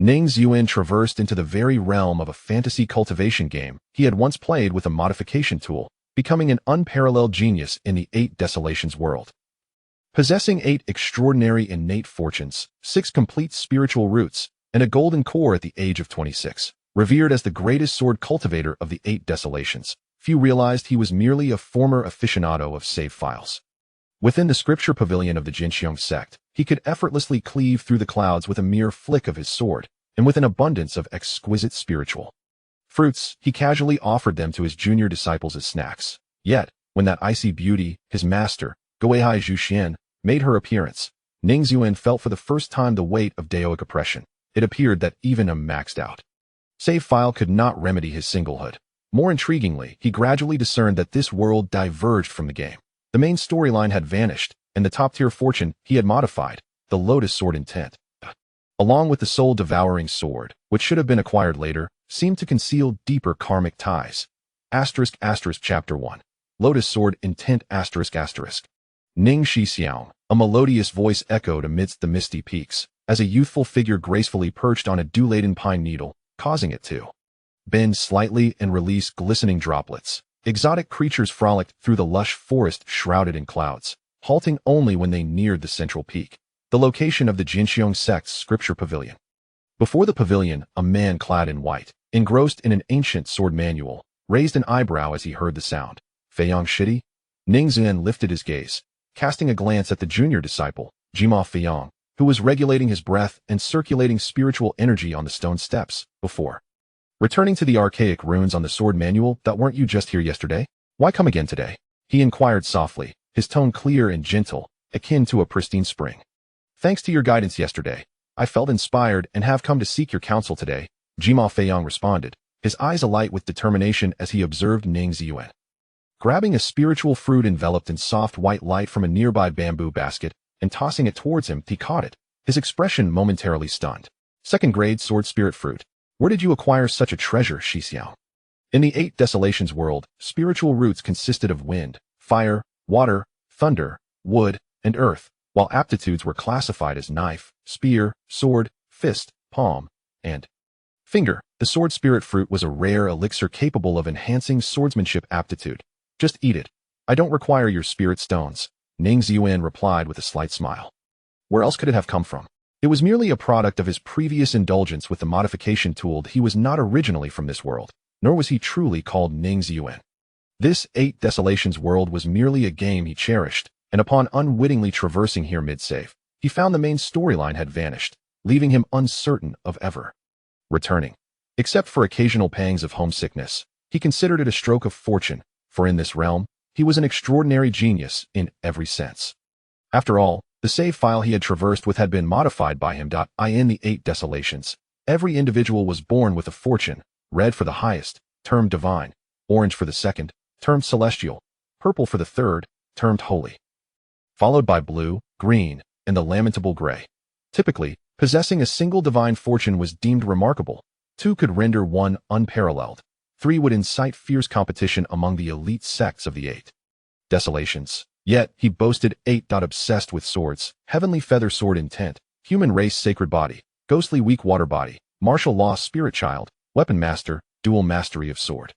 Ning Ziyuan traversed into the very realm of a fantasy cultivation game he had once played with a modification tool, becoming an unparalleled genius in the Eight Desolations World. Possessing 8 extraordinary innate fortunes, 6 complete spiritual roots, and a golden core at the age of 26, revered as the greatest sword cultivator of the Eight Desolations, few realized he was merely a former aficionado of save files. Within the scripture pavilion of the Jinxiong sect, he could effortlessly cleave through the clouds with a mere flick of his sword, and with an abundance of exquisite spiritual fruits, he casually offered them to his junior disciples as snacks. Yet, when that icy beauty, his master, Gui Haizhu Xuan, made her appearance, Ning Ziyuan felt for the first time the weight of Daoic oppression. It appeared that even a maxed-out save file could not remedy his singlehood. More intriguingly, he gradually discerned that this world diverged from the game. The main storyline had vanished, and the top-tier fortune he had modified, the Lotus Sword Intent, along with the soul-devouring sword, which should have been acquired later, seemed to conceal deeper karmic ties. Chapter 1. Lotus Sword Intent Ning Ziyuan, a melodious voice echoed amidst the misty peaks, as a youthful figure gracefully perched on a dew-laden pine needle, causing it to bend slightly and release glistening droplets. Exotic creatures frolicked through the lush forest shrouded in clouds, halting only when they neared the central peak, the location of the Jinxiong sect's scripture pavilion. Before the pavilion, a man clad in white, engrossed in an ancient sword manual, raised an eyebrow as he heard the sound. Feiyang Shidi? Ning Ziyuan lifted his gaze, casting a glance at the junior disciple, Jima Feiyang, who was regulating his breath and circulating spiritual energy on the stone steps, before returning to the archaic runes on the sword manual. That weren't you just here yesterday? Why come again today? He inquired softly, his tone clear and gentle, akin to a pristine spring. Thanks to your guidance yesterday, I felt inspired and have come to seek your counsel today, Jima Feiyang responded, his eyes alight with determination as he observed Ning Ziyuan. Grabbing a spiritual fruit enveloped in soft white light from a nearby bamboo basket and tossing it towards him, he caught it, his expression momentarily stunned. Second-grade sword spirit fruit. Where did you acquire such a treasure, Xixiao? In the Eight Desolations World, spiritual roots consisted of wind, fire, water, thunder, wood, and earth, while aptitudes were classified as knife, spear, sword, fist, palm, and finger. The sword spirit fruit was a rare elixir capable of enhancing swordsmanship aptitude. Just eat it. I don't require your spirit stones, Ning Ziyuan replied with a slight smile. Where else could it have come from? It was merely a product of his previous indulgence with the modification tool. He was not originally from this world, nor was he truly called Ning Ziyuan. This Eight Desolations World was merely a game he cherished, and upon unwittingly traversing here mid-save, he found the main storyline had vanished, leaving him uncertain of ever returning. Except for occasional pangs of homesickness, he considered it a stroke of fortune, for in this realm, he was an extraordinary genius in every sense. After all, the save file he had traversed with had been modified by him. In the Eight Desolations, every individual was born with a fortune, red for the highest, termed divine, orange for the second, termed celestial, purple for the third, termed holy, followed by blue, green, and the lamentable gray. Typically, possessing a single divine fortune was deemed remarkable. 2 could render 1 unparalleled. 3 would incite fierce competition among the elite sects of the Eight Desolations. Yet, he boasted 8. Obsessed with swords, heavenly feather sword intent, human race sacred body, ghostly weak water body, martial law spirit child, weapon master, dual mastery of sword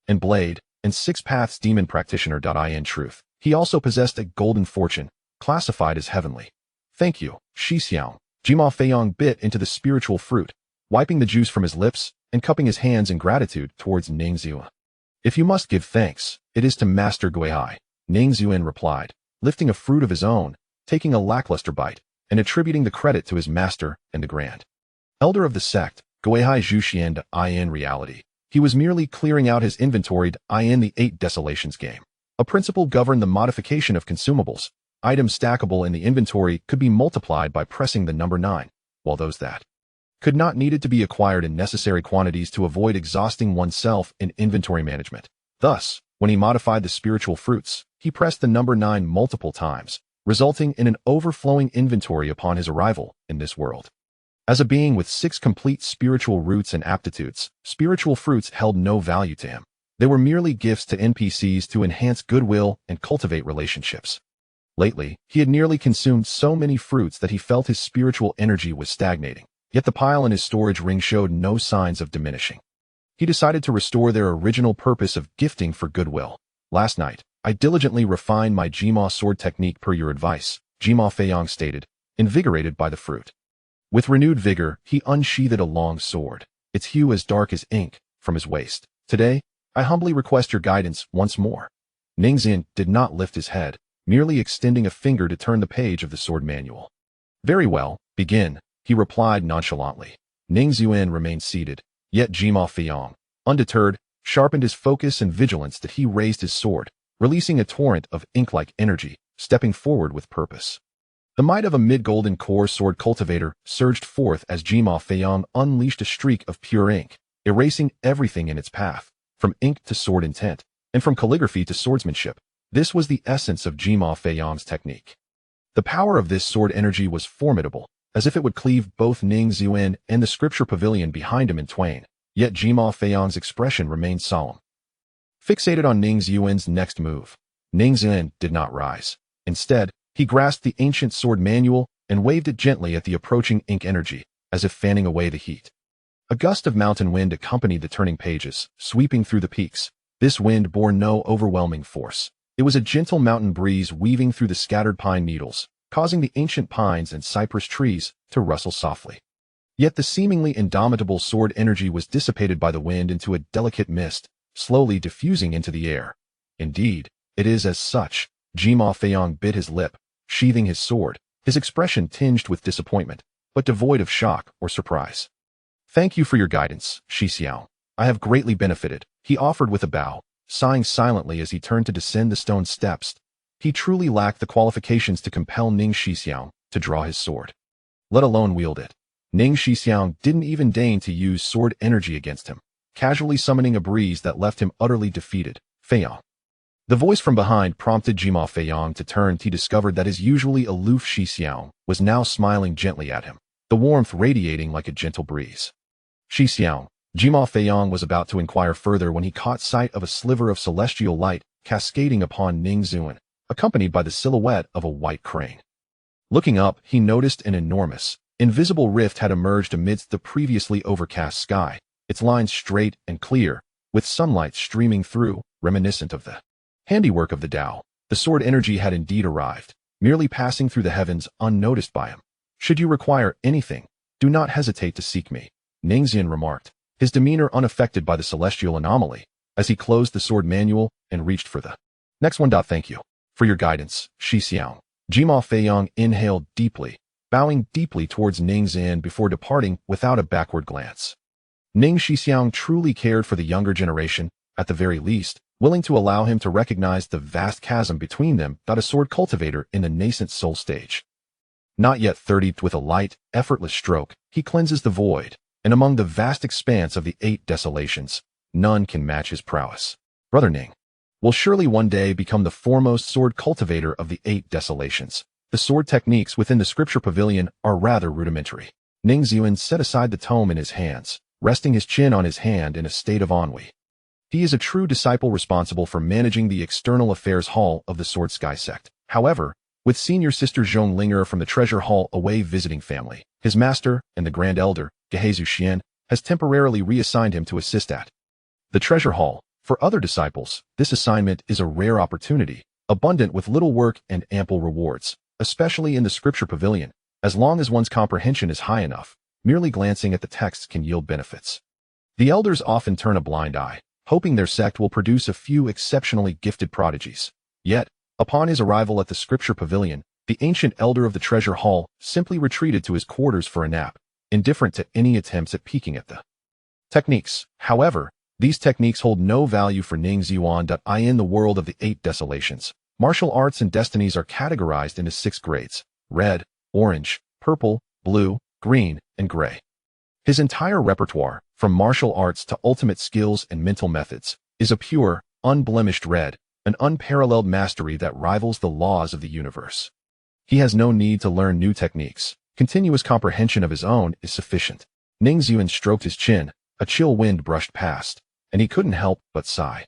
and blade, and 6 paths demon practitioner. In truth, he also possessed a golden fortune, classified as heavenly. Thank you, Xixiao. Jima Feiyang bit into the spiritual fruit, wiping the juice from his lips and cupping his hands in gratitude towards Ning Ziyuan. If you must give thanks, it is to Master Gui Hai, Ning Ziyuan replied, lifting a fruit of his own, taking a lackluster bite, and attributing the credit to his master and the grand elder of the sect, Gui Haizhu Xuan. In reality, he was merely clearing out his inventory. In the Eight Desolations game, a principle governed the modification of consumables. Items stackable in the inventory could be multiplied by pressing the number 9, while those that could not needed to be acquired in necessary quantities to avoid exhausting oneself in inventory management. Thus, when he modified the spiritual fruits, he pressed the number 9 multiple times, resulting in an overflowing inventory upon his arrival in this world. As a being with 6 complete spiritual roots and aptitudes, spiritual fruits held no value to him. They were merely gifts to NPCs to enhance goodwill and cultivate relationships. Lately, he had nearly consumed so many fruits that he felt his spiritual energy was stagnating. Yet the pile in his storage ring showed no signs of diminishing. He decided to restore their original purpose of gifting for goodwill. Last night, I diligently refined my Jima sword technique per your advice, Jima Feiyang stated, invigorated by the fruit. With renewed vigor, he unsheathed a long sword, its hue as dark as ink, from his waist. Today, I humbly request your guidance once more. Ning Ziyuan did not lift his head, merely extending a finger to turn the page of the sword manual. Very well, begin, he replied nonchalantly. Ning Ziyuan remained seated, yet Jima Feiyang, undeterred, sharpened his focus and vigilance that he raised his sword, releasing a torrent of ink-like energy, stepping forward with purpose. The might of a mid-golden core sword cultivator surged forth as Jima Feiyang unleashed a streak of pure ink, erasing everything in its path, from ink to sword intent, and from calligraphy to swordsmanship. This was the essence of Jima Feiyang's technique. The power of this sword energy was formidable, as if it would cleave both Ning Ziyuan and the scripture pavilion behind him in twain, yet Jima Feiyang's expression remained solemn. Fixated on Ning Ziyuan's next move, Ning Ziyuan did not rise. Instead, he grasped the ancient sword manual and waved it gently at the approaching ink energy, as if fanning away the heat. A gust of mountain wind accompanied the turning pages, sweeping through the peaks. This wind bore no overwhelming force. It was a gentle mountain breeze weaving through the scattered pine needles, causing the ancient pines and cypress trees to rustle softly. Yet the seemingly indomitable sword energy was dissipated by the wind into a delicate mist, slowly diffusing into the air. Indeed, it is as such. Jima Feiyang bit his lip, sheathing his sword, his expression tinged with disappointment, but devoid of shock or surprise. Thank you for your guidance, Xixiao. I have greatly benefited, he offered with a bow, sighing silently as he turned to descend the stone steps. He truly lacked the qualifications to compel Ning Ziyuan to draw his sword, let alone wield it. Ning Ziyuan didn't even deign to use sword energy against him, casually summoning a breeze that left him utterly defeated. Feiyang. The voice from behind prompted Jima Feiyang to turn. He discovered that his usually aloof Xixiao was now smiling gently at him, the warmth radiating like a gentle breeze. Xixiao, Jima Feiyang was about to inquire further when he caught sight of a sliver of celestial light cascading upon Ning Ziyuan, accompanied by the silhouette of a white crane. Looking up, he noticed an enormous, invisible rift had emerged amidst the previously overcast sky, its lines straight and clear, with sunlight streaming through, reminiscent of the handiwork of the Tao. The sword energy had indeed arrived, merely passing through the heavens unnoticed by him. Should you require anything, do not hesitate to seek me, Ning Ziyuan remarked, his demeanor unaffected by the celestial anomaly, as he closed the sword manual and reached for the next one. Thank you for your guidance, Xixiao. Jima Feiyang inhaled deeply, bowing deeply towards Ning Ziyuan before departing without a backward glance. Ning Xixiao truly cared for the younger generation, at the very least, willing to allow him to recognize the vast chasm between them. A sword cultivator in the nascent soul stage. Not yet 30, with a light, effortless stroke, he cleanses the void, and among the vast expanse of the 8 desolations, none can match his prowess. Brother Ning will surely one day become the foremost sword cultivator of the 8 desolations. The sword techniques within the scripture pavilion are rather rudimentary. Ning Ziyuan set aside the tome in his hands, resting his chin on his hand in a state of ennui. He is a true disciple responsible for managing the external affairs hall of the Sword Sky Sect. However, with senior sister Zhonglinger from the Treasure Hall away visiting family, his master and the Grand Elder, Gui Haizhu Xuan, has temporarily reassigned him to assist at the Treasure Hall. For other disciples, this assignment is a rare opportunity, abundant with little work and ample rewards, especially in the Scripture Pavilion. As long as one's comprehension is high enough, merely glancing at the texts can yield benefits. The elders often turn a blind eye, hoping their sect will produce a few exceptionally gifted prodigies. Yet, upon his arrival at the Scripture Pavilion, the ancient elder of the Treasure Hall simply retreated to his quarters for a nap, indifferent to any attempts at peeking at the techniques. However, these techniques hold no value for Ning Ziyuan. In the world of the 8 desolations, martial arts and destinies are categorized into 6 grades: red, orange, purple, blue, green, and gray. His entire repertoire, from martial arts to ultimate skills and mental methods, is a pure, unblemished red, an unparalleled mastery that rivals the laws of the universe. He has no need to learn new techniques. Continuous comprehension of his own is sufficient. Ning Ziyuan stroked his chin, a chill wind brushed past, and he couldn't help but sigh.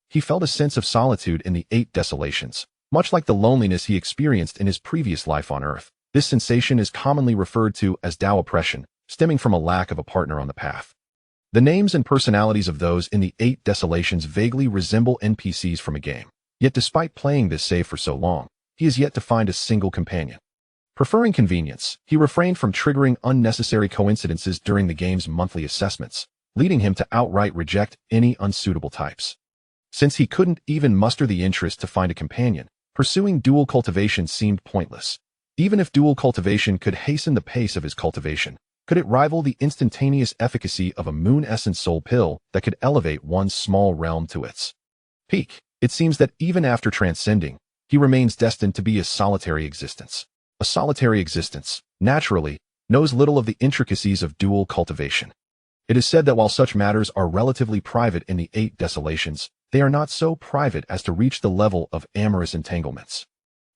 He felt a sense of solitude in the 8 desolations, much like the loneliness he experienced in his previous life on Earth. This sensation is commonly referred to as Tao oppression, stemming from a lack of a partner on the path. The names and personalities of those in the Eight Desolations vaguely resemble NPCs from a game. Yet despite playing this save for so long, he is yet to find a single companion. Preferring convenience, he refrained from triggering unnecessary coincidences during the game's monthly assessments, leading him to outright reject any unsuitable types. Since he couldn't even muster the interest to find a companion, pursuing dual cultivation seemed pointless. Even if dual cultivation could hasten the pace of his cultivation, could it rival the instantaneous efficacy of a moon essence soul pill that could elevate one small realm to its peak? It seems that even after transcending, he remains destined to be a solitary existence. A solitary existence, naturally, knows little of the intricacies of dual cultivation. It is said that while such matters are relatively private in the Eight Desolations, they are not so private as to reach the level of amorous entanglements.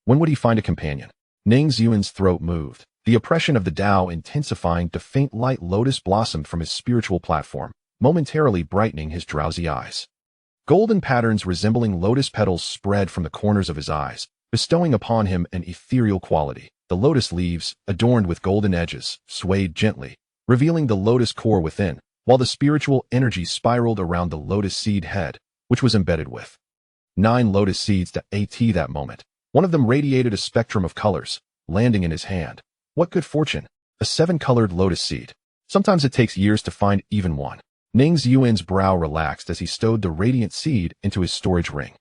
When would he find a companion? Ning Ziyuan's throat moved, the oppression of the Tao intensifying to faint light lotus blossomed from his spiritual platform, momentarily brightening his drowsy eyes. Golden patterns resembling lotus petals spread from the corners of his eyes, bestowing upon him an ethereal quality. The lotus leaves, adorned with golden edges, swayed gently, revealing the lotus core within, while the spiritual energy spiraled around the lotus seed head, which was embedded with 9 lotus seeds that moment. One of them radiated a spectrum of colors, landing in his hand. What good fortune! A 7-colored lotus seed. Sometimes it takes years to find even one. Ning Ziyuan's brow relaxed as he stowed the radiant seed into his storage ring.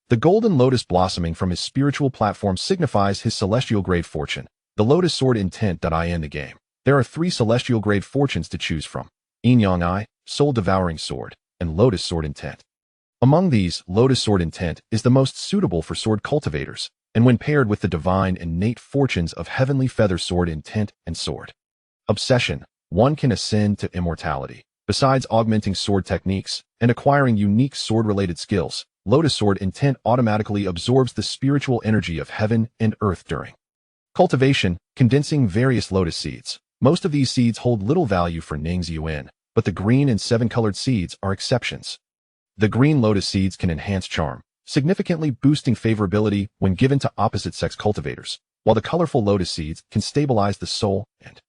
The golden lotus blossoming from his spiritual platform signifies his celestial grade fortune, the lotus sword intent. In the game, there are 3 celestial grade fortunes to choose from: Yin Yang Eye, Soul Devouring Sword, and Lotus Sword Intent. Among these, Lotus Sword Intent is the most suitable for sword cultivators, and when paired with the divine innate fortunes of Heavenly Feather Sword Intent and Sword Obsession, one can ascend to immortality. Besides augmenting sword techniques and acquiring unique sword-related skills, Lotus Sword Intent automatically absorbs the spiritual energy of heaven and earth during cultivation, condensing various lotus seeds. Most of these seeds hold little value for Ning Ziyuan, but the green and 7-colored seeds are exceptions. The green lotus seeds can enhance charm, significantly boosting favorability when given to opposite-sex cultivators, while the colorful lotus seeds can stabilize the soul and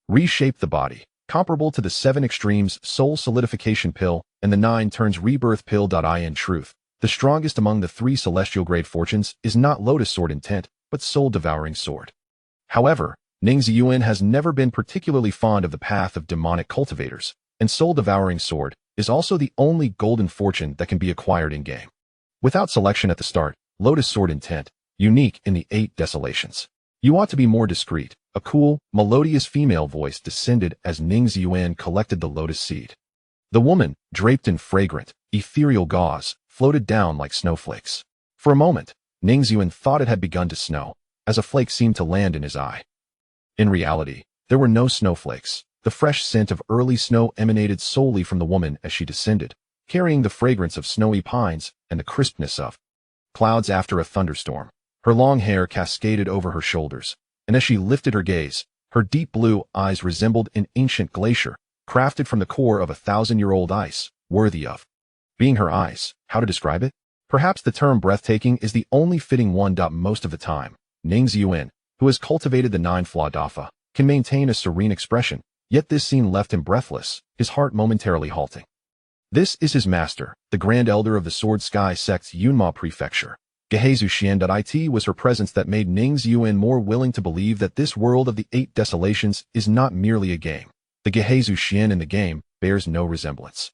reshape the body, comparable to the 7 Extremes Soul Solidification Pill and the 9 Turns Rebirth Pill. In truth, the strongest among the 3 celestial grade fortunes is not Lotus Sword Intent, but Soul Devouring Sword. However, Ning Ziyuan has never been particularly fond of the path of demonic cultivators, and Soul Devouring Sword is also the only golden fortune that can be acquired in-game. Without selection at the start, Lotus Sword Intent, unique in the 8 Desolations. You ought to be more discreet. A cool, melodious female voice descended as Ning Ziyuan collected the lotus seed. The woman, draped in fragrant, ethereal gauze, floated down like snowflakes. For a moment, Ning Ziyuan thought it had begun to snow, as a flake seemed to land in his eye. In reality, there were no snowflakes. The fresh scent of early snow emanated solely from the woman as she descended, carrying the fragrance of snowy pines and the crispness of clouds after a thunderstorm. Her long hair cascaded over her shoulders, and as she lifted her gaze, her deep blue eyes resembled an ancient glacier, crafted from the core of 1,000-year-old ice, worthy of being her eyes. How to describe it? Perhaps the term breathtaking is the only fitting one. Most of the time, Ning Ziyuan, who has cultivated the 9 Flaw Dafa, can maintain a serene expression, yet this scene left him breathless, his heart momentarily halting. This is his master, the Grand Elder of the Sword Sky Sect's Yunma Prefecture. Gui Haizhu Xuan. It was her presence that made Ning Ziyuan more willing to believe that this world of the 8 Desolations is not merely a game. The Gui Haizhu Xuan in the game bears no resemblance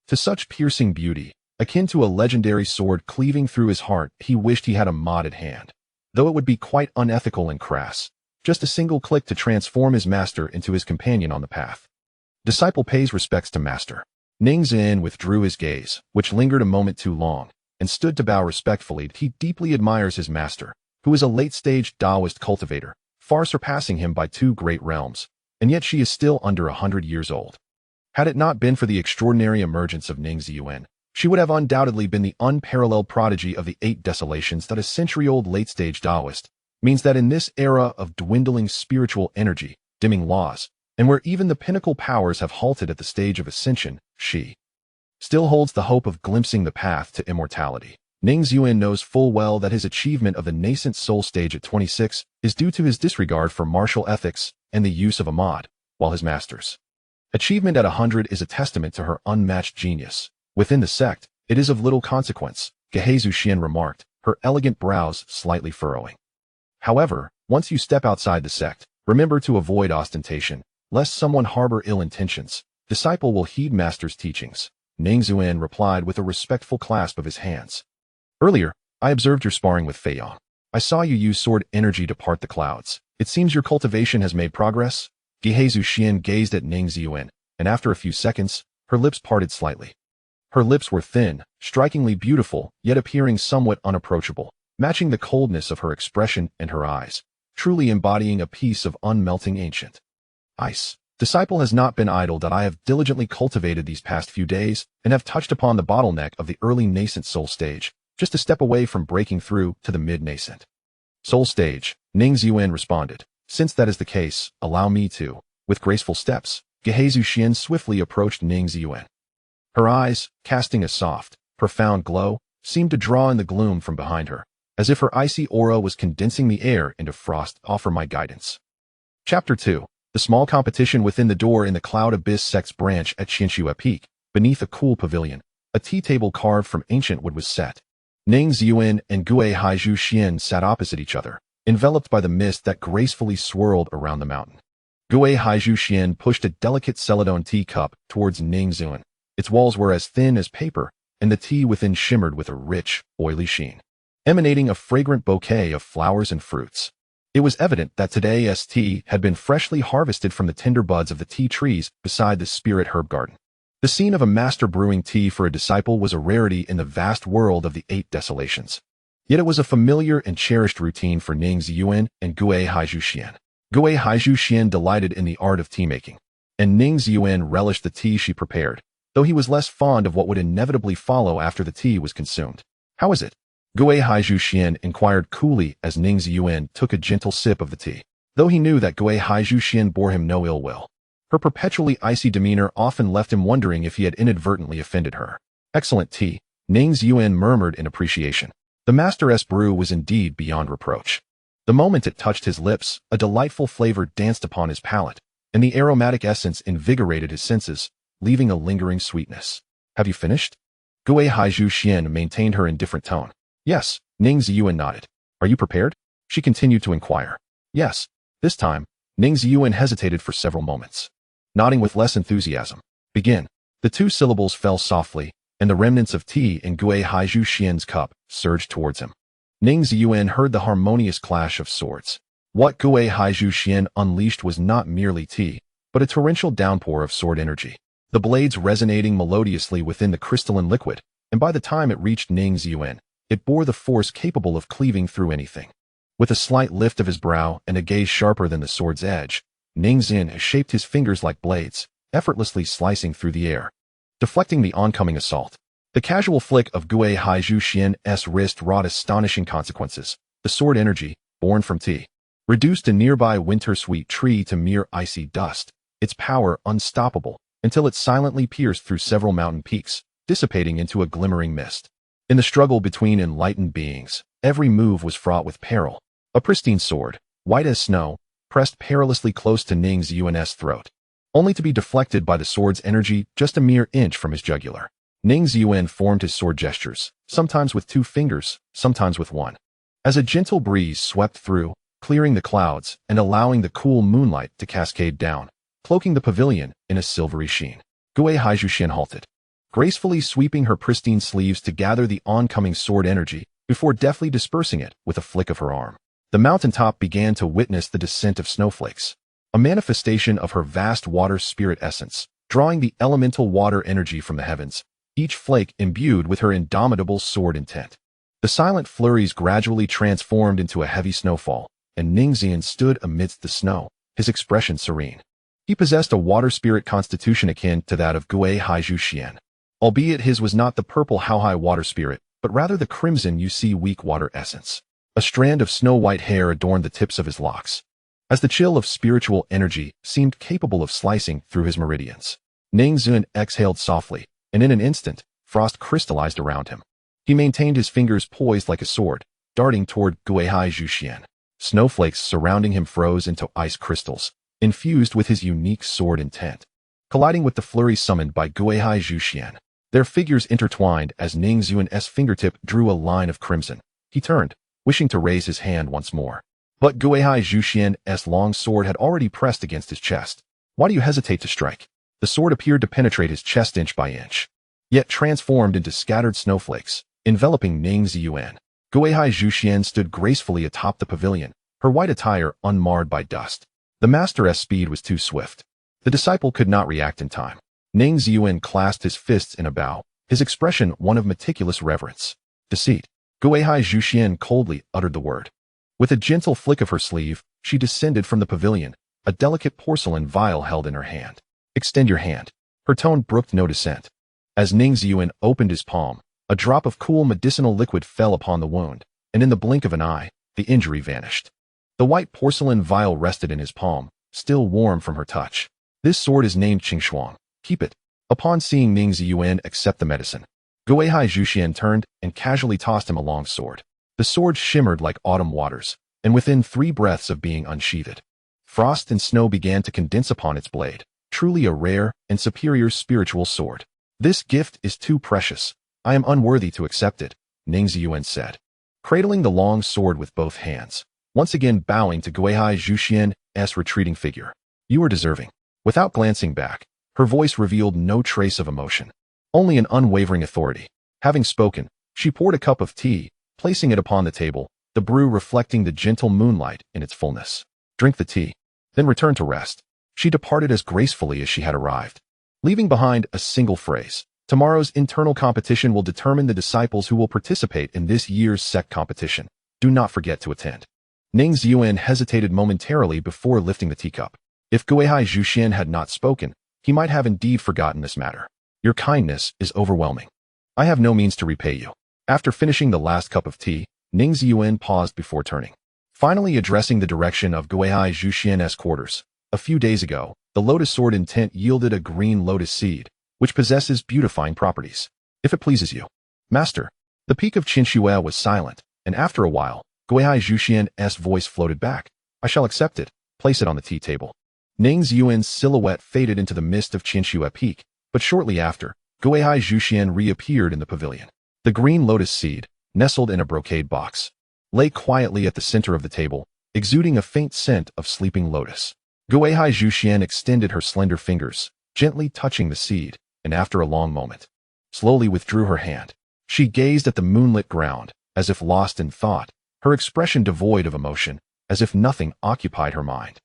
to such piercing beauty, akin to a legendary sword cleaving through his heart. He wished he had a modded hand, though it would be quite unethical and crass. Just a single click to transform his master into his companion on the path. Disciple pays respects to master. Ning Ziyuan withdrew his gaze, which lingered a moment too long, and stood to bow respectfully. He deeply admires his master, who is a late-stage Taoist cultivator, far surpassing him by 2 great realms, and yet she is still under 100 years old. Had it not been for the extraordinary emergence of Ning Ziyuan, she would have undoubtedly been the unparalleled prodigy of the 8 Desolations. That a century-old late-stage Taoist means that in this era of dwindling spiritual energy, dimming laws, and where even the pinnacle powers have halted at the stage of ascension, she still holds the hope of glimpsing the path to immortality. Ning Ziyuan knows full well that his achievement of the Nascent Soul stage at 26 is due to his disregard for martial ethics and the use of a mod, while his master's achievement at 100 is a testament to her unmatched genius. Within the sect, it is of little consequence, Gui Haizhu Xuan remarked, her elegant brows slightly furrowing. However, once you step outside the sect, remember to avoid ostentation, lest someone harbor ill intentions. Disciple will heed master's teachings. Ning Ziyuan replied with a respectful clasp of his hands. Earlier, I observed your sparring with Fei Yang. I saw you use sword energy to part the clouds. It seems your cultivation has made progress. Gui Haizhu Xuan gazed at Ning Ziyuan, and after a few seconds, her lips parted slightly. Her lips were thin, strikingly beautiful, yet appearing somewhat unapproachable, matching the coldness of her expression and her eyes, truly embodying a piece of unmelting ancient ice. Disciple has not been idle that I have diligently cultivated these past few days and have touched upon the bottleneck of the early nascent soul stage, just a step away from breaking through to the mid-nascent soul stage. Ning Ziyuan responded. Since that is the case, allow me to. With graceful steps, Gui Haizhu Xuan swiftly approached Ning Ziyuan. Her eyes, casting a soft, profound glow, seemed to draw in the gloom from behind her, as if her icy aura was condensing the air into frost. Offer my guidance. Chapter 2. The small competition within the door in the Cloud Abyss Sect's branch at Qianxue Peak, beneath a cool pavilion. A tea table carved from ancient wood was set. Ning Ziyuan and Gui Haizhu Xuan sat opposite each other, enveloped by the mist that gracefully swirled around the mountain. Gui Haizhu Xuan pushed a delicate celadon tea cup towards Ning Ziyuan. Its walls were as thin as paper, and the tea within shimmered with a rich, oily sheen, emanating a fragrant bouquet of flowers and fruits. It was evident that today's tea had been freshly harvested from the tender buds of the tea trees beside the spirit herb garden. The scene of a master brewing tea for a disciple was a rarity in the vast world of the Eight Desolations. Yet it was a familiar and cherished routine for Ning Ziyuan and Gui Haizhu Xuan. Gui Haizhu Xuan delighted in the art of tea making, and Ning Ziyuan relished the tea she prepared, though he was less fond of what would inevitably follow after the tea was consumed. How is it? Gui Haizhu Xuan inquired coolly as Ning Ziyuan took a gentle sip of the tea, though he knew that Gui Haizhu Xuan bore him no ill will. Her perpetually icy demeanor often left him wondering if he had inadvertently offended her. Excellent tea, Ning Ziyuan murmured in appreciation. The master's brew was indeed beyond reproach. The moment it touched his lips, a delightful flavor danced upon his palate, and the aromatic essence invigorated his senses, leaving a lingering sweetness. Have you finished? Gui Haizhu Xuan maintained her indifferent tone. Yes, Ning Ziyuan nodded. Are you prepared? She continued to inquire. Yes. This time, Ning Ziyuan hesitated for several moments, nodding with less enthusiasm. Begin. The two syllables fell softly, and the remnants of tea in Gui Haizhu Xuan's cup surged towards him. Ning Ziyuan heard the harmonious clash of swords. What Gui Haizhu Xuan unleashed was not merely tea, but a torrential downpour of sword energy, the blades resonating melodiously within the crystalline liquid, and by the time it reached Ning Ziyuan, it bore the force capable of cleaving through anything. With a slight lift of his brow and a gaze sharper than the sword's edge, Ning Ziyuan shaped his fingers like blades, effortlessly slicing through the air, deflecting the oncoming assault. The casual flick of Gui Haizhu Xuan's wrist wrought astonishing consequences. The sword energy, born from tea, reduced a nearby winter-sweet tree to mere icy dust, its power unstoppable, until it silently pierced through several mountain peaks, dissipating into a glimmering mist. In the struggle between enlightened beings, every move was fraught with peril. A pristine sword, white as snow, pressed perilously close to Ning Ziyuan's throat, only to be deflected by the sword's energy just a mere inch from his jugular. Ning Ziyuan formed his sword gestures, sometimes with 2 fingers, sometimes with 1. As a gentle breeze swept through, clearing the clouds and allowing the cool moonlight to cascade down, cloaking the pavilion in a silvery sheen. Gui Haizhu Xuan halted, gracefully sweeping her pristine sleeves to gather the oncoming sword energy before deftly dispersing it with a flick of her arm. The mountaintop began to witness the descent of snowflakes, a manifestation of her vast water spirit essence, drawing the elemental water energy from the heavens, each flake imbued with her indomitable sword intent. The silent flurries gradually transformed into a heavy snowfall, and Ning Ziyuan stood amidst the snow, his expression serene. He possessed a water spirit constitution akin to that of Gui Haizhu Xuan, albeit his was not the purple how-high water spirit, but rather the crimson you see weak water essence. A strand of snow-white hair adorned the tips of his locks, as the chill of spiritual energy seemed capable of slicing through his meridians. Ning Ziyuan exhaled softly, and in an instant, frost crystallized around him. He maintained his fingers poised like a sword, darting toward Gui Haizhu Xuan. Snowflakes surrounding him froze into ice crystals, infused with his unique sword intent. Colliding with the flurry summoned by Gui Haizhu Xuan, their figures intertwined as Ning Ziyuan's fingertip drew a line of crimson. He turned, wishing to raise his hand once more. But Gui Haizhu Xuan's long sword had already pressed against his chest. Why do you hesitate to strike? The sword appeared to penetrate his chest inch by inch, yet transformed into scattered snowflakes, enveloping Ning Ziyuan. Gui Haizhu Xuan stood gracefully atop the pavilion, her white attire unmarred by dust. The master's speed was too swift. The disciple could not react in time. Ning Ziyuan clasped his fists in a bow, his expression one of meticulous reverence. Deceit. Gui Haizhu Xuan coldly uttered the word. With a gentle flick of her sleeve, she descended from the pavilion, a delicate porcelain vial held in her hand. Extend your hand. Her tone brooked no dissent. As Ning Ziyuan opened his palm, a drop of cool medicinal liquid fell upon the wound, and in the blink of an eye, the injury vanished. The white porcelain vial rested in his palm, still warm from her touch. This sword is named Qingshuang. Keep it. Upon seeing Ning Ziyuan accept the medicine, Gui Haizhu Xuan turned and casually tossed him a long sword. The sword shimmered like autumn waters, and within 3 breaths of being unsheathed, frost and snow began to condense upon its blade. Truly a rare and superior spiritual sword. This gift is too precious. I am unworthy to accept it, Ning Ziyuan said, cradling the long sword with both hands, once again bowing to Gui Haizhu Xuan's retreating figure. You are deserving. Without glancing back, her voice revealed no trace of emotion, only an unwavering authority. Having spoken, she poured a cup of tea, placing it upon the table, the brew reflecting the gentle moonlight in its fullness. Drink the tea, then return to rest. She departed as gracefully as she had arrived, leaving behind a single phrase. Tomorrow's internal competition will determine the disciples who will participate in this year's Sect competition. Do not forget to attend. Ning Ziyuan hesitated momentarily before lifting the teacup. If Gui Haizhu Xuan had not spoken, he might have indeed forgotten this matter. Your kindness is overwhelming. I have no means to repay you. After finishing the last cup of tea, Ning Ziyuan paused before turning, finally addressing the direction of Gui Haizhu Xuan's quarters. A few days ago, the lotus sword intent yielded a green lotus seed, which possesses beautifying properties. If it pleases you, Master. The peak of Qingshuan was silent, and after a while, Gui Haizhu Xuan's voice floated back. I shall accept it. Place it on the tea table. Ning Ziyuan's silhouette faded into the mist of Qingshuan Peak, but shortly after, Gui Haizhu Xuan reappeared in the pavilion. The green lotus seed, nestled in a brocade box, lay quietly at the center of the table, exuding a faint scent of sleeping lotus. Gui Haizhu Xuan extended her slender fingers, gently touching the seed, and after a long moment, slowly withdrew her hand. She gazed at the moonlit ground, as if lost in thought, her expression devoid of emotion, as if nothing occupied her mind.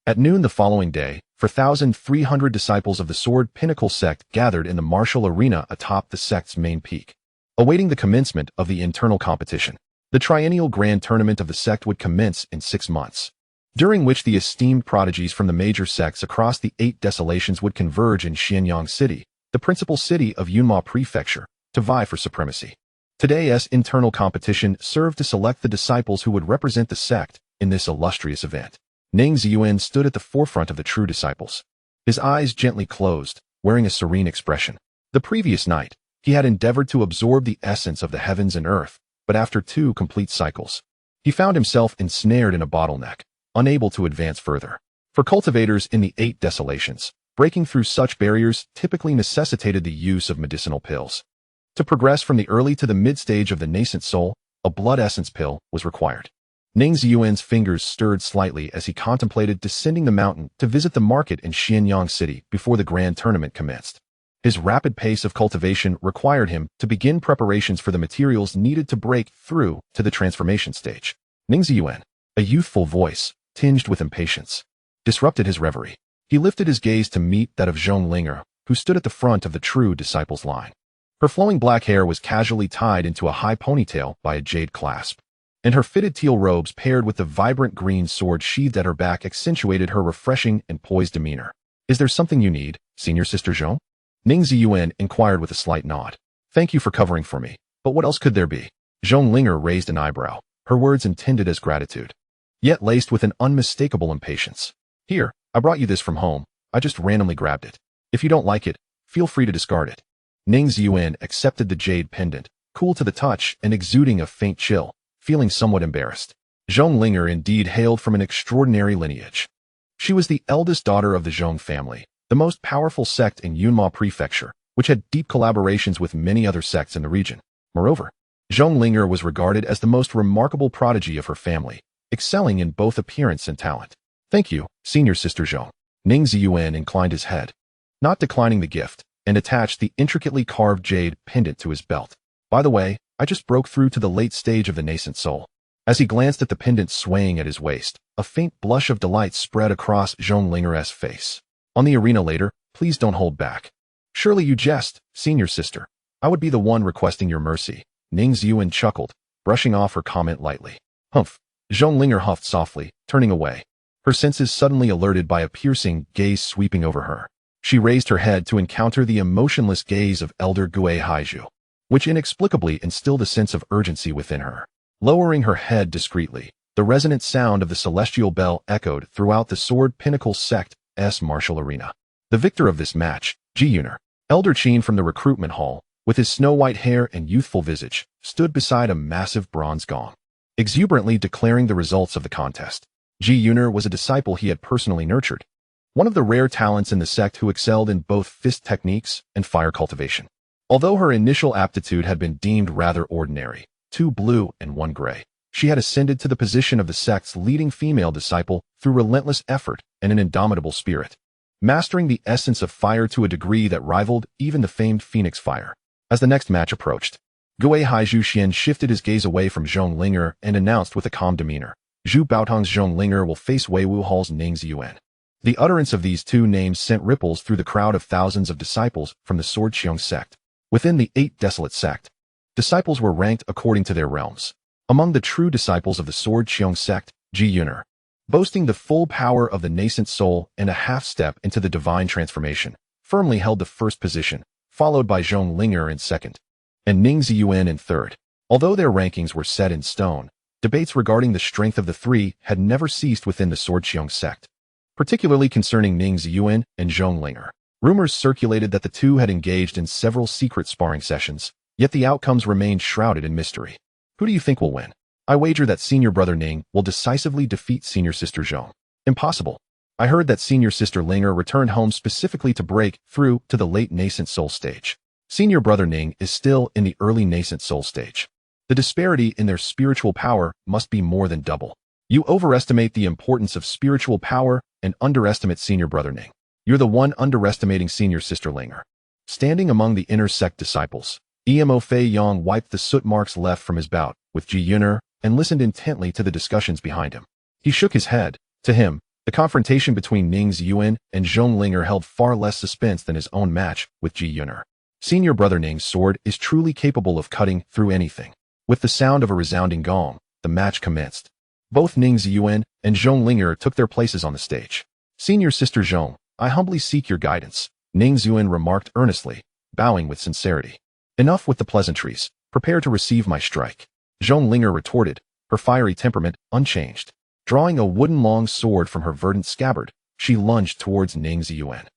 At noon the following day, 4,300 disciples of the Sword Pinnacle Sect gathered in the martial arena atop the sect's main peak, awaiting the commencement of the internal competition. The triennial grand tournament of the sect would commence in 6 months, during which the esteemed prodigies from the major sects across the 8 Desolations would converge in Xianyang City, the principal city of Yunma Prefecture, to vie for supremacy. Today's internal competition served to select the disciples who would represent the sect in this illustrious event. Ning Ziyuan stood at the forefront of the true disciples, his eyes gently closed, wearing a serene expression. The previous night, he had endeavored to absorb the essence of the heavens and earth, but after 2 complete cycles, he found himself ensnared in a bottleneck, unable to advance further. For cultivators in the 8 Desolations, breaking through such barriers typically necessitated the use of medicinal pills. To progress from the early to the mid-stage of the Nascent Soul, a blood essence pill was required. Ning Ziyuan's fingers stirred slightly as he contemplated descending the mountain to visit the market in Xianyang City before the grand tournament commenced. His rapid pace of cultivation required him to begin preparations for the materials needed to break through to the transformation stage. Ning Ziyuan, a youthful voice, tinged with impatience, disrupted his reverie. He lifted his gaze to meet that of Zhong Linger, who stood at the front of the true disciples' line. Her flowing black hair was casually tied into a high ponytail by a jade clasp, and her fitted teal robes paired with the vibrant green sword sheathed at her back accentuated her refreshing and poised demeanor. Is there something you need, Senior Sister Zhong? Ning Ziyuan inquired with a slight nod. Thank you for covering for me, but what else could there be? Zhong Linger raised an eyebrow, her words intended as gratitude, yet laced with an unmistakable impatience. Here, I brought you this from home. I just randomly grabbed it. If you don't like it, feel free to discard it. Ning Ziyuan accepted the jade pendant, cool to the touch and exuding a faint chill, feeling somewhat embarrassed. Zhong Linger indeed hailed from an extraordinary lineage. She was the eldest daughter of the Zhong family, the most powerful sect in Yunma Prefecture, which had deep collaborations with many other sects in the region. Moreover, Zhong Linger was regarded as the most remarkable prodigy of her family, excelling in both appearance and talent. Thank you, senior sister Zhong. Ning Ziyuan inclined his head, not declining the gift, and attached the intricately carved jade pendant to his belt. By the way, I just broke through to the late stage of the Nascent Soul. As he glanced at the pendant swaying at his waist, a faint blush of delight spread across Zhong Linger's face. On the arena later, please don't hold back. Surely you jest, senior sister. I would be the one requesting your mercy. Ning Ziyuan chuckled, brushing off her comment lightly. Humph. Zhong Linger huffed softly, turning away, her senses suddenly alerted by a piercing gaze sweeping over her. She raised her head to encounter the emotionless gaze of Elder Gui Haizhu, which inexplicably instilled a sense of urgency within her. Lowering her head discreetly, the resonant sound of the celestial bell echoed throughout the Sword Pinnacle Sect's martial arena. The victor of this match, Ziyuan, Elder Qin from the recruitment hall, with his snow-white hair and youthful visage, stood beside a massive bronze gong, exuberantly declaring the results of the contest. Ziyuan was a disciple he had personally nurtured, one of the rare talents in the sect who excelled in both fist techniques and fire cultivation. Although her initial aptitude had been deemed rather ordinary, 2 blue and 1 gray, she had ascended to the position of the sect's leading female disciple through relentless effort and an indomitable spirit, mastering the essence of fire to a degree that rivaled even the famed Phoenix fire. As the next match approached, Gui Haizhu Xuan shifted his gaze away from Zhong Linger and announced with a calm demeanor, Zhu Baotong's Zhong Linger will face Weiwu Hall's Ning Ziyuan. The utterance of these 2 names sent ripples through the crowd of thousands of disciples from the Sword Qiong sect. Within the 8 Desolate sect, disciples were ranked according to their realms. Among the true disciples of the Sword Qiong sect, Ziyuan, boasting the full power of the Nascent Soul and a half-step into the divine transformation, firmly held the first position, followed by Zhong Linger in second, and Ning Ziyuan in third. Although their rankings were set in stone, debates regarding the strength of the 3 had never ceased within the Sword Qiong sect, particularly concerning Ning Ziyuan and Zhong Linger. Rumors circulated that the 2 had engaged in several secret sparring sessions, yet the outcomes remained shrouded in mystery. Who do you think will win? I wager that senior brother Ning will decisively defeat senior sister Zhong. Impossible. I heard that senior sister Linger returned home specifically to break through to the late Nascent Soul stage. Senior brother Ning is still in the early Nascent Soul stage. The disparity in their spiritual power must be more than double. You overestimate the importance of spiritual power and underestimate senior brother Ning. You're the one underestimating senior sister Linger. Standing among the inner sect disciples, Emo Fei Yong wiped the soot marks left from his bout with Ziyuan and listened intently to the discussions behind him. He shook his head. To him, the confrontation between Ning Ziyuan and Zhong Linger held far less suspense than his own match with Ziyuan. Senior brother Ning's sword is truly capable of cutting through anything. With the sound of a resounding gong, the match commenced. Both Ning Ziyuan and Zhong Linger took their places on the stage. Senior sister Zhong, I humbly seek your guidance, Ning Ziyuan remarked earnestly, bowing with sincerity. Enough with the pleasantries. Prepare to receive my strike. Zhong Linger retorted, her fiery temperament unchanged. Drawing a wooden long sword from her verdant scabbard, she lunged towards Ning Ziyuan.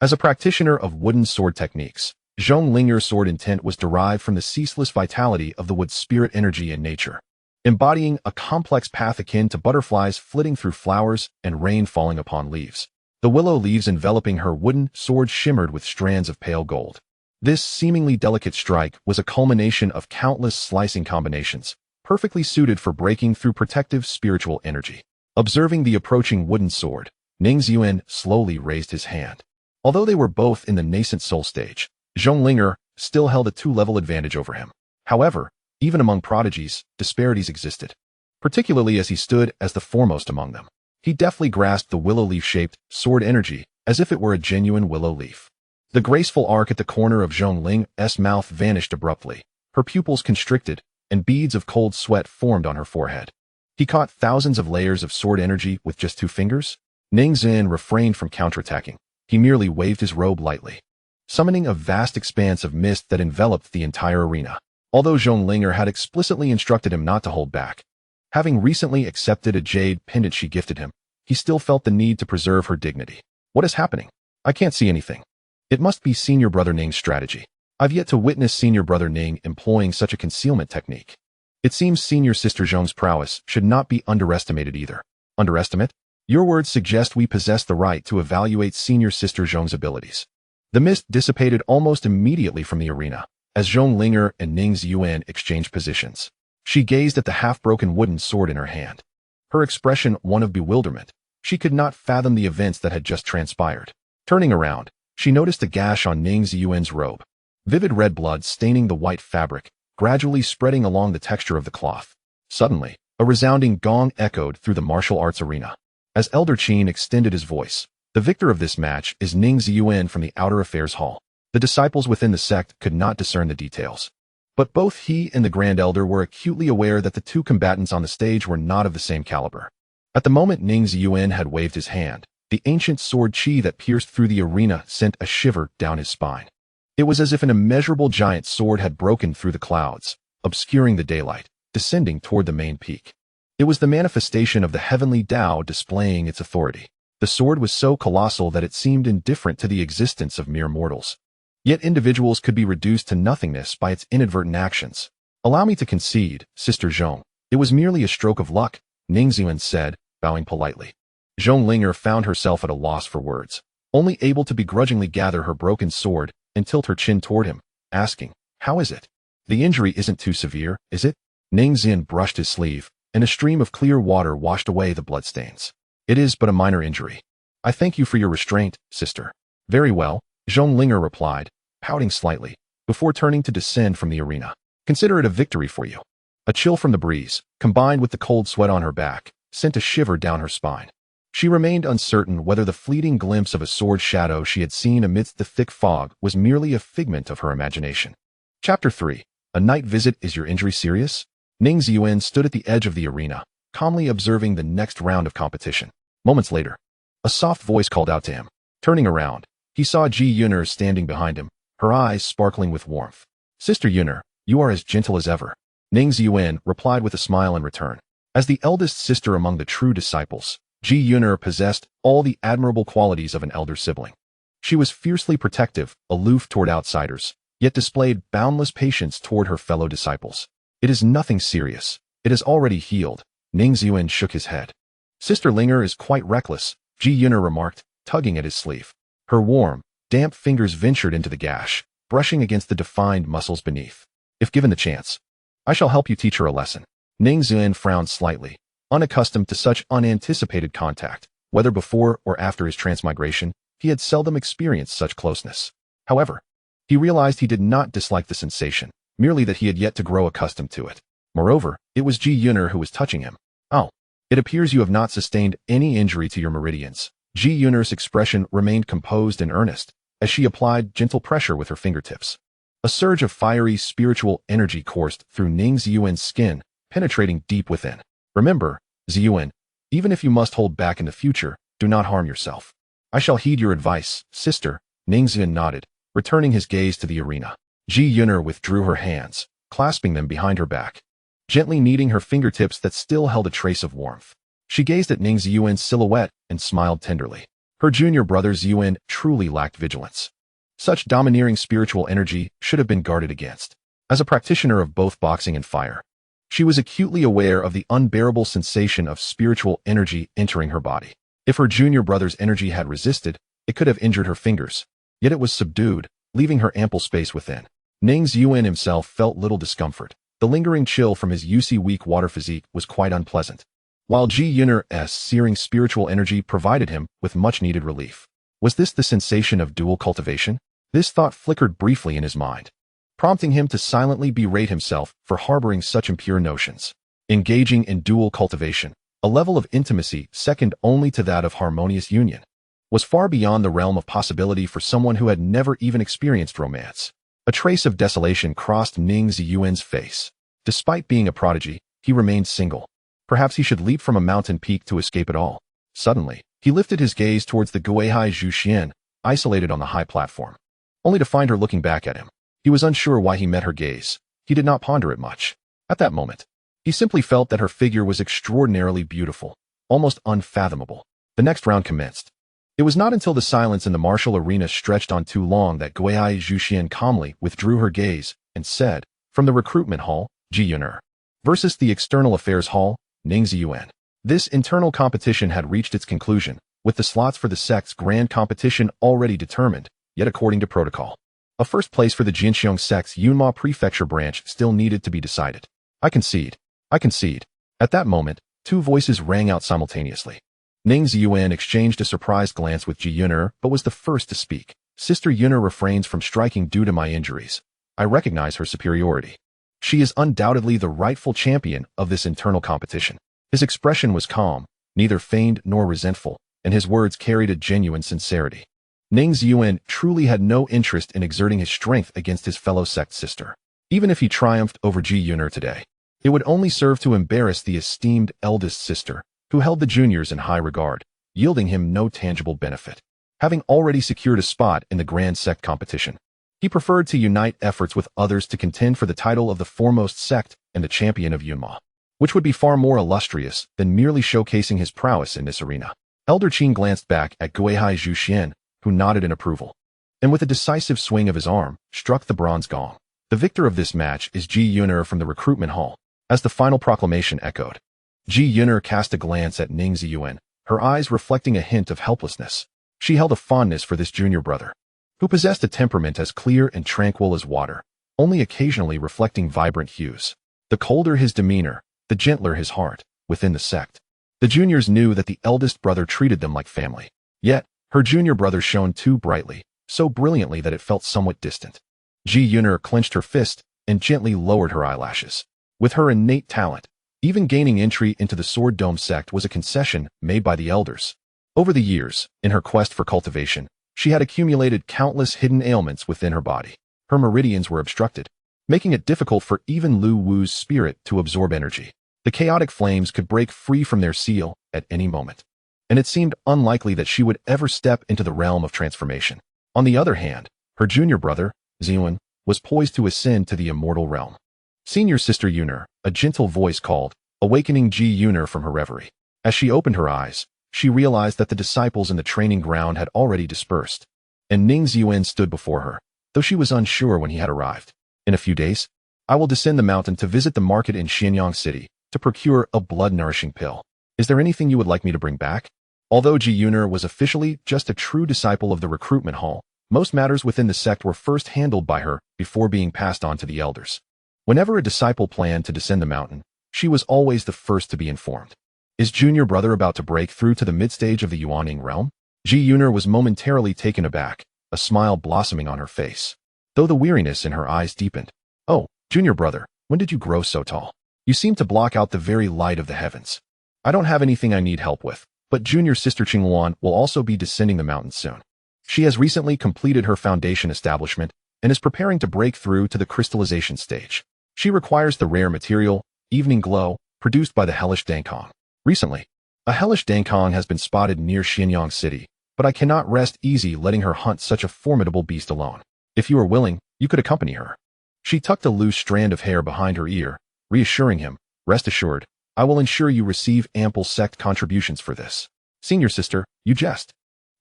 As a practitioner of wooden sword techniques, Zhong Linger's sword intent was derived from the ceaseless vitality of the wood's spirit energy in nature, embodying a complex path akin to butterflies flitting through flowers and rain falling upon leaves. The willow leaves enveloping her wooden sword shimmered with strands of pale gold. This seemingly delicate strike was a culmination of countless slicing combinations, perfectly suited for breaking through protective spiritual energy. Observing the approaching wooden sword, Ning Ziyuan slowly raised his hand. Although they were both in the Nascent Soul stage, Zhong Linger still held a 2-level advantage over him. However, even among prodigies, disparities existed, particularly as he stood as the foremost among them. He deftly grasped the willow leaf-shaped sword energy as if it were a genuine willow leaf. The graceful arc at the corner of Zhong Ling's mouth vanished abruptly, her pupils constricted, and beads of cold sweat formed on her forehead. He caught thousands of layers of sword energy with just 2 fingers? Ning Ziyuan refrained from counterattacking. He merely waved his robe lightly, summoning a vast expanse of mist that enveloped the entire arena. Although Zhong Linger had explicitly instructed him not to hold back, having recently accepted a jade pendant she gifted him, he still felt the need to preserve her dignity. What is happening? I can't see anything. It must be senior brother Ning's strategy. I've yet to witness senior brother Ning employing such a concealment technique. It seems senior sister Zhong's prowess should not be underestimated either. Underestimate? Your words suggest we possess the right to evaluate senior sister Zhong's abilities. The mist dissipated almost immediately from the arena, as Zhong Linger and Ning Ziyuan exchanged positions. She gazed at the half-broken wooden sword in her hand. Her expression one of bewilderment. She could not fathom the events that had just transpired. Turning around, she noticed a gash on Ning Ziyuan's robe. Vivid red blood staining the white fabric, gradually spreading along the texture of the cloth. Suddenly, a resounding gong echoed through the martial arts arena. As Elder Qin extended his voice, the victor of this match is Ning Ziyuan from the Outer Affairs Hall. The disciples within the sect could not discern the details. But both he and the Grand Elder were acutely aware that the two combatants on the stage were not of the same caliber. At the moment Ning Ziyuan had waved his hand, the ancient sword qi that pierced through the arena sent a shiver down his spine. It was as if an immeasurable giant sword had broken through the clouds, obscuring the daylight, descending toward the main peak. It was the manifestation of the heavenly Tao displaying its authority. The sword was so colossal that it seemed indifferent to the existence of mere mortals. Yet individuals could be reduced to nothingness by its inadvertent actions. Allow me to concede, Sister Zhong. It was merely a stroke of luck, Ning Ziyuan said, bowing politely. Zhong Linger found herself at a loss for words, only able to begrudgingly gather her broken sword and tilt her chin toward him, asking, "How is it? The injury isn't too severe, is it?" Ning Ziyuan brushed his sleeve, and a stream of clear water washed away the bloodstains. "It is but a minor injury. I thank you for your restraint, sister." "Very well," Zhong Linger replied, pouting slightly, before turning to descend from the arena. "Consider it a victory for you." A chill from the breeze, combined with the cold sweat on her back, sent a shiver down her spine. She remained uncertain whether the fleeting glimpse of a sword shadow she had seen amidst the thick fog was merely a figment of her imagination. Chapter 3. A night visit. Is your injury serious? Ning Ziyuan stood at the edge of the arena, calmly observing the next round of competition. Moments later, a soft voice called out to him. Turning around, he saw Ji Yuner standing behind him, her eyes sparkling with warmth. "Sister Yuner, you are as gentle as ever," Ning Ziyuan replied with a smile in return. As the eldest sister among the true disciples, Ji Yuner possessed all the admirable qualities of an elder sibling. She was fiercely protective, aloof toward outsiders, yet displayed boundless patience toward her fellow disciples. "It is nothing serious. It has already healed," Ning Ziyuan shook his head. "Sister Linger is quite reckless," Ji Yuner remarked, tugging at his sleeve. Her warm, damp fingers ventured into the gash, brushing against the defined muscles beneath. "If given the chance, I shall help you teach her a lesson." Ning Ziyuan frowned slightly, unaccustomed to such unanticipated contact. Whether before or after his transmigration, he had seldom experienced such closeness. However, he realized he did not dislike the sensation, merely that he had yet to grow accustomed to it. Moreover, it was Ji Yuner who was touching him. "Oh, it appears you have not sustained any injury to your meridians." Ji Yuner's expression remained composed and earnest, as she applied gentle pressure with her fingertips. A surge of fiery spiritual energy coursed through Ning Ziyuan's skin, penetrating deep within. "Remember, Ziyuan, even if you must hold back in the future, do not harm yourself." "I shall heed your advice, sister," Ning Ziyuan nodded, returning his gaze to the arena. Ji Yuner withdrew her hands, clasping them behind her back, gently kneading her fingertips that still held a trace of warmth. She gazed at Ning Ziyuan's silhouette and smiled tenderly. Her junior brother Ziyuan truly lacked vigilance. Such domineering spiritual energy should have been guarded against. As a practitioner of both boxing and fire, she was acutely aware of the unbearable sensation of spiritual energy entering her body. If her junior brother's energy had resisted, it could have injured her fingers. Yet it was subdued, leaving her ample space within. Ning Ziyuan himself felt little discomfort. The lingering chill from his weak water physique was quite unpleasant, while Ji Yuner's searing spiritual energy provided him with much-needed relief. Was this the sensation of dual cultivation? This thought flickered briefly in his mind, prompting him to silently berate himself for harboring such impure notions. Engaging in dual cultivation, a level of intimacy second only to that of harmonious union, was far beyond the realm of possibility for someone who had never even experienced romance. A trace of desolation crossed Ning Ziyuan's face. Despite being a prodigy, he remained single. Perhaps he should leap from a mountain peak to escape it all. Suddenly, he lifted his gaze towards the Gui Haizhu Xuan, isolated on the high platform, only to find her looking back at him. He was unsure why he met her gaze. He did not ponder it much. At that moment, he simply felt that her figure was extraordinarily beautiful, almost unfathomable. The next round commenced. It was not until the silence in the martial arena stretched on too long that Gui Haizhu Xuan calmly withdrew her gaze and said, "From the recruitment hall, Ji Yuner, versus the external affairs hall, Ning Ziyuan." This internal competition had reached its conclusion, with the slots for the sect's grand competition already determined, yet according to protocol. A first place for the Jinxiong sect's Yunma Prefecture branch still needed to be decided. I concede. I concede. At that moment, two voices rang out simultaneously. Ning Ziyuan exchanged a surprised glance with Ji Yuner, but was the first to speak. Sister Yuner refrains from striking due to my injuries. I recognize her superiority. She is undoubtedly the rightful champion of this internal competition. His expression was calm, neither feigned nor resentful, and his words carried a genuine sincerity. Ning Ziyuan truly had no interest in exerting his strength against his fellow sect sister. Even if he triumphed over Ji Yuner today, it would only serve to embarrass the esteemed eldest sister, who held the juniors in high regard, yielding him no tangible benefit. Having already secured a spot in the grand sect competition, he preferred to unite efforts with others to contend for the title of the foremost sect and the champion of Yunma, which would be far more illustrious than merely showcasing his prowess in this arena. Elder Qin glanced back at Gui Haizhu Xuan, who nodded in approval, and with a decisive swing of his arm, struck the bronze gong. The victor of this match is Ji Yuner from the recruitment hall. As the final proclamation echoed, Ji Yuner cast a glance at Ning Ziyuan, her eyes reflecting a hint of helplessness. She held a fondness for this junior brother, who possessed a temperament as clear and tranquil as water, only occasionally reflecting vibrant hues. The colder his demeanor, the gentler his heart. Within the sect, the juniors knew that the eldest brother treated them like family. Yet, her junior brother shone too brightly, so brilliantly that it felt somewhat distant. Ji Yuner clenched her fist and gently lowered her eyelashes. With her innate talent, even gaining entry into the Sword Dome sect was a concession made by the elders. Over the years, in her quest for cultivation, she had accumulated countless hidden ailments within her body. Her meridians were obstructed, making it difficult for even Lu Wu's spirit to absorb energy. The chaotic flames could break free from their seal at any moment, and it seemed unlikely that she would ever step into the realm of transformation. On the other hand, her junior brother, Ziyuan, was poised to ascend to the immortal realm. Senior Sister Yuner, a gentle voice called, awakening Ji Yuner from her reverie. As she opened her eyes, she realized that the disciples in the training ground had already dispersed, and Ning Ziyuan stood before her, though she was unsure when he had arrived. In a few days, I will descend the mountain to visit the market in Xianyang City to procure a blood-nourishing pill. Is there anything you would like me to bring back? Although Ji Yuner was officially just a true disciple of the recruitment hall, most matters within the sect were first handled by her before being passed on to the elders. Whenever a disciple planned to descend the mountain, she was always the first to be informed. Is junior brother about to break through to the mid-stage of the Yuaning realm? Ji Yuner was momentarily taken aback, a smile blossoming on her face, though the weariness in her eyes deepened. Oh, junior brother, when did you grow so tall? You seem to block out the very light of the heavens. I don't have anything I need help with, but junior sister Qingluan will also be descending the mountain soon. She has recently completed her foundation establishment and is preparing to break through to the crystallization stage. She requires the rare material, Evening Glow, produced by the hellish Dankong. Recently, a hellish Dankong has been spotted near Xianyang City, but I cannot rest easy letting her hunt such a formidable beast alone. If you are willing, you could accompany her. She tucked a loose strand of hair behind her ear, reassuring him, rest assured, I will ensure you receive ample sect contributions for this. Senior sister, you jest.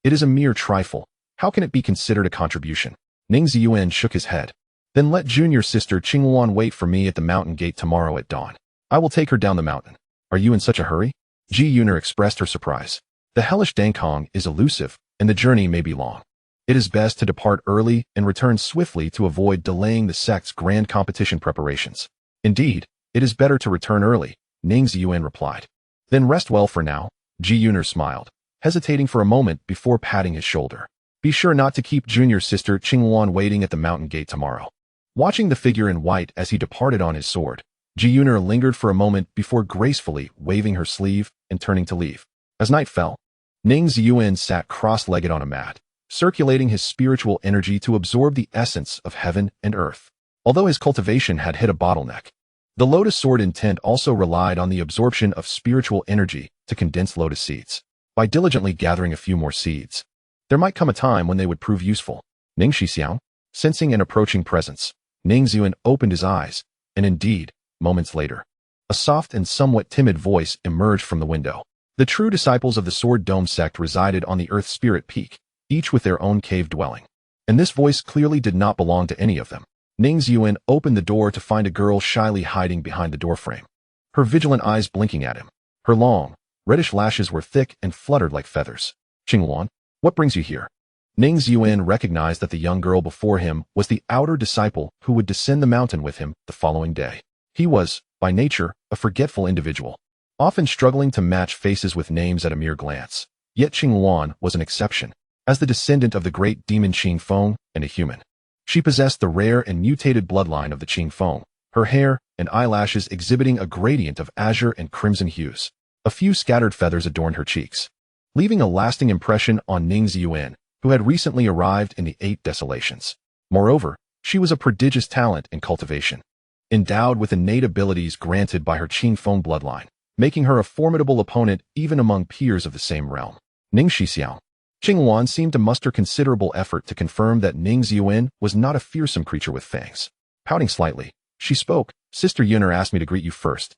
It is a mere trifle. How can it be considered a contribution? Ning Ziyuan shook his head. Then let junior sister Qingluan wait for me at the mountain gate tomorrow at dawn. I will take her down the mountain. Are you in such a hurry? Ji Yuner expressed her surprise. The hellish Dankong is elusive, and the journey may be long. It is best to depart early and return swiftly to avoid delaying the sect's grand competition preparations. Indeed, it is better to return early, Ning Ziyuan replied. Then rest well for now. Ji Yuner smiled, hesitating for a moment before patting his shoulder. Be sure not to keep junior sister Qingluan waiting at the mountain gate tomorrow. Watching the figure in white as he departed on his sword, Ji Yuner lingered for a moment before gracefully waving her sleeve and turning to leave. As night fell, Ning Ziyuan sat cross-legged on a mat, circulating his spiritual energy to absorb the essence of heaven and earth. Although his cultivation had hit a bottleneck, the lotus sword intent also relied on the absorption of spiritual energy to condense lotus seeds. By diligently gathering a few more seeds, there might come a time when they would prove useful. Ning Xixiang, sensing an approaching presence, Ning Ziyuan opened his eyes, and indeed, moments later, a soft and somewhat timid voice emerged from the window. The true disciples of the Sword Dome sect resided on the Earth Spirit Peak, each with their own cave dwelling. And this voice clearly did not belong to any of them. Ning Ziyuan opened the door to find a girl shyly hiding behind the doorframe, her vigilant eyes blinking at him. Her long, Reddish lashes were thick and fluttered like feathers. Qingluan, what brings you here? Ning Ziyuan recognized that the young girl before him was the outer disciple who would descend the mountain with him the following day. He was, by nature, a forgetful individual, often struggling to match faces with names at a mere glance. Yet Qingluan was an exception. As the descendant of the great demon Qing Feng and a human, she possessed the rare and mutated bloodline of the Qing Feng, her hair and eyelashes exhibiting a gradient of azure and crimson hues. A few scattered feathers adorned her cheeks, leaving a lasting impression on Ning Ziyuan, who had recently arrived in the Eight Desolations. Moreover, she was a prodigious talent in cultivation, endowed with innate abilities granted by her Qing Feng bloodline, making her a formidable opponent even among peers of the same realm. Ning Xixiao. Qingluan seemed to muster considerable effort to confirm that Ning Ziyuan was not a fearsome creature with fangs. Pouting slightly, she spoke, Sister Yuner asked me to greet you first.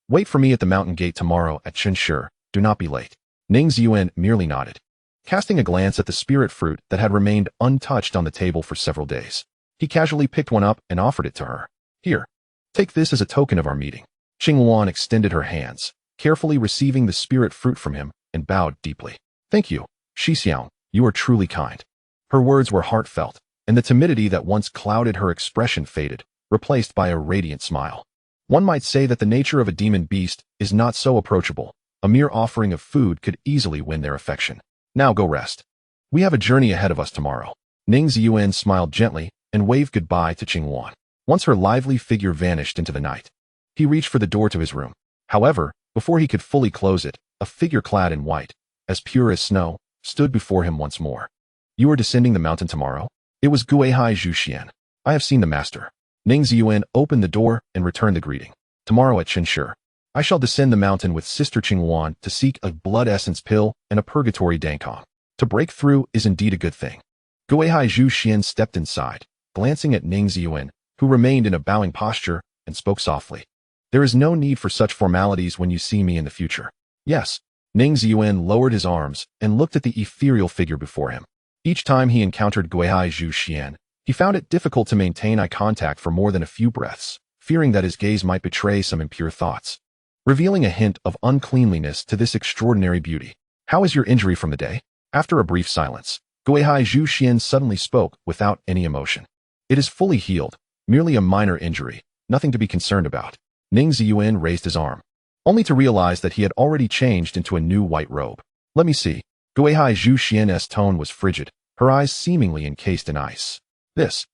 Wait for me at the mountain gate tomorrow at Chenshi. Do not be late. Ning Ziyuan merely nodded, casting a glance at the spirit fruit that had remained untouched on the table for several days. He casually picked one up and offered it to her. Here, take this as a token of our meeting. Qingluan extended her hands, carefully receiving the spirit fruit from him, and bowed deeply. Thank you, Xixiao, you are truly kind. Her words were heartfelt, and the timidity that once clouded her expression faded, replaced by a radiant smile. One might say that the nature of a demon beast is not so approachable. A mere offering of food could easily win their affection. Now go rest. We have a journey ahead of us tomorrow. Ning Ziyuan smiled gently and waved goodbye to Qingluan. Once her lively figure vanished into the night, he reached for the door to his room. However, before he could fully close it, a figure clad in white, as pure as snow, stood before him once more. You are descending the mountain tomorrow? It was Gui Haizhu Xuan. I have seen the master. Ning Ziyuan opened the door and returned the greeting. Tomorrow at Chenshi, I shall descend the mountain with Sister Qingluan to seek a blood essence pill and a purgatory dankong. To break through is indeed a good thing. Gui Haizhu Xuan stepped inside, glancing at Ning Ziyuan, who remained in a bowing posture, and spoke softly. There is no need for such formalities when you see me in the future. Yes. Ning Ziyuan lowered his arms and looked at the ethereal figure before him. Each time he encountered Gui Haizhu Xuan, he found it difficult to maintain eye contact for more than a few breaths, fearing that his gaze might betray some impure thoughts, revealing a hint of uncleanliness to this extraordinary beauty. How is your injury from the day? After a brief silence, Gui Haizhu Xuan suddenly spoke without any emotion. It is fully healed, merely a minor injury, nothing to be concerned about. Ning Ziyuan raised his arm, only to realize that he had already changed into a new white robe. Let me see. Gui Haizhu Xuan's tone was frigid, her eyes seemingly encased in ice. This.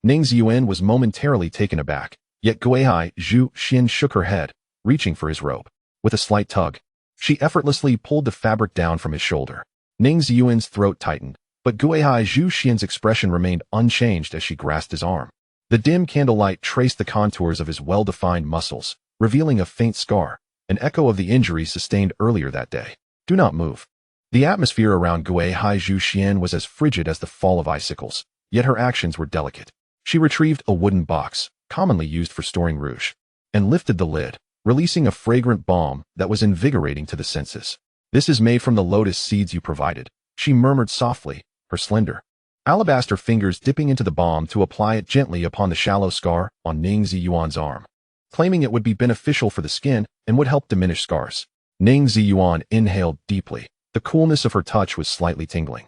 Ning Ziyuan was momentarily taken aback, yet Gui Haizhu Xuan shook her head, reaching for his robe. With a slight tug, she effortlessly pulled the fabric down from his shoulder. Ning Ziyuan's throat tightened, but Gui Haizhu Xuan's expression remained unchanged as she grasped his arm. The dim candlelight traced the contours of his well-defined muscles, revealing a faint scar, an echo of the injury sustained earlier that day. Do not move. The atmosphere around Gui Haizhu Xuan was as frigid as the fall of icicles, yet her actions were delicate. She retrieved a wooden box, commonly used for storing rouge, and lifted the lid, releasing a fragrant balm that was invigorating to the senses. This is made from the lotus seeds you provided, she murmured softly, her slender, alabaster fingers dipping into the balm to apply it gently upon the shallow scar on Ning Ziyuan's arm, claiming it would be beneficial for the skin and would help diminish scars. Ning Ziyuan inhaled deeply. The coolness of her touch was slightly tingling,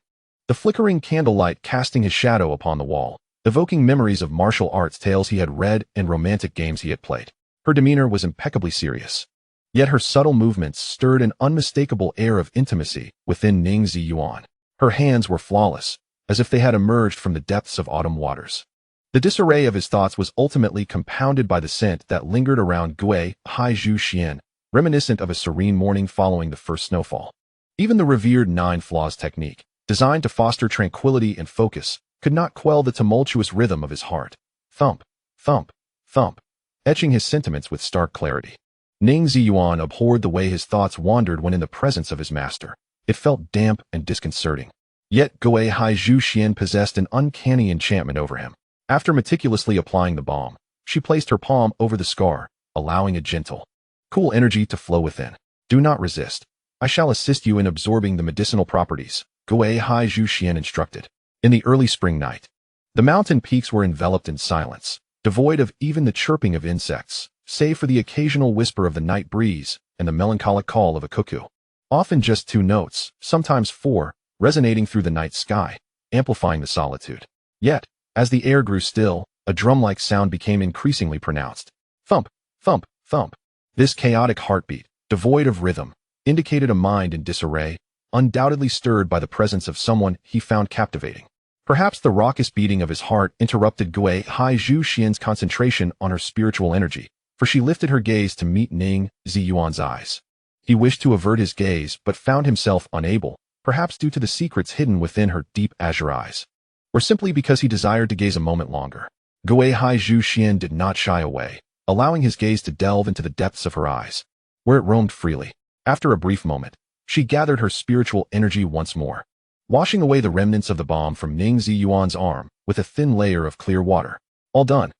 the flickering candlelight casting his shadow upon the wall, evoking memories of martial arts tales he had read and romantic games he had played. Her demeanor was impeccably serious, yet her subtle movements stirred an unmistakable air of intimacy within Ning Ziyuan. Her hands were flawless, as if they had emerged from the depths of autumn waters. The disarray of his thoughts was ultimately compounded by the scent that lingered around Gui Haizhu Xuan, reminiscent of a serene morning following the first snowfall. Even the revered 9 flaws technique, designed to foster tranquility and focus, could not quell the tumultuous rhythm of his heart. Thump, thump, thump, etching his sentiments with stark clarity. Ning Ziyuan abhorred the way his thoughts wandered when in the presence of his master. It felt damp and disconcerting. Yet Gui Haizhu Xuan possessed an uncanny enchantment over him. After meticulously applying the balm, she placed her palm over the scar, allowing a gentle, cool energy to flow within. Do not resist. I shall assist you in absorbing the medicinal properties, Gui Haizhu Xuan instructed. In the early spring night, the mountain peaks were enveloped in silence, devoid of even the chirping of insects, save for the occasional whisper of the night breeze and the melancholic call of a cuckoo. Often just 2 notes, sometimes 4, resonating through the night sky, amplifying the solitude. Yet, as the air grew still, a drum-like sound became increasingly pronounced. Thump, thump, thump. This chaotic heartbeat, devoid of rhythm, indicated a mind in disarray, undoubtedly stirred by the presence of someone he found captivating. Perhaps the raucous beating of his heart interrupted Gui Haizhu Xuan's concentration on her spiritual energy, for she lifted her gaze to meet Ning Ziyuan's eyes. He wished to avert his gaze but found himself unable, perhaps due to the secrets hidden within her deep azure eyes, or simply because he desired to gaze a moment longer. Gui Haizhu Xuan did not shy away, allowing his gaze to delve into the depths of her eyes, where it roamed freely. After a brief moment, she gathered her spiritual energy once more, washing away the remnants of the balm from Ning Ziyuan's arm with a thin layer of clear water. All done,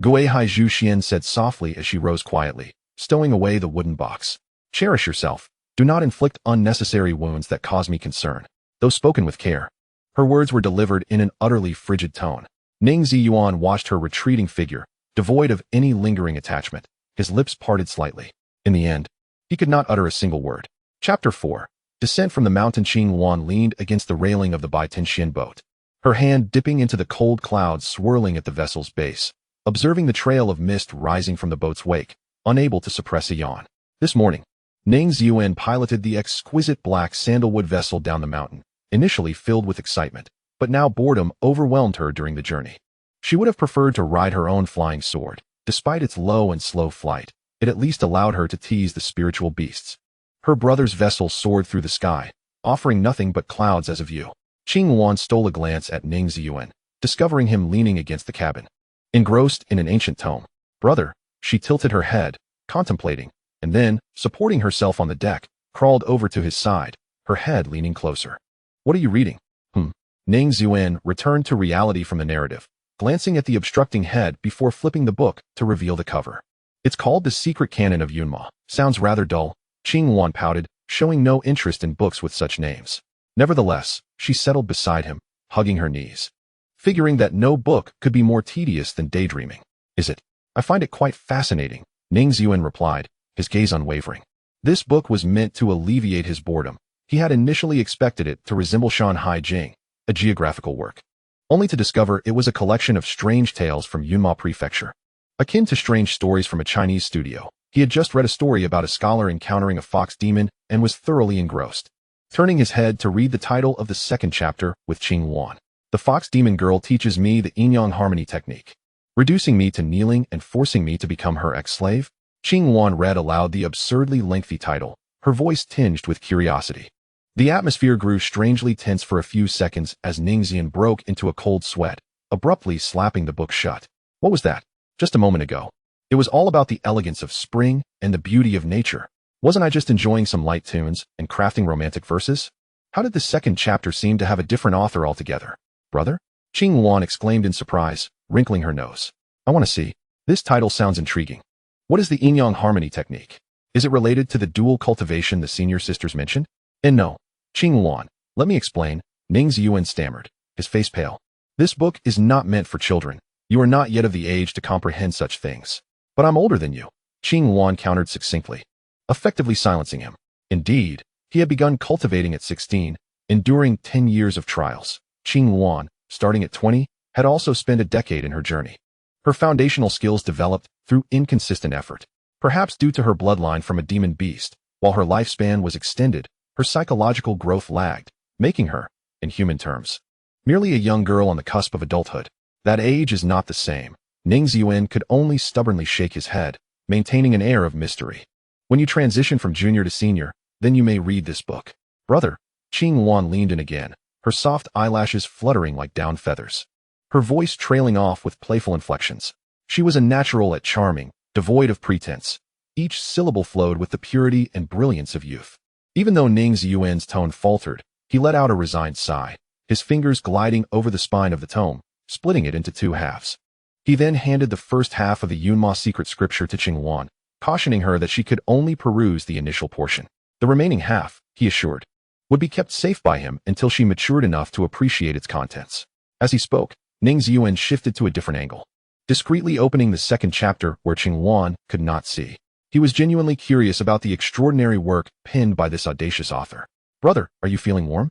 Gui Haizhu Xuan said softly as she rose quietly, stowing away the wooden box. Cherish yourself. Do not inflict unnecessary wounds that cause me concern. Though spoken with care, her words were delivered in an utterly frigid tone. Ning Ziyuan watched her retreating figure, devoid of any lingering attachment, his lips parted slightly. In the end, he could not utter a single word. Chapter 4. Descent from the mountain. Qing Wan leaned against the railing of the Bai Tianxian boat, her hand dipping into the cold clouds swirling at the vessel's base, observing the trail of mist rising from the boat's wake, unable to suppress a yawn. This morning, Ning Ziyuan piloted the exquisite black sandalwood vessel down the mountain, initially filled with excitement, but now boredom overwhelmed her during the journey. She would have preferred to ride her own flying sword. Despite its low and slow flight, it at least allowed her to tease the spiritual beasts. Her brother's vessel soared through the sky, offering nothing but clouds as a view. Qing Wan stole a glance at Ning Ziyuan, discovering him leaning against the cabin, engrossed in an ancient tome. Brother, she tilted her head, contemplating, and then, supporting herself on the deck, crawled over to his side, her head leaning closer. What are you reading? Ning Ziyuan returned to reality from the narrative, glancing at the obstructing head before flipping the book to reveal the cover. It's called The Secret Canon of Yunma. Sounds rather dull, Qing Wan pouted, showing no interest in books with such names. Nevertheless, she settled beside him, hugging her knees, figuring that no book could be more tedious than daydreaming. Is it? I find it quite fascinating, Ning Ziyuan replied, his gaze unwavering. This book was meant to alleviate his boredom. He had initially expected it to resemble Shanhai Jing, a geographical work, only to discover it was a collection of strange tales from Yunma Prefecture. Akin to strange stories from a Chinese studio, he had just read a story about a scholar encountering a fox demon and was thoroughly engrossed. Turning his head to read the title of the second chapter with Qing Wan. The fox demon girl teaches me the yin-yang harmony technique, reducing me to kneeling and forcing me to become her ex-slave. Qing Wan read aloud the absurdly lengthy title, her voice tinged with curiosity. The atmosphere grew strangely tense for a few seconds as Ning Ziyuan broke into a cold sweat, abruptly slapping the book shut. What was that? Just a moment ago, it was all about the elegance of spring and the beauty of nature. Wasn't I just enjoying some light tunes and crafting romantic verses? How did the second chapter seem to have a different author altogether? Brother? Qing Wan exclaimed in surprise, wrinkling her nose. I want to see. This title sounds intriguing. What is the yin-yang harmony technique? Is it related to the dual cultivation the senior sisters mentioned? And no. Qing Wan, let me explain, Ning Ziyuan stammered, his face pale. This book is not meant for children. You are not yet of the age to comprehend such things. But I'm older than you, Qing Wan countered succinctly, effectively silencing him. Indeed, he had begun cultivating at 16, enduring 10 years of trials. Qing Wan, starting at 20, had also spent a decade in her journey. Her foundational skills developed through inconsistent effort. Perhaps due to her bloodline from a demon beast, while her lifespan was extended, her psychological growth lagged, making her, in human terms, merely a young girl on the cusp of adulthood. That age is not the same. Ning Ziyuan could only stubbornly shake his head, maintaining an air of mystery. When you transition from junior to senior, then you may read this book. Brother, Qing Wan leaned in again, her soft eyelashes fluttering like down feathers, her voice trailing off with playful inflections. She was a natural at charming, devoid of pretense. Each syllable flowed with the purity and brilliance of youth. Even though Ning Ziyuan's tone faltered, he let out a resigned sigh, his fingers gliding over the spine of the tome, splitting it into 2 halves. He then handed the first half of the Yunma secret scripture to Qing Wan, cautioning her that she could only peruse the initial portion. The remaining half, he assured, would be kept safe by him until she matured enough to appreciate its contents. As he spoke, Ning Ziyuan shifted to a different angle, discreetly opening the second chapter where Qing Wan could not see. He was genuinely curious about the extraordinary work penned by this audacious author. "Brother, are you feeling warm?"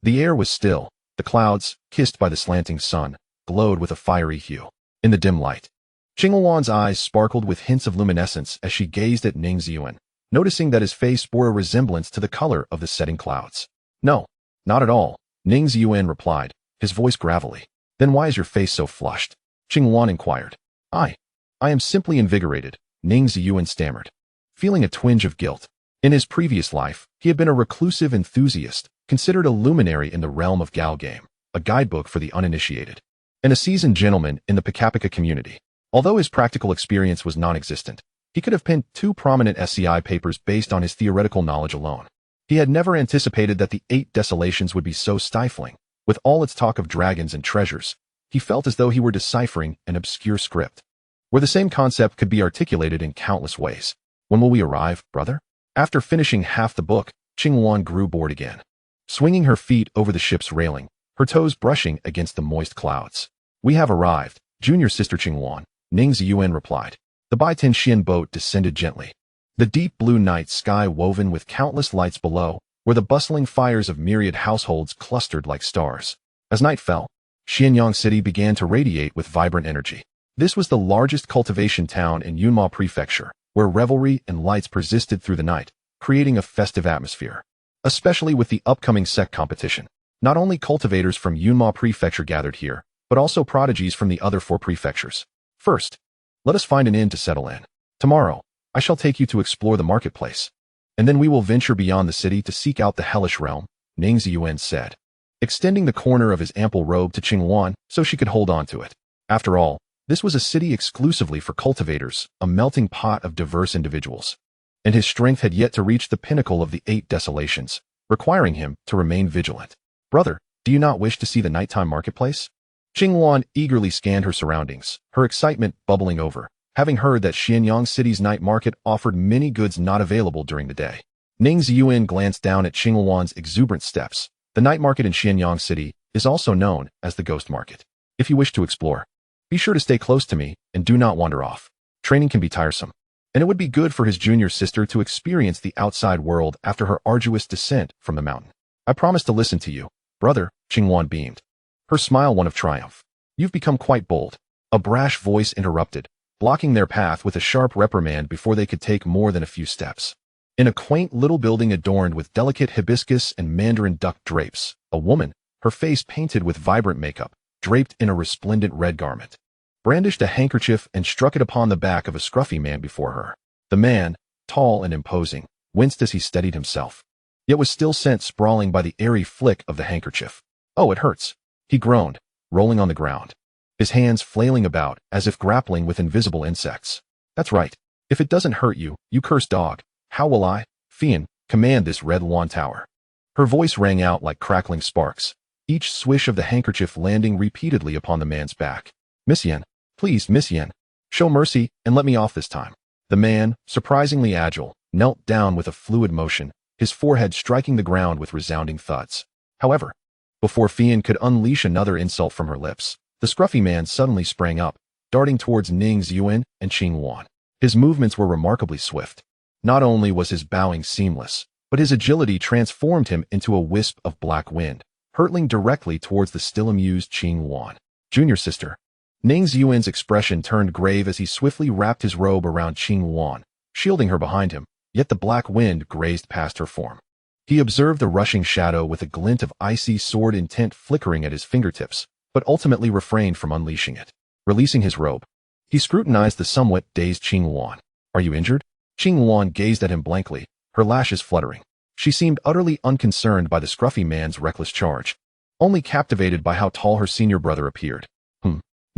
The air was still. The clouds, kissed by the slanting sun, glowed with a fiery hue. In the dim light, Qingluan's eyes sparkled with hints of luminescence as she gazed at Ning Ziyuan, noticing that his face bore a resemblance to the color of the setting clouds. "No, not at all," Ning Ziyuan replied, his voice gravelly. "Then why is your face so flushed?" Qingluan inquired. I am simply invigorated," Ning Ziyuan stammered, feeling a twinge of guilt. In his previous life, he had been a reclusive enthusiast, considered a luminary in the realm of Gao game, a guidebook for the uninitiated, and a seasoned gentleman in the Pakapaka community. Although his practical experience was non-existent, he could have penned 2 prominent SCI papers based on his theoretical knowledge alone. He had never anticipated that the 8 Desolations would be so stifling. With all its talk of dragons and treasures, he felt as though he were deciphering an obscure script, where the same concept could be articulated in countless ways. "When will we arrive, brother?" After finishing half the book, Qingluan grew bored again, swinging her feet over the ship's railing, her toes brushing against the moist clouds. "We have arrived, junior sister Qingluan," Ning Ziyuan replied. The Bai Tianxian boat descended gently. The deep blue night sky woven with countless lights below, where the bustling fires of myriad households clustered like stars. As night fell, Xianyang City began to radiate with vibrant energy. This was the largest cultivation town in Yunma Prefecture, where revelry and lights persisted through the night, creating a festive atmosphere. Especially with the upcoming Sect competition. Not only cultivators from Yunma Prefecture gathered here, but also prodigies from the other 4 prefectures. "First, let us find an inn to settle in. Tomorrow, I shall take you to explore the marketplace. And then we will venture beyond the city to seek out the hellish realm," Ning Ziyuan said, extending the corner of his ample robe to Qingluan so she could hold on to it. After all, this was a city exclusively for cultivators, a melting pot of diverse individuals. And his strength had yet to reach the pinnacle of the 8 Desolations, requiring him to remain vigilant. "Brother, do you not wish to see the nighttime marketplace?" Qingluan eagerly scanned her surroundings, her excitement bubbling over, having heard that Xianyang City's night market offered many goods not available during the day. Ning Ziyuan glanced down at Qingluan's exuberant steps. The night market in Xianyang City is also known as the Ghost Market. If you wish to explore, be sure to stay close to me and do not wander off. Training can be tiresome, and it would be good for his junior sister to experience the outside world after her arduous descent from the mountain. "I promise to listen to you, brother," Qingluan beamed, her smile one of triumph. "You've become quite bold." A brash voice interrupted, blocking their path with a sharp reprimand before they could take more than a few steps. In a quaint little building adorned with delicate hibiscus and mandarin duck drapes, a woman, her face painted with vibrant makeup, draped in a resplendent red garment, brandished a handkerchief and struck it upon the back of a scruffy man before her. The man, tall and imposing, winced as he steadied himself, yet was still sent sprawling by the airy flick of the handkerchief. "Oh, it hurts," he groaned, rolling on the ground, his hands flailing about as if grappling with invisible insects. "That's right. If it doesn't hurt you, you cursed dog, how will I, Fian, command this red lawn tower?" Her voice rang out like crackling sparks, each swish of the handkerchief landing repeatedly upon the man's back. "Miss Yen, please, Miss Yen, show mercy and let me off this time." The man, surprisingly agile, knelt down with a fluid motion, his forehead striking the ground with resounding thuds. However, before Fian could unleash another insult from her lips, the scruffy man suddenly sprang up, darting towards Ning Ziyuan and Qingluan. His movements were remarkably swift. Not only was his bowing seamless, but his agility transformed him into a wisp of black wind, hurtling directly towards the still amused Qingluan. "Junior sister." Ning Ziyuan's expression turned grave as he swiftly wrapped his robe around Qingluan, shielding her behind him, yet the black wind grazed past her form. He observed the rushing shadow with a glint of icy sword intent flickering at his fingertips, but ultimately refrained from unleashing it. Releasing his robe, he scrutinized the somewhat dazed Qingluan. "Are you injured?" Qingluan gazed at him blankly, her lashes fluttering. She seemed utterly unconcerned by the scruffy man's reckless charge, only captivated by how tall her senior brother appeared.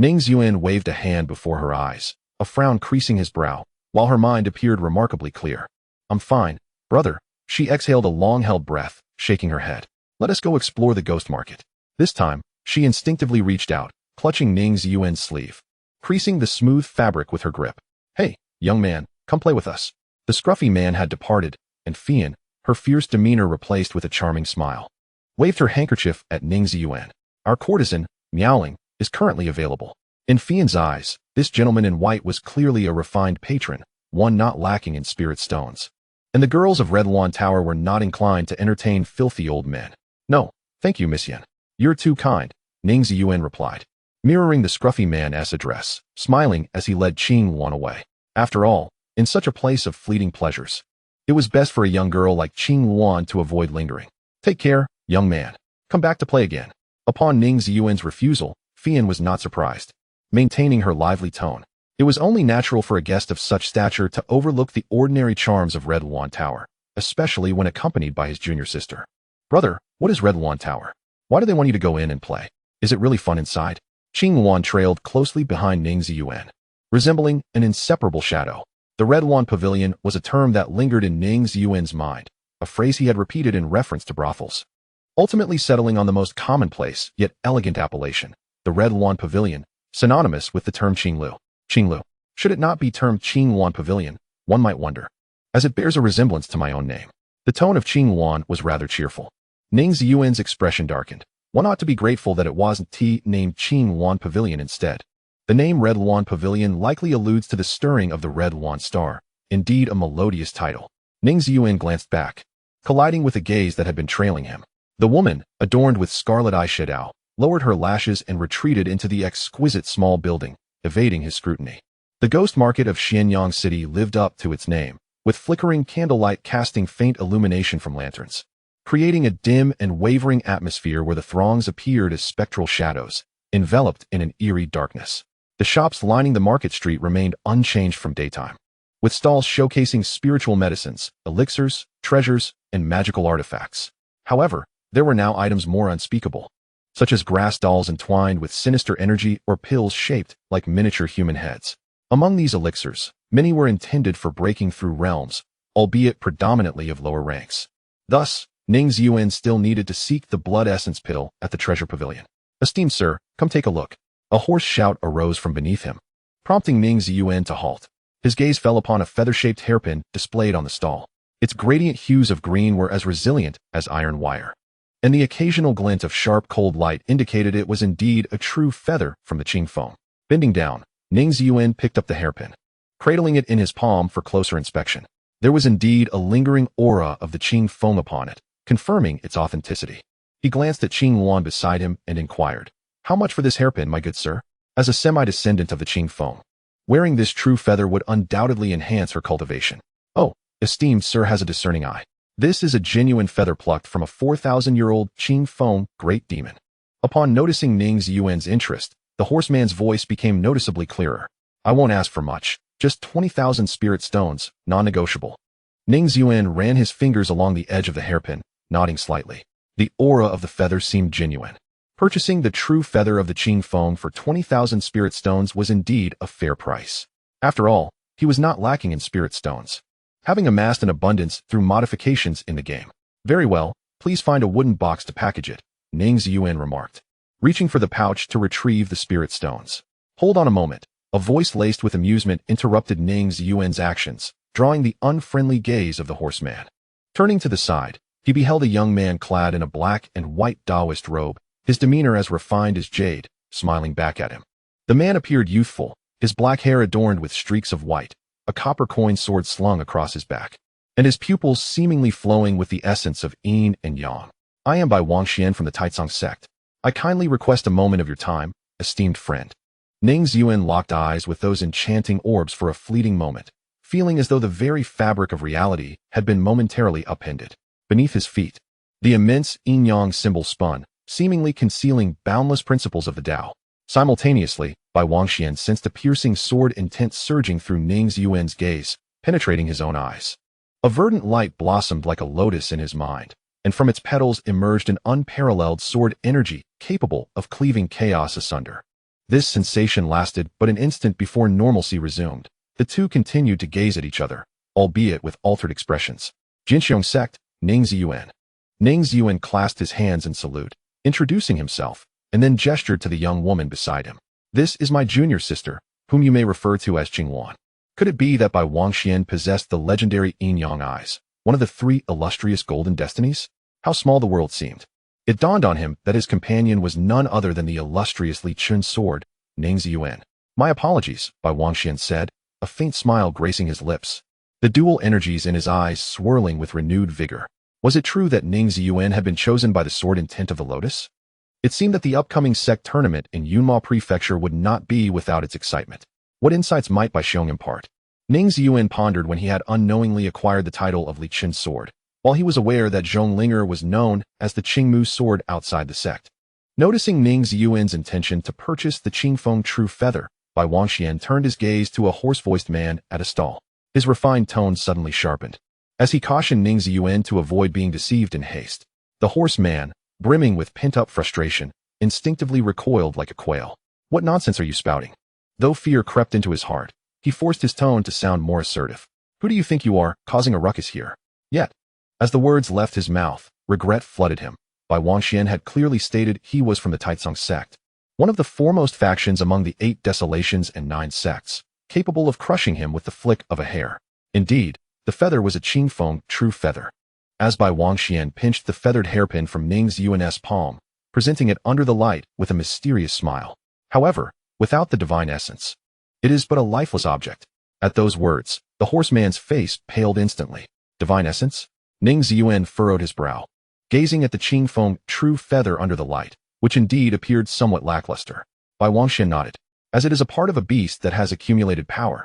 Ning Ziyuan waved a hand before her eyes, a frown creasing his brow, while her mind appeared remarkably clear. "I'm fine, brother." She exhaled a long-held breath, shaking her head. "Let us go explore the ghost market." This time, she instinctively reached out, clutching Ning Ziyuan's sleeve, creasing the smooth fabric with her grip. "Hey, young man, come play with us." The scruffy man had departed, and Fian, her fierce demeanor replaced with a charming smile, waved her handkerchief at Ning Ziyuan. "Our courtesan, Miaoling, is currently available." In Fian's eyes, this gentleman in white was clearly a refined patron, one not lacking in spirit stones. And the girls of Red Lawn Tower were not inclined to entertain filthy old men. No, thank you, Miss Yen. You're too kind, Ning Ziyuan replied, mirroring the scruffy man's address, smiling as he led Qing Wan away. After all, in such a place of fleeting pleasures, it was best for a young girl like Qing Wan to avoid lingering. Take care, young man. Come back to play again. Upon Ning Ziyuan's refusal, Fian was not surprised. Maintaining her lively tone, it was only natural for a guest of such stature to overlook the ordinary charms of Red Lawn Tower, especially when accompanied by his junior sister. Brother, what is Red Lawn Tower? Why do they want you to go in and play? Is it really fun inside? Qing Wan trailed closely behind Ning Ziyuan, resembling an inseparable shadow. The Red Lawn Pavilion was a term that lingered in Ning Ziyuan's mind, a phrase he had repeated in reference to brothels, ultimately settling on the most commonplace yet elegant appellation, the Red Lawn Pavilion, synonymous with the term Qinglu. Qinglu. Should it not be termed Qing Wan Pavilion, one might wonder, as it bears a resemblance to my own name. The tone of Qing Wan was rather cheerful. Ning Ziyuan's expression darkened. One ought to be grateful that it wasn't named Qing Wan Pavilion instead. The name Red Lawn Pavilion likely alludes to the stirring of the Red Lawn Star, indeed a melodious title. Ning Ziyuan glanced back, colliding with a gaze that had been trailing him. The woman, adorned with scarlet eyeshadow, lowered her lashes and retreated into the exquisite small building, evading his scrutiny. The ghost market of Xianyang City lived up to its name, with flickering candlelight casting faint illumination from lanterns, creating a dim and wavering atmosphere where the throngs appeared as spectral shadows, enveloped in an eerie darkness. The shops lining the market street remained unchanged from daytime, with stalls showcasing spiritual medicines, elixirs, treasures, and magical artifacts. However, there were now items more unspeakable, such as grass dolls entwined with sinister energy or pills shaped like miniature human heads. Among these elixirs, many were intended for breaking through realms, albeit predominantly of lower ranks. Thus, Ning Ziyuan still needed to seek the blood essence pill at the treasure pavilion. Esteemed sir, come take a look. A hoarse shout arose from beneath him, prompting Ning Ziyuan to halt. His gaze fell upon a feather-shaped hairpin displayed on the stall. Its gradient hues of green were as resilient as iron wire, and the occasional glint of sharp cold light indicated it was indeed a true feather from the Qing foam. Bending down, Ning Ziyuan picked up the hairpin, cradling it in his palm for closer inspection. There was indeed a lingering aura of the Qing foam upon it, confirming its authenticity. He glanced at Qing Wan beside him and inquired, "How much for this hairpin, my good sir?" As a semi-descendant of the Qing foam, wearing this true feather would undoubtedly enhance her cultivation. "Oh, esteemed sir has a discerning eye. This is a genuine feather plucked from a 4,000-year-old Qing foam great demon." Upon noticing Ning Ziyuan's interest, the horseman's voice became noticeably clearer. "I won't ask for much, just 20,000 spirit stones, non-negotiable." Ning Ziyuan ran his fingers along the edge of the hairpin, nodding slightly. The aura of the feather seemed genuine. Purchasing the true feather of the Qing foam for 20,000 spirit stones was indeed a fair price. After all, he was not lacking in spirit stones, having amassed an abundance through modifications in the game. "Very well, please find a wooden box to package it," Ning Ziyuan remarked, reaching for the pouch to retrieve the spirit stones. "Hold on a moment." A voice laced with amusement interrupted Ning Ziyuan's actions, drawing the unfriendly gaze of the horseman. Turning to the side, he beheld a young man clad in a black and white Taoist robe, his demeanor as refined as jade, smiling back at him. The man appeared youthful, his black hair adorned with streaks of white, a copper coin sword slung across his back, and his pupils seemingly flowing with the essence of yin and yang. "I am by Wang Xian from the Taicang Sect. I kindly request a moment of your time, esteemed friend." Ning Ziyuan locked eyes with those enchanting orbs for a fleeting moment, feeling as though the very fabric of reality had been momentarily upended. Beneath his feet, the immense yin-yang symbol spun, seemingly concealing boundless principles of the Tao. Simultaneously, Bai Wangxian sensed a piercing sword intent surging through Ning Ziyuan's gaze, penetrating his own eyes. A verdant light blossomed like a lotus in his mind, and from its petals emerged an unparalleled sword energy capable of cleaving chaos asunder. This sensation lasted but an instant before normalcy resumed. The two continued to gaze at each other, albeit with altered expressions. "Jinxiong Sect, Ning Ziyuan." Ning Ziyuan clasped his hands in salute, introducing himself, and then gestured to the young woman beside him. "This is my junior sister, whom you may refer to as Qingwan." Could it be that Bai Wangxian possessed the legendary yin-yang eyes, one of the three illustrious golden destinies? How small the world seemed. It dawned on him that his companion was none other than the illustrious Li Chun's sword, Ning Ziyuan. "My apologies," Bai Wangxian said, a faint smile gracing his lips, the dual energies in his eyes swirling with renewed vigor. Was it true that Ning Ziyuan had been chosen by the sword intent of the lotus? It seemed that the upcoming Sect tournament in Yunma Prefecture would not be without its excitement. What insights might Bai Xiong impart? Ning Ziyuan pondered when he had unknowingly acquired the title of Li Qin's sword, while he was aware that Zhonglinger was known as the Qingmu sword outside the sect. Noticing Ning Ziyuan's intention to purchase the Qingfeng True Feather, Bai Wangxian turned his gaze to a hoarse-voiced man at a stall. His refined tone suddenly sharpened. As he cautioned Ning Ziyuan to avoid being deceived in haste, the hoarse man, brimming with pent-up frustration, instinctively recoiled like a quail. What nonsense are you spouting? Though fear crept into his heart, he forced his tone to sound more assertive. Who do you think you are, causing a ruckus here? Yet, as the words left his mouth, regret flooded him. Bai Wangxian had clearly stated he was from the Taizong sect, one of the foremost factions among the 8 Desolations and 9 sects, capable of crushing him with the flick of a hair. Indeed, the feather was a Qingfeng True Feather. As Bai Wangxian pinched the feathered hairpin from Ning Ziyuan's palm, presenting it under the light with a mysterious smile. However, without the divine essence, it is but a lifeless object. At those words, the horseman's face paled instantly. Divine essence? Ning Ziyuan furrowed his brow, gazing at the Qingfeng True Feather under the light, which indeed appeared somewhat lackluster. Bai Wangxian nodded. As it is a part of a beast that has accumulated power,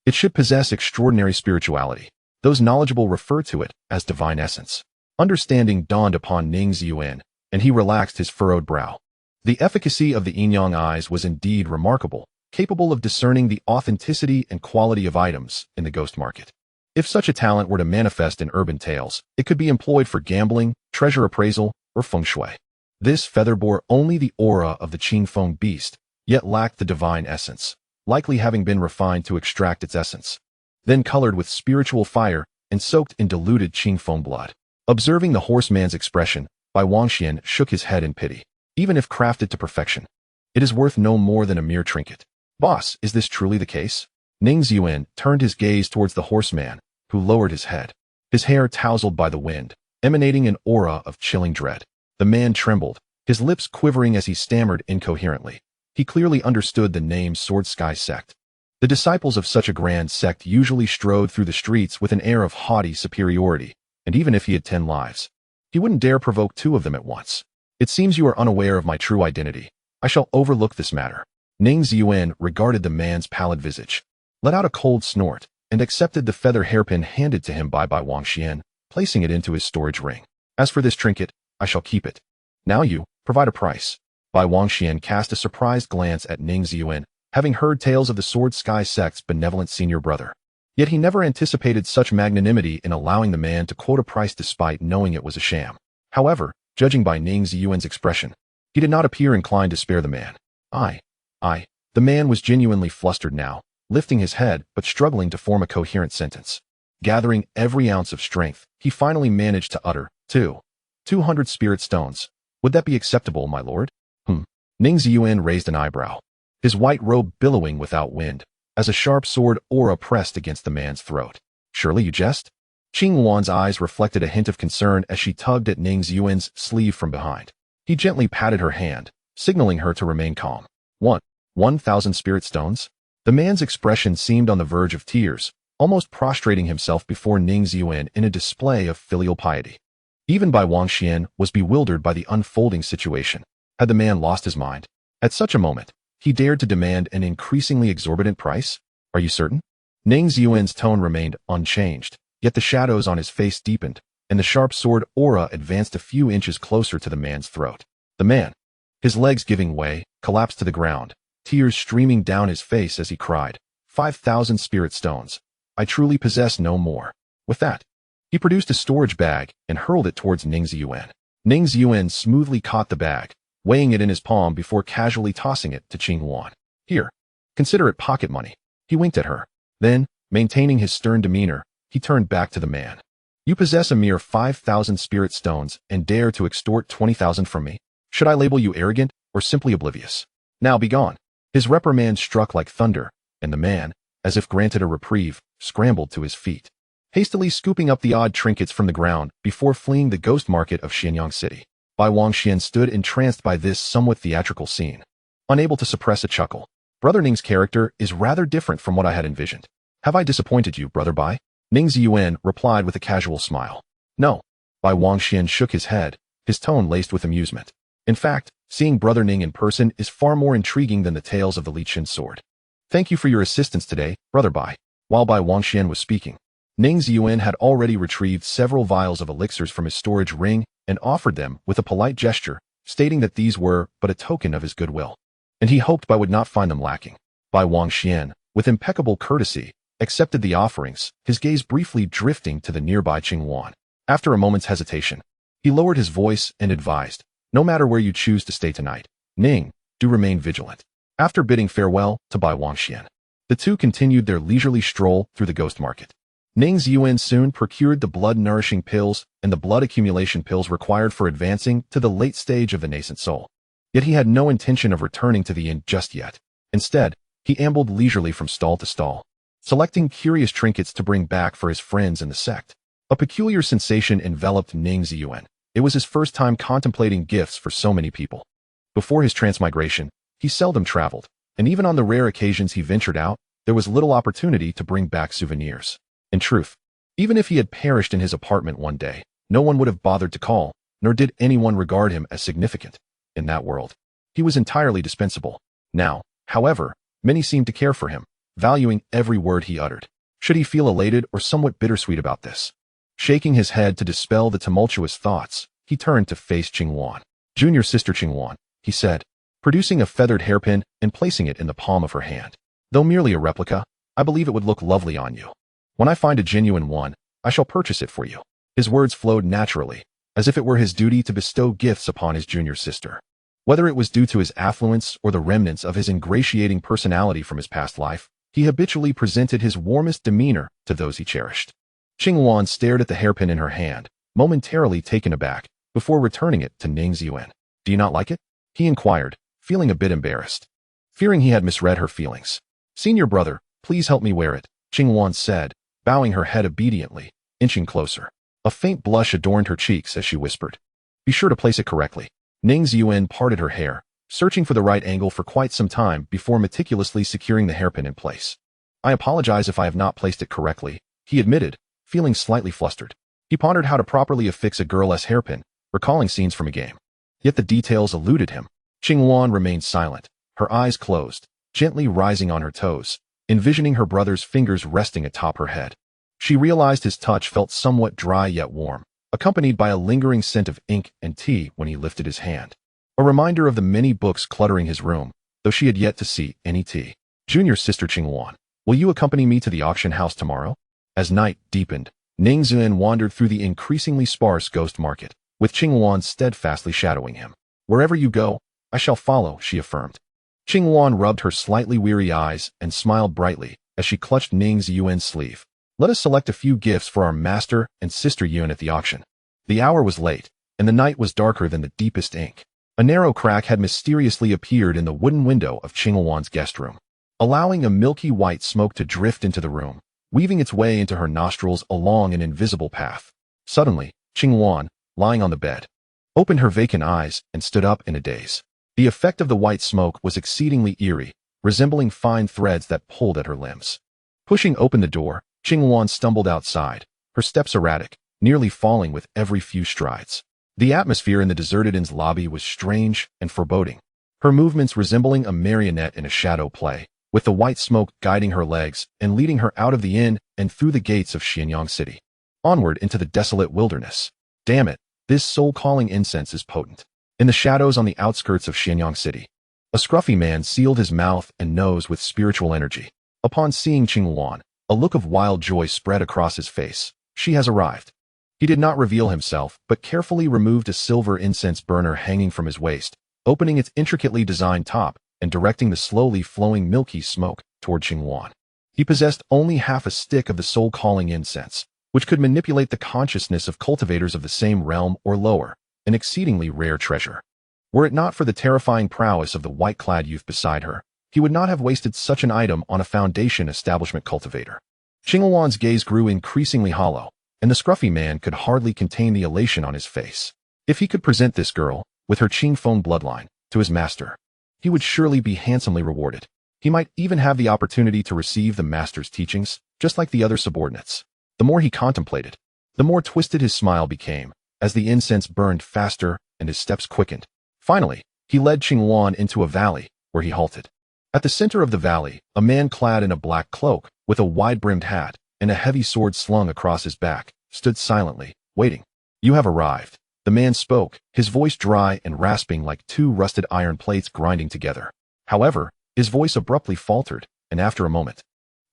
it should possess extraordinary spirituality. Those knowledgeable refer to it as divine essence. Understanding dawned upon Ning Ziyuan, and he relaxed his furrowed brow. The efficacy of the yin-yang eyes was indeed remarkable, capable of discerning the authenticity and quality of items in the ghost market. If such a talent were to manifest in urban tales, it could be employed for gambling, treasure appraisal, or feng shui. This feather bore only the aura of the Qingfeng beast, yet lacked the divine essence, likely having been refined to extract its essence, then colored with spiritual fire and soaked in diluted Qingfeng blood. Observing the horseman's expression, Bai Wangxian shook his head in pity. Even if crafted to perfection, it is worth no more than a mere trinket. Boss, is this truly the case? Ning Ziyuan turned his gaze towards the horseman, who lowered his head. His hair tousled by the wind, emanating an aura of chilling dread. The man trembled, his lips quivering as he stammered incoherently. He clearly understood the name Sword Sky Sect. The disciples of such a grand sect usually strode through the streets with an air of haughty superiority, and even if he had 10 lives, he wouldn't dare provoke 2 of them at once. It seems you are unaware of my true identity. I shall overlook this matter. Ning Ziyuan regarded the man's pallid visage, let out a cold snort, and accepted the feather hairpin handed to him by Bai Wangxian, placing it into his storage ring. As for this trinket, I shall keep it. Now you, provide a price. Bai Wangxian cast a surprised glance at Ning Ziyuan, having heard tales of the Sword Sky Sect's benevolent senior brother. Yet he never anticipated such magnanimity in allowing the man to quote a price despite knowing it was a sham. However, judging by Ning Ziyuan's expression, he did not appear inclined to spare the man. The man was genuinely flustered now, lifting his head but struggling to form a coherent sentence. Gathering every ounce of strength, he finally managed to utter, 200 spirit stones. Would that be acceptable, my lord? Ning Ziyuan raised an eyebrow, his white robe billowing without wind, as a sharp sword aura pressed against the man's throat. Surely you jest? Qing Wan's eyes reflected a hint of concern as she tugged at Ning Ziyuan's sleeve from behind. He gently patted her hand, signaling her to remain calm. 1,000 spirit stones? The man's expression seemed on the verge of tears, almost prostrating himself before Ning Ziyuan in a display of filial piety. Even Bai Wangxian was bewildered by the unfolding situation. Had the man lost his mind? At such a moment, he dared to demand an increasingly exorbitant price? Are you certain? Ning Ziyuan's tone remained unchanged, yet the shadows on his face deepened, and the sharp sword aura advanced a few inches closer to the man's throat. The man, his legs giving way, collapsed to the ground, tears streaming down his face as he cried, 5,000 spirit stones. I truly possess no more. With that, he produced a storage bag and hurled it towards Ning Ziyuan. Ning Ziyuan smoothly caught the bag, weighing it in his palm before casually tossing it to Qing Wan. Here, consider it pocket money. He winked at her. Then, maintaining his stern demeanor, he turned back to the man. You possess a mere 5,000 spirit stones and dare to extort 20,000 from me? Should I label you arrogant or simply oblivious? Now be gone. His reprimand struck like thunder, and the man, as if granted a reprieve, scrambled to his feet, hastily scooping up the odd trinkets from the ground before fleeing the ghost market of Xianyang City. Bai Wangxian stood entranced by this somewhat theatrical scene, unable to suppress a chuckle. Brother Ning's character is rather different from what I had envisioned. Have I disappointed you, Brother Bai? Ning Ziyuan replied with a casual smile. No. Bai Wangxian shook his head, his tone laced with amusement. In fact, seeing Brother Ning in person is far more intriguing than the tales of the Li Qin sword. Thank you for your assistance today, Brother Bai. While Bai Wangxian was speaking, Ning Ziyuan had already retrieved several vials of elixirs from his storage ring and offered them with a polite gesture, stating that these were but a token of his goodwill. And he hoped Bai would not find them lacking. Bai Wangxian, with impeccable courtesy, accepted the offerings, his gaze briefly drifting to the nearby Qingwan. After a moment's hesitation, he lowered his voice and advised, no matter where you choose to stay tonight, Ning, do remain vigilant. After bidding farewell to Bai Wangxian, the two continued their leisurely stroll through the ghost market. Ning Ziyuan soon procured the blood-nourishing pills and the blood accumulation pills required for advancing to the late stage of the Nascent Soul. Yet he had no intention of returning to the inn just yet. Instead, he ambled leisurely from stall to stall, selecting curious trinkets to bring back for his friends in the sect. A peculiar sensation enveloped Ning Ziyuan. It was his first time contemplating gifts for so many people. Before his transmigration, he seldom traveled, and even on the rare occasions he ventured out, there was little opportunity to bring back souvenirs. In truth, even if he had perished in his apartment one day, no one would have bothered to call, nor did anyone regard him as significant. In that world, he was entirely dispensable. Now, however, many seemed to care for him, valuing every word he uttered. Should he feel elated or somewhat bittersweet about this? Shaking his head to dispel the tumultuous thoughts, he turned to face Qingwan. Junior sister Qingwan, he said, producing a feathered hairpin and placing it in the palm of her hand. Though merely a replica, I believe it would look lovely on you. When I find a genuine one, I shall purchase it for you. His words flowed naturally, as if it were his duty to bestow gifts upon his junior sister. Whether it was due to his affluence or the remnants of his ingratiating personality from his past life, he habitually presented his warmest demeanor to those he cherished. Qingwan stared at the hairpin in her hand, momentarily taken aback, before returning it to Ning Ziyuan. Do you not like it? He inquired, feeling a bit embarrassed, fearing he had misread her feelings. Senior brother, please help me wear it, Qingwan said, bowing her head obediently, inching closer. A faint blush adorned her cheeks as she whispered, be sure to place it correctly. Ning Ziyuan parted her hair, searching for the right angle for quite some time before meticulously securing the hairpin in place. I apologize if I have not placed it correctly, he admitted, feeling slightly flustered. He pondered how to properly affix a girl-less hairpin, recalling scenes from a game. Yet the details eluded him. Qingwan remained silent, her eyes closed, gently rising on her toes, envisioning her brother's fingers resting atop her head. She realized his touch felt somewhat dry yet warm, accompanied by a lingering scent of ink and tea when he lifted his hand. A reminder of the many books cluttering his room, though she had yet to see any tea. Junior sister Qingwan, will you accompany me to the auction house tomorrow? As night deepened, Ning Ziyuan wandered through the increasingly sparse ghost market, with Qingwan steadfastly shadowing him. Wherever you go, I shall follow, she affirmed. Qingwan rubbed her slightly weary eyes and smiled brightly as she clutched Ning Ziyuan's sleeve. Let us select a few gifts for our master and sister Yun at the auction. The hour was late, and the night was darker than the deepest ink. A narrow crack had mysteriously appeared in the wooden window of Qingwan's guest room, allowing a milky white smoke to drift into the room, weaving its way into her nostrils along an invisible path. Suddenly, Qingwan, lying on the bed, opened her vacant eyes and stood up in a daze. The effect of the white smoke was exceedingly eerie, resembling fine threads that pulled at her limbs. Pushing open the door, Qingwan stumbled outside, her steps erratic, nearly falling with every few strides. The atmosphere in the deserted inn's lobby was strange and foreboding, her movements resembling a marionette in a shadow play, with the white smoke guiding her legs and leading her out of the inn and through the gates of Xianyang City, onward into the desolate wilderness. Damn it, this soul-calling incense is potent. In the shadows on the outskirts of Xianyang City, a scruffy man sealed his mouth and nose with spiritual energy. Upon seeing Qingwan, a look of wild joy spread across his face. She has arrived. He did not reveal himself, but carefully removed a silver incense burner hanging from his waist, opening its intricately designed top and directing the slowly flowing milky smoke toward Qingwan. He possessed only half a stick of the soul-calling incense, which could manipulate the consciousness of cultivators of the same realm or lower, an exceedingly rare treasure. Were it not for the terrifying prowess of the white-clad youth beside her, he would not have wasted such an item on a Foundation establishment cultivator. Qingwan's gaze grew increasingly hollow, and the scruffy man could hardly contain the elation on his face. If he could present this girl, with her Qingfeng bloodline, to his master, he would surely be handsomely rewarded. He might even have the opportunity to receive the master's teachings, just like the other subordinates. The more he contemplated, the more twisted his smile became, as the incense burned faster and his steps quickened. Finally, he led Qingyuan into a valley, where he halted. At the center of the valley, a man clad in a black cloak, with a wide-brimmed hat, and a heavy sword slung across his back, stood silently, waiting. "You have arrived." The man spoke, his voice dry and rasping like two rusted iron plates grinding together. However, his voice abruptly faltered, and after a moment,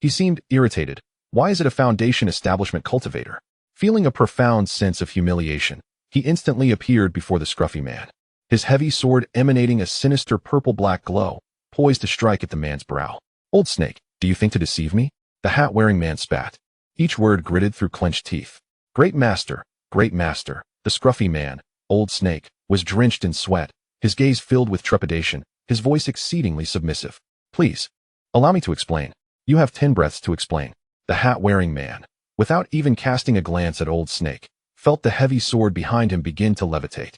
he seemed irritated. "Why is it a foundation establishment cultivator?" Feeling a profound sense of humiliation, he instantly appeared before the scruffy man, his heavy sword emanating a sinister purple-black glow, poised to strike at the man's brow. "Old snake, do you think to deceive me?" The hat-wearing man spat, each word gritted through clenched teeth. Great master, great master." The scruffy man, Old Snake, was drenched in sweat, his gaze filled with trepidation, his voice exceedingly submissive. "Please, allow me to explain." "You have 10 breaths to explain." The hat-wearing man, without even casting a glance at Old Snake, felt the heavy sword behind him begin to levitate,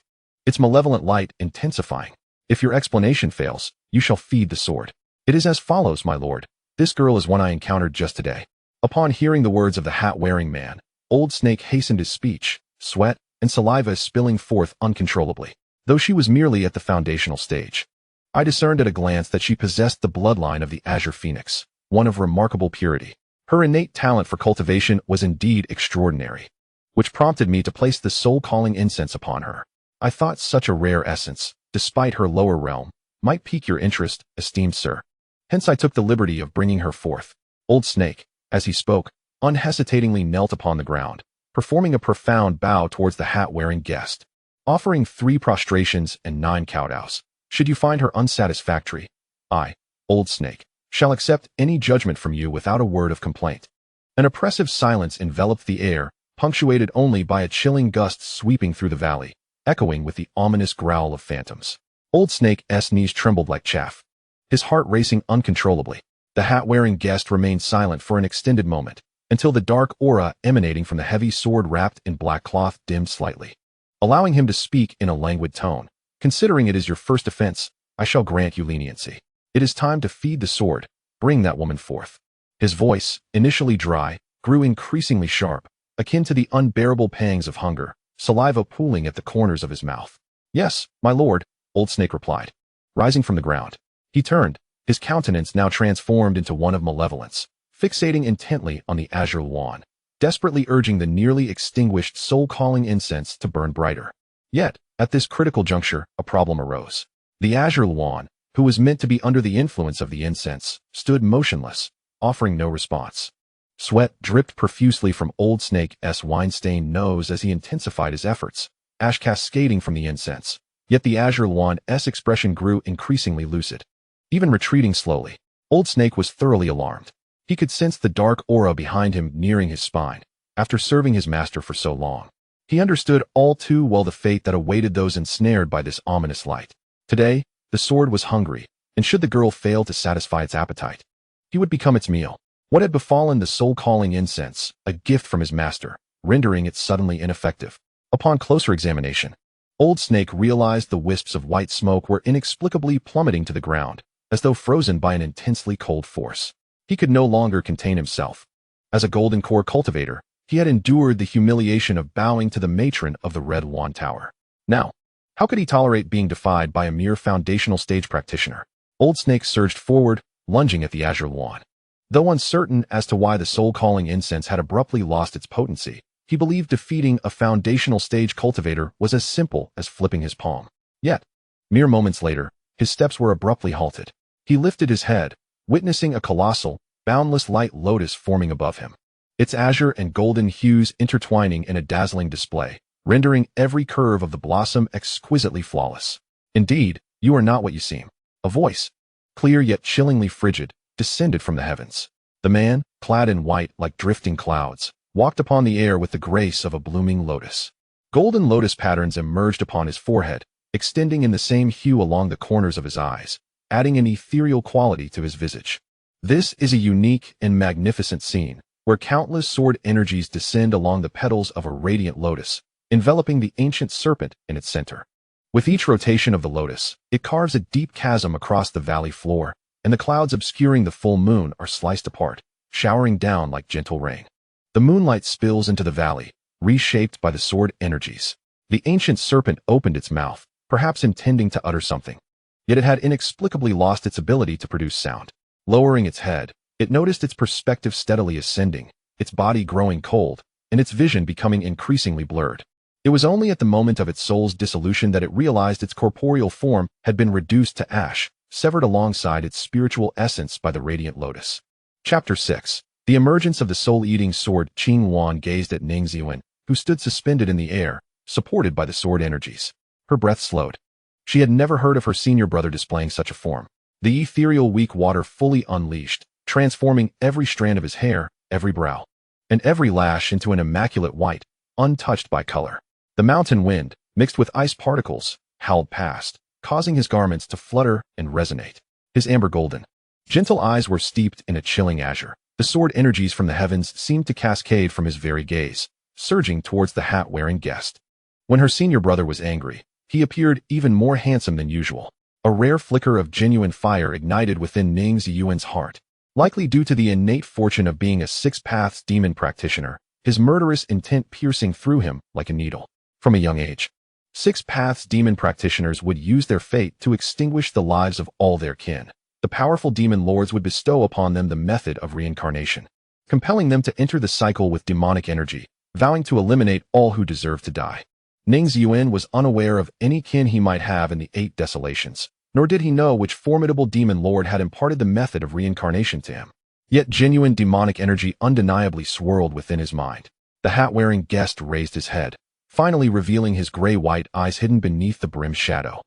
its malevolent light intensifying. "If your explanation fails, you shall feed the sword." "It is as follows, my lord. This girl is one I encountered just today." Upon hearing the words of the hat-wearing man, Old Snake hastened his speech, sweat and saliva spilling forth uncontrollably. Though she was merely at the foundational stage, I discerned at a glance that she possessed the bloodline of the Azure Phoenix, one of remarkable purity. Her innate talent for cultivation was indeed extraordinary, which prompted me to place the soul-calling incense upon her. I thought such a rare essence, despite her lower realm, might pique your interest, esteemed sir. Hence I took the liberty of bringing her forth. Old Snake, as he spoke, unhesitatingly knelt upon the ground, performing a profound bow towards the hat-wearing guest, offering 3 prostrations and 9 kowtows. "Should you find her unsatisfactory, I, Old Snake, shall accept any judgment from you without a word of complaint." An oppressive silence enveloped the air, punctuated only by a chilling gust sweeping through the valley, echoing with the ominous growl of phantoms. Old Snake's knees trembled like chaff, his heart racing uncontrollably. The hat-wearing guest remained silent for an extended moment, until the dark aura emanating from the heavy sword wrapped in black cloth dimmed slightly, allowing him to speak in a languid tone. "Considering it is your first offense, I shall grant you leniency. It is time to feed the sword. Bring that woman forth." His voice, initially dry, grew increasingly sharp, akin to the unbearable pangs of hunger, saliva pooling at the corners of his mouth. "Yes, my lord," Old Snake replied, rising from the ground. He turned, his countenance now transformed into one of malevolence, fixating intently on the azure wand, desperately urging the nearly extinguished soul-calling incense to burn brighter. Yet, at this critical juncture, a problem arose. The azure wand, who was meant to be under the influence of the incense, stood motionless, offering no response. Sweat dripped profusely from Old Snake's wine-stained nose as he intensified his efforts, ash cascading from the incense. Yet the azure wand's expression grew increasingly lucid. Even retreating slowly, Old Snake was thoroughly alarmed. He could sense the dark aura behind him nearing his spine. After serving his master for so long, he understood all too well the fate that awaited those ensnared by this ominous light. Today, the sword was hungry, and should the girl fail to satisfy its appetite, he would become its meal. What had befallen the soul-calling incense, a gift from his master, rendering it suddenly ineffective? Upon closer examination, Old Snake realized the wisps of white smoke were inexplicably plummeting to the ground, as though frozen by an intensely cold force. He could no longer contain himself. As a golden core cultivator, he had endured the humiliation of bowing to the matron of the Red Wand Tower. Now, how could he tolerate being defied by a mere foundational stage practitioner? Old Snake surged forward, lunging at the azure wand. Though uncertain as to why the soul-calling incense had abruptly lost its potency, he believed defeating a foundational stage cultivator was as simple as flipping his palm. Yet, mere moments later, his steps were abruptly halted. He lifted his head, witnessing a colossal, boundless light lotus forming above him, its azure and golden hues intertwining in a dazzling display, rendering every curve of the blossom exquisitely flawless. "Indeed, you are not what you seem." A voice, clear yet chillingly frigid, descended from the heavens. The man, clad in white like drifting clouds, walked upon the air with the grace of a blooming lotus. Golden lotus patterns emerged upon his forehead, extending in the same hue along the corners of his eyes, adding an ethereal quality to his visage. This is a unique and magnificent scene, where countless sword energies descend along the petals of a radiant lotus, enveloping the ancient serpent in its center. With each rotation of the lotus, it carves a deep chasm across the valley floor, and and the clouds obscuring the full moon are sliced apart, showering down like gentle rain. The moonlight spills into the valley, reshaped by the sword energies. The ancient serpent opened its mouth, perhaps intending to utter something. Yet it had inexplicably lost its ability to produce sound. Lowering its head, it noticed its perspective steadily ascending, its body growing cold, and its vision becoming increasingly blurred. It was only at the moment of its soul's dissolution that it realized its corporeal form had been reduced to ash, severed alongside its spiritual essence by the radiant lotus. Chapter 6. The emergence of the soul-eating sword. Qing Yuan gazed at Ning Ziyuan, who stood suspended in the air, supported by the sword energies. Her breath slowed. She had never heard of her senior brother displaying such a form. The ethereal weak water fully unleashed, transforming every strand of his hair, every brow, and every lash into an immaculate white, untouched by color. The mountain wind, mixed with ice particles, howled past, causing his garments to flutter and resonate. His amber golden, gentle eyes were steeped in a chilling azure. The sword energies from the heavens seemed to cascade from his very gaze, surging towards the hat-wearing guest. When her senior brother was angry, he appeared even more handsome than usual. A rare flicker of genuine fire ignited within Ning Ziyuan's heart. Likely due to the innate fortune of being a Six Paths demon practitioner, his murderous intent piercing through him like a needle. From a young age, Six Paths demon practitioners would use their fate to extinguish the lives of all their kin. The powerful demon lords would bestow upon them the method of reincarnation, compelling them to enter the cycle with demonic energy, vowing to eliminate all who deserve to die. Ning Ziyuan was unaware of any kin he might have in the Eight Desolations, nor did he know which formidable demon lord had imparted the method of reincarnation to him. Yet genuine demonic energy undeniably swirled within his mind. The hat-wearing guest raised his head, finally revealing his gray-white eyes hidden beneath the brim's shadow.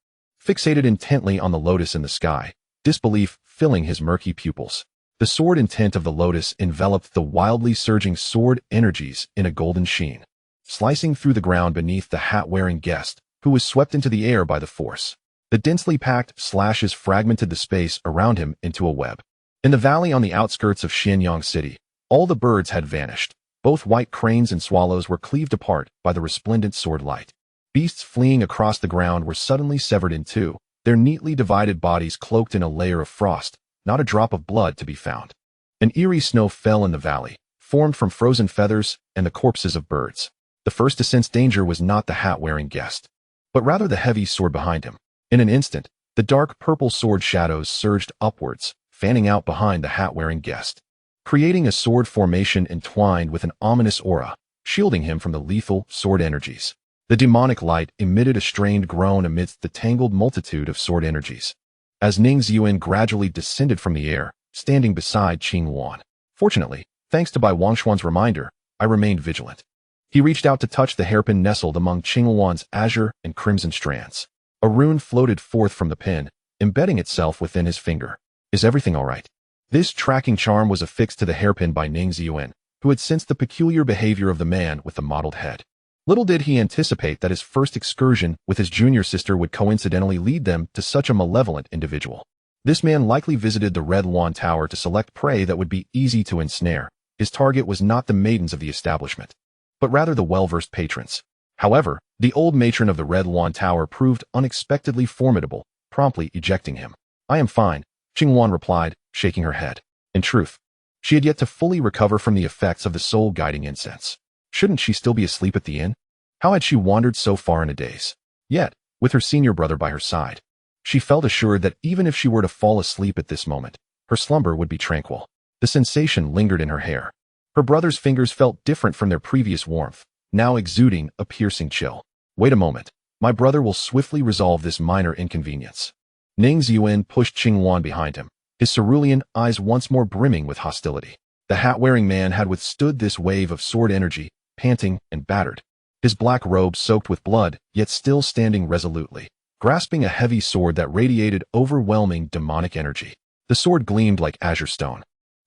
Fixated intently on the lotus in the sky, disbelief filling his murky pupils. The sword intent of the lotus enveloped the wildly surging sword energies in a golden sheen, slicing through the ground beneath the hat-wearing guest, who was swept into the air by the force. The densely packed slashes fragmented the space around him into a web. In the valley on the outskirts of Xianyang City, all the birds had vanished. Both white cranes and swallows were cleaved apart by the resplendent sword light. Beasts fleeing across the ground were suddenly severed in two, their neatly divided bodies cloaked in a layer of frost, not a drop of blood to be found. An eerie snow fell in the valley, formed from frozen feathers and the corpses of birds. The first to sense danger was not the hat-wearing guest, but rather the heavy sword behind him. In an instant, the dark purple sword shadows surged upwards, fanning out behind the hat-wearing guest, creating a sword formation entwined with an ominous aura, shielding him from the lethal sword energies. The demonic light emitted a strained groan amidst the tangled multitude of sword energies. As Ning Ziyuan gradually descended from the air, standing beside Qing Yuan. Fortunately, thanks to Bai Wangshuan's reminder, I remained vigilant. He reached out to touch the hairpin nestled among Qing Yuan's azure and crimson strands. A rune floated forth from the pin, embedding itself within his finger. Is everything all right? This tracking charm was affixed to the hairpin by Ning Ziyuan, who had sensed the peculiar behavior of the man with the mottled head. Little did he anticipate that his first excursion with his junior sister would coincidentally lead them to such a malevolent individual. This man likely visited the Red Lawn Tower to select prey that would be easy to ensnare. His target was not the maidens of the establishment, but rather the well-versed patrons. However, the old matron of the Red Lawn Tower proved unexpectedly formidable, promptly ejecting him. I am fine, Qing Yuan replied, shaking her head. In truth, she had yet to fully recover from the effects of the soul-guiding incense. Shouldn't she still be asleep at the inn? How had she wandered so far in a daze? Yet, with her senior brother by her side, she felt assured that even if she were to fall asleep at this moment, her slumber would be tranquil. The sensation lingered in her hair. Her brother's fingers felt different from their previous warmth, now exuding a piercing chill. Wait a moment. My brother will swiftly resolve this minor inconvenience. Ning Ziyuan pushed Qing Yuan behind him, his cerulean eyes once more brimming with hostility. The hat-wearing man had withstood this wave of sword energy, panting and battered, his black robe soaked with blood, yet still standing resolutely, grasping a heavy sword that radiated overwhelming demonic energy. The sword gleamed like azure stone,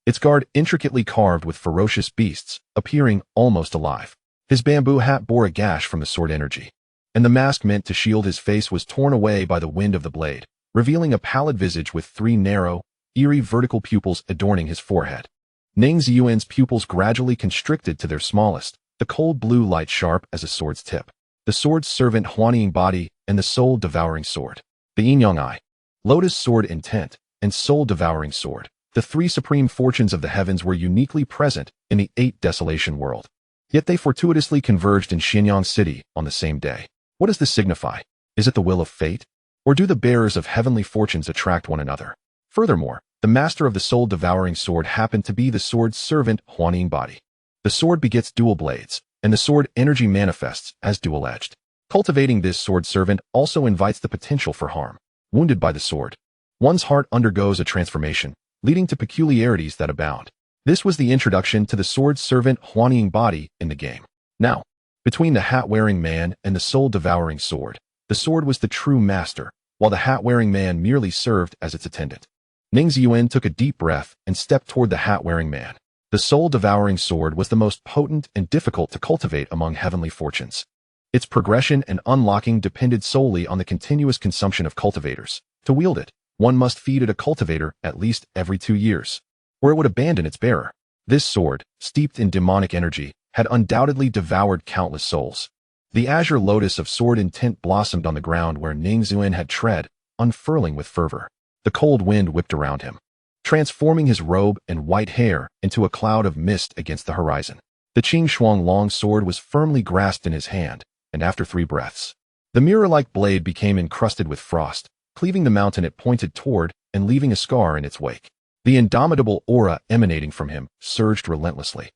its guard intricately carved with ferocious beasts, appearing almost alive. His bamboo hat bore a gash from the sword energy, and the mask meant to shield his face was torn away by the wind of the blade, revealing a pallid visage with three narrow, eerie vertical pupils adorning his forehead. Ning Ziyuan's pupils gradually constricted to their smallest, the cold blue light sharp as a sword's tip. The sword's servant Huanying body and the soul-devouring sword. The yin-yang eye. Lotus sword intent, and soul-devouring sword. The three supreme fortunes of the heavens were uniquely present in the Eight Desolation World. Yet they fortuitously converged in Xianyang City on the same day. What does this signify? Is it the will of fate? Or do the bearers of heavenly fortunes attract one another? Furthermore, the master of the soul-devouring sword happened to be the sword's servant, Huaning body. The sword begets dual blades, and the sword energy manifests as dual-edged. Cultivating this sword servant also invites the potential for harm. Wounded by the sword, one's heart undergoes a transformation, leading to peculiarities that abound. This was the introduction to the sword servant Huaning body in the game. Now, between the hat-wearing man and the soul-devouring sword, the sword was the true master, while the hat-wearing man merely served as its attendant. Ning Ziyuan took a deep breath and stepped toward the hat-wearing man. The soul-devouring sword was the most potent and difficult to cultivate among heavenly fortunes. Its progression and unlocking depended solely on the continuous consumption of cultivators. To wield it, one must feed it a cultivator at least every 2 years, or it would abandon its bearer. This sword, steeped in demonic energy, had undoubtedly devoured countless souls. The azure lotus of sword intent blossomed on the ground where Ning Ziyuan had tread, unfurling with fervor. The cold wind whipped around him, transforming his robe and white hair into a cloud of mist against the horizon. The Qing Shuang long sword was firmly grasped in his hand, and after 3 breaths, the mirror-like blade became encrusted with frost, cleaving the mountain it pointed toward and leaving a scar in its wake. The indomitable aura emanating from him surged relentlessly,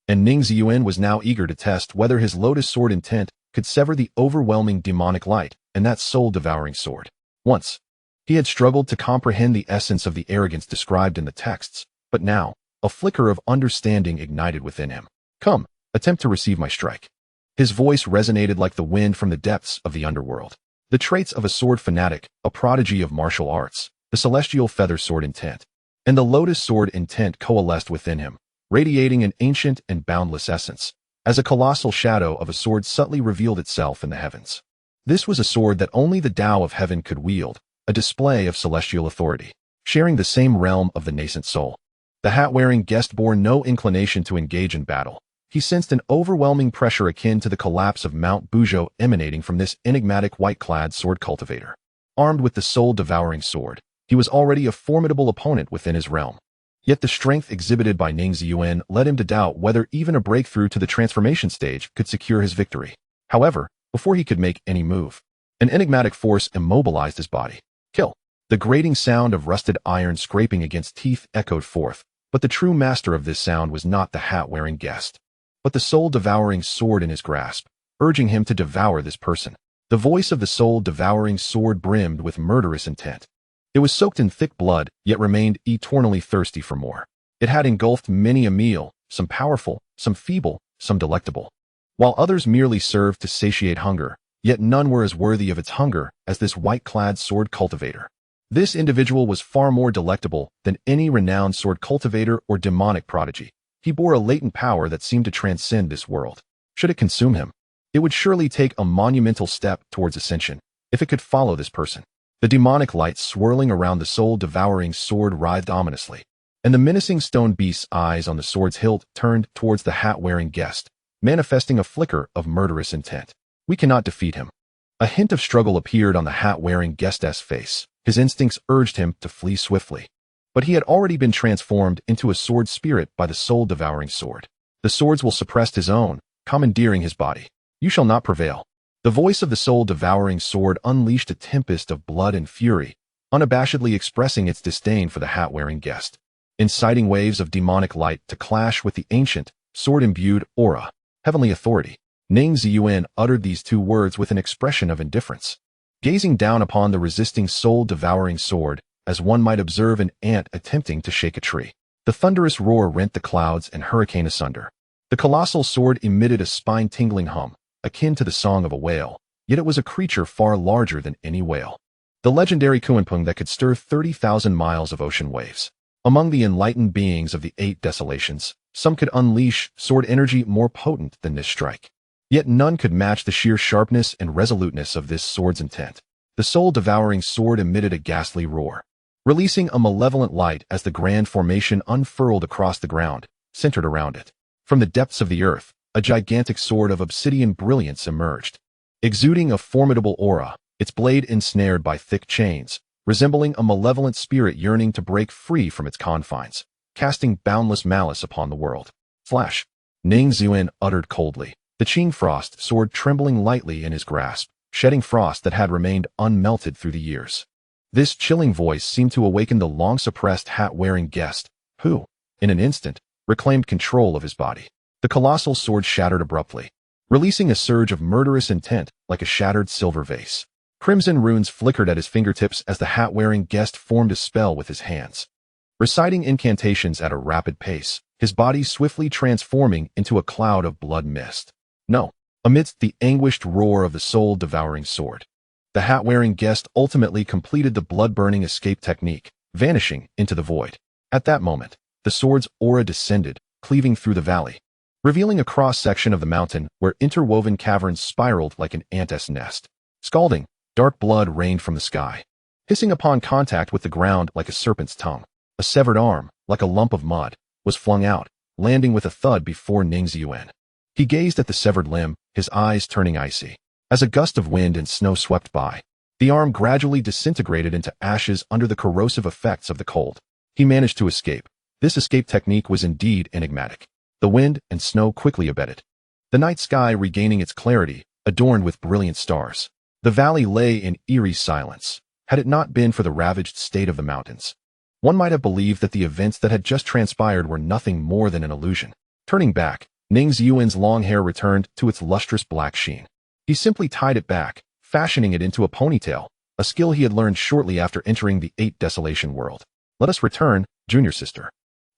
and Ning Ziyuan was now eager to test whether his lotus sword intent could sever the overwhelming demonic light and that soul-devouring sword. Once, he had struggled to comprehend the essence of the arrogance described in the texts, but now, a flicker of understanding ignited within him. Come, attempt to receive my strike. His voice resonated like the wind from the depths of the underworld. The traits of a sword fanatic, a prodigy of martial arts, the celestial feather sword intent, and the lotus sword intent coalesced within him, radiating an ancient and boundless essence, as a colossal shadow of a sword subtly revealed itself in the heavens. This was a sword that only the Tao of heaven could wield, a display of celestial authority, sharing the same realm of the Nascent Soul. The hat-wearing guest bore no inclination to engage in battle. He sensed an overwhelming pressure akin to the collapse of Mount Buzhou emanating from this enigmatic white-clad sword cultivator. Armed with the soul-devouring sword, he was already a formidable opponent within his realm. Yet the strength exhibited by Ning Ziyuan led him to doubt whether even a breakthrough to the transformation stage could secure his victory. However, before he could make any move, an enigmatic force immobilized his body. Kill. The grating sound of rusted iron scraping against teeth echoed forth, but the true master of this sound was not the hat-wearing guest, but the soul-devouring sword in his grasp, urging him to devour this person. The voice of the soul-devouring sword brimmed with murderous intent. It was soaked in thick blood, yet remained eternally thirsty for more. It had engulfed many a meal, some powerful, some feeble, some delectable. While others merely served to satiate hunger, yet none were as worthy of its hunger as this white-clad sword cultivator. This individual was far more delectable than any renowned sword cultivator or demonic prodigy. He bore a latent power that seemed to transcend this world. Should it consume him, it would surely take a monumental step towards ascension, if it could follow this person. The demonic light swirling around the soul-devouring sword writhed ominously, and the menacing stone beast's eyes on the sword's hilt turned towards the hat-wearing guest, manifesting a flicker of murderous intent. We cannot defeat him. A hint of struggle appeared on the hat-wearing guest's face. His instincts urged him to flee swiftly, but he had already been transformed into a sword spirit by the soul-devouring sword. The swords will suppress his own, commandeering his body. You shall not prevail. The voice of the soul-devouring sword unleashed a tempest of blood and fury, unabashedly expressing its disdain for the hat-wearing guest, inciting waves of demonic light to clash with the ancient, sword-imbued aura. Heavenly authority. Ning Ziyuan uttered these 2 words with an expression of indifference, gazing down upon the resisting soul-devouring sword, as one might observe an ant attempting to shake a tree. The thunderous roar rent the clouds and hurricane asunder. The colossal sword emitted a spine-tingling hum, akin to the song of a whale, yet it was a creature far larger than any whale. The legendary Kuanpeng that could stir 30,000 miles of ocean waves. Among the enlightened beings of the 8 Desolations, some could unleash sword energy more potent than this strike. Yet none could match the sheer sharpness and resoluteness of this sword's intent. The soul-devouring sword emitted a ghastly roar, releasing a malevolent light as the grand formation unfurled across the ground, centered around it. From the depths of the earth, a gigantic sword of obsidian brilliance emerged, exuding a formidable aura, its blade ensnared by thick chains, resembling a malevolent spirit yearning to break free from its confines, casting boundless malice upon the world. Flash! Ning Ziyuan uttered coldly, the Qing Frost sword trembling lightly in his grasp, shedding frost that had remained unmelted through the years. This chilling voice seemed to awaken the long-suppressed hat-wearing guest, who, in an instant, reclaimed control of his body. The colossal sword shattered abruptly, releasing a surge of murderous intent like a shattered silver vase. Crimson runes flickered at his fingertips as the hat-wearing guest formed a spell with his hands, reciting incantations at a rapid pace, his body swiftly transforming into a cloud of blood mist. No, amidst the anguished roar of the soul-devouring sword, the hat-wearing guest ultimately completed the blood-burning escape technique, vanishing into the void. At that moment, the sword's aura descended, cleaving through the valley, revealing a cross-section of the mountain where interwoven caverns spiraled like an ant's nest. Scalding, dark blood rained from the sky, hissing upon contact with the ground like a serpent's tongue. A severed arm, like a lump of mud, was flung out, landing with a thud before Ning Ziyuan. He gazed at the severed limb, his eyes turning icy. As a gust of wind and snow swept by, the arm gradually disintegrated into ashes under the corrosive effects of the cold. He managed to escape. This escape technique was indeed enigmatic. The wind and snow quickly abated, the night sky regaining its clarity, adorned with brilliant stars. The valley lay in eerie silence. Had it not been for the ravaged state of the mountains, one might have believed that the events that had just transpired were nothing more than an illusion. Turning back, Ning Ziyuan's long hair returned to its lustrous black sheen. He simply tied it back, fashioning it into a ponytail, a skill he had learned shortly after entering the Eight Desolations World. Let us return, junior sister.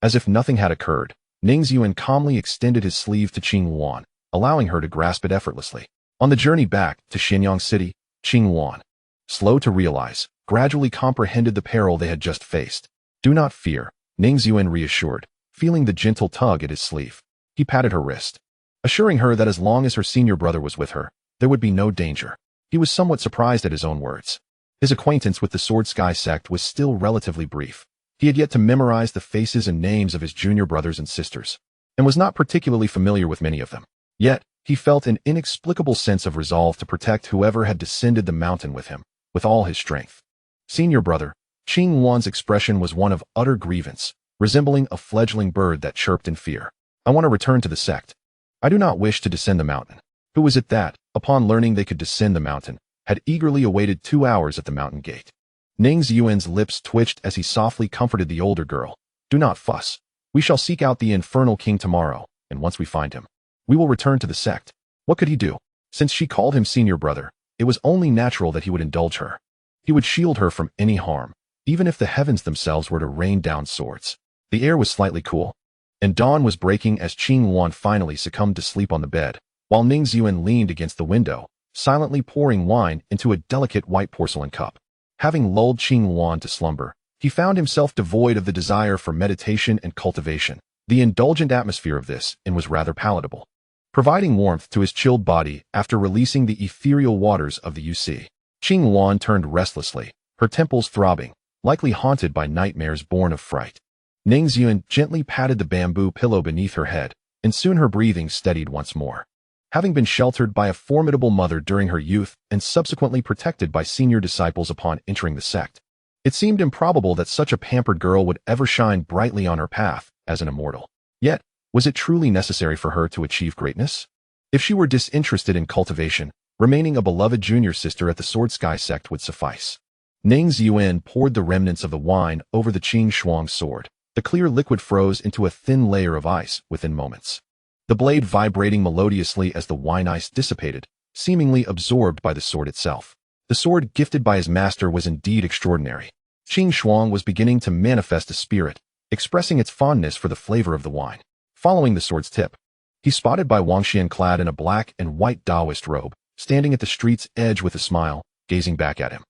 As if nothing had occurred, Ning Ziyuan calmly extended his sleeve to Qing Yuan, allowing her to grasp it effortlessly. On the journey back to Xianyang City, Qing Yuan, slow to realize, gradually comprehended the peril they had just faced. Do not fear, Ning Ziyuan reassured, feeling the gentle tug at his sleeve. He patted her wrist, assuring her that as long as her senior brother was with her, there would be no danger. He was somewhat surprised at his own words. His acquaintance with the Sword Sky Sect was still relatively brief. He had yet to memorize the faces and names of his junior brothers and sisters, and was not particularly familiar with many of them. Yet, he felt an inexplicable sense of resolve to protect whoever had descended the mountain with him, with all his strength. Senior brother, Qing Yuan's expression was one of utter grievance, resembling a fledgling bird that chirped in fear. I want to return to the sect. I do not wish to descend the mountain. Who was it that, upon learning they could descend the mountain, had eagerly awaited 2 hours at the mountain gate? Ning Ziyuan's lips twitched as he softly comforted the older girl. Do not fuss. We shall seek out the infernal king tomorrow, and once we find him, we will return to the sect. What could he do? Since she called him senior brother, it was only natural that he would indulge her. He would shield her from any harm, even if the heavens themselves were to rain down swords. The air was slightly cool, and dawn was breaking as Qing Yuan finally succumbed to sleep on the bed, while Ning Ziyuan leaned against the window, silently pouring wine into a delicate white porcelain cup. Having lulled Qing Yuan to slumber, he found himself devoid of the desire for meditation and cultivation. The indulgent atmosphere of this inn was rather palatable, providing warmth to his chilled body after releasing the ethereal waters of the UC. Qing Yuan turned restlessly, her temples throbbing, likely haunted by nightmares born of fright. Ning Ziyuan gently patted the bamboo pillow beneath her head, and soon her breathing steadied once more. Having been sheltered by a formidable mother during her youth and subsequently protected by senior disciples upon entering the sect, it seemed improbable that such a pampered girl would ever shine brightly on her path as an immortal. Yet, was it truly necessary for her to achieve greatness? If she were disinterested in cultivation, remaining a beloved junior sister at the Sword Sky Sect would suffice. Ning Ziyuan poured the remnants of the wine over the Qing Shuang sword. The clear liquid froze into a thin layer of ice within moments, the blade vibrating melodiously as the wine ice dissipated, seemingly absorbed by the sword itself. The sword gifted by his master was indeed extraordinary. Qing Shuang was beginning to manifest a spirit, expressing its fondness for the flavor of the wine. Following the sword's tip, he spotted Bai Wangxian clad in a black and white Taoist robe, standing at the street's edge with a smile, gazing back at him.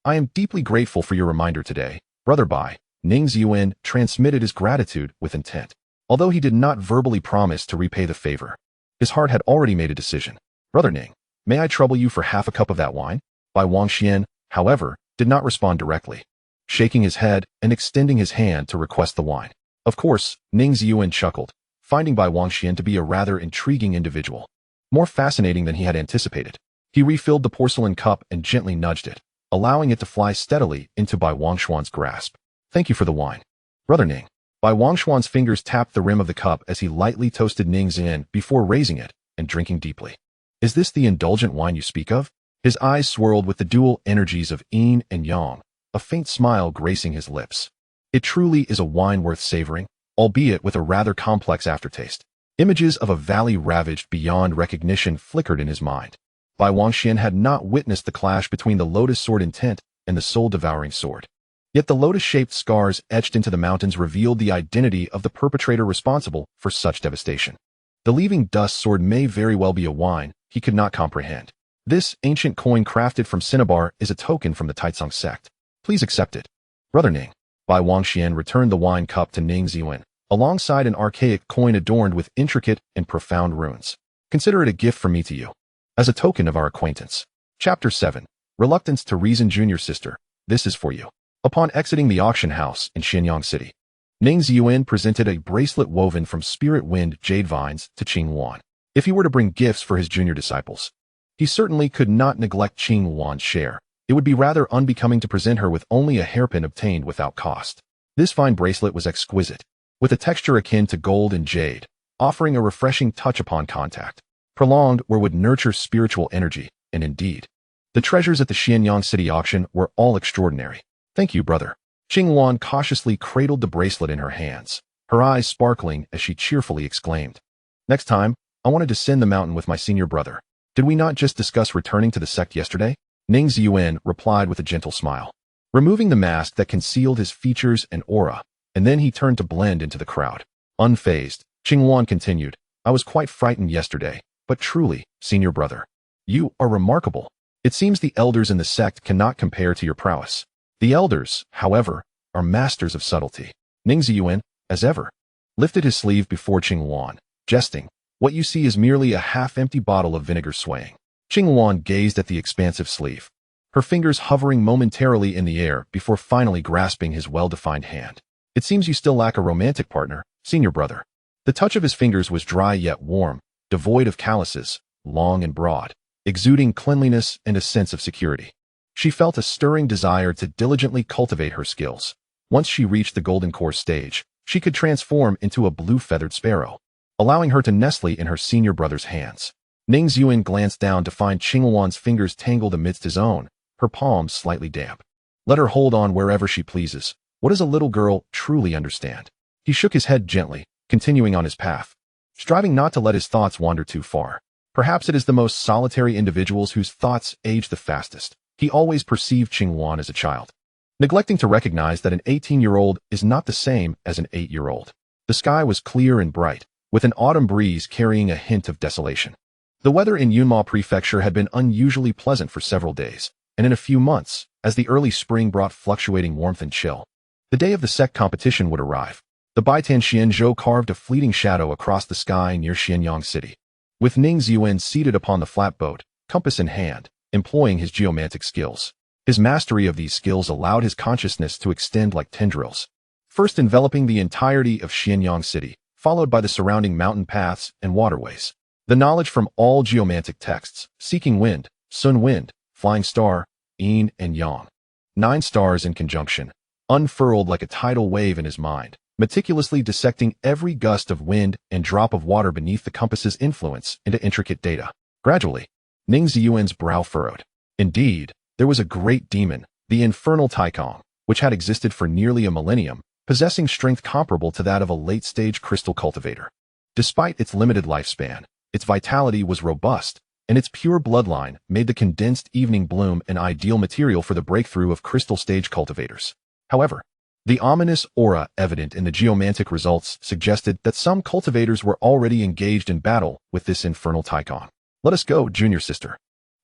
I am deeply grateful for your reminder today, Brother Bai. Ning Ziyuan transmitted his gratitude with intent. Although he did not verbally promise to repay the favor, his heart had already made a decision. Brother Ning, may I trouble you for half a cup of that wine? Bai Wangxian, however, did not respond directly, shaking his head and extending his hand to request the wine. Of course, Ning Ziyuan chuckled, finding Bai Wangxian to be a rather intriguing individual, more fascinating than he had anticipated. He refilled the porcelain cup and gently nudged it, allowing it to fly steadily into Bai Wangshuan's grasp. Thank you for the wine. Brother Ning. Bai Wangshuan's fingers tapped the rim of the cup as he lightly toasted Ning Ziyuan before raising it and drinking deeply. Is this the indulgent wine you speak of? His eyes swirled with the dual energies of yin and yang, a faint smile gracing his lips. It truly is a wine worth savoring, albeit with a rather complex aftertaste. Images of a valley ravaged beyond recognition flickered in his mind. Bai Wangxian had not witnessed the clash between the lotus sword intent and the soul-devouring sword. Yet the lotus-shaped scars etched into the mountains revealed the identity of the perpetrator responsible for such devastation. The leaving dust sword may very well be a wine he could not comprehend. This ancient coin crafted from cinnabar is a token from the Taizong sect. Please accept it. Brother Ning. Bai Wangxian returned the wine cup to Ning Ziyuan, alongside an archaic coin adorned with intricate and profound runes. Consider it a gift from me to you, as a token of our acquaintance. Chapter 7. Reluctance to Reason. Junior sister, this is for you. Upon exiting the auction house in Xianyang City, Ning Ziyuan presented a bracelet woven from spirit wind jade vines to Qing Wan. If he were to bring gifts for his junior disciples, he certainly could not neglect Qing Wan's share. It would be rather unbecoming to present her with only a hairpin obtained without cost. This fine bracelet was exquisite, with a texture akin to gold and jade, offering a refreshing touch upon contact. Prolonged where would nurture spiritual energy, and indeed, the treasures at the Xianyang City auction were all extraordinary. Thank you, brother. Qing Wan cautiously cradled the bracelet in her hands, her eyes sparkling as she cheerfully exclaimed, Next time, I want to descend the mountain with my senior brother. Did we not just discuss returning to the sect yesterday? Ning Ziyuan replied with a gentle smile, removing the mask that concealed his features and aura, and then he turned to blend into the crowd. Unfazed, Qing Wan continued, I was quite frightened yesterday, but truly, senior brother, you are remarkable. It seems the elders in the sect cannot compare to your prowess. The elders, however, are masters of subtlety. Ning Ziyuan, as ever, lifted his sleeve before Qing Wan, jesting, what you see is merely a half-empty bottle of vinegar swaying. Qing Wan gazed at the expansive sleeve, her fingers hovering momentarily in the air before finally grasping his well-defined hand. It seems you still lack a romantic partner, senior brother. The touch of his fingers was dry yet warm, devoid of calluses, long and broad, exuding cleanliness and a sense of security. She felt a stirring desire to diligently cultivate her skills. Once she reached the golden core stage, she could transform into a blue-feathered sparrow, allowing her to nestle in her senior brother's hands. Ning Ziyuan glanced down to find Qing Wan's fingers tangled amidst his own, her palms slightly damp. Let her hold on wherever she pleases. What does a little girl truly understand? He shook his head gently, continuing on his path, striving not to let his thoughts wander too far. Perhaps it is the most solitary individuals whose thoughts age the fastest. He always perceived Qing Wan as a child, neglecting to recognize that an 18-year-old is not the same as an 8-year-old. The sky was clear and bright, with an autumn breeze carrying a hint of desolation. The weather in Yunma Prefecture had been unusually pleasant for several days, and in a few months, as the early spring brought fluctuating warmth and chill, the day of the Sect competition would arrive. The Baitan Xianzhou carved a fleeting shadow across the sky near Xianyang City, with Ning Ziyuan seated upon the flatboat, compass in hand, employing his geomantic skills. His mastery of these skills allowed his consciousness to extend like tendrils, first enveloping the entirety of Xianyang City, followed by the surrounding mountain paths and waterways. The knowledge from all geomantic texts, Seeking Wind, Sun Wind, Flying Star, Yin and Yang, 9 stars in conjunction, unfurled like a tidal wave in his mind, meticulously dissecting every gust of wind and drop of water beneath the compass's influence into intricate data. Gradually, Ning Ziyuan's brow furrowed. Indeed, there was a great demon, the infernal Taikong, which had existed for nearly a millennium, possessing strength comparable to that of a late-stage crystal cultivator. Despite its limited lifespan, its vitality was robust, and its pure bloodline made the condensed evening bloom an ideal material for the breakthrough of crystal-stage cultivators. However, the ominous aura evident in the geomantic results suggested that some cultivators were already engaged in battle with this infernal Taikong. Let us go, junior sister.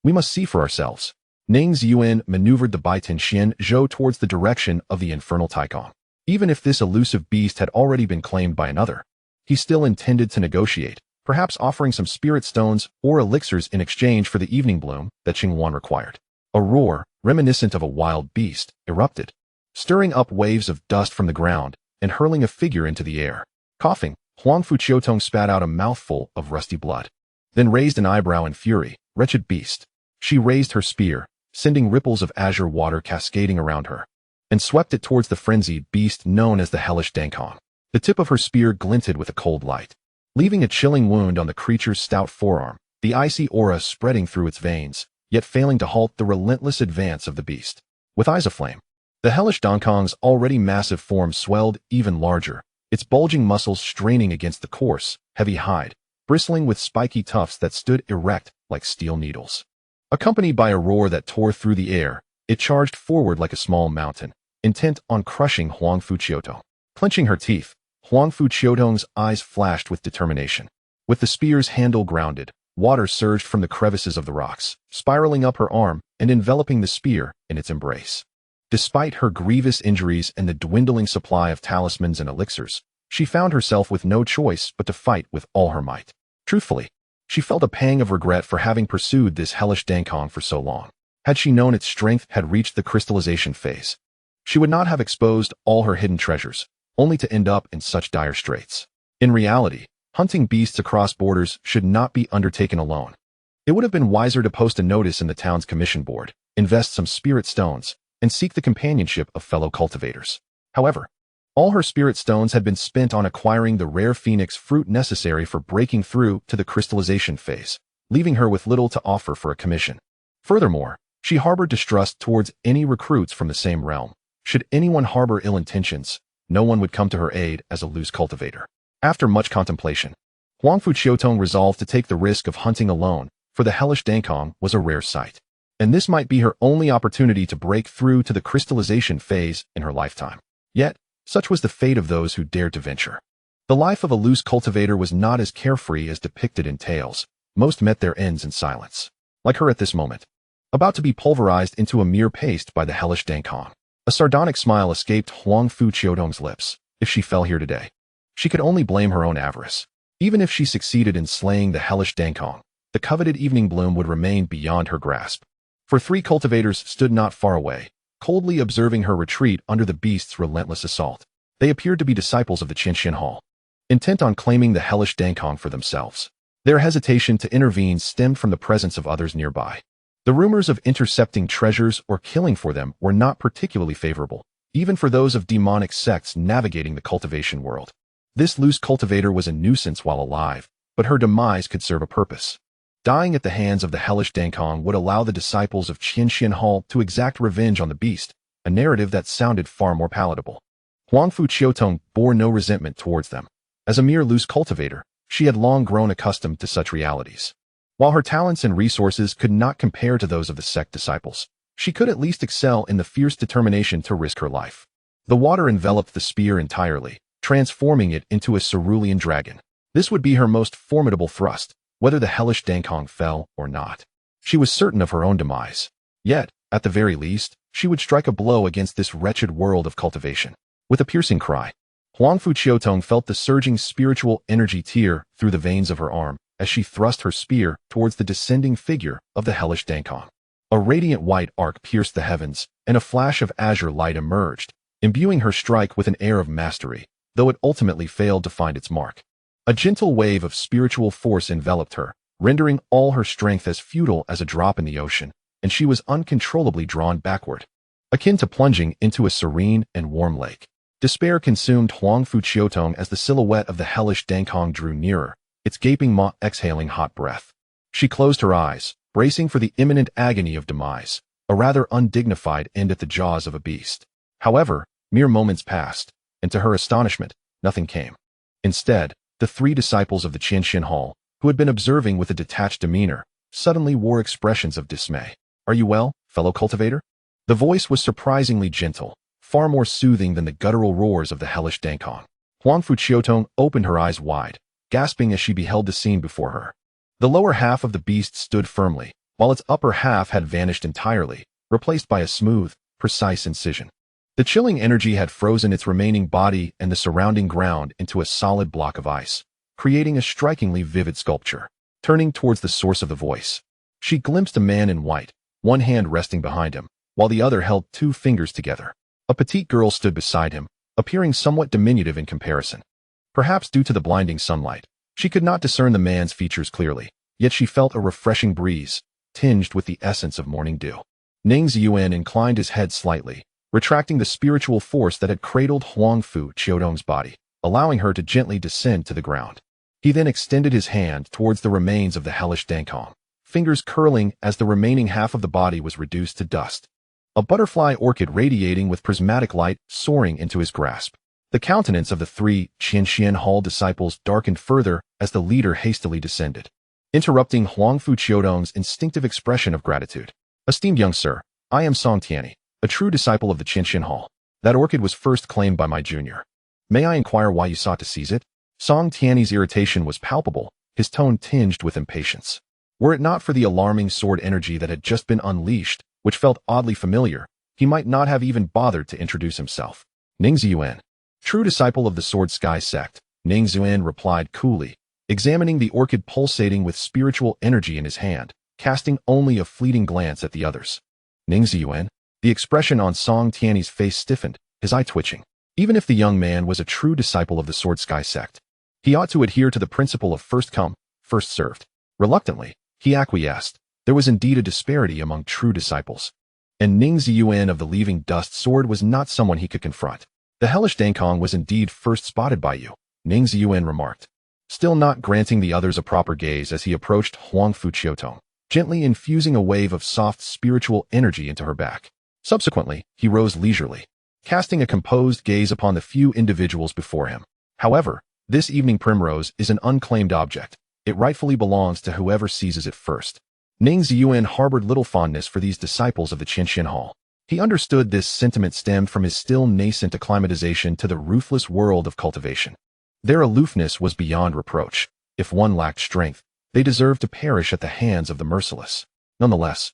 We must see for ourselves. Ning Ziyuan maneuvered the Baitan Xianzhou towards the direction of the infernal Taikong. Even if this elusive beast had already been claimed by another, he still intended to negotiate, perhaps offering some spirit stones or elixirs in exchange for the evening bloom that Qing Wan required. A roar, reminiscent of a wild beast, erupted, stirring up waves of dust from the ground and hurling a figure into the air. Coughing, Huang Fuqiutong spat out a mouthful of rusty blood, then raised an eyebrow in fury. Wretched beast. She raised her spear, sending ripples of azure water cascading around her, and swept it towards the frenzied beast known as the hellish Dankong. The tip of her spear glinted with a cold light, leaving a chilling wound on the creature's stout forearm, the icy aura spreading through its veins, yet failing to halt the relentless advance of the beast. With eyes aflame, the hellish Dankong's already massive form swelled even larger, its bulging muscles straining against the coarse, heavy hide, bristling with spiky tufts that stood erect like steel needles. Accompanied by a roar that tore through the air, it charged forward like a small mountain, intent on crushing Huang Fuqiutong. Clenching her teeth, Huang Fuqiutong's eyes flashed with determination. With the spear's handle grounded, water surged from the crevices of the rocks, spiraling up her arm and enveloping the spear in its embrace. Despite her grievous injuries and the dwindling supply of talismans and elixirs, she found herself with no choice but to fight with all her might. Truthfully, she felt a pang of regret for having pursued this hellish Dankong for so long. Had she known its strength had reached the crystallization phase, she would not have exposed all her hidden treasures, only to end up in such dire straits. In reality, hunting beasts across borders should not be undertaken alone. It would have been wiser to post a notice in the town's commission board, invest some spirit stones, and seek the companionship of fellow cultivators. However, all her spirit stones had been spent on acquiring the rare phoenix fruit necessary for breaking through to the crystallization phase, leaving her with little to offer for a commission. Furthermore, she harbored distrust towards any recruits from the same realm. Should anyone harbor ill intentions, no one would come to her aid as a loose cultivator. After much contemplation, Huang Fuqiutong resolved to take the risk of hunting alone, for the hellish Dankong was a rare sight, and this might be her only opportunity to break through to the crystallization phase in her lifetime. Yet, such was the fate of those who dared to venture. The life of a loose cultivator was not as carefree as depicted in tales. Most met their ends in silence. Like her at this moment, about to be pulverized into a mere paste by the hellish Dankong. A sardonic smile escaped Huang Fuqiutong's lips. If she fell here today, she could only blame her own avarice. Even if she succeeded in slaying the hellish Dankong, the coveted evening bloom would remain beyond her grasp. For three cultivators stood not far away, coldly observing her retreat under the beast's relentless assault. They appeared to be disciples of the Qianxian Hall, intent on claiming the hellish Dankong for themselves. Their hesitation to intervene stemmed from the presence of others nearby. The rumors of intercepting treasures or killing for them were not particularly favorable, even for those of demonic sects navigating the cultivation world. This loose cultivator was a nuisance while alive, but her demise could serve a purpose. Dying at the hands of the hellish Dankong would allow the disciples of Qianxian Hall to exact revenge on the beast, a narrative that sounded far more palatable. Huang Fuqiutong bore no resentment towards them. As a mere loose cultivator, she had long grown accustomed to such realities. While her talents and resources could not compare to those of the sect disciples, she could at least excel in the fierce determination to risk her life. The water enveloped the spear entirely, transforming it into a cerulean dragon. This would be her most formidable thrust, whether the hellish Dankong fell or not. She was certain of her own demise. Yet, at the very least, she would strike a blow against this wretched world of cultivation. With a piercing cry, Huang Fuqiutong felt the surging spiritual energy tear through the veins of her arm as she thrust her spear towards the descending figure of the hellish Dankong. A radiant white arc pierced the heavens, and a flash of azure light emerged, imbuing her strike with an air of mastery, though it ultimately failed to find its mark. A gentle wave of spiritual force enveloped her, rendering all her strength as futile as a drop in the ocean, and she was uncontrollably drawn backward, akin to plunging into a serene and warm lake. Despair consumed Huang Fuqiutong as the silhouette of the hellish Dankong drew nearer, its gaping maw exhaling hot breath. She closed her eyes, bracing for the imminent agony of demise, a rather undignified end at the jaws of a beast. However, mere moments passed, and to her astonishment, nothing came. Instead, the three disciples of the Qianxian Hall, who had been observing with a detached demeanor, suddenly wore expressions of dismay. "Are you well, fellow cultivator?" The voice was surprisingly gentle, far more soothing than the guttural roars of the hellish Dankong. Huang Fuqiutong opened her eyes wide, gasping as she beheld the scene before her. The lower half of the beast stood firmly, while its upper half had vanished entirely, replaced by a smooth, precise incision. The chilling energy had frozen its remaining body and the surrounding ground into a solid block of ice, creating a strikingly vivid sculpture. Turning towards the source of the voice, she glimpsed a man in white, one hand resting behind him, while the other held two fingers together. A petite girl stood beside him, appearing somewhat diminutive in comparison. Perhaps due to the blinding sunlight, she could not discern the man's features clearly, yet she felt a refreshing breeze, tinged with the essence of morning dew. Ning Ziyuan inclined his head slightly, retracting the spiritual force that had cradled Huangfu Qiudong's body, allowing her to gently descend to the ground. He then extended his hand towards the remains of the hellish Dankong, fingers curling as the remaining half of the body was reduced to dust. A butterfly orchid radiating with prismatic light soaring into his grasp. The countenance of the three Qianxian Hall disciples darkened further as the leader hastily descended, interrupting Huangfu Qiudong's instinctive expression of gratitude. Esteemed young sir, I am Song Tianyi, a true disciple of the Qianxian Hall. That orchid was first claimed by my junior. May I inquire why you sought to seize it? Song Tianyi's irritation was palpable, his tone tinged with impatience. Were it not for the alarming sword energy that had just been unleashed, which felt oddly familiar, he might not have even bothered to introduce himself. Ning Ziyuan, true disciple of the Sword Sky Sect, Ning Ziyuan replied coolly, examining the orchid pulsating with spiritual energy in his hand, casting only a fleeting glance at the others. Ning Ziyuan, the expression on Song Tianyi's face stiffened, his eye twitching. Even if the young man was a true disciple of the Sword Sky Sect, he ought to adhere to the principle of first come, first served. Reluctantly, he acquiesced. There was indeed a disparity among true disciples. And Ning Ziyuan of the Leaving Dust Sword was not someone he could confront. The hellish Dankong was indeed first spotted by you, Ning Ziyuan remarked, still not granting the others a proper gaze as he approached Huangfu Qiudong, gently infusing a wave of soft spiritual energy into her back. Subsequently, he rose leisurely, casting a composed gaze upon the few individuals before him. However, this evening primrose is an unclaimed object. It rightfully belongs to whoever seizes it first. Ning Ziyuan harbored little fondness for these disciples of the Qianxian Hall. He understood this sentiment stemmed from his still nascent acclimatization to the ruthless world of cultivation. Their aloofness was beyond reproach. If one lacked strength, they deserved to perish at the hands of the merciless. Nonetheless,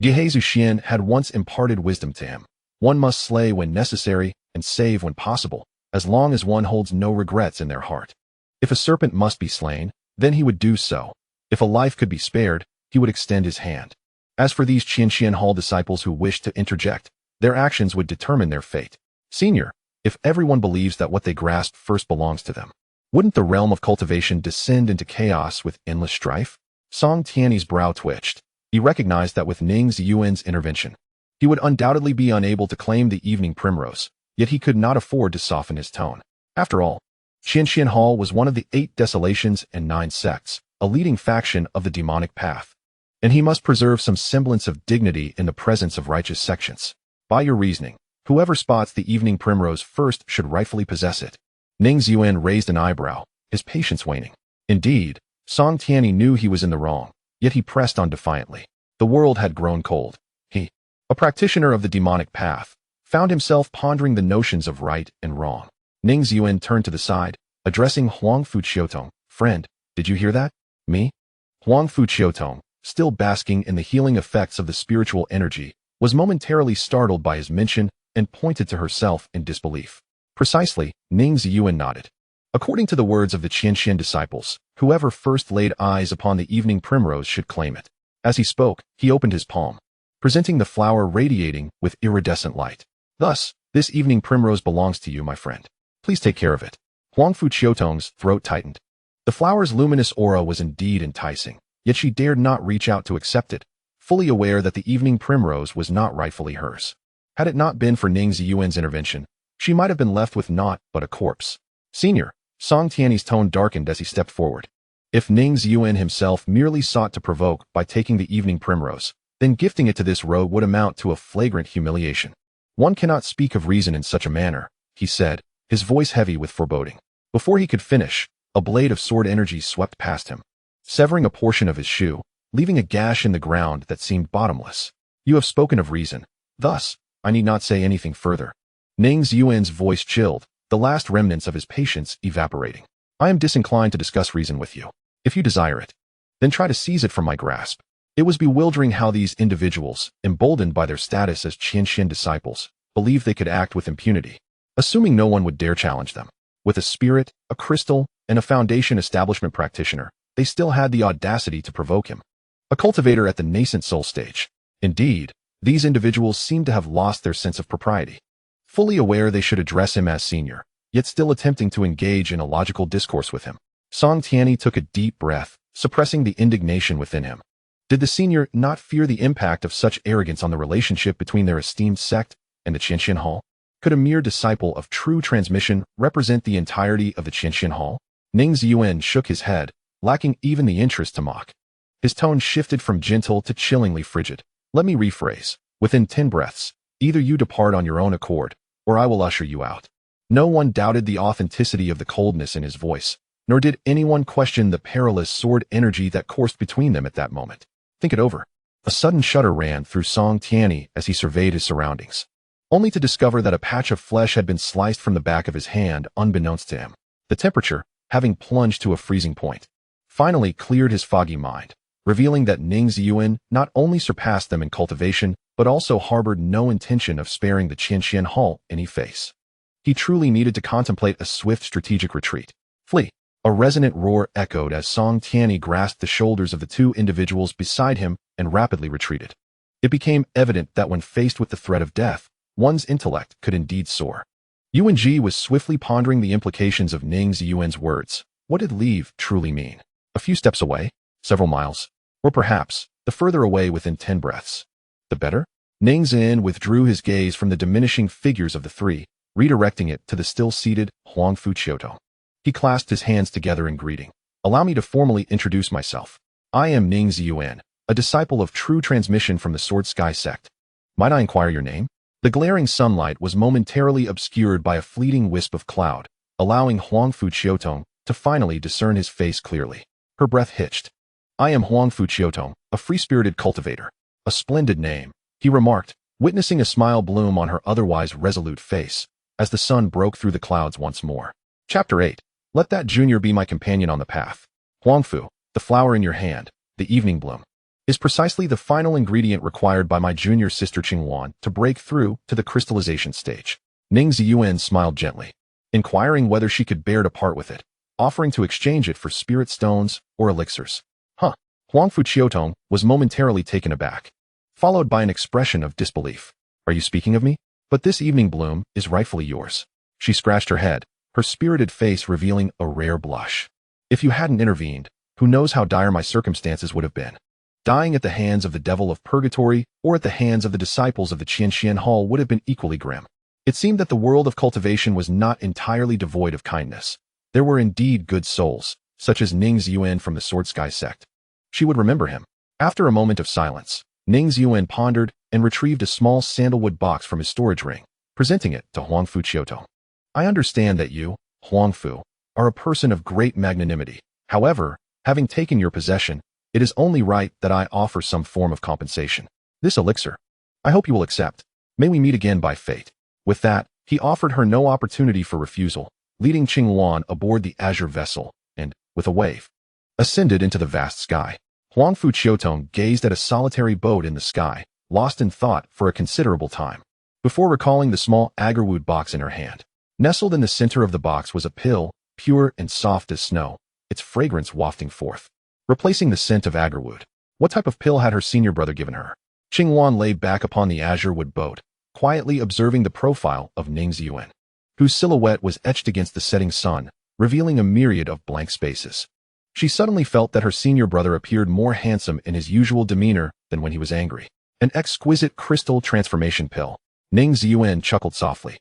Gui Haizhu Xuan had once imparted wisdom to him. One must slay when necessary and save when possible, as long as one holds no regrets in their heart. If a serpent must be slain, then he would do so. If a life could be spared, he would extend his hand. As for these Qianxian Hall disciples who wished to interject, their actions would determine their fate. Senior, if everyone believes that what they grasp first belongs to them, wouldn't the realm of cultivation descend into chaos with endless strife? Song Tianyi's brow twitched. He recognized that with Ning Ziyuan's intervention, he would undoubtedly be unable to claim the evening primrose, yet he could not afford to soften his tone. After all, Qianxian Hall was one of the 8 Desolations and 9 Sects, a leading faction of the demonic path, and he must preserve some semblance of dignity in the presence of righteous sections. By your reasoning, whoever spots the evening primrose first should rightfully possess it. Ning Ziyuan raised an eyebrow, his patience waning. Indeed, Song Tianyi knew he was in the wrong, yet he pressed on defiantly. The world had grown cold. He, a practitioner of the demonic path, found himself pondering the notions of right and wrong. Ning Ziyuan turned to the side, addressing Huangfu Qiudong. Friend, did you hear that? Me? Huangfu Qiudong, still basking in the healing effects of the spiritual energy, was momentarily startled by his mention and pointed to herself in disbelief. Precisely, Ning Ziyuan nodded. According to the words of the Qianxian disciples, whoever first laid eyes upon the evening primrose should claim it. As he spoke, he opened his palm, presenting the flower radiating with iridescent light. Thus, this evening primrose belongs to you, my friend. Please take care of it. Huangfu Qiudong's throat tightened. The flower's luminous aura was indeed enticing, yet she dared not reach out to accept it, fully aware that the evening primrose was not rightfully hers. Had it not been for Ning Ziyuan's intervention, she might have been left with naught but a corpse. Senior, Song Tianyi's tone darkened as he stepped forward. If Ning Ziyuan himself merely sought to provoke by taking the evening primrose, then gifting it to this rogue would amount to a flagrant humiliation. One cannot speak of reason in such a manner, he said, his voice heavy with foreboding. Before he could finish, a blade of sword energy swept past him, severing a portion of his shoe, leaving a gash in the ground that seemed bottomless. You have spoken of reason. Thus, I need not say anything further. Ning Ziyuan's voice chilled, the last remnants of his patience evaporating. I am disinclined to discuss reason with you. If you desire it, then try to seize it from my grasp. It was bewildering how these individuals, emboldened by their status as Qianxian disciples, believed they could act with impunity, assuming no one would dare challenge them. With a spirit, a crystal, and a foundation establishment practitioner, they still had the audacity to provoke him. A cultivator at the Nascent Soul stage. Indeed, these individuals seemed to have lost their sense of propriety. Fully aware they should address him as senior, yet still attempting to engage in a logical discourse with him. Song Tianyi took a deep breath, suppressing the indignation within him. Did the senior not fear the impact of such arrogance on the relationship between their esteemed sect and the Qianxian Hall? Could a mere disciple of true transmission represent the entirety of the Qianxian Hall? Ning Ziyuan shook his head, lacking even the interest to mock. His tone shifted from gentle to chillingly frigid. Let me rephrase. Within 10 breaths, either you depart on your own accord, or I will usher you out. No one doubted the authenticity of the coldness in his voice, nor did anyone question the perilous sword energy that coursed between them at that moment. Think it over. A sudden shudder ran through Song Tianyi as he surveyed his surroundings, only to discover that a patch of flesh had been sliced from the back of his hand unbeknownst to him. The temperature, having plunged to a freezing point, finally cleared his foggy mind, revealing that Ning Ziyuan not only surpassed them in cultivation, but also harbored no intention of sparing the Qianxian Hall any face. He truly needed to contemplate a swift strategic retreat. Flee! A resonant roar echoed as Song Tianyi grasped the shoulders of the two individuals beside him and rapidly retreated. It became evident that when faced with the threat of death, one's intellect could indeed soar. Yuan Ji was swiftly pondering the implications of Ning Ziyuan's words. What did leave truly mean? A few steps away? Several miles? Or perhaps, the further away within 10 breaths? The better? Ning Ziyuan withdrew his gaze from the diminishing figures of the three, redirecting it to the still-seated Huangfu Qiutong. He clasped his hands together in greeting. Allow me to formally introduce myself. I am Ning Ziyuan, a disciple of true transmission from the Sword Sky Sect. Might I inquire your name? The glaring sunlight was momentarily obscured by a fleeting wisp of cloud, allowing Huangfu Qiutong to finally discern his face clearly. Her breath hitched. I am Huangfu Qiutong, a free-spirited cultivator. A splendid name, he remarked, witnessing a smile bloom on her otherwise resolute face, as the sun broke through the clouds once more. Chapter 8. Let that junior be my companion on the path. Huangfu, the flower in your hand, the evening bloom, is precisely the final ingredient required by my junior sister Qingwan to break through to the crystallization stage. Ning Ziyuan smiled gently, inquiring whether she could bear to part with it, offering to exchange it for spirit stones or elixirs. Huangfu Qiutong was momentarily taken aback, followed by an expression of disbelief. Are you speaking of me? But this evening bloom is rightfully yours. She scratched her head, her spirited face revealing a rare blush. If you hadn't intervened, who knows how dire my circumstances would have been. Dying at the hands of the devil of purgatory or at the hands of the disciples of the Qianxian Hall would have been equally grim. It seemed that the world of cultivation was not entirely devoid of kindness. There were indeed good souls, such as Ning Ziyuan from the Sword Sky Sect. She would remember him. After a moment of silence, Ning Ziyuan pondered and retrieved a small sandalwood box from his storage ring, presenting it to Huangfu Qiutong. I understand that you, Huangfu, are a person of great magnanimity. However, having taken your possession, it is only right that I offer some form of compensation. This elixir. I hope you will accept. May we meet again by fate. With that, he offered her no opportunity for refusal, leading Qingwan aboard the azure vessel, and, with a wave, ascended into the vast sky. Huangfu Qiutong gazed at a solitary boat in the sky, lost in thought for a considerable time, before recalling the small agarwood box in her hand. Nestled in the center of the box was a pill, pure and soft as snow, its fragrance wafting forth, replacing the scent of agarwood. What type of pill had her senior brother given her? Qingwan lay back upon the azure wood boat, quietly observing the profile of Ning Ziyuan, whose silhouette was etched against the setting sun, revealing a myriad of blank spaces. She suddenly felt that her senior brother appeared more handsome in his usual demeanor than when he was angry. An exquisite crystal transformation pill. Ning Ziyuan chuckled softly.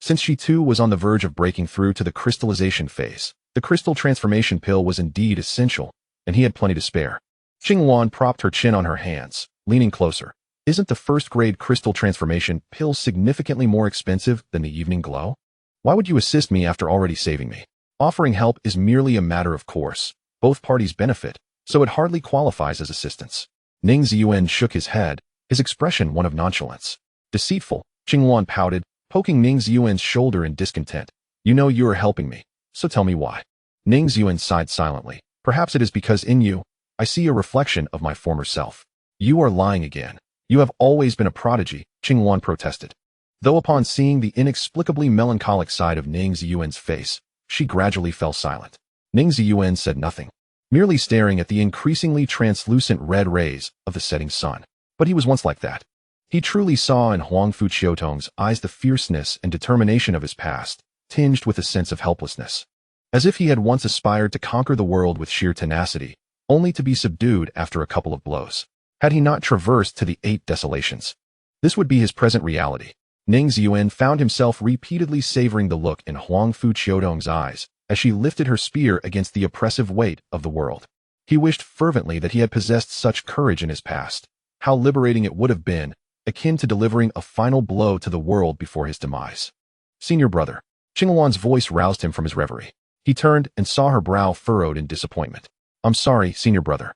Since she too was on the verge of breaking through to the crystallization phase, the crystal transformation pill was indeed essential, and he had plenty to spare. Qingwan propped her chin on her hands, leaning closer. Isn't the first-grade crystal transformation pill significantly more expensive than the evening glow? Why would you assist me after already saving me? Offering help is merely a matter of course. Both parties benefit, so it hardly qualifies as assistance. Ning Ziyuan shook his head, his expression one of nonchalance. Deceitful, Qingwan pouted, poking Ning Ziyuan's shoulder in discontent. You know you are helping me, so tell me why. Ning Ziyuan sighed silently. Perhaps it is because in you, I see a reflection of my former self. You are lying again. You have always been a prodigy, Qingwan protested. Though upon seeing the inexplicably melancholic side of Ning Ziyuan's face, she gradually fell silent. Ning Ziyuan said nothing, merely staring at the increasingly translucent red rays of the setting sun. But he was once like that. He truly saw in Huangfu Qiutong's eyes the fierceness and determination of his past, tinged with a sense of helplessness. As if he had once aspired to conquer the world with sheer tenacity, only to be subdued after a couple of blows. Had he not traversed to the Eight Desolations? This would be his present reality. Ning Ziyuan found himself repeatedly savoring the look in Huang Fu Qiudong's eyes as she lifted her spear against the oppressive weight of the world. He wished fervently that he had possessed such courage in his past. How liberating it would have been, akin to delivering a final blow to the world before his demise. Senior brother. Qingluan's voice roused him from his reverie. He turned and saw her brow furrowed in disappointment. I'm sorry, senior brother.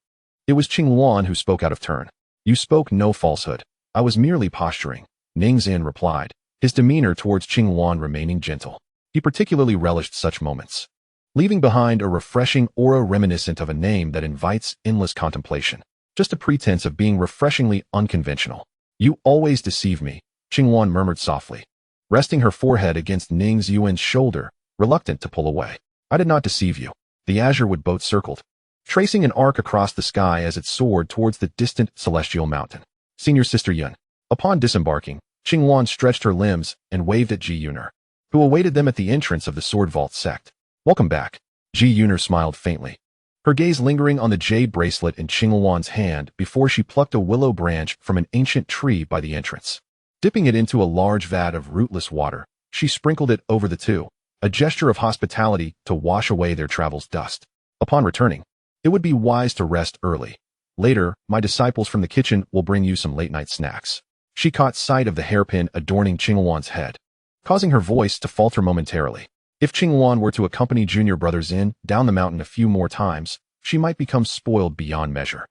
It was Qingluan who spoke out of turn. You spoke no falsehood. I was merely posturing, Ning Ziyuan replied, his demeanor towards Qingluan remaining gentle. He particularly relished such moments, leaving behind a refreshing aura reminiscent of a name that invites endless contemplation, just a pretense of being refreshingly unconventional. You always deceive me, Qingluan murmured softly, resting her forehead against Ning Ziyuan's shoulder, reluctant to pull away. I did not deceive you. The azure wood boat circled, tracing an arc across the sky as it soared towards the distant celestial mountain. Senior Sister Yun. Upon disembarking, Qingluan stretched her limbs and waved at Ji Yuner, who awaited them at the entrance of the Sword Vault Sect. Welcome back. Ji Yuner smiled faintly, her gaze lingering on the jade bracelet in Qingluan's hand before she plucked a willow branch from an ancient tree by the entrance. Dipping it into a large vat of rootless water, she sprinkled it over the two, a gesture of hospitality to wash away their travel's dust. Upon returning, it would be wise to rest early. Later, my disciples from the kitchen will bring you some late-night snacks. She caught sight of the hairpin adorning Qingluan's head, causing her voice to falter momentarily. If Qingluan were to accompany junior brothers down the mountain a few more times, she might become spoiled beyond measure.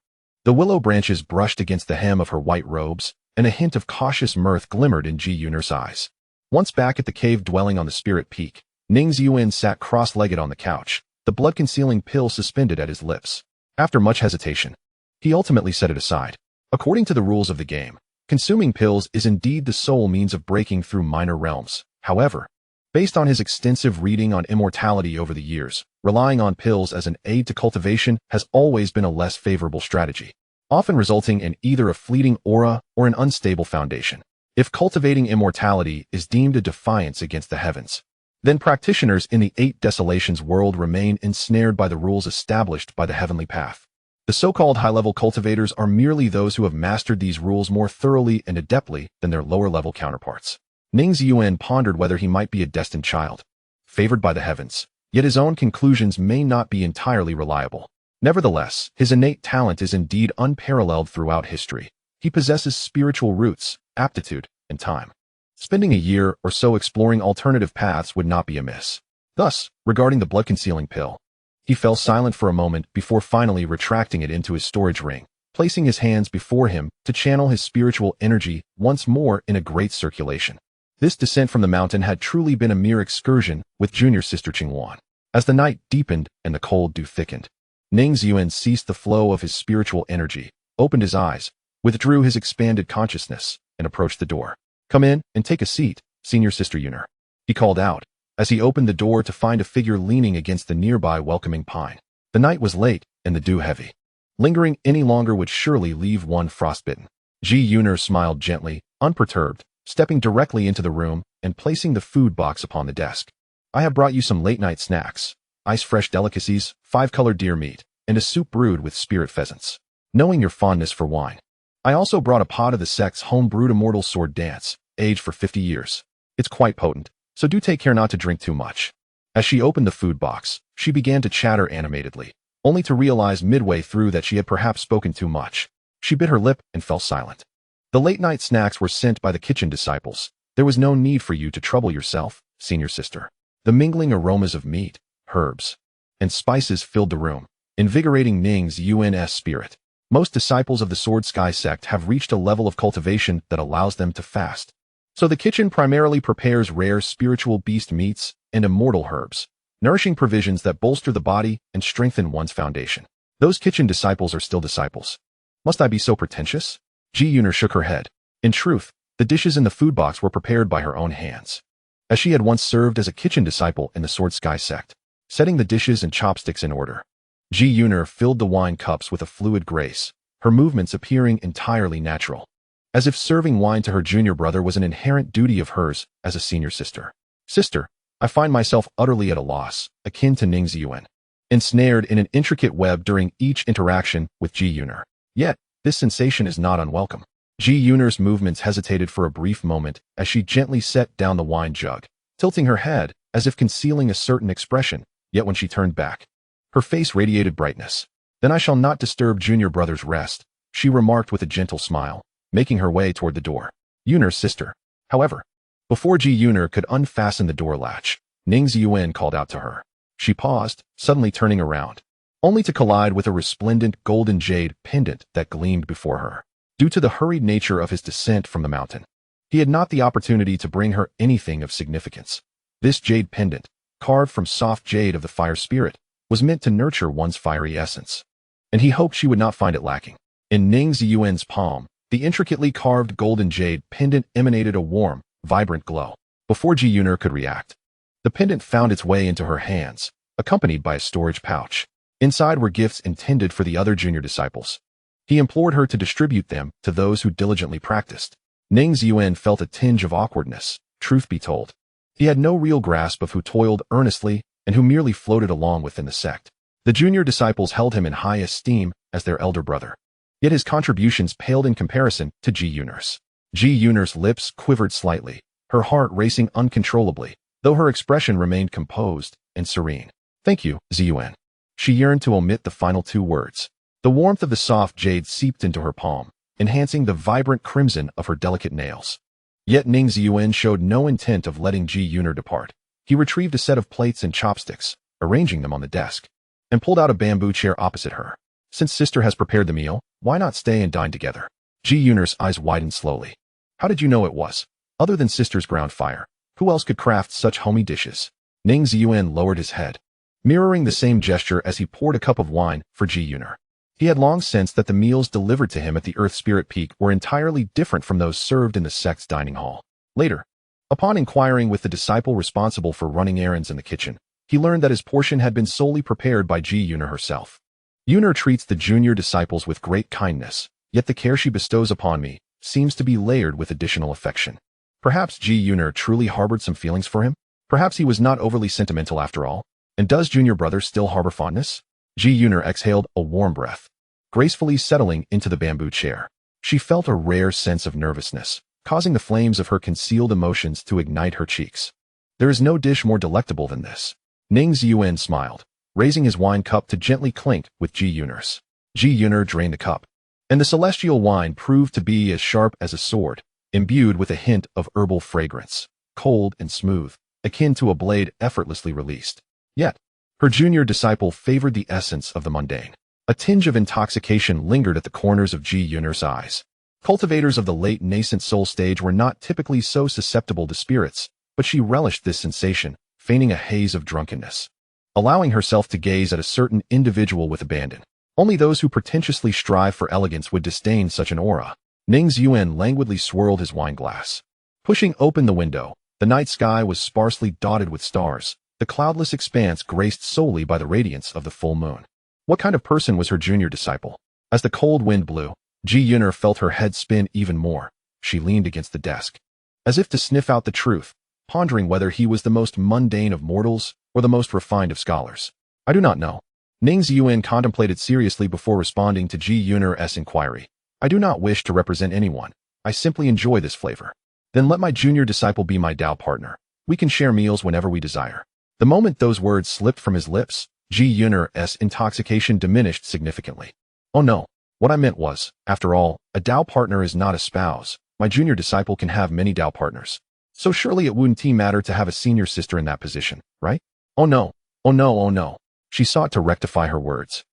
The willow branches brushed against the hem of her white robes, and a hint of cautious mirth glimmered in Ji Yuner's eyes. Once back at the cave dwelling on the Spirit Peak, Ning Ziyuan sat cross-legged on the couch, the blood-concealing pill suspended at his lips. After much hesitation, he ultimately set it aside. According to the rules of the game, consuming pills is indeed the sole means of breaking through minor realms. However, based on his extensive reading on immortality over the years, relying on pills as an aid to cultivation has always been a less favorable strategy, often resulting in either a fleeting aura or an unstable foundation. If cultivating immortality is deemed a defiance against the heavens, then practitioners in the Eight Desolations world remain ensnared by the rules established by the heavenly path. The so-called high-level cultivators are merely those who have mastered these rules more thoroughly and adeptly than their lower-level counterparts. Ning Ziyuan pondered whether he might be a destined child, favored by the heavens, yet his own conclusions may not be entirely reliable. Nevertheless, his innate talent is indeed unparalleled throughout history. He possesses spiritual roots, aptitude, and time. Spending a year or so exploring alternative paths would not be amiss. Thus, regarding the blood-concealing pill, he fell silent for a moment before finally retracting it into his storage ring, placing his hands before him to channel his spiritual energy once more in a great circulation. This descent from the mountain had truly been a mere excursion with junior sister Qingluan. As the night deepened and the cold dew thickened, Ning Ziyuan ceased the flow of his spiritual energy, opened his eyes, withdrew his expanded consciousness, and approached the door. Come in and take a seat, senior sister Yuner, he called out, as he opened the door to find a figure leaning against the nearby welcoming pine. The night was late and the dew heavy. Lingering any longer would surely leave one frostbitten. Ji Yuner smiled gently, unperturbed, stepping directly into the room and placing the food box upon the desk. I have brought you some late-night snacks, ice-fresh delicacies, 5-colored deer meat, and a soup brewed with spirit pheasants. Knowing your fondness for wine, I also brought a pot of the Sect's home-brewed immortal sword dance, aged for 50 years. It's quite potent, so do take care not to drink too much. As she opened the food box, she began to chatter animatedly, only to realize midway through that she had perhaps spoken too much. She bit her lip and fell silent. The late-night snacks were sent by the kitchen disciples. There was no need for you to trouble yourself, senior sister. The mingling aromas of meat, herbs, and spices filled the room, invigorating Ning Ziyuan's spirit. Most disciples of the Sword Sky Sect have reached a level of cultivation that allows them to fast. So the kitchen primarily prepares rare spiritual beast meats and immortal herbs, nourishing provisions that bolster the body and strengthen one's foundation. Those kitchen disciples are still disciples. Must I be so pretentious? Ji Yuner shook her head. In truth, the dishes in the food box were prepared by her own hands, as she had once served as a kitchen disciple in the Sword Sky Sect, setting the dishes and chopsticks in order. Ji Yuner filled the wine cups with a fluid grace, her movements appearing entirely natural, as if serving wine to her junior brother was an inherent duty of hers as a senior sister. Sister, I find myself utterly at a loss, akin to Ning Ziyuan, ensnared in an intricate web during each interaction with Ji Yuner. Yet, This sensation is not unwelcome. Gui Haizhu's movements hesitated for a brief moment as she gently set down the wine jug, tilting her head as if concealing a certain expression, yet when she turned back, her face radiated brightness. "Then I shall not disturb junior brother's rest," she remarked with a gentle smile, making her way toward the door. Haizhu's sister. However, before Gui Haizhu could unfasten the door latch, Ning Ziyuan called out to her. She paused, suddenly turning around, only to collide with a resplendent golden jade pendant that gleamed before her. Due to the hurried nature of his descent from the mountain, he had not the opportunity to bring her anything of significance. This jade pendant, carved from soft jade of the fire spirit, was meant to nurture one's fiery essence, and he hoped she would not find it lacking. In Ning Ziyuan's palm, the intricately carved golden jade pendant emanated a warm, vibrant glow. Before Gui Haizhu could react, the pendant found its way into her hands, accompanied by a storage pouch. Inside were gifts intended for the other junior disciples. He implored her to distribute them to those who diligently practiced. Ning Ziyuan felt a tinge of awkwardness, truth be told. He had no real grasp of who toiled earnestly and who merely floated along within the sect. The junior disciples held him in high esteem as their elder brother. Yet his contributions paled in comparison to Gui Haizhu's. Gui Haizhu's lips quivered slightly, her heart racing uncontrollably, though her expression remained composed and serene. "Thank you, Ziyuan." She yearned to omit the final two words. The warmth of the soft jade seeped into her palm, enhancing the vibrant crimson of her delicate nails. Yet Ning Ziyuan showed no intent of letting Gui Haizhu depart. He retrieved a set of plates and chopsticks, arranging them on the desk, and pulled out a bamboo chair opposite her. "Since sister has prepared the meal, why not stay and dine together?" Gui Haizhu's eyes widened slowly. "How did you know it was? Other than sister's ground fire, who else could craft such homey dishes?" Ning Ziyuan lowered his head, mirroring the same gesture as he poured a cup of wine for Gui Haizhu. He had long sensed that the meals delivered to him at the Earth Spirit Peak were entirely different from those served in the sect's dining hall. Later, upon inquiring with the disciple responsible for running errands in the kitchen, he learned that his portion had been solely prepared by Gui Haizhu herself. Haizhu treats the junior disciples with great kindness, yet the care she bestows upon me seems to be layered with additional affection. Perhaps Gui Haizhu truly harbored some feelings for him? Perhaps he was not overly sentimental after all? And does junior brother still harbor fondness? Gui Haizhu exhaled a warm breath, gracefully settling into the bamboo chair. She felt a rare sense of nervousness, causing the flames of her concealed emotions to ignite her cheeks. There is no dish more delectable than this. Ning Ziyuan smiled, raising his wine cup to gently clink with Gui Haizhu's. Gui Haizhu drained the cup, and the celestial wine proved to be as sharp as a sword, imbued with a hint of herbal fragrance, cold and smooth, akin to a blade effortlessly released. Yet, her junior disciple favored the essence of the mundane. A tinge of intoxication lingered at the corners of Gui Haizhu's eyes. Cultivators of the late Nascent Soul stage were not typically so susceptible to spirits, but she relished this sensation, feigning a haze of drunkenness, allowing herself to gaze at a certain individual with abandon. Only those who pretentiously strive for elegance would disdain such an aura. Ning Ziyuan languidly swirled his wine glass. Pushing open the window, the night sky was sparsely dotted with stars, the cloudless expanse graced solely by the radiance of the full moon. What kind of person was her junior disciple? As the cold wind blew, Gui Haizhu felt her head spin even more. She leaned against the desk, as if to sniff out the truth, pondering whether he was the most mundane of mortals or the most refined of scholars. "I do not know." Ning Ziyuan contemplated seriously before responding to Gui Haizhu's inquiry. "I do not wish to represent anyone. I simply enjoy this flavor." "Then let my junior disciple be my Tao partner. We can share meals whenever we desire." The moment those words slipped from his lips, Gui Haizhu's intoxication diminished significantly. "Oh no, what I meant was, after all, a Tao partner is not a spouse. My junior disciple can have many Tao partners. So surely it wouldn't matter to have a senior sister in that position, right?" "Oh no, oh no, oh no." She sought to rectify her words.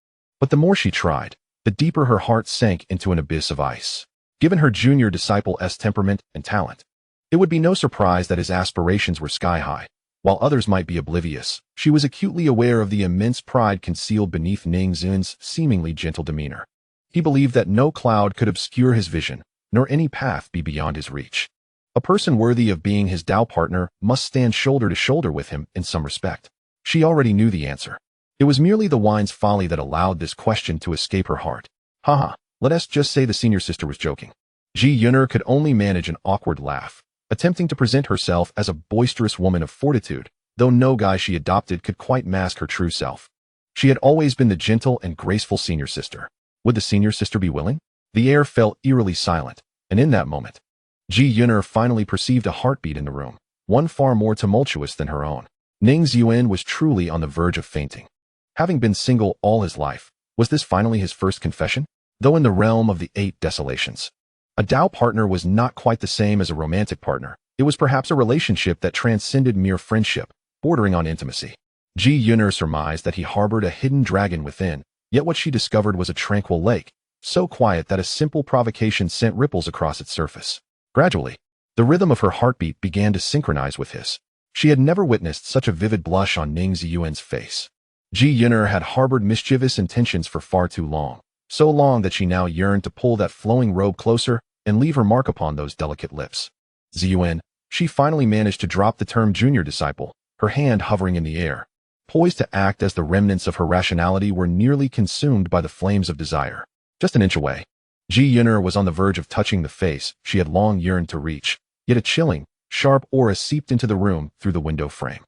But the more she tried, the deeper her heart sank into an abyss of ice. Given her junior disciple's temperament and talent, it would be no surprise that his aspirations were sky-high. While others might be oblivious, she was acutely aware of the immense pride concealed beneath Ning Ziyuan's seemingly gentle demeanor. He believed that no cloud could obscure his vision, nor any path be beyond his reach. A person worthy of being his Tao partner must stand shoulder to shoulder with him in some respect. She already knew the answer. It was merely the wine's folly that allowed this question to escape her heart. Haha, let us just say the senior sister was joking. Gui Haizhu could only manage an awkward laugh, attempting to present herself as a boisterous woman of fortitude, though no guise she adopted could quite mask her true self. She had always been the gentle and graceful senior sister. Would the senior sister be willing? The air fell eerily silent, and in that moment, Ji Yuner finally perceived a heartbeat in the room, one far more tumultuous than her own. Ning Ziyuan was truly on the verge of fainting. Having been single all his life, was this finally his first confession? Though in the realm of the Eight Desolations, a Dao partner was not quite the same as a romantic partner. It was perhaps a relationship that transcended mere friendship, bordering on intimacy. Ji Yuner surmised that he harbored a hidden dragon within, yet what she discovered was a tranquil lake, so quiet that a simple provocation sent ripples across its surface. Gradually, the rhythm of her heartbeat began to synchronize with his. She had never witnessed such a vivid blush on Ning Ziyuan's face. Ji Yuner had harbored mischievous intentions for far too long, so long that she now yearned to pull that flowing robe closer and leave her mark upon those delicate lips. Ziyuan, she finally managed to drop the term junior disciple, her hand hovering in the air, poised to act as the remnants of her rationality were nearly consumed by the flames of desire. Just an inch away, Ji Yuner was on the verge of touching the face she had long yearned to reach, yet a chilling, sharp aura seeped into the room through the window frame.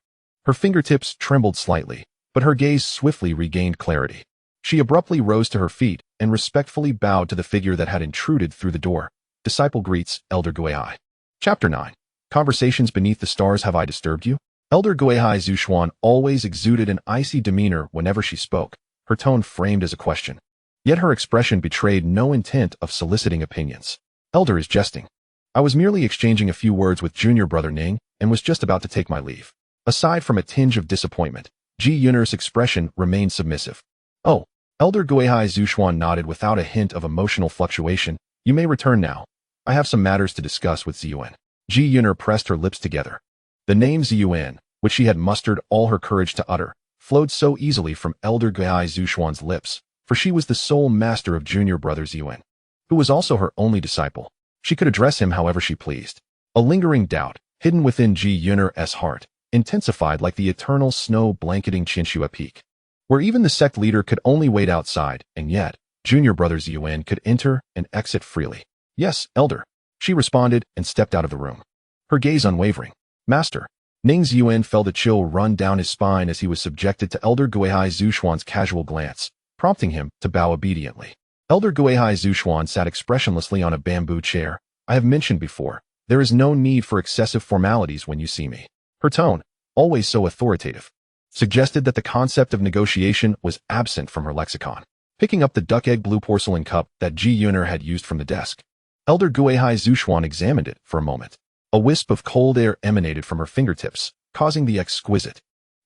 Her fingertips trembled slightly, but her gaze swiftly regained clarity. She abruptly rose to her feet and respectfully bowed to the figure that had intruded through the door. Disciple greets Elder Gui Hai. Chapter 9. Conversations beneath the stars. Have I disturbed you? Elder Gui Haizhu Xuan always exuded an icy demeanor whenever she spoke, her tone framed as a question. Yet her expression betrayed no intent of soliciting opinions. Elder is jesting. I was merely exchanging a few words with junior brother Ning and was just about to take my leave. Aside from a tinge of disappointment, Ji Yuner's expression remained submissive. Oh, Elder Gui Haizhu Xuan nodded without a hint of emotional fluctuation. You may return now. I have some matters to discuss with Ziyuan. Ji Yuner pressed her lips together. The name Ziyuan, which she had mustered all her courage to utter, flowed so easily from Elder Gui Haizhu Xuan's lips, for she was the sole master of junior brother Ziyuan, who was also her only disciple. She could address him however she pleased. A lingering doubt, hidden within Ji Yuner's heart, intensified like the eternal snow blanketing Qinshua Peak, where even the sect leader could only wait outside, and yet, junior brother Ziyuan could enter and exit freely. Yes, Elder, she responded and stepped out of the room. Her gaze unwavering. Master. Ning Ziyuan felt a chill run down his spine as he was subjected to Elder Gui Haizhu Xuan's casual glance, prompting him to bow obediently. Elder Gui Haizhu Xuan sat expressionlessly on a bamboo chair. I have mentioned before, there is no need for excessive formalities when you see me. Her tone, always so authoritative, suggested that the concept of negotiation was absent from her lexicon. Picking up the duck-egg blue porcelain cup that Ji Yuner had used from the desk, Elder Gui Haizhu Xuan examined it for a moment. A wisp of cold air emanated from her fingertips, causing the exquisite,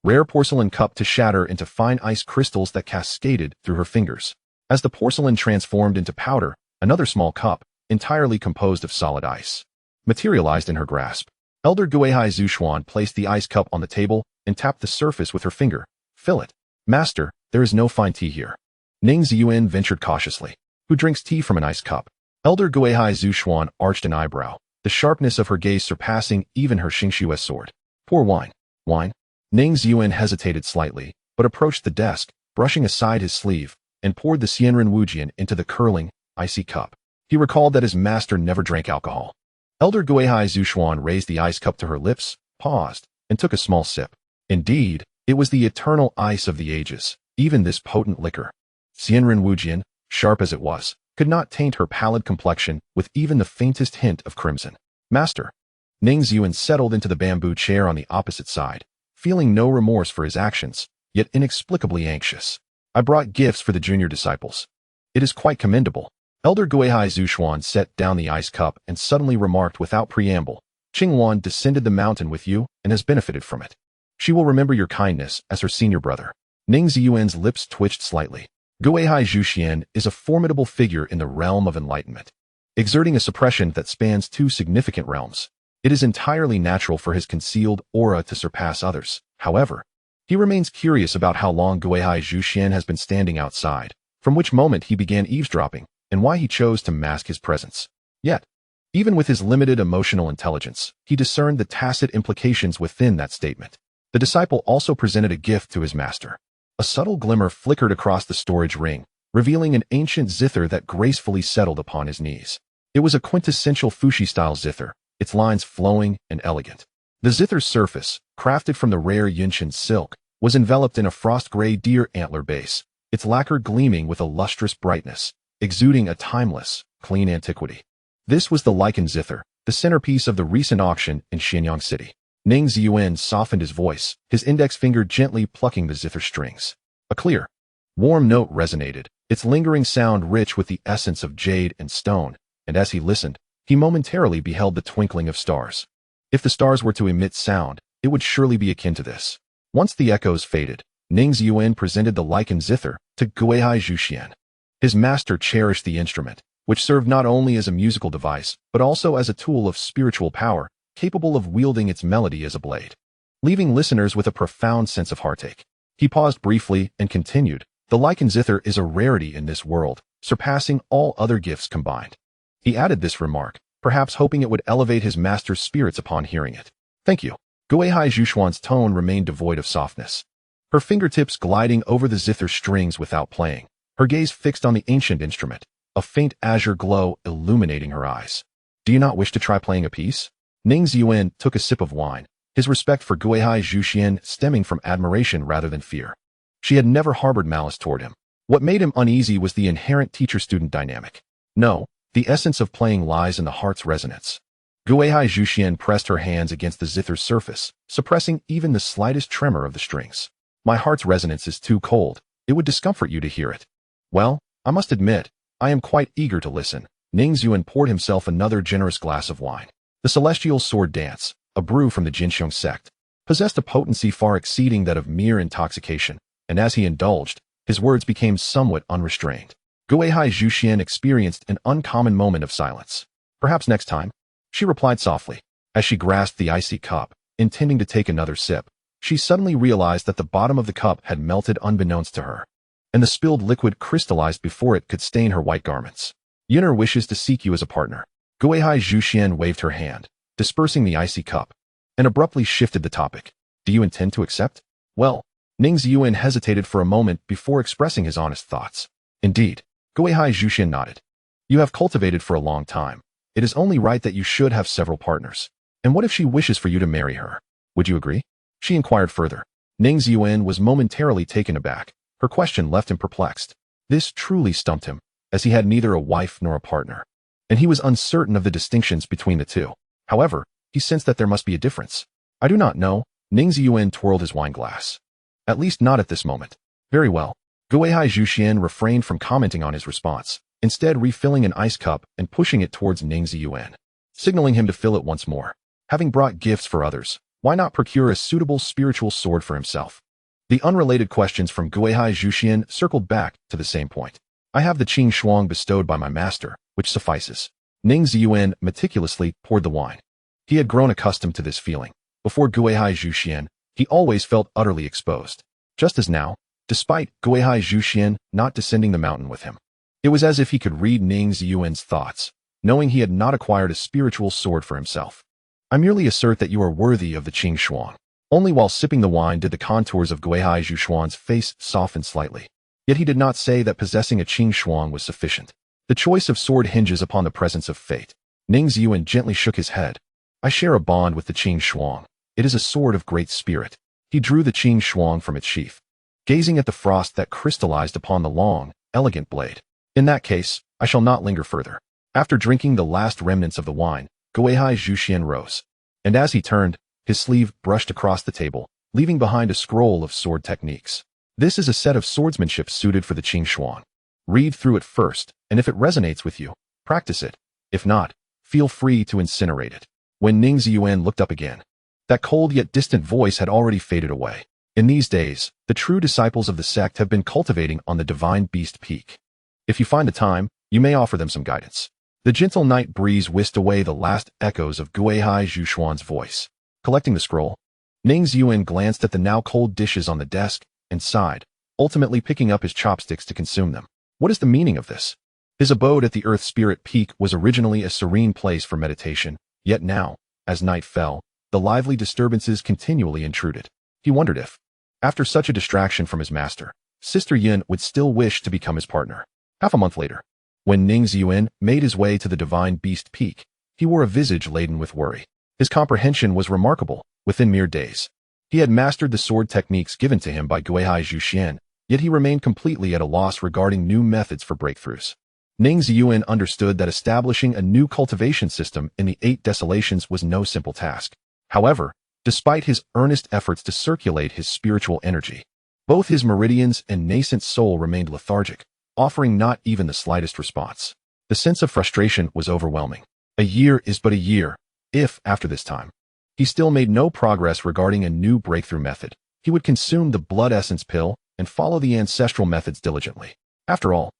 rare porcelain cup to shatter into fine ice crystals that cascaded through her fingers. As the porcelain transformed into powder, another small cup, entirely composed of solid ice, materialized in her grasp. Elder Gui Haizhu Xuan placed the ice cup on the table and tapped the surface with her finger. Fill it. Master, there is no fine tea here. Ning Ziyuan ventured cautiously. Who drinks tea from an ice cup? Elder Gui Haizhu Xuan arched an eyebrow, the sharpness of her gaze surpassing even her Xingxue sword. Pour wine. Wine? Ning Ziyuan hesitated slightly, but approached the desk, brushing aside his sleeve, and poured the Xianren Wujian into the curling, icy cup. He recalled that his master never drank alcohol. Elder Gui Haizhu Xuan raised the ice cup to her lips, paused, and took a small sip. Indeed, it was the eternal ice of the ages, even this potent liquor. Xianren Wujian, sharp as it was, could not taint her pallid complexion with even the faintest hint of crimson. Master. Ning Ziyuan settled into the bamboo chair on the opposite side, feeling no remorse for his actions, yet inexplicably anxious. I brought gifts for the junior disciples. It is quite commendable. Elder Gui Haizhu Xuan set down the ice cup and suddenly remarked without preamble, Qingwan descended the mountain with you and has benefited from it. She will remember your kindness as her senior brother. Ning Ziyuan's lips twitched slightly. Gui Haizhu Xuan is a formidable figure in the realm of enlightenment, exerting a suppression that spans two significant realms. It is entirely natural for his concealed aura to surpass others. However, he remains curious about how long Gui Haizhu Xuan has been standing outside, from which moment he began eavesdropping, and why he chose to mask his presence. Yet, even with his limited emotional intelligence, he discerned the tacit implications within that statement. The disciple also presented a gift to his master. A subtle glimmer flickered across the storage ring, revealing an ancient zither that gracefully settled upon his knees. It was a quintessential Fuxi-style zither, its lines flowing and elegant. The zither's surface, crafted from the rare Yunqian silk, was enveloped in a frost-gray deer antler base, its lacquer gleaming with a lustrous brightness, exuding a timeless, clean antiquity. This was the lichen zither, the centerpiece of the recent auction in Xianyang City. Ning Ziyuan softened his voice, his index finger gently plucking the zither strings. A clear, warm note resonated, its lingering sound rich with the essence of jade and stone, and as he listened, he momentarily beheld the twinkling of stars. If the stars were to emit sound, it would surely be akin to this. Once the echoes faded, Ning Ziyuan presented the lichen zither to Gui Haizhu Xuan. His master cherished the instrument, which served not only as a musical device, but also as a tool of spiritual power, capable of wielding its melody as a blade, leaving listeners with a profound sense of heartache. He paused briefly and continued, "The lichen zither is a rarity in this world, surpassing all other gifts combined." He added this remark, perhaps hoping it would elevate his master's spirits upon hearing it. "Thank you." Gui Haizhu Xuan's tone remained devoid of softness. Her fingertips gliding over the zither strings without playing, her gaze fixed on the ancient instrument, a faint azure glow illuminating her eyes. "Do you not wish to try playing a piece?" Ning Ziyuan took a sip of wine, his respect for Gui Haizhu Xuan stemming from admiration rather than fear. She had never harbored malice toward him. What made him uneasy was the inherent teacher-student dynamic. No, the essence of playing lies in the heart's resonance. Gui Haizhu Xuan pressed her hands against the zither's surface, suppressing even the slightest tremor of the strings. "My heart's resonance is too cold. It would discomfort you to hear it." "Well, I must admit, I am quite eager to listen." Ning Ziyuan poured himself another generous glass of wine. The celestial sword dance, a brew from the Jinxiong Sect, possessed a potency far exceeding that of mere intoxication, and as he indulged, his words became somewhat unrestrained. Gui Haizhu Xuan experienced an uncommon moment of silence. "Perhaps next time," she replied softly. As she grasped the icy cup, intending to take another sip, she suddenly realized that the bottom of the cup had melted unbeknownst to her, and the spilled liquid crystallized before it could stain her white garments. "Yunner wishes to seek you as a partner." Gui Haizhu Xuan waved her hand, dispersing the icy cup, and abruptly shifted the topic. "Do you intend to accept?" "Well," Ning Ziyuan hesitated for a moment before expressing his honest thoughts. "Indeed." Gui Haizhu Xuan nodded. "You have cultivated for a long time. It is only right that you should have several partners. And what if she wishes for you to marry her? Would you agree?" she inquired further. Ning Ziyuan was momentarily taken aback. Her question left him perplexed. This truly stumped him, as he had neither a wife nor a partner, and he was uncertain of the distinctions between the two. However, he sensed that there must be a difference. "I do not know." Ning Ziyuan twirled his wine glass. "At least not at this moment." "Very well." Gui Haizhu Xuan refrained from commenting on his response, instead refilling an ice cup and pushing it towards Ning Ziyuan, signaling him to fill it once more. Having brought gifts for others, why not procure a suitable spiritual sword for himself? The unrelated questions from Gui Haizhu Xuan circled back to the same point. "I have the Qing Shuang bestowed by my master, which suffices." Ning Ziyuan meticulously poured the wine. He had grown accustomed to this feeling. Before Gui Haizhu Xuan, he always felt utterly exposed. Just as now, despite Gui Haizhu Xuan not descending the mountain with him. It was as if he could read Ning Ziyuan's thoughts, knowing he had not acquired a spiritual sword for himself. "I merely assert that you are worthy of the Qing Shuang." Only while sipping the wine did the contours of Gui Haizhu Xuan's face soften slightly. Yet he did not say that possessing a Qing Shuang was sufficient. The choice of sword hinges upon the presence of fate. Ning Ziyuan gently shook his head. "I share a bond with the Qing Shuang. It is a sword of great spirit." He drew the Qing Shuang from its sheath, gazing at the frost that crystallized upon the long, elegant blade. "In that case, I shall not linger further." After drinking the last remnants of the wine, Gui Haizhu Xuan rose, and as he turned, his sleeve brushed across the table, leaving behind a scroll of sword techniques. "This is a set of swordsmanship suited for the Qing Shuang. Read through it first, and if it resonates with you, practice it. If not, feel free to incinerate it." When Ning Ziyuan looked up again, that cold yet distant voice had already faded away. In these days, the true disciples of the sect have been cultivating on the Divine Beast Peak. If you find the time, you may offer them some guidance. The gentle night breeze whisked away the last echoes of Gui Haizhu Xuan's voice. Collecting the scroll, Ning Ziyuan glanced at the now cold dishes on the desk and sighed, ultimately picking up his chopsticks to consume them. What is the meaning of this? His abode at the Earth Spirit Peak was originally a serene place for meditation, yet now, as night fell, the lively disturbances continually intruded. He wondered if, after such a distraction from his master, Sister Yin would still wish to become his partner. Half a month later, when Ning Ziyuan made his way to the Divine Beast Peak, he wore a visage laden with worry. His comprehension was remarkable. Within mere days, he had mastered the sword techniques given to him by Gui Haizhu Xuan, yet he remained completely at a loss regarding new methods for breakthroughs. Ning Ziyuan understood that establishing a new cultivation system in the Eight Desolations was no simple task. However, despite his earnest efforts to circulate his spiritual energy, both his meridians and nascent soul remained lethargic, offering not even the slightest response. The sense of frustration was overwhelming. A year is but a year, if, after this time, he still made no progress regarding a new breakthrough method, he would consume the blood essence pill and follow the ancestral methods diligently. After all,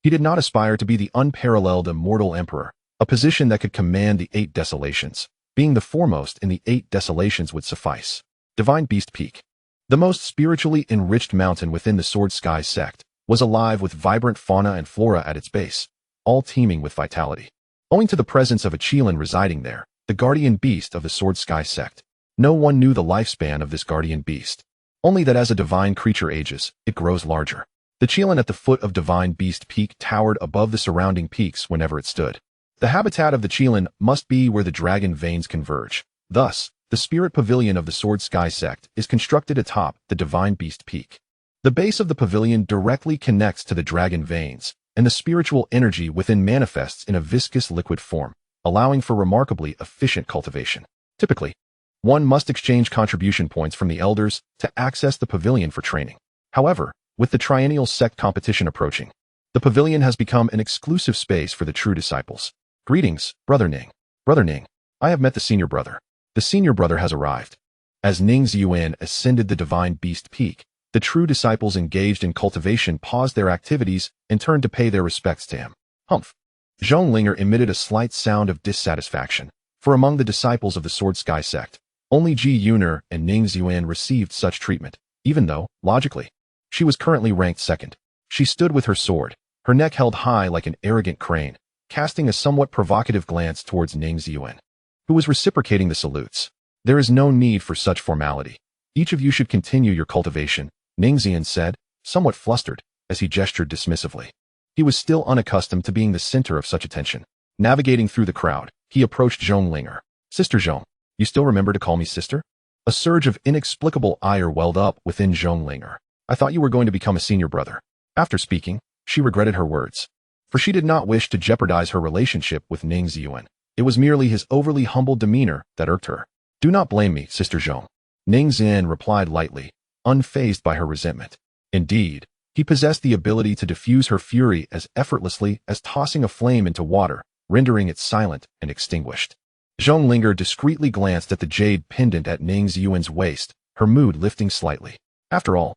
he did not aspire to be the unparalleled immortal emperor, a position that could command the Eight Desolations. Being the foremost in the Eight Desolations would suffice. Divine Beast Peak, the most spiritually enriched mountain within the Sword Sky Sect, was alive with vibrant fauna and flora at its base, all teeming with vitality. Owing to the presence of a Qilin residing there, the guardian beast of the Sword Sky Sect, no one knew the lifespan of this guardian beast. Only that as a divine creature ages, it grows larger. The Qilin at the foot of Divine Beast Peak towered above the surrounding peaks whenever it stood. The habitat of the Qilin must be where the dragon veins converge. Thus, the spirit pavilion of the Sword Sky Sect is constructed atop the Divine Beast Peak. The base of the pavilion directly connects to the dragon veins, and the spiritual energy within manifests in a viscous liquid form, allowing for remarkably efficient cultivation. Typically, one must exchange contribution points from the elders to access the pavilion for training. However, with the triennial sect competition approaching, the pavilion has become an exclusive space for the true disciples. Greetings, Brother Ning. Brother Ning, I have met the senior brother. The senior brother has arrived. As Ning Ziyuan ascended the Divine Beast Peak, the true disciples engaged in cultivation paused their activities and turned to pay their respects to him. Humph. Zhonglinger emitted a slight sound of dissatisfaction, for among the disciples of the Sword Sky Sect, only Ji Yuner and Ning Ziyuan received such treatment, even though, logically, she was currently ranked second. She stood with her sword, her neck held high like an arrogant crane, casting a somewhat provocative glance towards Ning Ziyuan, who was reciprocating the salutes. There is no need for such formality. Each of you should continue your cultivation, Ning Ziyuan said, somewhat flustered, as he gestured dismissively. He was still unaccustomed to being the center of such attention. Navigating through the crowd, he approached Zhonglinger. Sister Zhong, you still remember to call me sister? A surge of inexplicable ire welled up within Zhonglinger. I thought you were going to become a senior brother. After speaking, she regretted her words, for she did not wish to jeopardize her relationship with Ning Ziyuan. It was merely his overly humble demeanor that irked her. Do not blame me, Sister Zhong. Ning Ziyuan replied lightly, unfazed by her resentment. Indeed, he possessed the ability to diffuse her fury as effortlessly as tossing a flame into water, rendering it silent and extinguished. Zhonglinger discreetly glanced at the jade pendant at Ning Ziyuan's waist, her mood lifting slightly. After all,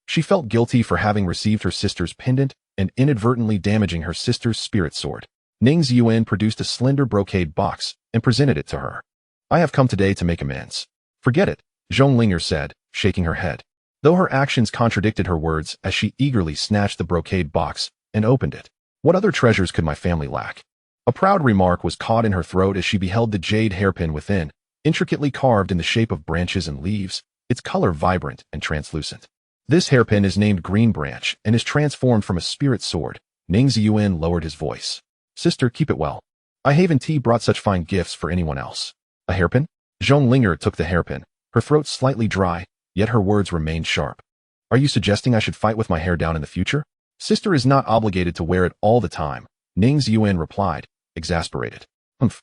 she felt guilty for having received her sister's pendant and inadvertently damaging her sister's spirit sword. Ning Ziyuan produced a slender brocade box and presented it to her. I have come today to make amends. Forget it, Zhonglinger said, shaking her head, though her actions contradicted her words as she eagerly snatched the brocade box and opened it. What other treasures could my family lack? A proud remark was caught in her throat as she beheld the jade hairpin within, intricately carved in the shape of branches and leaves, its color vibrant and translucent. This hairpin is named Green Branch and is transformed from a spirit sword. Ning Ziyuan lowered his voice. Sister, keep it well. I haven't brought such fine gifts for anyone else. A hairpin? Zhonglinger took the hairpin, her throat slightly dry, yet her words remained sharp. Are you suggesting I should fight with my hair down in the future? Sister is not obligated to wear it all the time, Ning Ziyuan replied, exasperated. Humph.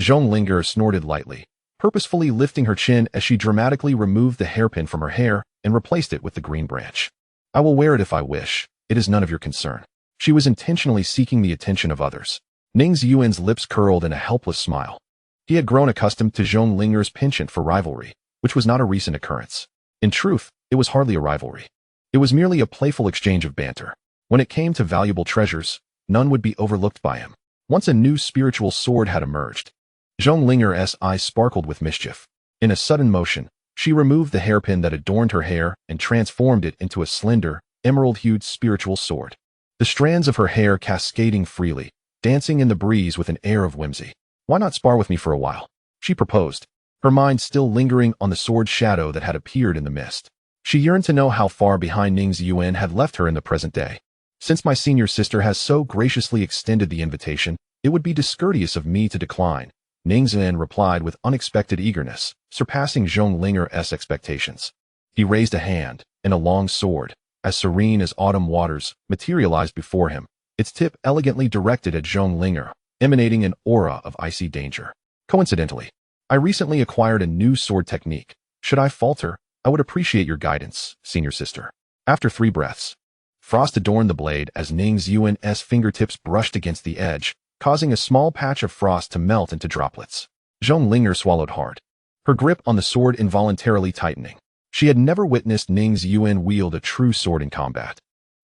Zhonglinger snorted lightly, purposefully lifting her chin as she dramatically removed the hairpin from her hair and replaced it with the green branch. I will wear it if I wish. It is none of your concern. She was intentionally seeking the attention of others. Ning Ziyuan's lips curled in a helpless smile. He had grown accustomed to Zhonglinger's penchant for rivalry, which was not a recent occurrence. In truth, it was hardly a rivalry. It was merely a playful exchange of banter. When it came to valuable treasures, none would be overlooked by him. Once a new spiritual sword had emerged, Zhonglinger's eyes sparkled with mischief. In a sudden motion, she removed the hairpin that adorned her hair and transformed it into a slender, emerald-hued spiritual sword. The strands of her hair cascading freely, dancing in the breeze with an air of whimsy. Why not spar with me for a while? She proposed, her mind still lingering on the sword shadow that had appeared in the mist. She yearned to know how far behind Ning Ziyuan had left her in the present day. Since my senior sister has so graciously extended the invitation, it would be discourteous of me to decline, Ning Ziyuan replied with unexpected eagerness, surpassing Zhonglinger's expectations. He raised a hand, and a long sword, as serene as autumn waters, materialized before him, its tip elegantly directed at Zhong Linger, emanating an aura of icy danger. Coincidentally, I recently acquired a new sword technique. Should I falter, I would appreciate your guidance, senior sister. After 3 breaths, frost adorned the blade as Ning Ziyuan's fingertips brushed against the edge, causing a small patch of frost to melt into droplets. Zhong Linger swallowed hard, her grip on the sword involuntarily tightening. She had never witnessed Ning Ziyuan wield a true sword in combat.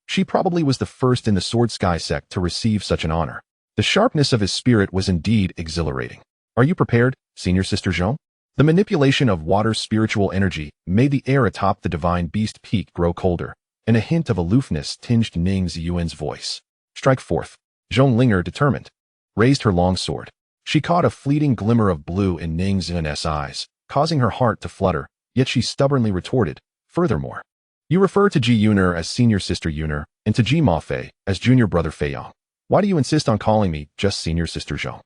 She probably was the first in the Sword Sky Sect to receive such an honor. The sharpness of his spirit was indeed exhilarating. Are you prepared, senior sister Zhong? The manipulation of water's spiritual energy made the air atop the divine beast peak grow colder, and a hint of aloofness tinged Ning Ziyuan's voice. Strike forth. Zhong Linger, determined, raised her long sword. She caught a fleeting glimmer of blue in Ning Ziyuan's eyes, causing her heart to flutter, yet she stubbornly retorted, furthermore. You refer to Ji Yuner as senior sister Yuner, and to Ji Ma Fei as junior brother Feiyang. Why do you insist on calling me just senior sister Zhong?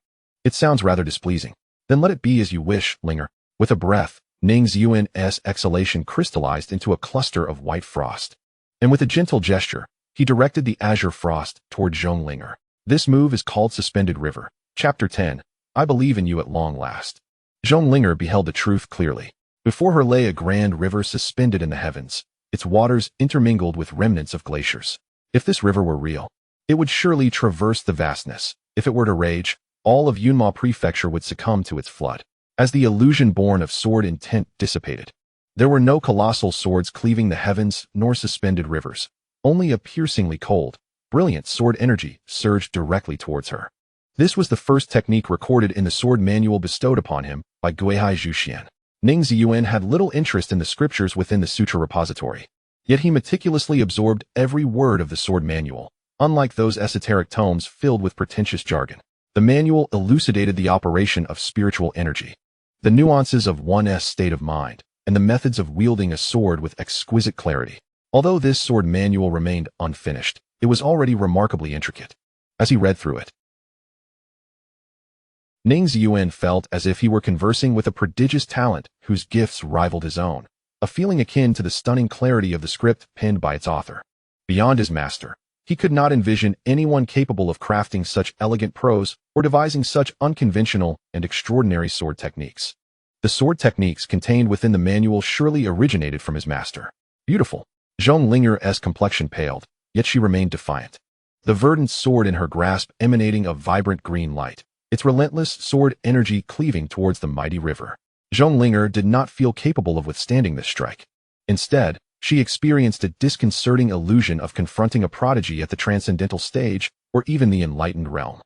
It sounds rather displeasing. Then let it be as you wish, Linger. With a breath, Ning Ziyuan's exhalation crystallized into a cluster of white frost. And with a gentle gesture, he directed the azure frost toward Zhong Linger. This move is called Suspended River. Chapter 10. I believe in you at long last. Zhong Linger beheld the truth clearly. Before her lay a grand river suspended in the heavens, its waters intermingled with remnants of glaciers. If this river were real, it would surely traverse the vastness. If it were to rage, all of Yunma Prefecture would succumb to its flood. As the illusion born of sword intent dissipated, there were no colossal swords cleaving the heavens nor suspended rivers. Only a piercingly cold, brilliant sword energy surged directly towards her. This was the first technique recorded in the sword manual bestowed upon him by Gui Haizhu Xuan. Ning Ziyuan had little interest in the scriptures within the sutra repository, yet he meticulously absorbed every word of the sword manual. Unlike those esoteric tomes filled with pretentious jargon, the manual elucidated the operation of spiritual energy, the nuances of one's state of mind, and the methods of wielding a sword with exquisite clarity. Although this sword manual remained unfinished, it was already remarkably intricate. As he read through it, Ning Ziyuan felt as if he were conversing with a prodigious talent whose gifts rivaled his own, a feeling akin to the stunning clarity of the script penned by its author. Beyond his master, he could not envision anyone capable of crafting such elegant prose or devising such unconventional and extraordinary sword techniques. The sword techniques contained within the manual surely originated from his master. Beautiful. Zhong Linger's complexion paled, yet she remained defiant. The verdant sword in her grasp emanating a vibrant green light, its relentless sword energy cleaving towards the mighty river. Zhong Linger did not feel capable of withstanding this strike. Instead, she experienced a disconcerting illusion of confronting a prodigy at the transcendental stage or even the enlightened realm.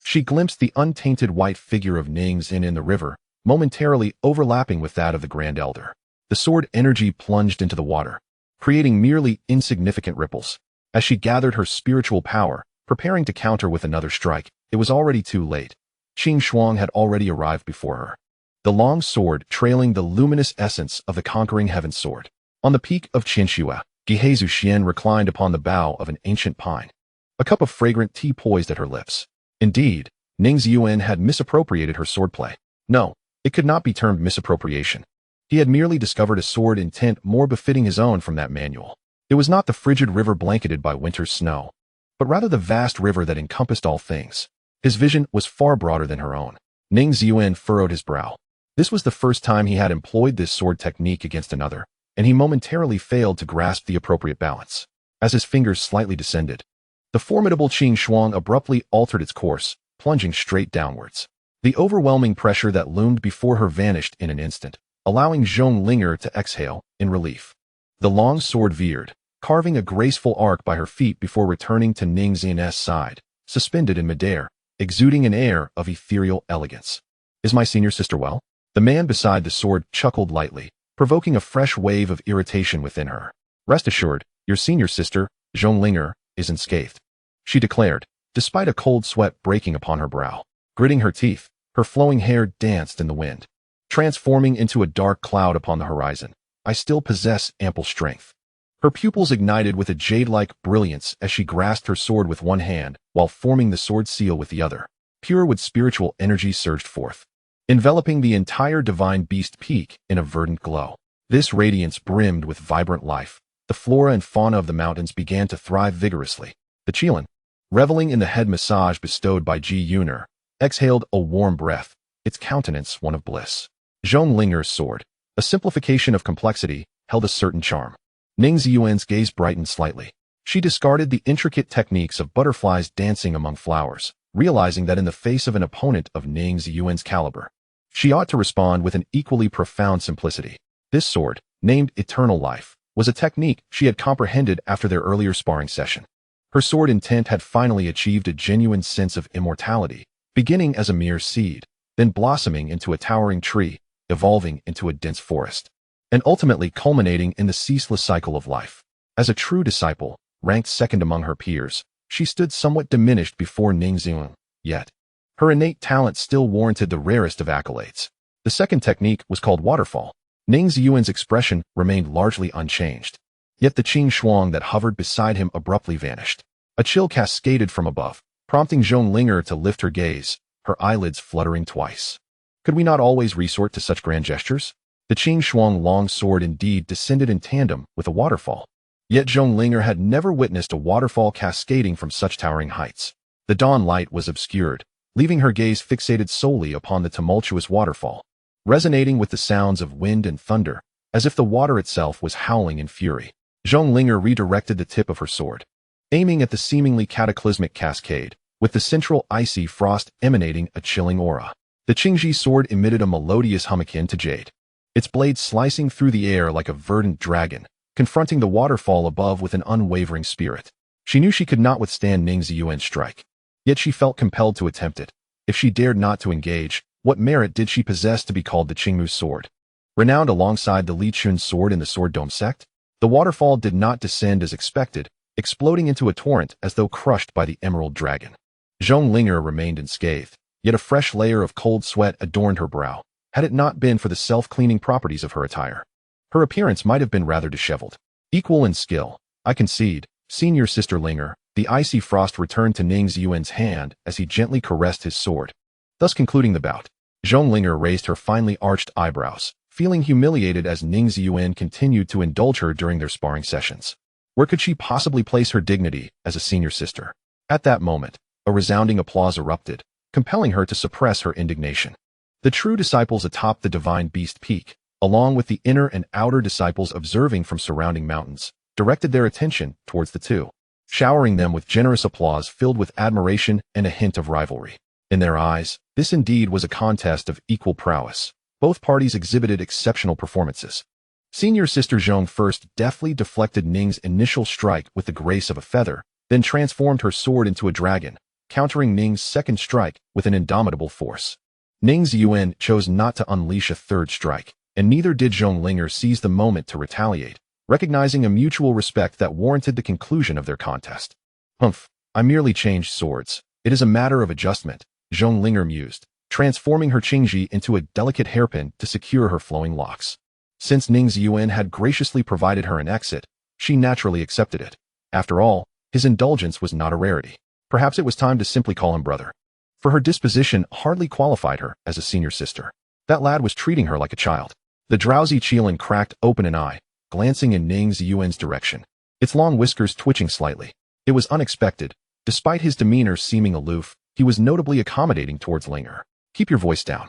She glimpsed the untainted white figure of Ning Ziyuan in the river, momentarily overlapping with that of the Grand Elder. The sword energy plunged into the water, creating merely insignificant ripples. As she gathered her spiritual power, preparing to counter with another strike, it was already too late. Qing Shuang had already arrived before her, the long sword trailing the luminous essence of the conquering heaven sword. On the peak of Qianxue, Gui Haizhu Xuan reclined upon the bough of an ancient pine, a cup of fragrant tea poised at her lips. Indeed, Ning Ziyuan had misappropriated her swordplay. No, it could not be termed misappropriation. He had merely discovered a sword intent more befitting his own from that manual. It was not the frigid river blanketed by winter's snow, but rather the vast river that encompassed all things. His vision was far broader than her own. Ning Ziyuan furrowed his brow. This was the first time he had employed this sword technique against another, and he momentarily failed to grasp the appropriate balance. As his fingers slightly descended, the formidable Qing Shuang abruptly altered its course, plunging straight downwards. The overwhelming pressure that loomed before her vanished in an instant, allowing Zhong Linger to exhale in relief. The long sword veered, carving a graceful arc by her feet before returning to Ning Ziyuan's side, suspended in midair, exuding an air of ethereal elegance. Is my senior sister well? The man beside the sword chuckled lightly, provoking a fresh wave of irritation within her. Rest assured, your senior sister, Zhong Linger, is unscathed, she declared, despite a cold sweat breaking upon her brow. Gritting her teeth, her flowing hair danced in the wind, transforming into a dark cloud upon the horizon. I still possess ample strength. Her pupils ignited with a jade-like brilliance as she grasped her sword with one hand while forming the sword seal with the other. Pure with spiritual energy surged forth, enveloping the entire divine beast peak in a verdant glow. This radiance brimmed with vibrant life. The flora and fauna of the mountains began to thrive vigorously. The Qilin, reveling in the head massage bestowed by Ji Yuner, exhaled a warm breath, its countenance one of bliss. Zhong Linger's sword, a simplification of complexity, held a certain charm. Ning Ziyuan's gaze brightened slightly. She discarded the intricate techniques of butterflies dancing among flowers, realizing that in the face of an opponent of Ning Ziyuan's caliber, she ought to respond with an equally profound simplicity. This sword, named Eternal Life, was a technique she had comprehended after their earlier sparring session. Her sword intent had finally achieved a genuine sense of immortality, beginning as a mere seed, then blossoming into a towering tree, evolving into a dense forest, and ultimately culminating in the ceaseless cycle of life. As a true disciple, ranked second among her peers, she stood somewhat diminished before Ning Ziyuan, yet her innate talent still warranted the rarest of accolades. The second technique was called Waterfall. Ning Ziyuan's expression remained largely unchanged, yet the Qing Shuang that hovered beside him abruptly vanished. A chill cascaded from above, prompting Zhong Linger to lift her gaze, her eyelids fluttering twice. Could we not always resort to such grand gestures? The Qing Shuang long sword indeed descended in tandem with a waterfall. Yet Zhong Linger had never witnessed a waterfall cascading from such towering heights. The dawn light was obscured, leaving her gaze fixated solely upon the tumultuous waterfall, resonating with the sounds of wind and thunder, as if the water itself was howling in fury. Zhong Linger redirected the tip of her sword, aiming at the seemingly cataclysmic cascade, with the central icy frost emanating a chilling aura. The Qingji sword emitted a melodious hum akin to jade, its blade slicing through the air like a verdant dragon, confronting the waterfall above with an unwavering spirit. She knew she could not withstand Ning Ziyuan's strike, yet she felt compelled to attempt it. If she dared not to engage, what merit did she possess to be called the Qingmu sword? Renowned alongside the Li Chun sword in the Sword Dome sect, the waterfall did not descend as expected, exploding into a torrent as though crushed by the emerald dragon. Zhong Linger remained unscathed, yet a fresh layer of cold sweat adorned her brow, had it not been for the self-cleaning properties of her attire. Her appearance might have been rather disheveled. Equal in skill, I concede, senior sister Linger. The icy frost returned to Ning Ziyuan's hand as he gently caressed his sword, thus concluding the bout. Zhong Linger raised her finely arched eyebrows, feeling humiliated as Ning Ziyuan continued to indulge her during their sparring sessions. Where could she possibly place her dignity as a senior sister? At that moment, a resounding applause erupted, compelling her to suppress her indignation. The true disciples atop the divine beast peak, along with the inner and outer disciples observing from surrounding mountains, directed their attention towards the two, showering them with generous applause filled with admiration and a hint of rivalry. In their eyes, this indeed was a contest of equal prowess. Both parties exhibited exceptional performances. Senior sister Zhong first deftly deflected Ning's initial strike with the grace of a feather, then transformed her sword into a dragon, countering Ning's second strike with an indomitable force. Ning Ziyuan chose not to unleash a third strike, and neither did Zhong Linger seize the moment to retaliate, recognizing a mutual respect that warranted the conclusion of their contest. Humph, I merely changed swords. It is a matter of adjustment, Zhong Linger mused, transforming her Qingji into a delicate hairpin to secure her flowing locks. Since Ning Ziyuan had graciously provided her an exit, she naturally accepted it. After all, his indulgence was not a rarity. Perhaps it was time to simply call him brother, for her disposition hardly qualified her as a senior sister. That lad was treating her like a child. The drowsy Qilin cracked open an eye, glancing in Ning Ziyuan's direction, its long whiskers twitching slightly. It was unexpected. Despite his demeanor seeming aloof, he was notably accommodating towards Linger. Keep your voice down.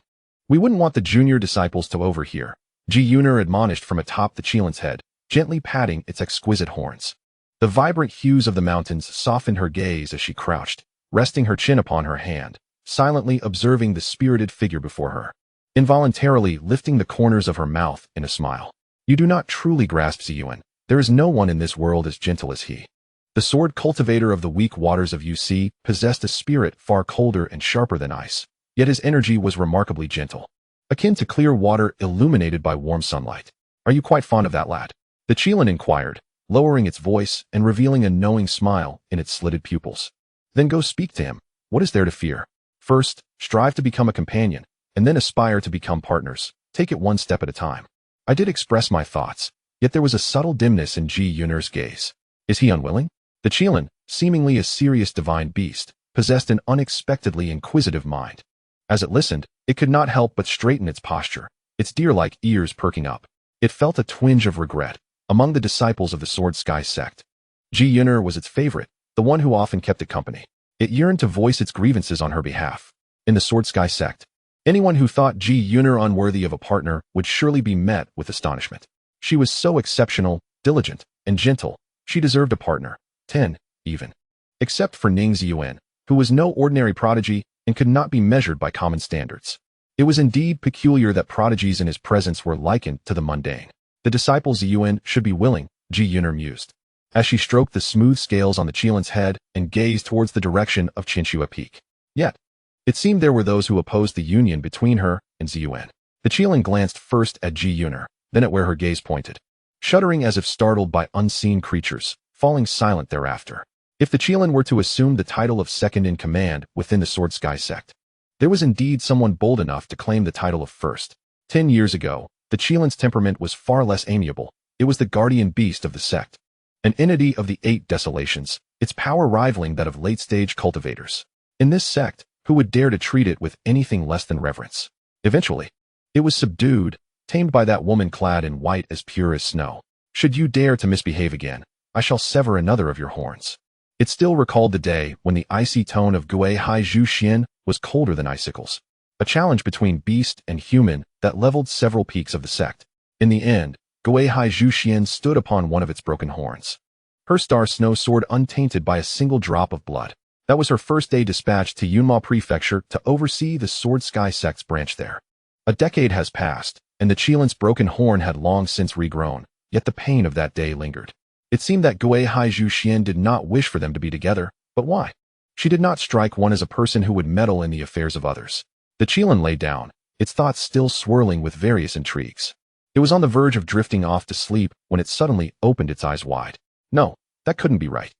We wouldn't want the junior disciples to overhear, Ji Yuner admonished from atop the Qilin's head, gently patting its exquisite horns. The vibrant hues of the mountains softened her gaze as she crouched, resting her chin upon her hand, silently observing the spirited figure before her, involuntarily lifting the corners of her mouth in a smile. You do not truly grasp Ziyuan. There is no one in this world as gentle as he. The sword cultivator of the weak waters of UC possessed a spirit far colder and sharper than ice, yet his energy was remarkably gentle, akin to clear water illuminated by warm sunlight. Are you quite fond of that lad? The Qilin inquired, lowering its voice and revealing a knowing smile in its slitted pupils. Then go speak to him. What is there to fear? First, strive to become a companion, and then aspire to become partners. Take it one step at a time. I did express my thoughts, yet there was a subtle dimness in Ji Yuner's gaze. Is he unwilling? The Qilin, seemingly a serious divine beast, possessed an unexpectedly inquisitive mind. As it listened, it could not help but straighten its posture, its deer-like ears perking up. It felt a twinge of regret. Among the disciples of the Sword Sky Sect, Ji Yuner was its favorite, the one who often kept it company. It yearned to voice its grievances on her behalf. In the Sword Sky Sect, anyone who thought Gui Haizhu unworthy of a partner would surely be met with astonishment. She was so exceptional, diligent, and gentle, she deserved a partner, 10, even. Except for Ning Ziyuan, who was no ordinary prodigy and could not be measured by common standards. It was indeed peculiar that prodigies in his presence were likened to the mundane. The disciple Ziyuan should be willing, Gui Haizhu mused, as she stroked the smooth scales on the Qilin's head and gazed towards the direction of Qinshua Peak. Yet, it seemed there were those who opposed the union between her and Ziyuan. The Qilin glanced first at Gui Haizhu, then at where her gaze pointed, shuddering as if startled by unseen creatures, falling silent thereafter. If the Qilin were to assume the title of second in command within the Sword Sky Sect, there was indeed someone bold enough to claim the title of first. 10 years ago, the Qilin's temperament was far less amiable. It was the guardian beast of the sect, an entity of the Eight Desolations, its power rivaling that of late-stage cultivators. In this sect, who would dare to treat it with anything less than reverence? Eventually, it was subdued, tamed by that woman clad in white as pure as snow. Should you dare to misbehave again, I shall sever another of your horns. It still recalled the day when the icy tone of Gui Haizhu Xuan was colder than icicles. A challenge between beast and human that leveled several peaks of the sect. In the end, Gui Haizhu Xuan stood upon one of its broken horns. Her star snow sword untainted by a single drop of blood. That was her first day dispatched to Yunma Prefecture to oversee the Sword Sky Sect's branch there. A decade has passed, and the Qilin's broken horn had long since regrown, yet the pain of that day lingered. It seemed that Gui Haizhu Xuan did not wish for them to be together, but why? She did not strike one as a person who would meddle in the affairs of others. The Qilin lay down, its thoughts still swirling with various intrigues. It was on the verge of drifting off to sleep when it suddenly opened its eyes wide. No, that couldn't be right.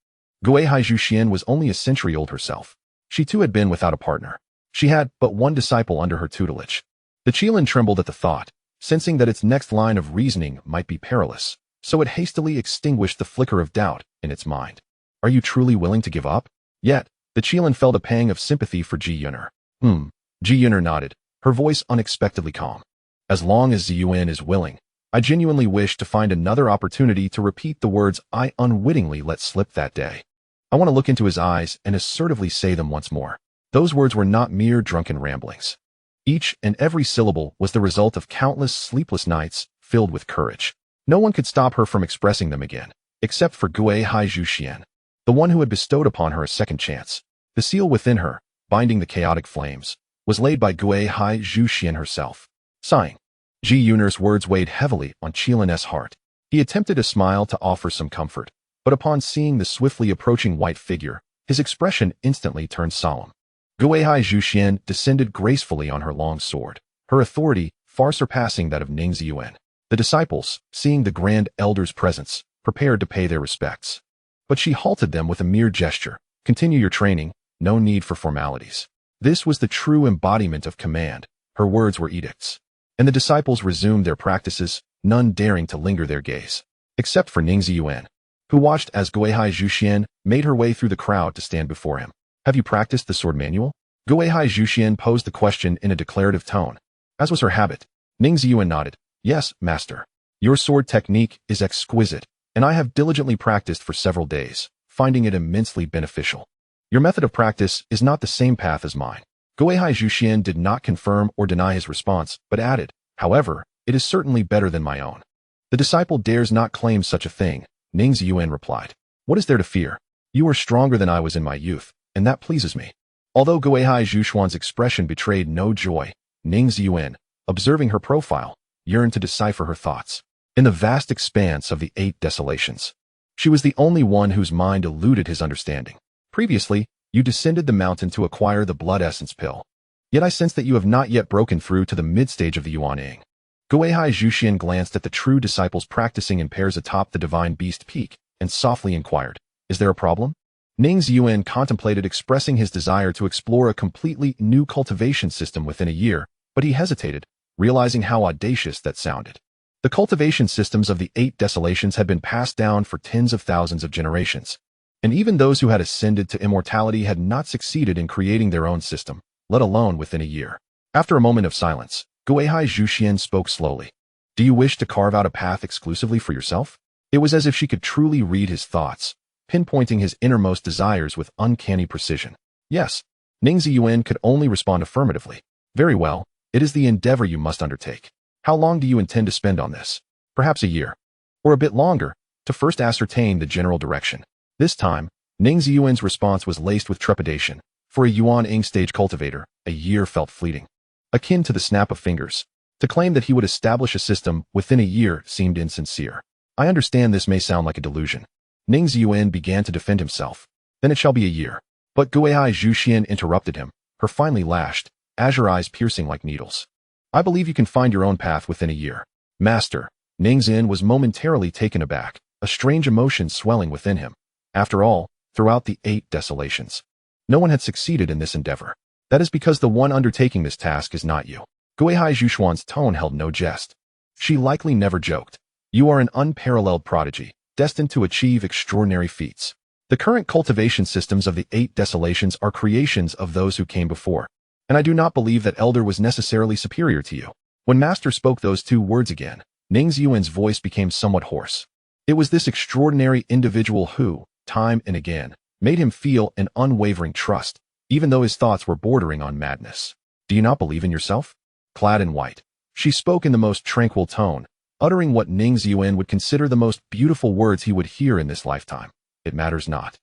Gui Haizhu Xuan was only a century old herself. She too had been without a partner. She had but one disciple under her tutelage. The Qilin trembled at the thought, sensing that its next line of reasoning might be perilous, so it hastily extinguished the flicker of doubt in its mind. Are you truly willing to give up? Yet, the Qilin felt a pang of sympathy for Gui Haizhu. Gui Haizhu nodded, her voice unexpectedly calm. As long as Ziyuan is willing, I genuinely wish to find another opportunity to repeat the words I unwittingly let slip that day. I want to look into his eyes and assertively say them once more. Those words were not mere drunken ramblings. Each and every syllable was the result of countless sleepless nights filled with courage. No one could stop her from expressing them again, except for Gui Haizhu Xuan, the one who had bestowed upon her a second chance. The seal within her, binding the chaotic flames, was laid by Gui Haizhu Xuan herself. Sighing, Gui Haizhu's words weighed heavily on Qilin's heart. He attempted a smile to offer some comfort, but upon seeing the swiftly approaching white figure, his expression instantly turned solemn. Gui Haizhu Xuan descended gracefully on her long sword, her authority far surpassing that of Ning Ziyuan. The disciples, seeing the grand elder's presence, prepared to pay their respects. But she halted them with a mere gesture. Continue your training, no need for formalities. This was the true embodiment of command. Her words were edicts. And the disciples resumed their practices, none daring to linger their gaze. Except for Ning Ziyuan, who watched as Gui Haizhu Xuan made her way through the crowd to stand before him. Have you practiced the sword manual? Gui Haizhu Xuan posed the question in a declarative tone. As was her habit, Ning Ziyuan nodded. Yes, master. Your sword technique is exquisite, and I have diligently practiced for several days, finding it immensely beneficial. Your method of practice is not the same path as mine. Gui Haizhu Xuan did not confirm or deny his response, but added, however, it is certainly better than my own. The disciple dares not claim such a thing, Ning Ziyuan replied. What is there to fear? You are stronger than I was in my youth, and that pleases me. Although Gui Haizhu Xuan's expression betrayed no joy, Ning Ziyuan, observing her profile, yearned to decipher her thoughts. In the vast expanse of the Eight Desolations, she was the only one whose mind eluded his understanding. Previously, you descended the mountain to acquire the blood essence pill. Yet I sense that you have not yet broken through to the mid-stage of the Yuanying. Gui Haizhu Xuan glanced at the true disciples practicing in pairs atop the divine beast peak, and softly inquired, is there a problem? Ning Ziyuan contemplated expressing his desire to explore a completely new cultivation system within a year, but he hesitated, realizing how audacious that sounded. The cultivation systems of the Eight Desolations had been passed down for tens of thousands of generations, and even those who had ascended to immortality had not succeeded in creating their own system, let alone within a year. After a moment of silence, Gui Haizhu Xuan spoke slowly. Do you wish to carve out a path exclusively for yourself? It was as if she could truly read his thoughts, pinpointing his innermost desires with uncanny precision. Yes. Ning Ziyuan could only respond affirmatively. Very well, it is the endeavor you must undertake. How long do you intend to spend on this? Perhaps a year. Or a bit longer, to first ascertain the general direction. This time, Ning Ziyuan's response was laced with trepidation. For a Yuan Ing stage cultivator, a year felt fleeting. Akin to the snap of fingers. To claim that he would establish a system within a year seemed insincere. I understand this may sound like a delusion. Ning Ziyuan began to defend himself. Then it shall be a year. But Gui Haizhu Xuan interrupted him, her finely lashed, azure eyes piercing like needles. I believe you can find your own path within a year. Master, Ning Ziyuan was momentarily taken aback, a strange emotion swelling within him. After all, throughout the 8 desolations, no one had succeeded in this endeavor. That is because the one undertaking this task is not you. Gui Haizhu Xuan's tone held no jest. She likely never joked. You are an unparalleled prodigy, destined to achieve extraordinary feats. The current cultivation systems of the 8 desolations are creations of those who came before, and I do not believe that Elder was necessarily superior to you. When Master spoke those 2 words again, Ning Ziyuan's voice became somewhat hoarse. It was this extraordinary individual who, time and again, made him feel an unwavering trust, even though his thoughts were bordering on madness. Do you not believe in yourself? Clad in white, she spoke in the most tranquil tone, uttering what Ning Ziyuan would consider the most beautiful words he would hear in this lifetime. It matters not.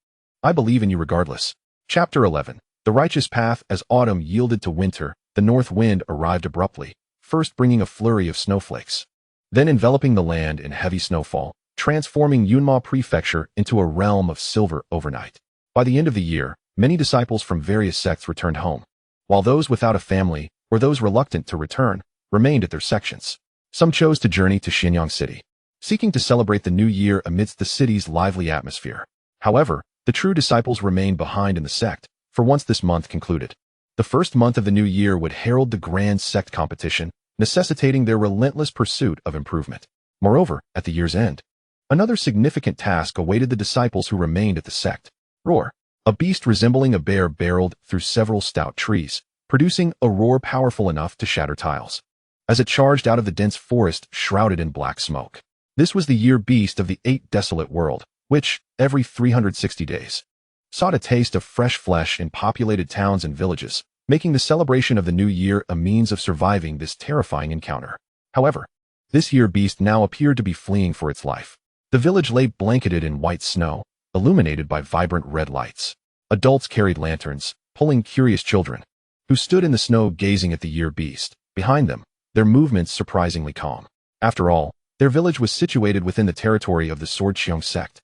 I believe in you regardless. Chapter 11. The righteous path. As autumn yielded to winter, the north wind arrived abruptly, first bringing a flurry of snowflakes, then enveloping the land in heavy snowfall, transforming Yunma Prefecture into a realm of silver overnight. By the end of the year, many disciples from various sects returned home, while those without a family, or those reluctant to return, remained at their sections. Some chose to journey to Xianyang City, seeking to celebrate the new year amidst the city's lively atmosphere. However, the true disciples remained behind in the sect, for once this month concluded. The first month of the new year would herald the grand sect competition, necessitating their relentless pursuit of improvement. Moreover, at the year's end, another significant task awaited the disciples who remained at the sect. Roar. A beast resembling a bear barreled through several stout trees, producing a roar powerful enough to shatter tiles, as it charged out of the dense forest shrouded in black smoke. This was the year beast of the 8 desolate world, which, every 360 days, sought a taste of fresh flesh in populated towns and villages, making the celebration of the new year a means of surviving this terrifying encounter. However, this year beast now appeared to be fleeing for its life. The village lay blanketed in white snow, illuminated by vibrant red lights. Adults carried lanterns, pulling curious children, who stood in the snow gazing at the year beast. Behind them, their movements surprisingly calm. After all, their village was situated within the territory of the Sword Qiong sect,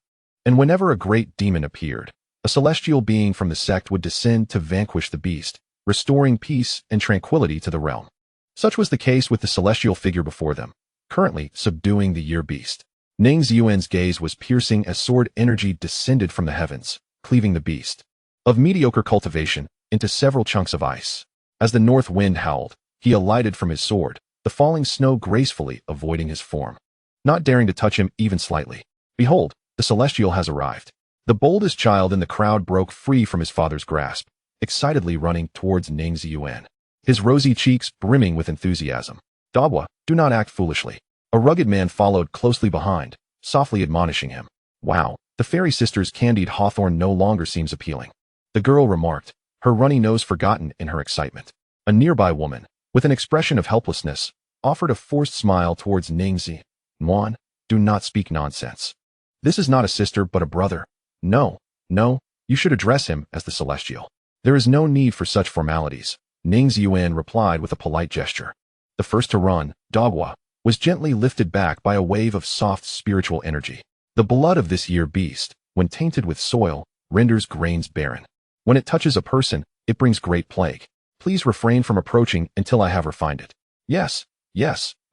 and whenever a great demon appeared, a celestial being from the sect would descend to vanquish the beast, restoring peace and tranquility to the realm. Such was the case with the celestial figure before them, currently subduing the year beast. Ning Ziyuan's gaze was piercing as sword energy descended from the heavens, cleaving the beast of mediocre cultivation into several chunks of ice. As the north wind howled, he alighted from his sword, the falling snow gracefully avoiding his form, not daring to touch him even slightly. Behold, the celestial has arrived. The boldest child in the crowd broke free from his father's grasp, excitedly running towards Ning Ziyuan, his rosy cheeks brimming with enthusiasm. Dabwa, do not act foolishly. A rugged man followed closely behind, softly admonishing him. Wow, the fairy sister's candied hawthorn no longer seems appealing, the girl remarked, her runny nose forgotten in her excitement. A nearby woman, with an expression of helplessness, offered a forced smile towards Ning Ziyuan. Do not speak nonsense. This is not a sister but a brother. No, you should address him as the celestial. There is no need for such formalities, Ning Ziyuan replied with a polite gesture. The first to run, Dogwa, was gently lifted back by a wave of soft spiritual energy. The blood of this year beast, when tainted with soil, renders grains barren. When it touches a person, it brings great plague. Please refrain from approaching until I have refined it. Yes,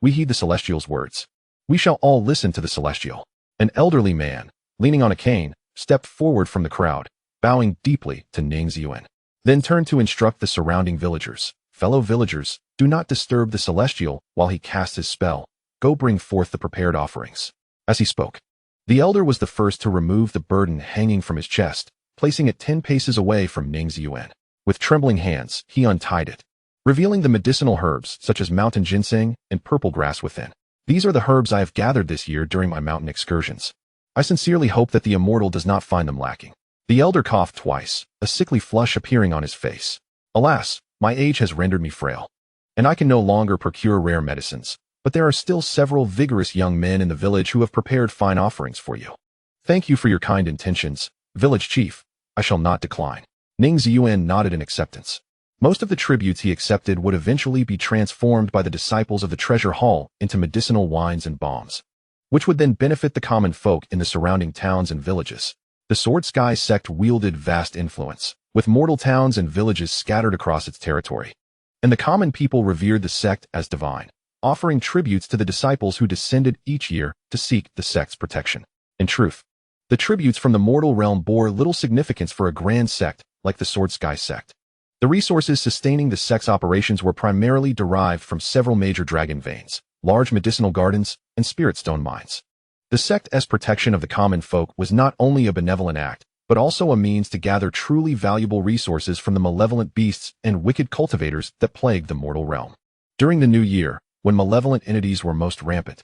we heed the celestial's words. We shall all listen to the celestial. An elderly man, leaning on a cane, stepped forward from the crowd, bowing deeply to Ning Ziyuan, then turned to instruct the surrounding villagers. Fellow villagers, do not disturb the celestial while he casts his spell. Go bring forth the prepared offerings. As he spoke, the elder was the first to remove the burden hanging from his chest, placing it 10 paces away from Ning Ziyuan. With trembling hands, he untied it, revealing the medicinal herbs such as mountain ginseng and purple grass within. These are the herbs I have gathered this year during my mountain excursions. I sincerely hope that the immortal does not find them lacking. The elder coughed twice, a sickly flush appearing on his face. Alas, my age has rendered me frail, and I can no longer procure rare medicines, but there are still several vigorous young men in the village who have prepared fine offerings for you. Thank you for your kind intentions, village chief. I shall not decline. Ning Ziyuan nodded in acceptance. Most of the tributes he accepted would eventually be transformed by the disciples of the treasure hall into medicinal wines and balms, which would then benefit the common folk in the surrounding towns and villages. The Sword Sky Sect wielded vast influence, with mortal towns and villages scattered across its territory. And the common people revered the sect as divine, offering tributes to the disciples who descended each year to seek the sect's protection. In truth, the tributes from the mortal realm bore little significance for a grand sect like the Sword Sky Sect. The resources sustaining the sect's operations were primarily derived from several major dragon veins, large medicinal gardens, and spirit stone mines. The sect's protection of the common folk was not only a benevolent act, but also a means to gather truly valuable resources from the malevolent beasts and wicked cultivators that plagued the mortal realm. During the new year, when malevolent entities were most rampant,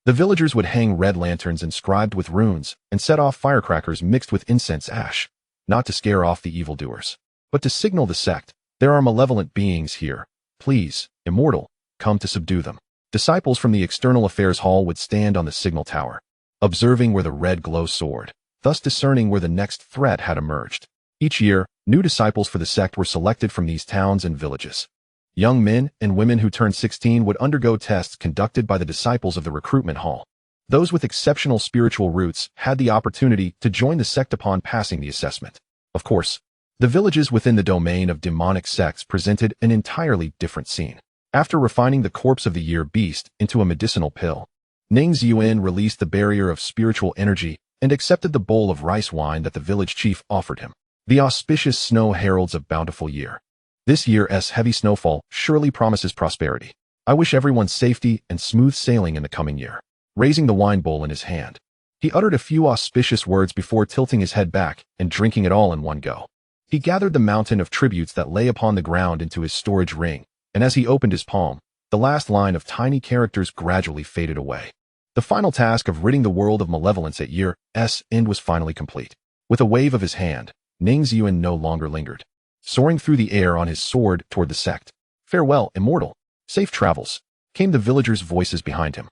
the villagers would hang red lanterns inscribed with runes and set off firecrackers mixed with incense ash, not to scare off the evildoers, but to signal the sect, there are malevolent beings here. Please, immortal, come to subdue them. Disciples from the External Affairs Hall would stand on the signal tower, observing where the red glow soared, thus discerning where the next threat had emerged. Each year, new disciples for the sect were selected from these towns and villages. Young men and women who turned 16 would undergo tests conducted by the disciples of the recruitment hall. Those with exceptional spiritual roots had the opportunity to join the sect upon passing the assessment. Of course, the villages within the domain of demonic sects presented an entirely different scene. After refining the corpse of the year beast into a medicinal pill, Ning Ziyuan released the barrier of spiritual energy and accepted the bowl of rice wine that the village chief offered him. The auspicious snow heralds a bountiful year. This year's heavy snowfall surely promises prosperity. I wish everyone safety and smooth sailing in the coming year. Raising the wine bowl in his hand, he uttered a few auspicious words before tilting his head back and drinking it all in one go. He gathered the mountain of tributes that lay upon the ground into his storage ring, and as he opened his palm, the last line of tiny characters gradually faded away. The final task of ridding the world of malevolence at year's end was finally complete. With a wave of his hand, Ning Ziyuan no longer lingered, soaring through the air on his sword toward the sect. Farewell, immortal. Safe travels, came the villagers' voices behind him.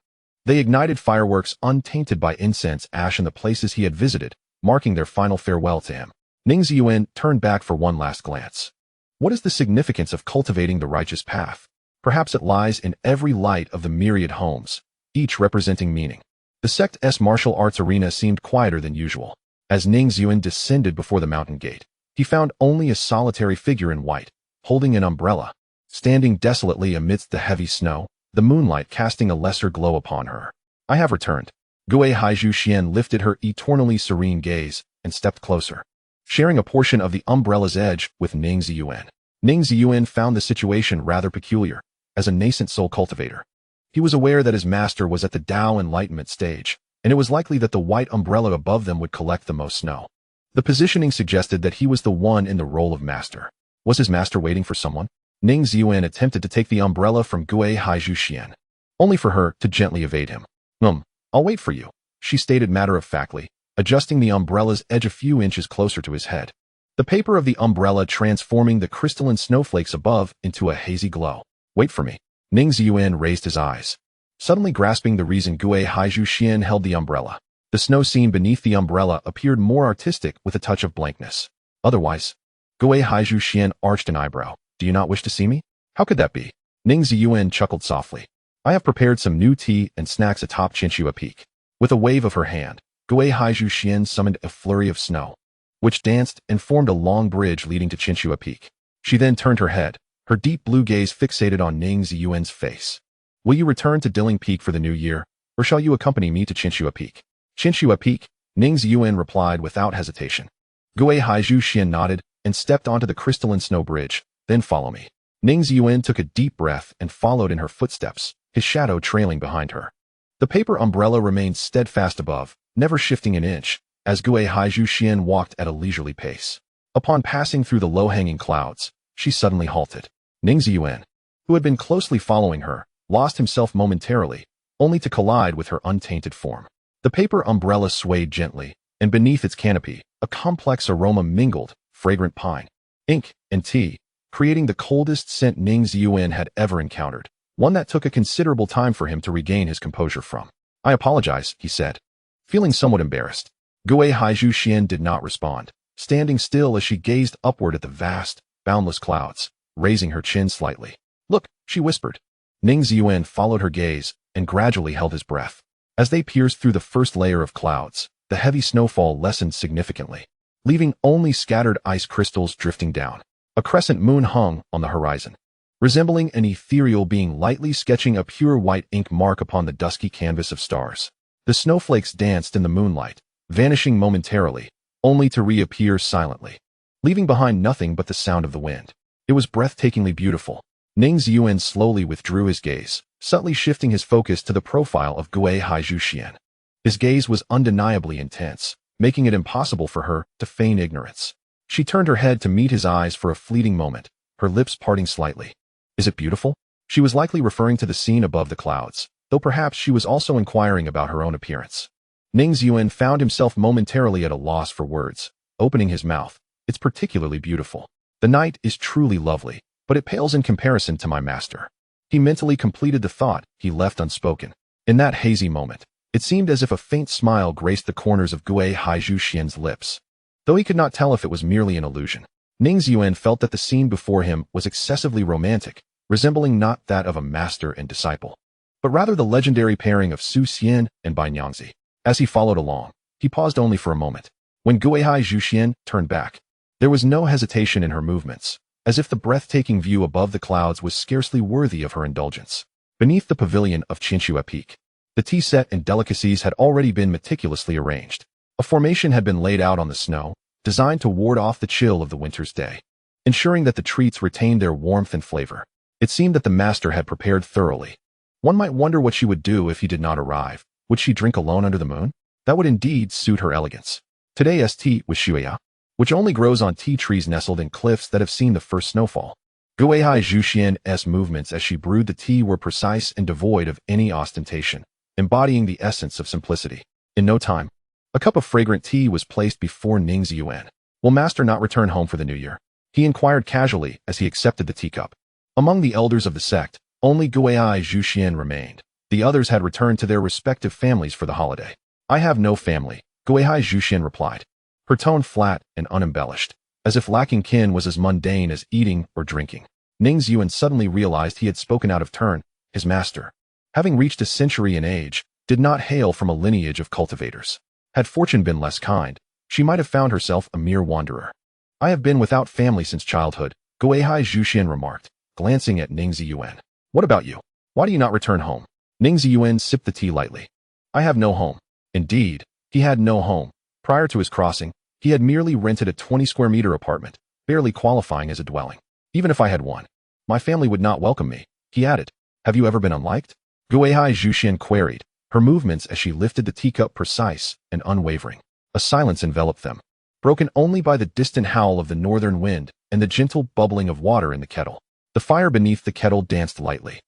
They ignited fireworks untainted by incense ash in the places he had visited, marking their final farewell to him. Ning Ziyuan turned back for one last glance. What is the significance of cultivating the righteous path? Perhaps it lies in every light of the myriad homes, each representing meaning. The sect's martial arts arena seemed quieter than usual. As Ning Ziyuan descended before the mountain gate, he found only a solitary figure in white, holding an umbrella, standing desolately amidst the heavy snow, the moonlight casting a lesser glow upon her. I have returned. Gui Haizhu Xuan lifted her eternally serene gaze and stepped closer, sharing a portion of the umbrella's edge with Ning Ziyuan. Ning Ziyuan found the situation rather peculiar. As a nascent soul cultivator, he was aware that his master was at the Tao enlightenment stage, and it was likely that the white umbrella above them would collect the most snow. The positioning suggested that he was the one in the role of master. Was his master waiting for someone? Ning Ziyuan attempted to take the umbrella from Gui Haizhu Xuan, only for her to gently evade him. I'll wait for you, she stated matter-of-factly, adjusting the umbrella's edge a few inches closer to his head. The paper of the umbrella transforming the crystalline snowflakes above into a hazy glow. Wait for me. Ning Ziyuan raised his eyes, suddenly grasping the reason Gui Haizhu Xuan held the umbrella. The snow scene beneath the umbrella appeared more artistic with a touch of blankness. Otherwise, Gui Haizhu Xuan arched an eyebrow. Do you not wish to see me? How could that be? Ning Ziyuan chuckled softly. I have prepared some new tea and snacks atop Chinchua Peak. With a wave of her hand, Gui Haizhu Xuan summoned a flurry of snow, which danced and formed a long bridge leading to Chinchua Peak. She then turned her head, her deep blue gaze fixated on Ning Ziyuan's face. Will you return to Dilling Peak for the new year, or shall you accompany me to Chinchua Peak? Chinchua Peak, Ning Ziyuan replied without hesitation. Gui Haizhu Xuan nodded and stepped onto the crystalline snow bridge. Then follow me. Ning Ziyuan took a deep breath and followed in her footsteps, his shadow trailing behind her. The paper umbrella remained steadfast above, never shifting an inch, as Gui Haizhu Xuan walked at a leisurely pace. Upon passing through the low-hanging clouds, she suddenly halted. Ning Ziyuan, who had been closely following her, lost himself momentarily, only to collide with her untainted form. The paper umbrella swayed gently, and beneath its canopy, a complex aroma mingled, fragrant pine, ink, and tea, creating the coldest scent Ning Ziyuan had ever encountered, one that took a considerable time for him to regain his composure from. "I apologize," he said, feeling somewhat embarrassed. Gui Haizhu Xuan did not respond, standing still as she gazed upward at the vast, boundless clouds, raising her chin slightly. "Look," she whispered. Ning Ziyuan followed her gaze and gradually held his breath. As they pierced through the first layer of clouds, the heavy snowfall lessened significantly, leaving only scattered ice crystals drifting down. A crescent moon hung on the horizon, resembling an ethereal being lightly sketching a pure white ink mark upon the dusky canvas of stars. The snowflakes danced in the moonlight, vanishing momentarily, only to reappear silently, leaving behind nothing but the sound of the wind. It was breathtakingly beautiful. Ning Ziyuan slowly withdrew his gaze, subtly shifting his focus to the profile of Gui Haizhu Xuan. His gaze was undeniably intense, making it impossible for her to feign ignorance. She turned her head to meet his eyes for a fleeting moment, her lips parting slightly. "Is it beautiful?" She was likely referring to the scene above the clouds, though perhaps she was also inquiring about her own appearance. Ning Ziyuan found himself momentarily at a loss for words, opening his mouth. "It's particularly beautiful. The night is truly lovely, but it pales in comparison to my master." He mentally completed the thought he left unspoken. In that hazy moment, it seemed as if a faint smile graced the corners of Gui Haizhu Xuan's lips, though he could not tell if it was merely an illusion. Ning Ziyuan felt that the scene before him was excessively romantic, resembling not that of a master and disciple, but rather the legendary pairing of Su Xian and Bai Nyangzi. As he followed along, he paused only for a moment. When Gui Haizhu Xuan turned back, there was no hesitation in her movements, as if the breathtaking view above the clouds was scarcely worthy of her indulgence. Beneath the pavilion of Qinxue Peak, the tea set and delicacies had already been meticulously arranged. A formation had been laid out on the snow, designed to ward off the chill of the winter's day, ensuring that the treats retained their warmth and flavor. It seemed that the master had prepared thoroughly. One might wonder what she would do if he did not arrive. Would she drink alone under the moon? That would indeed suit her elegance. Today's tea was shuya, which only grows on tea trees nestled in cliffs that have seen the first snowfall. Gui Haizhu Xuan's movements as she brewed the tea were precise and devoid of any ostentation, embodying the essence of simplicity. In no time, a cup of fragrant tea was placed before Ning Ziyuan. "Will master not return home for the new year?" he inquired casually as he accepted the teacup. Among the elders of the sect, only Gui Haizhu Xuan remained. The others had returned to their respective families for the holiday. "I have no family," Gui Haizhu Xuan replied, her tone flat and unembellished, as if lacking kin was as mundane as eating or drinking. Ning Ziyuan suddenly realized he had spoken out of turn. His master, having reached a century in age, did not hail from a lineage of cultivators. Had fortune been less kind, she might have found herself a mere wanderer. "I have been without family since childhood," Gui Haizhu Xuan remarked, glancing at Ning Ziyuan. "What about you? Why do you not return home?" Ning Ziyuan sipped the tea lightly. "I have no home." Indeed, he had no home. Prior to his crossing, he had merely rented a 20-square-meter apartment, barely qualifying as a dwelling. "Even if I had one, my family would not welcome me," he added. "Have you ever been unliked?" Gui Haizhu Xuan queried, her movements as she lifted the teacup precise and unwavering. A silence enveloped them, broken only by the distant howl of the northern wind and the gentle bubbling of water in the kettle. The fire beneath the kettle danced lightly,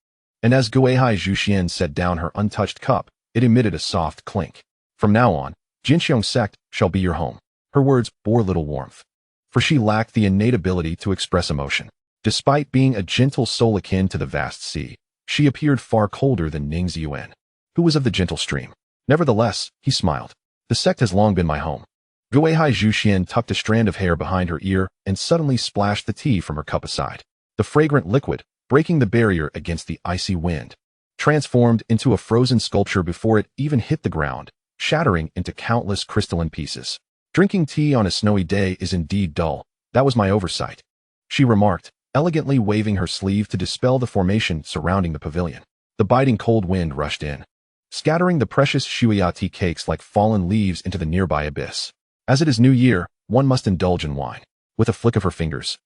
and as Gui Haizhu Xuan set down her untouched cup, it emitted a soft clink. "From now on, Jinxiong Sect shall be your home." Her words bore little warmth, for she lacked the innate ability to express emotion. Despite being a gentle soul akin to the vast sea, she appeared far colder than Ning Ziyuan, who was of the gentle stream. Nevertheless, he smiled. "The sect has long been my home." Gui Haizhu Xuan tucked a strand of hair behind her ear and suddenly splashed the tea from her cup aside. The fragrant liquid, breaking the barrier against the icy wind, transformed into a frozen sculpture before it even hit the ground, shattering into countless crystalline pieces. "Drinking tea on a snowy day is indeed dull. That was my oversight," she remarked, elegantly waving her sleeve to dispel the formation surrounding the pavilion. The biting cold wind rushed in, scattering the precious shuya tea cakes like fallen leaves into the nearby abyss. As it is New Year, one must indulge in wine. With a flick of her fingers,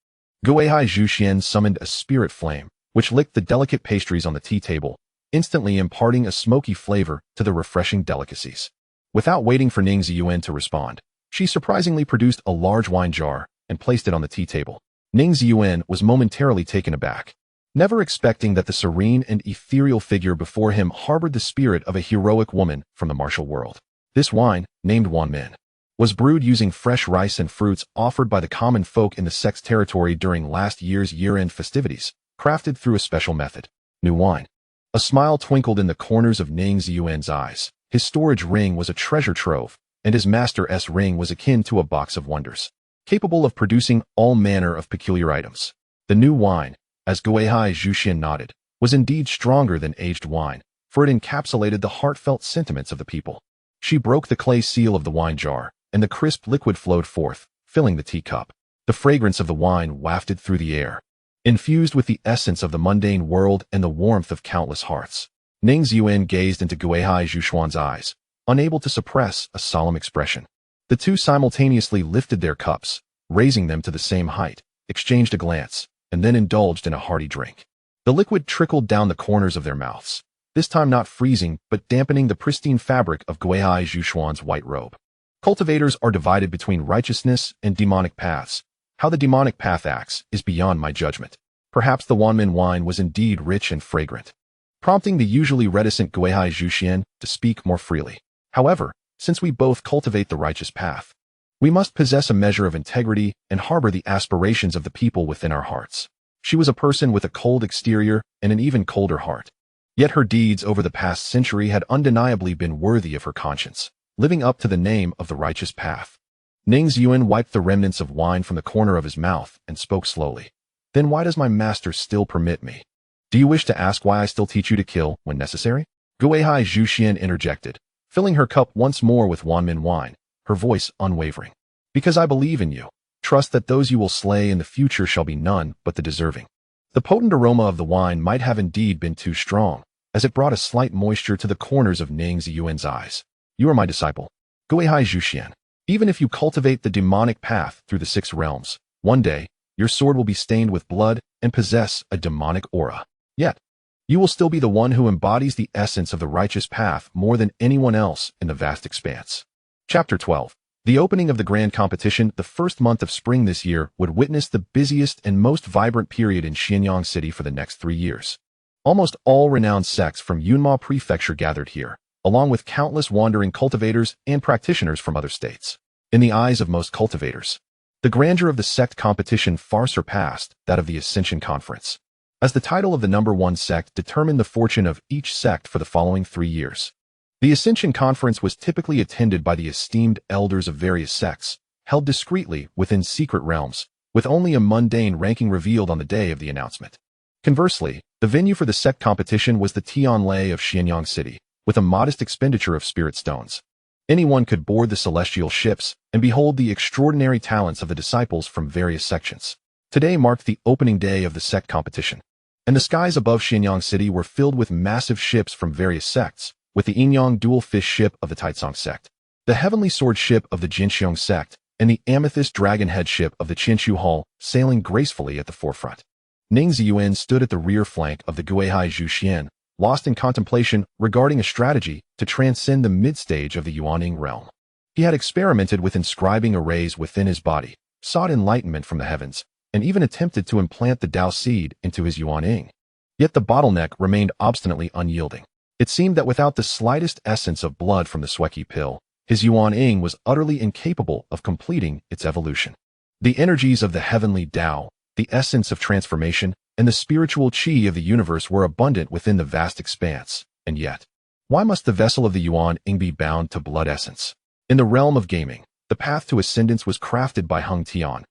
Gui Haizhu Xuan summoned a spirit flame, which licked the delicate pastries on the tea table, instantly imparting a smoky flavor to the refreshing delicacies. Without waiting for Ning Ziyuan to respond, she surprisingly produced a large wine jar and placed it on the tea table. Ning Ziyuan was momentarily taken aback, never expecting that the serene and ethereal figure before him harbored the spirit of a heroic woman from the martial world. This wine, named Wan Min, was brewed using fresh rice and fruits offered by the common folk in the Sect's territory during last year's year-end festivities, crafted through a special method. New wine. A smile twinkled in the corners of Ning Ziyuan's eyes. His storage ring was a treasure trove, and his master's ring was akin to a box of wonders, capable of producing all manner of peculiar items. The new wine, as Gui Haizhu Xuan nodded, was indeed stronger than aged wine, for it encapsulated the heartfelt sentiments of the people. She broke the clay seal of the wine jar, and the crisp liquid flowed forth, filling the teacup. The fragrance of the wine wafted through the air, infused with the essence of the mundane world and the warmth of countless hearts. Ning Ziyuan gazed into Gui Haizhu Xuan's eyes, unable to suppress a solemn expression. The two simultaneously lifted their cups, raising them to the same height, exchanged a glance, and then indulged in a hearty drink. The liquid trickled down the corners of their mouths, this time not freezing but dampening the pristine fabric of Gui Haizhu Xuan's white robe. Cultivators are divided between righteousness and demonic paths. How the demonic path acts is beyond my judgment. Perhaps the Wanmin wine was indeed rich and fragrant, prompting the usually reticent Gui Haizhu Xuan to speak more freely. However, since we both cultivate the righteous path, we must possess a measure of integrity and harbor the aspirations of the people within our hearts. She was a person with a cold exterior and an even colder heart. Yet her deeds over the past century had undeniably been worthy of her conscience, living up to the name of the righteous path. Ning Ziyuan wiped the remnants of wine from the corner of his mouth and spoke slowly. Then why does my master still permit me? Do you wish to ask why I still teach you to kill when necessary? Gui Haizhu Xuan interjected, filling her cup once more with Wanmin wine, her voice unwavering. Because I believe in you. Trust that those you will slay in the future shall be none but the deserving. The potent aroma of the wine might have indeed been too strong, as it brought a slight moisture to the corners of Ning Ziyuan's eyes. You are my disciple, Gui Haizhu Xuan. Even if you cultivate the demonic path through the 6 realms, one day, your sword will be stained with blood and possess a demonic aura. Yet, you will still be the one who embodies the essence of the righteous path more than anyone else in the vast expanse. Chapter 12. The opening of the grand competition, the first month of spring this year, would witness the busiest and most vibrant period in Xianyang City for the next 3 years. Almost all renowned sects from Yunma Prefecture gathered here, along with countless wandering cultivators and practitioners from other states. In the eyes of most cultivators, the grandeur of the sect competition far surpassed that of the Ascension Conference, as the title of the #1 sect determined the fortune of each sect for the following 3 years. The Ascension Conference was typically attended by the esteemed elders of various sects, held discreetly within secret realms, with only a mundane ranking revealed on the day of the announcement. Conversely, the venue for the sect competition was the Tianlai of Xianyang City, with a modest expenditure of spirit stones. Anyone could board the celestial ships and behold the extraordinary talents of the disciples from various sections. Today marked the opening day of the sect competition, and the skies above Xianyang City were filled with massive ships from various sects, with the Yinyang dual fish ship of the Taizong sect, the heavenly sword ship of the Jinxiong sect, and the amethyst dragon head ship of the Qinshu Hall sailing gracefully at the forefront. Ning Ziyuan stood at the rear flank of the Gui Haizhu Xuan, lost in contemplation regarding a strategy to transcend the mid-stage of the Yuaning realm. He had experimented with inscribing arrays within his body, sought enlightenment from the heavens, and even attempted to implant the Tao seed into his Yuaning. Yet the bottleneck remained obstinately unyielding. It seemed that without the slightest essence of blood from the Sweki pill, his Yuaning was utterly incapable of completing its evolution. The energies of the heavenly Tao, the essence of transformation, and the spiritual qi of the universe were abundant within the vast expanse, and yet, why must the vessel of the Yuaning be bound to blood essence? In the realm of gaming, the path to ascendance was crafted by Heng Tian,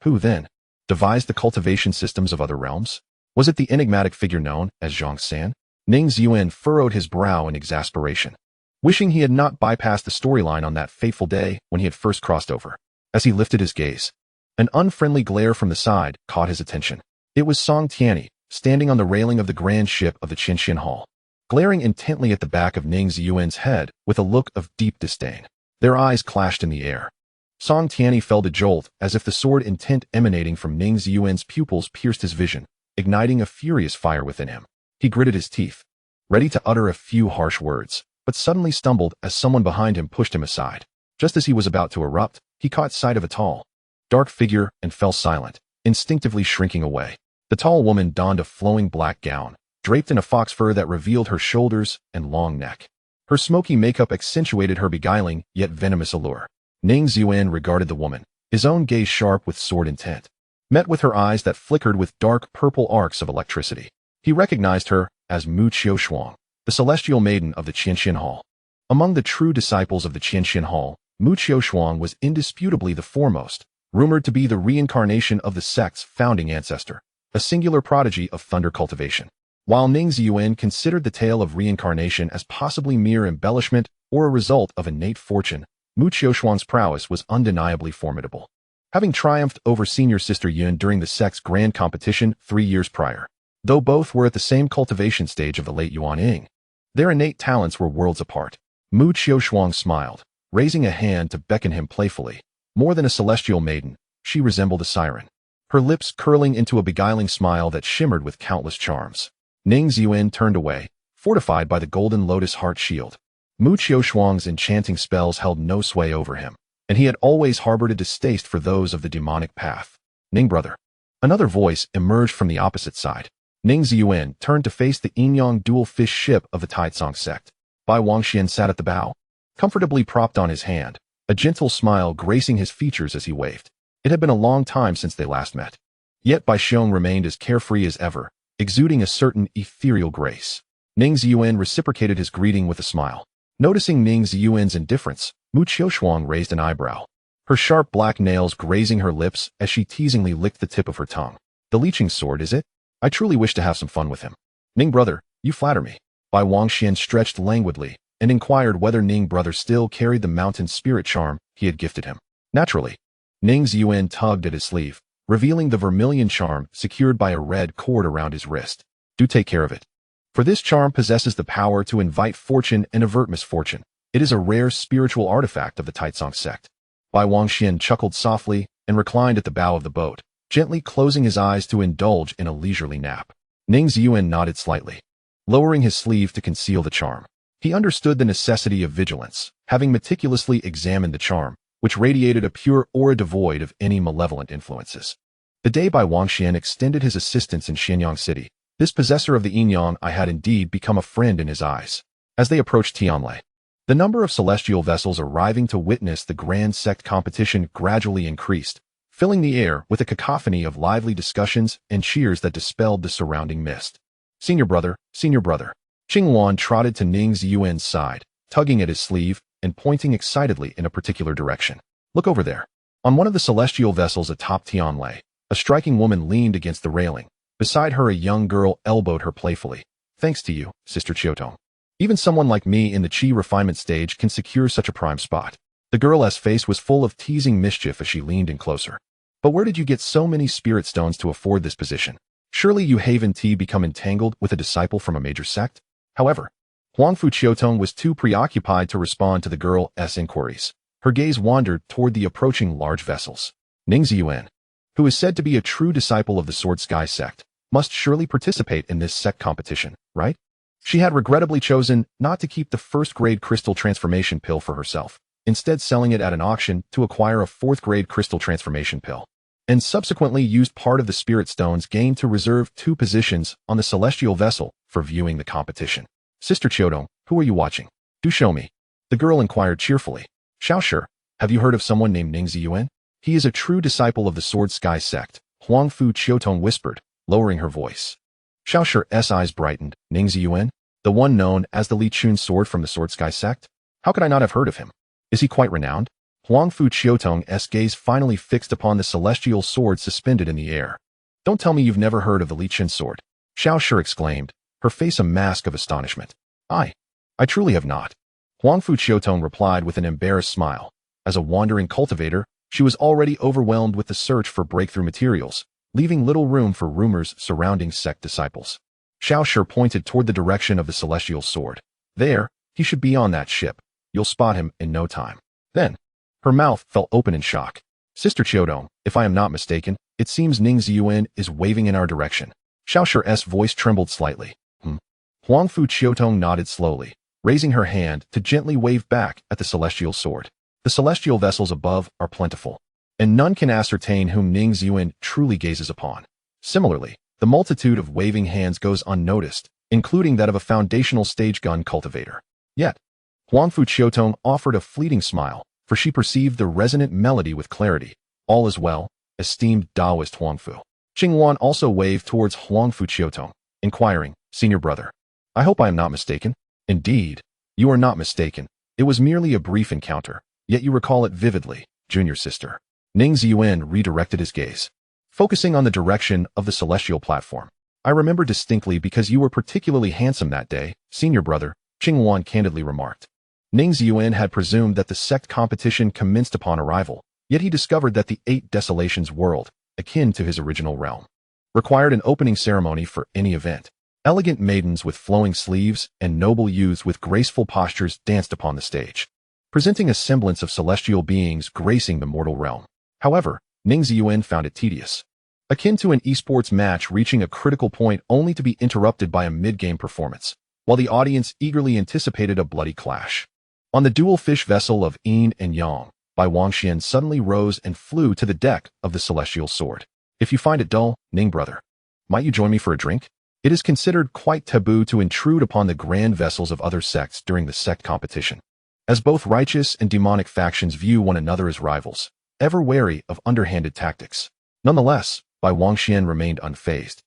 who then devised the cultivation systems of other realms. Was it the enigmatic figure known as Zhang San? Ning Ziyuan furrowed his brow in exasperation, wishing he had not bypassed the storyline on that fateful day when he had first crossed over. As he lifted his gaze, an unfriendly glare from the side caught his attention. It was Song Tianyi, standing on the railing of the grand ship of the Qinshin Hall, glaring intently at the back of Ning Ziyuan's head with a look of deep disdain. Their eyes clashed in the air. Song Tianyi felt a jolt as if the sword intent emanating from Ning Ziyuan's pupils pierced his vision, igniting a furious fire within him. He gritted his teeth, ready to utter a few harsh words, but suddenly stumbled as someone behind him pushed him aside. Just as he was about to erupt, he caught sight of a tall, dark figure and fell silent, instinctively shrinking away. The tall woman donned a flowing black gown, draped in a fox fur that revealed her shoulders and long neck. Her smoky makeup accentuated her beguiling yet venomous allure. Ning Ziyuan regarded the woman, his own gaze sharp with sword intent. Met with her eyes that flickered with dark purple arcs of electricity. He recognized her as Mu Qiushuang, the celestial maiden of the Qianxian Hall. Among the true disciples of the Qianxian Hall, Mu Qiushuang was indisputably the foremost, rumored to be the reincarnation of the sect's founding ancestor, a singular prodigy of thunder cultivation. While Ning Ziyuan considered the tale of reincarnation as possibly mere embellishment or a result of innate fortune, Mu Qiushuang's prowess was undeniably formidable. Having triumphed over senior sister Yun during the sect's grand competition 3 years prior, though both were at the same cultivation stage of the late Yuan Ying, their innate talents were worlds apart. Mu Qiushuang smiled, raising a hand to beckon him playfully. More than a celestial maiden, she resembled a siren, her lips curling into a beguiling smile that shimmered with countless charms. Ning Ziyuan turned away, fortified by the golden lotus heart shield. Mu Qiushuang's enchanting spells held no sway over him, and he had always harbored a distaste for those of the demonic path. Ning brother. Another voice emerged from the opposite side. Ning Ziyuan turned to face the Yinyang dual fish ship of the Taizong sect. Bai Wangxian sat at the bow, comfortably propped on his hand, a gentle smile gracing his features as he waved. It had been a long time since they last met. Yet Bai Xiong remained as carefree as ever, exuding a certain ethereal grace. Ning Ziyuan reciprocated his greeting with a smile. Noticing Ning Ziyuan's indifference, Mu Qiushuang raised an eyebrow, her sharp black nails grazing her lips as she teasingly licked the tip of her tongue. The leeching sword, is it? I truly wish to have some fun with him. Ning brother, you flatter me. Bai Wangxian stretched languidly and inquired whether Ning brother still carried the mountain spirit charm he had gifted him. Naturally. Ning Ziyuan tugged at his sleeve, revealing the vermilion charm secured by a red cord around his wrist. Do take care of it. For this charm possesses the power to invite fortune and avert misfortune. It is a rare spiritual artifact of the Taizong sect. Bai Wangxian chuckled softly and reclined at the bow of the boat, gently closing his eyes to indulge in a leisurely nap. Ning Ziyuan nodded slightly, lowering his sleeve to conceal the charm. He understood the necessity of vigilance, having meticulously examined the charm, which radiated a pure aura devoid of any malevolent influences. The day Bai Wangxian extended his assistance in Xianyang City, this possessor of the Yinyang I had indeed become a friend in his eyes. As they approached Tianlai, the number of celestial vessels arriving to witness the grand sect competition gradually increased, filling the air with a cacophony of lively discussions and cheers that dispelled the surrounding mist. Senior brother, Senior brother. Qingwan trotted to Ning Ziyuan's side, tugging at his sleeve and pointing excitedly in a particular direction. Look over there. On one of the celestial vessels atop Tianlai, a striking woman leaned against the railing. Beside her a young girl elbowed her playfully. Thanks to you, Sister Qiutong. Even someone like me in the Qi refinement stage can secure such a prime spot. The girl's face was full of teasing mischief as she leaned in closer. But where did you get so many spirit stones to afford this position? Surely you haven't become entangled with a disciple from a major sect? However, Huangfu Qiutong was too preoccupied to respond to the girl's inquiries. Her gaze wandered toward the approaching large vessels. Ning Ziyuan, who is said to be a true disciple of the Sword Sky sect, must surely participate in this sect competition, right? She had regrettably chosen not to keep the first-grade crystal transformation pill for herself, instead selling it at an auction to acquire a fourth-grade crystal transformation pill, and subsequently used part of the spirit stones gained to reserve 2 positions on the celestial vessel for viewing the competition. Sister Qiutong, who are you watching? Do show me. The girl inquired cheerfully. Xiaoshi, have you heard of someone named Ning Ziyuan? He is a true disciple of the Sword Sky sect, Huangfu Qiutong whispered, lowering her voice. Xiaoshi's eyes brightened. Ning Ziyuan, the one known as the Li Chun sword from the Sword Sky sect? How could I not have heard of him? Is he quite renowned? Huangfu Qiutong's gaze finally fixed upon the celestial sword suspended in the air. Don't tell me you've never heard of the Li Chun sword. Xiaoshi exclaimed, her face a mask of astonishment. I truly have not. Huangfu Qiutong replied with an embarrassed smile. As a wandering cultivator, she was already overwhelmed with the search for breakthrough materials, leaving little room for rumors surrounding sect disciples. Xiaoshi pointed toward the direction of the celestial sword. There, he should be on that ship. You'll spot him in no time. Then, her mouth fell open in shock. Sister Qiutong, if I am not mistaken, it seems Ning Ziyuan is waving in our direction. Xiaoshi's voice trembled slightly. Huangfu Qiutong nodded slowly, raising her hand to gently wave back at the celestial sword. The celestial vessels above are plentiful, and none can ascertain whom Ning Ziyuan truly gazes upon. Similarly, the multitude of waving hands goes unnoticed, including that of a foundational stage gun cultivator. Yet, Huangfu Qiutong offered a fleeting smile, for she perceived the resonant melody with clarity. All is well, esteemed Taoist Huangfu. Qingwan also waved towards Huangfu Qiutong, inquiring, Senior brother, I hope I am not mistaken? Indeed, you are not mistaken. It was merely a brief encounter, yet you recall it vividly, junior sister. Ning Ziyuan redirected his gaze, focusing on the direction of the celestial platform. I remember distinctly because you were particularly handsome that day, senior brother, Qingwan candidly remarked. Ning Ziyuan had presumed that the sect competition commenced upon arrival, yet he discovered that the Eight Desolations World, akin to his original realm, required an opening ceremony for any event. Elegant maidens with flowing sleeves and noble youths with graceful postures danced upon the stage, presenting a semblance of celestial beings gracing the mortal realm. However, Ning Ziyuan found it tedious, akin to an esports match reaching a critical point only to be interrupted by a mid-game performance, while the audience eagerly anticipated a bloody clash. On the dual fish vessel of yin and yang, Bai Wangxian suddenly rose and flew to the deck of the celestial sword. If you find it dull, Ning brother, might you join me for a drink? It is considered quite taboo to intrude upon the grand vessels of other sects during the sect competition, as both righteous and demonic factions view one another as rivals, ever wary of underhanded tactics. Nonetheless, Bai Wangxian remained unfazed,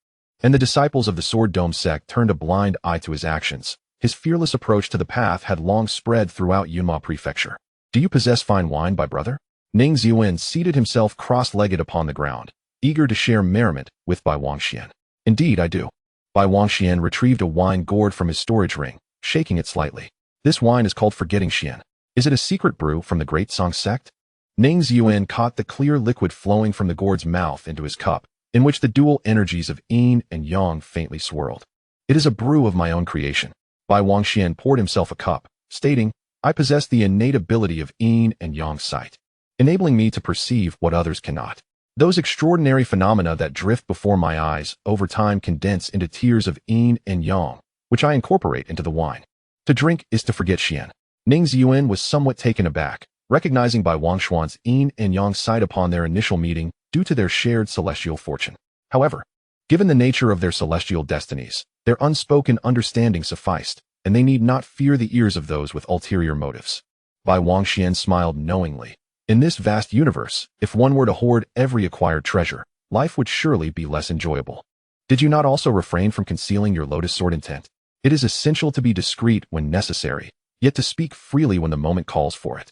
and the disciples of the Sword Dome sect turned a blind eye to his actions. His fearless approach to the path had long spread throughout Yunma Prefecture. Do you possess fine wine, Bai brother? Ning Ziyuan seated himself cross-legged upon the ground, eager to share merriment with Bai Wangxian. Indeed, I do. Bai Wangxian retrieved a wine gourd from his storage ring, shaking it slightly. This wine is called Forgetting Xian. Is it a secret brew from the Great Song sect? Ning Ziyuan caught the clear liquid flowing from the gourd's mouth into his cup, in which the dual energies of yin and yang faintly swirled. It is a brew of my own creation. Bai Wangxian poured himself a cup, stating, I possess the innate ability of yin and yang sight, enabling me to perceive what others cannot. Those extraordinary phenomena that drift before my eyes over time condense into tears of yin and yang, which I incorporate into the wine. To drink is to forget Xian. Ning Ziyuan was somewhat taken aback, recognizing Bai Wangxuan's yin and yang sight upon their initial meeting due to their shared celestial fortune. However, given the nature of their celestial destinies, their unspoken understanding sufficed, and they need not fear the ears of those with ulterior motives. Bai Wangxian smiled knowingly. In this vast universe, if one were to hoard every acquired treasure, life would surely be less enjoyable. Did you not also refrain from concealing your lotus sword intent? It is essential to be discreet when necessary, yet to speak freely when the moment calls for it.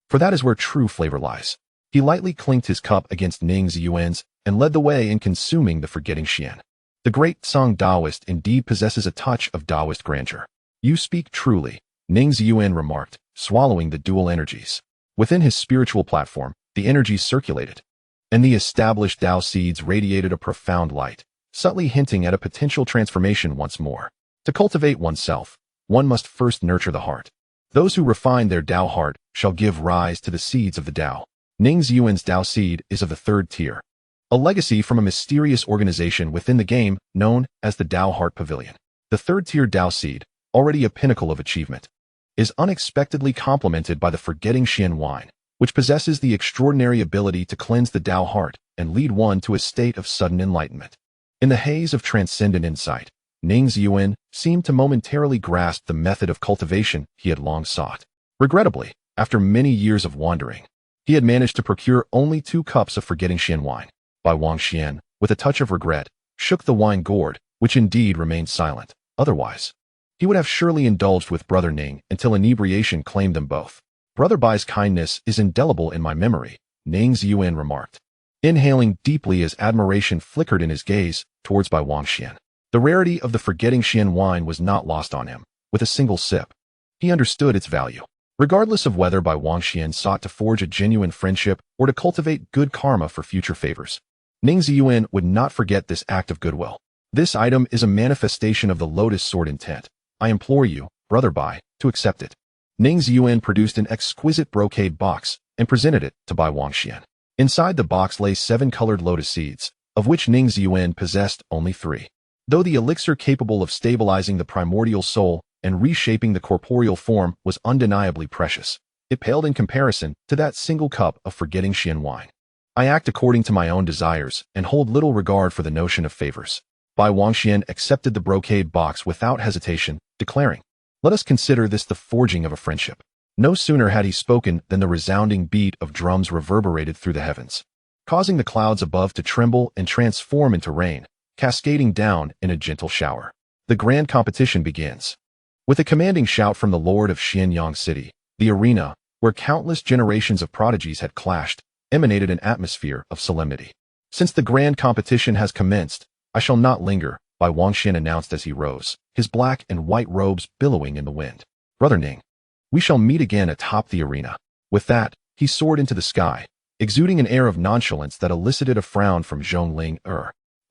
For that is where true flavor lies. He lightly clinked his cup against Ning Ziyuan's and led the way in consuming the Forgetting Xian. The great Song Taoist indeed possesses a touch of Taoist grandeur. You speak truly, Ning Ziyuan remarked, swallowing the dual energies. Within his spiritual platform, the energies circulated, and the established Tao seeds radiated a profound light, subtly hinting at a potential transformation once more. To cultivate oneself, one must first nurture the heart. Those who refine their Tao heart shall give rise to the seeds of the Tao. Ning Ziyuan's Tao seed is of the third tier, a legacy from a mysterious organization within the game known as the Tao Heart Pavilion. The third tier Tao seed, already a pinnacle of achievement, is unexpectedly complemented by the Forgetting Xian wine, which possesses the extraordinary ability to cleanse the Tao heart and lead one to a state of sudden enlightenment. In the haze of transcendent insight, Ning Ziyuan seemed to momentarily grasp the method of cultivation he had long sought. Regrettably, after many years of wandering, he had managed to procure only 2 cups of Forgetting Xian wine. Bai Wangxian, with a touch of regret, shook the wine gourd, which indeed remained silent. Otherwise, he would have surely indulged with Brother Ning until inebriation claimed them both. Brother Bai's kindness is indelible in my memory, Ning Ziyuan remarked, inhaling deeply as admiration flickered in his gaze towards Bai Wangxian. The rarity of the Forgetting Xian wine was not lost on him. With a single sip, he understood its value. Regardless of whether Bai Wangxian sought to forge a genuine friendship or to cultivate good karma for future favors, Ning Ziyuan would not forget this act of goodwill. This item is a manifestation of the lotus sword intent. I implore you, Brother Bai, to accept it. Ning Ziyuan produced an exquisite brocade box and presented it to Bai Wangxian. Inside the box lay 7 colored lotus seeds, of which Ning Ziyuan possessed only 3. Though the elixir capable of stabilizing the primordial soul and reshaping the corporeal form was undeniably precious, it paled in comparison to that single cup of Forgetting Xian wine. I act according to my own desires and hold little regard for the notion of favors. Bai Wangxian accepted the brocade box without hesitation, declaring, let us consider this the forging of a friendship. No sooner had he spoken than the resounding beat of drums reverberated through the heavens, causing the clouds above to tremble and transform into rain, cascading down in a gentle shower. The grand competition begins. With a commanding shout from the Lord of Xianyang City, the arena, where countless generations of prodigies had clashed, emanated an atmosphere of solemnity. Since the grand competition has commenced, I shall not linger, Bai Wangxian announced as he rose, his black and white robes billowing in the wind. Brother Ning, we shall meet again atop the arena. With that, he soared into the sky, exuding an air of nonchalance that elicited a frown from Zhongling.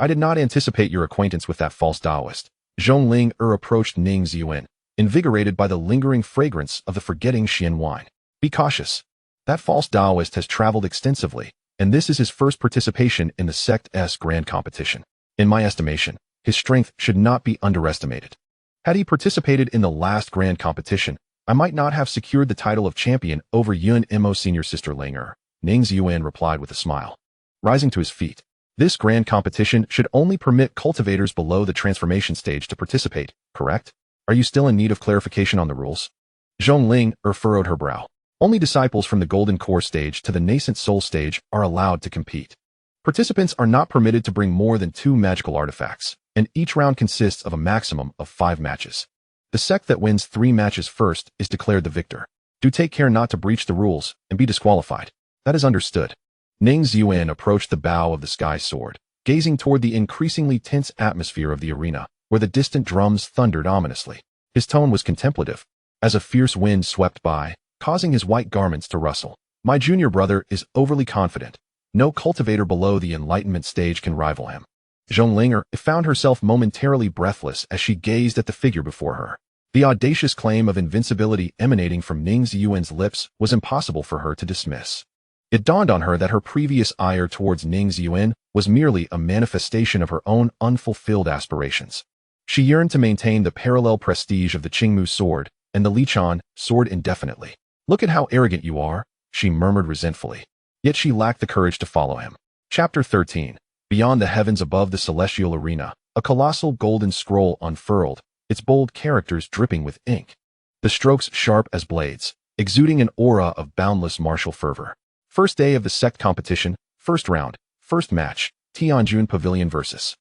I did not anticipate your acquaintance with that false Taoist. Zhongling approached Ning Ziyuan, invigorated by the lingering fragrance of the forgetting Xian wine. Be cautious. That false Taoist has traveled extensively, and this is his first participation in the Sect's grand competition. In my estimation, his strength should not be underestimated. Had he participated in the last grand competition, I might not have secured the title of champion over Yun Mo senior sister Ling. Ning Ziyuan replied with a smile. Rising to his feet, this grand competition should only permit cultivators below the transformation stage to participate, correct? Are you still in need of clarification on the rules? Zhongling furrowed her brow. Only disciples from the Golden Core stage to the Nascent Soul stage are allowed to compete. Participants are not permitted to bring more than 2 magical artifacts, and each round consists of a maximum of 5 matches. The sect that wins 3 matches first is declared the victor. Do take care not to breach the rules and be disqualified. That is understood. Ning Ziyuan approached the bow of the sky sword, gazing toward the increasingly tense atmosphere of the arena, where the distant drums thundered ominously. His tone was contemplative, as a fierce wind swept by, causing his white garments to rustle. My junior brother is overly confident. No cultivator below the enlightenment stage can rival him. Zhongling found herself momentarily breathless as she gazed at the figure before her. The audacious claim of invincibility emanating from Ning Ziyuan's lips was impossible for her to dismiss. It dawned on her that her previous ire towards Ning Ziyuan was merely a manifestation of her own unfulfilled aspirations. She yearned to maintain the parallel prestige of the Qingmu sword and the Lichuan sword indefinitely. Look at how arrogant you are, she murmured resentfully. Yet she lacked the courage to follow him. Chapter 13. Beyond the heavens above the celestial arena, a colossal golden scroll unfurled, its bold characters dripping with ink. The strokes sharp as blades, exuding an aura of boundless martial fervor. First day of the Sect competition, first round, first match, Tianjun Pavilion vs.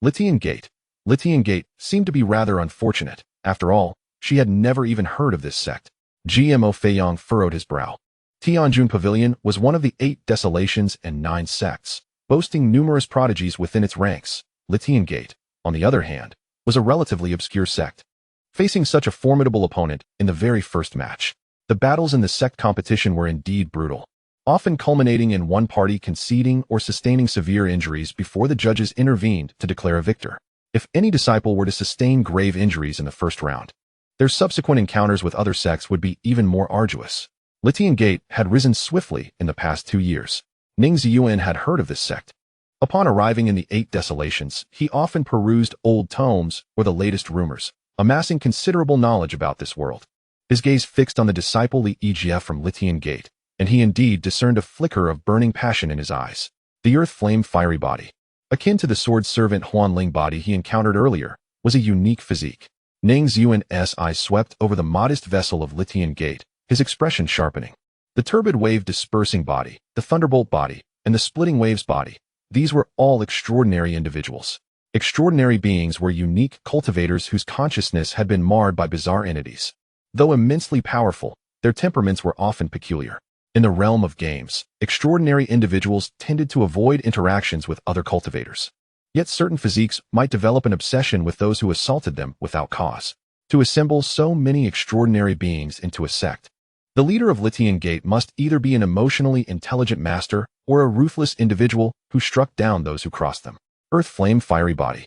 Litian Gate. Litian Gate seemed to be rather unfortunate. After all, she had never even heard of this sect. GMO Feiyong furrowed his brow. Tianjun Pavilion was one of the 8 Desolations and 9 sects, boasting numerous prodigies within its ranks. Litian Gate, on the other hand, was a relatively obscure sect. Facing such a formidable opponent in the very first match, the battles in the sect competition were indeed brutal, often culminating in one party conceding or sustaining severe injuries before the judges intervened to declare a victor. If any disciple were to sustain grave injuries in the first round, their subsequent encounters with other sects would be even more arduous. Litian Gate had risen swiftly in the past 2 years. Ning Ziyuan had heard of this sect. Upon arriving in the 8 Desolations, he often perused old tomes or the latest rumors, amassing considerable knowledge about this world. His gaze fixed on the disciple Li Egf from Litian Gate, and he indeed discerned a flicker of burning passion in his eyes. The earth-flame fiery body, akin to the sword servant Huanling body he encountered earlier, was a unique physique. Ning Ziyuan's eyes swept over the modest vessel of Litian Gate, his expression sharpening. The turbid wave dispersing body, the thunderbolt body, and the splitting waves body, these were all extraordinary individuals. Extraordinary beings were unique cultivators whose consciousness had been marred by bizarre entities. Though immensely powerful, their temperaments were often peculiar. In the realm of games, extraordinary individuals tended to avoid interactions with other cultivators. Yet certain physiques might develop an obsession with those who assaulted them without cause. To assemble so many extraordinary beings into a sect, the leader of Litian Gate must either be an emotionally intelligent master or a ruthless individual who struck down those who crossed them. Earth Flame Fiery Body.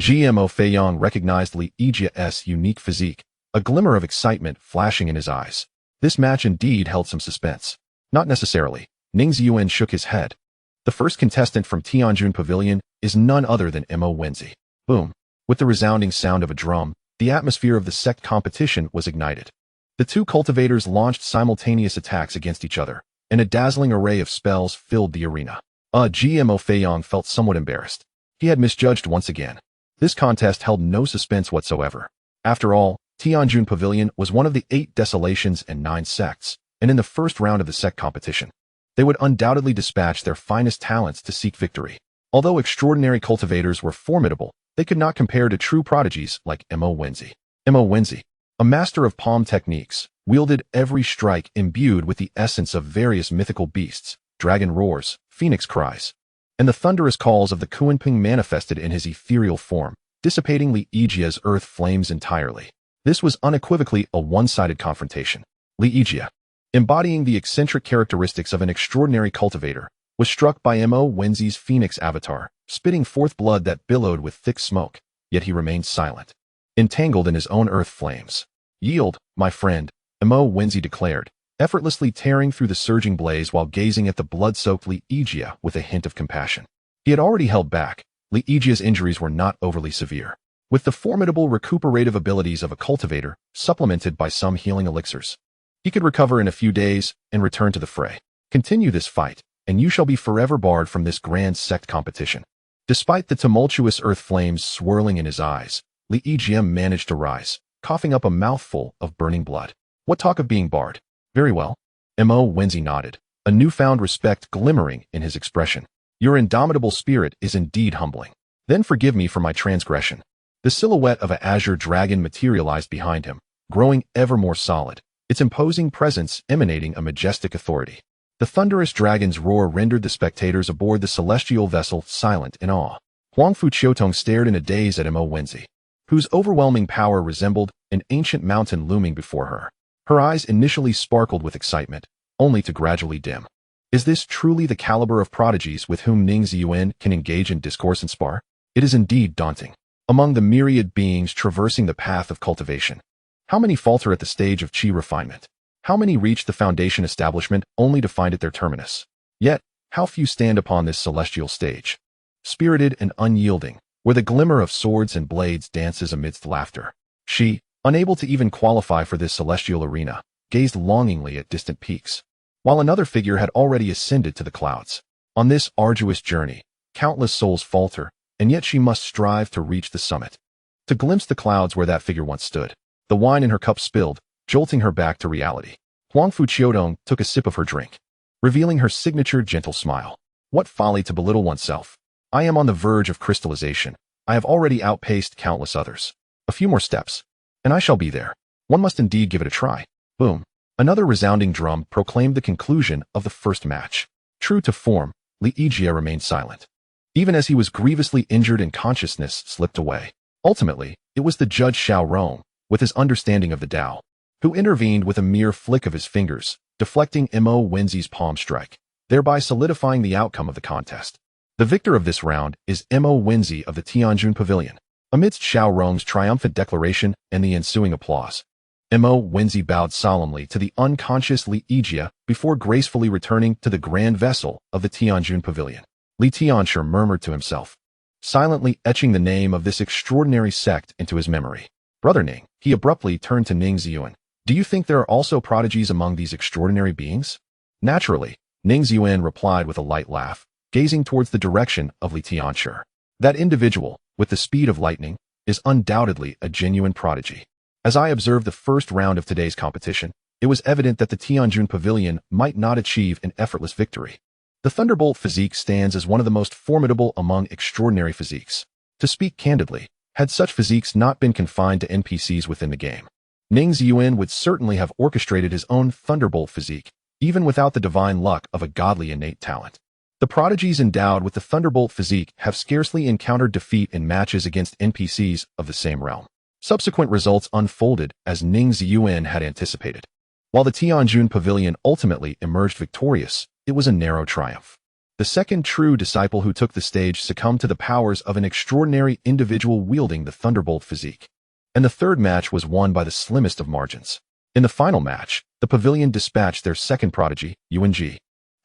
GMO Feiyong recognized Li Egf's unique physique, a glimmer of excitement flashing in his eyes. This match indeed held some suspense. Not necessarily. Ning Ziyuan shook his head. The first contestant from Tianjun Pavilion is none other than Mo Wenzi. Boom. With the resounding sound of a drum, the atmosphere of the sect competition was ignited. The 2 cultivators launched simultaneous attacks against each other, and a dazzling array of spells filled the arena. GMO Feiyong felt somewhat embarrassed. He had misjudged once again. This contest held no suspense whatsoever. After all, Tianjun Pavilion was one of the 8 Desolations and 9 sects, and in the first round of the sect competition, they would undoubtedly dispatch their finest talents to seek victory. Although extraordinary cultivators were formidable, they could not compare to true prodigies like Mo Wenzi. Mo Wenzi, a master of palm techniques, wielded every strike imbued with the essence of various mythical beasts, dragon roars, phoenix cries, and the thunderous calls of the Kunping manifested in his ethereal form, dissipating Li Yijia's earth flames entirely. This was unequivocally a one-sided confrontation. Li Yijia, embodying the eccentric characteristics of an extraordinary cultivator, was struck by Mo Wenzi's phoenix avatar, spitting forth blood that billowed with thick smoke, yet he remained silent, entangled in his own earth flames. "Yield, my friend," Mo Wenzi declared, effortlessly tearing through the surging blaze while gazing at the blood-soaked Li Yijia with a hint of compassion. He had already held back. Li Yijia's injuries were not overly severe, with the formidable recuperative abilities of a cultivator supplemented by some healing elixirs. He could recover in a few days and return to the fray. Continue this fight, and you shall be forever barred from this grand sect competition. Despite the tumultuous earth flames swirling in his eyes, Li Yijia managed to rise, coughing up a mouthful of burning blood. What talk of being barred? Very well. Mo Wenzi nodded, a newfound respect glimmering in his expression. Your indomitable spirit is indeed humbling. Then forgive me for my transgression. The silhouette of an azure dragon materialized behind him, growing ever more solid, its imposing presence emanating a majestic authority. The thunderous dragon's roar rendered the spectators aboard the celestial vessel silent in awe. Huangfu Qiutong stared in a daze at Mo Wenzi, whose overwhelming power resembled an ancient mountain looming before her. Her eyes initially sparkled with excitement, only to gradually dim. Is this truly the caliber of prodigies with whom Ning Ziyuan can engage in discourse and spar? It is indeed daunting. Among the myriad beings traversing the path of cultivation, how many falter at the stage of qi refinement? How many reach the foundation establishment only to find it their terminus? Yet, how few stand upon this celestial stage, spirited and unyielding, where the glimmer of swords and blades dances amidst laughter. She, unable to even qualify for this celestial arena, gazed longingly at distant peaks, while another figure had already ascended to the clouds. On this arduous journey, countless souls falter, and yet she must strive to reach the summit, to glimpse the clouds where that figure once stood. The wine in her cup spilled, jolting her back to reality. Huangfu Qiutong took a sip of her drink, revealing her signature gentle smile. What folly to belittle oneself. I am on the verge of crystallization. I have already outpaced countless others. A few more steps, and I shall be there. One must indeed give it a try. Boom. Another resounding drum proclaimed the conclusion of the first match. True to form, Li Yijia remained silent, even as he was grievously injured and consciousness slipped away. Ultimately, it was the judge Xiao Rong, with his understanding of the Tao, who intervened with a mere flick of his fingers, deflecting Mo Wenzi's palm strike, thereby solidifying the outcome of the contest. The victor of this round is Mo Wenzi of the Tianjun Pavilion. Amidst Xiao Rong's triumphant declaration and the ensuing applause, Mo Wenzi bowed solemnly to the unconscious Li Yijia before gracefully returning to the grand vessel of the Tianjun Pavilion. Li Tianshi murmured to himself, silently etching the name of this extraordinary sect into his memory. Brother Ning, he abruptly turned to Ning Ziyuan. Do you think there are also prodigies among these extraordinary beings? Naturally, Ning Ziyuan replied with a light laugh, gazing towards the direction of Li Tianshi. That individual, with the speed of lightning, is undoubtedly a genuine prodigy. As I observed the first round of today's competition, it was evident that the Tianjun Pavilion might not achieve an effortless victory. The Thunderbolt physique stands as one of the most formidable among extraordinary physiques. To speak candidly, had such physiques not been confined to NPCs within the game, Ning Ziyuan would certainly have orchestrated his own Thunderbolt physique, even without the divine luck of a godly innate talent. The prodigies endowed with the Thunderbolt physique have scarcely encountered defeat in matches against NPCs of the same realm. Subsequent results unfolded as Ning Ziyuan had anticipated. While the Tianjun Pavilion ultimately emerged victorious, it was a narrow triumph. The second true disciple who took the stage succumbed to the powers of an extraordinary individual wielding the Thunderbolt physique. And the third match was won by the slimmest of margins. In the final match, the Pavilion dispatched their second prodigy, Yuan Ji,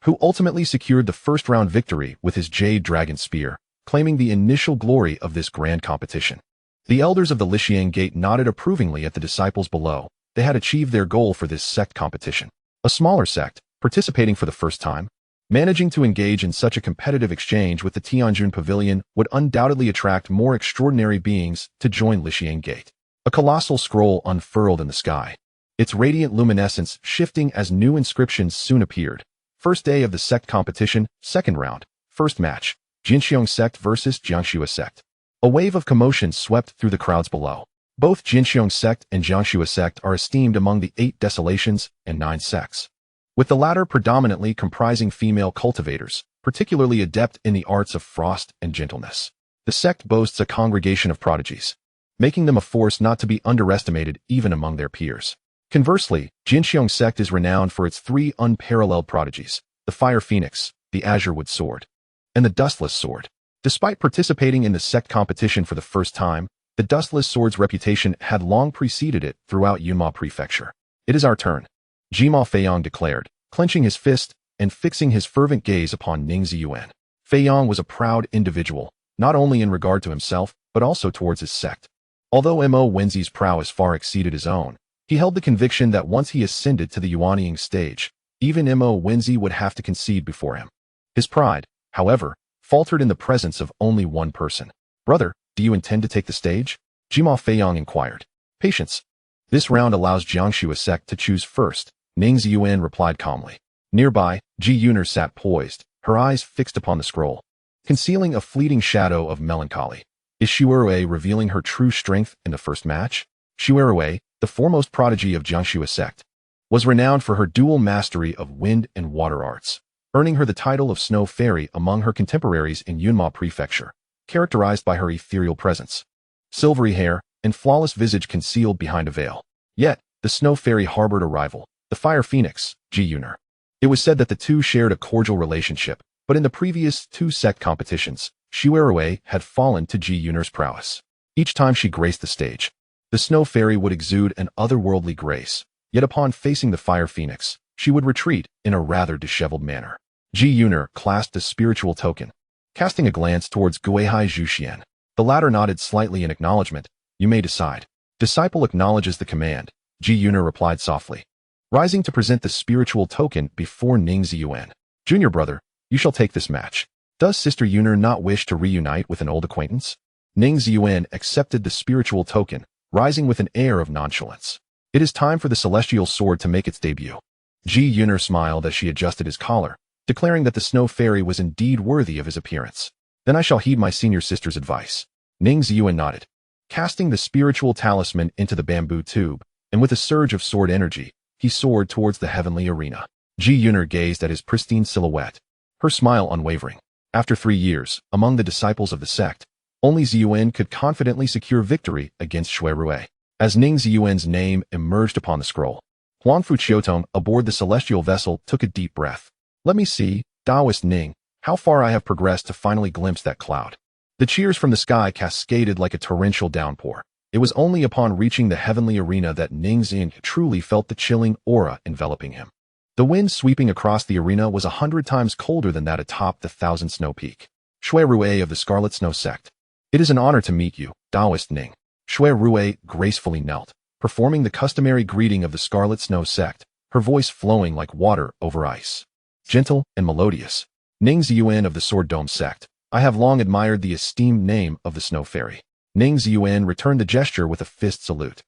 who ultimately secured the first-round victory with his Jade Dragon Spear, claiming the initial glory of this grand competition. The elders of the Lixiang Gate nodded approvingly at the disciples below. They had achieved their goal for this sect competition. A smaller sect, participating for the first time, managing to engage in such a competitive exchange with the Tianjun Pavilion would undoubtedly attract more extraordinary beings to join Lixiang Gate. A colossal scroll unfurled in the sky, its radiant luminescence shifting as new inscriptions soon appeared. First day of the Sect competition, second round, first match, Jinxiong Sect versus Jiangxue Sect. A wave of commotion swept through the crowds below. Both Jinxiong Sect and Jiangxue Sect are esteemed among the 8 Desolations and 9 sects, with the latter predominantly comprising female cultivators, particularly adept in the arts of frost and gentleness. The sect boasts a congregation of prodigies, making them a force not to be underestimated even among their peers. Conversely, Jinxiong Sect is renowned for its 3 unparalleled prodigies, the Fire Phoenix, the Azure Wood Sword, and the Dustless Sword. Despite participating in the Sect competition for the first time, the Dustless Sword's reputation had long preceded it throughout Yunma Prefecture. It is our turn, Jima Feiyong declared, clenching his fist and fixing his fervent gaze upon Ning Ziyuan. Feiyong was a proud individual, not only in regard to himself, but also towards his sect. Although Mo Wenzi's prowess far exceeded his own, he held the conviction that once he ascended to the Yuanying stage, even Mo Wenzi would have to concede before him. His pride, however, faltered in the presence of only one person. Brother, do you intend to take the stage? Jima Feiyong inquired. Patience. This round allows Jiangxue Sect to choose first, Ning Ziyuan replied calmly. Nearby, Ji Yuner sat poised, her eyes fixed upon the scroll, concealing a fleeting shadow of melancholy. Is Shuerue revealing her true strength in the first match? Shuerue, the foremost prodigy of Jiangxue Sect, was renowned for her dual mastery of wind and water arts, earning her the title of Snow Fairy among her contemporaries in Yunma Prefecture, characterized by her ethereal presence, silvery hair, and flawless visage concealed behind a veil. Yet, the Snow Fairy harbored a rival, the Fire Phoenix, Ji Yuner. It was said that the two shared a cordial relationship, but in the previous 2 Sect competitions, Shuerue had fallen to Ji Yuner's prowess. Each time she graced the stage, the Snow Fairy would exude an otherworldly grace, yet upon facing the Fire Phoenix, she would retreat in a rather disheveled manner. Ji Yuner clasped a spiritual token, casting a glance towards Gui Haizhu Xuan. The latter nodded slightly in acknowledgement. You may decide. Disciple acknowledges the command, Ji Yuner replied softly, rising to present the spiritual token before Ning Ziyuan. Junior brother, you shall take this match. Does Sister Yuner not wish to reunite with an old acquaintance? Ning Ziyuan accepted the spiritual token, rising with an air of nonchalance. It is time for the celestial sword to make its debut. Ji Yuner smiled as she adjusted his collar, declaring that the Snow Fairy was indeed worthy of his appearance. Then I shall heed my senior sister's advice. Ning Ziyuan nodded, casting the spiritual talisman into the bamboo tube, and with a surge of sword energy, he soared towards the heavenly arena. Ji Yuner gazed at his pristine silhouette, her smile unwavering. After 3 years, among the disciples of the sect, only Ziyuan could confidently secure victory against Shuerue. As Ning Ziyuan's name emerged upon the scroll, Huangfu Qiutong aboard the celestial vessel took a deep breath. Let me see, Taoist Ning, how far I have progressed to finally glimpse that cloud. The cheers from the sky cascaded like a torrential downpour. It was only upon reaching the heavenly arena that Ning Ziyuan truly felt the chilling aura enveloping him. The wind sweeping across the arena was 100 times colder than that atop the Thousand Snow Peak. Shuerue of the Scarlet Snow Sect. It is an honor to meet you, Taoist Ning. Shuerue gracefully knelt, performing the customary greeting of the Scarlet Snow Sect, her voice flowing like water over ice. Gentle and melodious. Ning Ziyuan of the Sword Dome Sect. I have long admired the esteemed name of the Snow Fairy. Ning Ziyuan returned the gesture with a fist salute.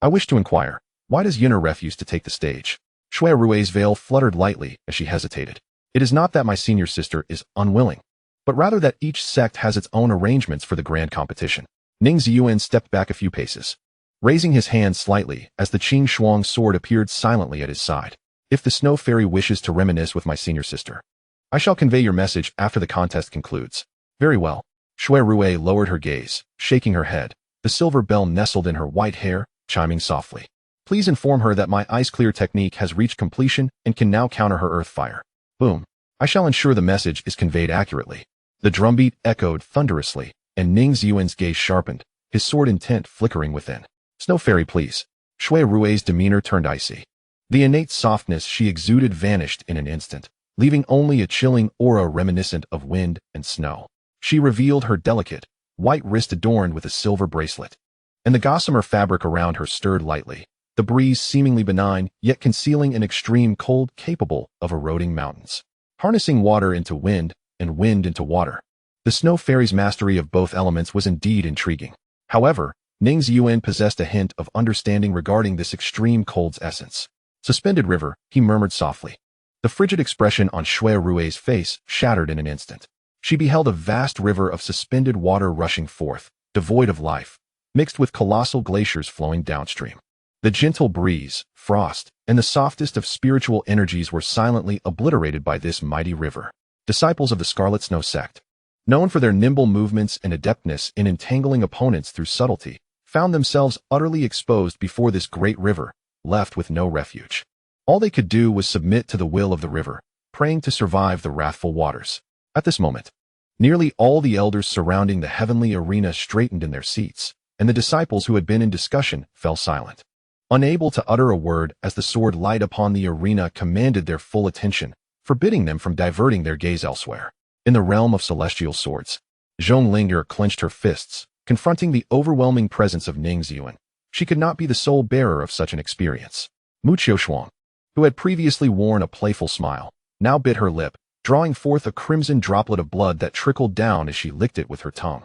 I wish to inquire, why does Yuner refuse to take the stage? Shuerue's veil fluttered lightly as she hesitated. It is not that my senior sister is unwilling, but rather that each sect has its own arrangements for the grand competition. Ning Ziyuan stepped back a few paces, raising his hand slightly as the Qing Shuang sword appeared silently at his side. If the Snow Fairy wishes to reminisce with my senior sister, I shall convey your message after the contest concludes. Very well. Shuerue lowered her gaze, shaking her head, the silver bell nestled in her white hair, chiming softly. Please inform her that my ice-clear technique has reached completion and can now counter her earth fire. Boom. I shall ensure the message is conveyed accurately. The drumbeat echoed thunderously, and Ning Ziyuan's gaze sharpened, his sword intent flickering within. Snow Fairy, please. Shuerue's demeanor turned icy. The innate softness she exuded vanished in an instant, leaving only a chilling aura reminiscent of wind and snow. She revealed her delicate, white wrist adorned with a silver bracelet, and the gossamer fabric around her stirred lightly, the breeze seemingly benign, yet concealing an extreme cold capable of eroding mountains. Harnessing water into wind and wind into water, the Snow Fairy's mastery of both elements was indeed intriguing. However, Ning Ziyuan possessed a hint of understanding regarding this extreme cold's essence. Suspended river, he murmured softly. The frigid expression on Shui Rui's face shattered in an instant. She beheld a vast river of suspended water rushing forth, devoid of life, mixed with colossal glaciers flowing downstream. The gentle breeze, frost, and the softest of spiritual energies were silently obliterated by this mighty river. Disciples of the Scarlet Snow Sect, known for their nimble movements and adeptness in entangling opponents through subtlety, found themselves utterly exposed before this great river, left with no refuge. All they could do was submit to the will of the river, praying to survive the wrathful waters. At this moment, nearly all the elders surrounding the heavenly arena straightened in their seats, and the disciples who had been in discussion fell silent. Unable to utter a word as the sword light upon the arena commanded their full attention, forbidding them from diverting their gaze elsewhere. In the realm of celestial swords, Zhong Linger clenched her fists, confronting the overwhelming presence of Ning Ziyuan. She could not be the sole bearer of such an experience. Mu Qiuxuan, who had previously worn a playful smile, now bit her lip, drawing forth a crimson droplet of blood that trickled down as she licked it with her tongue.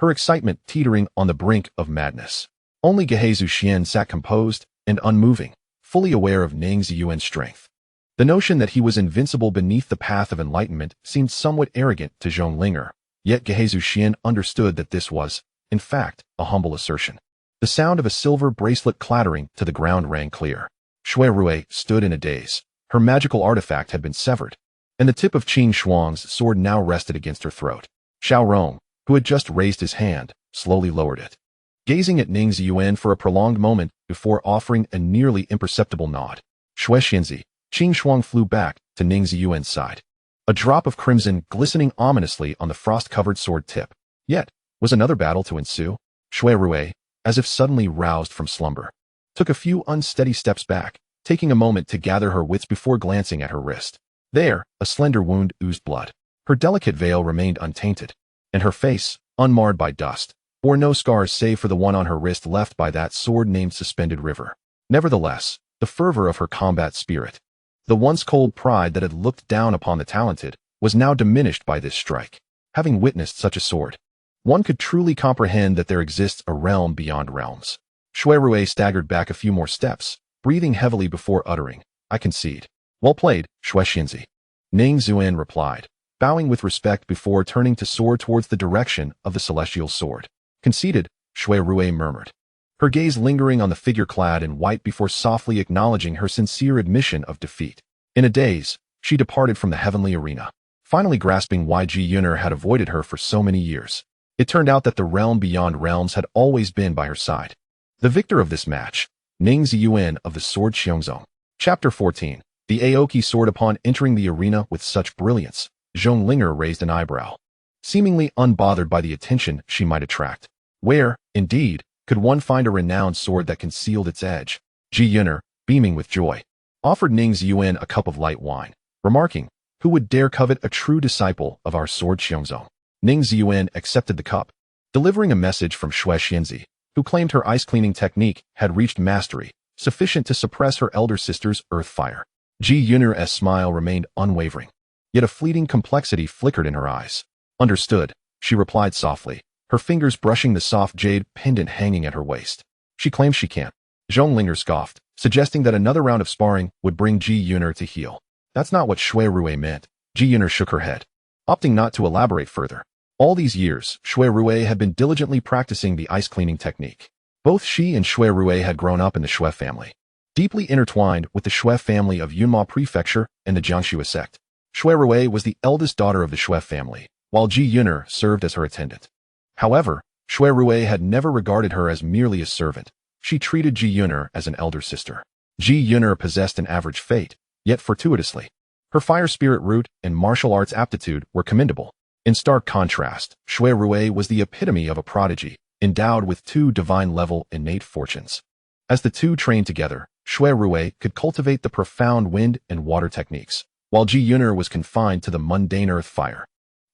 Her excitement teetering on the brink of madness. Only Gui Haizhu Xuan sat composed and unmoving, fully aware of Ning Ziyuan's strength. The notion that he was invincible beneath the path of enlightenment seemed somewhat arrogant to Zhong Linger, yet Gui Haizhu Xuan understood that this was, in fact, a humble assertion. The sound of a silver bracelet clattering to the ground rang clear. Shui Rui stood in a daze. Her magical artifact had been severed, and the tip of Qing Shuang's sword now rested against her throat. Xiao Rong, who had just raised his hand, slowly lowered it, gazing at Ning Ziyuan for a prolonged moment before offering a nearly imperceptible nod. Shui Xianzi, Qing Shuang flew back to Ning Ziyuan's side. A drop of crimson glistening ominously on the frost-covered sword tip. Yet, was another battle to ensue? Shui Rui, as if suddenly roused from slumber, took a few unsteady steps back, taking a moment to gather her wits before glancing at her wrist. There, a slender wound oozed blood. Her delicate veil remained untainted, and her face, unmarred by dust, bore no scars save for the one on her wrist left by that sword named Suspended River. Nevertheless, the fervor of her combat spirit, the once cold pride that had looked down upon the talented, was now diminished by this strike. Having witnessed such a sword, one could truly comprehend that there exists a realm beyond realms. Shui Rui staggered back a few more steps, breathing heavily before uttering, "I concede." "Well played, Shui Xianzi," Ning Ziyuan replied, bowing with respect before turning to soar towards the direction of the celestial sword. "Conceded," Shui Rui murmured, her gaze lingering on the figure clad in white before softly acknowledging her sincere admission of defeat. In a daze, she departed from the heavenly arena, finally grasping why Ji Yuner had avoided her for so many years. It turned out that the realm beyond realms had always been by her side. The victor of this match, Ning Ziyuan of the Sword Xiongzong. Chapter 14. The Aoki sword. Upon entering the arena with such brilliance, Zhong Linger raised an eyebrow, seemingly unbothered by the attention she might attract. Where, indeed, could one find a renowned sword that concealed its edge? Ji Yuner, beaming with joy, offered Ning Ziyuan a cup of light wine, remarking, "Who would dare covet a true disciple of our Sword Xiongzong?" Ning Ziyuan accepted the cup, delivering a message from Shui Xianzi, who claimed her ice-cleaning technique had reached mastery, sufficient to suppress her elder sister's earth fire. Ji Yuner's smile remained unwavering, yet a fleeting complexity flickered in her eyes. "Understood," she replied softly, her fingers brushing the soft jade pendant hanging at her waist. "She claims she can't." Zhong Linger scoffed, suggesting that another round of sparring would bring Ji Yuner to heel. "That's not what Shui Rui meant." Ji Yuner shook her head, opting not to elaborate further. All these years, Shui Rui had been diligently practicing the ice-cleaning technique. Both she and Shui Rui had grown up in the Shui family, deeply intertwined with the Shui family of Yunma Prefecture and the Jiangxue sect. Shui Rui was the eldest daughter of the Shui family, while Ji Yuner served as her attendant. However, Shui Rui had never regarded her as merely a servant. She treated Ji Yuner as an elder sister. Ji Yuner possessed an average fate, yet fortuitously. Her fire spirit root and martial arts aptitude were commendable. In stark contrast, Shui Rui was the epitome of a prodigy, endowed with two divine-level innate fortunes. As the two trained together, Shui Rui could cultivate the profound wind and water techniques, while Ji Yuner was confined to the mundane earth fire.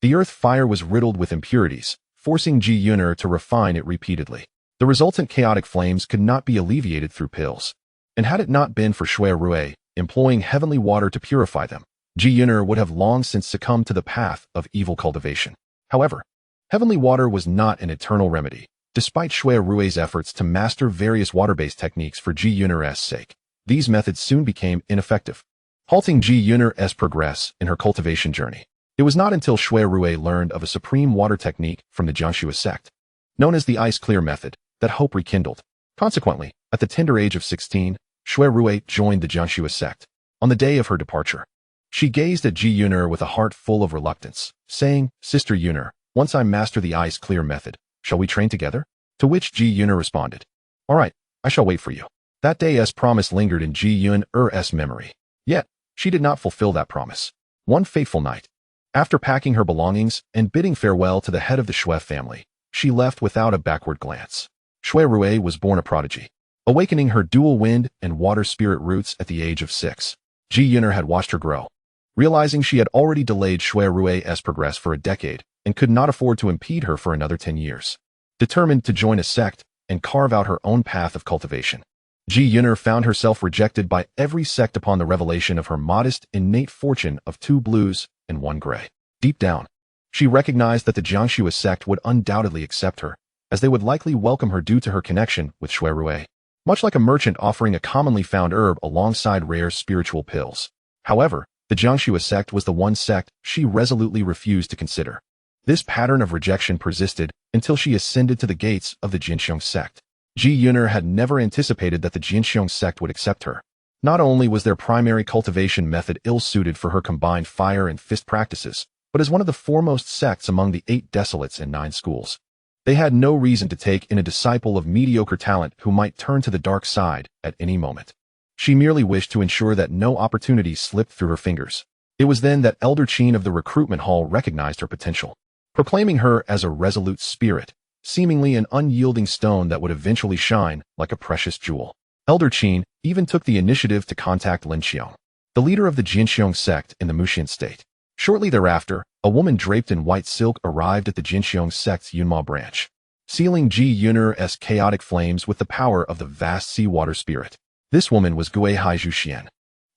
The earth fire was riddled with impurities, forcing Ji Yuner to refine it repeatedly. The resultant chaotic flames could not be alleviated through pills, and had it not been for Shui Rui employing heavenly water to purify them, Ji Yuner would have long since succumbed to the path of evil cultivation. However, heavenly water was not an eternal remedy. Despite Shui Rui's efforts to master various water-based techniques for Ji Yun'er's sake, these methods soon became ineffective, halting Ji Yun'er's progress in her cultivation journey. It was not until Shui Rui learned of a supreme water technique from the Jiangxue sect, known as the Ice Clear method, that hope rekindled. Consequently, at the tender age of 16, Shui Rui joined the Jiangxue sect. On the day of her departure, she gazed at Ji Yun'er with a heart full of reluctance, saying, "Sister Yun'er, once I master the Ice Clear method, shall we train together?" To which Ji Yun'er responded, "All right, I shall wait for you." That day's promise lingered in Ji Yun'er's memory. Yet, she did not fulfill that promise. One fateful night, after packing her belongings and bidding farewell to the head of the Shui family, she left without a backward glance. Shui Rui was born a prodigy, awakening her dual wind and water spirit roots at the age of 6. Ji Yun'er had watched her grow, realizing she had already delayed Shui Rui's progress for a decade and could not afford to impede her for another 10 years. Determined to join a sect and carve out her own path of cultivation, Ji Yun'er found herself rejected by every sect upon the revelation of her modest, innate fortune of 2 blues and 1 gray. Deep down, she recognized that the Jiangxue sect would undoubtedly accept her, as they would likely welcome her due to her connection with Shui Rui, much like a merchant offering a commonly found herb alongside rare spiritual pills. However, the Jiangxue sect was the one sect she resolutely refused to consider. This pattern of rejection persisted until she ascended to the gates of the Jinxiong sect. Ji Yun'er had never anticipated that the Jinxiong sect would accept her. Not only was their primary cultivation method ill-suited for her combined fire and fist practices, but as one of the foremost sects among the 8 Desolates and 9 schools, they had no reason to take in a disciple of mediocre talent who might turn to the dark side at any moment. She merely wished to ensure that no opportunity slipped through her fingers. It was then that Elder Qin of the recruitment hall recognized her potential, proclaiming her as a resolute spirit, seemingly an unyielding stone that would eventually shine like a precious jewel. Elder Qin even took the initiative to contact Lin Qiong, the leader of the Jinxiong sect in the Muxian state. Shortly thereafter, a woman draped in white silk arrived at the Jinxiong sect's Yunma branch, sealing Ji Yun'er's chaotic flames with the power of the vast seawater spirit. This woman was Gui Haizhu Xuan,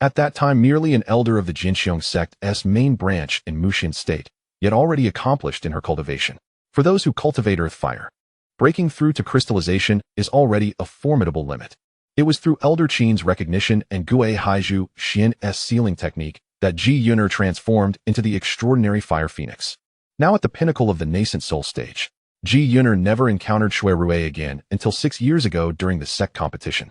at that time merely an elder of the Jinxiong sect's main branch in Muxian state, yet already accomplished in her cultivation. For those who cultivate earth fire, breaking through to crystallization is already a formidable limit. It was through Elder Qin's recognition and Gui Haizhu Xuan's sealing technique that Ji Yun'er transformed into the extraordinary fire phoenix. Now at the pinnacle of the Nascent Soul stage, Ji Yun'er never encountered Shui Rui again until 6 years ago during the Sect competition,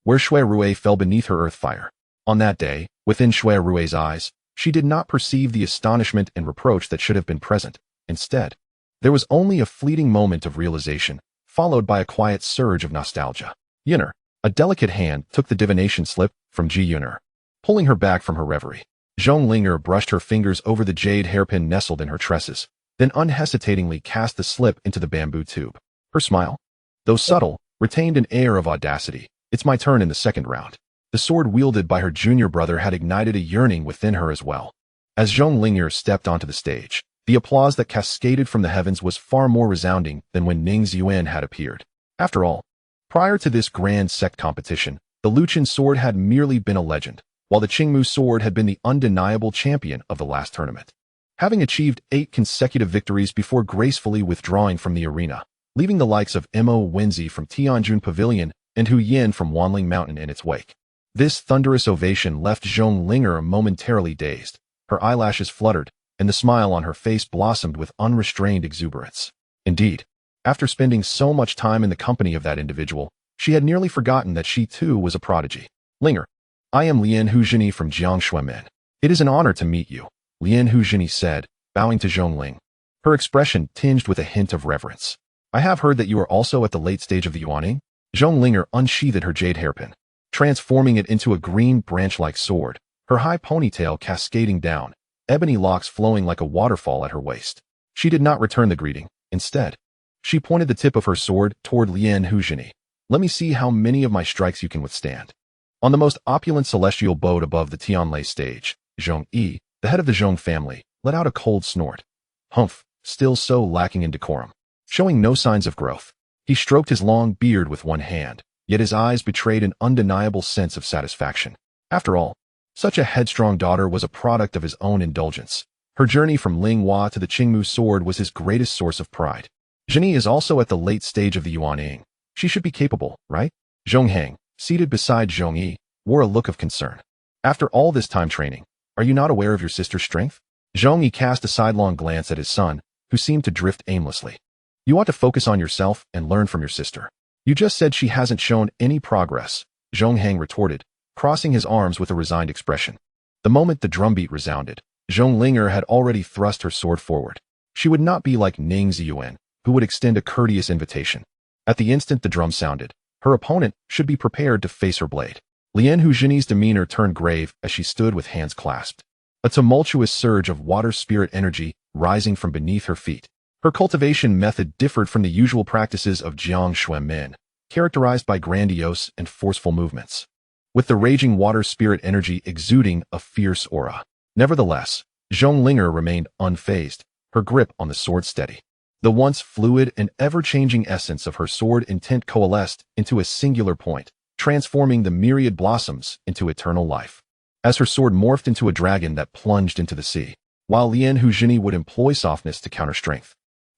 where Shui Rui fell beneath her earth fire. On that day, within Shui Rui's eyes, she did not perceive the astonishment and reproach that should have been present. Instead, there was only a fleeting moment of realization, followed by a quiet surge of nostalgia. Yun'er, a delicate hand took the divination slip from Ji Yun'er, pulling her back from her reverie. Zhonglinger brushed her fingers over the jade hairpin nestled in her tresses, then unhesitatingly cast the slip into the bamboo tube. Her smile, though subtle, retained an air of audacity. "It's my turn in the second round." The sword wielded by her junior brother had ignited a yearning within her as well. As Zhonglinger stepped onto the stage, the applause that cascaded from the heavens was far more resounding than when Ning Ziyuan had appeared. After all, prior to this grand sect competition, the Luchin sword had merely been a legend, while the Qingmu sword had been the undeniable champion of the last tournament, having achieved 8 consecutive victories before gracefully withdrawing from the arena, leaving the likes of Mo Wenzi from Tianjin Pavilion and Hu Yin from Wanling Mountain in its wake. This thunderous ovation left Zhonglinger momentarily dazed. Her eyelashes fluttered, and the smile on her face blossomed with unrestrained exuberance. Indeed, after spending so much time in the company of that individual, she had nearly forgotten that she too was a prodigy. "Linger, I am Lian Huzhini from Jiangshuemen. It is an honor to meet you," Lian Huzhini said, bowing to Zhongling, her expression tinged with a hint of reverence. "I have heard that you are also at the late stage of the Yuaning?" Zhonglinger unsheathed her jade hairpin, transforming it into a green branch-like sword, her high ponytail cascading down, ebony locks flowing like a waterfall at her waist. She did not return the greeting. Instead, she pointed the tip of her sword toward Lian Huzhini. "Let me see how many of my strikes you can withstand." On the most opulent celestial boat above the Tianlai stage, Zhong Yi, the head of the Zhong family, let out a cold snort. Humph, still so lacking in decorum. Showing no signs of growth, he stroked his long beard with one hand, yet his eyes betrayed an undeniable sense of satisfaction. After all, such a headstrong daughter was a product of his own indulgence. Her journey from Linghua to the Qingmu sword was his greatest source of pride. Zheni is also at the late stage of the Yuan Ying. She should be capable, right? Zhonghang, seated beside Zhongyi, wore a look of concern. After all this time training, are you not aware of your sister's strength? Zhongyi cast a sidelong glance at his son, who seemed to drift aimlessly. You ought to focus on yourself and learn from your sister. You just said she hasn't shown any progress, Zhonghang retorted, crossing his arms with a resigned expression. The moment the drumbeat resounded, Zhonglinger had already thrust her sword forward. She would not be like Ning Ziyuan, who would extend a courteous invitation. At the instant the drum sounded, her opponent should be prepared to face her blade. Lianhu Zheni's demeanor turned grave as she stood with hands clasped. A tumultuous surge of water spirit energy rising from beneath her feet. Her cultivation method differed from the usual practices of Jiang Xuanmin, characterized by grandiose and forceful movements, with the raging water spirit energy exuding a fierce aura. Nevertheless, Zhonglinger remained unfazed, her grip on the sword steady. The once fluid and ever-changing essence of her sword intent coalesced into a singular point, transforming the myriad blossoms into eternal life. As her sword morphed into a dragon that plunged into the sea, while Lianhu Zheni would employ softness to counter strength.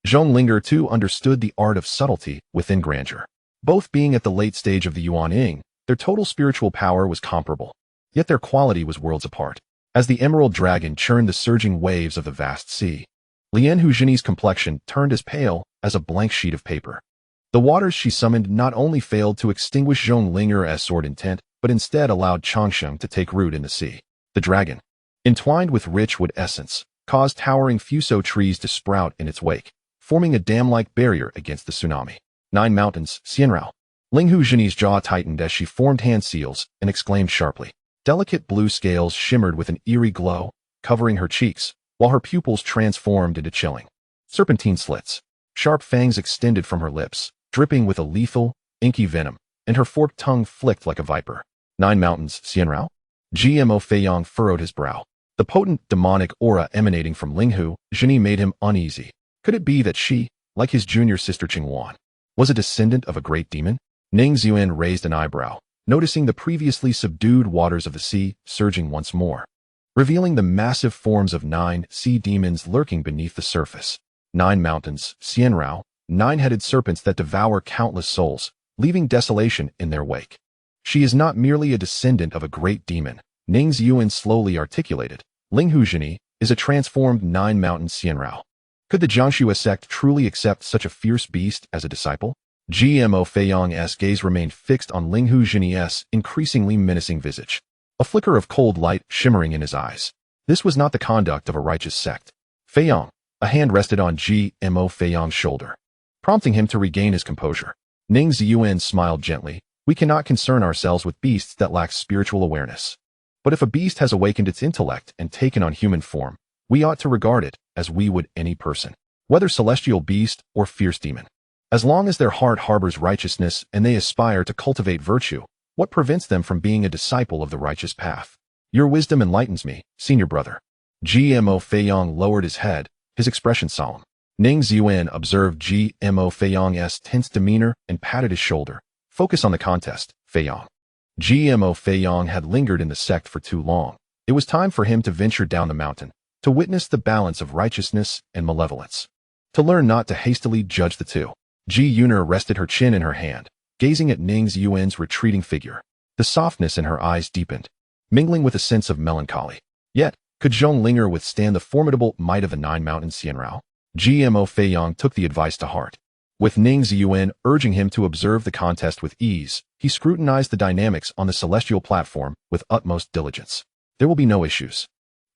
Zhonglinger too understood the art of subtlety within grandeur. Both being at the late stage of the Yuan Ying, their total spiritual power was comparable, yet their quality was worlds apart. As the emerald dragon churned the surging waves of the vast sea, Lianhu Zheni's complexion turned as pale as a blank sheet of paper. The waters she summoned not only failed to extinguish Zhonglinger's sword intent, but instead allowed Changsheng to take root in the sea. The dragon, entwined with rich wood essence, caused towering fuso trees to sprout in its wake, forming a dam-like barrier against the tsunami. 9 mountains, Xianrao. Linghu Zheni's jaw tightened as she formed hand seals and exclaimed sharply. Delicate blue scales shimmered with an eerie glow, covering her cheeks, while her pupils transformed into chilling serpentine slits. Sharp fangs extended from her lips, dripping with a lethal, inky venom, and her forked tongue flicked like a viper. 9 mountains, Xianrao? GMO Feiyang furrowed his brow. The potent, demonic aura emanating from Linghu Zheni made him uneasy. Could it be that she, like his junior sister Qingwan, was a descendant of a great demon? Ning Ziyuan raised an eyebrow, noticing the previously subdued waters of the sea surging once more, revealing the massive forms of 9 sea demons lurking beneath the surface. 9 mountains, Xianrao, 9-headed serpents that devour countless souls, leaving desolation in their wake. She is not merely a descendant of a great demon, Ning Ziyuan slowly articulated. Linghu Zheni is a transformed 9-mountain Xianrao. Could the Jiangxue sect truly accept such a fierce beast as a disciple? GMO Feiyang's gaze remained fixed on Linghu Zheni's increasingly menacing visage, a flicker of cold light shimmering in his eyes. This was not the conduct of a righteous sect. Feiyang, a hand rested on GMO Feiyang's shoulder, prompting him to regain his composure. Ning Ziyuan smiled gently. We cannot concern ourselves with beasts that lack spiritual awareness. But if a beast has awakened its intellect and taken on human form, we ought to regard it as we would any person, whether celestial beast or fierce demon. As long as their heart harbors righteousness and they aspire to cultivate virtue, what prevents them from being a disciple of the righteous path? Your wisdom enlightens me, senior brother. GMO Feiyang lowered his head, his expression solemn. Ning Ziyuan observed GMO Feiyang's tense demeanor and patted his shoulder. Focus on the contest, Feiyang. GMO Feiyang had lingered in the sect for too long. It was time for him to venture down the mountain, to witness the balance of righteousness and malevolence, to learn not to hastily judge the two. Ji Yuner rested her chin in her hand, gazing at Ning Ziyuan's retreating figure. The softness in her eyes deepened, mingling with a sense of melancholy. Yet, could Zhonglinger withstand the formidable might of the 9-mountain Xianrao? GMO Feiyang took the advice to heart. With Ning Ziyuan urging him to observe the contest with ease, he scrutinized the dynamics on the celestial platform with utmost diligence. There will be no issues.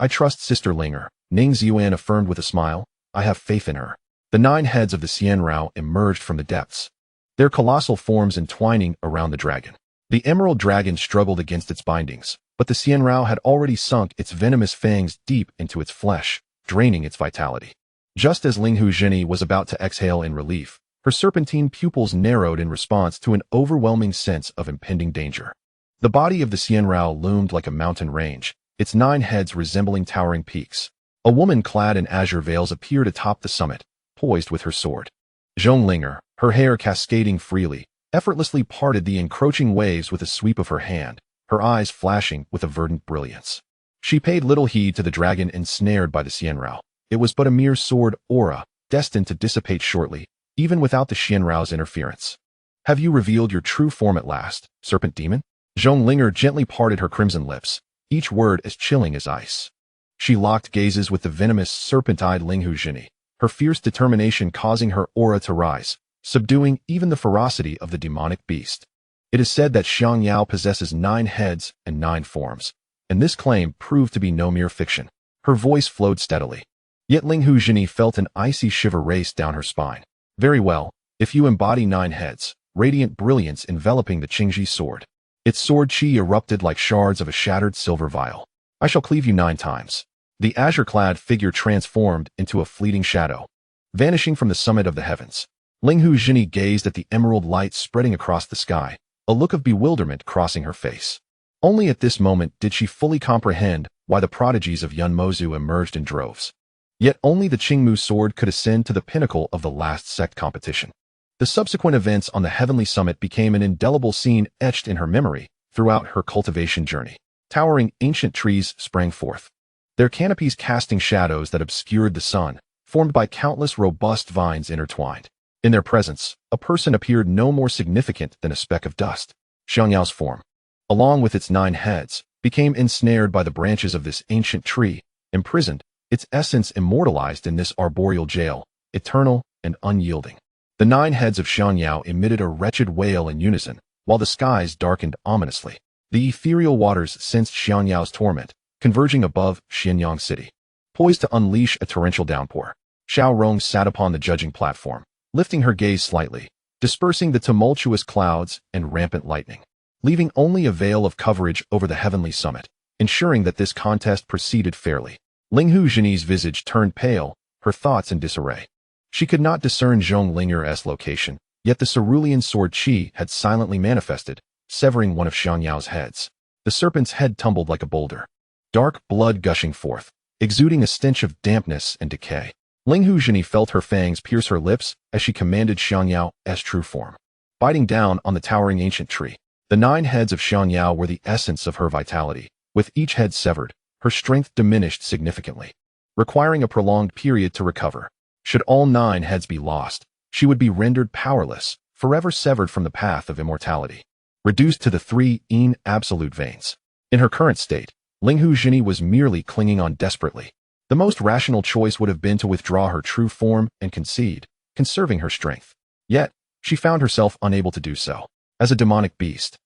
I trust Sister Linger, Ning Ziyuan affirmed with a smile. I have faith in her. The 9 heads of the Xianrao emerged from the depths, their colossal forms entwining around the dragon. The emerald dragon struggled against its bindings, but the Xianrao had already sunk its venomous fangs deep into its flesh, draining its vitality. Just as Linghu Zheni was about to exhale in relief, her serpentine pupils narrowed in response to an overwhelming sense of impending danger. The body of the Xianrao loomed like a mountain range, its 9 heads resembling towering peaks. A woman clad in azure veils appeared atop the summit, poised with her sword. Zhonglinger, her hair cascading freely, effortlessly parted the encroaching waves with a sweep of her hand, her eyes flashing with a verdant brilliance. She paid little heed to the dragon ensnared by the Xianrao. It was but a mere sword aura, destined to dissipate shortly, even without the Xianrao's interference. Have you revealed your true form at last, serpent demon? Zhonglinger gently parted her crimson lips, each word as chilling as ice. She locked gazes with the venomous, serpent-eyed Linghu Zhini, her fierce determination causing her aura to rise, subduing even the ferocity of the demonic beast. It is said that Xiang Yao possesses 9 heads and 9 forms, and this claim proved to be no mere fiction. Her voice flowed steadily. Yet Linghu Zhini felt an icy shiver race down her spine. Very well, if you embody 9 heads, radiant brilliance enveloping the Qingji sword. Its sword qi erupted like shards of a shattered silver vial. I shall cleave you 9 times. The azure-clad figure transformed into a fleeting shadow, vanishing from the summit of the heavens. Linghu Zhini gazed at the emerald light spreading across the sky, a look of bewilderment crossing her face. Only at this moment did she fully comprehend why the prodigies of Yunmozu emerged in droves. Yet only the Qingmu sword could ascend to the pinnacle of the last Sect competition. The subsequent events on the heavenly summit became an indelible scene etched in her memory throughout her cultivation journey. Towering ancient trees sprang forth, their canopies casting shadows that obscured the sun, formed by countless robust vines intertwined. In their presence, a person appeared no more significant than a speck of dust. Xiang Yao's form, along with its 9 heads, became ensnared by the branches of this ancient tree, imprisoned, its essence immortalized in this arboreal jail, eternal and unyielding. The 9 heads of Xiang Yao emitted a wretched wail in unison, while the skies darkened ominously. The ethereal waters sensed Xiang Yao's torment, converging above Xianyang City. Poised to unleash a torrential downpour, Xiao Rong sat upon the judging platform, lifting her gaze slightly, dispersing the tumultuous clouds and rampant lightning, leaving only a veil of coverage over the heavenly summit, ensuring that this contest proceeded fairly. Linghu Zhini's visage turned pale, her thoughts in disarray. She could not discern Zhonglinger's location, yet the cerulean sword qi had silently manifested, severing one of Xiang Yao's heads. The serpent's head tumbled like a boulder, dark blood gushing forth, exuding a stench of dampness and decay. Linghu Zhini felt her fangs pierce her lips as she commanded Xiang Yao's true form. Biting down on the towering ancient tree, the 9 heads of Xiang Yao were the essence of her vitality. With each head severed, her strength diminished significantly, requiring a prolonged period to recover. Should all 9 heads be lost, she would be rendered powerless, forever severed from the path of immortality, reduced to the 3 absolute veins. In her current state, Linghu Zhini was merely clinging on desperately. The most rational choice would have been to withdraw her true form and concede, conserving her strength. Yet, she found herself unable to do so. As a demonic beast,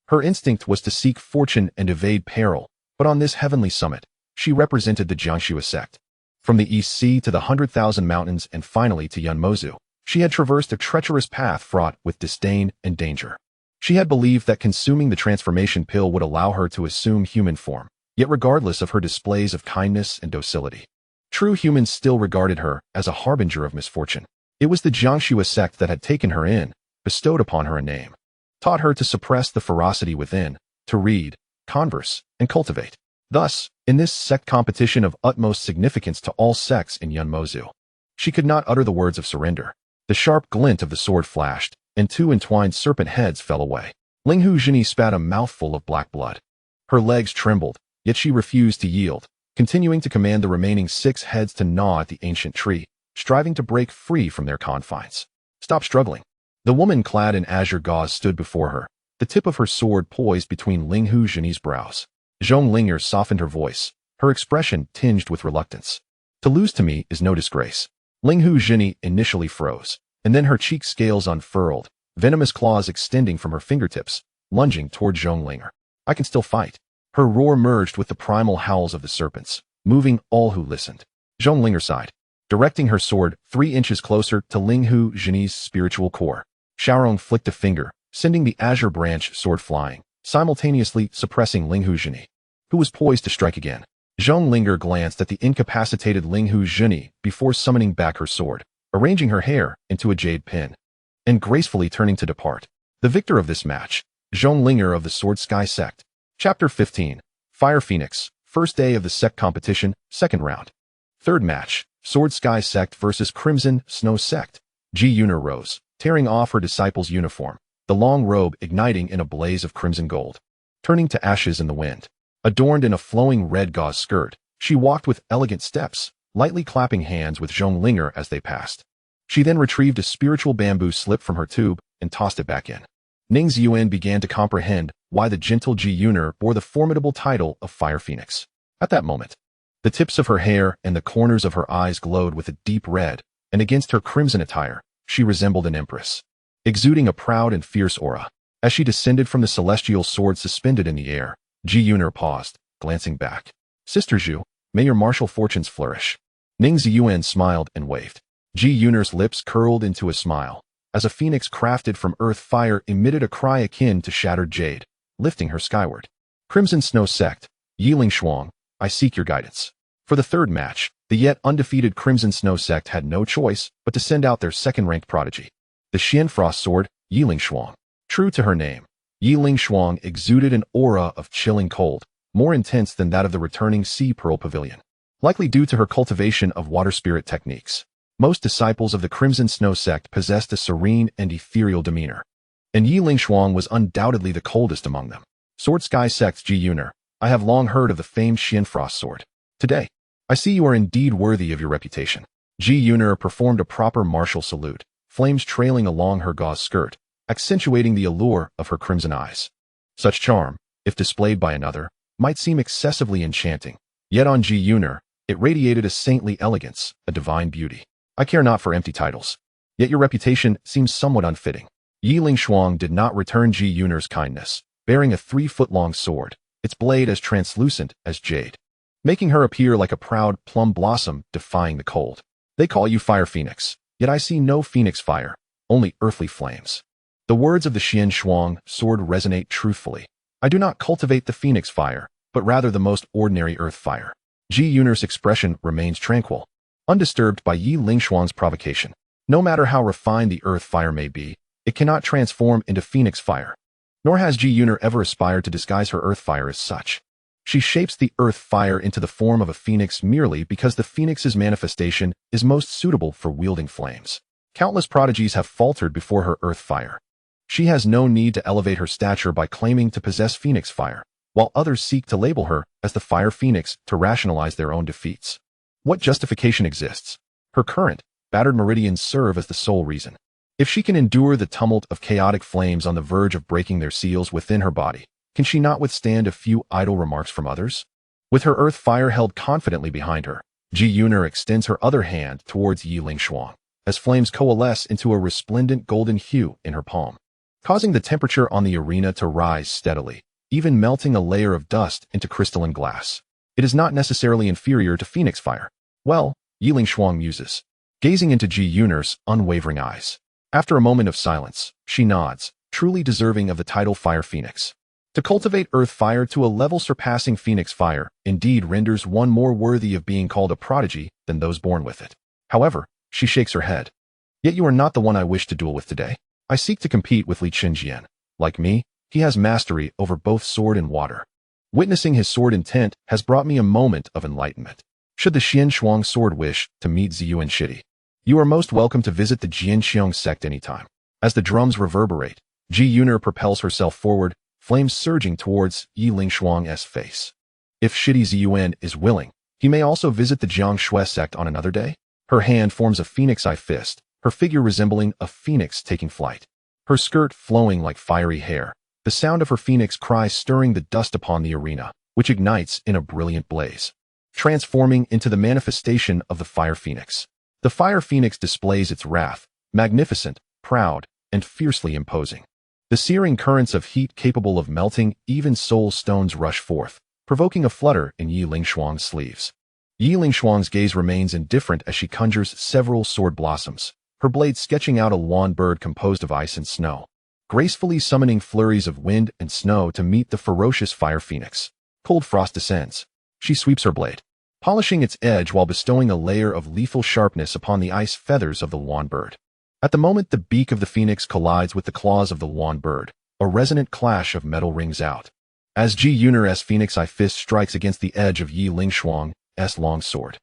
her instinct was to seek fortune and evade peril, but on this heavenly summit, she represented the Jiangxue sect. From the East Sea to the 100,000 mountains and finally to Yunmozu, she had traversed a treacherous path fraught with disdain and danger. She had believed that consuming the transformation pill would allow her to assume human form, yet regardless of her displays of kindness and docility, true humans still regarded her as a harbinger of misfortune. It was the Jiangxue sect that had taken her in, bestowed upon her a name, taught her to suppress the ferocity within, to read, converse, and cultivate. Thus, in this sect competition of utmost significance to all sects in Yunmozu, she could not utter the words of surrender. The sharp glint of the sword flashed, and 2 entwined serpent heads fell away. Linghu Zhini spat a mouthful of black blood. Her legs trembled, yet she refused to yield, continuing to command the remaining 6 heads to gnaw at the ancient tree, striving to break free from their confines. Stop struggling. The woman clad in azure gauze stood before her, the tip of her sword poised between Linghu Zhini's brows. Zhonglinger softened her voice, her expression tinged with reluctance. To lose to me is no disgrace. Linghu Zhini initially froze, and then her cheek scales unfurled, venomous claws extending from her fingertips, lunging toward Zhonglinger. I can still fight. Her roar merged with the primal howls of the serpents, moving all who listened. Zhonglinger sighed, directing her sword 3 inches closer to Linghu Zhini's spiritual core. Xiaorong flicked a finger, sending the azure branch sword flying, simultaneously suppressing Linghu Zhini, who was poised to strike again. Zhonglinger glanced at the incapacitated Linghu Zhini before summoning back her sword, arranging her hair into a jade pin, and gracefully turning to depart. The victor of this match, Zhonglinger of the Sword Sky Sect. Chapter 15. Fire Phoenix. First day of the Sect competition, second round. Third match, Sword Sky Sect versus Crimson Snow Sect. Ji Yuner rose, tearing off her disciple's uniform, the long robe igniting in a blaze of crimson gold, turning to ashes in the wind. Adorned in a flowing red gauze skirt, she walked with elegant steps, lightly clapping hands with Zhonglinger as they passed. She then retrieved a spiritual bamboo slip from her tube and tossed it back in. Ning Ziyuan began to comprehend why the gentle Ji Yuner bore the formidable title of Fire Phoenix. At that moment, the tips of her hair and the corners of her eyes glowed with a deep red, and against her crimson attire, she resembled an empress, exuding a proud and fierce aura. As she descended from the celestial sword suspended in the air, Ji Yuner paused, glancing back. Sister Zhu, may your martial fortunes flourish. Ning Ziyuan smiled and waved. Ji Yuner's lips curled into a smile, as a phoenix crafted from earth fire emitted a cry akin to shattered jade, lifting her skyward. Crimson Snow Sect, Yiling Shuang, I seek your guidance. For the third match, the yet undefeated Crimson Snow Sect had no choice but to send out their second-ranked prodigy, the Xian Frost Sword, Yiling Shuang. True to her name, Yiling Shuang exuded an aura of chilling cold, more intense than that of the returning Sea Pearl Pavilion. Likely due to her cultivation of water spirit techniques, most disciples of the Crimson Snow Sect possessed a serene and ethereal demeanor, and Yiling Shuang was undoubtedly the coldest among them. Sword Sky Sect's Ji Yuner, I have long heard of the famed Xian Frost Sword. Today, I see you are indeed worthy of your reputation. Ji Yuner performed a proper martial salute, flames trailing along her gauze skirt, accentuating the allure of her crimson eyes. Such charm, if displayed by another, might seem excessively enchanting, yet on Ji Yuner, it radiated a saintly elegance, a divine beauty. I care not for empty titles, yet your reputation seems somewhat unfitting. Yiling Shuang did not return Ji Yuner's kindness, bearing a 3-foot-long sword, its blade as translucent as jade, making her appear like a proud plum blossom defying the cold. They call you Fire Phoenix, yet I see no phoenix fire, only earthly flames. The words of the Xian Shuang sword resonate truthfully. I do not cultivate the phoenix fire, but rather the most ordinary earth fire. Ji Yuner's expression remains tranquil, undisturbed by Yiling Shuang's provocation. No matter how refined the earth fire may be, it cannot transform into phoenix fire. Nor has Ji Yuner ever aspired to disguise her earth fire as such. She shapes the earth fire into the form of a phoenix merely because the phoenix's manifestation is most suitable for wielding flames. Countless prodigies have faltered before her earth fire. She has no need to elevate her stature by claiming to possess phoenix fire, while others seek to label her as the Fire Phoenix to rationalize their own defeats. What justification exists? Her current, battered meridians serve as the sole reason. If she can endure the tumult of chaotic flames on the verge of breaking their seals within her body, can she not withstand a few idle remarks from others? With her earth fire held confidently behind her, Ji Yuner extends her other hand towards Yiling Shuang, as flames coalesce into a resplendent golden hue in her palm, causing the temperature on the arena to rise steadily, even melting a layer of dust into crystalline glass. It is not necessarily inferior to phoenix fire. Well, Yiling Shuang muses, gazing into Ji Yuner's unwavering eyes. After a moment of silence, she nods, truly deserving of the title Fire Phoenix. To cultivate earth fire to a level surpassing phoenix fire indeed renders one more worthy of being called a prodigy than those born with it. However, she shakes her head. Yet you are not the one I wish to duel with today. I seek to compete with Li Qinjian. Like me, he has mastery over both sword and water. Witnessing his sword intent has brought me a moment of enlightenment. Should the Xian Shuang sword wish to meet Ziyuan Shidi, you are most welcome to visit the Jianxiong sect anytime. As the drums reverberate, Ji Yuner propels herself forward, flames surging towards Yiling Shuang's face. If Shidi Ziyuan is willing, he may also visit the Jiangshui sect on another day. Her hand forms a phoenix eye fist, her figure resembling a phoenix taking flight. Her skirt flowing like fiery hair, the sound of her phoenix cry stirring the dust upon the arena, which ignites in a brilliant blaze, transforming into the manifestation of the Fire Phoenix. The Fire Phoenix displays its wrath, magnificent, proud, and fiercely imposing. The searing currents of heat capable of melting even soul stones rush forth, provoking a flutter in Yiling Shuang's sleeves. Yiling Shuang's gaze remains indifferent as she conjures several sword blossoms, her blade sketching out a lawn bird composed of ice and snow, gracefully summoning flurries of wind and snow to meet the ferocious Fire Phoenix. Cold frost descends. She sweeps her blade, polishing its edge while bestowing a layer of lethal sharpness upon the ice feathers of the lawn bird. At the moment the beak of the phoenix collides with the claws of the lawn bird, a resonant clash of metal rings out. As Ji Yuner's phoenix eye fist strikes against the edge of Yiling Shuang's long sword,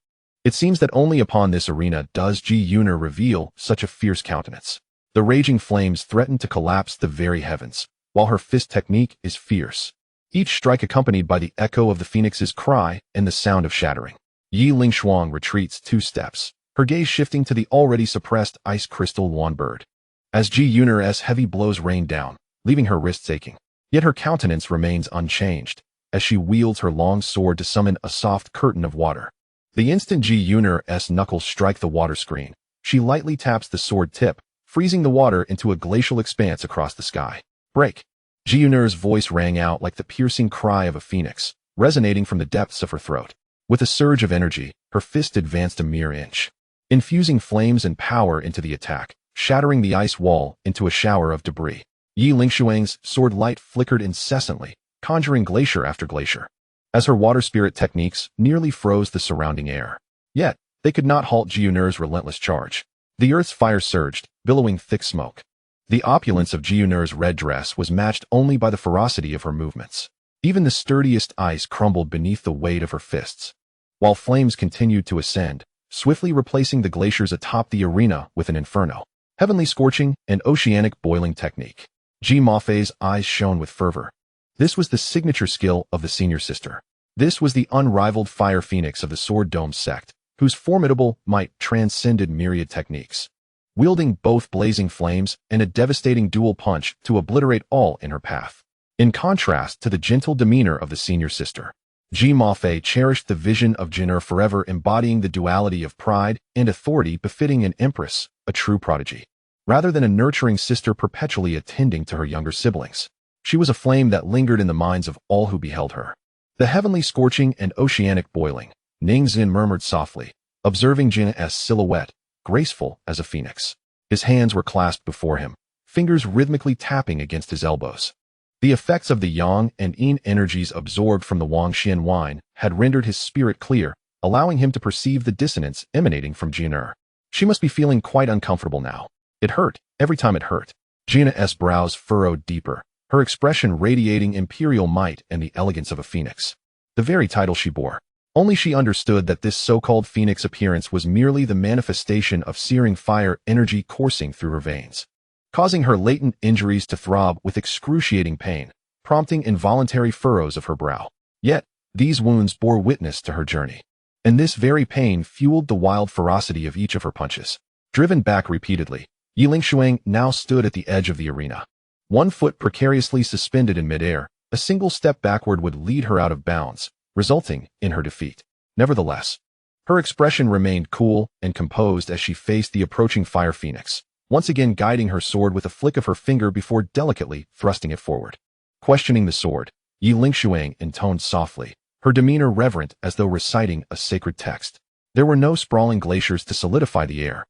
it seems that only upon this arena does Ji Yuner reveal such a fierce countenance. The raging flames threaten to collapse the very heavens, while her fist technique is fierce, each strike accompanied by the echo of the phoenix's cry and the sound of shattering. Yiling Shuang retreats 2 steps, her gaze shifting to the already suppressed ice crystal Yuan bird. As Ji Yun'er's heavy blows rained down, leaving her wrists aching. Yet her countenance remains unchanged, as she wields her long sword to summon a soft curtain of water. The instant Ji Yun'er's knuckles strike the water screen, she lightly taps the sword tip, freezing the water into a glacial expanse across the sky. Break! Ji Yun'er's voice rang out like the piercing cry of a phoenix, resonating from the depths of her throat. With a surge of energy, her fist advanced a mere inch, infusing flames and power into the attack, shattering the ice wall into a shower of debris. Yi Lingshuang's sword light flickered incessantly, conjuring glacier after glacier, as her water spirit techniques nearly froze the surrounding air. Yet, they could not halt Ji Yun'er's relentless charge. The earth's fire surged, billowing thick smoke. The opulence of Ji Yun'er's red dress was matched only by the ferocity of her movements. Even the sturdiest ice crumbled beneath the weight of her fists, while flames continued to ascend, swiftly replacing the glaciers atop the arena with an inferno. Heavenly scorching and oceanic boiling technique. Ji Mafei's eyes shone with fervor. This was the signature skill of the senior sister. This was the unrivaled fire phoenix of the Sword Dome sect, whose formidable might transcended myriad techniques, wielding both blazing flames and a devastating dual punch to obliterate all in her path. In contrast to the gentle demeanor of the senior sister, Ji Mafei cherished the vision of Jin'er forever embodying the duality of pride and authority befitting an empress, a true prodigy. Rather than a nurturing sister perpetually attending to her younger siblings, she was a flame that lingered in the minds of all who beheld her. The heavenly scorching and oceanic boiling, Ning Ziyuan murmured softly, observing Jin's silhouette, graceful as a phoenix. His hands were clasped before him, fingers rhythmically tapping against his elbows. The effects of the yang and yin energies absorbed from the Wangxian wine had rendered his spirit clear, allowing him to perceive the dissonance emanating from Jin'er. She must be feeling quite uncomfortable now. It hurt, every time it hurt. Jin's brows furrowed deeper, her expression radiating imperial might and the elegance of a phoenix. The very title she bore. Only she understood that this so-called phoenix appearance was merely the manifestation of searing fire energy coursing through her veins, causing her latent injuries to throb with excruciating pain, prompting involuntary furrows of her brow. Yet, these wounds bore witness to her journey. And this very pain fueled the wild ferocity of each of her punches. Driven back repeatedly, Yi Lingshuang now stood at the edge of the arena. One foot precariously suspended in midair, a single step backward would lead her out of bounds, resulting in her defeat. Nevertheless, her expression remained cool and composed as she faced the approaching fire phoenix, once again guiding her sword with a flick of her finger before delicately thrusting it forward. Questioning the sword, Yi Lingshuang intoned softly, her demeanor reverent as though reciting a sacred text. There were no sprawling glaciers to solidify the air,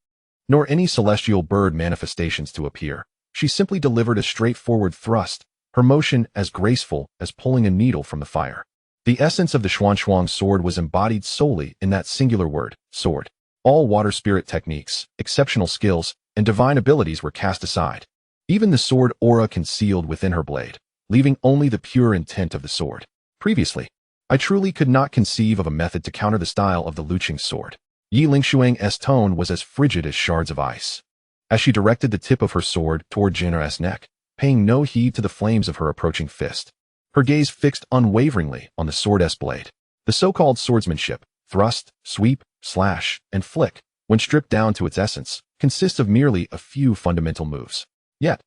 nor any celestial bird manifestations to appear. She simply delivered a straightforward thrust, her motion as graceful as pulling a needle from the fire. The essence of the Xuan sword was embodied solely in that singular word, sword. All water spirit techniques, exceptional skills, and divine abilities were cast aside. Even the sword aura concealed within her blade, leaving only the pure intent of the sword. Previously, I truly could not conceive of a method to counter the style of the Luqing's sword. Yi Lingshuang's tone was as frigid as shards of ice, as she directed the tip of her sword toward Jin'er's neck, paying no heed to the flames of her approaching fist. Her gaze fixed unwaveringly on the sword's blade. The so-called swordsmanship, thrust, sweep, slash, and flick, when stripped down to its essence, consists of merely a few fundamental moves. Yet,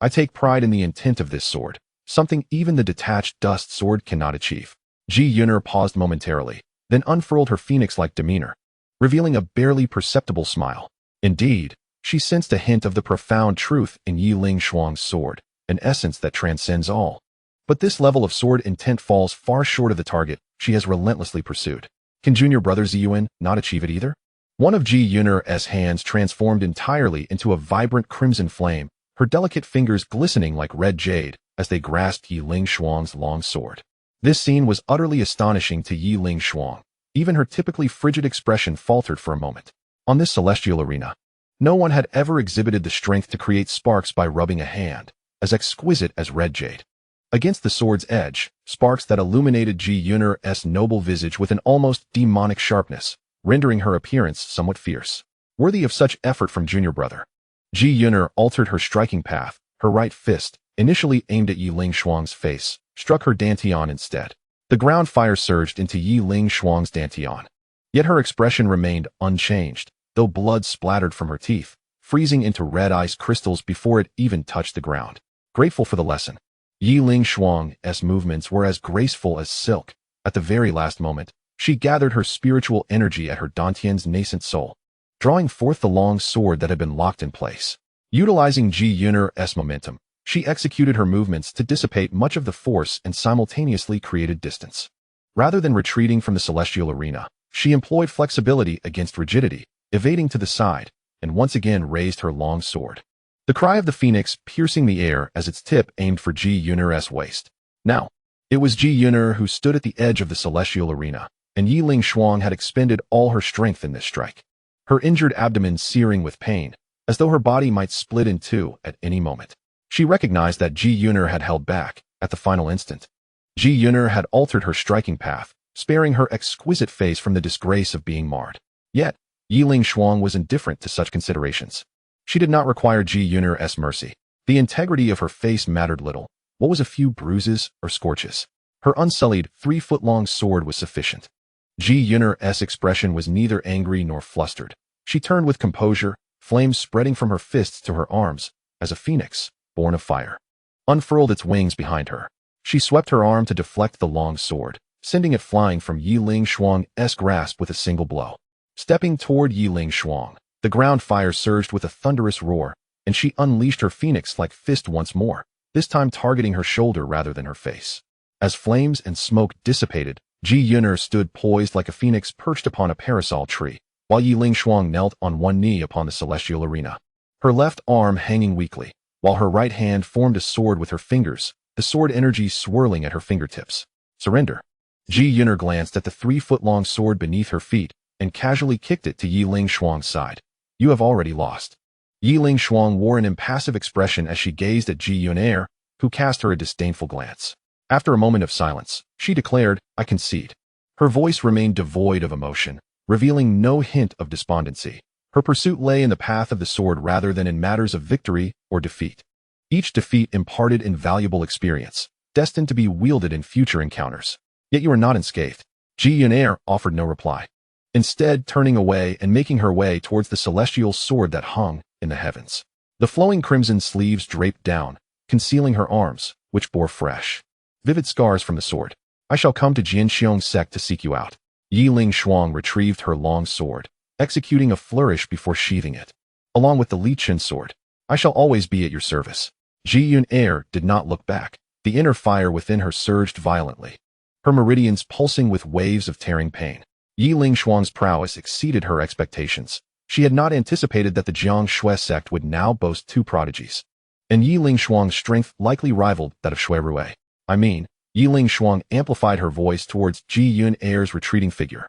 I take pride in the intent of this sword, something even the detached dust sword cannot achieve. Ji Yun'er paused momentarily, then unfurled her phoenix-like demeanor, revealing a barely perceptible smile. Indeed, she sensed a hint of the profound truth in Yi Lingshuang's sword, an essence that transcends all. But this level of sword intent falls far short of the target she has relentlessly pursued. Can junior brother Ziyuan not achieve it either? One of Ji Yun'er's hands transformed entirely into a vibrant crimson flame, her delicate fingers glistening like red jade as they grasped Yi Lingshuang's long sword. This scene was utterly astonishing to Yi Lingshuang. Even her typically frigid expression faltered for a moment. On this celestial arena, no one had ever exhibited the strength to create sparks by rubbing a hand, as exquisite as red jade. Against the sword's edge, sparks that illuminated Ji Yun'er's noble visage with an almost demonic sharpness, rendering her appearance somewhat fierce. Worthy of such effort from junior brother, Ji Yun'er altered her striking path. Her right fist, initially aimed at Yi Lingshuang's face, struck her dantian instead. The ground fire surged into Yi Lingshuang's dantian. Yet her expression remained unchanged. though blood splattered from her teeth, freezing into red ice crystals before it even touched the ground. Grateful for the lesson, Yiling Xuan's movements were as graceful as silk. At the very last moment, she gathered her spiritual energy at her Dantian's nascent soul, drawing forth the long sword that had been locked in place. Utilizing Gui Haizhu momentum, she executed her movements to dissipate much of the force and simultaneously created distance. Rather than retreating from the celestial arena, she employed flexibility against rigidity, evading to the side, and once again raised her long sword. The cry of the phoenix piercing the air as its tip aimed for Gui Haizhu's waist. Now, it was Gui Haizhu who stood at the edge of the celestial arena, and Yiling Xuan had expended all her strength in this strike. Her injured abdomen searing with pain, as though her body might split in two at any moment. She recognized that Gui Haizhu had held back at the final instant. Gui Haizhu had altered her striking path, sparing her exquisite face from the disgrace of being marred. Yet, Yiling Xuan was indifferent to such considerations. She did not require Gui Haizhu's mercy. The integrity of her face mattered little. What was a few bruises or scorches? Her unsullied, 3-foot-long sword was sufficient. Gui Haizhu's expression was neither angry nor flustered. She turned with composure, flames spreading from her fists to her arms, as a phoenix, born of fire, unfurled its wings behind her. She swept her arm to deflect the long sword, sending it flying from Yiling Xuan's grasp with a single blow. Stepping toward Yiling Xuan, the ground fire surged with a thunderous roar, and she unleashed her phoenix-like fist once more, this time targeting her shoulder rather than her face. As flames and smoke dissipated, Gui Haizhu stood poised like a phoenix perched upon a parasol tree, while Yiling Xuan knelt on one knee upon the celestial arena, her left arm hanging weakly, while her right hand formed a sword with her fingers, the sword energy swirling at her fingertips. Surrender. Gui Haizhu glanced at the 3-foot-long sword beneath her feet and casually kicked it to Yiling Xuan's side. You have already lost. Yiling Xuan wore an impassive expression as she gazed at Gui Haizhu, who cast her a disdainful glance. After a moment of silence, she declared, I concede. Her voice remained devoid of emotion, revealing no hint of despondency. Her pursuit lay in the path of the sword rather than in matters of victory or defeat. Each defeat imparted invaluable experience, destined to be wielded in future encounters. Yet you are not unscathed. Gui Haizhu offered no reply, instead turning away and making her way towards the celestial sword that hung in the heavens. The flowing crimson sleeves draped down, concealing her arms, which bore fresh, vivid scars from the sword. I shall come to Jianxiong Sect to seek you out. Yiling Xuan retrieved her long sword, executing a flourish before sheathing it. Along with the Li Qin sword, I shall always be at your service. Gui Haizhu did not look back. The inner fire within her surged violently, her meridians pulsing with waves of tearing pain. Yiling Xuan's prowess exceeded her expectations. She had not anticipated that the Jiangshui sect would now boast 2 prodigies, and Yiling Xuan's strength likely rivaled that of Shui Rui. Yiling Xuan amplified her voice towards Gui Haizhu's retreating figure.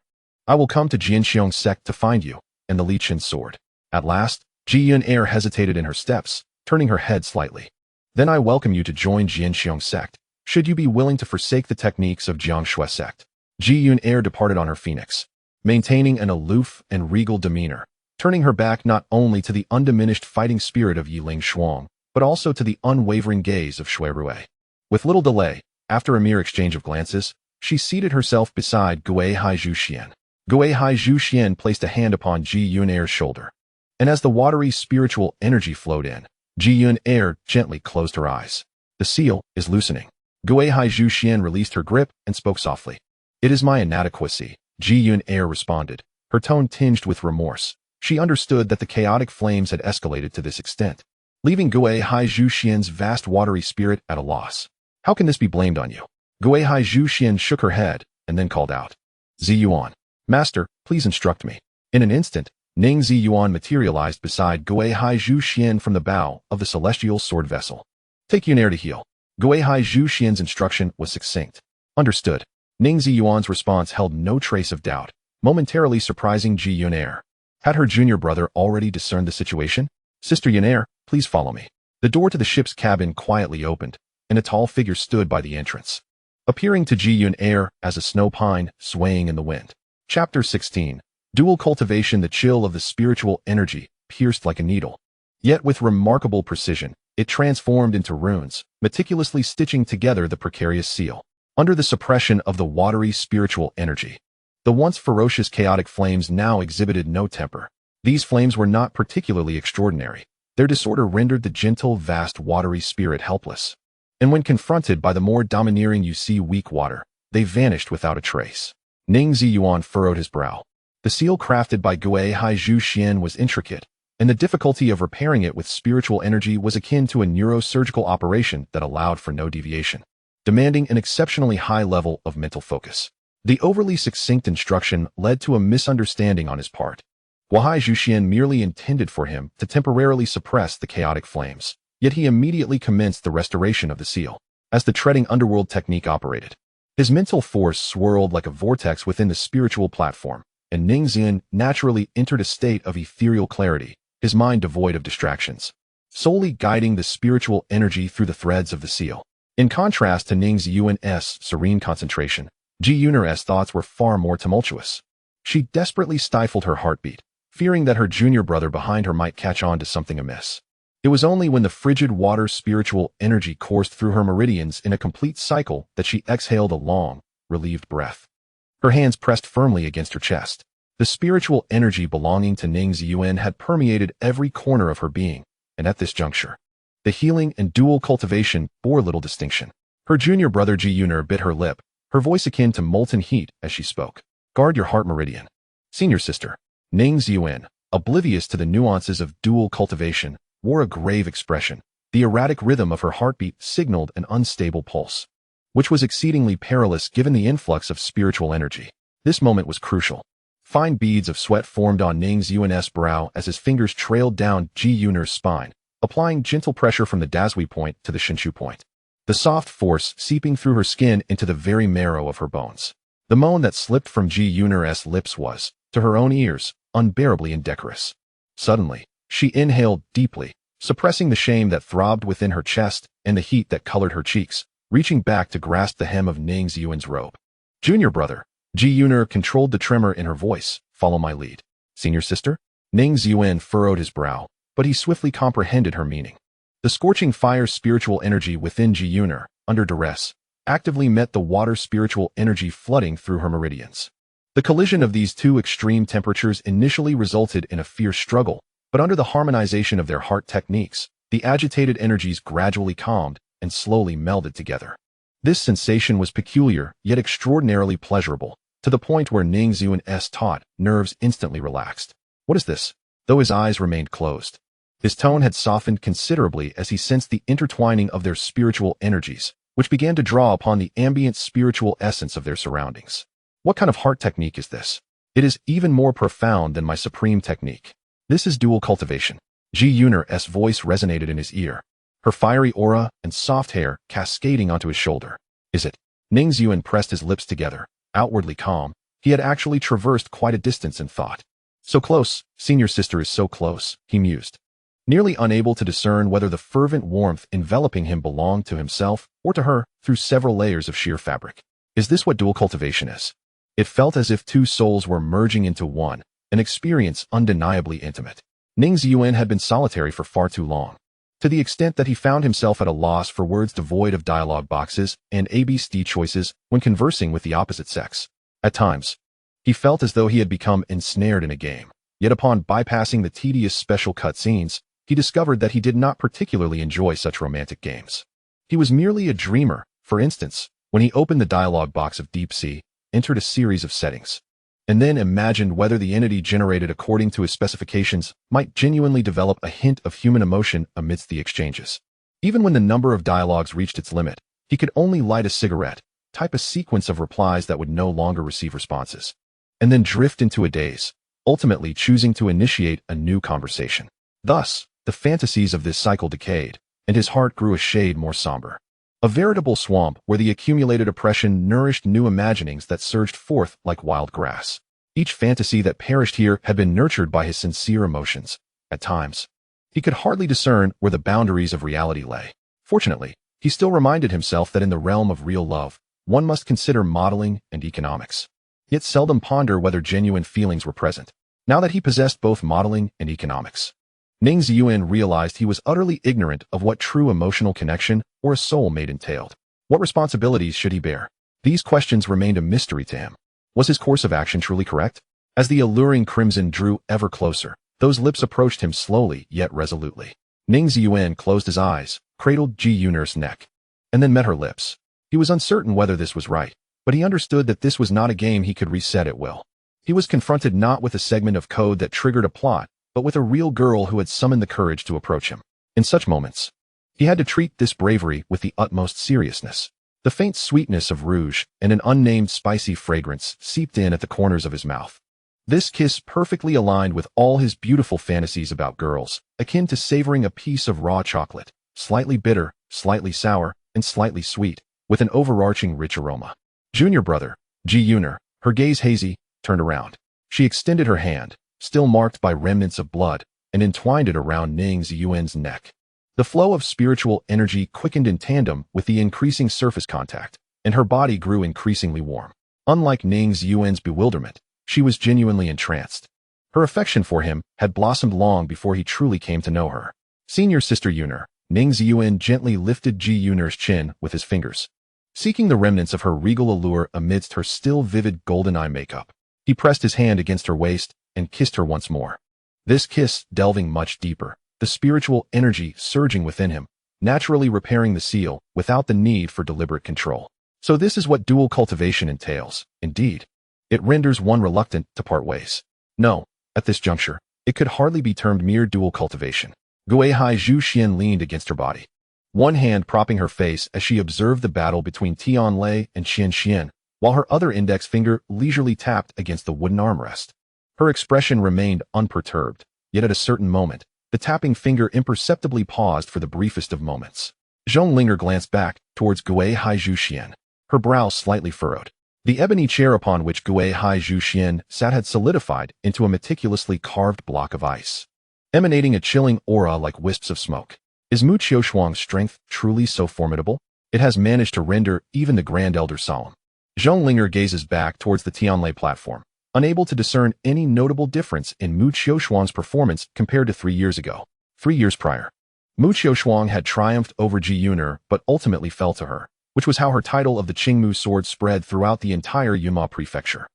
I will come to Jianxiong Sect to find you, and the Li Qin sword. At last, Gui Haizhu hesitated in her steps, turning her head slightly. Then I welcome you to join Jianxiong Sect, should you be willing to forsake the techniques of Jiangshui Sect. Gui Haizhu departed on her phoenix, maintaining an aloof and regal demeanor, turning her back not only to the undiminished fighting spirit of Yiling Xuan, but also to the unwavering gaze of Shui Rui. With little delay, after a mere exchange of glances, she seated herself beside Gui Haizhu Xuan. Gui Haizhu Xuan placed a hand upon Gui Haizhu's shoulder, and as the watery spiritual energy flowed in, Gui Haizhu gently closed her eyes. The seal is loosening. Gui Haizhu Xuan released her grip and spoke softly. It is my inadequacy, Gui Haizhu responded, her tone tinged with remorse. She understood that the chaotic flames had escalated to this extent, leaving Gui Haizhu Xuan's vast watery spirit at a loss. How can this be blamed on you? Gui Haizhu Xuan shook her head and then called out. Ziyuan. Master, please instruct me. In an instant, Ning Ziyuan materialized beside Gui Haizhu Xuan from the bow of the celestial sword vessel. Take Yunair to heal. Gui Haizhu Xuan's instruction was succinct. Understood. Ning Ziyuan's response held no trace of doubt, momentarily surprising Gui Haizhu. Had her junior brother already discerned the situation? Sister Yunair, please follow me. The door to the ship's cabin quietly opened, and a tall figure stood by the entrance, appearing to Gui Haizhu as a snow pine swaying in the wind. Chapter 16. Dual cultivation. The chill of the spiritual energy pierced like a needle. Yet with remarkable precision, it transformed into runes, meticulously stitching together the precarious seal. Under the suppression of the watery spiritual energy, the once ferocious chaotic flames now exhibited no temper. These flames were not particularly extraordinary. Their disorder rendered the gentle, vast, watery spirit helpless. And when confronted by the more domineering weak water, they vanished without a trace. Ning Ziyuan furrowed his brow. The seal crafted by Gui Haizhu Xuan was intricate, and the difficulty of repairing it with spiritual energy was akin to a neurosurgical operation that allowed for no deviation, demanding an exceptionally high level of mental focus. The overly succinct instruction led to a misunderstanding on his part. Gui Haizhu Xuan merely intended for him to temporarily suppress the chaotic flames, yet he immediately commenced the restoration of the seal. As the treading underworld technique operated, his mental force swirled like a vortex within the spiritual platform, and Ning Ziyuan naturally entered a state of ethereal clarity, his mind devoid of distractions, solely guiding the spiritual energy through the threads of the seal. In contrast to Ning Ziyuan's serene concentration, Ziyun's thoughts were far more tumultuous. She desperately stifled her heartbeat, fearing that her junior brother behind her might catch on to something amiss. It was only when the frigid water spiritual energy coursed through her meridians in a complete cycle that she exhaled a long, relieved breath. Her hands pressed firmly against her chest. The spiritual energy belonging to Ning Ziyuan had permeated every corner of her being, and at this juncture, the healing and dual cultivation bore little distinction. Her junior brother Ziyun bit her lip, her voice akin to molten heat as she spoke. Guard your heart meridian. Senior sister. Ning Ziyuan, oblivious to the nuances of dual cultivation, wore a grave expression. The erratic rhythm of her heartbeat signaled an unstable pulse, which was exceedingly perilous given the influx of spiritual energy. This moment was crucial. Fine beads of sweat formed on Ning Ziyuan's brow as his fingers trailed down Ziyun's spine, applying gentle pressure from the Dazhui point to the Shinshu point. The soft force seeping through her skin into the very marrow of her bones. The moan that slipped from Ziyun's lips was, to her own ears, unbearably indecorous. Suddenly, she inhaled deeply, suppressing the shame that throbbed within her chest and the heat that colored her cheeks, reaching back to grasp the hem of Ning Ziyuan's robe. Junior brother. Ziyun controlled the tremor in her voice. Follow my lead. Senior sister? Ning Ziyuan furrowed his brow, but he swiftly comprehended her meaning. The scorching fire spiritual energy within Ziyun, under duress, actively met the water spiritual energy flooding through her meridians. The collision of these two extreme temperatures initially resulted in a fierce struggle, but under the harmonization of their heart techniques, the agitated energies gradually calmed and slowly melded together. This sensation was peculiar, yet extraordinarily pleasurable, to the point where Ning Ziyuan's taut nerves instantly relaxed. What is this? Though his eyes remained closed, his tone had softened considerably as he sensed the intertwining of their spiritual energies, which began to draw upon the ambient spiritual essence of their surroundings. What kind of heart technique is this? It is even more profound than my supreme technique. This is dual cultivation. Ziyun's voice resonated in his ear, her fiery aura and soft hair cascading onto his shoulder. Is it? Ning Ziyuan pressed his lips together, outwardly calm. He had actually traversed quite a distance in thought. So close, senior sister is so close, he mused, nearly unable to discern whether the fervent warmth enveloping him belonged to himself or to her through several layers of sheer fabric. Is this what dual cultivation is? It felt as if two souls were merging into one, an experience undeniably intimate. Ning Ziyuan had been solitary for far too long, to the extent that he found himself at a loss for words devoid of dialogue boxes and ABC choices when conversing with the opposite sex. At times, he felt as though he had become ensnared in a game, yet upon bypassing the tedious special cutscenes, he discovered that he did not particularly enjoy such romantic games. He was merely a dreamer. For instance, when he opened the dialogue box of Deep Sea, entered a series of settings, and then imagined whether the entity generated according to his specifications might genuinely develop a hint of human emotion amidst the exchanges. Even when the number of dialogues reached its limit, he could only light a cigarette, type a sequence of replies that would no longer receive responses, and then drift into a daze, ultimately choosing to initiate a new conversation. Thus, the fantasies of this cycle decayed, and his heart grew a shade more somber. A veritable swamp where the accumulated oppression nourished new imaginings that surged forth like wild grass. Each fantasy that perished here had been nurtured by his sincere emotions. At times, he could hardly discern where the boundaries of reality lay. Fortunately, he still reminded himself that in the realm of real love, one must consider modeling and economics, yet seldom ponder whether genuine feelings were present. Now that he possessed both modeling and economics, Ning Ziyuan realized he was utterly ignorant of what true emotional connection or a soulmate entailed. What responsibilities should he bear? These questions remained a mystery to him. Was his course of action truly correct? As the alluring crimson drew ever closer, Those lips approached him slowly yet resolutely. Ning Ziyuan closed his eyes, cradled Ji Yun'er's neck, and then met her lips. He was uncertain whether this was right, but he understood that this was not a game he could reset at will. He was confronted not with a segment of code that triggered a plot, but with a real girl who had summoned the courage to approach him. In such moments, he had to treat this bravery with the utmost seriousness. The faint sweetness of rouge and an unnamed spicy fragrance seeped in at the corners of his mouth. This kiss perfectly aligned with all his beautiful fantasies about girls, akin to savoring a piece of raw chocolate, slightly bitter, slightly sour, and slightly sweet, with an overarching rich aroma. Junior brother, Ji Yun'er, her gaze hazy, turned around. She extended her hand, still marked by remnants of blood, and entwined it around Ning Ziyuan's neck. The flow of spiritual energy quickened in tandem with the increasing surface contact, and her body grew increasingly warm. Unlike Ning Ziyuan's bewilderment, she was genuinely entranced. Her affection for him had blossomed long before he truly came to know her. Senior sister Yun'er, Ning Ziyuan gently lifted Ji Yun'er's chin with his fingers, seeking the remnants of her regal allure amidst her still vivid golden eye makeup. He pressed his hand against her waist and kissed her once more. This kiss delving much deeper, the spiritual energy surging within him, naturally repairing the seal without the need for deliberate control. So this is what dual cultivation entails, indeed. It renders one reluctant to part ways. No, at this juncture, it could hardly be termed mere dual cultivation. Gui Haizhu Xuan leaned against her body, one hand propping her face as she observed the battle between Tianlei and Qian Xian, while her other index finger leisurely tapped against the wooden armrest. Her expression remained unperturbed, yet at a certain moment, the tapping finger imperceptibly paused for the briefest of moments. Zhonglinger glanced back towards Gui Haizhu Xuan, her brow slightly furrowed. The ebony chair upon which Gui Haizhu Xuan sat had solidified into a meticulously carved block of ice, emanating a chilling aura like wisps of smoke. Is Mu Qiushuang's strength truly so formidable? It has managed to render even the Grand Elder solemn. Zhonglinger gazes back towards the Tianlei platform, unable to discern any notable difference in Mu Qiushuang's performance compared to 3 years ago. 3 years prior, Mu Qiushuang had triumphed over Ji Yun'er but ultimately fell to her, which was how her title of the Qingmu sword spread throughout the entire Yunma prefecture.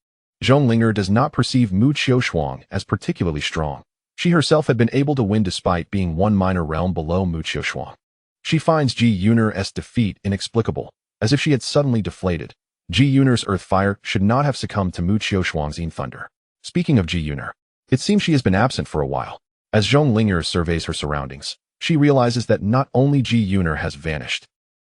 Zhonglinger does not perceive Mu Qiushuang as particularly strong. She herself had been able to win despite being one minor realm below Mu Qiushuang. She finds Ji Yun'er's defeat inexplicable, as if she had suddenly deflated. Ji Yun'er's earth fire should not have succumbed to Mu Qiushuang's yin thunder. Speaking of Ji Yun'er, it seems she has been absent for a while. As Zhonglinger surveys her surroundings, she realizes that not only Ji Yun'er has vanished,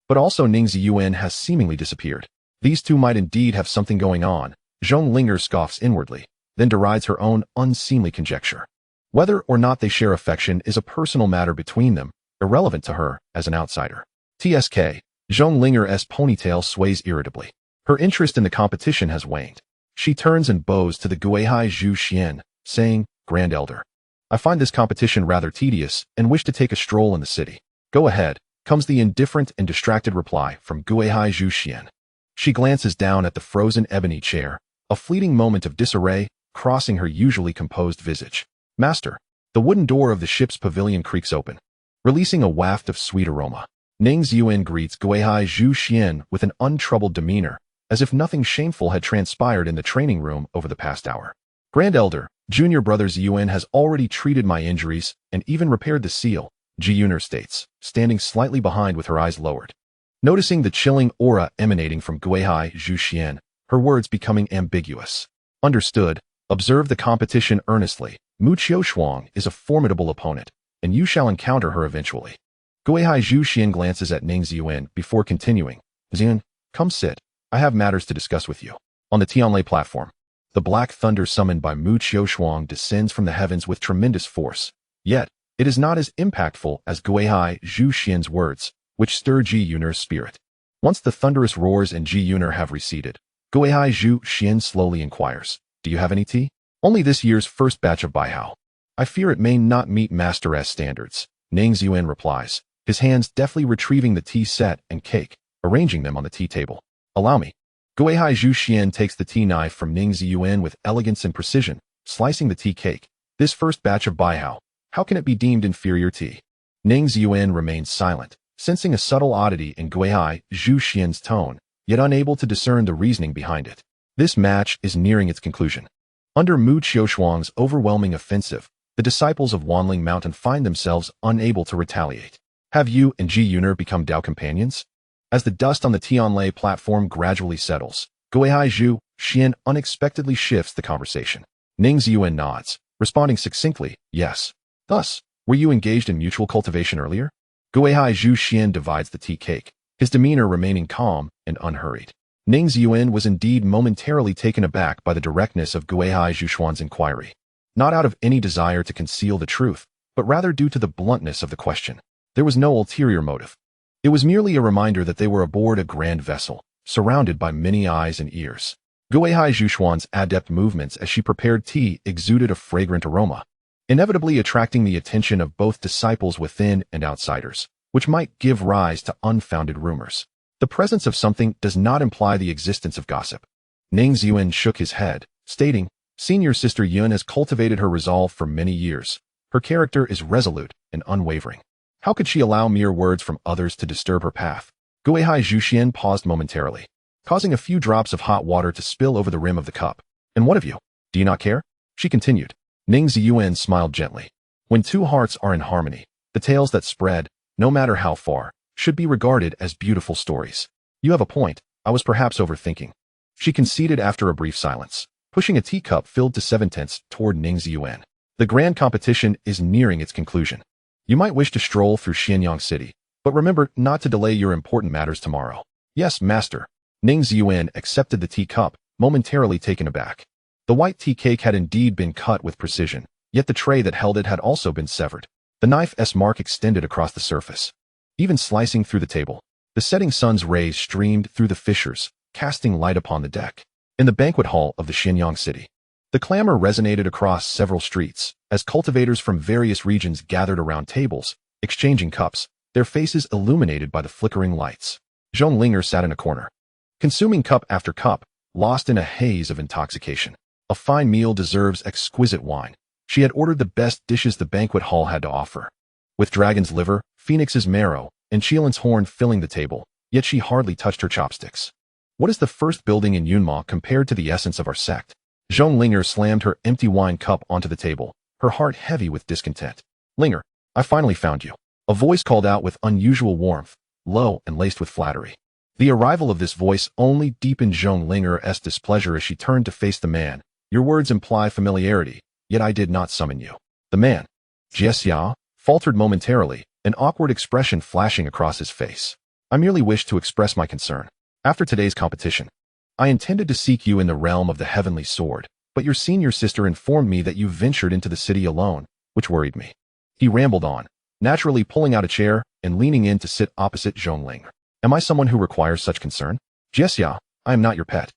but also Ning Ziyuan has seemingly disappeared. These two might indeed have something going on. Zhonglinger scoffs inwardly, then derides her own unseemly conjecture. Whether or not they share affection is a personal matter between them, irrelevant to her as an outsider. TSK, Zhonglinger's ponytail sways irritably. Her interest in the competition has waned. She turns and bows to the Gui Haizhu Xuan, saying, "Grand Elder, I find this competition rather tedious and wish to take a stroll in the city." "Go ahead," comes the indifferent and distracted reply from Gui Haizhu Xuan. She glances down at the frozen ebony chair, a fleeting moment of disarray crossing her usually composed visage. "Master." The wooden door of the ship's pavilion creaks open, releasing a waft of sweet aroma. Ning Ziyuan greets Gui Haizhu Xuan with an untroubled demeanor, as if nothing shameful had transpired in the training room over the past hour. "Grand Elder, Junior Brother Ziyuan has already treated my injuries and even repaired the seal," Ji Yun'er states, standing slightly behind with her eyes lowered. Noticing the chilling aura emanating from Gui Haizhu Xuan, her words becoming ambiguous. "Understood. Observe the competition earnestly. Mu Qiushuang is a formidable opponent, and you shall encounter her eventually." Gui Haizhu Xuan glances at Ning Ziyuan before continuing. "Ziyuan, come sit. I have matters to discuss with you." On the Tianlei platform, the black thunder summoned by Mu Qiushuang descends from the heavens with tremendous force. Yet, it is not as impactful as Gui Haizhu Xuan's words, which stir Ji Yun'er's spirit. Once the thunderous roars in Ji Yun'er have receded, Gui Haizhu Xuan slowly inquires, "Do you have any tea?" "Only this year's first batch of Baihao. I fear it may not meet Master S standards," Ning Ziyuan replies, his hands deftly retrieving the tea set and cake, arranging them on the tea table. "Allow me." Gui Haizhu Xuan takes the tea knife from Ning Ziyuan with elegance and precision, slicing the tea cake. "This first batch of Baihao, how can it be deemed inferior tea?" Ning Ziyuan remains silent, sensing a subtle oddity in Gui Haizhu Xuan's tone, yet unable to discern the reasoning behind it. This match is nearing its conclusion. Under Mu Qiushuang's overwhelming offensive, the disciples of Wanling Mountain find themselves unable to retaliate. Have you and Ji Yuner become Dao companions? As the dust on the Tianlai platform gradually settles, Gui Haizhu Xuan unexpectedly shifts the conversation. Ning Ziyuan nods, responding succinctly, yes. Thus, were you engaged in mutual cultivation earlier? Gui Haizhu Xuan divides the tea cake, his demeanor remaining calm and unhurried. Ning Ziyuan was indeed momentarily taken aback by the directness of Gui Haizhu Xuan's inquiry. Not out of any desire to conceal the truth, but rather due to the bluntness of the question. There was no ulterior motive. It was merely a reminder that they were aboard a grand vessel, surrounded by many eyes and ears. Gui Haizhu Xuan's adept movements as she prepared tea exuded a fragrant aroma, inevitably attracting the attention of both disciples within and outsiders, which might give rise to unfounded rumors. The presence of something does not imply the existence of gossip. Ning Ziyuan shook his head, stating, Senior Sister Yun has cultivated her resolve for many years. Her character is resolute and unwavering. How could she allow mere words from others to disturb her path? Gui Haizhu Xuan paused momentarily, causing a few drops of hot water to spill over the rim of the cup. And what of you? Do you not care? She continued. Ning Ziyuan smiled gently. When two hearts are in harmony, the tales that spread, no matter how far, should be regarded as beautiful stories. You have a point. I was perhaps overthinking. She conceded after a brief silence, pushing a teacup filled to 7/10 toward Ning Ziyuan. The grand competition is nearing its conclusion. You might wish to stroll through Xianyang City, but remember not to delay your important matters tomorrow. Yes, master. Ning Ziyuan accepted the teacup, momentarily taken aback. The white tea cake had indeed been cut with precision, yet the tray that held it had also been severed. The knife's mark extended across the surface, even slicing through the table. The setting sun's rays streamed through the fissures, casting light upon the deck. In the banquet hall of the Xianyang City, the clamor resonated across several streets, as cultivators from various regions gathered around tables, exchanging cups, their faces illuminated by the flickering lights. Zhong Linger sat in a corner, consuming cup after cup, lost in a haze of intoxication. A fine meal deserves exquisite wine. She had ordered the best dishes the banquet hall had to offer, with dragon's liver, phoenix's marrow, and Qilin's horn filling the table, yet she hardly touched her chopsticks. What is the first building in Yunma compared to the essence of our sect? Zhong Linger slammed her empty wine cup onto the table, her heart heavy with discontent. Linger, I finally found you. A voice called out with unusual warmth, low and laced with flattery. The arrival of this voice only deepened Zhong Linger's displeasure as she turned to face the man. Your words imply familiarity, yet I did not summon you. The man, Jiesia, faltered momentarily, an awkward expression flashing across his face. I merely wished to express my concern. After today's competition, I intended to seek you in the realm of the heavenly sword, but your senior sister informed me that you ventured into the city alone, which worried me. He rambled on, naturally pulling out a chair and leaning in to sit opposite Zhong Linger. Am I someone who requires such concern? Jiesia, I am not your pet.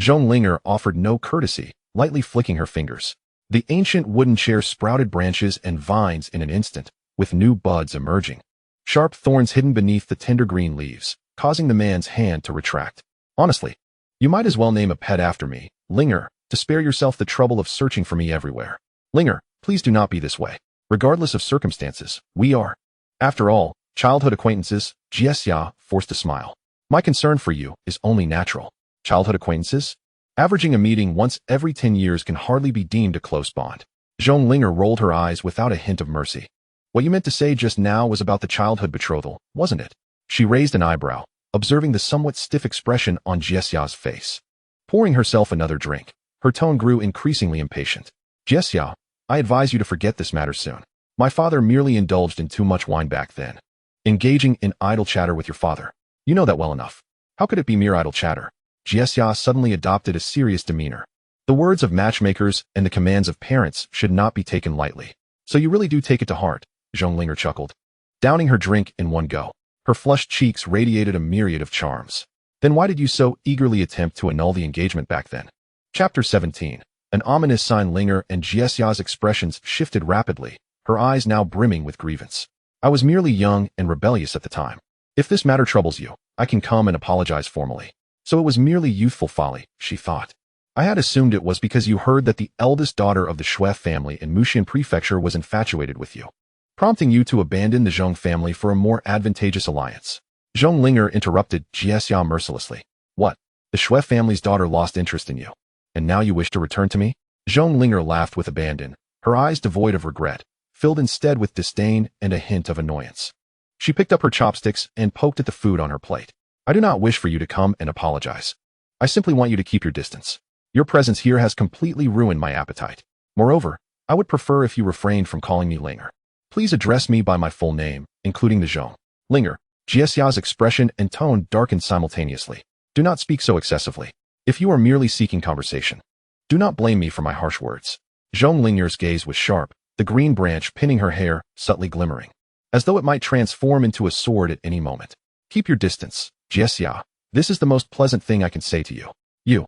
Zhong Linger offered no courtesy, lightly flicking her fingers. The ancient wooden chair sprouted branches and vines in an instant, with new buds emerging. Sharp thorns hidden beneath the tender green leaves, causing the man's hand to retract. Honestly, you might as well name a pet after me, Linger, to spare yourself the trouble of searching for me everywhere. Linger, please do not be this way. Regardless of circumstances, we are, after all, childhood acquaintances. Jiesia forced a smile. My concern for you is only natural. Childhood acquaintances? Averaging a meeting once every 10 years can hardly be deemed a close bond. Zhong Linger rolled her eyes without a hint of mercy. What you meant to say just now was about the childhood betrothal, wasn't it? She raised an eyebrow, observing the somewhat stiff expression on Jiesia's face. Pouring herself another drink, her tone grew increasingly impatient. Jiesia, I advise you to forget this matter soon. My father merely indulged in too much wine back then. Engaging in idle chatter with your father. You know that well enough. How could it be mere idle chatter? Jiesia suddenly adopted a serious demeanor. The words of matchmakers and the commands of parents should not be taken lightly. So you really do take it to heart, Zhong Linger chuckled, downing her drink in one go. Her flushed cheeks radiated a myriad of charms. Then why did you so eagerly attempt to annul the engagement back then? Chapter 17. An ominous sign. Linger and Jiesia's expressions shifted rapidly, her eyes now brimming with grievance. I was merely young and rebellious at the time. If this matter troubles you, I can come and apologize formally. So it was merely youthful folly, she thought. I had assumed it was because you heard that the eldest daughter of the Shui family in Muxian Prefecture was infatuated with you, prompting you to abandon the Zhong family for a more advantageous alliance. Zhong Linger interrupted Jiesia mercilessly. What? The Shui family's daughter lost interest in you, and now you wish to return to me? Zhong Linger laughed with abandon, her eyes devoid of regret, filled instead with disdain and a hint of annoyance. She picked up her chopsticks and poked at the food on her plate. I do not wish for you to come and apologize. I simply want you to keep your distance. Your presence here has completely ruined my appetite. Moreover, I would prefer if you refrained from calling me Linger. Please address me by my full name, including the Zhong. Linger. Jiexia's expression and tone darkened simultaneously. Do not speak so excessively. If you are merely seeking conversation, do not blame me for my harsh words. Zhong Linger's gaze was sharp, the green branch pinning her hair, subtly glimmering, as though it might transform into a sword at any moment. Keep your distance, Jiexia. This is the most pleasant thing I can say to you. You.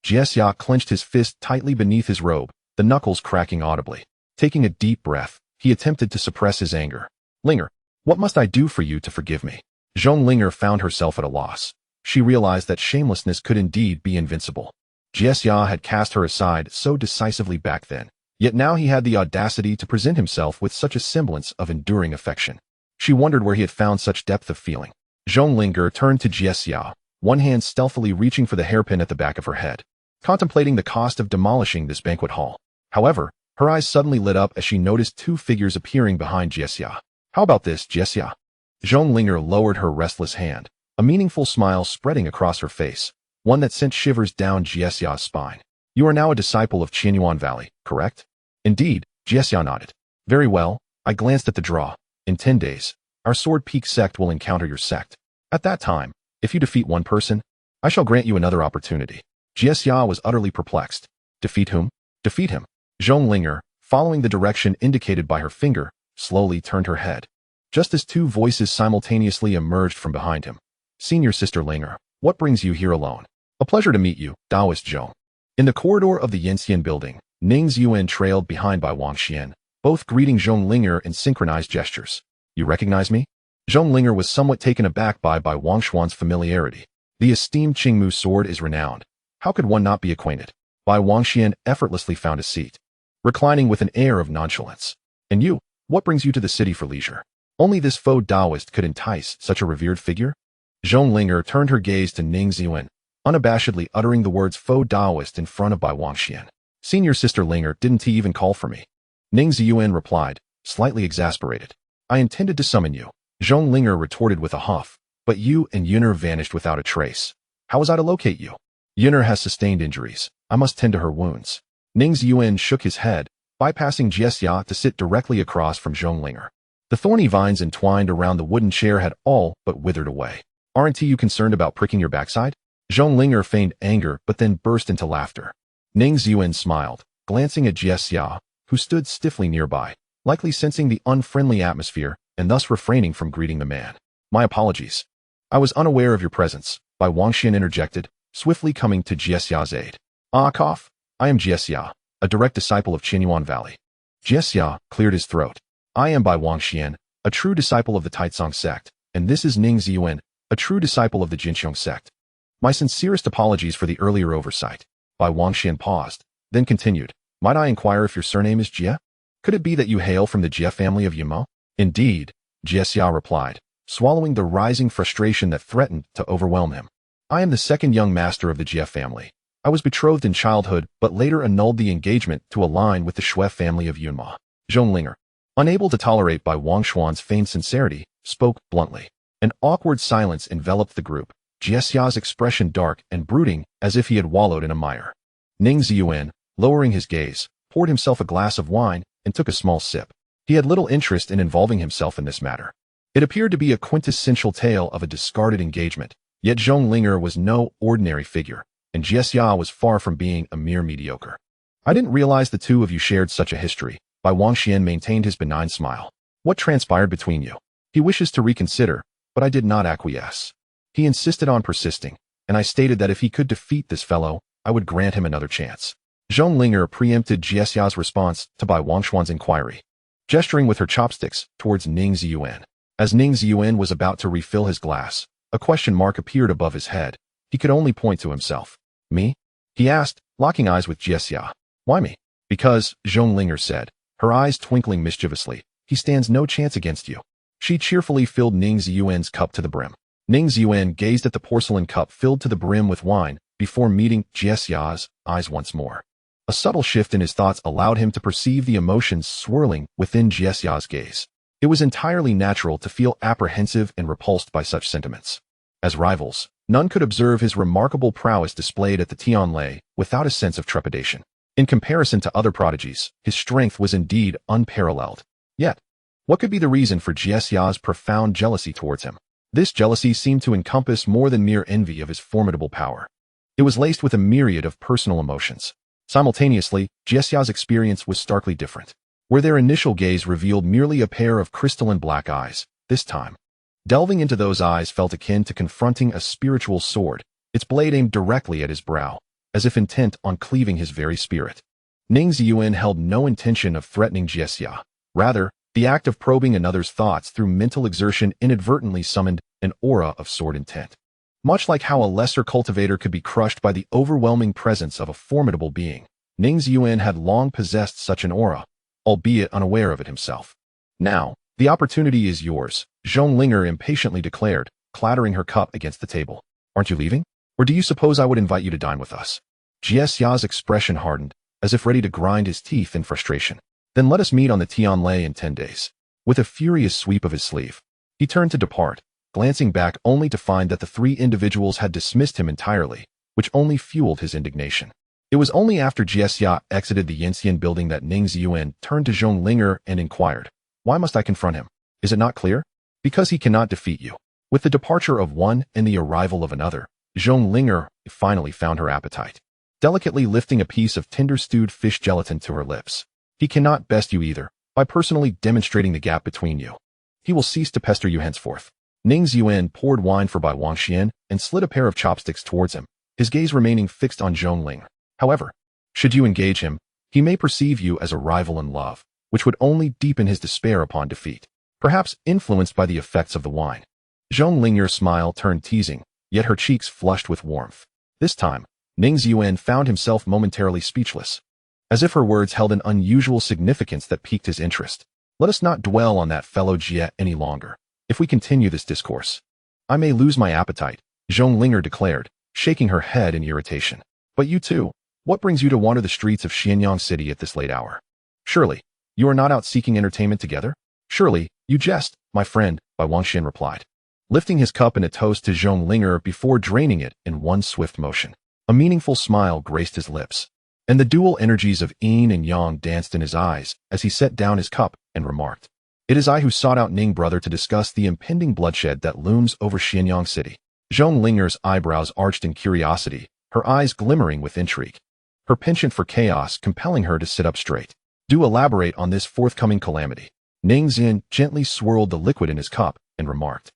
Jiexia clenched his fist tightly beneath his robe, the knuckles cracking audibly. Taking a deep breath, he attempted to suppress his anger. Linger, what must I do for you to forgive me? Zhong Linger found herself at a loss. She realized that shamelessness could indeed be invincible. Jiexia had cast her aside so decisively back then, yet now he had the audacity to present himself with such a semblance of enduring affection. She wondered where he had found such depth of feeling. Zhong Linger turned to Jiexia, one hand stealthily reaching for the hairpin at the back of her head, contemplating the cost of demolishing this banquet hall. However, her eyes suddenly lit up as she noticed two figures appearing behind Jiexia. How about this, Jiexia? Zhong Linger lowered her restless hand, a meaningful smile spreading across her face, one that sent shivers down Jiexia's spine. You are now a disciple of Qianyuan Valley, correct? Indeed, Jiexia nodded. Very well, I glanced at the draw. In 10 days, our Sword Peak sect will encounter your sect. At that time, if you defeat one person, I shall grant you another opportunity. Jiexia was utterly perplexed. Defeat whom? Defeat him. Zhong Linger, following the direction indicated by her finger, slowly turned her head, just as two voices simultaneously emerged from behind him. Senior Sister Linger, what brings you here alone? A pleasure to meet you, Taoist Zhong. In the corridor of the Yanxian building, Ning Ziyuan trailed behind by Wang Xian, both greeting Zhong Linger in synchronized gestures. You recognize me? Zhong Linger was somewhat taken aback by Wang Xuan's familiarity. The esteemed Qingmu sword is renowned. How could one not be acquainted? Wang Xian effortlessly found a seat, reclining with an air of nonchalance. And you, what brings you to the city for leisure? Only this faux Taoist could entice such a revered figure? Zhong Linger turned her gaze to Ning Ziyuan, unabashedly uttering the words faux Taoist in front of Wang Xian. Senior Sister Linger, didn't he even call for me? Ning Ziyuan replied, slightly exasperated. I intended to summon you. Zhong Linger retorted with a huff, but you and Yunner vanished without a trace. How was I to locate you? Yunner has sustained injuries. I must tend to her wounds. Ning Ziyuan shook his head, bypassing Jiexia to sit directly across from Zhong Linger. The thorny vines entwined around the wooden chair had all but withered away. Aren't you concerned about pricking your backside? Zhong Linger feigned anger but then burst into laughter. Ning Ziyuan smiled, glancing at Jiexia, who stood stiffly nearby, likely sensing the unfriendly atmosphere and thus refraining from greeting the man. My apologies. I was unaware of your presence, Wang Xian interjected, swiftly coming to Jiexia's aid. Cough. I am Jiexia, a direct disciple of Qianyuan Valley. Jiexia cleared his throat. I am Wang Xian, a true disciple of the Taicang sect, and this is Ning Ziyuan, a true disciple of the Jinqiang sect. My sincerest apologies for the earlier oversight. Wang Xian paused, then continued. Might I inquire if your surname is Jie? Could it be that you hail from the Jie family of Yunmo? Indeed, Jiexia replied, swallowing the rising frustration that threatened to overwhelm him. I am the second young master of the Jie family. I was betrothed in childhood, but later annulled the engagement to align with the Shui family of Yunma. Zhong Linger, unable to tolerate Wang Xuan's feigned sincerity, spoke bluntly. An awkward silence enveloped the group, Jiexia's expression dark and brooding as if he had wallowed in a mire. Ning Ziyuan, lowering his gaze, poured himself a glass of wine and took a small sip. He had little interest in involving himself in this matter. It appeared to be a quintessential tale of a discarded engagement, yet Zhong Linger was no ordinary figure, and Jiexia was far from being a mere mediocre. I didn't realize the two of you shared such a history. Wang Xian maintained his benign smile. What transpired between you? He wishes to reconsider, but I did not acquiesce. He insisted on persisting, and I stated that if he could defeat this fellow, I would grant him another chance. Zhong Linger preempted Jiexia's response to Wang Xuan's inquiry, gesturing with her chopsticks towards Ning Ziyuan. As Ning Ziyuan was about to refill his glass, a question mark appeared above his head. He could only point to himself. Me? He asked, locking eyes with Jiexia. Why me? Because, Zhong Linger said, her eyes twinkling mischievously, he stands no chance against you. She cheerfully filled Ning Ziyuan's cup to the brim. Ning Ziyuan gazed at the porcelain cup filled to the brim with wine before meeting Jiexia's eyes once more. A subtle shift in his thoughts allowed him to perceive the emotions swirling within Jiexia's gaze. It was entirely natural to feel apprehensive and repulsed by such sentiments. As rivals, none could observe his remarkable prowess displayed at the Tianlai without a sense of trepidation. In comparison to other prodigies, his strength was indeed unparalleled. Yet, what could be the reason for Jiexia's profound jealousy towards him? This jealousy seemed to encompass more than mere envy of his formidable power. It was laced with a myriad of personal emotions. Simultaneously, Jiexia's experience was starkly different. Where their initial gaze revealed merely a pair of crystalline black eyes, this time, delving into those eyes felt akin to confronting a spiritual sword, its blade aimed directly at his brow, as if intent on cleaving his very spirit. Ning Ziyuan held no intention of threatening Jiexia. Rather, the act of probing another's thoughts through mental exertion inadvertently summoned an aura of sword intent. Much like how a lesser cultivator could be crushed by the overwhelming presence of a formidable being, Ning Ziyuan had long possessed such an aura, albeit unaware of it himself. Now, the opportunity is yours, Zhonglinger impatiently declared, clattering her cup against the table. Aren't you leaving? Or do you suppose I would invite you to dine with us? Jiexia's expression hardened, as if ready to grind his teeth in frustration. Then let us meet on the Tianlai in 10 days. With a furious sweep of his sleeve, he turned to depart, glancing back only to find that the three individuals had dismissed him entirely, which only fueled his indignation. It was only after Jiexia exited the Yanxian building that Ning Ziyuan turned to Zhonglinger and inquired, "Why must I confront him? Is it not clear? Because he cannot defeat you." With the departure of one and the arrival of another, Zhonglinger finally found her appetite, delicately lifting a piece of tender stewed fish gelatin to her lips. "He cannot best you either, by personally demonstrating the gap between you. He will cease to pester you henceforth." Ning Ziyuan poured wine for Bai Wangxian and slid a pair of chopsticks towards him, his gaze remaining fixed on Zhonglinger. "However, should you engage him, he may perceive you as a rival in love, which would only deepen his despair upon defeat, perhaps influenced by the effects of the wine." Zhonglinger's smile turned teasing, yet her cheeks flushed with warmth. This time, Ning Ziyuan found himself momentarily speechless, as if her words held an unusual significance that piqued his interest. "Let us not dwell on that fellow Jie any longer. If we continue this discourse, I may lose my appetite," Zhonglinger declared, shaking her head in irritation. "But you too, what brings you to wander the streets of Xianyang City at this late hour? Surely, you are not out seeking entertainment together? Surely, you jest, my friend," Bai Wangxian replied, lifting his cup in a toast to Zhonglinger before draining it in one swift motion. A meaningful smile graced his lips, and the dual energies of yin and yang danced in his eyes as he set down his cup and remarked, "It is I who sought out Ning brother to discuss the impending bloodshed that looms over Xianyang City." Zhonglinger's eyebrows arched in curiosity, her eyes glimmering with intrigue, her penchant for chaos compelling her to sit up straight. "Do elaborate on this forthcoming calamity." Ning Ziyuan gently swirled the liquid in his cup and remarked,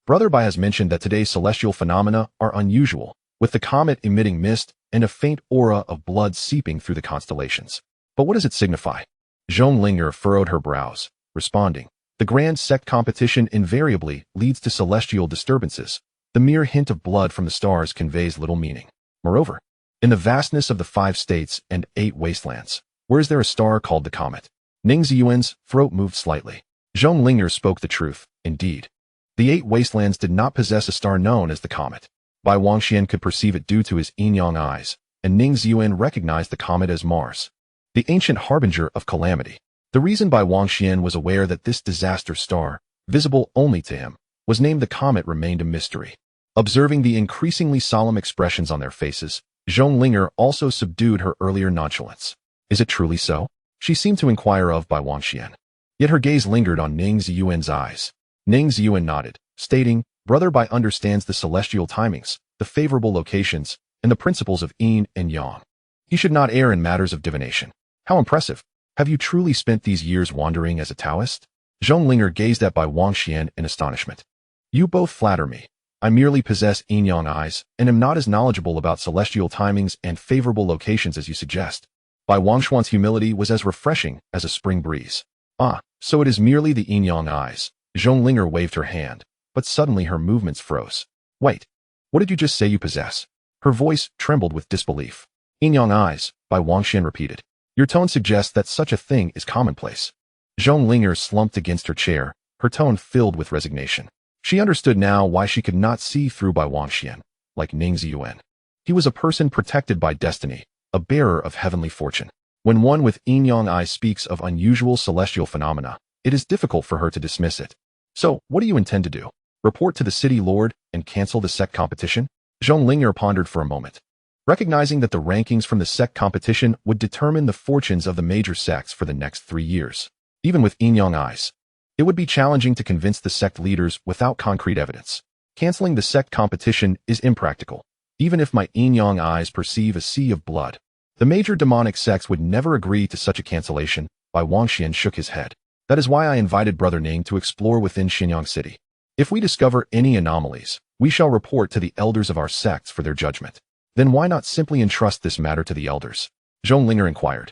"Brother Bai has mentioned that today's celestial phenomena are unusual, with the comet emitting mist and a faint aura of blood seeping through the constellations. But what does it signify?" Zhonglinger furrowed her brows, responding, "The grand Sect competition invariably leads to celestial disturbances. The mere hint of blood from the stars conveys little meaning. Moreover, in the vastness of the 5 states and 8 wastelands, where is there a star called the comet?" Ning Ziyuan's throat moved slightly. Zhonglinger spoke the truth, indeed. The 8 wastelands did not possess a star known as the comet. Bai Wangxian could perceive it due to his yin-yang eyes, and Ning Ziyuan recognized the comet as Mars, the ancient harbinger of calamity. The reason Bai Wangxian was aware that this disaster star, visible only to him, was named the comet remained a mystery. Observing the increasingly solemn expressions on their faces, Zhonglinger also subdued her earlier nonchalance. "Is it truly so?" she seemed to inquire of Bai Wangxian. Yet her gaze lingered on Ning Ziyuan's eyes. Ning Ziyuan nodded, stating, "Brother Bai understands the celestial timings, the favorable locations, and the principles of yin and yang. He should not err in matters of divination." "How impressive! Have you truly spent these years wandering as a Taoist?" Zhonglinger gazed at Bai Wangxian in astonishment. "You both flatter me. I merely possess yin-yang eyes, and am not as knowledgeable about celestial timings and favorable locations as you suggest." Bai Wangxian's humility was as refreshing as a spring breeze. "Ah, so it is merely the yin-yang eyes." Zhonglinger waved her hand, but suddenly her movements froze. "Wait, what did you just say you possess?" Her voice trembled with disbelief. "Yin-yang eyes," Bai Wangxian repeated. "Your tone suggests that such a thing is commonplace." Zhonglinger slumped against her chair, her tone filled with resignation. She understood now why she could not see through Bai Wangxian, like Ning Ziyuan. He was a person protected by destiny, a bearer of heavenly fortune. When one with yin-yang eyes speaks of unusual celestial phenomena, it is difficult for her to dismiss it. So, what do you intend to do? Report to the city lord and cancel the Sect competition? Zhong Ling'er pondered for a moment. Recognizing that the rankings from the Sect competition would determine the fortunes of the major sects for the next 3 years. Even with yin-yang eyes, it would be challenging to convince the Sect leaders without concrete evidence. Canceling the Sect competition is impractical, even if my yin-yang eyes perceive a sea of blood. The major demonic sects would never agree to such a cancellation. Bai Wangxian shook his head. That is why I invited Brother Ning to explore within Xinyang City. If we discover any anomalies, we shall report to the elders of our sects for their judgment. Then why not simply entrust this matter to the elders? Zhong Ling'er inquired.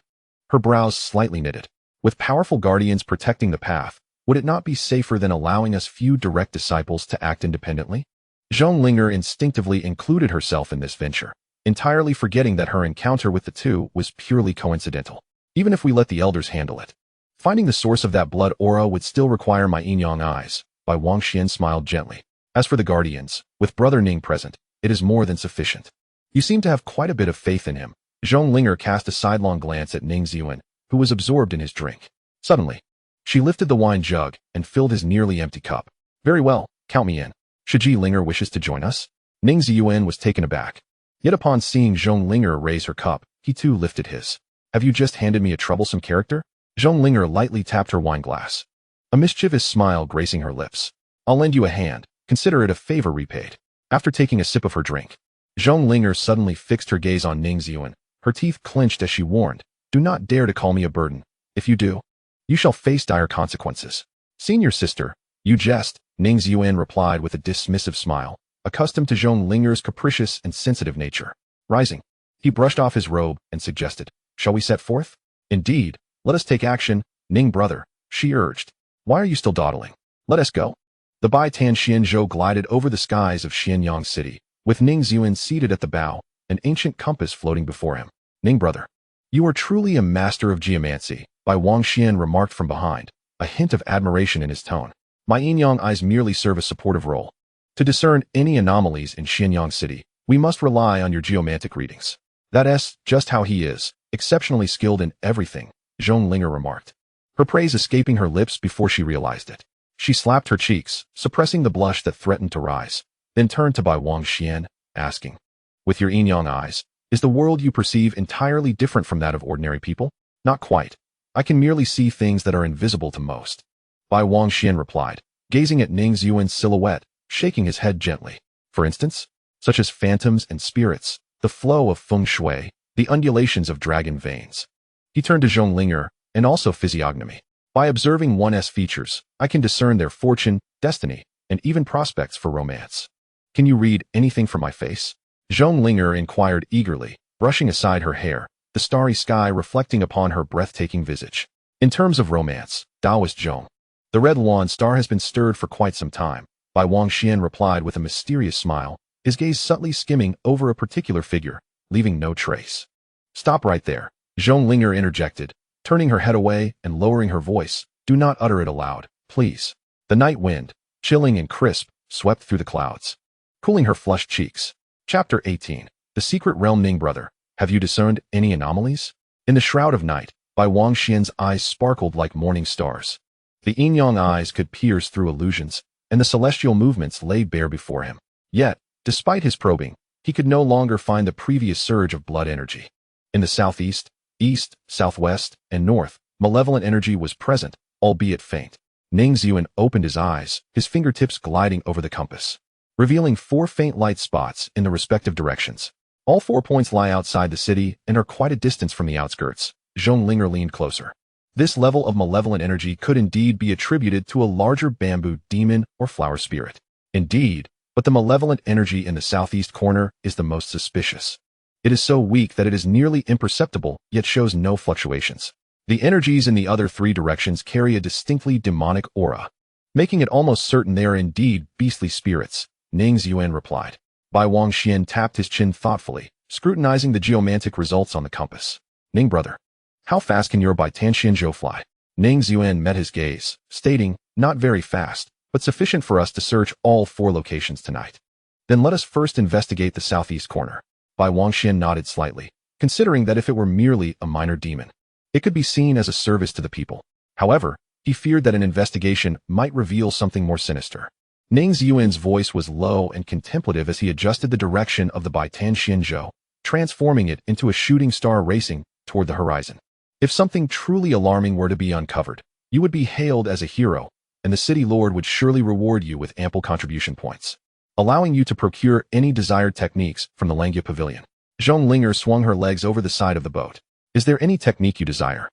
Her brows slightly knitted. With powerful guardians protecting the path, would it not be safer than allowing us few direct disciples to act independently? Zhong Ling'er instinctively included herself in this venture, entirely forgetting that her encounter with the two was purely coincidental. Even if we let the elders handle it, finding the source of that blood aura would still require my yin-yang eyes. Bai Wangxian smiled gently. As for the guardians, with Brother Ning present, it is more than sufficient. You seem to have quite a bit of faith in him. Zhong Ling'er cast a sidelong glance at Ning Ziyuan, who was absorbed in his drink. Suddenly, she lifted the wine jug and filled his nearly empty cup. Very well, count me in. Shiji Ling'er wishes to join us? Ning Ziyuan was taken aback. Yet upon seeing Zhong Ling'er raise her cup, he too lifted his. Have you just handed me a troublesome character? Zhong Ling'er lightly tapped her wine glass, a mischievous smile gracing her lips. I'll lend you a hand. Consider it a favor repaid. After taking a sip of her drink, Zhong Ling'er suddenly fixed her gaze on Ning Ziyuan. Her teeth clenched as she warned, do not dare to call me a burden. If you do, you shall face dire consequences. Senior sister, you jest, Ning Ziyuan replied with a dismissive smile, accustomed to Zhong Ling'er's capricious and sensitive nature. Rising, he brushed off his robe and suggested, shall we set forth? Indeed, let us take action, Ning brother, she urged. Why are you still dawdling? Let us go. The Bai Tan Xianzhou glided over the skies of Xianyang City, with Ning Ziyuan seated at the bow, an ancient compass floating before him. Ning brother, you are truly a master of geomancy, Bai Wangxian remarked from behind, a hint of admiration in his tone. My yin-yang eyes merely serve a supportive role. To discern any anomalies in Xianyang City, we must rely on your geomantic readings. That's just how he is, exceptionally skilled in everything, Zhong Ling'er remarked, her praise escaping her lips before she realized it. She slapped her cheeks, suppressing the blush that threatened to rise, then turned to Bai Wangxian, asking, with your yin-yang eyes, is the world you perceive entirely different from that of ordinary people? Not quite. I can merely see things that are invisible to most. Bai Wangxian replied, gazing at Ning Ziyuan's silhouette, shaking his head gently. For instance, such as phantoms and spirits, the flow of feng shui, the undulations of dragon veins. He turned to Zhong Ling'er, and also physiognomy. By observing one's features, I can discern their fortune, destiny, and even prospects for romance. Can you read anything from my face? Zhong Ling'er inquired eagerly, brushing aside her hair, the starry sky reflecting upon her breathtaking visage. In terms of romance, Taoist Zhong, the red lawn star has been stirred for quite some time, Bai Wangxian replied with a mysterious smile, his gaze subtly skimming over a particular figure, leaving no trace. Stop right there, Zhong Ling'er interjected, turning her head away and lowering her voice. Do not utter it aloud, please. The night wind, chilling and crisp, swept through the clouds, cooling her flushed cheeks. Chapter 18. The Secret Realm. Ning brother, have you discerned any anomalies? In the shroud of night, Bai Wangxian's eyes sparkled like morning stars. The yin-yang eyes could pierce through illusions, and the celestial movements lay bare before him. Yet, despite his probing, he could no longer find the previous surge of blood energy. In the southeast, east, southwest, and north, malevolent energy was present, albeit faint. Ning Ziyuan opened his eyes, his fingertips gliding over the compass, revealing 4 faint light spots in the respective directions. All 4 points lie outside the city and are quite a distance from the outskirts. Zhong Ling'er leaned closer. This level of malevolent energy could indeed be attributed to a larger bamboo demon or flower spirit. Indeed, but the malevolent energy in the southeast corner is the most suspicious. It is so weak that it is nearly imperceptible, yet shows no fluctuations. The energies in the other 3 directions carry a distinctly demonic aura, making it almost certain they are indeed beastly spirits, Ning Ziyuan replied. Bai Wangxian tapped his chin thoughtfully, scrutinizing the geomantic results on the compass. Ning brother, how fast can your Bai Tan Xianzhou fly? Ning Ziyuan met his gaze, stating, not very fast, but sufficient for us to search all 4 locations tonight. Then let us first investigate the southeast corner. Bai Wangxian nodded slightly. considering that if it were merely a minor demon, it could be seen as a service to the people. However, he feared that an investigation might reveal something more sinister. Ning Ziyuan's voice was low and contemplative as he adjusted the direction of the Baitan Xianzhou, transforming it into a shooting star racing toward the horizon. If something truly alarming were to be uncovered, you would be hailed as a hero, and the city lord would surely reward you with ample contribution points, allowing you to procure any desired techniques from the Langya Pavilion. Zhong Linger swung her legs over the side of the boat. Is there any technique you desire?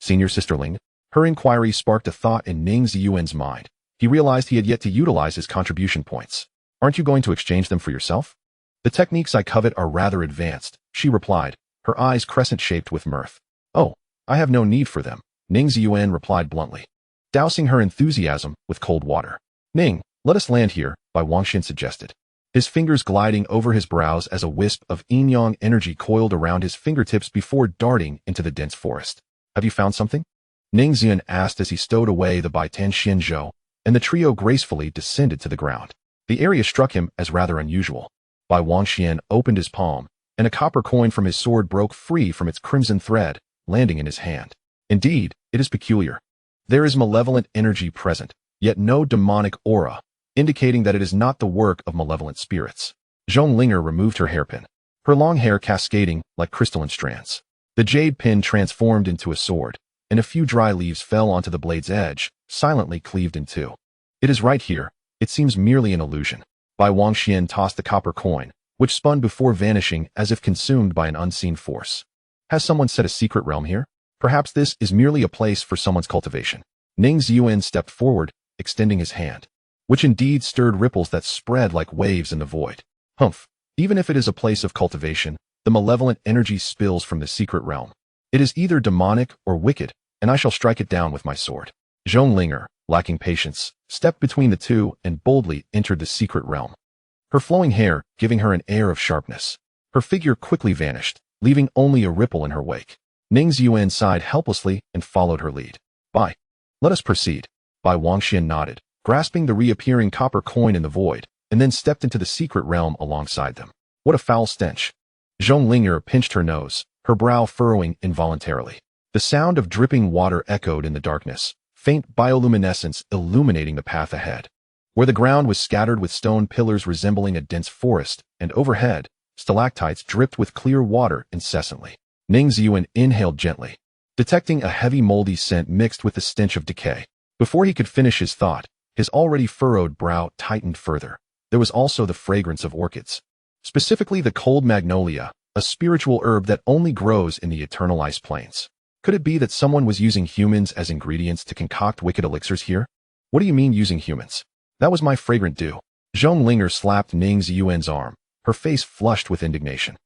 Senior Sisterling? Her inquiry sparked a thought in Ning Ziyuan's mind. He realized he had yet to utilize his contribution points. Aren't you going to exchange them for yourself? The techniques I covet are rather advanced, she replied, her eyes crescent-shaped with mirth. Oh, I have no need for them, Ning Ziyuan replied bluntly, dousing her enthusiasm with cold water. Ning, let us land here, Bai Wangxian suggested, his fingers gliding over his brows as a wisp of yin-yang energy coiled around his fingertips before darting into the dense forest. Have you found something? Ning Ziyuan asked as he stowed away the Baitan Xianzhou, and the trio gracefully descended to the ground. The area struck him as rather unusual. Bai Wangxian opened his palm, and a copper coin from his sword broke free from its crimson thread, landing in his hand. Indeed, it is peculiar. There is malevolent energy present, yet no demonic aura, indicating that it is not the work of malevolent spirits. Zhong Linger removed her hairpin, her long hair cascading like crystalline strands. The jade pin transformed into a sword, and a few dry leaves fell onto the blade's edge, silently cleaved in two. It is right here. It seems merely an illusion. Bai Wangxian tossed the copper coin, which spun before vanishing as if consumed by an unseen force. Has someone set a secret realm here? Perhaps this is merely a place for someone's cultivation. Ning Ziyuan stepped forward, extending his hand, which indeed stirred ripples that spread like waves in the void. Humph! Even if it is a place of cultivation, the malevolent energy spills from the secret realm. It is either demonic or wicked, and I shall strike it down with my sword. Zhong Linger, lacking patience, stepped between the two and boldly entered the secret realm, her flowing hair giving her an air of sharpness. Her figure quickly vanished, leaving only a ripple in her wake. Ning Ziyuan sighed helplessly and followed her lead. Bye. Let us proceed. Bai Wangxian nodded, grasping the reappearing copper coin in the void, and then stepped into the secret realm alongside them. What a foul stench. Zhong Linger pinched her nose, her brow furrowing involuntarily. The sound of dripping water echoed in the darkness, faint bioluminescence illuminating the path ahead, where the ground was scattered with stone pillars resembling a dense forest, and overhead, stalactites dripped with clear water incessantly. Ning Ziyuan inhaled gently, detecting a heavy moldy scent mixed with the stench of decay. Before he could finish his thought, his already furrowed brow tightened further. There was also the fragrance of orchids, specifically the cold magnolia, a spiritual herb that only grows in the eternal ice plains. Could it be that someone was using humans as ingredients to concoct wicked elixirs here? What do you mean using humans? That was my fragrant dew. Zhong Linger slapped Ning Ziyuan's arm, her face flushed with indignation.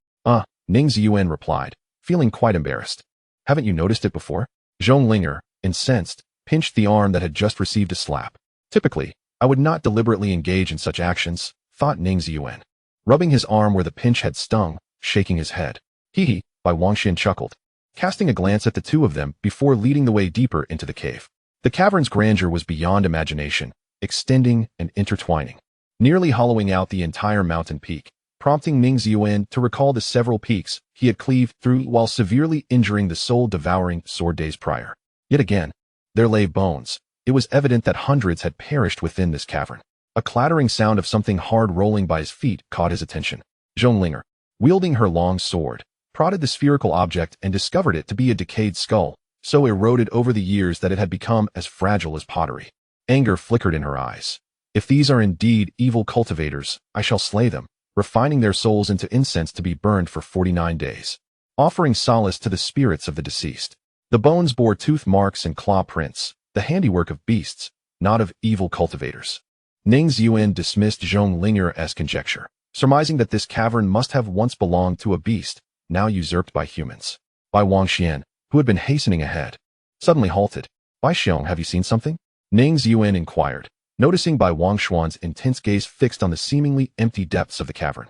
Ning Ziyuan replied, feeling quite embarrassed. Haven't you noticed it before? Zhong Linger, incensed, pinched the arm that had just received a slap. Typically, I would not deliberately engage in such actions, thought Ning Ziyuan, rubbing his arm where the pinch had stung, shaking his head. Hee, Bai Wangxian chuckled, casting a glance at the two of them before leading the way deeper into the cave. The cavern's grandeur was beyond imagination, extending and intertwining, nearly hollowing out the entire mountain peak, prompting Ning Ziyuan to recall the several peaks he had cleaved through while severely injuring the soul-devouring sword days prior. Yet again, there lay bones. It was evident that hundreds had perished within this cavern. A clattering sound of something hard rolling by his feet caught his attention. Zhong Linger, wielding her long sword, prodded the spherical object and discovered it to be a decayed skull, so eroded over the years that it had become as fragile as pottery. Anger flickered in her eyes. If these are indeed evil cultivators, I shall slay them, refining their souls into incense to be burned for 49 days, offering solace to the spirits of the deceased. The bones bore tooth marks and claw prints, the handiwork of beasts, not of evil cultivators. Ning Ziyuan dismissed Zhong Linger as conjecture, surmising that this cavern must have once belonged to a beast, now usurped by humans. Bai Wangxian, who had been hastening ahead, suddenly halted. Bai Xiong, have you seen something? Ning Ziyuan inquired, noticing Bai Wangxuan's intense gaze fixed on the seemingly empty depths of the cavern,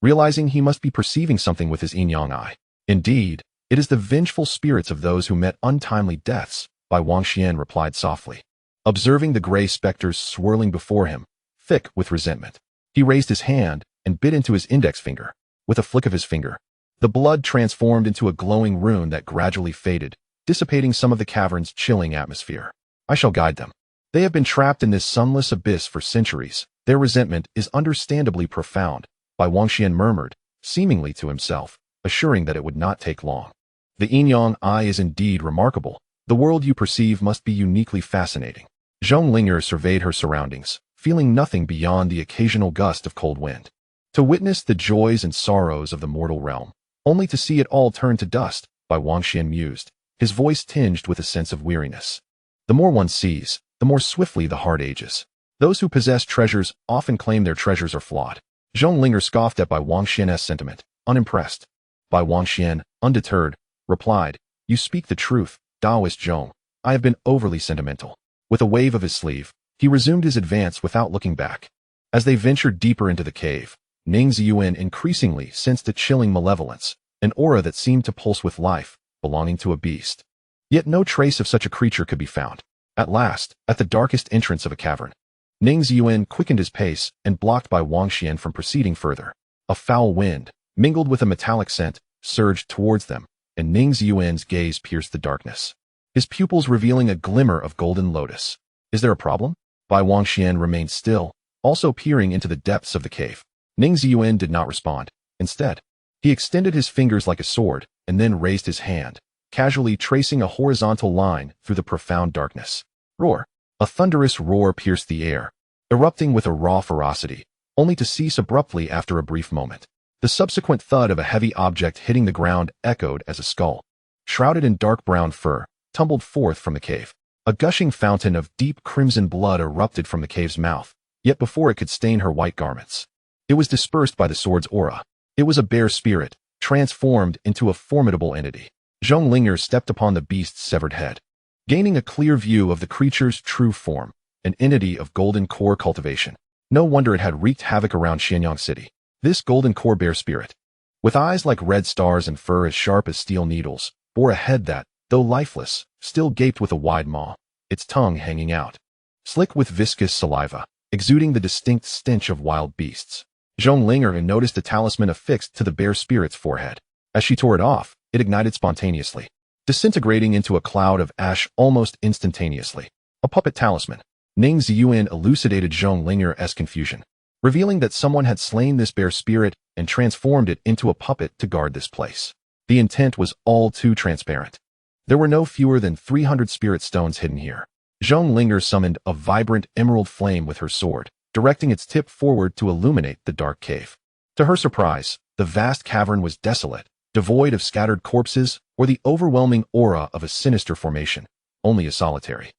realizing he must be perceiving something with his yin-yang eye. Indeed, it is the vengeful spirits of those who met untimely deaths, Bai Wangxian replied softly, observing the gray specters swirling before him, thick with resentment. He raised his hand and bit into his index finger. With a flick of his finger, The blood transformed into a glowing rune that gradually faded, dissipating some of the cavern's chilling atmosphere. I shall guide them. They have been trapped in this sunless abyss for centuries. Their resentment is understandably profound, Bai Wangxian murmured, seemingly to himself, assuring that it would not take long. The yin-yang eye is indeed remarkable. The world you perceive must be uniquely fascinating. Zhong Linger surveyed her surroundings, feeling nothing beyond the occasional gust of cold wind. To witness the joys and sorrows of the mortal realm, only to see it all turn to dust, Bai Wangxian mused, his voice tinged with a sense of weariness. The more one sees, the more swiftly the heart ages. Those who possess treasures often claim their treasures are flawed. Zhong Linger scoffed at Bai Wangxian's sentiment, unimpressed. Bai Wangxian, undeterred, replied, "You speak the truth, Taoist Zhong. I have been overly sentimental." With a wave of his sleeve, he resumed his advance without looking back. As they ventured deeper into the cave, Ning Ziyuan increasingly sensed a chilling malevolence, an aura that seemed to pulse with life, belonging to a beast. Yet no trace of such a creature could be found. At last, at the darkest entrance of a cavern, Ning Ziyuan quickened his pace and blocked Bai Wangxian from proceeding further. A foul wind, mingled with a metallic scent, surged towards them, and Ning Ziyuan's gaze pierced the darkness, his pupils revealing a glimmer of golden lotus. "Is there a problem?" Bai Wangxian remained still, also peering into the depths of the cave. Ning Ziyuan did not respond. Instead, he extended his fingers like a sword and then raised his hand, casually tracing a horizontal line through the profound darkness. Roar! A thunderous roar pierced the air, erupting with a raw ferocity, only to cease abruptly after a brief moment. The subsequent thud of a heavy object hitting the ground echoed as a skull, shrouded in dark brown fur, tumbled forth from the cave. A gushing fountain of deep crimson blood erupted from the cave's mouth, yet before it could stain her white garments, it was dispersed by the sword's aura. It was a bear spirit, transformed into a formidable entity. Zhong Linger stepped upon the beast's severed head, gaining a clear view of the creature's true form, an entity of golden core cultivation. No wonder it had wreaked havoc around Xianyang City. This golden core bear spirit, with eyes like red stars and fur as sharp as steel needles, bore a head that, though lifeless, still gaped with a wide maw, its tongue hanging out, slick with viscous saliva, exuding the distinct stench of wild beasts. Zhong Linger noticed a talisman affixed to the bear spirit's forehead. As she tore it off, it ignited spontaneously, disintegrating into a cloud of ash almost instantaneously. A puppet talisman. Ning Ziyuan elucidated Zhong Linger's confusion, revealing that someone had slain this bear spirit and transformed it into a puppet to guard this place. The intent was all too transparent. There were no fewer than 300 spirit stones hidden here. Zhong Linger summoned a vibrant emerald flame with her sword, directing its tip forward to illuminate the dark cave. To her surprise, the vast cavern was desolate, devoid of scattered corpses or the overwhelming aura of a sinister formation, only a solitary,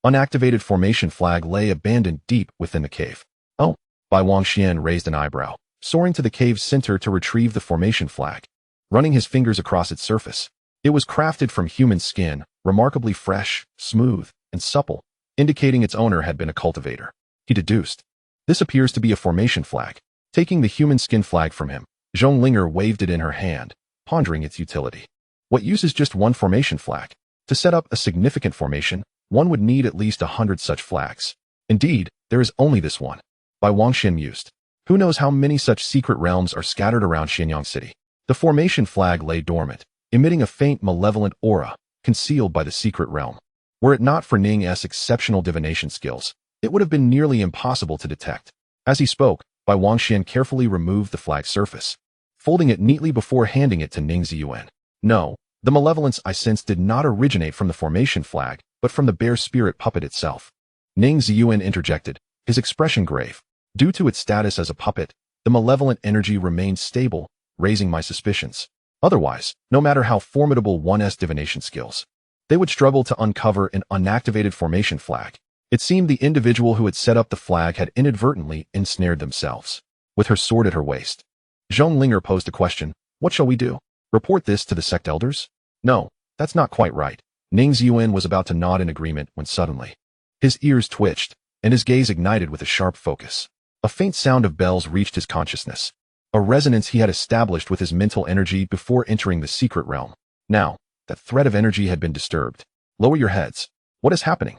unactivated formation flag lay abandoned deep within the cave. "Oh," Bai Wangxian raised an eyebrow, soaring to the cave's center to retrieve the formation flag, running his fingers across its surface. It was crafted from human skin, remarkably fresh, smooth, and supple, indicating its owner had been a cultivator. He deduced, "This appears to be a formation flag." Taking the human skin flag from him, Zhong Linger waved it in her hand, pondering its utility. What use is just one formation flag? To set up a significant formation, one would need at least 100 such flags. Indeed, there is only this one. Bai Wangxian mused. Who knows how many such secret realms are scattered around Xianyang City? The formation flag lay dormant, emitting a faint malevolent aura, concealed by the secret realm. Were it not for Ning's exceptional divination skills, it would have been nearly impossible to detect. As he spoke, Bai Wangxian carefully removed the flag's surface, folding it neatly before handing it to Ning Ziyuan. "No, the malevolence I sense did not originate from the formation flag, but from the bear spirit puppet itself." Ning Ziyuan interjected, his expression grave. "Due to its status as a puppet, the malevolent energy remained stable, raising my suspicions. Otherwise, no matter how formidable one's divination skills, they would struggle to uncover an unactivated formation flag." It seemed the individual who had set up the flag had inadvertently ensnared themselves. With her sword at her waist, Zhong Linger posed a question. "What shall we do? Report this to the sect elders?" "No, that's not quite right." Ning Ziyuan was about to nod in agreement when suddenly, his ears twitched, and his gaze ignited with a sharp focus. A faint sound of bells reached his consciousness, a resonance he had established with his mental energy before entering the secret realm. Now, that thread of energy had been disturbed. "Lower your heads. What is happening?"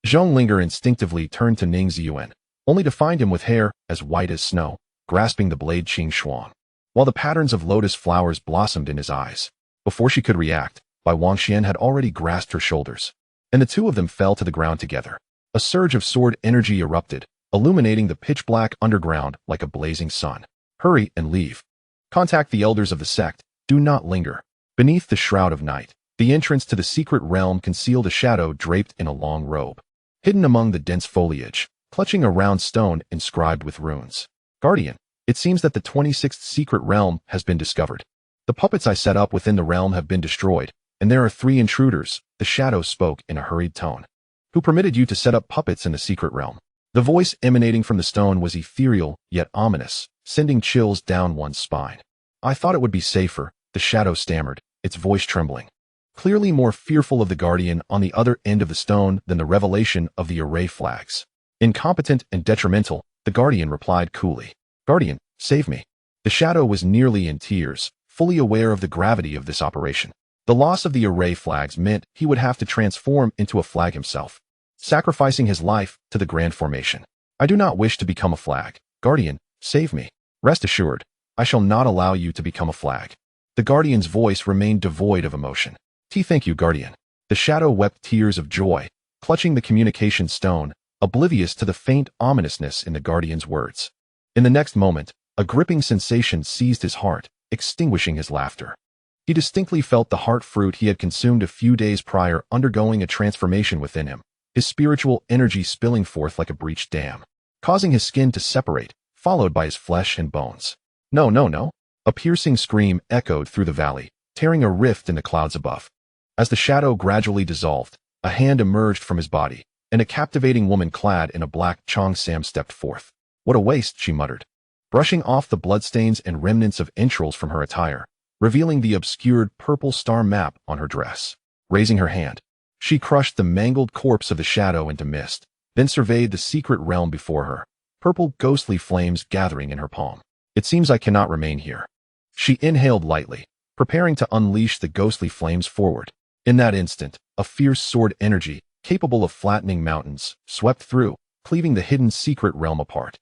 Zhong Linger instinctively turned to Ning Ziyuan, only to find him with hair as white as snow, grasping the blade Qing Xuan. while the patterns of lotus flowers blossomed in his eyes. Before she could react, Bai Wangxian had already grasped her shoulders, and the two of them fell to the ground together. A surge of sword energy erupted, illuminating the pitch-black underground like a blazing sun. Hurry and leave. Contact the elders of the sect. Do not linger. Beneath the shroud of night, the entrance to the secret realm concealed a shadow draped in a long robe. Hidden among the dense foliage, clutching a round stone inscribed with runes. Guardian, it seems that the 26th secret realm has been discovered. The puppets I set up within the realm have been destroyed, and there are 3 intruders, the shadow spoke in a hurried tone. Who permitted you to set up puppets in the secret realm? The voice emanating from the stone was ethereal, yet ominous, sending chills down one's spine. I thought it would be safer, the shadow stammered, its voice trembling. Clearly more fearful of the guardian on the other end of the stone than the revelation of the array flags. Incompetent and detrimental, the guardian replied coolly. Guardian, save me. The shadow was nearly in tears, fully aware of the gravity of this operation. The loss of the array flags meant he would have to transform into a flag himself, sacrificing his life to the grand formation. I do not wish to become a flag. Guardian, save me. Rest assured, I shall not allow you to become a flag. The guardian's voice remained devoid of emotion. Thank you, guardian. The shadow wept tears of joy, clutching the communication stone, oblivious to the faint ominousness in the guardian's words. In the next moment, a gripping sensation seized his heart, extinguishing his laughter. He distinctly felt the heart fruit he had consumed a few days prior undergoing a transformation within him, his spiritual energy spilling forth like a breached dam, causing his skin to separate, followed by his flesh and bones. No, no, no. A piercing scream echoed through the valley, tearing a rift in the clouds above. As the shadow gradually dissolved, a hand emerged from his body, and a captivating woman clad in a black cheongsam stepped forth. What a waste, she muttered, brushing off the bloodstains and remnants of entrails from her attire, revealing the obscured purple star map on her dress. Raising her hand, she crushed the mangled corpse of the shadow into mist, then surveyed the secret realm before her, purple ghostly flames gathering in her palm. It seems I cannot remain here. She inhaled lightly, preparing to unleash the ghostly flames forward. In that instant, a fierce sword energy, capable of flattening mountains, swept through, cleaving the hidden secret realm apart.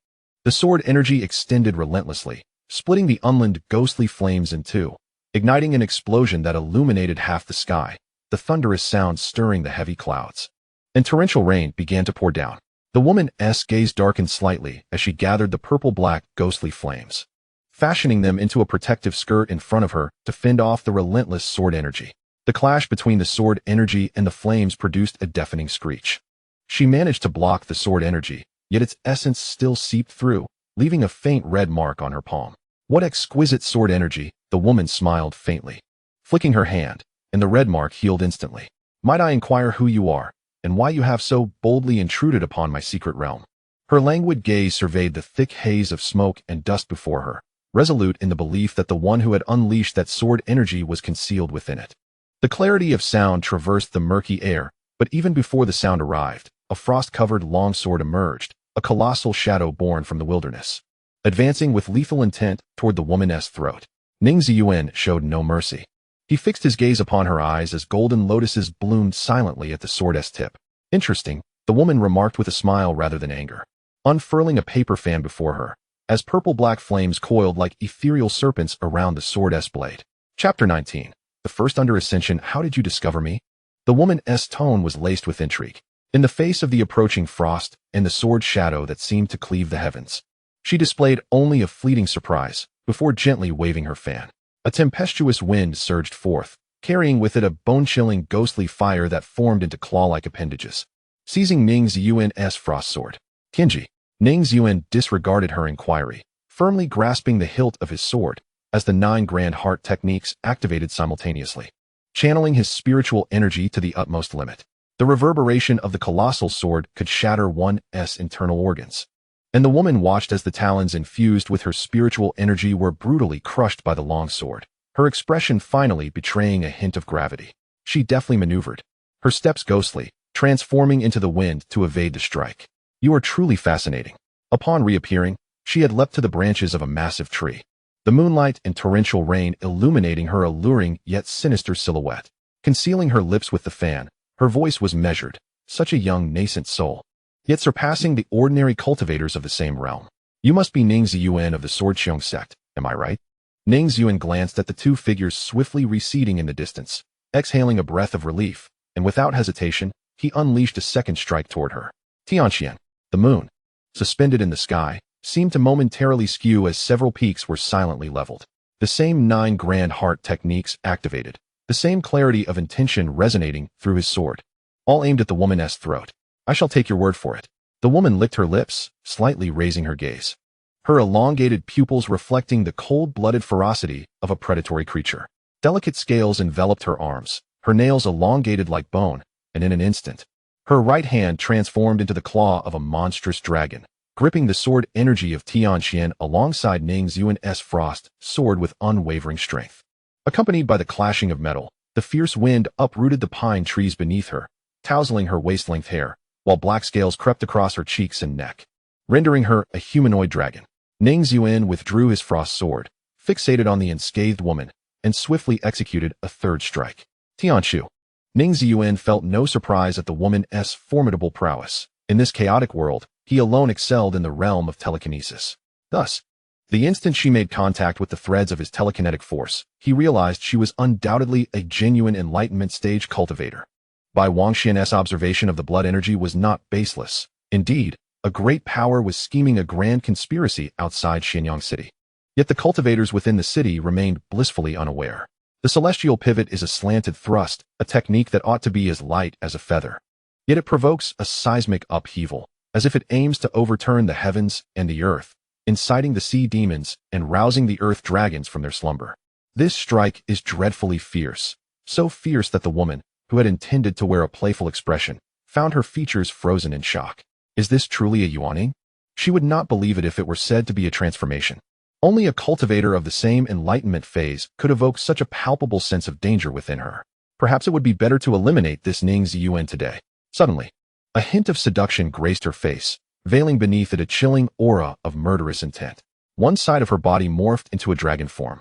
The sword energy extended relentlessly, splitting the unlined ghostly flames in two, igniting an explosion that illuminated half the sky, the thunderous sound stirring the heavy clouds. And torrential rain began to pour down. The woman's gaze darkened slightly as she gathered the purple-black ghostly flames, fashioning them into a protective skirt in front of her to fend off the relentless sword energy. The clash between the sword energy and the flames produced a deafening screech. She managed to block the sword energy, yet its essence still seeped through, leaving a faint red mark on her palm. What exquisite sword energy, the woman smiled faintly, flicking her hand, and the red mark healed instantly. Might I inquire who you are, and why you have so boldly intruded upon my secret realm? Her languid gaze surveyed the thick haze of smoke and dust before her, resolute in the belief that the one who had unleashed that sword energy was concealed within it. The clarity of sound traversed the murky air, but even before the sound arrived, a frost-covered longsword emerged, a colossal shadow born from the wilderness, advancing with lethal intent toward the woman's throat. Ning Ziyuan showed no mercy. He fixed his gaze upon her eyes as golden lotuses bloomed silently at the sword's tip. Interesting, the woman remarked with a smile rather than anger, unfurling a paper fan before her, as purple-black flames coiled like ethereal serpents around the sword's blade. Chapter 19. The first under ascension. How did you discover me? The woman's tone was laced with intrigue. In the face of the approaching frost and the sword shadow that seemed to cleave the heavens, she displayed only a fleeting surprise before gently waving her fan. A tempestuous wind surged forth, carrying with it a bone-chilling ghostly fire that formed into claw-like appendages, seizing Ning Ziyuan's frost sword. Kinji. Ning Ziyuan disregarded her inquiry, firmly grasping the hilt of his sword, as the 9 grand heart techniques activated simultaneously, channeling his spiritual energy to the utmost limit. The reverberation of the colossal sword could shatter one's internal organs, and the woman watched as the talons infused with her spiritual energy were brutally crushed by the long sword, her expression finally betraying a hint of gravity. She deftly maneuvered, her steps ghostly, transforming into the wind to evade the strike. You are truly fascinating. Upon reappearing, she had leapt to the branches of a massive tree, the moonlight and torrential rain illuminating her alluring yet sinister silhouette. Concealing her lips with the fan, her voice was measured, such a young nascent soul, yet surpassing the ordinary cultivators of the same realm. You must be Ning Ziyuan of the Sword Qiong sect, am I right? Ning Ziyuan glanced at the two figures swiftly receding in the distance, exhaling a breath of relief, and without hesitation, he unleashed a second strike toward her. Tianxian, the moon, suspended in the sky, seemed to momentarily skew as several peaks were silently leveled. The same 9 grand heart techniques activated, the same clarity of intention resonating through his sword, all aimed at the woman's throat. I shall take your word for it. The woman licked her lips, slightly raising her gaze, her elongated pupils reflecting the cold-blooded ferocity of a predatory creature. Delicate scales enveloped her arms, her nails elongated like bone, and in an instant, her right hand transformed into the claw of a monstrous dragon, gripping the sword energy of Tianxian alongside Ning Ziyuan's frost sword with unwavering strength. Accompanied by the clashing of metal, the fierce wind uprooted the pine trees beneath her, tousling her waist-length hair, while black scales crept across her cheeks and neck, rendering her a humanoid dragon. Ning Ziyuan withdrew his frost sword, fixated on the unscathed woman, and swiftly executed a third strike. Tianshu. Ning Ziyuan felt no surprise at the woman's formidable prowess. In this chaotic world, he alone excelled in the realm of telekinesis. Thus, the instant she made contact with the threads of his telekinetic force, he realized she was undoubtedly a genuine enlightenment stage cultivator. Bai Wangxian's observation of the blood energy was not baseless. Indeed, a great power was scheming a grand conspiracy outside Xianyang City. Yet the cultivators within the city remained blissfully unaware. The celestial pivot is a slanted thrust, a technique that ought to be as light as a feather. Yet it provokes a seismic upheaval, as if it aims to overturn the heavens and the earth, inciting the sea demons and rousing the earth dragons from their slumber. This strike is dreadfully fierce, so fierce that the woman, who had intended to wear a playful expression, found her features frozen in shock. Is this truly a Yuaning? She would not believe it if it were said to be a transformation. Only a cultivator of the same enlightenment phase could evoke such a palpable sense of danger within her. Perhaps it would be better to eliminate this Ning Ziyuan today. Suddenly, a hint of seduction graced her face, veiling beneath it a chilling aura of murderous intent. One side of her body morphed into a dragon form,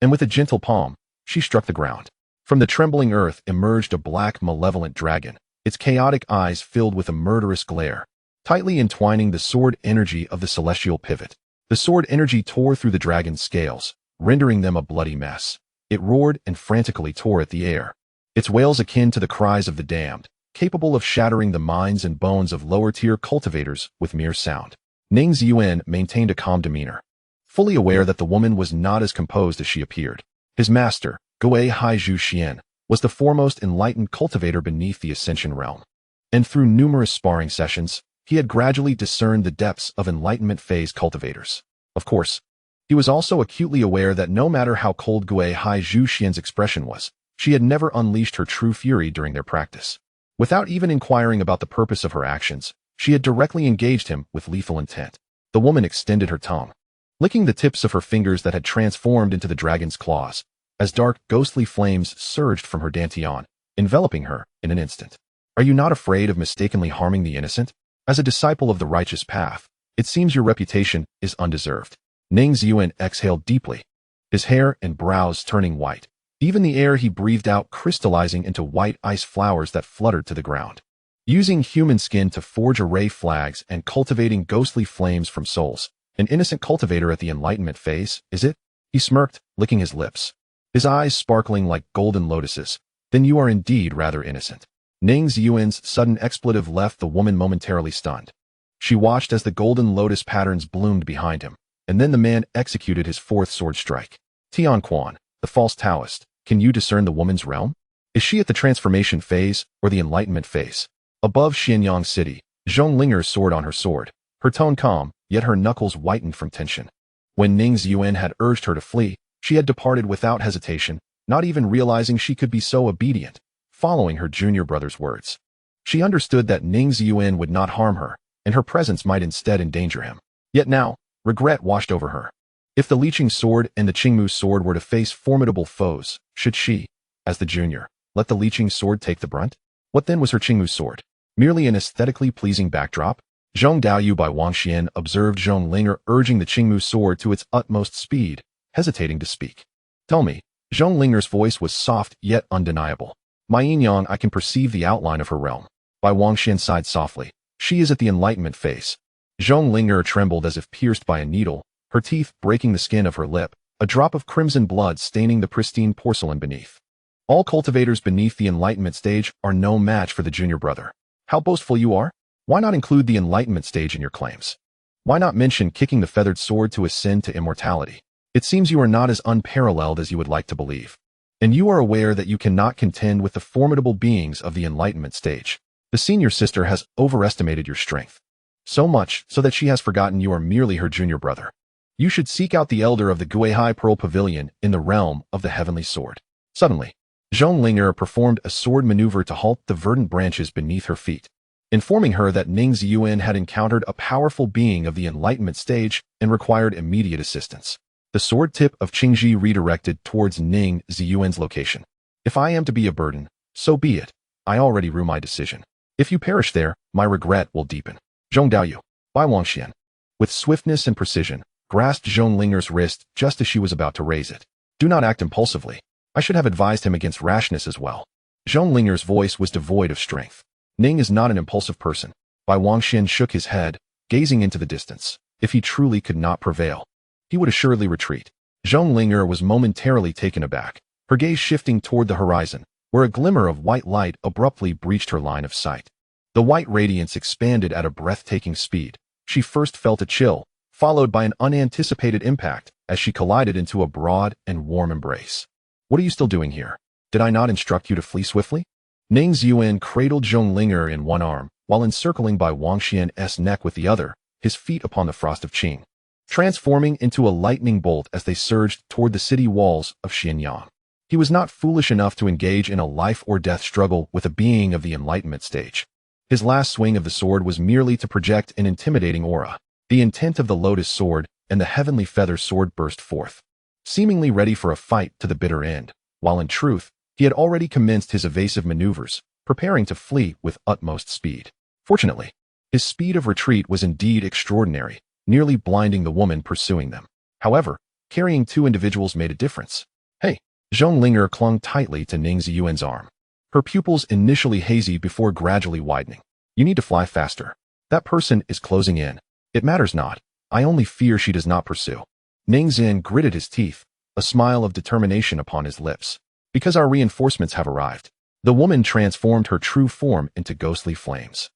and with a gentle palm, she struck the ground. From the trembling earth emerged a black, malevolent dragon, its chaotic eyes filled with a murderous glare, tightly entwining the sword energy of the celestial pivot. The sword energy tore through the dragon's scales, rendering them a bloody mess. It roared and frantically tore at the air, its wails akin to the cries of the damned, capable of shattering the minds and bones of lower-tier cultivators with mere sound. Ning Ziyuan maintained a calm demeanor, fully aware that the woman was not as composed as she appeared. His master, Gui Haizhu Xuan, was the foremost enlightened cultivator beneath the Ascension realm, and through numerous sparring sessions, he had gradually discerned the depths of enlightenment phase cultivators. Of course, he was also acutely aware that no matter how cold Gui Haizhu Xuan's expression was, she had never unleashed her true fury during their practice. Without even inquiring about the purpose of her actions, she had directly engaged him with lethal intent. The woman extended her tongue, licking the tips of her fingers that had transformed into the dragon's claws, as dark, ghostly flames surged from her dantian, enveloping her in an instant. Are you not afraid of mistakenly harming the innocent? As a disciple of the righteous path, it seems your reputation is undeserved. Ning Ziyuan exhaled deeply, his hair and brows turning white, even the air he breathed out crystallizing into white ice flowers that fluttered to the ground. Using human skin to forge array flags and cultivating ghostly flames from souls, an innocent cultivator at the enlightenment phase, is it? He smirked, licking his lips, his eyes sparkling like golden lotuses. Then you are indeed rather innocent. Ning Ziyuan's sudden expletive left the woman momentarily stunned. She watched as the golden lotus patterns bloomed behind him, and then the man executed his fourth sword strike. Tian Quan, the false Taoist, can you discern the woman's realm? Is she at the transformation phase or the enlightenment phase? Above Xianyang City, Zhong lingered sword on her sword, her tone calm, yet her knuckles whitened from tension. When Ning Ziyuan had urged her to flee, she had departed without hesitation, not even realizing she could be so obedient, following her junior brother's words. She understood that Ning Ziyuan would not harm her, and her presence might instead endanger him. Yet now, regret washed over her. If the Liqing sword and the Qingmu sword were to face formidable foes, should she, as the junior, let the Liqing sword take the brunt? What then was her Qingmu sword? Merely an aesthetically pleasing backdrop? Zhong Daoyu by Wang Xian observed Zhong Linger urging the Qingmu sword to its utmost speed, hesitating to speak. Tell me. Zhong Linger's voice was soft yet undeniable. My yin-yang, I can perceive the outline of her realm. Bai Wangxian sighed softly. She is at the enlightenment phase. Zhong Linger trembled as if pierced by a needle, her teeth breaking the skin of her lip, a drop of crimson blood staining the pristine porcelain beneath. All cultivators beneath the enlightenment stage are no match for the junior brother. How boastful you are? Why not include the enlightenment stage in your claims? Why not mention kicking the feathered sword to ascend to immortality? It seems you are not as unparalleled as you would like to believe. And you are aware that you cannot contend with the formidable beings of the enlightenment stage. The senior sister has overestimated your strength. So much so that she has forgotten you are merely her junior brother. You should seek out the elder of the Gui Haizhu Pearl Pavilion in the realm of the heavenly sword. Suddenly, Zhonglinger performed a sword maneuver to halt the verdant branches beneath her feet, informing her that Ning Ziyuan had encountered a powerful being of the enlightenment stage and required immediate assistance. The sword tip of Qingji redirected towards Ning Ziyuan's location. If I am to be a burden, so be it. I already rue my decision. If you perish there, my regret will deepen. Zhong Daoyu, Bai Wangxian, with swiftness and precision, grasped Zhonglinger's wrist just as she was about to raise it. Do not act impulsively. I should have advised him against rashness as well. Zhonglinger's voice was devoid of strength. Ning is not an impulsive person. Bai Wangxian shook his head, gazing into the distance. If he truly could not prevail, he would assuredly retreat. Zhonglinger was momentarily taken aback, her gaze shifting toward the horizon, where a glimmer of white light abruptly breached her line of sight. The white radiance expanded at a breathtaking speed. She first felt a chill, followed by an unanticipated impact as she collided into a broad and warm embrace. What are you still doing here? Did I not instruct you to flee swiftly? Ning Ziyuan cradled Zhonglinger in one arm, while encircling Bai Wangxian's neck with the other, his feet upon the frost of Qing, transforming into a lightning bolt as they surged toward the city walls of Xianyang. He was not foolish enough to engage in a life-or-death struggle with a being of the enlightenment stage. His last swing of the sword was merely to project an intimidating aura. The intent of the lotus sword and the heavenly feather sword burst forth, seemingly ready for a fight to the bitter end, while in truth, he had already commenced his evasive maneuvers, preparing to flee with utmost speed. Fortunately, his speed of retreat was indeed extraordinary, nearly blinding the woman pursuing them. However, carrying two individuals made a difference. Hey! Zhonglinger clung tightly to Ning Ziyuan's arm, her pupils initially hazy before gradually widening. You need to fly faster. That person is closing in. It matters not. I only fear she does not pursue. Ning Ziyuan gritted his teeth, a smile of determination upon his lips. Because our reinforcements have arrived. The woman transformed her true form into ghostly flames,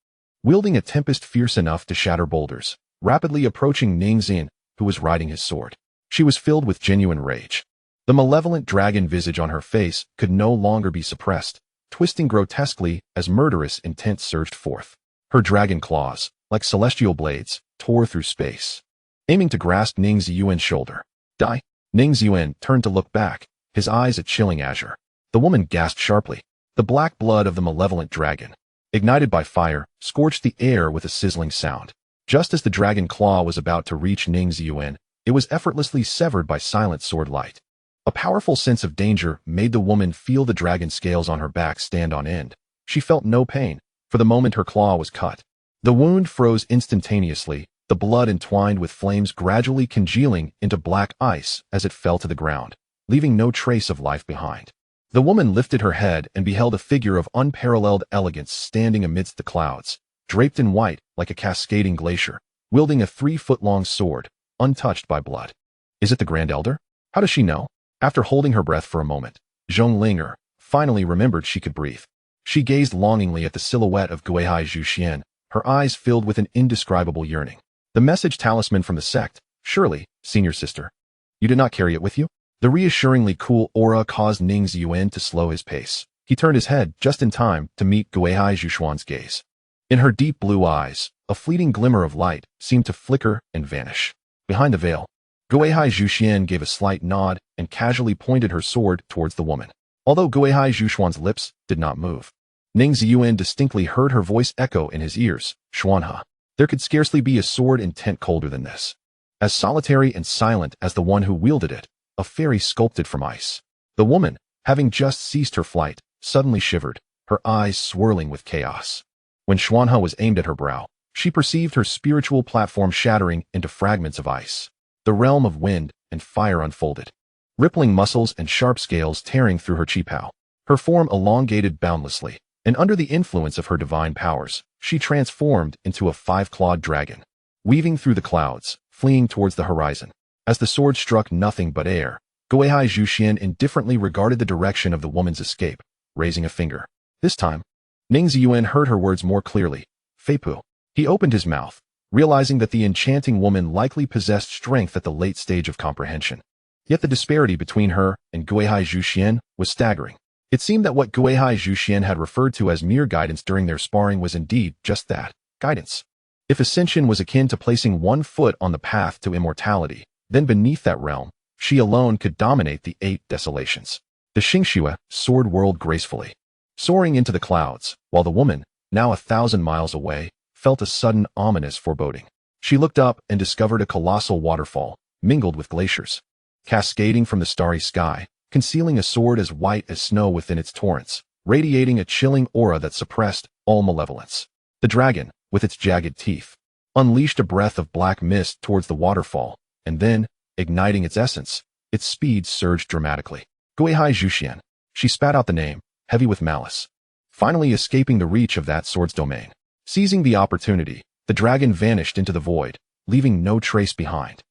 wielding a tempest fierce enough to shatter boulders, rapidly approaching Ning Ziyuan, who was riding his sword. She was filled with genuine rage. The malevolent dragon visage on her face could no longer be suppressed, twisting grotesquely as murderous intent surged forth. Her dragon claws, like celestial blades, tore through space, aiming to grasp Ning Ziyuan's shoulder. Die! Ning Ziyuan turned to look back, his eyes a chilling azure. The woman gasped sharply. The black blood of the malevolent dragon, ignited by fire, scorched the air with a sizzling sound. Just as the dragon claw was about to reach Ning Ziyuan, it was effortlessly severed by silent sword light. A powerful sense of danger made the woman feel the dragon scales on her back stand on end. She felt no pain, for the moment her claw was cut. The wound froze instantaneously, the blood entwined with flames gradually congealing into black ice as it fell to the ground, leaving no trace of life behind. The woman lifted her head and beheld a figure of unparalleled elegance standing amidst the clouds, draped in white like a cascading glacier, wielding a 3-foot-long sword, untouched by blood. Is it the Grand Elder? How does she know? After holding her breath for a moment, Zhonglinger finally remembered she could breathe. She gazed longingly at the silhouette of Gui Haizhu Xuan, her eyes filled with an indescribable yearning. The message talisman from the Sect, surely, senior sister. You did not carry it with you? The reassuringly cool aura caused Ning Ziyuan to slow his pace. He turned his head just in time to meet Gui Haizhu Xuan's gaze. In her deep blue eyes, a fleeting glimmer of light seemed to flicker and vanish. Behind the veil, Gui Haizhu Xuan gave a slight nod and casually pointed her sword towards the woman. Although Gui Haizhu Xuan's lips did not move, Ning Ziyuan distinctly heard her voice echo in his ears. Xuanha. There could scarcely be a sword intent colder than this. As solitary and silent as the one who wielded it, a fairy sculpted from ice. The woman, having just ceased her flight, suddenly shivered, her eyes swirling with chaos. When Xuanha was aimed at her brow, she perceived her spiritual platform shattering into fragments of ice. The realm of wind and fire unfolded, rippling muscles and sharp scales tearing through her qipao. Her form elongated boundlessly, and under the influence of her divine powers, she transformed into a 5-clawed dragon, weaving through the clouds, fleeing towards the horizon. As the sword struck nothing but air, Gui Haizhu Xuan indifferently regarded the direction of the woman's escape, raising a finger. This time, Ning Ziyuan heard her words more clearly. Feipu. He opened his mouth, realizing that the enchanting woman likely possessed strength at the late stage of comprehension. Yet the disparity between her and Gui Haizhu Xuan was staggering. It seemed that what Gui Haizhu Xuan had referred to as mere guidance during their sparring was indeed just that, guidance. If ascension was akin to placing one foot on the path to immortality, then beneath that realm, she alone could dominate the 8 desolations. The Xingxue soared world gracefully, soaring into the clouds, while the woman, now 1,000 miles away, felt a sudden ominous foreboding. She looked up and discovered a colossal waterfall, mingled with glaciers, cascading from the starry sky, concealing a sword as white as snow within its torrents, radiating a chilling aura that suppressed all malevolence. The dragon, with its jagged teeth, unleashed a breath of black mist towards the waterfall, and then, igniting its essence, its speed surged dramatically. Gui Haizhu Xuan. She spat out the name, heavy with malice, finally escaping the reach of that sword's domain. Seizing the opportunity, the dragon vanished into the void, leaving no trace behind.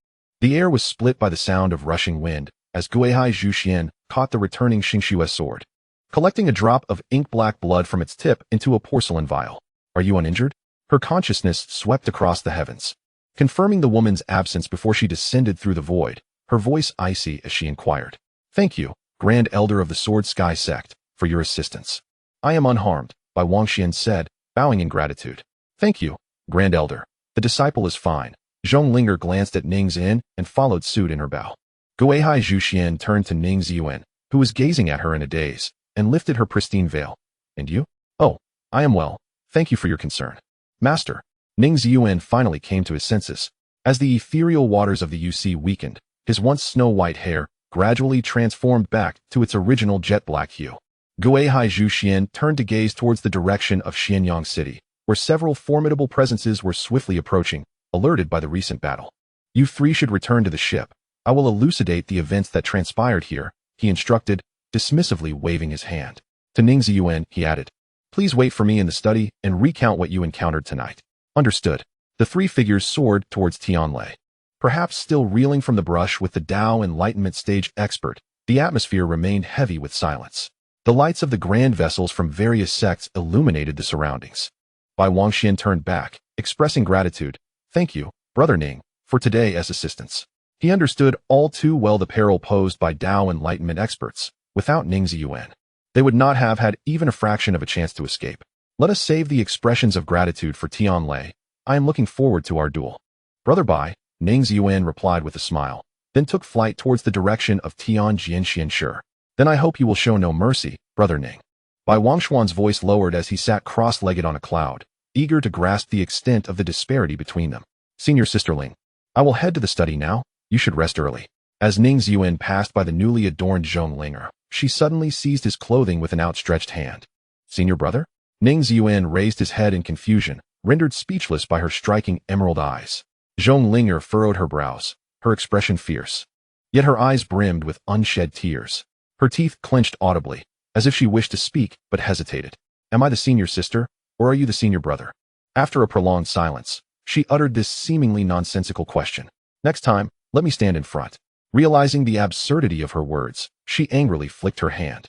The air was split by the sound of rushing wind, as Gui Haizhu Xuan caught the returning Xingxue sword, collecting a drop of ink-black blood from its tip into a porcelain vial. Are you uninjured? Her consciousness swept across the heavens, confirming the woman's absence before she descended through the void, her voice icy as she inquired. Thank you, Grand Elder of the Sword Sky Sect, for your assistance. I am unharmed, Bai Wangxian said, bowing in gratitude. Thank you, Grand Elder. The disciple is fine. Zhonglinger glanced at Ning Ziyuan and followed suit in her bow. Gui Haizhu Xuan turned to Ning Ziyuan, who was gazing at her in a daze, and lifted her pristine veil. And you? Oh, I am well. Thank you for your concern. Master. Ning Ziyuan finally came to his senses. As the ethereal waters of the UC weakened, his once snow-white hair gradually transformed back to its original jet-black hue. Gui Haizhu Xuan turned to gaze towards the direction of Xianyang City, where several formidable presences were swiftly approaching, alerted by the recent battle. You three should return to the ship. I will elucidate the events that transpired here, he instructed, dismissively waving his hand. To Ning Ziyuan, he added, please wait for me in the study and recount what you encountered tonight. Understood. The three figures soared towards Tianlei. Perhaps still reeling from the brush with the Tao Enlightenment stage expert, the atmosphere remained heavy with silence. The lights of the grand vessels from various sects illuminated the surroundings. Bai Wangxian turned back, expressing gratitude. Thank you, Brother Ning, for today's assistance. He understood all too well the peril posed by Tao Enlightenment experts. Without Ning Ziyuan, they would not have had even a fraction of a chance to escape. Let us save the expressions of gratitude for Tianlei. I am looking forward to our duel. Brother Bai, Ning Ziyuan replied with a smile, then took flight towards the direction of Tian Jianxianshi. Then I hope you will show no mercy, Brother Ning. Bai Wangshuan's voice lowered as he sat cross-legged on a cloud, eager to grasp the extent of the disparity between them. Senior sisterling, I will head to the study now. You should rest early. As Ning Ziyuan passed by the newly adorned Zhonglinger, she suddenly seized his clothing with an outstretched hand. Senior brother? Ning Ziyuan raised his head in confusion, rendered speechless by her striking emerald eyes. Zhonglinger furrowed her brows, her expression fierce. Yet her eyes brimmed with unshed tears. Her teeth clenched audibly, as if she wished to speak but hesitated. Am I the senior sister, or are you the senior brother? After a prolonged silence, she uttered this seemingly nonsensical question. Next time, let me stand in front. Realizing the absurdity of her words, she angrily flicked her hand,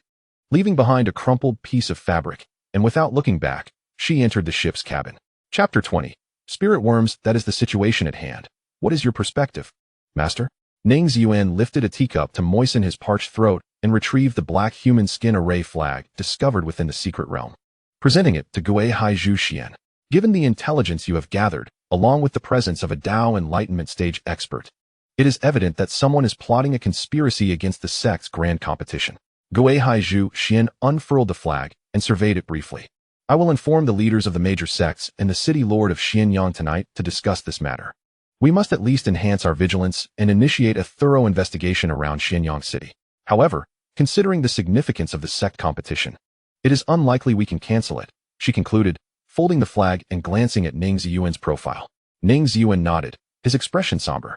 leaving behind a crumpled piece of fabric, and without looking back, she entered the ship's cabin. Chapter 20. Spirit worms, that is the situation at hand. What is your perspective? Master? Ning Ziyuan lifted a teacup to moisten his parched throat and retrieved the black human skin array flag discovered within the secret realm, presenting it to Gui Haizhu Xuan. Given the intelligence you have gathered, along with the presence of a Tao Enlightenment stage expert, it is evident that someone is plotting a conspiracy against the sect's grand competition. Gui Haizhu Xuan unfurled the flag and surveyed it briefly. I will inform the leaders of the major sects and the city lord of Xianyang tonight to discuss this matter. We must at least enhance our vigilance and initiate a thorough investigation around Xianyang City. However, considering the significance of the sect competition, it is unlikely we can cancel it, she concluded, folding the flag and glancing at Ning Ziyuan's profile. Ning Ziyuan nodded, his expression somber.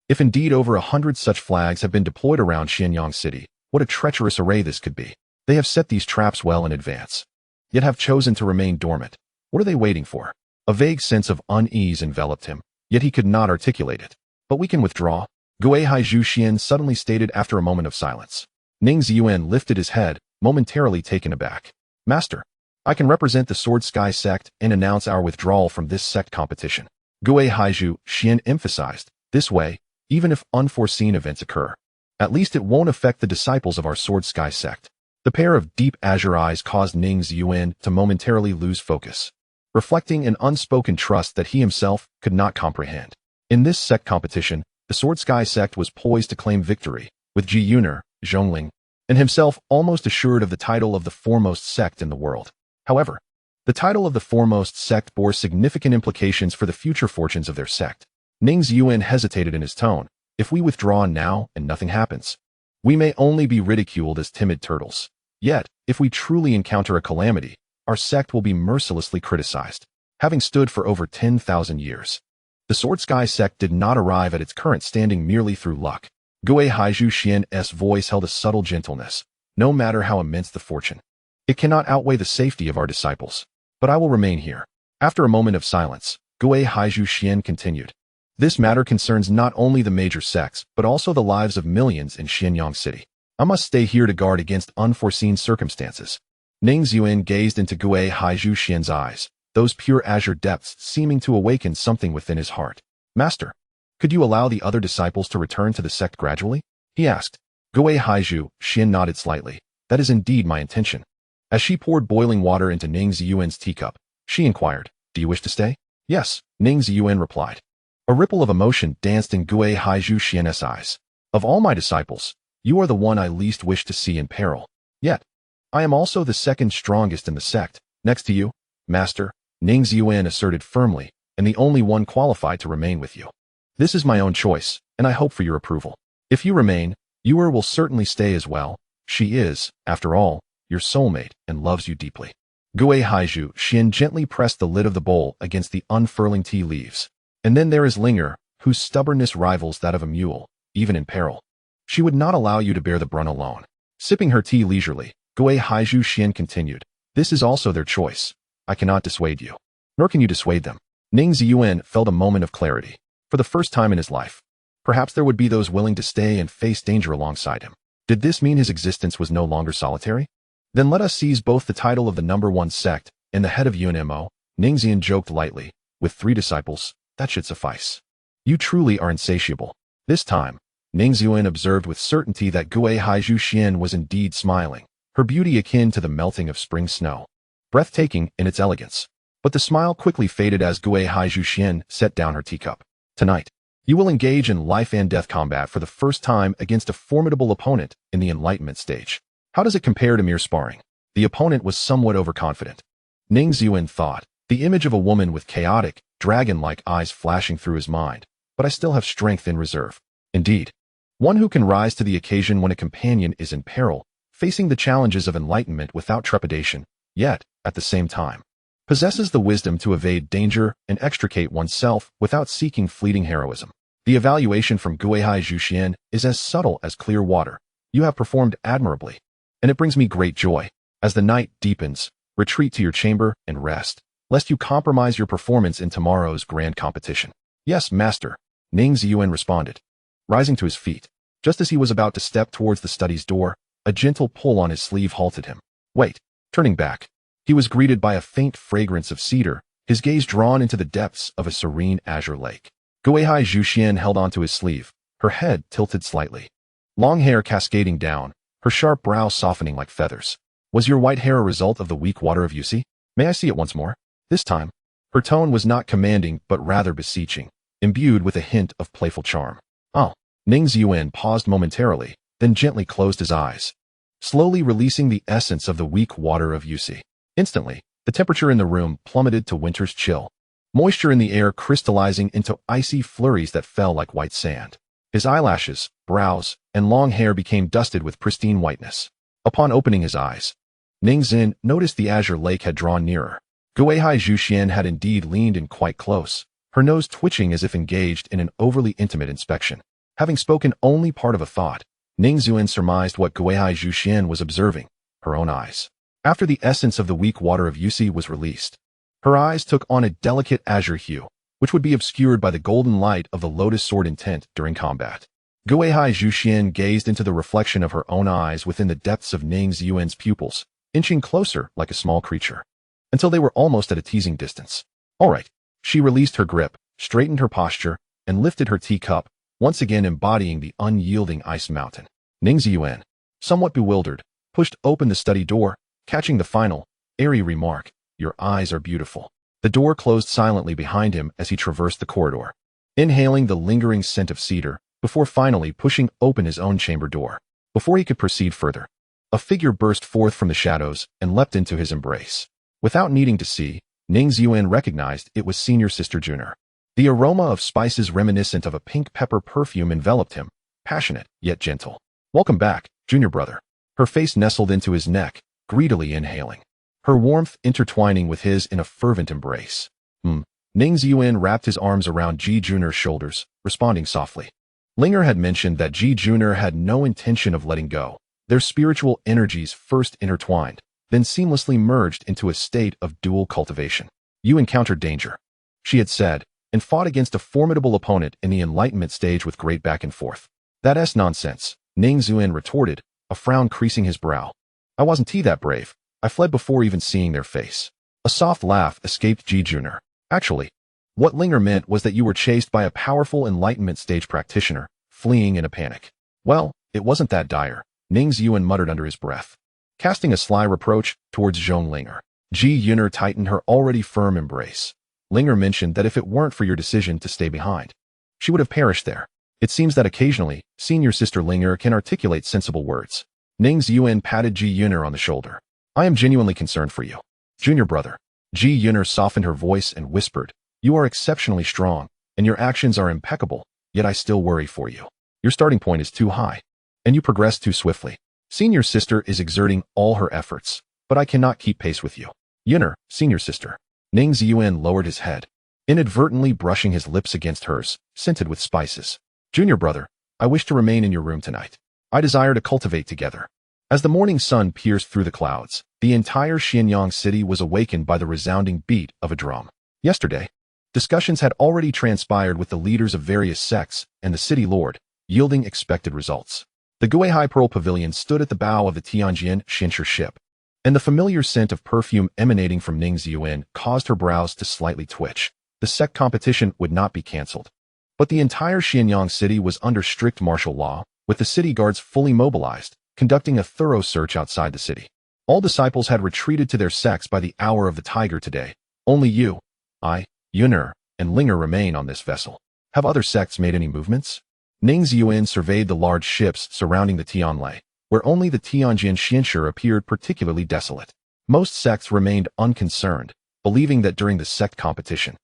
If indeed over 100 such flags have been deployed around Xianyang City, what a treacherous array this could be. They have set these traps well in advance, yet have chosen to remain dormant. What are they waiting for? A vague sense of unease enveloped him, yet he could not articulate it. But we can withdraw. Gui Haizhu Xuan suddenly stated after a moment of silence. Ning Ziyuan lifted his head, momentarily taken aback. Master, I can represent the Sword Sky Sect and announce our withdrawal from this sect competition. Gui Haizhu Xuan emphasized, this way, even if unforeseen events occur, at least it won't affect the disciples of our Sword Sky Sect. The pair of deep azure eyes caused Ning Ziyuan to momentarily lose focus, reflecting an unspoken trust that he himself could not comprehend. In this sect competition, the Sword Sky Sect was poised to claim victory, with Ji Yuner, Zhongling, and himself almost assured of the title of the foremost sect in the world. However, the title of the foremost sect bore significant implications for the future fortunes of their sect. Ning Ziyuan hesitated in his tone. If we withdraw now and nothing happens, we may only be ridiculed as timid turtles. Yet, if we truly encounter a calamity, our sect will be mercilessly criticized. Having stood for over 10,000 years, the Sword Sky Sect did not arrive at its current standing merely through luck. Gui Haizhu Xuan's voice held a subtle gentleness. No matter how immense the fortune, it cannot outweigh the safety of our disciples. But I will remain here. After a moment of silence, Gui Haizhu Xuan continued. This matter concerns not only the major sects, but also the lives of millions in Xianyang City. I must stay here to guard against unforeseen circumstances. Ning Ziyuan gazed into Gui Haizhu Xuan's eyes, those pure azure depths seeming to awaken something within his heart. Master, could you allow the other disciples to return to the sect gradually? He asked. Gui Haizhu Xuan nodded slightly. That is indeed my intention. As she poured boiling water into Ning Ziyuan's teacup, she inquired, do you wish to stay? Yes, Ning Ziyuan replied. A ripple of emotion danced in Gui Haizhu Xuan's eyes. Of all my disciples, you are the one I least wish to see in peril. Yet, I am also the second strongest in the sect, next to you, Master, Ning Ziyuan asserted firmly, and the only one qualified to remain with you. This is my own choice, and I hope for your approval. If you remain, Yuer will certainly stay as well. She is, after all, your soulmate and loves you deeply. Gui Haizhu Xuan gently pressed the lid of the bowl against the unfurling tea leaves. And then there is Linger, whose stubbornness rivals that of a mule, even in peril. She would not allow you to bear the brunt alone. Sipping her tea leisurely, Gui Haizhu Xuan continued. This is also their choice. I cannot dissuade you. Nor can you dissuade them. Ning Ziyuan felt a moment of clarity. For the first time in his life, perhaps there would be those willing to stay and face danger alongside him. Did this mean his existence was no longer solitary? Then let us seize both the title of the #1 sect and the head of UNMO, Ning Ziyuan joked lightly. With 3 disciples, that should suffice. You truly are insatiable. This time, Ning Ziyuan observed with certainty that Gui Haizhu Xuan was indeed smiling, her beauty akin to the melting of spring snow, breathtaking in its elegance. But the smile quickly faded as Gui Haizhu Xuan set down her teacup. Tonight, you will engage in life and death combat for the first time against a formidable opponent in the enlightenment stage. How does it compare to mere sparring? The opponent was somewhat overconfident. Ning Ziyuan thought, the image of a woman with chaotic, dragon-like eyes flashing through his mind. But I still have strength in reserve. Indeed, one who can rise to the occasion when a companion is in peril, facing the challenges of enlightenment without trepidation, yet, at the same time, possesses the wisdom to evade danger and extricate oneself without seeking fleeting heroism. The evaluation from Gui Haizhu Xuan is as subtle as clear water. You have performed admirably, and it brings me great joy. As the night deepens, retreat to your chamber and rest, lest you compromise your performance in tomorrow's grand competition. Yes, Master, Ning Ziyuan responded, rising to his feet. Just as he was about to step towards the study's door, a gentle pull on his sleeve halted him. Wait. Turning back, he was greeted by a faint fragrance of cedar, his gaze drawn into the depths of a serene azure lake. Gui Haizhu Xuan held onto his sleeve, her head tilted slightly. Long hair cascading down, her sharp brow softening like feathers. Was your white hair a result of the weak water of Yusi? May I see it once more? This time, her tone was not commanding but rather beseeching, imbued with a hint of playful charm. Oh. Ning Ziyuan paused momentarily, then gently closed his eyes, slowly releasing the essence of the weak water of Yusi. Instantly, the temperature in the room plummeted to winter's chill, moisture in the air crystallizing into icy flurries that fell like white sand. His eyelashes, brows, and long hair became dusted with pristine whiteness. Upon opening his eyes, Ning Ziyuan noticed the azure lake had drawn nearer. Gui Haizhu Xuan had indeed leaned in quite close, her nose twitching as if engaged in an overly intimate inspection. Having spoken only part of a thought, Ning Ziyuan surmised what Gui Haizhu Xuan was observing, her own eyes. After the essence of the weak water of Yusi was released, her eyes took on a delicate azure hue, which would be obscured by the golden light of the lotus sword intent during combat. Gui Haizhu Xuan gazed into the reflection of her own eyes within the depths of Ning Ziyuan's pupils, inching closer like a small creature, until they were almost at a teasing distance. All right. She released her grip, straightened her posture, and lifted her teacup, once again embodying the unyielding ice mountain. Ning Ziyuan, somewhat bewildered, pushed open the study door, catching the final, airy remark, "Your eyes are beautiful." The door closed silently behind him as he traversed the corridor, inhaling the lingering scent of cedar, before finally pushing open his own chamber door. Before he could proceed further, a figure burst forth from the shadows and leapt into his embrace. Without needing to see, Ning Ziyuan recognized it was senior sister Juner. The aroma of spices reminiscent of a pink pepper perfume enveloped him, passionate yet gentle. "Welcome back, junior brother." Her face nestled into his neck, greedily inhaling, her warmth intertwining with his in a fervent embrace. Ning Ziyuan wrapped his arms around Ji Juner's shoulders, responding softly. Linger had mentioned that Ji Juner had no intention of letting go. Their spiritual energies first intertwined, then seamlessly merged into a state of dual cultivation. "You encountered danger," she had said, and fought against a formidable opponent in the enlightenment stage with great back and forth. "That's nonsense," Ning Ziyuan retorted, a frown creasing his brow. "I wasn't that brave. I fled before even seeing their face." A soft laugh escaped Ji Juner. "Actually, what Linger meant was that you were chased by a powerful enlightenment stage practitioner, fleeing in a panic." "Well, it wasn't that dire," Ning Ziyuan muttered under his breath, casting a sly reproach towards Zhong Linger. Ji Juner tightened her already firm embrace. "Linger mentioned that if it weren't for your decision to stay behind, she would have perished there. It seems that occasionally, senior sister Linger can articulate sensible words." Ning Ziyuan patted Ji Juner on the shoulder. "I am genuinely concerned for you, junior brother." Ji Juner softened her voice and whispered, "You are exceptionally strong, and your actions are impeccable, yet I still worry for you. Your starting point is too high, and you progress too swiftly. Senior sister is exerting all her efforts, but I cannot keep pace with you." "Juner, senior sister." Ning Ziyuan lowered his head, inadvertently brushing his lips against hers, scented with spices. "Junior brother, I wish to remain in your room tonight. I desire to cultivate together." As the morning sun pierced through the clouds, the entire Xianyang city was awakened by the resounding beat of a drum. Yesterday, discussions had already transpired with the leaders of various sects and the city lord, yielding expected results. The Gui Haizhu Pavilion stood at the bow of the Tianjin Xinsher ship, and the familiar scent of perfume emanating from Ning Ziyuan caused her brows to slightly twitch. The Sect competition would not be cancelled, but the entire Xianyang city was under strict martial law, with the city guards fully mobilized, conducting a thorough search outside the city. All disciples had retreated to their sects by the hour of the tiger today. Only you, I, Juner, and Linger remain on this vessel. Have other sects made any movements? Ning Ziyuan surveyed the large ships surrounding the Tianlai, where only the Tianjin Xinsher appeared particularly desolate. Most sects remained unconcerned, believing that during the sect competition,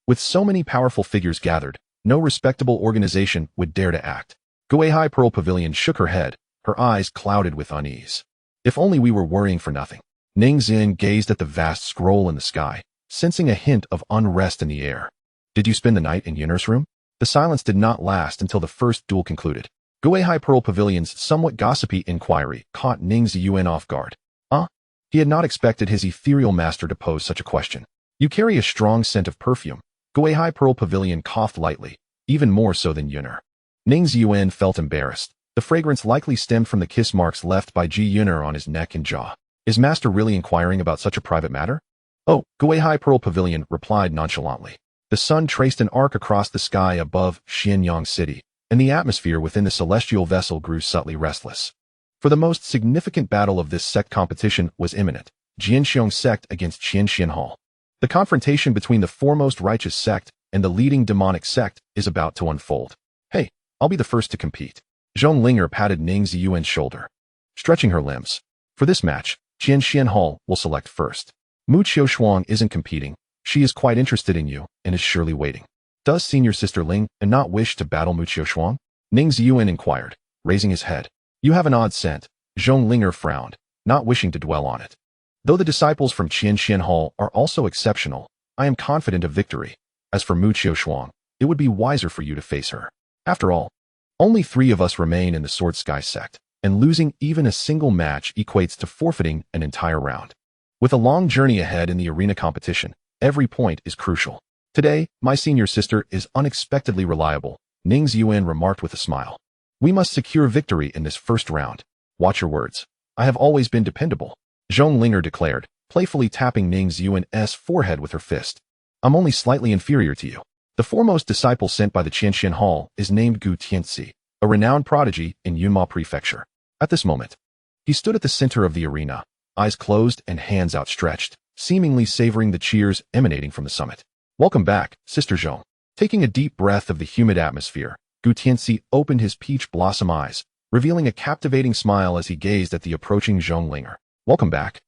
with so many powerful figures gathered, no respectable organization would dare to act. Gui Haizhu Pavilion shook her head, her eyes clouded with unease. "If only we were worrying for nothing." Ning Ziyuan gazed at the vast scroll in the sky, sensing a hint of unrest in the air. "Did you spend the night in Yuner's room?" The silence did not last until the first duel concluded. Gui Haizhu Pavilion's somewhat gossipy inquiry caught Ning Ziyuan off guard. He had not expected his ethereal master to pose such a question. "You carry a strong scent of perfume." Gui Haizhu Pavilion coughed lightly, even more so than Juner. Ning Ziyuan felt embarrassed. The fragrance likely stemmed from the kiss marks left by Ji Juner on his neck and jaw. Is master really inquiring about such a private matter? "Oh," Gui Haizhu Pavilion replied nonchalantly. The sun traced an arc across the sky above Xianyang City, and the atmosphere within the celestial vessel grew subtly restless. For the most significant battle of this sect competition was imminent, Jianxiong Sect against Qianxian Hall. The confrontation between the foremost righteous sect and the leading demonic sect is about to unfold. "Hey, I'll be the first to compete." Zhong Linger patted Ning Ziyuan's shoulder, stretching her limbs. "For this match, Qianxian Hall will select first. Mu Qiushuang isn't competing. She is quite interested in you and is surely waiting." "Does senior sister Ling and not wish to battle Mu Qiushuang?" Ning Ziyuan inquired, raising his head. "You have an odd scent." Zhong Linger frowned, not wishing to dwell on it. "Though the disciples from Qianxian Hall are also exceptional, I am confident of victory. As for Mu Qiushuang, it would be wiser for you to face her. After all, only 3 of us remain in the Sword Sky sect, and losing even a single match equates to forfeiting an entire round. With a long journey ahead in the arena competition, every point is crucial. Today, my senior sister is unexpectedly reliable," Ning Ziyuan remarked with a smile. We must secure victory in this first round. Watch your words. I have always been dependable, Zhong Linger declared, playfully tapping Ning Ziyuan's forehead with her fist. I'm only slightly inferior to you. The foremost disciple sent by the Qianxian Hall is named Gu Tianxi, a renowned prodigy in Yunma Prefecture. At this moment, he stood at the center of the arena, eyes closed and hands outstretched, seemingly savoring the cheers emanating from the summit. Welcome back, Sister Zhong. Taking a deep breath of the humid atmosphere, Gu Tianxi opened his peach blossom eyes, revealing a captivating smile as he gazed at the approaching Zhong Linger. Welcome back.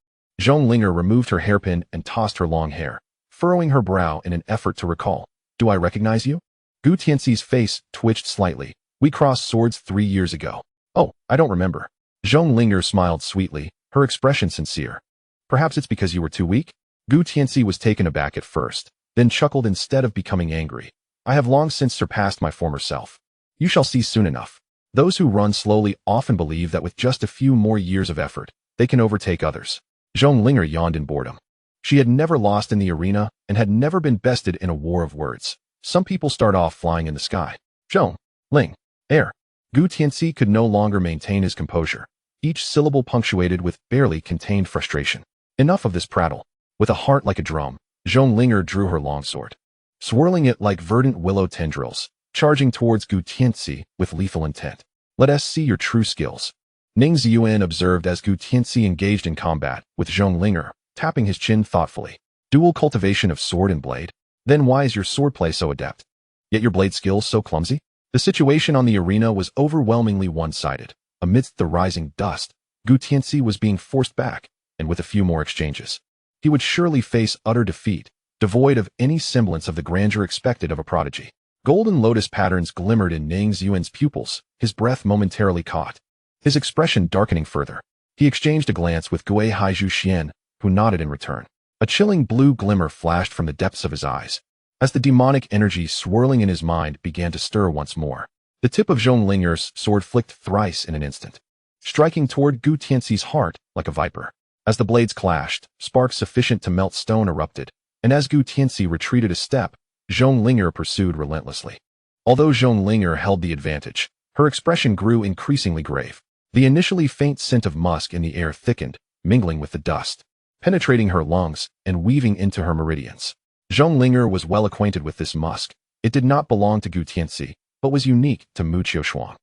Zhong Linger removed her hairpin and tossed her long hair, furrowing her brow in an effort to recall. Do I recognize you? Gu Tianxi's face twitched slightly. We crossed swords 3 years ago. Oh, I don't remember. Zhong Linger smiled sweetly, her expression sincere. Perhaps it's because you were too weak? Gu Tianxi was taken aback at first, then chuckled instead of becoming angry. I have long since surpassed my former self. You shall see soon enough. Those who run slowly often believe that with just a few more years of effort, they can overtake others. Zhong Linger yawned in boredom. She had never lost in the arena and had never been bested in a war of words. Some people start off flying in the sky. Zhong, Ling, air. Gu Tianxi could no longer maintain his composure, each syllable punctuated with barely contained frustration. Enough of this prattle. With a heart like a drum, Zhong Linger drew her longsword, swirling it like verdant willow tendrils, charging towards Gu Tianxi with lethal intent. Let us see your true skills. Ning Ziyuan observed as Gu Tianxi engaged in combat with Zhong Linger, tapping his chin thoughtfully. Dual cultivation of sword and blade? Then why is your swordplay so adept? Yet your blade skills so clumsy? The situation on the arena was overwhelmingly one-sided. Amidst the rising dust, Gu Tianxi was being forced back, and with a few more exchanges, he would surely face utter defeat, devoid of any semblance of the grandeur expected of a prodigy. Golden lotus patterns glimmered in Ning Ziyuan's pupils, his breath momentarily caught, his expression darkening further. He exchanged a glance with Gui Haizhu Xuan, who nodded in return. A chilling blue glimmer flashed from the depths of his eyes, as the demonic energy swirling in his mind began to stir once more. The tip of Zhong Linger's sword flicked thrice in an instant, striking toward Gu Tianxi's heart like a viper. As the blades clashed, sparks sufficient to melt stone erupted, and as Gu Tianxi retreated a step, Zhong Linger pursued relentlessly. Although Zhong Linger held the advantage, her expression grew increasingly grave. The initially faint scent of musk in the air thickened, mingling with the dust, penetrating her lungs and weaving into her meridians. Zhong Linger was well acquainted with this musk. It did not belong to Gu Tianxi, but was unique to Mu Qiushuang.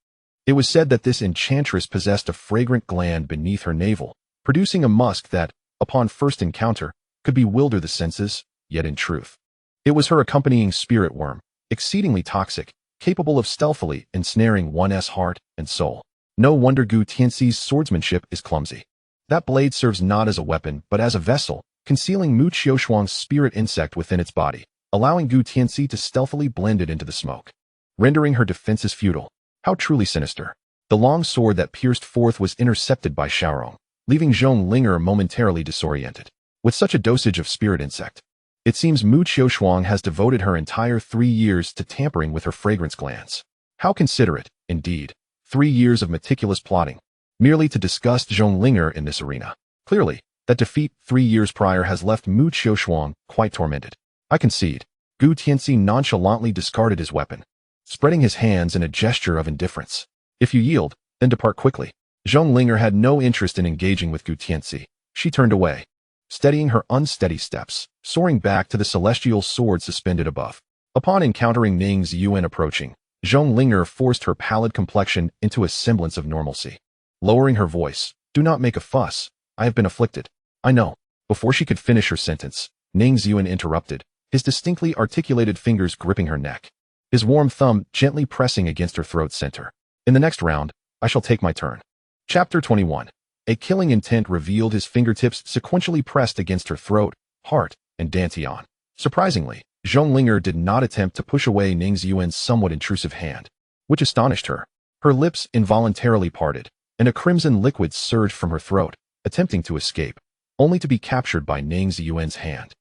It was said that this enchantress possessed a fragrant gland beneath her navel, producing a musk that, upon first encounter, could bewilder the senses, yet in truth, it was her accompanying spirit worm, exceedingly toxic, capable of stealthily ensnaring one's heart and soul. No wonder Gu Tianxi's swordsmanship is clumsy. That blade serves not as a weapon, but as a vessel, concealing Mu Qiushuang's spirit insect within its body, allowing Gu Tianxi to stealthily blend it into the smoke, rendering her defenses futile. How truly sinister. The long sword that pierced forth was intercepted by Xiaorong, leaving Zhong Linger momentarily disoriented. With such a dosage of spirit insect, it seems Mu Qiushuang has devoted her entire 3 years to tampering with her fragrance glands. How considerate, indeed. 3 years of meticulous plotting, merely to disgust Zhong Linger in this arena. Clearly, that defeat 3 years prior has left Mu Qiushuang quite tormented. I concede. Gu Tianxi nonchalantly discarded his weapon, spreading his hands in a gesture of indifference. If you yield, then depart quickly. Zhong Linger had no interest in engaging with Gu Tianxi. She turned away, steadying her unsteady steps, soaring back to the celestial sword suspended above. Upon encountering Ning Ziyuan approaching, Zhong Linger forced her pallid complexion into a semblance of normalcy. Lowering her voice, "Do not make a fuss. I have been afflicted." "I know." Before she could finish her sentence, Ning Ziyuan interrupted, his distinctly articulated fingers gripping her neck, his warm thumb gently pressing against her throat center. "In the next round, I shall take my turn." Chapter 21. A killing intent revealed his fingertips sequentially pressed against her throat, heart, and dantian. Surprisingly, Zhong Linger did not attempt to push away Ning Ziyuan's somewhat intrusive hand, which astonished her. Her lips involuntarily parted, and a crimson liquid surged from her throat, attempting to escape, only to be captured by Ning Ziyuan's hand.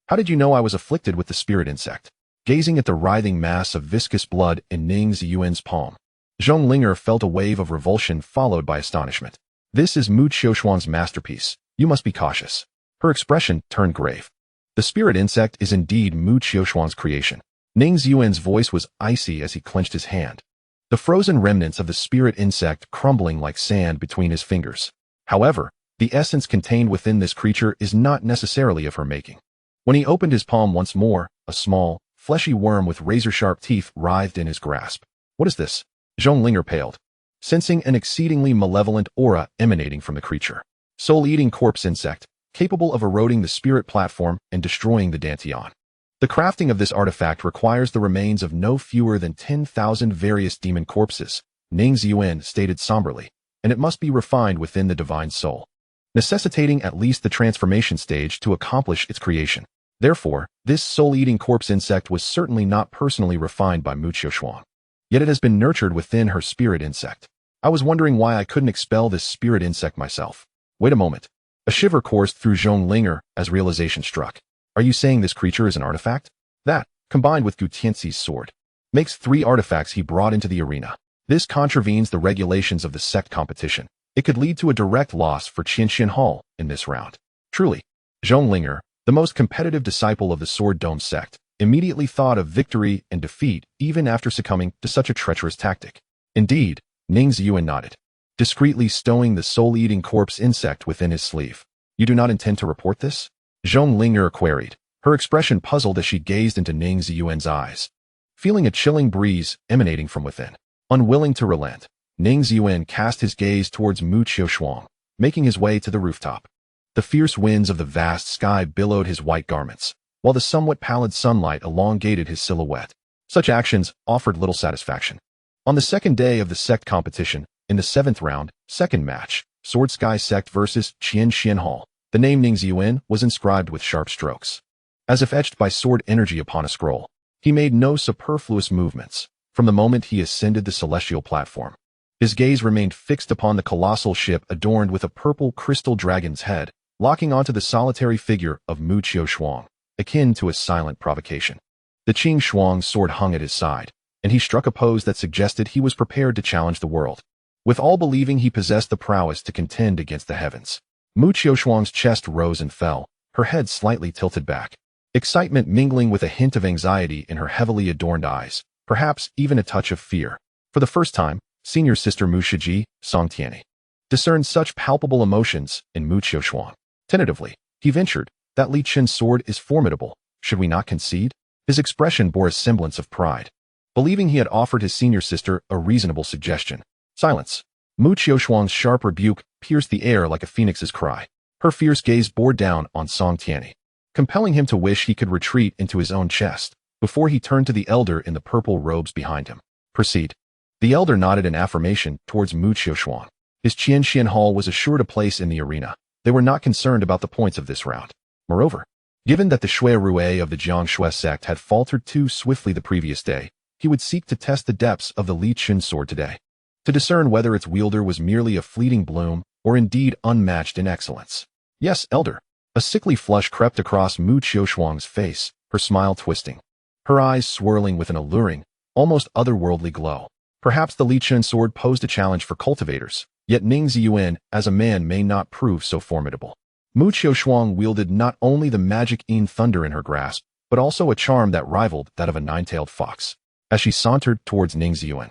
"How did you know I was afflicted with the spirit insect?" Gazing at the writhing mass of viscous blood in Ning Ziyuan's palm, Zhong Linger felt a wave of revulsion followed by astonishment. "This is Mu Qiushuang's masterpiece. You must be cautious." Her expression turned grave. "The spirit insect is indeed Mu Qiushuang's creation." Ning Ziyuan's voice was icy as he clenched his hand, the frozen remnants of the spirit insect crumbling like sand between his fingers. However, the essence contained within this creature is not necessarily of her making. When he opened his palm once more, a small, fleshy worm with razor-sharp teeth writhed in his grasp. What is this? Zhong Linger paled, sensing an exceedingly malevolent aura emanating from the creature. Soul-eating corpse insect, capable of eroding the spirit platform and destroying the Dantian. The crafting of this artifact requires the remains of no fewer than 10,000 various demon corpses, Ning Ziyuan stated somberly, and it must be refined within the divine soul, necessitating at least the transformation stage to accomplish its creation. Therefore, this soul-eating corpse insect was certainly not personally refined by Mu Qiushuang. Yet it has been nurtured within her spirit insect. I was wondering why I couldn't expel this spirit insect myself. Wait a moment. A shiver coursed through Zhong Linger as realization struck. Are you saying this creature is an artifact? That, combined with Gu Tianxi's sword, makes 3 artifacts he brought into the arena. This contravenes the regulations of the Sect competition. It could lead to a direct loss for Qianxian Hall in this round. Truly, Zhong Linger, the most competitive disciple of the Sword Dome Sect, immediately thought of victory and defeat even after succumbing to such a treacherous tactic. Indeed, Ning Ziyuan nodded, discreetly stowing the soul-eating corpse insect within his sleeve. You do not intend to report this? Zhong Linger queried, her expression puzzled as she gazed into Ning Ziyuan's eyes. Feeling a chilling breeze emanating from within, unwilling to relent, Ning Ziyuan cast his gaze towards Mu Qiushuang, making his way to the rooftop. The fierce winds of the vast sky billowed his white garments, while the somewhat pallid sunlight elongated his silhouette. Such actions offered little satisfaction. On the second day of the Sect competition, in the 7th round, second match, Sword Sky Sect versus Qianxian Hall, the name Ning Ziyuan was inscribed with sharp strokes. As if etched by sword energy upon a scroll, he made no superfluous movements from the moment he ascended the celestial platform. His gaze remained fixed upon the colossal ship adorned with a purple crystal dragon's head, locking onto the solitary figure of Mu Qiushuang, akin to a silent provocation. The Qing Shuang's sword hung at his side, and he struck a pose that suggested he was prepared to challenge the world, with all believing he possessed the prowess to contend against the heavens. Mu Qiushuang's chest rose and fell, her head slightly tilted back, excitement mingling with a hint of anxiety in her heavily adorned eyes, perhaps even a touch of fear. For the first time, senior sister Mu Shiji, Song Tianyi, discerned such palpable emotions in Mu Qiushuang. Tentatively, he ventured, that Li Qin's sword is formidable. Should we not concede? His expression bore a semblance of pride, believing he had offered his senior sister a reasonable suggestion. Silence. Mu Qiushuang's sharp rebuke pierced the air like a phoenix's cry. Her fierce gaze bore down on Song Tianyi, compelling him to wish he could retreat into his own chest, before he turned to the elder in the purple robes behind him. Proceed. The elder nodded in affirmation towards Mu Qiushuang. His Qianxian Hall was assured a place in the arena. They were not concerned about the points of this round. Moreover, given that the Shui Rue of the Jiangshui sect had faltered too swiftly the previous day, he would seek to test the depths of the Li Qin sword today, to discern whether its wielder was merely a fleeting bloom or indeed unmatched in excellence. Yes, elder. A sickly flush crept across Mu Qiushuang's face, her smile twisting, her eyes swirling with an alluring, almost otherworldly glow. Perhaps the Li Qin sword posed a challenge for cultivators, yet Ning Ziyuan as a man may not prove so formidable. Mu Qiushuang wielded not only the magic Yin thunder in her grasp, but also a charm that rivaled that of a nine-tailed fox. As she sauntered towards Ning Ziyuan,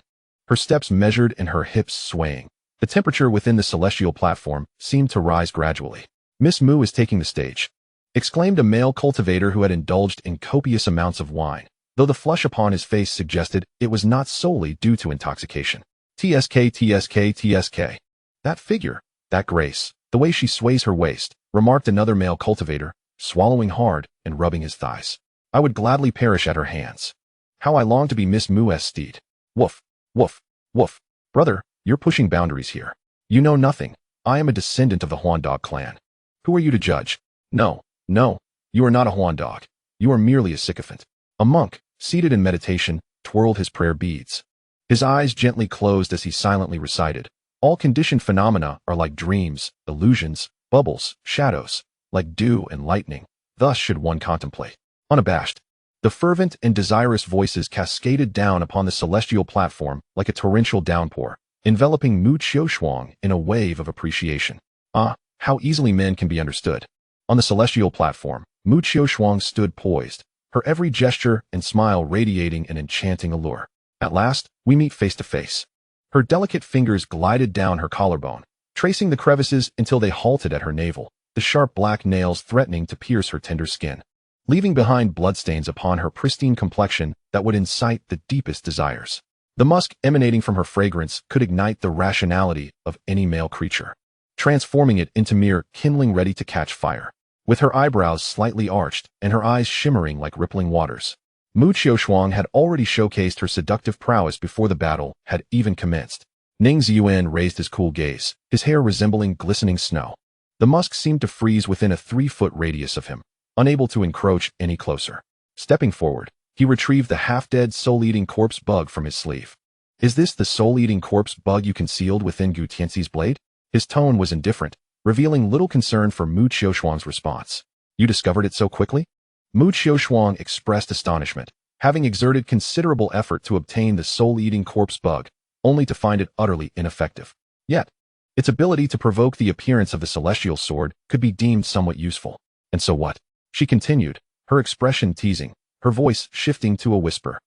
her steps measured and her hips swaying, the temperature within the celestial platform seemed to rise gradually. Miss Mu is taking the stage, exclaimed a male cultivator who had indulged in copious amounts of wine, though the flush upon his face suggested it was not solely due to intoxication. TSK, TSK, TSK. That figure, that grace, the way she sways her waist, remarked another male cultivator, swallowing hard and rubbing his thighs. I would gladly perish at her hands. How I long to be Miss Mu's steed. Woof, woof, woof. Brother, you're pushing boundaries here. You know nothing. I am a descendant of the Huan Dog clan. Who are you to judge? No, no, you are not a Huan Dog. You are merely a sycophant. A monk, seated in meditation, twirled his prayer beads. His eyes gently closed as he silently recited, all conditioned phenomena are like dreams, illusions, bubbles, shadows, like dew and lightning. Thus should one contemplate. Unabashed, the fervent and desirous voices cascaded down upon the celestial platform like a torrential downpour, enveloping Mu Qiushuang in a wave of appreciation. Ah, how easily men can be understood. On the celestial platform, Mu Qiushuang stood poised, her every gesture and smile radiating an enchanting allure. At last, we meet face to face. Her delicate fingers glided down her collarbone, tracing the crevices until they halted at her navel, the sharp black nails threatening to pierce her tender skin, leaving behind bloodstains upon her pristine complexion that would incite the deepest desires. The musk emanating from her fragrance could ignite the rationality of any male creature, transforming it into mere kindling ready to catch fire. With her eyebrows slightly arched and her eyes shimmering like rippling waters, Mu Xiaoshuang had already showcased her seductive prowess before the battle had even commenced. Ning Ziyuan raised his cool gaze, his hair resembling glistening snow. The musk seemed to freeze within a 3-foot radius of him, unable to encroach any closer. Stepping forward, he retrieved the half-dead soul-eating corpse bug from his sleeve. Is this the soul-eating corpse bug you concealed within Gu Tianxi's blade? His tone was indifferent, revealing little concern for Mu Xiaoshuang's response. You discovered it so quickly? Mu Xiaoshuang expressed astonishment, having exerted considerable effort to obtain the soul-eating corpse bug, only to find it utterly ineffective. Yet, its ability to provoke the appearance of the celestial sword could be deemed somewhat useful. And so what? She continued, her expression teasing, her voice shifting to a whisper.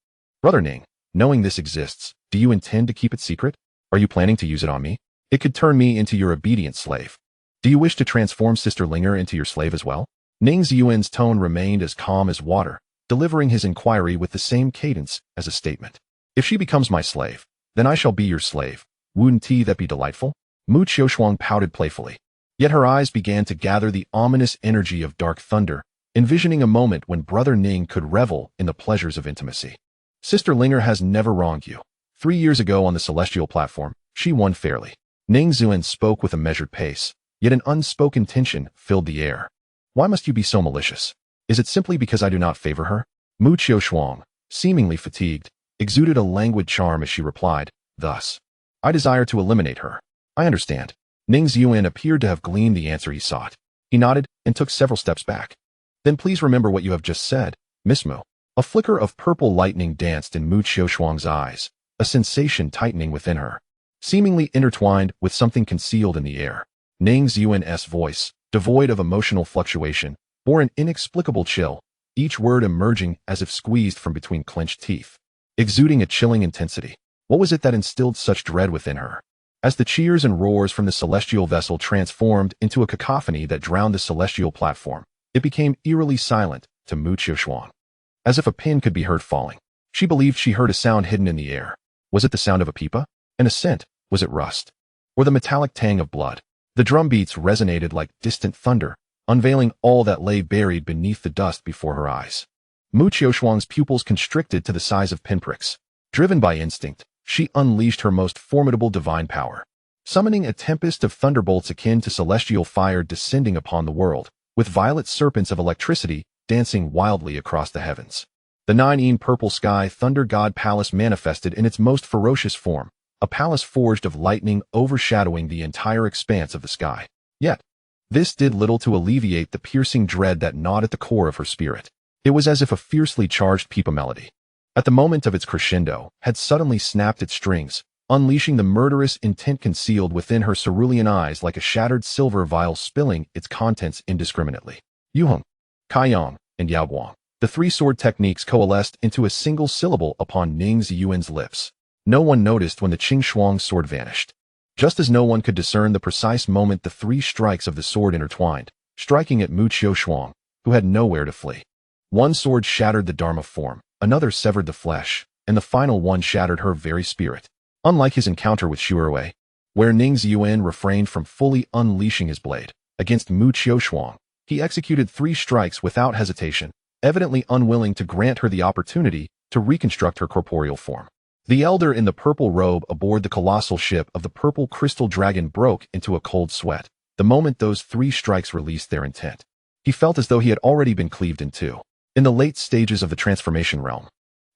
Brother Ning, knowing this exists, do you intend to keep it secret? Are you planning to use it on me? It could turn me into your obedient slave. Do you wish to transform Sister Linger into your slave as well? Ning Ziyuan's tone remained as calm as water, delivering his inquiry with the same cadence as a statement. If she becomes my slave, then I shall be your slave. Wouldn't that be delightful? Mu Xiaoshuang pouted playfully. Yet her eyes began to gather the ominous energy of dark thunder, envisioning a moment when Brother Ning could revel in the pleasures of intimacy. Sister Linger has never wronged you. 3 years ago on the celestial platform, she won fairly. Ning Ziyuan spoke with a measured pace, yet an unspoken tension filled the air. Why must you be so malicious? Is it simply because I do not favor her? Mu Xiaoshuang, seemingly fatigued, exuded a languid charm as she replied, thus, I desire to eliminate her. I understand. Ning Ziyuan appeared to have gleaned the answer he sought. He nodded and took several steps back. Then please remember what you have just said, Miss Mu. A flicker of purple lightning danced in Mu Xiaoshuang's eyes, a sensation tightening within her, seemingly intertwined with something concealed in the air. Ning Ziyuan's voice, devoid of emotional fluctuation, bore an inexplicable chill, each word emerging as if squeezed from between clenched teeth, exuding a chilling intensity. What was it that instilled such dread within her? As the cheers and roars from the celestial vessel transformed into a cacophony that drowned the celestial platform, it became eerily silent to Mu Xiaoshuang. As if a pin could be heard falling. She believed she heard a sound hidden in the air. Was it the sound of a pipa? An ascent? Was it rust? Or the metallic tang of blood? The drum beats resonated like distant thunder, unveiling all that lay buried beneath the dust before her eyes. Mu Xiaoshuang's pupils constricted to the size of pinpricks. Driven by instinct, she unleashed her most formidable divine power, summoning a tempest of thunderbolts akin to celestial fire descending upon the world, with violet serpents of electricity dancing wildly across the heavens. The nine-een purple sky thunder god palace manifested in its most ferocious form, a palace forged of lightning overshadowing the entire expanse of the sky. Yet, this did little to alleviate the piercing dread that gnawed at the core of her spirit. It was as if a fiercely charged pipa melody, at the moment of its crescendo, had suddenly snapped its strings, unleashing the murderous intent concealed within her cerulean eyes like a shattered silver vial spilling its contents indiscriminately. Yuheng, Kaiyang, and Yaoguang. The 3-sword techniques coalesced into a single syllable upon Ning Ziyuan's lips. No one noticed when the Qing sword vanished. Just as no one could discern the precise moment the 3 strikes of the sword intertwined, striking at Mu Xiaoshuang, who had nowhere to flee. One sword shattered the Dharma form, another severed the flesh, and the final one shattered her very spirit. Unlike his encounter with Shuerwei, where Ning Ziyuan refrained from fully unleashing his blade against Mu Xiaoshuang, he executed 3 strikes without hesitation, evidently unwilling to grant her the opportunity to reconstruct her corporeal form. The elder in the purple robe aboard the colossal ship of the purple crystal dragon broke into a cold sweat the moment those 3 strikes released their intent. He felt as though he had already been cleaved in two. In the late stages of the transformation realm,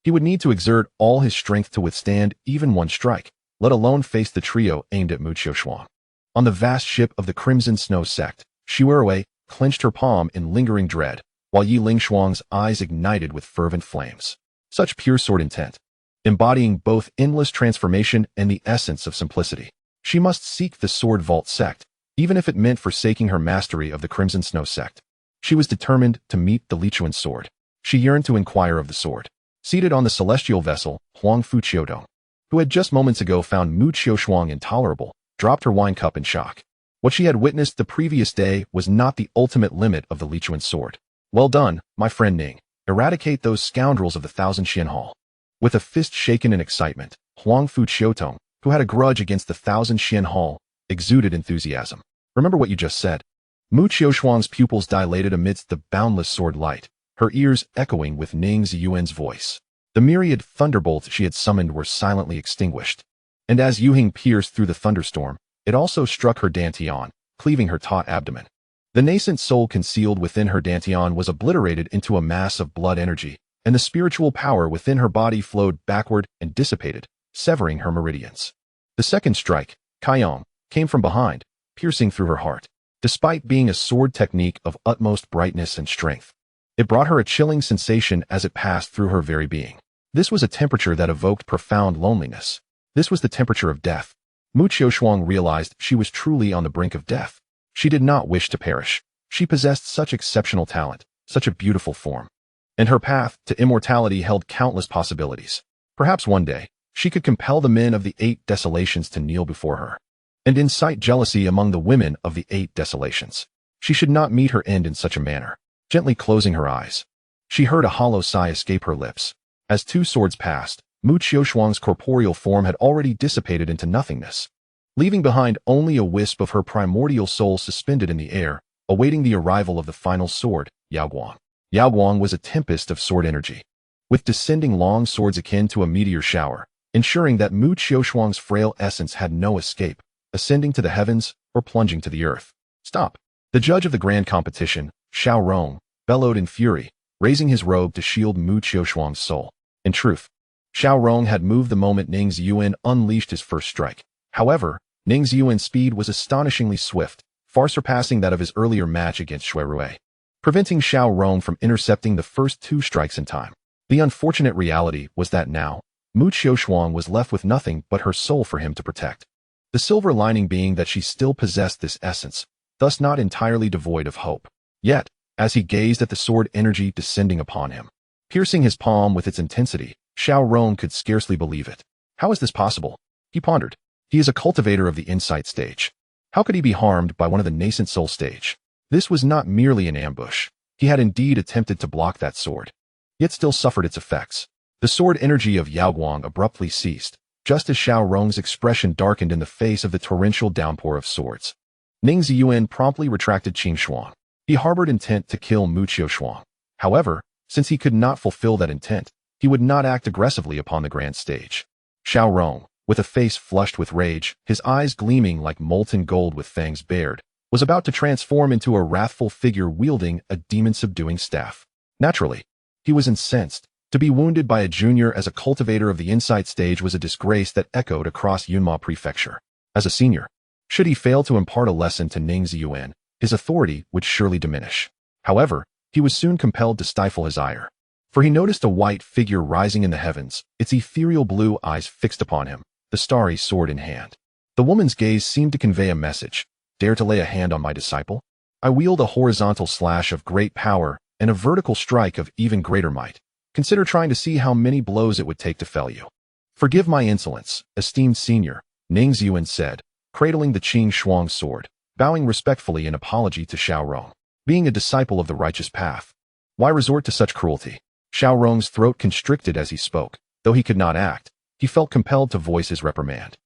he would need to exert all his strength to withstand even one strike, let alone face the trio aimed at Mu Xiaoshuang. On the vast ship of the Crimson Snow Sect, Shuerwei clenched her palm in lingering dread, while Yi Lingshuang's eyes ignited with fervent flames. Such pure sword intent, embodying both endless transformation and the essence of simplicity. She must seek the Sword Vault Sect, even if it meant forsaking her mastery of the Crimson Snow Sect. She was determined to meet the Lichuan sword. She yearned to inquire of the sword. Seated on the celestial vessel, Huang Fuqiudong, who had just moments ago found Mu Qiushuang intolerable, dropped her wine cup in shock. What she had witnessed the previous day was not the ultimate limit of the Lichuan sword. Well done, my friend Ning. Eradicate those scoundrels of the Thousand Qian Hall. With a fist shaken in excitement, Huang Fuqiudong, who had a grudge against the Thousand Qian Hall, exuded enthusiasm. Remember what you just said. Mu Qiushuang's pupils dilated amidst the boundless sword light, her ears echoing with Ning Ziyuan's voice. The myriad thunderbolts she had summoned were silently extinguished. And as Yuhing pierced through the thunderstorm, it also struck her dantian, cleaving her taut abdomen. The nascent soul concealed within her dantian was obliterated into a mass of blood energy, and the spiritual power within her body flowed backward and dissipated, severing her meridians. The second strike, Kaiyong, came from behind, piercing through her heart. Despite being a sword technique of utmost brightness and strength, it brought her a chilling sensation as it passed through her very being. This was a temperature that evoked profound loneliness. This was the temperature of death. Mu Qiushuang realized she was truly on the brink of death. She did not wish to perish. She possessed such exceptional talent, such a beautiful form. And her path to immortality held countless possibilities. Perhaps one day, she could compel the men of the Eight Desolations to kneel before her, and incite jealousy among the women of the Eight Desolations. She should not meet her end in such a manner. Gently closing her eyes, she heard a hollow sigh escape her lips. As two swords passed, Mu Qiushuang's corporeal form had already dissipated into nothingness, leaving behind only a wisp of her primordial soul suspended in the air, awaiting the arrival of the final sword, Yaoguang. Yaoguang was a tempest of sword energy, with descending long swords akin to a meteor shower, ensuring that Mu Qiushuang's frail essence had no escape, ascending to the heavens or plunging to the earth. Stop! The judge of the grand competition, Xiao Rong, bellowed in fury, raising his robe to shield Mu Qiushuang's soul. In truth, Xiao Rong had moved the moment Ning Ziyuan unleashed his first strike. However, Ning Ziyuan's speed was astonishingly swift, far surpassing that of his earlier match against Shui Rui, preventing Xiao Rong from intercepting the first two strikes in time. The unfortunate reality was that now, Mu Qiushuang was left with nothing but her soul for him to protect. The silver lining being that she still possessed this essence, thus not entirely devoid of hope. Yet, as he gazed at the sword energy descending upon him, piercing his palm with its intensity, Xiao Rong could scarcely believe it. How is this possible? He pondered. He is a cultivator of the insight stage. How could he be harmed by one of the Nascent Soul stage? This was not merely an ambush. He had indeed attempted to block that sword, yet still suffered its effects. The sword energy of Yaoguang abruptly ceased, just as Xiao Rong's expression darkened in the face of the torrential downpour of swords. Ning Ziyuan promptly retracted Qing Xuan. He harbored intent to kill Mu Qiushuang. However, since he could not fulfill that intent, he would not act aggressively upon the grand stage. Xiao Rong, with a face flushed with rage, his eyes gleaming like molten gold with fangs bared, was about to transform into a wrathful figure wielding a demon-subduing staff. Naturally, he was incensed. To be wounded by a junior as a cultivator of the insight stage was a disgrace that echoed across Yunma Prefecture. As a senior, should he fail to impart a lesson to Ning Ziyuan, his authority would surely diminish. However, he was soon compelled to stifle his ire, for he noticed a white figure rising in the heavens, its ethereal blue eyes fixed upon him, the starry sword in hand. The woman's gaze seemed to convey a message. Dare to lay a hand on my disciple? I wield a horizontal slash of great power and a vertical strike of even greater might. Consider trying to see how many blows it would take to fell you. Forgive my insolence, esteemed senior, Ning Ziyuan said, cradling the Qing Shuang sword, bowing respectfully in apology to Xiao Rong. Being a disciple of the righteous path, why resort to such cruelty? Xiao Rong's throat constricted as he spoke. Though he could not act, he felt compelled to voice his reprimand.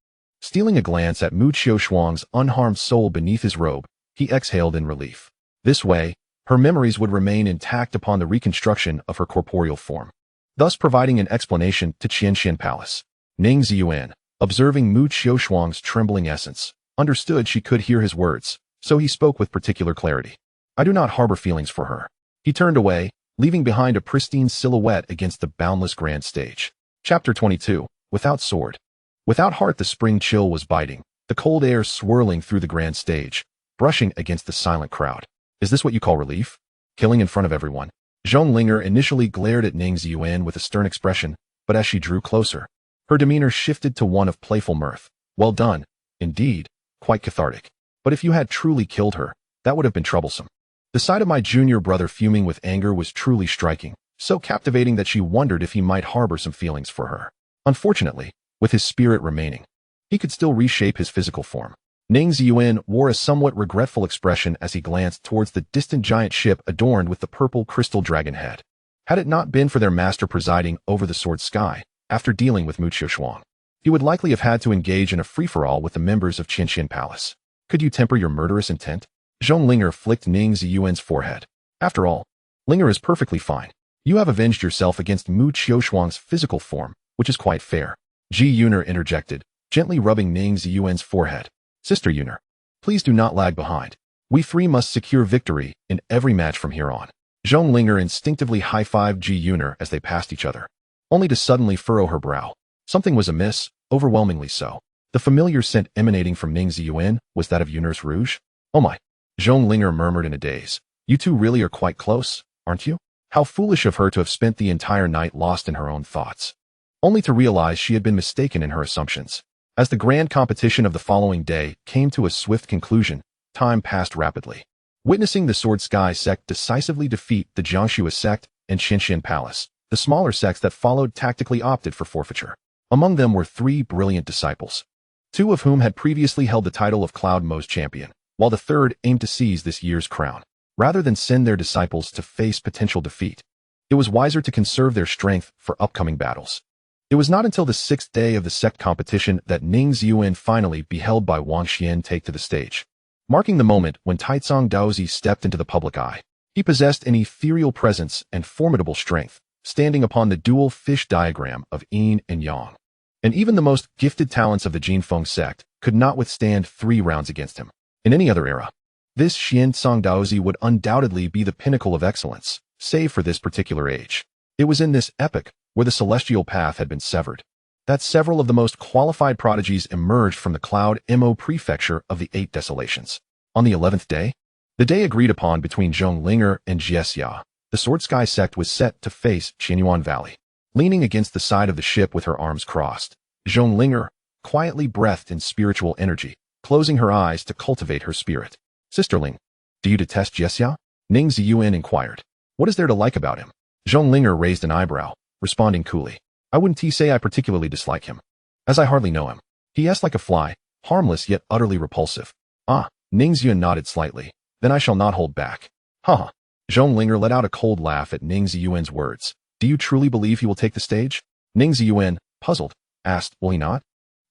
Stealing a glance at Mu Qiushuang's unharmed soul beneath his robe, he exhaled in relief. This way, her memories would remain intact upon the reconstruction of her corporeal form, thus providing an explanation to Qianxian Palace. Ning Ziyuan, observing Mu Qiushuang's trembling essence, understood she could hear his words, so he spoke with particular clarity. I do not harbor feelings for her. He turned away, leaving behind a pristine silhouette against the boundless grand stage. Chapter 22. Without sword. Without heart the spring chill was biting, the cold air swirling through the grand stage, brushing against the silent crowd. Is this what you call relief? Killing in front of everyone? Zhong Linger initially glared at Ning Ziyuan with a stern expression, but as she drew closer, her demeanor shifted to one of playful mirth. Well done. Indeed, quite cathartic. But if you had truly killed her, that would have been troublesome. The sight of my junior brother fuming with anger was truly striking, so captivating that she wondered if he might harbor some feelings for her. Unfortunately, with his spirit remaining, he could still reshape his physical form. Ning Ziyuan wore a somewhat regretful expression as he glanced towards the distant giant ship adorned with the purple crystal dragon head. Had it not been for their master presiding over the sword sky, after dealing with Mu Qiushuang, he would likely have had to engage in a free-for-all with the members of Qianxian Palace. Could you temper your murderous intent? Zhong Linger flicked Ning Ziyuan's forehead. After all, Linger is perfectly fine. You have avenged yourself against Mu Qiushuang's physical form, which is quite fair. Ji Yuner interjected, gently rubbing Ning Ziyuan's forehead. Sister Yuner, please do not lag behind. We three must secure victory in every match from here on. Zhong Linger instinctively high-fived Ji Yuner as they passed each other, only to suddenly furrow her brow. Something was amiss, overwhelmingly so. The familiar scent emanating from Ning Ziyuan was that of Yuner's rouge. Oh my! Zhong Linger murmured in a daze. You two really are quite close, aren't you? How foolish of her to have spent the entire night lost in her own thoughts, only to realize she had been mistaken in her assumptions. As the grand competition of the following day came to a swift conclusion, time passed rapidly. Witnessing the Sword Sky Sect decisively defeat the Jiangxue Sect and Qianxian Palace, the smaller sects that followed tactically opted for forfeiture. Among them were 3 brilliant disciples, 2 of whom had previously held the title of Cloud Mo's champion, while the third aimed to seize this year's crown. Rather than send their disciples to face potential defeat, it was wiser to conserve their strength for upcoming battles. It was not until the 6th day of the sect competition that Ning Ziyuan finally beheld by Wang Xian take to the stage. Marking the moment when Taicang Daozi stepped into the public eye, he possessed an ethereal presence and formidable strength, standing upon the dual fish diagram of yin and yang. And even the most gifted talents of the Jinfeng sect could not withstand 3 rounds against him. In any other era, this Xiancang Daozi would undoubtedly be the pinnacle of excellence, save for this particular age. It was in this epoch, where the celestial path had been severed, that several of the most qualified prodigies emerged from the Cloud Mo prefecture of the 8 Desolations. On the 11th day, the day agreed upon between Zhong Linger and Jiesia, the Sword Sky Sect was set to face Qianyuan Valley. Leaning against the side of the ship with her arms crossed, Zhong Linger quietly breathed in spiritual energy, closing her eyes to cultivate her spirit. Sisterling, do you detest Jiesia? Ning Ziyuan inquired. What is there to like about him? Zhong Linger raised an eyebrow, responding coolly. I wouldn't say I particularly dislike him, as I hardly know him. He acts like a fly, harmless yet utterly repulsive. Ah, Ning Ziyuan nodded slightly. Then I shall not hold back. Haha. Zhong Linger let out a cold laugh at Ning Ziyuan's words. Do you truly believe he will take the stage? Ning Ziyuan, puzzled, asked, will he not?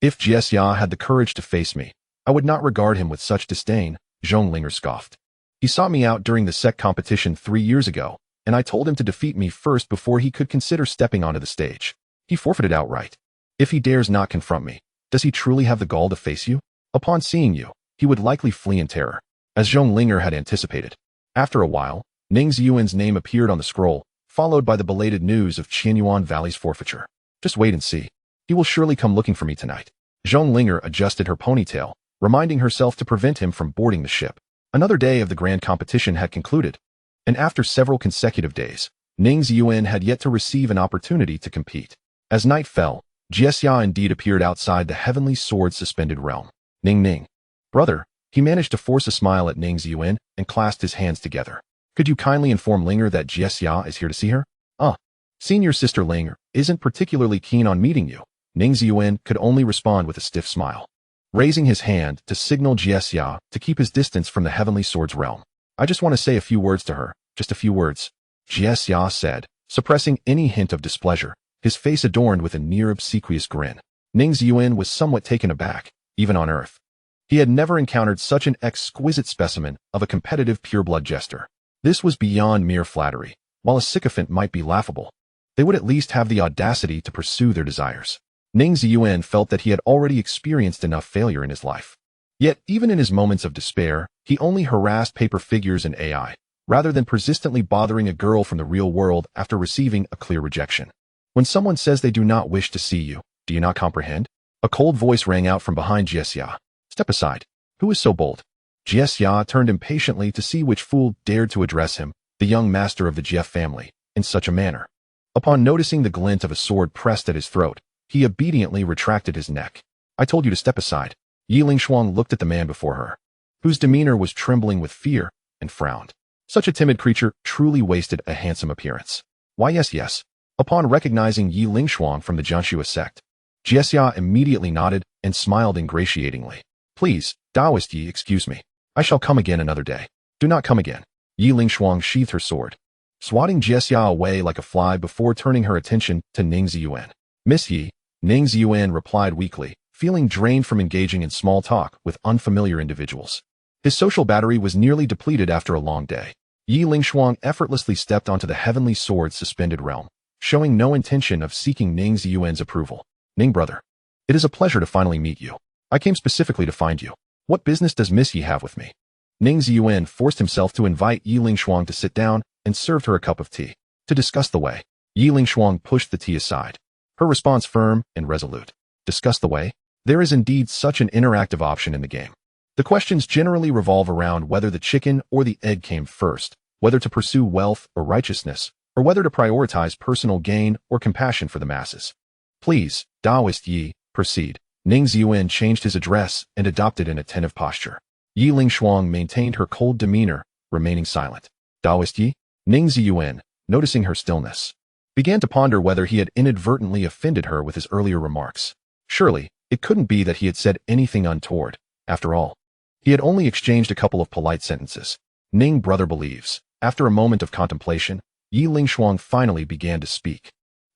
If Jiesia had the courage to face me, I would not regard him with such disdain, Zhong Linger scoffed. He sought me out during the Sect competition 3 years ago, and I told him to defeat me first before he could consider stepping onto the stage. He forfeited outright. If he dares not confront me, does he truly have the gall to face you? Upon seeing you, he would likely flee in terror, as Zhong Linger had anticipated. After a while, Ning Ziyuan's name appeared on the scroll, followed by the belated news of Qianyuan Valley's forfeiture. Just wait and see. He will surely come looking for me tonight. Zhong Linger adjusted her ponytail, reminding herself to prevent him from boarding the ship. Another day of the grand competition had concluded, and after several consecutive days, Ning Ziyuan had yet to receive an opportunity to compete. As night fell, Jiesia indeed appeared outside the heavenly sword-suspended realm. Ning. Brother, he managed to force a smile at Ning Ziyuan and clasped his hands together. Could you kindly inform Linger that Jiesia is here to see her? Senior sister Linger isn't particularly keen on meeting you. Ning Ziyuan could only respond with a stiff smile, raising his hand to signal Jiesia to keep his distance from the heavenly sword's realm. I just want to say a few words to her, just a few words, Jiesia said, suppressing any hint of displeasure, his face adorned with a near obsequious grin. Ning Ziyuan was somewhat taken aback, even on Earth. He had never encountered such an exquisite specimen of a competitive pureblood jester. This was beyond mere flattery. While a sycophant might be laughable, they would at least have the audacity to pursue their desires. Ning Ziyuan felt that he had already experienced enough failure in his life. Yet, even in his moments of despair, he only harassed paper figures and AI, rather than persistently bothering a girl from the real world after receiving a clear rejection. When someone says they do not wish to see you, do you not comprehend? A cold voice rang out from behind Jiesia. Step aside. Who is so bold? Jiesia turned impatiently to see which fool dared to address him, the young master of the Jie family, in such a manner. Upon noticing the glint of a sword pressed at his throat, he obediently retracted his neck. I told you to step aside. Yi Lingshuang looked at the man before her, whose demeanor was trembling with fear, and frowned. Such a timid creature truly wasted a handsome appearance. Why yes. Upon recognizing Yi Lingshuang from the Jianxua sect, Jiexia immediately nodded and smiled ingratiatingly. Please, Taoist Yi, excuse me. I shall come again another day. Do not come again. Yi Lingshuang sheathed her sword, swatting Jiexia away like a fly before turning her attention to Ning Ziyuan. Miss Yi, Ning Ziyuan replied weakly, feeling drained from engaging in small talk with unfamiliar individuals. His social battery was nearly depleted after a long day. Yi Lingshuang effortlessly stepped onto the heavenly sword's suspended realm, showing no intention of seeking Ning Ziyuan's approval. Ning brother, it is a pleasure to finally meet you. I came specifically to find you. What business does Miss Yi have with me? Ning Ziyuan forced himself to invite Yi Lingshuang to sit down and served her a cup of tea. To discuss the way, Yi Lingshuang pushed the tea aside, her response firm and resolute. Discuss the way? There is indeed such an interactive option in the game. The questions generally revolve around whether the chicken or the egg came first, whether to pursue wealth or righteousness, or whether to prioritize personal gain or compassion for the masses. Please, Taoist Yi, proceed. Ning Ziyuan changed his address and adopted an attentive posture. Yi Lingshuang maintained her cold demeanor, remaining silent. Taoist Yi? Ning Ziyuan, noticing her stillness, began to ponder whether he had inadvertently offended her with his earlier remarks. Surely, it couldn't be that he had said anything untoward. After all, he had only exchanged a couple of polite sentences. Ning brother believes. After a moment of contemplation, Yi Lingshuang finally began to speak.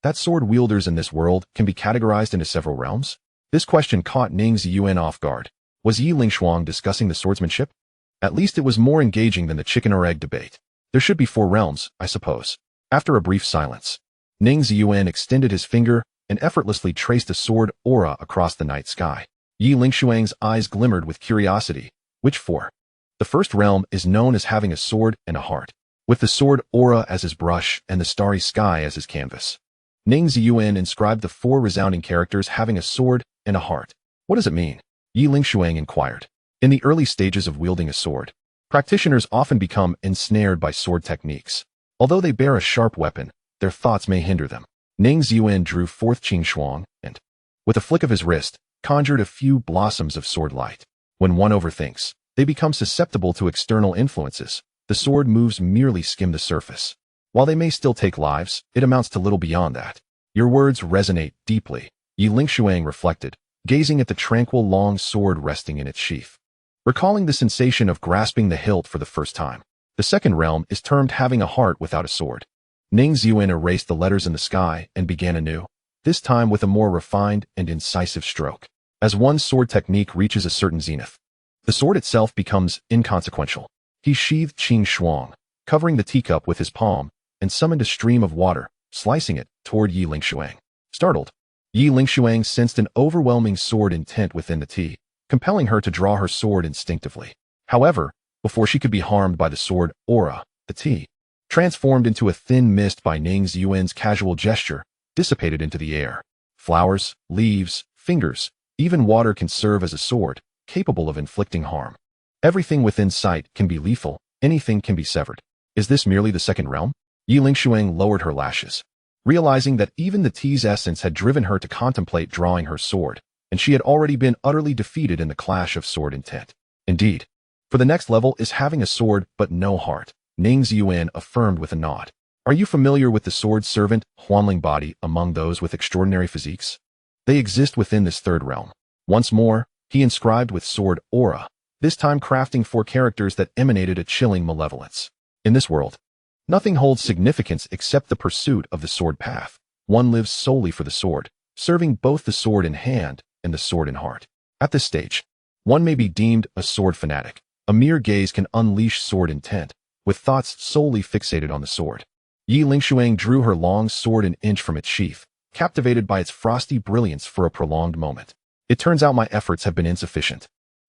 That sword wielders in this world can be categorized into several realms? This question caught Ning Ziyuan off guard. Was Yi Lingshuang discussing the swordsmanship? At least it was more engaging than the chicken or egg debate. There should be 4 realms, I suppose. After a brief silence, Ning Ziyuan extended his finger and effortlessly traced a sword aura across the night sky. Yi Lingshuang's eyes glimmered with curiosity. Which 4? The first realm is known as having a sword and a heart, with the sword aura as his brush and the starry sky as his canvas. Ning Ziyuan inscribed the 4 resounding characters having a sword and a heart. What does it mean? Yi Lingshuang inquired. In the early stages of wielding a sword, practitioners often become ensnared by sword techniques. Although they bear a sharp weapon, their thoughts may hinder them. Ning Ziyuan drew forth Qing Shuang and, with a flick of his wrist, conjured a few blossoms of sword light. When one overthinks, they become susceptible to external influences. The sword moves merely skim the surface. While they may still take lives, it amounts to little beyond that. Your words resonate deeply, Yi Lingshuang reflected, gazing at the tranquil long sword resting in its sheath, recalling the sensation of grasping the hilt for the first time. The second realm is termed having a heart without a sword. Ning Ziyuan erased the letters in the sky and began anew, this time with a more refined and incisive stroke. As one sword technique reaches a certain zenith, the sword itself becomes inconsequential. He sheathed Qing Shuang, covering the teacup with his palm, and summoned a stream of water, slicing it toward Yi Lingshuang. Startled, Yi Lingshuang sensed an overwhelming sword intent within the tea, compelling her to draw her sword instinctively. However, before she could be harmed by the sword aura, the tea, transformed into a thin mist by Ning Ziyuan's casual gesture, dissipated into the air. Flowers, leaves, fingers, even water can serve as a sword, capable of inflicting harm. Everything within sight can be lethal, anything can be severed. Is this merely the second realm? Yi Lingshuang lowered her lashes, realizing that even the tea's essence had driven her to contemplate drawing her sword, and she had already been utterly defeated in the clash of sword intent. Indeed, for the next level is having a sword but no heart, Ning Ziyuan affirmed with a nod. Are you familiar with the sword servant, Huanling body among those with extraordinary physiques? They exist within this third realm. Once more, he inscribed with sword aura, this time crafting 4 characters that emanated a chilling malevolence. In this world, nothing holds significance except the pursuit of the sword path. One lives solely for the sword, serving both the sword in hand and the sword in heart. At this stage, one may be deemed a sword fanatic. A mere gaze can unleash sword intent, with thoughts solely fixated on the sword. Yi Lingshuang drew her long sword an inch from its sheath, captivated by its frosty brilliance for a prolonged moment. It turns out my efforts have been insufficient.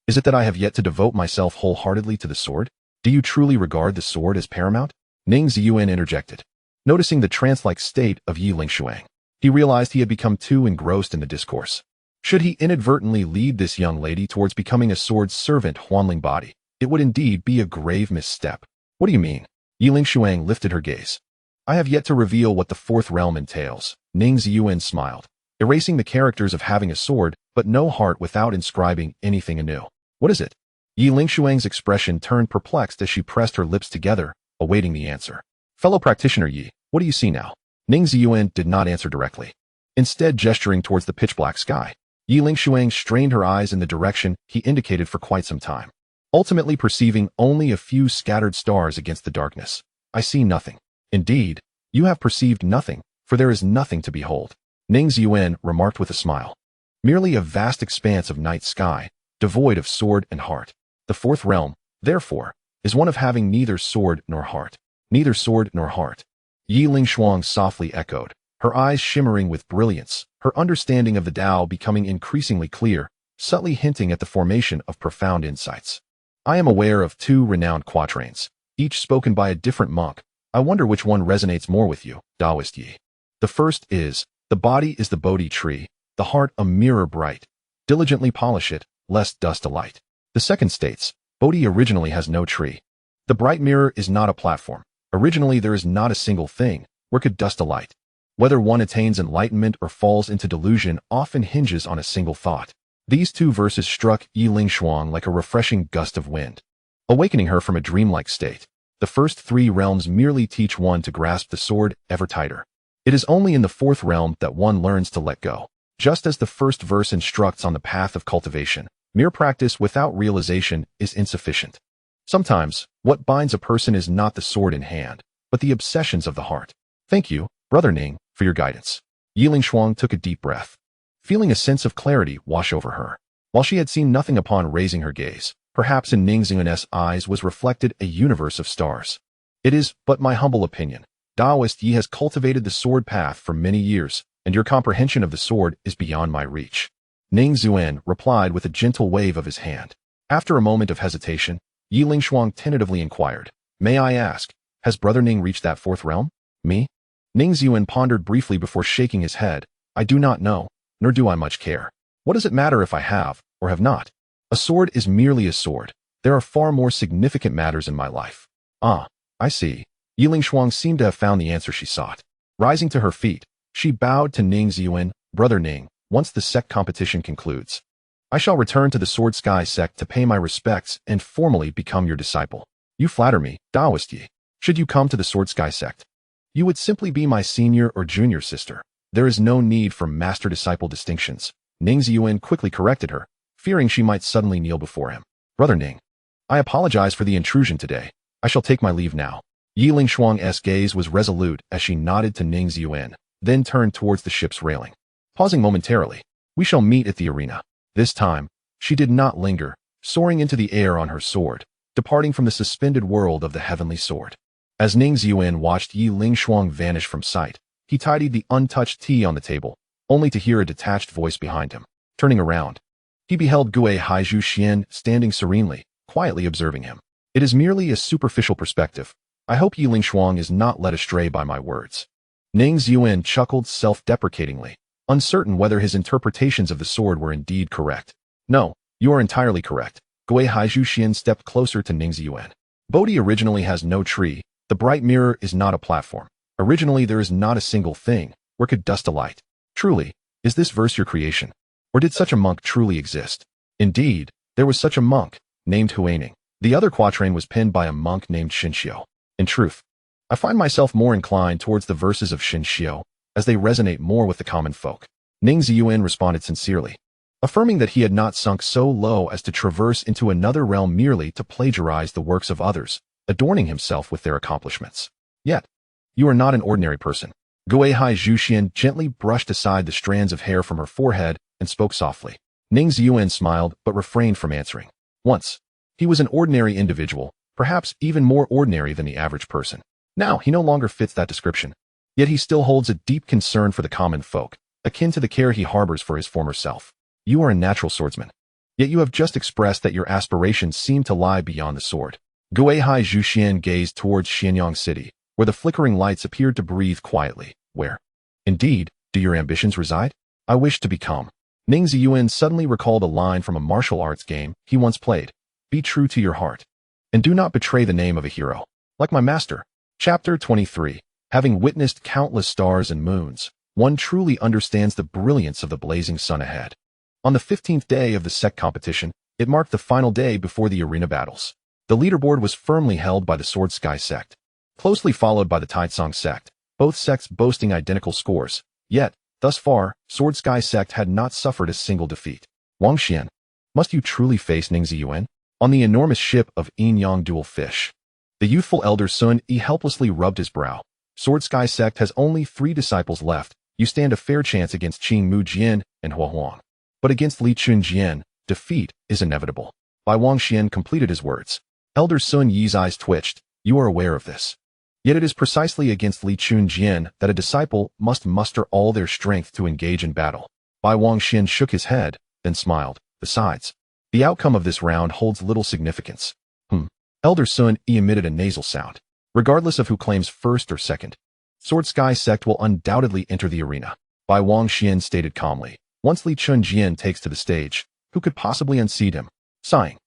Is it that I have yet to devote myself wholeheartedly to the sword? Do you truly regard the sword as paramount? Ning Ziyuan interjected, noticing the trance-like state of Yi Lingshuang. He realized he had become too engrossed in the discourse. Should he inadvertently lead this young lady towards becoming a sword servant Huanling body, it would indeed be a grave misstep. What do you mean? Yi Lingshuang lifted her gaze. I have yet to reveal what the 4th realm entails. Ning Ziyuan smiled, erasing the characters of having a sword but no heart without inscribing anything anew. What is it? Yi Lingshuang's expression turned perplexed as she pressed her lips together, awaiting the answer. Fellow practitioner Yi, what do you see now? Ning Ziyuan did not answer directly, instead gesturing towards the pitch-black sky. Yi Lingshuang strained her eyes in the direction he indicated for quite some time, ultimately perceiving only a few scattered stars against the darkness. I see nothing. Indeed, you have perceived nothing, for there is nothing to behold, Ning Ziyuan remarked with a smile. Merely a vast expanse of night sky, devoid of sword and heart. The fourth realm, therefore, is one of having neither sword nor heart. Neither sword nor heart. Yi Lingshuang softly echoed, her eyes shimmering with brilliance, her understanding of the Tao becoming increasingly clear, subtly hinting at the formation of profound insights. I am aware of 2 renowned quatrains, each spoken by a different monk. I wonder which one resonates more with you, Taoist Yi. The first is, the body is the Bodhi tree, the heart a mirror bright. Diligently polish it, lest dust alight. The second states, Bodhi originally has no tree. The bright mirror is not a platform. Originally there is not a single thing, where could dust alight. Whether one attains enlightenment or falls into delusion often hinges on a single thought. These 2 verses struck Yi Lingshuang like a refreshing gust of wind, awakening her from a dreamlike state. The first 3 realms merely teach one to grasp the sword ever tighter. It is only in the 4th realm that one learns to let go. Just as the first verse instructs on the path of cultivation, mere practice without realization is insufficient. Sometimes, what binds a person is not the sword in hand, but the obsessions of the heart. Thank you, Brother Ning, for your guidance. Yi Lingshuang took a deep breath, feeling a sense of clarity wash over her. While she had seen nothing upon raising her gaze, perhaps in Ning Ziyuan's eyes was reflected a universe of stars. It is but my humble opinion. Taoist Yi has cultivated the sword path for many years, and your comprehension of the sword is beyond my reach. Ning Ziyuan replied with a gentle wave of his hand. After a moment of hesitation, Yi Lingshuang tentatively inquired, May I ask, has Brother Ning reached that 4th realm? Me? Ning Ziyuan pondered briefly before shaking his head. I do not know, nor do I much care. What does it matter if I have, or have not? A sword is merely a sword. There are far more significant matters in my life. Ah, I see. Yi Lingshuang seemed to have found the answer she sought. Rising to her feet, she bowed to Ning Ziyuan. Brother Ning, once the Sect competition concludes, I shall return to the Sword Sky Sect to pay my respects and formally become your disciple. You flatter me, Taoist Yi. Should you come to the Sword Sky Sect, you would simply be my senior or junior sister. There is no need for master-disciple distinctions. Ning Ziyuan quickly corrected her, fearing she might suddenly kneel before him. Brother Ning, I apologize for the intrusion today. I shall take my leave now. Yi Lingshuang's gaze was resolute as she nodded to Ning Ziyuan, then turned towards the ship's railing. Pausing momentarily, we shall meet at the arena. This time, she did not linger, soaring into the air on her sword, departing from the suspended world of the heavenly sword. As Ning Ziyuan watched Yi Lingshuang vanish from sight, he tidied the untouched tea on the table, only to hear a detached voice behind him. Turning around, he beheld Gui Haizhu Xuan standing serenely, quietly observing him. It is merely a superficial perspective. I hope Yi Lingshuang is not led astray by my words. Ning Ziyuan chuckled self-deprecatingly, uncertain whether his interpretations of the sword were indeed correct. No, you are entirely correct. Gui Haizhu Xuan stepped closer to Ning Ziyuan. Bodhi originally has no tree. The bright mirror is not a platform. Originally there is not a single thing. Where could dust alight? Truly, is this verse your creation? Or did such a monk truly exist? Indeed, there was such a monk, named Huaining. The other quatrain was penned by a monk named Shinxiu. In truth, I find myself more inclined towards the verses of Shinxiu, as they resonate more with the common folk. Ning Ziyuan responded sincerely, affirming that he had not sunk so low as to traverse into another realm merely to plagiarize the works of others, adorning himself with their accomplishments. Yet, you are not an ordinary person. Gui Haizhu Xuan gently brushed aside the strands of hair from her forehead and spoke softly. Ning Ziyuan smiled but refrained from answering. Once, he was an ordinary individual, perhaps even more ordinary than the average person. Now, he no longer fits that description. Yet he still holds a deep concern for the common folk, akin to the care he harbors for his former self. You are a natural swordsman. Yet you have just expressed that your aspirations seem to lie beyond the sword. Gui Haizhu Xuan gazed towards Xianyang City, where the flickering lights appeared to breathe quietly. Where, indeed, do your ambitions reside? I wish to become. Ning Ziyuan suddenly recalled a line from a martial arts game he once played. Be true to your heart, and do not betray the name of a hero. Like my master. Chapter 23. Having witnessed countless stars and moons, one truly understands the brilliance of the blazing sun ahead. On the 15th day of the Sect competition, it marked the final day before the arena battles. The leaderboard was firmly held by the Sword Sky Sect, closely followed by the Taitsong Sect, both sects boasting identical scores. Yet, thus far, Sword Sky Sect had not suffered a single defeat. Wang Xian, must you truly face Ning Ziyuan? On the enormous ship of Yin-Yang Dual Fish. The youthful elder Sun Yi helplessly rubbed his brow. Sword Sky Sect has only 3 disciples left. You stand a fair chance against Qing Mu Jian and Hua Huang. But against Li Chun Jian, defeat is inevitable. Bai Wang Xian completed his words. Elder Sun Yi's eyes twitched. You are aware of this. Yet it is precisely against Li Chun Jian that a disciple must muster all their strength to engage in battle. Bai Wang Xian shook his head, then smiled. Besides, the outcome of this round holds little significance. Elder Sun Yi emitted a nasal sound. Regardless of who claims first or second, Sword Sky Sect will undoubtedly enter the arena. Bai Wang Xian stated calmly. Once Li Chun Jian takes to the stage, who could possibly unseat him? Sighing,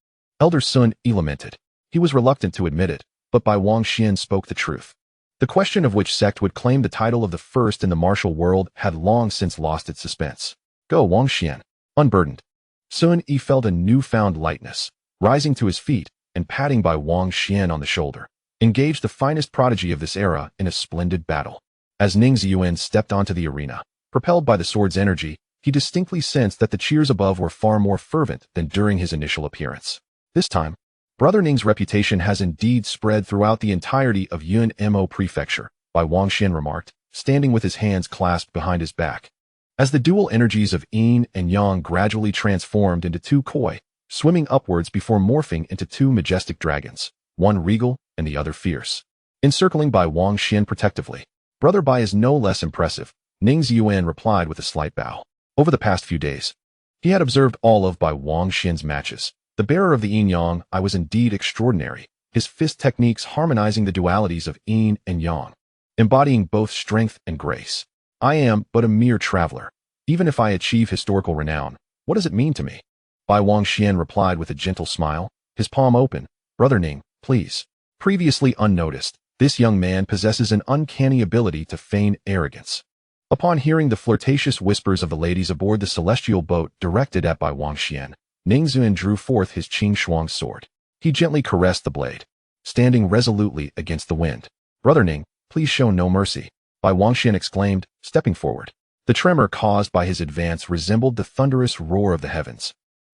Elder Sun Yi lamented. He was reluctant to admit it, but Bai Wang Xian spoke the truth. The question of which sect would claim the title of the first in the martial world had long since lost its suspense. Go, Wang Xian. Unburdened. Sun Yi felt a newfound lightness, rising to his feet and patting Bai Wang Xian on the shoulder. Engage the finest prodigy of this era in a splendid battle. As Ning Ziyuan stepped onto the arena, propelled by the sword's energy, he distinctly sensed that the cheers above were far more fervent than during his initial appearance. This time, Brother Ning's reputation has indeed spread throughout the entirety of Yun Mo Prefecture, Bai Wang Xian remarked, standing with his hands clasped behind his back. As the dual energies of Yin and Yang gradually transformed into 2 koi, swimming upwards before morphing into 2 majestic dragons, one regal and the other fierce. Encircling Bai Wang Xian protectively. Brother Bai is no less impressive, Ning Ziyuan replied with a slight bow. Over the past few days, he had observed all of Bai Wang Xian's matches. The bearer of the yin-yang I was indeed extraordinary, his fist techniques harmonizing the dualities of yin and yang, embodying both strength and grace. I am but a mere traveler. Even if I achieve historical renown, what does it mean to me? Bai Wang Xian replied with a gentle smile, his palm open. Brother Ning, please. Previously unnoticed, this young man possesses an uncanny ability to feign arrogance. Upon hearing the flirtatious whispers of the ladies aboard the celestial boat directed at Bai Wang Xian, Ning Ziyuan drew forth his Qing Shuang sword. He gently caressed the blade, standing resolutely against the wind. Brother Ning, please show no mercy, Bai Wang Xian exclaimed, stepping forward. The tremor caused by his advance resembled the thunderous roar of the heavens.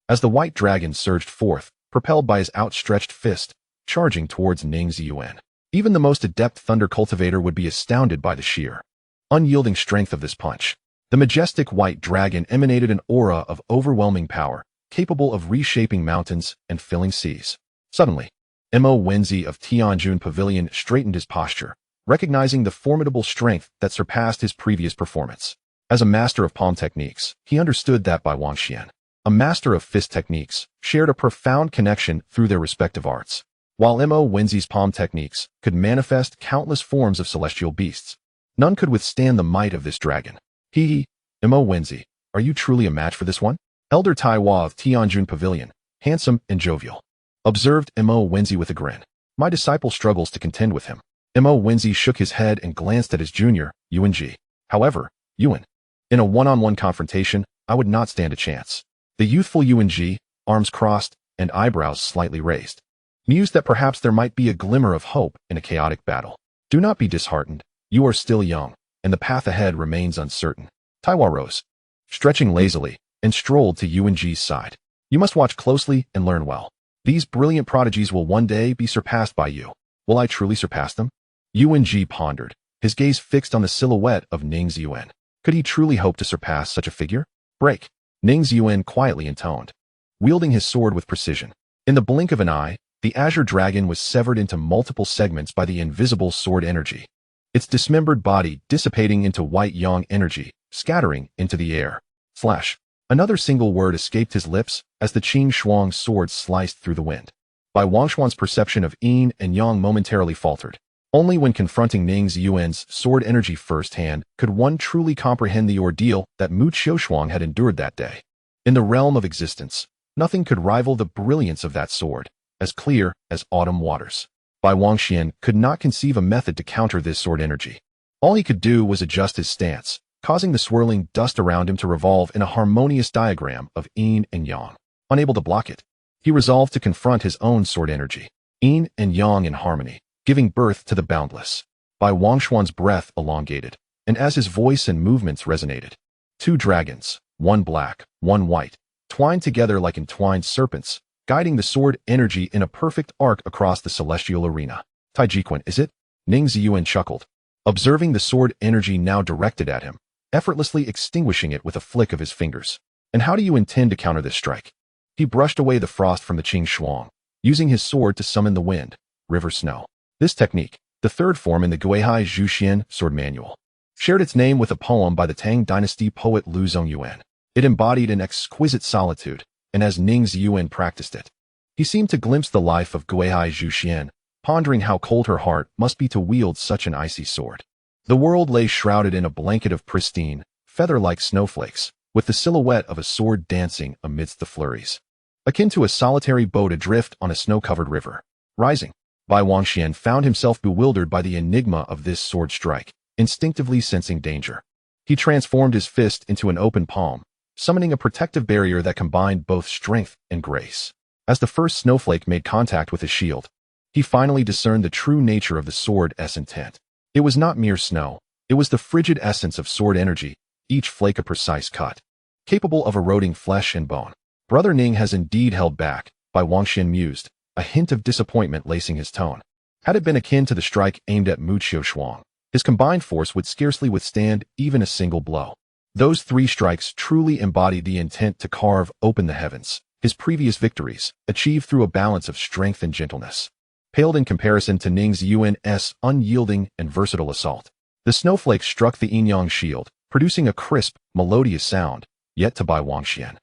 As the white dragon surged forth, propelled by his outstretched fist, charging towards Ning Ziyuan. Even the most adept thunder cultivator would be astounded by the sheer, unyielding strength of this punch. The majestic white dragon emanated an aura of overwhelming power, capable of reshaping mountains and filling seas. Suddenly, Mo Wenzi of Tianjun Pavilion straightened his posture, recognizing the formidable strength that surpassed his previous performance. As a master of palm techniques, he understood that Bai Wang Xian, a master of fist techniques, shared a profound connection through their respective arts. While Mo Wenzi's palm techniques could manifest countless forms of celestial beasts, none could withstand the might of this dragon. Mo Wenzi, are you truly a match for this one? Elder Taiwa of Tianjun Pavilion, handsome and jovial, observed Mo Wenzi with a grin. My disciple struggles to contend with him. Mo Wenzi shook his head and glanced at his junior, Yuan Ji. However, Yuan, in a one-on-one confrontation, I would not stand a chance. The youthful Yuan Ji, arms crossed and eyebrows slightly raised, mused that perhaps there might be a glimmer of hope in a chaotic battle. Do not be disheartened. You are still young, and the path ahead remains uncertain. Taiwa rose, stretching lazily, and strolled to Yuan Ji's side. You must watch closely and learn well. These brilliant prodigies will one day be surpassed by you. Will I truly surpass them? Yuan Ji pondered, his gaze fixed on the silhouette of Ning Ziyuan. Could he truly hope to surpass such a figure? Break. Ning Ziyuan quietly intoned, wielding his sword with precision. In the blink of an eye, the azure dragon was severed into multiple segments by the invisible sword energy, its dismembered body dissipating into white yang energy, scattering into the air. Slash. Another single word escaped his lips as the Qing Shuang sword sliced through the wind. Bai Wang Xian's perception of yin and yang momentarily faltered. Only when confronting Ning Ziyuan's sword energy firsthand could one truly comprehend the ordeal that Mu Qiushuang had endured that day. In the realm of existence, nothing could rival the brilliance of that sword, as clear as autumn waters. Bai Wang Xian could not conceive a method to counter this sword energy. All he could do was adjust his stance, causing the swirling dust around him to revolve in a harmonious diagram of yin and yang. Unable to block it, he resolved to confront his own sword energy, yin and yang in harmony, giving birth to the boundless. Bai Wangshuan's breath elongated, and as his voice and movements resonated, two dragons, one black, one white, twined together like entwined serpents, guiding the sword energy in a perfect arc across the celestial arena. Taijiquan, is it? Ning Ziyuan chuckled, observing the sword energy now directed at him, effortlessly extinguishing it with a flick of his fingers. And how do you intend to counter this strike? He brushed away the frost from the Qing Shuang, using his sword to summon the wind, river snow. This technique, the third form in the Gui Haizhu Xuan sword manual, shared its name with a poem by the Tang dynasty poet Lu Zongyuan. It embodied an exquisite solitude, and as Ning Ziyuan practiced it, he seemed to glimpse the life of Gui Haizhu Xuan, pondering how cold her heart must be to wield such an icy sword. The world lay shrouded in a blanket of pristine, feather-like snowflakes, with the silhouette of a sword dancing amidst the flurries, akin to a solitary boat adrift on a snow-covered river. Rising, Bai Wangxian found himself bewildered by the enigma of this sword strike, instinctively sensing danger. He transformed his fist into an open palm, summoning a protective barrier that combined both strength and grace. As the first snowflake made contact with his shield, he finally discerned the true nature of the sword's intent. It was not mere snow, it was the frigid essence of sword energy, each flake a precise cut, capable of eroding flesh and bone. Brother Ning has indeed held back, Bai Wangxian mused, a hint of disappointment lacing his tone. Had it been akin to the strike aimed at Mu Qiushuang, his combined force would scarcely withstand even a single blow. Those three strikes truly embodied the intent to carve open the heavens, his previous victories, achieved through a balance of strength and gentleness, paled in comparison to Ning Ziyuan's unyielding and versatile assault. The snowflakes struck the yin-yang shield, producing a crisp, melodious sound, yet to Bai Wangxian,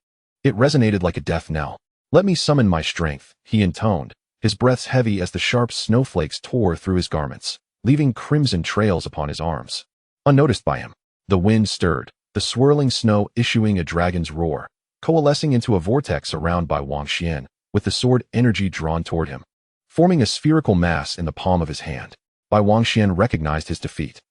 it resonated like a death knell. Let me summon my strength, he intoned, his breaths heavy as the sharp snowflakes tore through his garments, leaving crimson trails upon his arms. Unnoticed by him, the wind stirred, the swirling snow issuing a dragon's roar, coalescing into a vortex around Bai Wangxian, with the sword energy drawn toward him. Forming a spherical mass in the palm of his hand, Bai Wangxian recognized his defeat.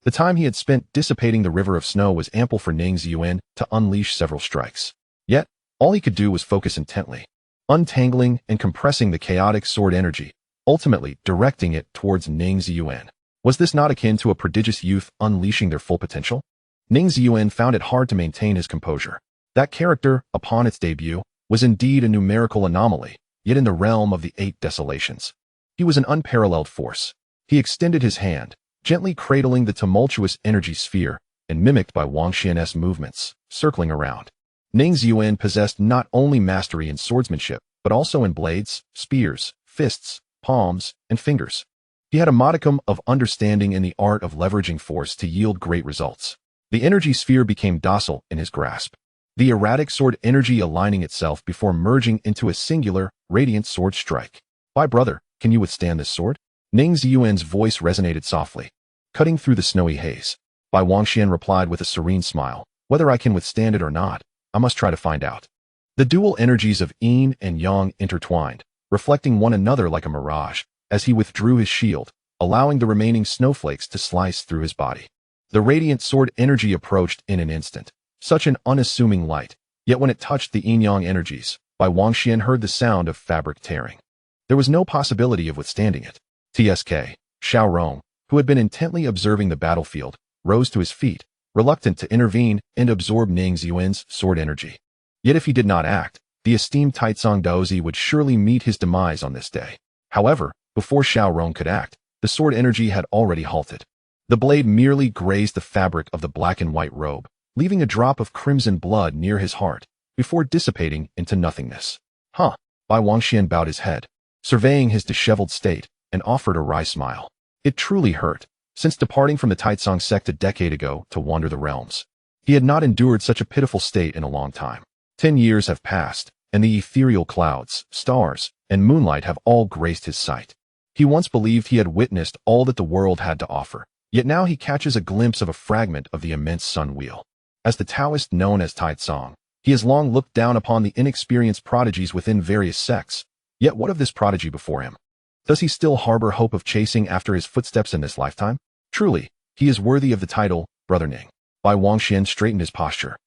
The time he had spent dissipating the river of snow was ample for Ning Ziyuan to unleash several strikes. Yet, all he could do was focus intently, untangling and compressing the chaotic sword energy, ultimately directing it towards Ning Ziyuan. Was this not akin to a prodigious youth unleashing their full potential? Ning Ziyuan found it hard to maintain his composure. That character, upon its debut, was indeed a numerical anomaly, yet in the realm of the Eight Desolations, he was an unparalleled force. He extended his hand, gently cradling the tumultuous energy sphere, and mimicked by Wangxian's movements, circling around. Ning Ziyuan possessed not only mastery in swordsmanship, but also in blades, spears, fists, palms, and fingers. He had a modicum of understanding in the art of leveraging force to yield great results. The energy sphere became docile in his grasp, the erratic sword energy aligning itself before merging into a singular, radiant sword strike. "My brother, can you withstand this sword?" Ning Ziyuan's voice resonated softly, cutting through the snowy haze. Bai Wangxian replied with a serene smile, "Whether I can withstand it or not, I must try to find out." The dual energies of yin and yang intertwined, reflecting one another like a mirage, as he withdrew his shield, allowing the remaining snowflakes to slice through his body. The radiant sword energy approached in an instant, such an unassuming light, yet when it touched the yin-yang energies, Bai Wangxian heard the sound of fabric tearing. There was no possibility of withstanding it. TSK, Xiao Rong, who had been intently observing the battlefield, rose to his feet, reluctant to intervene and absorb Ning Ziyuan's sword energy. Yet if he did not act, the esteemed Taizong Daozi would surely meet his demise on this day. However, before Xiao Rong could act, the sword energy had already halted. The blade merely grazed the fabric of the black and white robe, leaving a drop of crimson blood near his heart, before dissipating into nothingness. Bai Wangxian bowed his head, surveying his disheveled state, and offered a wry smile. It truly hurt, since departing from the Taizong sect a decade ago to wander the realms. He had not endured such a pitiful state in a long time. 10 years have passed, and the ethereal clouds, stars, and moonlight have all graced his sight. He once believed he had witnessed all that the world had to offer, yet now he catches a glimpse of a fragment of the immense sun wheel. As the Taoist known as Taizong, he has long looked down upon the inexperienced prodigies within various sects. Yet what of this prodigy before him? Does he still harbor hope of chasing after his footsteps in this lifetime? Truly, he is worthy of the title, Brother Ning. Bai Wangxian straightened his posture,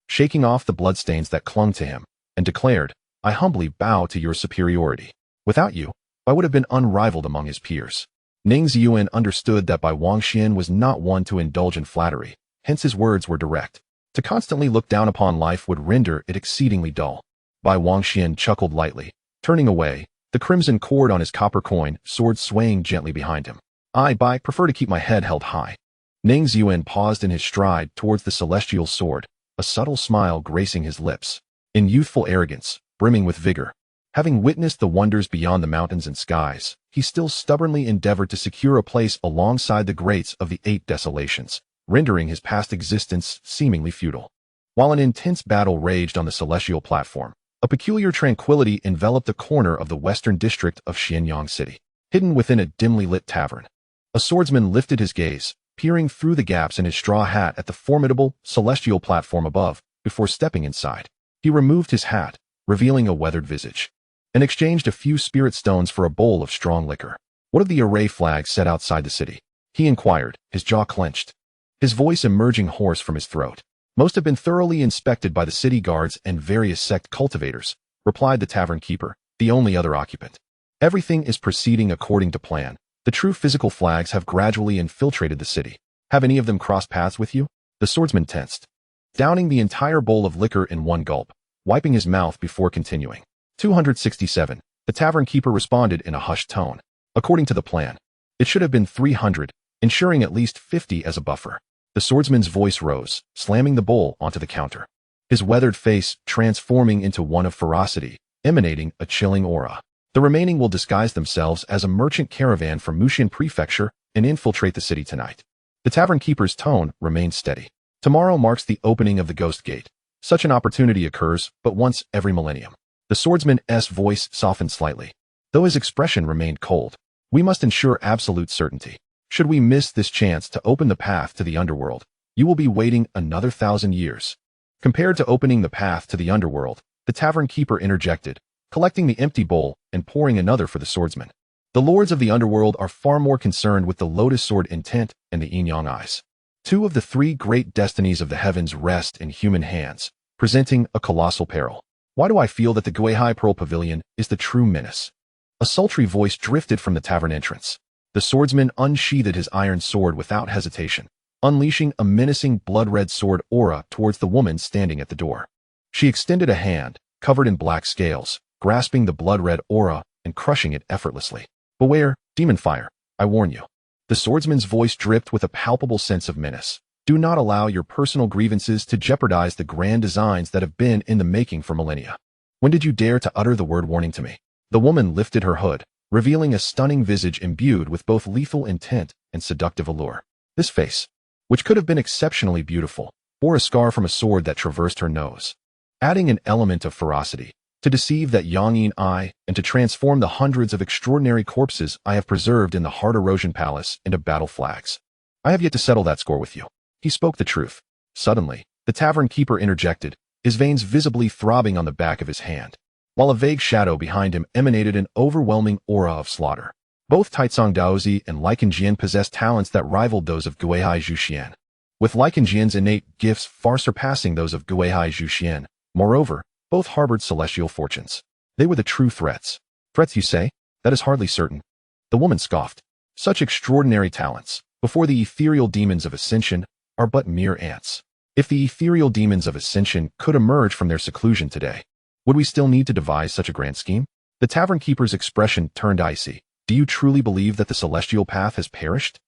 shaking off the bloodstains that clung to him, and declared, "I humbly bow to your superiority. Without you, I would have been unrivaled among his peers." Ning Ziyuan understood that Bai Wangxian was not one to indulge in flattery, hence his words were direct. To constantly look down upon life would render it exceedingly dull. Bai Wangxian chuckled lightly, turning away, the crimson cord on his copper coin sword swaying gently behind him. I prefer to keep my head held high. Ning Ziyuan paused in his stride towards the celestial sword, a subtle smile gracing his lips. In youthful arrogance, brimming with vigor, having witnessed the wonders beyond the mountains and skies, he still stubbornly endeavored to secure a place alongside the greats of the Eight Desolations, rendering his past existence seemingly futile. While an intense battle raged on the celestial platform, a peculiar tranquility enveloped the corner of the western district of Xianyang City, hidden within a dimly lit tavern. A swordsman lifted his gaze, peering through the gaps in his straw hat at the formidable, celestial platform above, before stepping inside. He removed his hat, revealing a weathered visage, and exchanged a few spirit stones for a bowl of strong liquor. What of the array flags set outside the city? He inquired, his jaw clenched, his voice emerging hoarse from his throat. Most have been thoroughly inspected by the city guards and various sect cultivators, replied the tavern keeper, the only other occupant. Everything is proceeding according to plan. The true physical flags have gradually infiltrated the city. Have any of them crossed paths with you? The swordsman tensed, downing the entire bowl of liquor in one gulp, wiping his mouth before continuing. 267. The tavern keeper responded in a hushed tone. According to the plan, it should have been 300, ensuring at least 50 as a buffer. The swordsman's voice rose, slamming the bowl onto the counter, his weathered face transforming into one of ferocity, emanating a chilling aura. The remaining will disguise themselves as a merchant caravan from Mushin Prefecture and infiltrate the city tonight. The tavern keeper's tone remained steady. Tomorrow marks the opening of the Ghost Gate. Such an opportunity occurs but once every millennium. The swordsman's voice softened slightly, though his expression remained cold. We must ensure absolute certainty. Should we miss this chance to open the path to the underworld, you will be waiting another 1,000 years. Compared to opening the path to the underworld, the tavern keeper interjected, collecting the empty bowl and pouring another for the swordsman. The lords of the underworld are far more concerned with the lotus sword intent and the yin-yang eyes. Two of the three great destinies of the heavens rest in human hands, presenting a colossal peril. Why do I feel that the Gui Haizhu Pavilion is the true menace? A sultry voice drifted from the tavern entrance. The swordsman unsheathed his iron sword without hesitation, unleashing a menacing blood-red sword aura towards the woman standing at the door. She extended a hand, covered in black scales, grasping the blood-red aura and crushing it effortlessly. Beware, demon fire, I warn you. The swordsman's voice dripped with a palpable sense of menace. Do not allow your personal grievances to jeopardize the grand designs that have been in the making for millennia. When did you dare to utter the word warning to me? The woman lifted her hood, revealing a stunning visage imbued with both lethal intent and seductive allure. This face, which could have been exceptionally beautiful, bore a scar from a sword that traversed her nose, adding an element of ferocity, to deceive that yangyin eye and to transform the hundreds of extraordinary corpses I have preserved in the Heart Erosion Palace into battle flags. I have yet to settle that score with you. He spoke the truth. Suddenly, the tavern keeper interjected, his veins visibly throbbing on the back of his hand, while a vague shadow behind him emanated an overwhelming aura of slaughter. Both Taicang Daozi and Lycan Jian possessed talents that rivaled those of Gui Haizhu Xuan, with Lycan Jian's innate gifts far surpassing those of Gui Haizhu Xuan. Moreover, both harbored celestial fortunes. They were the true threats. Threats, you say? That is hardly certain. The woman scoffed. Such extraordinary talents, before the ethereal demons of ascension, are but mere ants. If the ethereal demons of ascension could emerge from their seclusion today, would we still need to devise such a grand scheme? The tavern keeper's expression turned icy. Do you truly believe that the celestial path has perished?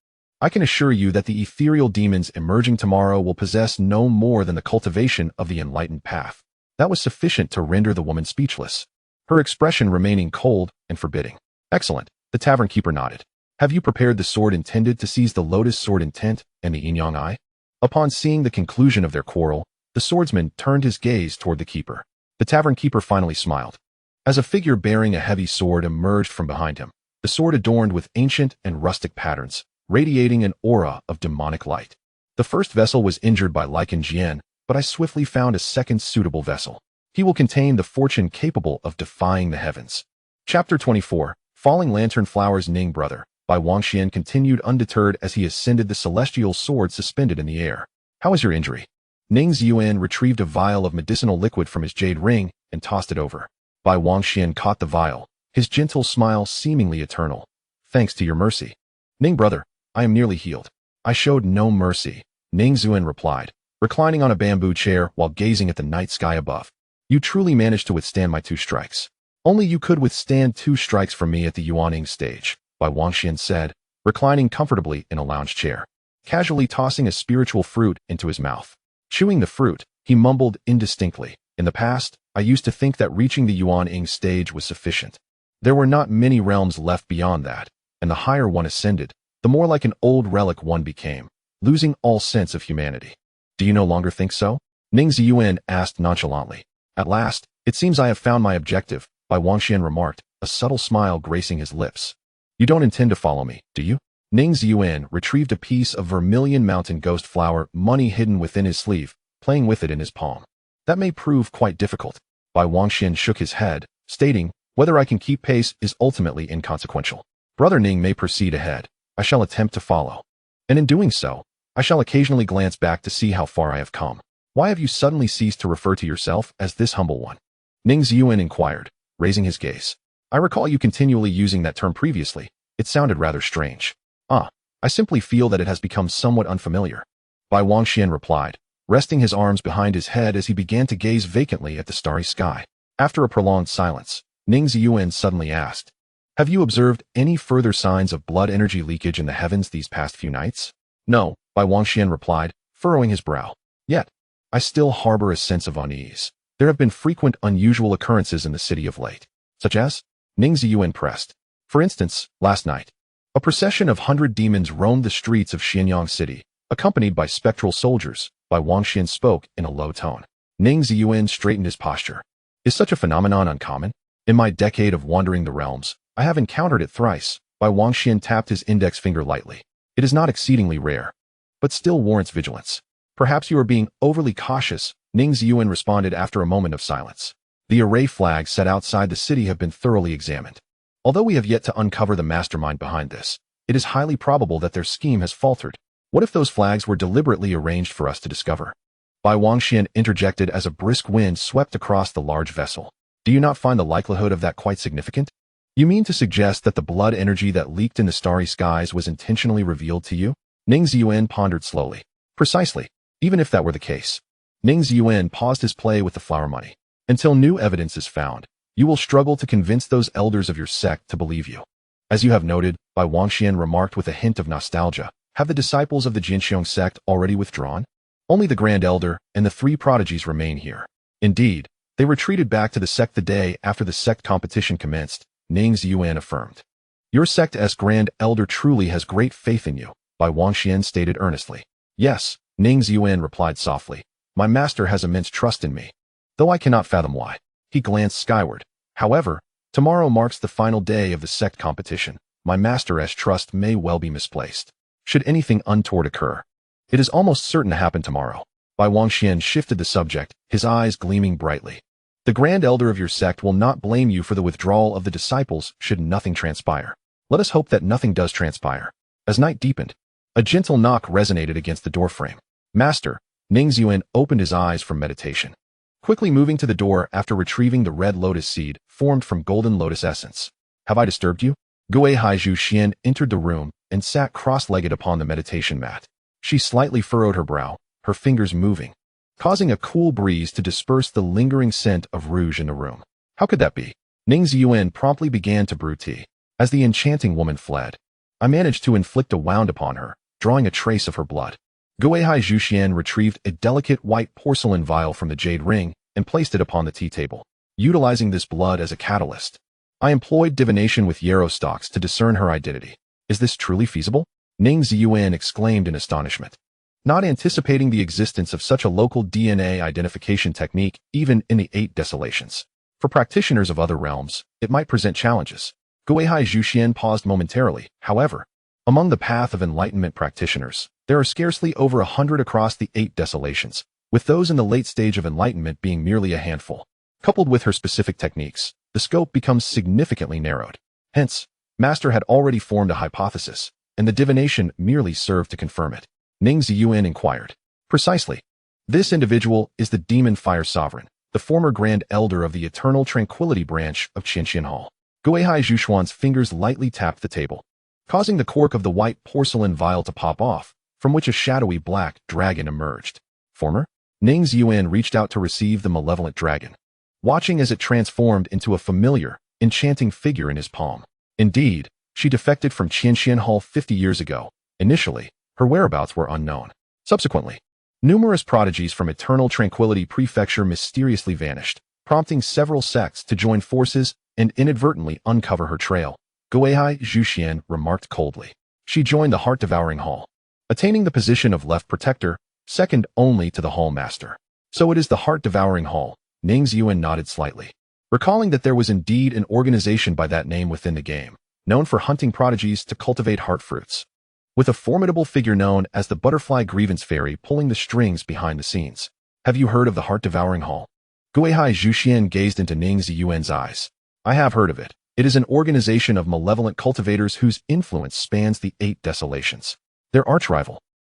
I can assure you that the ethereal demons emerging tomorrow will possess no more than the cultivation of the enlightened path. That was sufficient to render the woman speechless, her expression remaining cold and forbidding. Excellent, the tavern keeper nodded. Have you prepared the sword intended to seize the lotus sword intent and the yin-yang eye? Upon seeing the conclusion of their quarrel, the swordsman turned his gaze toward the keeper. The tavern keeper finally smiled. As a figure bearing a heavy sword emerged from behind him, the sword adorned with ancient and rustic patterns, radiating an aura of demonic light. The first vessel was injured by Lycan Jian, but I swiftly found a second suitable vessel. He will contain the fortune capable of defying the heavens. Chapter 24, Falling Lantern Flowers. Ning brother, Bai Wangxian continued undeterred as he ascended the celestial sword suspended in the air. How is your injury? Ning Ziyuan retrieved a vial of medicinal liquid from his jade ring and tossed it over. Bai Wangxian caught the vial, his gentle smile seemingly eternal. Thanks to your mercy. Ning brother, I am nearly healed. I showed no mercy, Ning Ziyuan replied, reclining on a bamboo chair while gazing at the night sky above. You truly managed to withstand my 2 strikes. Only you could withstand 2 strikes from me at the Yuaning stage, Bai Wangxian said, reclining comfortably in a lounge chair, casually tossing a spiritual fruit into his mouth. Chewing the fruit, he mumbled indistinctly. In the past, I used to think that reaching the Yuaning stage was sufficient. There were not many realms left beyond that, and the higher one ascended, the more like an old relic one became, losing all sense of humanity. Do you no longer think so? Ning Ziyuan asked nonchalantly. At last, it seems I have found my objective, Bai Wangxian remarked, a subtle smile gracing his lips. You don't intend to follow me, do you? Ning Ziyuan retrieved a piece of vermilion mountain ghost flower money hidden within his sleeve, playing with it in his palm. That may prove quite difficult. Bai Wangxian shook his head, stating, whether I can keep pace is ultimately inconsequential. Brother Ning may proceed ahead. I shall attempt to follow. And in doing so, I shall occasionally glance back to see how far I have come. Why have you suddenly ceased to refer to yourself as this humble one? Ning Ziyuan inquired, raising his gaze. I recall you continually using that term previously. It sounded rather strange. I simply feel that it has become somewhat unfamiliar. Bai Wangxian replied, resting his arms behind his head as he began to gaze vacantly at the starry sky. After a prolonged silence, Ning Ziyuan suddenly asked, have you observed any further signs of blood energy leakage in the heavens these past few nights? No, Bai Wangxian replied, furrowing his brow. Yet, I still harbor a sense of unease. There have been frequent unusual occurrences in the city of late. Such as? Ning Ziyuan pressed. For instance, last night, a procession of 100 demons roamed the streets of Xianyang City, accompanied by spectral soldiers. Bai Wangxian spoke in a low tone. Ning Ziyuan straightened his posture. Is such a phenomenon uncommon? In my decade of wandering the realms, I have encountered it thrice. Bai Wangxian tapped his index finger lightly. It is not exceedingly rare, but still warrants vigilance. Perhaps you are being overly cautious, Ning Ziyuan responded after a moment of silence. The array flags set outside the city have been thoroughly examined. Although we have yet to uncover the mastermind behind this, it is highly probable that their scheme has faltered. What if those flags were deliberately arranged for us to discover? Bai Wangxian interjected as a brisk wind swept across the large vessel. Do you not find the likelihood of that quite significant? You mean to suggest that the blood energy that leaked in the starry skies was intentionally revealed to you? Ning Ziyuan pondered slowly. Precisely. Even if that were the case. Ning Ziyuan paused his play with the flower money. Until new evidence is found, you will struggle to convince those elders of your sect to believe you. As you have noted, Bai Wangxian remarked with a hint of nostalgia, have the disciples of the Jinxiong sect already withdrawn? Only the Grand Elder and the 3 prodigies remain here. Indeed, they retreated back to the sect the day after the sect competition commenced, Ning Ziyuan affirmed. Your sect's Grand Elder truly has great faith in you, Bai Wangxian stated earnestly. Yes, Ning Ziyuan replied softly. My master has immense trust in me, though I cannot fathom why. He glanced skyward. However, tomorrow marks the final day of the sect competition. My master's trust may well be misplaced. Should anything untoward occur, it is almost certain to happen tomorrow. Bai Wangxian shifted the subject, his eyes gleaming brightly. The Grand Elder of your sect will not blame you for the withdrawal of the disciples should nothing transpire. Let us hope that nothing does transpire. As night deepened, a gentle knock resonated against the doorframe. Master, Ning Ziyuan opened his eyes from meditation, quickly moving to the door after retrieving the red lotus seed formed from golden lotus essence. Have I disturbed you? Gui Haizhu Xuan entered the room and sat cross-legged upon the meditation mat. She slightly furrowed her brow, her fingers moving, causing a cool breeze to disperse the lingering scent of rouge in the room. How could that be? Ning Ziyuan promptly began to brew tea. As the enchanting woman fled, I managed to inflict a wound upon her, drawing a trace of her blood. Gui Haizhu Xuan retrieved a delicate white porcelain vial from the jade ring and placed it upon the tea table, utilizing this blood as a catalyst. I employed divination with yarrow stalks to discern her identity. Is this truly feasible? Ning Ziyuan exclaimed in astonishment, not anticipating the existence of such a local DNA identification technique even in the 8 Desolations. For practitioners of other realms, it might present challenges. Gui Haizhu Xuan paused momentarily, however. Among the Path of Enlightenment practitioners, there are scarcely over 100 across the 8 Desolations, with those in the late stage of enlightenment being merely a handful. Coupled with her specific techniques, the scope becomes significantly narrowed. Hence, Master had already formed a hypothesis, and the divination merely served to confirm it. Ning Ziyuan inquired. Precisely. This individual is the Demon Fire Sovereign, the former Grand Elder of the Eternal Tranquility branch of Qianxian Hall. Gui Haizhu Xuan's fingers lightly tapped the table, causing the cork of the white porcelain vial to pop off, from which a shadowy black dragon emerged. Former? Ning Ziyuan reached out to receive the malevolent dragon, watching as it transformed into a familiar, enchanting figure in his palm. Indeed, she defected from Qianxian Hall 50 years ago. Initially, her whereabouts were unknown. Subsequently, numerous prodigies from Eternal Tranquility Prefecture mysteriously vanished, prompting several sects to join forces and inadvertently uncover her trail. Gui Haizhu Xuan remarked coldly. She joined the Heart-Devouring Hall, attaining the position of Left Protector, second only to the Hall Master. So it is the Heart-Devouring Hall. Ning Ziyuan nodded slightly, recalling that there was indeed an organization by that name within the game, known for hunting prodigies to cultivate heart fruits, with a formidable figure known as the Butterfly Grievance Fairy pulling the strings behind the scenes. Have you heard of the Heart-Devouring Hall? Gui Haizhu Xuan gazed into Ning Ziyuan's eyes. I have heard of it. It is an organization of malevolent cultivators whose influence spans the 8 Desolations. Their archrival,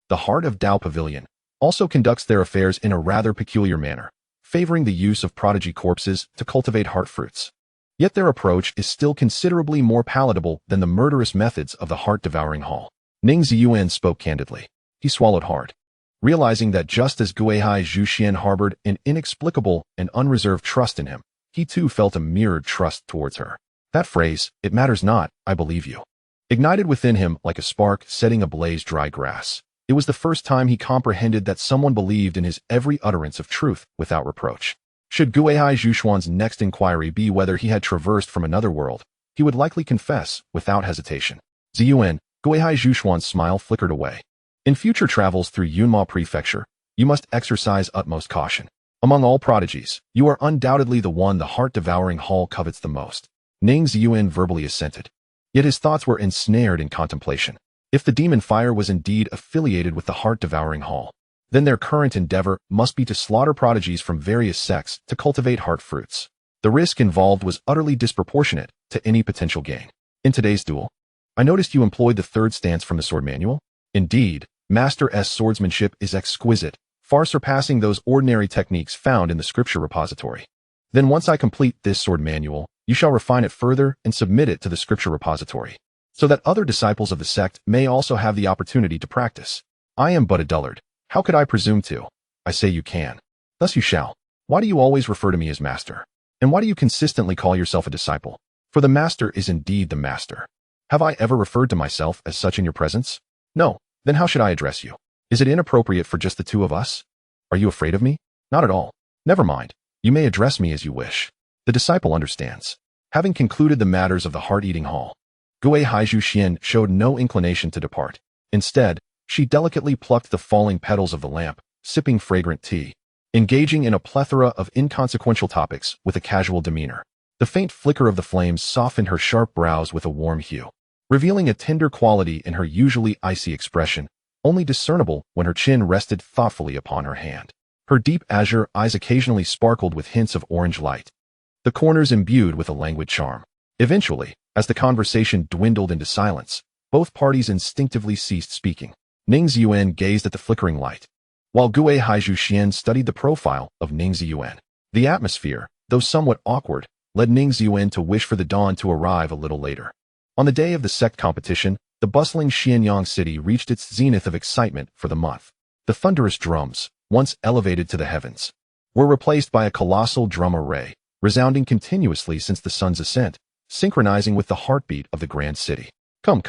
the Heart of Dao Pavilion, also conducts their affairs in a rather peculiar manner, favoring the use of prodigy corpses to cultivate heart fruits. Yet their approach is still considerably more palatable than the murderous methods of the Heart-Devouring Hall. Ning Ziyuan spoke candidly. He swallowed hard, realizing that just as Gui Haizhu Xuan harbored an inexplicable and unreserved trust in him, he too felt a mirrored trust towards her. That phrase, "It matters not, I believe you," ignited within him like a spark setting ablaze dry grass. It was the first time he comprehended that someone believed in his every utterance of truth without reproach. Should Gui Haizhu Xuan's next inquiry be whether he had traversed from another world, he would likely confess without hesitation. Ziyuan, Gui Haizhu Xuan's smile flickered away. In future travels through Yunma Prefecture, you must exercise utmost caution. Among all prodigies, you are undoubtedly the one the Heart-Devouring Hall covets the most. Ning Ziyuan verbally assented. Yet his thoughts were ensnared in contemplation. If the demon fire was indeed affiliated with the Heart-Devouring Hall, then their current endeavor must be to slaughter prodigies from various sects to cultivate heart fruits. The risk involved was utterly disproportionate to any potential gain. In today's duel, I noticed you employed the third stance from the sword manual. Indeed, Master S swordsmanship is exquisite, far surpassing those ordinary techniques found in the scripture repository. Then once I complete this sword manual, you shall refine it further and submit it to the scripture repository, so that other disciples of the sect may also have the opportunity to practice. I am but a dullard. How could I presume to? I say you can. Thus you shall. Why do you always refer to me as master? And why do you consistently call yourself a disciple? For the master is indeed the master. Have I ever referred to myself as such in your presence? No. Then how should I address you? Is it inappropriate for just the two of us? Are you afraid of me? Not at all. Never mind. You may address me as you wish. The disciple understands. Having concluded the matters of the heart-eating hall, Gui Haizhu Xuan showed no inclination to depart. Instead, she delicately plucked the falling petals of the lamp, sipping fragrant tea, engaging in a plethora of inconsequential topics with a casual demeanor. The faint flicker of the flames softened her sharp brows with a warm hue, revealing a tender quality in her usually icy expression, only discernible when her chin rested thoughtfully upon her hand. Her deep azure eyes occasionally sparkled with hints of orange light, the corners imbued with a languid charm. Eventually, as the conversation dwindled into silence, both parties instinctively ceased speaking. Ning Ziyuan gazed at the flickering light, while Gui Haizhu Xuan studied the profile of Ning Ziyuan. The atmosphere, though somewhat awkward, led Ning Ziyuan to wish for the dawn to arrive a little later. On the day of the sect competition, the bustling Xianyang city reached its zenith of excitement for the month. The thunderous drums, once elevated to the heavens, were replaced by a colossal drum array, resounding continuously since the sun's ascent, synchronizing with the heartbeat of the grand city. Come.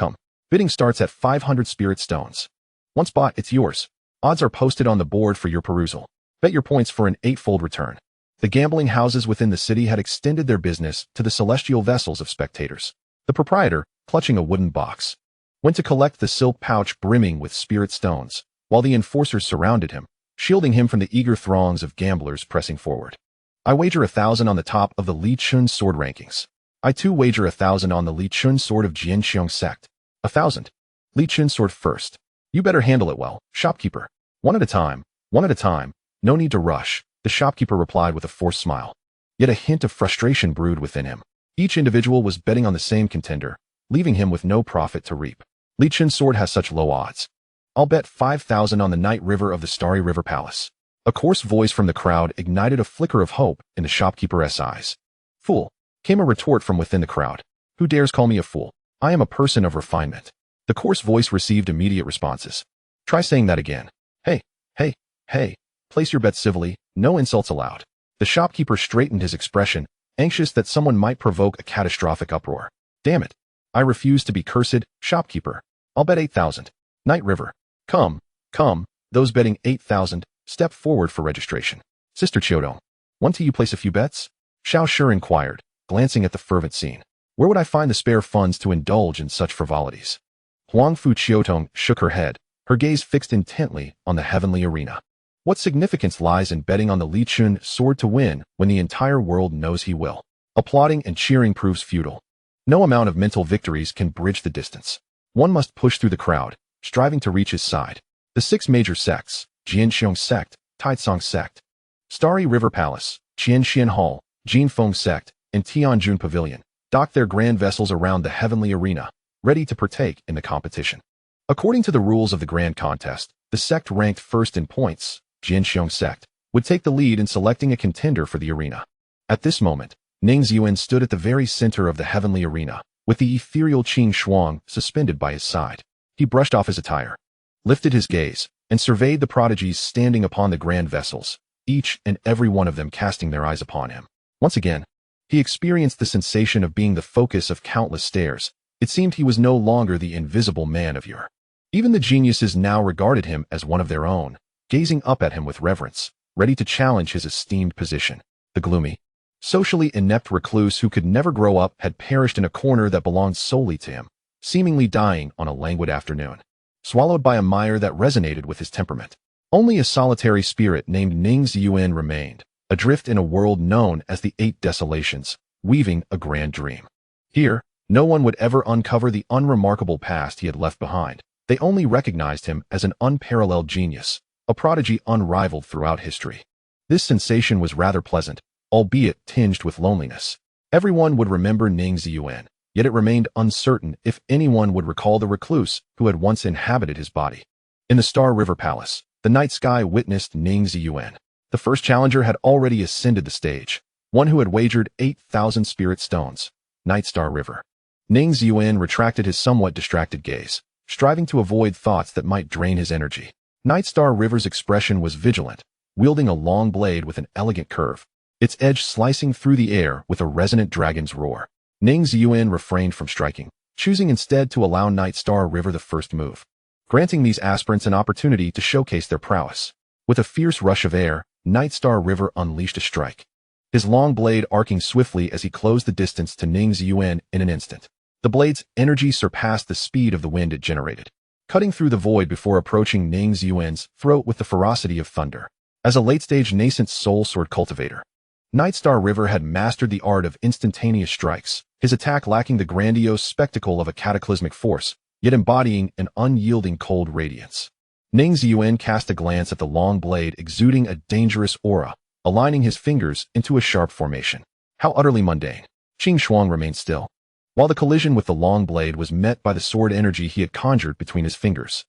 Bidding starts at 500 spirit stones. Once bought, it's yours. Odds are posted on the board for your perusal. Bet your points for an 8-fold return. The gambling houses within the city had extended their business to the celestial vessels of spectators. The proprietor, clutching a wooden box, went to collect the silk pouch brimming with spirit stones, while the enforcers surrounded him, shielding him from the eager throngs of gamblers pressing forward. I wager 1,000 on the top of the Li Chun sword rankings. I too wager 1,000 on the Li Chun sword of Jianxiong sect. 1,000. Li Chun sword first. You better handle it well, shopkeeper. One at a time. No need to rush, the shopkeeper replied with a forced smile. Yet a hint of frustration brewed within him. Each individual was betting on the same contender, leaving him with no profit to reap. Li Chun's sword has such low odds. I'll bet 5,000 on the Night River of the Starry River Palace. A coarse voice from the crowd ignited a flicker of hope in the shopkeeper's eyes. Fool, came a retort from within the crowd. Who dares call me a fool? I am a person of refinement. The coarse voice received immediate responses. Try saying that again. Hey, hey, hey, place your bet civilly, no insults allowed. The shopkeeper straightened his expression, anxious that someone might provoke a catastrophic uproar. Damn it. I refuse to be cursed, shopkeeper. I'll bet 8,000. Night River. Come, those betting 8,000, step forward for registration. Sister Chiodong, want to you place a few bets? Xiao Shi inquired, glancing at the fervent scene. Where would I find the spare funds to indulge in such frivolities? Huang Fu Chiotong shook her head, her gaze fixed intently on the heavenly arena. What significance lies in betting on the Li Chun sword to win when the entire world knows he will? Applauding and cheering proves futile. No amount of mental victories can bridge the distance. One must push through the crowd, striving to reach his side. The 6 major sects, Jianxiong Sect, Taicang Sect, Starry River Palace, Qianxian Hall, Jinfeng Sect, and Tianjun Pavilion, dock their grand vessels around the heavenly arena, ready to partake in the competition. According to the rules of the grand contest, the sect ranked first in points, Jianxiong Sect, would take the lead in selecting a contender for the arena. At this moment, Ning Ziyuan stood at the very center of the heavenly arena, with the ethereal Qing Shuang suspended by his side. He brushed off his attire, lifted his gaze, and surveyed the prodigies standing upon the grand vessels, each and every one of them casting their eyes upon him. Once again, he experienced the sensation of being the focus of countless stares. It seemed he was no longer the invisible man of yore. Even the geniuses now regarded him as one of their own, gazing up at him with reverence, ready to challenge his esteemed position. The gloomy, socially inept recluse who could never grow up had perished in a corner that belonged solely to him, seemingly dying on a languid afternoon, swallowed by a mire that resonated with his temperament. Only a solitary spirit named Ning Ziyuan remained, adrift in a world known as the Eight Desolations, weaving a grand dream. Here, no one would ever uncover the unremarkable past he had left behind. They only recognized him as an unparalleled genius, a prodigy unrivaled throughout history. This sensation was rather pleasant, albeit tinged with loneliness. Everyone would remember Ning Ziyuan, yet it remained uncertain if anyone would recall the recluse who had once inhabited his body. In the Star River Palace, the night sky witnessed Ning Ziyuan. The first challenger had already ascended the stage, one who had wagered 8,000 spirit stones. Night Star River. Ning Ziyuan retracted his somewhat distracted gaze, striving to avoid thoughts that might drain his energy. Night Star River's expression was vigilant, wielding a long blade with an elegant curve, its edge slicing through the air with a resonant dragon's roar. Ning Ziyuan refrained from striking, choosing instead to allow Night Star River the first move, granting these aspirants an opportunity to showcase their prowess. With a fierce rush of air, Night Star River unleashed a strike, his long blade arcing swiftly as he closed the distance to Ning Ziyuan in an instant. The blade's energy surpassed the speed of the wind it generated, cutting through the void before approaching Ning Ziyuan's throat with the ferocity of thunder. As a late-stage Nascent Soul sword cultivator, Night Star River had mastered the art of instantaneous strikes, his attack lacking the grandiose spectacle of a cataclysmic force, yet embodying an unyielding cold radiance. Ning Ziyuan cast a glance at the long blade exuding a dangerous aura, aligning his fingers into a sharp formation. How utterly mundane. Qing Shuang remained still, while the collision with the long blade was met by the sword energy he had conjured between his fingers.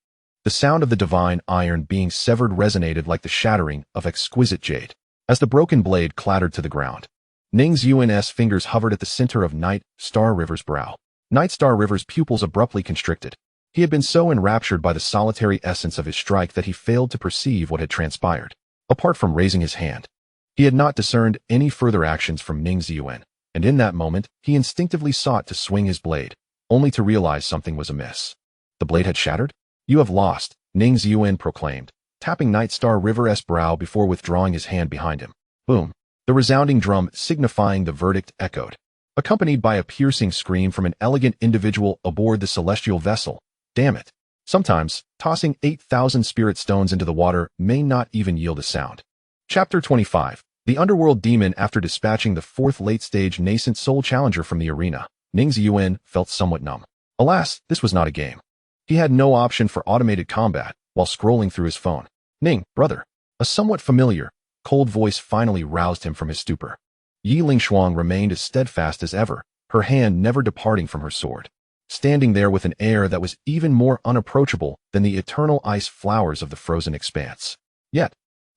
The sound of the divine iron being severed resonated like the shattering of exquisite jade. As the broken blade clattered to the ground, Ning Ziyuan's fingers hovered at the center of Night Star River's brow. Night Star River's pupils abruptly constricted. He had been so enraptured by the solitary essence of his strike that he failed to perceive what had transpired. Apart from raising his hand, he had not discerned any further actions from Ning Ziyuan, and in that moment, he instinctively sought to swing his blade, only to realize something was amiss. The blade had shattered? You have lost, Ning Ziyuan proclaimed, tapping Night Star River's brow before withdrawing his hand behind him. Boom. The resounding drum signifying the verdict echoed, accompanied by a piercing scream from an elegant individual aboard the celestial vessel. Damn it. Sometimes, tossing 8,000 spirit stones into the water may not even yield a sound. Chapter 25. The Underworld Demon. After dispatching the fourth late-stage Nascent Soul challenger from the arena, Ning Ziyuan felt somewhat numb. Alas, this was not a game. He had no option for automated combat while scrolling through his phone. Ning, brother. A somewhat familiar, cold voice finally roused him from his stupor. Yi Lingshuang remained as steadfast as ever, her hand never departing from her sword, standing there with an air that was even more unapproachable than the eternal ice flowers of the frozen expanse. Yet,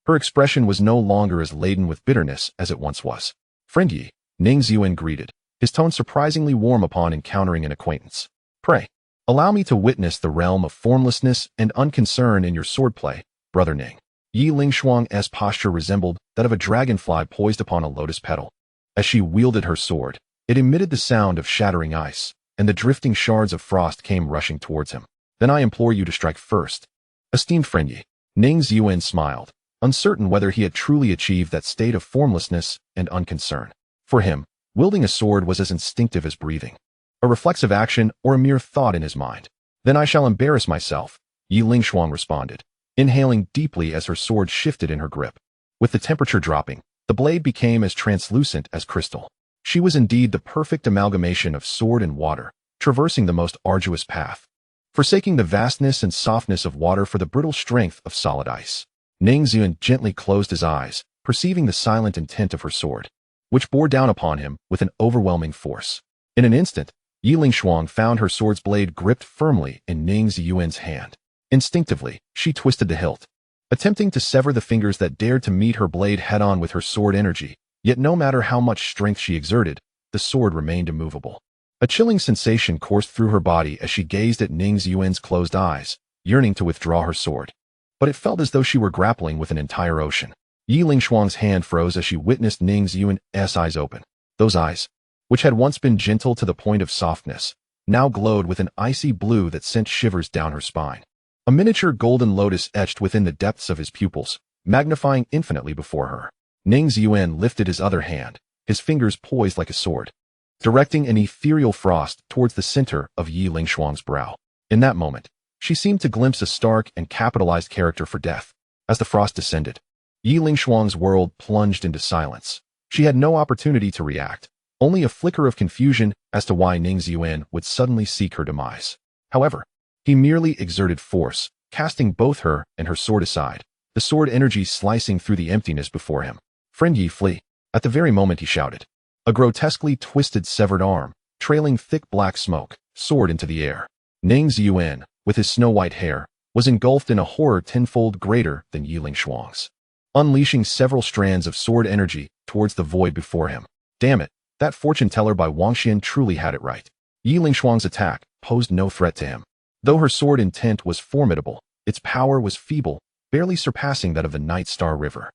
her expression was no longer as laden with bitterness as it once was. Friend Yi, Ning Ziyuan greeted, his tone surprisingly warm upon encountering an acquaintance. Pray, allow me to witness the realm of formlessness and unconcern in your swordplay, Brother Ning. Yi Lingshuang's posture resembled that of a dragonfly poised upon a lotus petal. As she wielded her sword, it emitted the sound of shattering ice, and the drifting shards of frost came rushing towards him. Then I implore you to strike first. Esteemed friend Yi, Ning Ziyuan smiled, uncertain whether he had truly achieved that state of formlessness and unconcern. For him, wielding a sword was as instinctive as breathing, a reflexive action or a mere thought in his mind. Then I shall embarrass myself, Yi Lingshuang responded, inhaling deeply as her sword shifted in her grip. With the temperature dropping, the blade became as translucent as crystal. She was indeed the perfect amalgamation of sword and water, traversing the most arduous path, forsaking the vastness and softness of water for the brittle strength of solid ice. Ning Ziyuan gently closed his eyes, perceiving the silent intent of her sword, which bore down upon him with an overwhelming force. In an instant, Yi Lingshuang found her sword's blade gripped firmly in Ning Ziyuan's hand. Instinctively, she twisted the hilt, attempting to sever the fingers that dared to meet her blade head-on with her sword energy, yet no matter how much strength she exerted, the sword remained immovable. A chilling sensation coursed through her body as she gazed at Ning Ziyuan's closed eyes, yearning to withdraw her sword. But it felt as though she were grappling with an entire ocean. Yi Lingshuang's hand froze as she witnessed Ning Ziyuan's eyes open. Those eyes, which had once been gentle to the point of softness, now glowed with an icy blue that sent shivers down her spine. A miniature golden lotus etched within the depths of his pupils, magnifying infinitely before her. Ning Ziyuan lifted his other hand, his fingers poised like a sword, directing an ethereal frost towards the center of Yi Lingshuang's brow. In that moment, she seemed to glimpse a stark and capitalized character for death. As the frost descended, Yi Lingshuang's world plunged into silence. She had no opportunity to react, only a flicker of confusion as to why Ning Ziyuan would suddenly seek her demise. However, he merely exerted force, casting both her and her sword aside, the sword energy slicing through the emptiness before him. Friend Yi, flee. At the very moment he shouted, a grotesquely twisted severed arm, trailing thick black smoke, soared into the air. Ning Ziyuan, with his snow-white hair, was engulfed in a horror tenfold greater than Yi Lingshuang's, unleashing several strands of sword energy towards the void before him. Damn it, that fortune-teller by Wangxian truly had it right. Yi Lingshuang's attack posed no threat to him. Though her sword intent was formidable, its power was feeble, barely surpassing that of the Night Star River.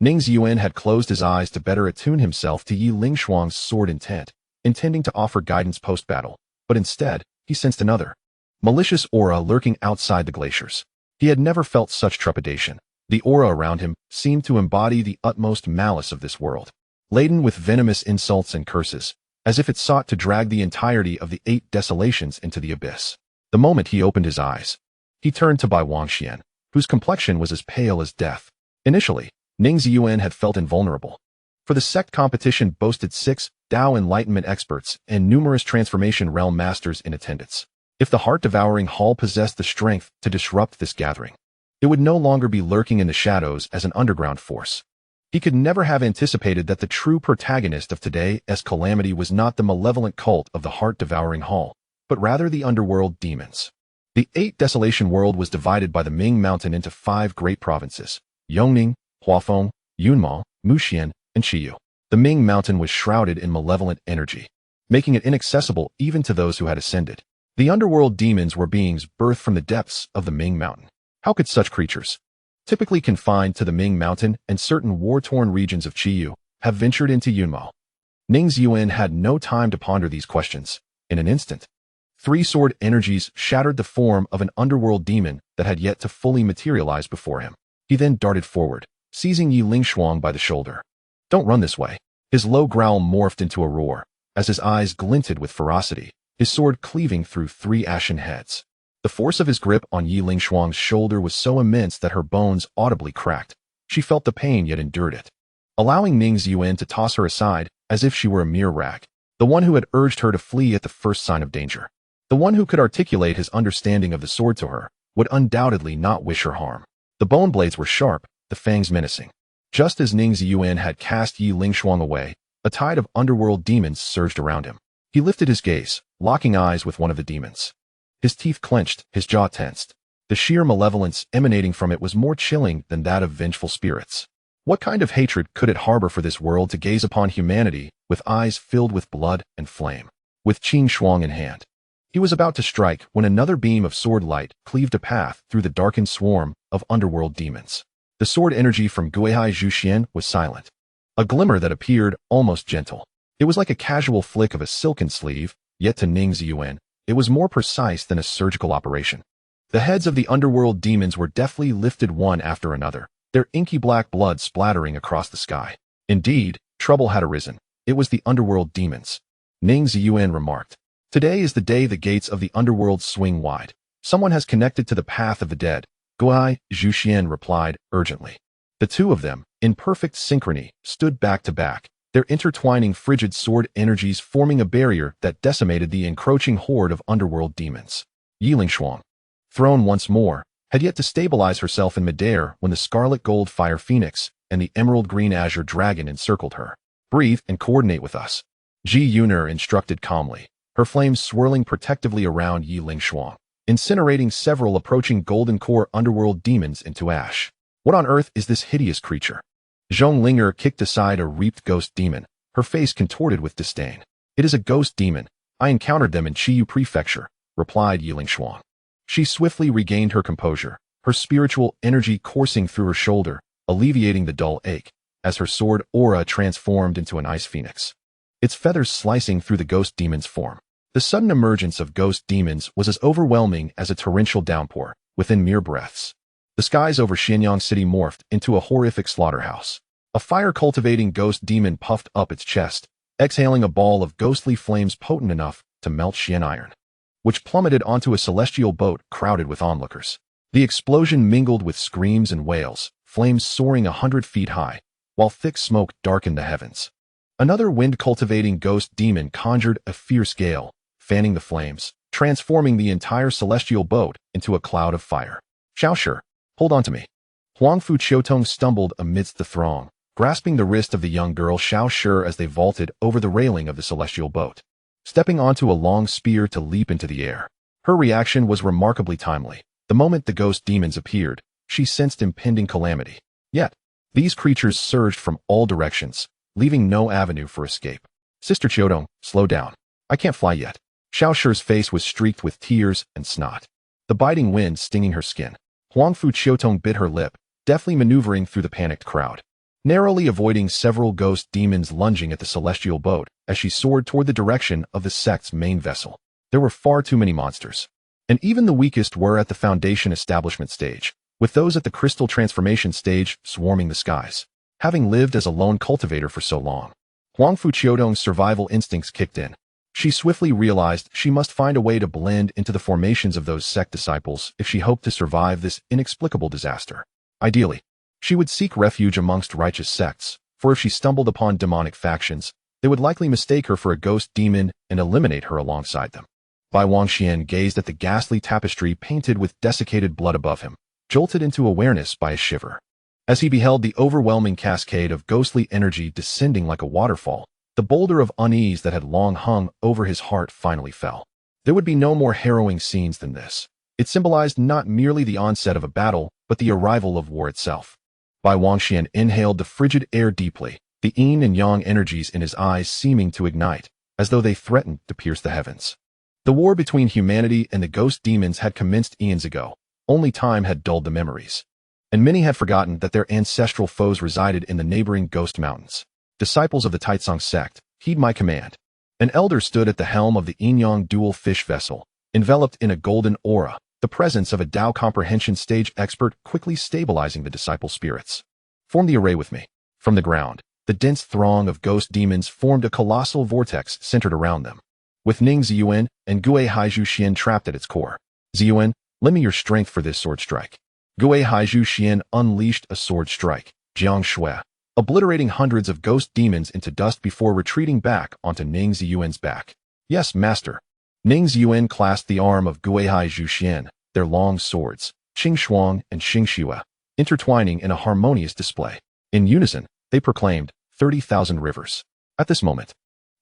Ning Ziyuan had closed his eyes to better attune himself to Yi Lingshuang's sword intent, intending to offer guidance post-battle, but instead, he sensed another malicious aura lurking outside the glaciers. He had never felt such trepidation. The aura around him seemed to embody the utmost malice of this world, laden with venomous insults and curses, as if it sought to drag the entirety of the 8 Desolations into the abyss. The moment he opened his eyes, he turned to Bai Wangxian, whose complexion was as pale as death. Initially, Ning Ziyuan had felt invulnerable, for the Sect competition boasted 6 Dao Enlightenment experts and numerous transformation realm masters in attendance. If the heart-devouring hall possessed the strength to disrupt this gathering, it would no longer be lurking in the shadows as an underground force. He could never have anticipated that the true protagonist of today's calamity was not the malevolent cult of the heart-devouring hall, but rather the underworld demons. The 8 Desolation World was divided by the Ming Mountain into 5 great provinces: Yongning, Huafeng, Yunma, Muxian, and Qiyu. The Ming Mountain was shrouded in malevolent energy, making it inaccessible even to those who had ascended. The underworld demons were beings birthed from the depths of the Ming Mountain. How could such creatures, typically confined to the Ming Mountain and certain war-torn regions of Qiyu, have ventured into Yunma? Ning Ziyuan had no time to ponder these questions. In an instant, 3 sword energies shattered the form of an underworld demon that had yet to fully materialize before him. He then darted forward, seizing Yi Lingshuang by the shoulder. Don't run this way. His low growl morphed into a roar, as his eyes glinted with ferocity, his sword cleaving through 3 ashen heads. The force of his grip on Yi Lingshuang's shoulder was so immense that her bones audibly cracked. She felt the pain yet endured it. Allowing Ning Ziyuan to toss her aside as if she were a mere rag, the one who had urged her to flee at the first sign of danger, the one who could articulate his understanding of the sword to her, would undoubtedly not wish her harm. The bone blades were sharp, the fangs menacing. Just as Ning Ziyuan had cast Yi Lingshuang away, a tide of underworld demons surged around him. He lifted his gaze, locking eyes with one of the demons. His teeth clenched, his jaw tensed. The sheer malevolence emanating from it was more chilling than that of vengeful spirits. What kind of hatred could it harbor for this world to gaze upon humanity with eyes filled with blood and flame? With Qing Shuang in hand, He was about to strike when another beam of sword light cleaved a path through the darkened swarm of underworld demons. The sword energy from Gui Haizhu Xuan was silent. A glimmer that appeared almost gentle. It was like a casual flick of a silken sleeve, yet to Ning Ziyuan, it was more precise than a surgical operation. The heads of the underworld demons were deftly lifted one after another, their inky black blood splattering across the sky. Indeed, trouble had arisen. It was the underworld demons. Ning Ziyuan remarked. Today is the day the gates of the underworld swing wide. Someone has connected to the path of the dead, Gui Haizhu Xuan replied urgently. The two of them, in perfect synchrony, stood back to back, their intertwining frigid sword energies forming a barrier that decimated the encroaching horde of underworld demons. Yiling Shuang, thrown once more, had yet to stabilize herself in midair when the scarlet gold fire phoenix and the emerald green azure dragon encircled her. Breathe and coordinate with us, Ji Yuner instructed calmly, her flames swirling protectively around Yiling Shuang, incinerating several approaching golden core underworld demons into ash. What on earth is this hideous creature? Zhong Linger kicked aside a reaped ghost demon, her face contorted with disdain. It is a ghost demon. I encountered them in Qiyu Prefecture, replied Yiling Shuang. She swiftly regained her composure, her spiritual energy coursing through her shoulder, alleviating the dull ache, as her sword aura transformed into an ice phoenix, its feathers slicing through the ghost demon's form. The sudden emergence of ghost demons was as overwhelming as a torrential downpour, within mere breaths. The skies over Xianyang City morphed into a horrific slaughterhouse. A fire-cultivating ghost demon puffed up its chest, exhaling a ball of ghostly flames potent enough to melt Xian iron, which plummeted onto a celestial boat crowded with onlookers. The explosion mingled with screams and wails, flames soaring 100 feet high, while thick smoke darkened the heavens. Another wind-cultivating ghost demon conjured a fierce gale, fanning the flames, transforming the entire celestial boat into a cloud of fire. Xiaoshi, hold on to me. Huangfu Qiutong stumbled amidst the throng, grasping the wrist of the young girl Xiaoshi as they vaulted over the railing of the celestial boat, stepping onto a long spear to leap into the air. Her reaction was remarkably timely. The moment the ghost demons appeared, she sensed impending calamity. Yet, these creatures surged from all directions, leaving no avenue for escape. Sister Qiutong, slow down. I can't fly yet. Xiaoshi's face was streaked with tears and snot, the biting wind stinging her skin. Huangfu Qiutong bit her lip, deftly maneuvering through the panicked crowd, narrowly avoiding several ghost demons lunging at the celestial boat as she soared toward the direction of the sect's main vessel. There were far too many monsters, and even the weakest were at the foundation establishment stage, with those at the crystal transformation stage swarming the skies. Having lived as a lone cultivator for so long, Huangfu Qiutong's survival instincts kicked in. She swiftly realized she must find a way to blend into the formations of those sect disciples if she hoped to survive this inexplicable disaster. Ideally, she would seek refuge amongst righteous sects, for if she stumbled upon demonic factions, they would likely mistake her for a ghost demon and eliminate her alongside them. Bai Wangxian gazed at the ghastly tapestry painted with desiccated blood above him, jolted into awareness by a shiver. As he beheld the overwhelming cascade of ghostly energy descending like a waterfall, the boulder of unease that had long hung over his heart finally fell. There would be no more harrowing scenes than this. It symbolized not merely the onset of a battle, but the arrival of war itself. Bai Wangxian inhaled the frigid air deeply, the yin and yang energies in his eyes seeming to ignite, as though they threatened to pierce the heavens. The war between humanity and the ghost demons had commenced eons ago. Only time had dulled the memories, and many had forgotten that their ancestral foes resided in the neighboring ghost mountains. Disciples of the Taizong sect, heed my command. An elder stood at the helm of the yin-yang dual fish vessel, enveloped in a golden aura, the presence of a Tao comprehension stage expert quickly stabilizing the disciple spirits. Form the array with me. From the ground, the dense throng of ghost demons formed a colossal vortex centered around them, with Ning Ziyuan and Gui Haizhu Xuan trapped at its core. Ziyuan, lend me your strength for this sword strike. Gui Haizhu Xuan unleashed a sword strike, Jiang Shui, obliterating hundreds of ghost demons into dust before retreating back onto Ning Ziyuan's back. Yes, master. Ning Ziyuan clasped the arm of Gui Haizhu Xuan, their long swords, Qing Shuang and Xing Xue, intertwining in a harmonious display. In unison, they proclaimed, 30,000 rivers. At this moment,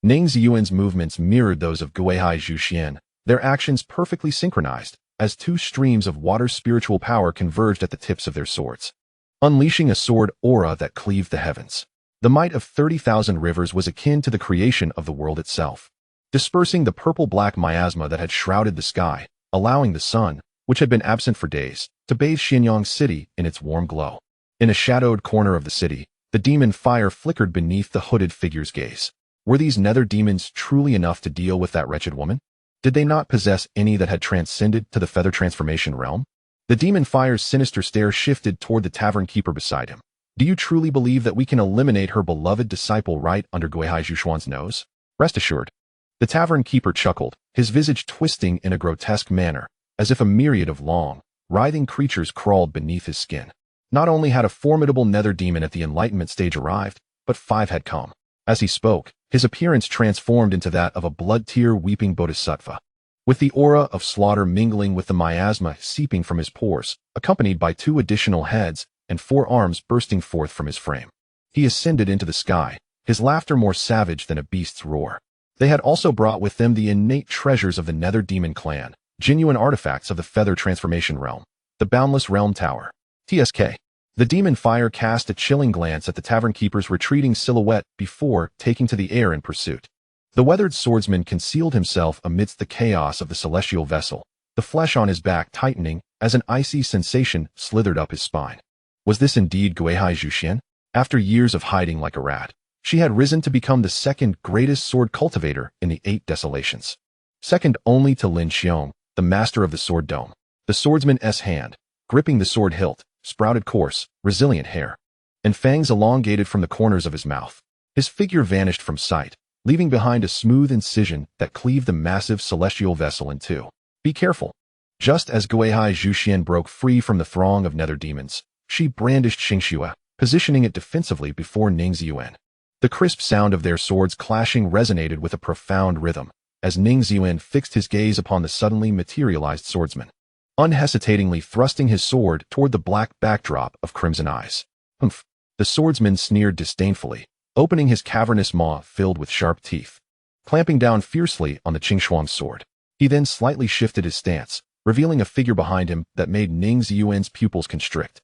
Ning Ziyuan's movements mirrored those of Gui Haizhu Xuan, their actions perfectly synchronized, as two streams of water's spiritual power converged at the tips of their swords, unleashing a sword aura that cleaved the heavens. The might of 30,000 rivers was akin to the creation of the world itself. dispersing the purple-black miasma that had shrouded the sky, allowing the sun, which had been absent for days, to bathe Xianyang City in its warm glow. In a shadowed corner of the city, the demon fire flickered beneath the hooded figure's gaze. Were these nether demons truly enough to deal with that wretched woman? Did they not possess any that had transcended to the feather transformation realm? The demon fire's sinister stare shifted toward the tavern keeper beside him. Do you truly believe that we can eliminate her beloved disciple right under Gui Haizhu Xuan's nose? Rest assured. The tavern keeper chuckled, his visage twisting in a grotesque manner, as if a myriad of long, writhing creatures crawled beneath his skin. Not only had a formidable nether demon at the enlightenment stage arrived, but 5 had come. As he spoke, his appearance transformed into that of a blood-tear weeping bodhisattva, with the aura of slaughter mingling with the miasma seeping from his pores, accompanied by 2 additional heads and 4 arms bursting forth from his frame. He ascended into the sky, his laughter more savage than a beast's roar. They had also brought with them the innate treasures of the nether demon clan, genuine artifacts of the feather transformation realm, the boundless realm tower. TSK. The demon fire cast a chilling glance at the tavern keeper's retreating silhouette before taking to the air in pursuit. The weathered swordsman concealed himself amidst the chaos of the celestial vessel, the flesh on his back tightening as an icy sensation slithered up his spine. Was this indeed Gui Haizhu Xuan? After years of hiding like a rat, she had risen to become the second greatest sword cultivator in the 8 Desolations. Second only to Lin Xiong, the master of the sword dome. The swordsman's hand, gripping the sword hilt, sprouted coarse, resilient hair, and fangs elongated from the corners of his mouth. His figure vanished from sight, leaving behind a smooth incision that cleaved the massive celestial vessel in 2. Be careful. Just as Gui Haizhu Xuan broke free from the throng of nether demons, she brandished Xingxue, positioning it defensively before Ning Ziyuan. The crisp sound of their swords clashing resonated with a profound rhythm, as Ning Ziyuan fixed his gaze upon the suddenly materialized swordsman, unhesitatingly thrusting his sword toward the black backdrop of crimson eyes. Humph! The swordsman sneered disdainfully, opening his cavernous maw filled with sharp teeth, clamping down fiercely on the Qingxuang's sword. He then slightly shifted his stance, revealing a figure behind him that made Ning Ziyuan's pupils constrict.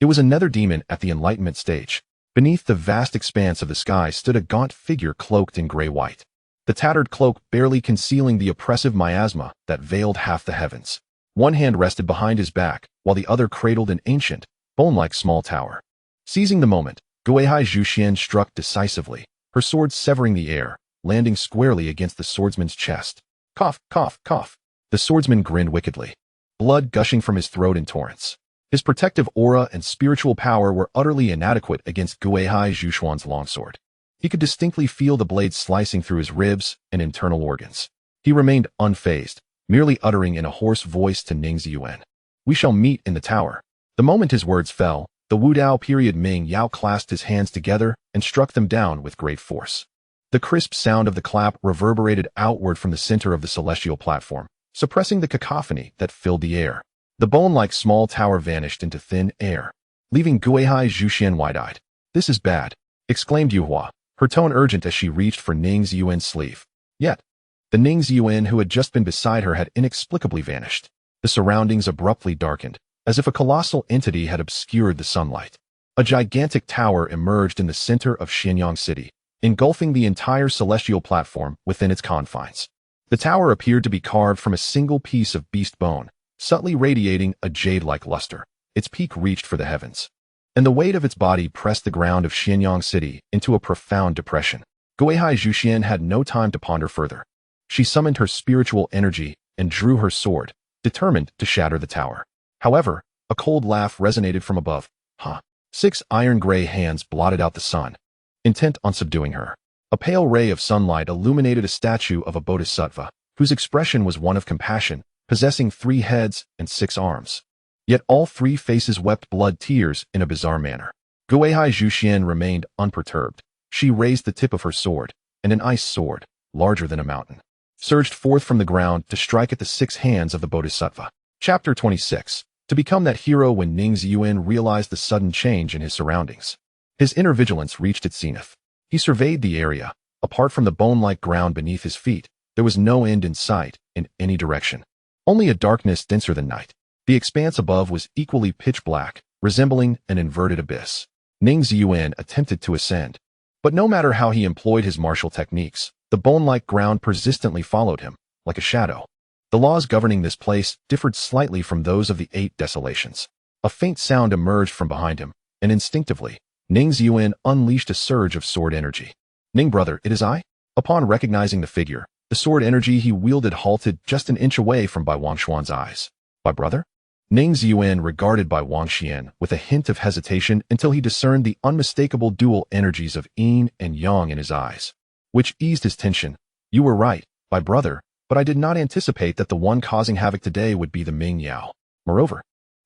It was another demon at the enlightenment stage. Beneath the vast expanse of the sky stood a gaunt figure cloaked in gray-white, the tattered cloak barely concealing the oppressive miasma that veiled half the heavens. One hand rested behind his back, while the other cradled an ancient, bone-like small tower. Seizing the moment, Gui Haizhu Xuan struck decisively, her sword severing the air, landing squarely against the swordsman's chest. Cough, cough, cough. The swordsman grinned wickedly, blood gushing from his throat in torrents. His protective aura and spiritual power were utterly inadequate against Gui Haizhu Xuan's longsword. He could distinctly feel the blade slicing through his ribs and internal organs. He remained unfazed, merely uttering in a hoarse voice to Ning Ziyuan, "We shall meet in the tower." The moment his words fell, the Wudao period Ming Yao clasped his hands together and struck them down with great force. The crisp sound of the clap reverberated outward from the center of the celestial platform, suppressing the cacophony that filled the air. The bone-like small tower vanished into thin air, leaving Gui Haizhu Xuan wide-eyed. "This is bad," exclaimed Yuhua, her tone urgent as she reached for Ning Ziyuan's sleeve. Yet, the Ning Ziyuan who had just been beside her had inexplicably vanished. The surroundings abruptly darkened, as if a colossal entity had obscured the sunlight. A gigantic tower emerged in the center of Xianyang City, engulfing the entire celestial platform within its confines. The tower appeared to be carved from a single piece of beast bone, subtly radiating a jade-like luster. Its peak reached for the heavens, and the weight of its body pressed the ground of Xianyang City into a profound depression. Gui Haizhu Xuan had no time to ponder further. She summoned her spiritual energy and drew her sword, determined to shatter the tower. However, a cold laugh resonated from above. "Huh." 6 iron-gray hands blotted out the sun, intent on subduing her. A pale ray of sunlight illuminated a statue of a bodhisattva, whose expression was one of compassion, possessing 3 heads and 6 arms. Yet all 3 faces wept blood tears in a bizarre manner. Gui Haizhu Xuan remained unperturbed. She raised the tip of her sword, and an ice sword, larger than a mountain, surged forth from the ground to strike at the 6 hands of the bodhisattva. Chapter 26. To become that hero when Ning Ziyuan realized the sudden change in his surroundings. His inner vigilance reached its zenith. He surveyed the area. Apart from the bone-like ground beneath his feet, there was no end in sight in any direction. Only a darkness denser than night. The expanse above was equally pitch black, resembling an inverted abyss. Ning Ziyuan attempted to ascend, but no matter how he employed his martial techniques, The bone-like ground persistently followed him, like a shadow. The laws governing this place differed slightly from those of the Eight Desolations. A faint sound emerged from behind him, and instinctively, Ning Ziyuan unleashed a surge of sword energy. "Ning brother, it is I?" Upon recognizing the figure, the sword energy he wielded halted just an inch away from Bai Wangshuan's eyes. "Bai brother?" Ning Ziyuan regarded Bai Wangxian with a hint of hesitation until he discerned the unmistakable dual energies of yin and yang in his eyes, which eased his tension. "You were right, Bai brother, but I did not anticipate that the one causing havoc today would be the Ming Yao. Moreover,"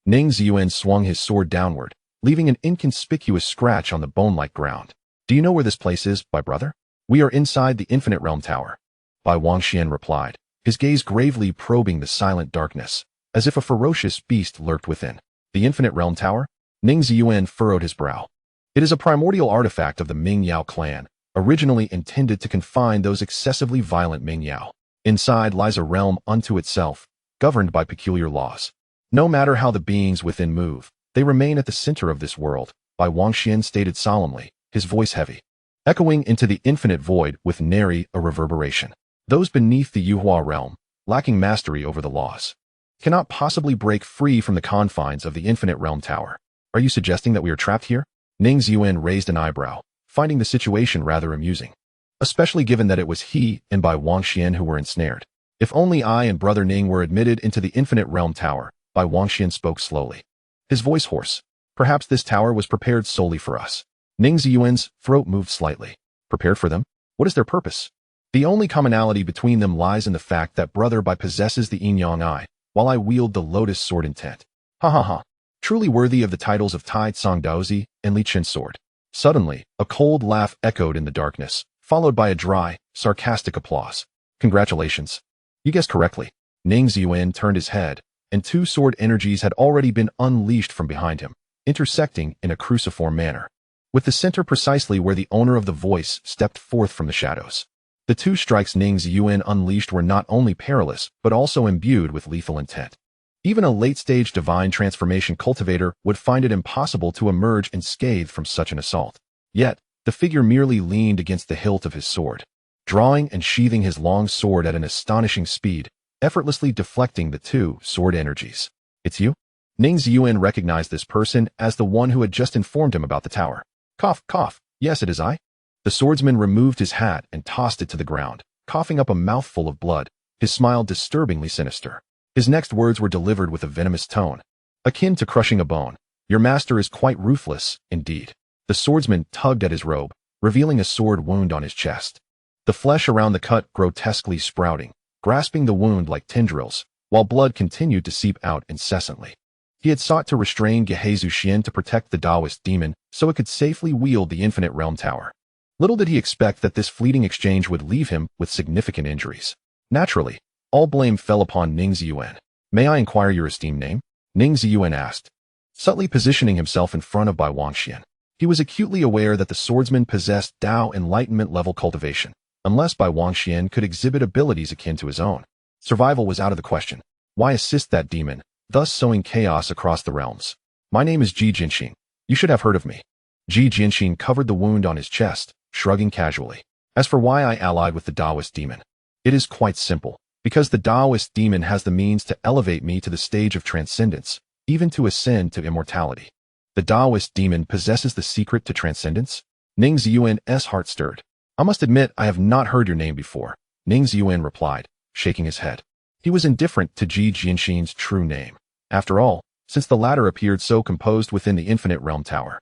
Ning Ziyuan swung his sword downward, leaving an inconspicuous scratch on the bone-like ground. "Do you know where this place is, Bai brother?" "We are inside the Infinite Realm Tower," Bai Wangxian replied, his gaze gravely probing the silent darkness, as if a ferocious beast lurked within. "The Infinite Realm Tower?" Ning Ziyuan furrowed his brow. "It is a primordial artifact of the Ming Yao clan, originally intended to confine those excessively violent Ming Yao. Inside lies a realm unto itself, governed by peculiar laws. No matter how the beings within move, they remain at the center of this world," Bai Wangxian stated solemnly, his voice heavy, echoing into the infinite void with nary a reverberation. "Those beneath the Yuhua realm, lacking mastery over the laws, cannot possibly break free from the confines of the Infinite Realm Tower. Are you suggesting that we are trapped here?" Ning Ziyuan raised an eyebrow, finding the situation rather amusing, especially given that it was he and Bai Wangxian who were ensnared. "If only I and Brother Ning were admitted into the Infinite Realm Tower," Bai Wangxian spoke slowly, his voice hoarse. "Perhaps this tower was prepared solely for us." Ning Ziyuan's throat moved slightly. "Prepared for them? What is their purpose?" "The only commonality between them lies in the fact that Brother Bai possesses the yin-yang eye, while I wield the lotus sword intent. Ha ha ha. Truly worthy of the titles of Tai Tsang Daozi and Li Chen Sword." Suddenly, a cold laugh echoed in the darkness, followed by a dry, sarcastic applause. "Congratulations. You guessed correctly." Ning Ziyuan turned his head, and two sword energies had already been unleashed from behind him, intersecting in a cruciform manner, with the center precisely where the owner of the voice stepped forth from the shadows. The two strikes Ning Ziyuan unleashed were not only perilous, but also imbued with lethal intent. Even a late-stage divine transformation cultivator would find it impossible to emerge unscathed from such an assault. Yet, the figure merely leaned against the hilt of his sword, drawing and sheathing his long sword at an astonishing speed, effortlessly deflecting the two sword energies. "It's you?" Ning Ziyuan recognized this person as the one who had just informed him about the tower. Cough, cough. "Yes, it is I." The swordsman removed his hat and tossed it to the ground, coughing up a mouthful of blood, his smile disturbingly sinister. His next words were delivered with a venomous tone, akin to crushing a bone. "Your master is quite ruthless, indeed." The swordsman tugged at his robe, revealing a sword wound on his chest, the flesh around the cut grotesquely sprouting, grasping the wound like tendrils, while blood continued to seep out incessantly. He had sought to restrain Gui Haizhu Xuan to protect the Taoist demon so it could safely wield the Infinite Realm Tower. Little did he expect that this fleeting exchange would leave him with significant injuries. Naturally, all blame fell upon Ning Ziyuan. "May I inquire your esteemed name?" Ning Ziyuan asked, subtly positioning himself in front of Bai Wangxian. He was acutely aware that the swordsman possessed Dao Enlightenment level cultivation, unless Bai Wangxian could exhibit abilities akin to his own. Survival was out of the question. Why assist that demon, thus sowing chaos across the realms? "My name is Ji Jinxin. You should have heard of me." Ji Jinxin covered the wound on his chest, shrugging casually. "As for why I allied with the Taoist demon, it is quite simple. Because the Taoist demon has the means to elevate me to the stage of transcendence, even to ascend to immortality." "The Taoist demon possesses the secret to transcendence?" Ning Ziyuan's heart stirred. "I must admit I have not heard your name before," Ning Ziyuan replied, shaking his head. He was indifferent to Ji Jinxin's true name. After all, since the latter appeared so composed within the Infinite Realm Tower,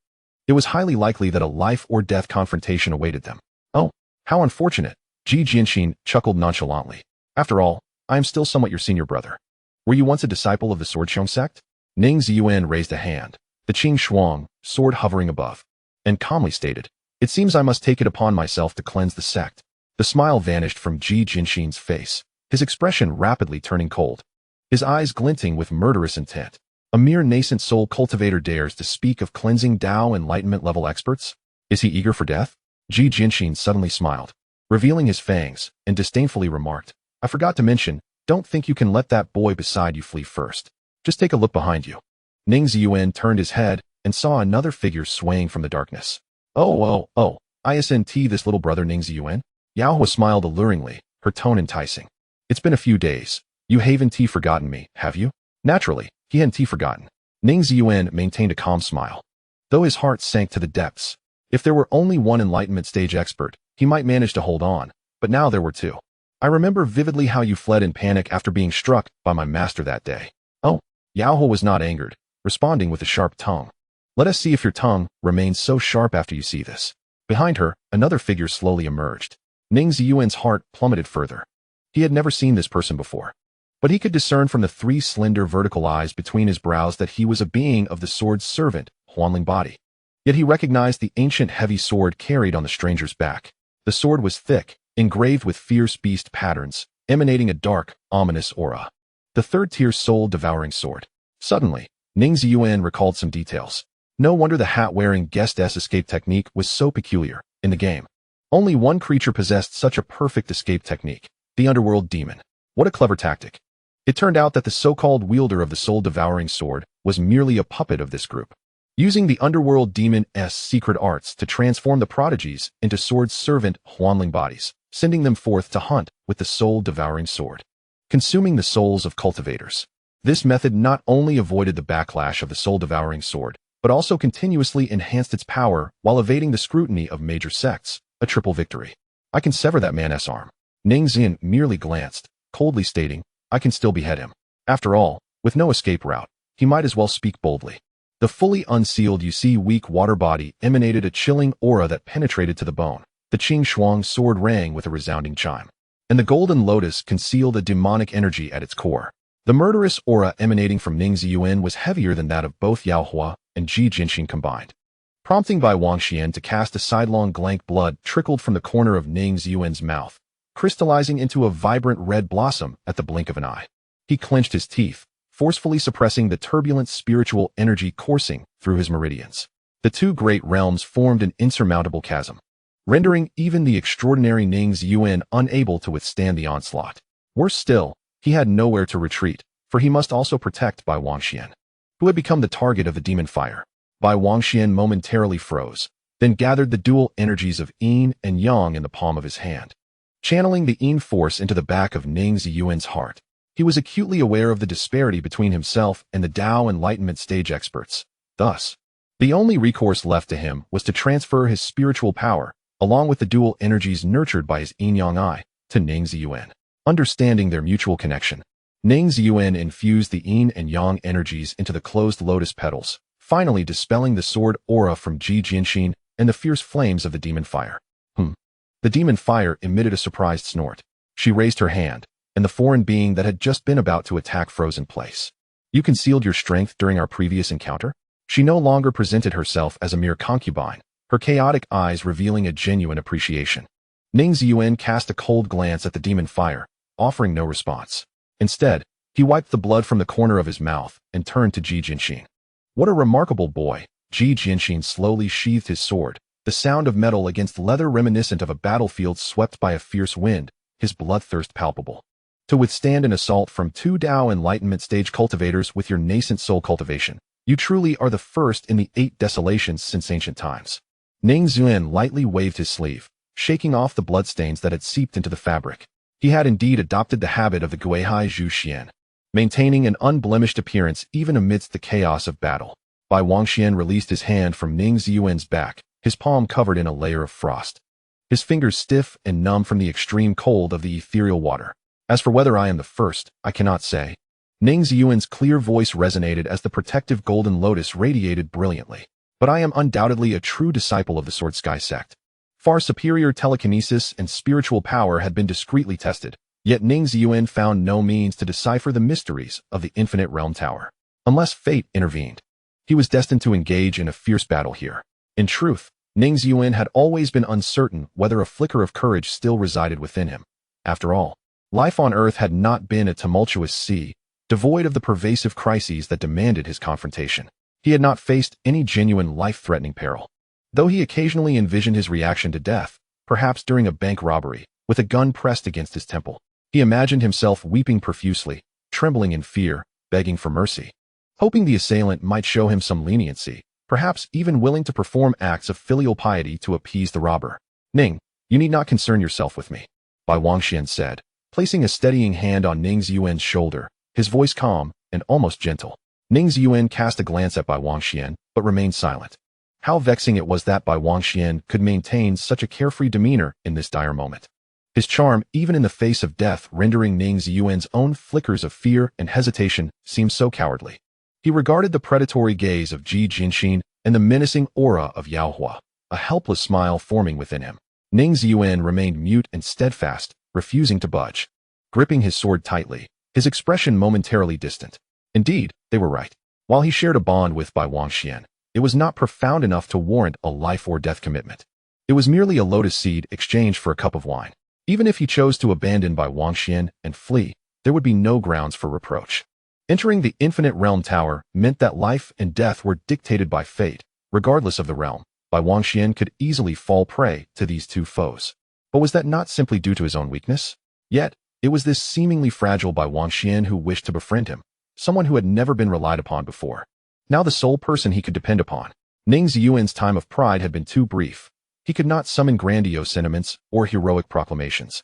it was highly likely that a life-or-death confrontation awaited them. "Oh, how unfortunate," Ji Jinxin chuckled nonchalantly. "After all, I am still somewhat your senior brother. Were you once a disciple of the Swordxiong sect?" Ning Ziyuan raised a hand, the Qing Shuang, sword hovering above, and calmly stated, "It seems I must take it upon myself to cleanse the sect." The smile vanished from Ji Jinxin's face, his expression rapidly turning cold, his eyes glinting with murderous intent. A mere Nascent Soul cultivator dares to speak of cleansing Dao Enlightenment level experts? Is he eager for death? Ji Jinxin suddenly smiled, revealing his fangs, and disdainfully remarked, "I forgot to mention, don't think you can let that boy beside you flee first. Just take a look behind you." Ning Ziyuan turned his head and saw another figure swaying from the darkness. Oh, ISNT, this little brother Ning Ziyuan? Yao Hua smiled alluringly, her tone enticing. It's been a few days. You haven't forgotten me, have you? Naturally, he hadn't forgotten. Ning Ziyuan maintained a calm smile, though his heart sank to the depths. If there were only one enlightenment stage expert, he might manage to hold on, but now there were two. I remember vividly how you fled in panic after being struck by my master that day. Oh, Yao Hua was not angered, responding with a sharp tongue. Let us see if your tongue remains so sharp after you see this. Behind her, another figure slowly emerged. Ning Ziyuan's heart plummeted further. He had never seen this person before, but he could discern from the three slender vertical eyes between his brows that he was a being of the sword's servant, Huanling body. Yet he recognized the ancient heavy sword carried on the stranger's back. The sword was thick, engraved with fierce beast patterns, emanating a dark, ominous aura. The third-tier soul-devouring sword. Suddenly, Ning Ziyuan recalled some details. No wonder the hat-wearing guest's escape technique was so peculiar. In the game, only one creature possessed such a perfect escape technique, the underworld demon. What a clever tactic. It turned out that the so-called wielder of the soul-devouring sword was merely a puppet of this group, using the underworld demon's secret arts to transform the prodigies into sword servant Huanling bodies, sending them forth to hunt with the soul-devouring sword, consuming the souls of cultivators. This method not only avoided the backlash of the soul-devouring sword, but also continuously enhanced its power while evading the scrutiny of major sects, a triple victory. I can sever that man's arm. Ning Ziyuan merely glanced, coldly stating, I can still behead him. After all, with no escape route, he might as well speak boldly. The fully unsealed weak water body emanated a chilling aura that penetrated to the bone. The Qing Shuang sword rang with a resounding chime, and the golden lotus concealed a demonic energy at its core. The murderous aura emanating from Ning Ziyuan was heavier than that of both Yao Hua and Ji Jinxin combined. Prompting by Wang Xian to cast a sidelong glank, blood trickled from the corner of Ning Ziyuan's mouth, crystallizing into a vibrant red blossom at the blink of an eye. He clenched his teeth, forcefully suppressing the turbulent spiritual energy coursing through his meridians. The two great realms formed an insurmountable chasm, rendering even the extraordinary Ning Ziyuan unable to withstand the onslaught. Worse still, he had nowhere to retreat, for he must also protect Bai Wang Xian, who had become the target of the demon fire. Bai Wang Xian momentarily froze, then gathered the dual energies of yin and yang in the palm of his hand, channeling the yin force into the back of Ning Ziyuan's heart. He was acutely aware of the disparity between himself and the Tao Enlightenment stage experts. Thus, the only recourse left to him was to transfer his spiritual power, along with the dual energies nurtured by his yin-yang eye, to Ning Ziyuan. Understanding their mutual connection, Ning Ziyuan infused the yin and yang energies into the closed lotus petals, finally dispelling the sword aura from Ji Jinxin and the fierce flames of the demon fire. The demon fire emitted a surprised snort. She raised her hand, and the foreign being that had just been about to attack froze in place. You concealed your strength during our previous encounter? She no longer presented herself as a mere concubine, her chaotic eyes revealing a genuine appreciation. Ning Ziyuan cast a cold glance at the demon fire, offering no response. Instead, he wiped the blood from the corner of his mouth and turned to Ji Jinxin. What a remarkable boy! Ji Jinxin slowly sheathed his sword, the sound of metal against leather reminiscent of a battlefield swept by a fierce wind, his bloodthirst palpable. To withstand an assault from two Tao Enlightenment stage cultivators with your nascent soul cultivation, you truly are the first in the 8 desolations since ancient times. Ning Ziyuan lightly waved his sleeve, shaking off the bloodstains that had seeped into the fabric. He had indeed adopted the habit of the Gui Haizhu Xuan, maintaining an unblemished appearance even amidst the chaos of battle. Bai Wang Xian released his hand from Ning Ziyuan's back, his palm covered in a layer of frost, his fingers stiff and numb from the extreme cold of the ethereal water. As for whether I am the first, I cannot say. Ning Ziyuan's clear voice resonated as the protective golden lotus radiated brilliantly. But I am undoubtedly a true disciple of the Sword Sky Sect. Far superior telekinesis and spiritual power had been discreetly tested, yet Ning Ziyuan found no means to decipher the mysteries of the Infinite Realm Tower. Unless fate intervened, he was destined to engage in a fierce battle here. In truth, Ning Ziyuan had always been uncertain whether a flicker of courage still resided within him. After all, life on Earth had not been a tumultuous sea, devoid of the pervasive crises that demanded his confrontation. He had not faced any genuine life-threatening peril. Though he occasionally envisioned his reaction to death, perhaps during a bank robbery, with a gun pressed against his temple, he imagined himself weeping profusely, trembling in fear, begging for mercy, hoping the assailant might show him some leniency, perhaps even willing to perform acts of filial piety to appease the robber. Ning, You need not concern yourself with me, Bai Wangxian said, placing a steadying hand on Ning Ziyuan's shoulder, his voice calm and almost gentle. Ning Ziyuan cast a glance at Bai Wangxian, but remained silent. How vexing it was that Bai Wangxian could maintain such a carefree demeanor in this dire moment. His charm, even in the face of death, rendering Ning Ziyuan's own flickers of fear and hesitation, seemed so cowardly. He regarded the predatory gaze of Ji Jinxin and the menacing aura of Yao Hua, a helpless smile forming within him. Ning Ziyuan remained mute and steadfast, refusing to budge. Gripping his sword tightly, his expression momentarily distant. Indeed, they were right. While he shared a bond with Bai Wangxian, it was not profound enough to warrant a life-or-death commitment. It was merely a lotus seed exchanged for a cup of wine. Even if he chose to abandon Bai Wangxian and flee, there would be no grounds for reproach. Entering the Infinite Realm Tower meant that life and death were dictated by fate, regardless of the realm. Bai Wangxian could easily fall prey to these two foes. But was that not simply due to his own weakness? Yet, it was this seemingly fragile Bai Wangxian who wished to befriend him, someone who had never been relied upon before. Now the sole person he could depend upon. Ning Ziyuan's time of pride had been too brief. He could not summon grandiose sentiments or heroic proclamations,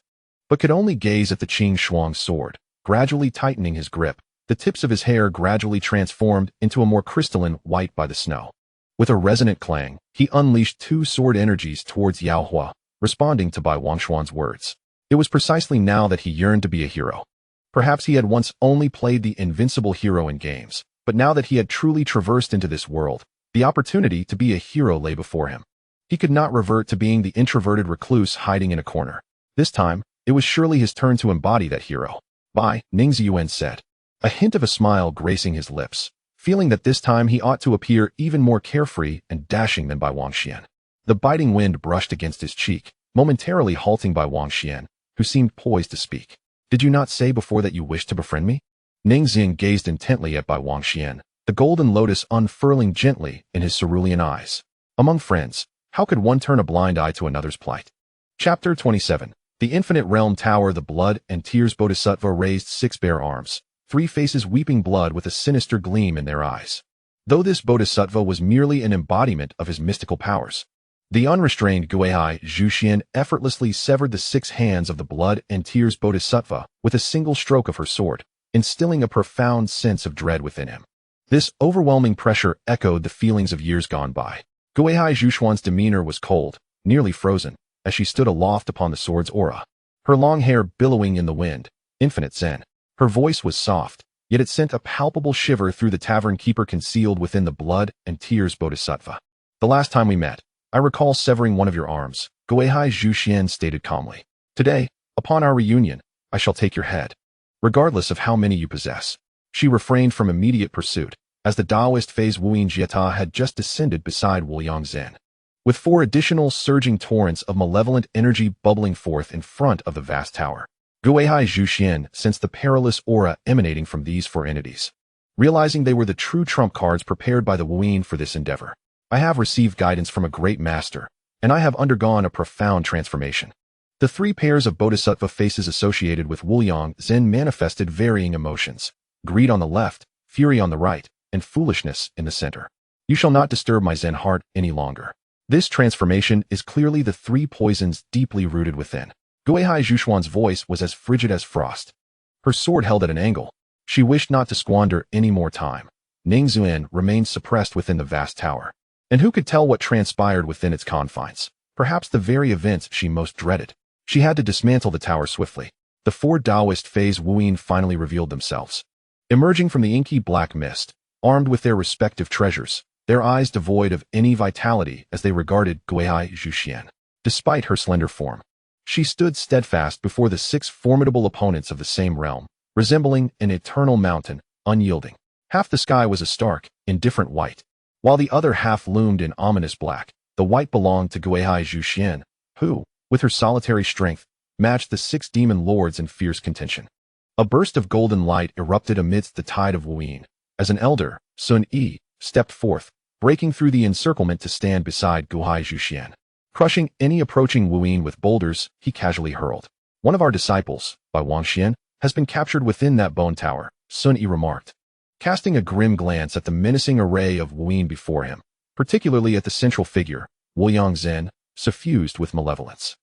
but could only gaze at the Qing Shuang's sword, gradually tightening his grip. The tips of his hair gradually transformed into a more crystalline white by the snow. With a resonant clang, he unleashed two sword energies towards Yao Hua, responding to Bai Wangxuan's words. It was precisely now that he yearned to be a hero. Perhaps he had once only played the invincible hero in games, but now that he had truly traversed into this world, the opportunity to be a hero lay before him. He could not revert to being the introverted recluse hiding in a corner. This time, it was surely his turn to embody that hero. Bai, Ning Ziyuan said, a hint of a smile gracing his lips, feeling that this time he ought to appear even more carefree and dashing than Bai Wangxian. The biting wind brushed against his cheek, momentarily halting Bai Wangxian, who seemed poised to speak. Did you not say before that you wished to befriend me? Ning Ziyuan gazed intently at Bai Wangxian, the golden lotus unfurling gently in his cerulean eyes. Among friends, how could one turn a blind eye to another's plight? Chapter 27. The Infinite Realm Tower. The blood and tears Bodhisattva raised 6 bare arms, 3 faces weeping blood with a sinister gleam in their eyes. Though this Bodhisattva was merely an embodiment of his mystical powers, the unrestrained Gui Haizhu Xuan effortlessly severed the 6 hands of the blood and tears Bodhisattva with a single stroke of her sword, instilling a profound sense of dread within him. This overwhelming pressure echoed the feelings of years gone by. Gui Haizhu Xuan's demeanor was cold, nearly frozen, as she stood aloft upon the sword's aura, her long hair billowing in the wind, infinite zen. Her voice was soft, yet it sent a palpable shiver through the tavern keeper concealed within the blood and tears Bodhisattva. The last time we met, I recall severing one of your arms, Gui Haizhu Xuan stated calmly. Today, upon our reunion, I shall take your head, regardless of how many you possess. She refrained from immediate pursuit, as the Taoist phase Wuyin Jieta had just descended beside Wuliang Zhen, with 4 additional surging torrents of malevolent energy bubbling forth in front of the vast tower. Gui Haizhu Xuan sensed the perilous aura emanating from these 4 entities. Realizing they were the true trump cards prepared by the Wuyin for this endeavor, I have received guidance from a great master, and I have undergone a profound transformation. The 3 pairs of bodhisattva faces associated with Wuliang Zhen manifested varying emotions: greed on the left, fury on the right, and foolishness in the center. You shall not disturb my Zen heart any longer. This transformation is clearly the 3 poisons deeply rooted within. Gui Haizhu Xuan's voice was as frigid as frost. Her sword held at an angle. She wished not to squander any more time. Ning Ziyuan remained suppressed within the vast tower. And who could tell what transpired within its confines? Perhaps the very events she most dreaded. She had to dismantle the tower swiftly. The 4 Taoist phase Wuyin finally revealed themselves. Emerging from the inky black mist, armed with their respective treasures, their eyes devoid of any vitality as they regarded Gui Haizhu Xuan. Despite her slender form, she stood steadfast before the 6 formidable opponents of the same realm, resembling an eternal mountain, unyielding. Half the sky was a stark, indifferent white, while the other half loomed in ominous black. The white belonged to Gui Haizhu Xuan, who, with her solitary strength, matched the 6 demon lords in fierce contention. A burst of golden light erupted amidst the tide of Wuyin, as an elder, Sun Yi, stepped forth, breaking through the encirclement to stand beside Gui Haizhu Xuan. Crushing any approaching Wuyin with boulders, he casually hurled. One of our disciples, Bai Wangxian, has been captured within that bone tower, Sun Yi remarked, casting a grim glance at the menacing array of Wuyin before him, particularly at the central figure, Wuliang Zhen, suffused with malevolence.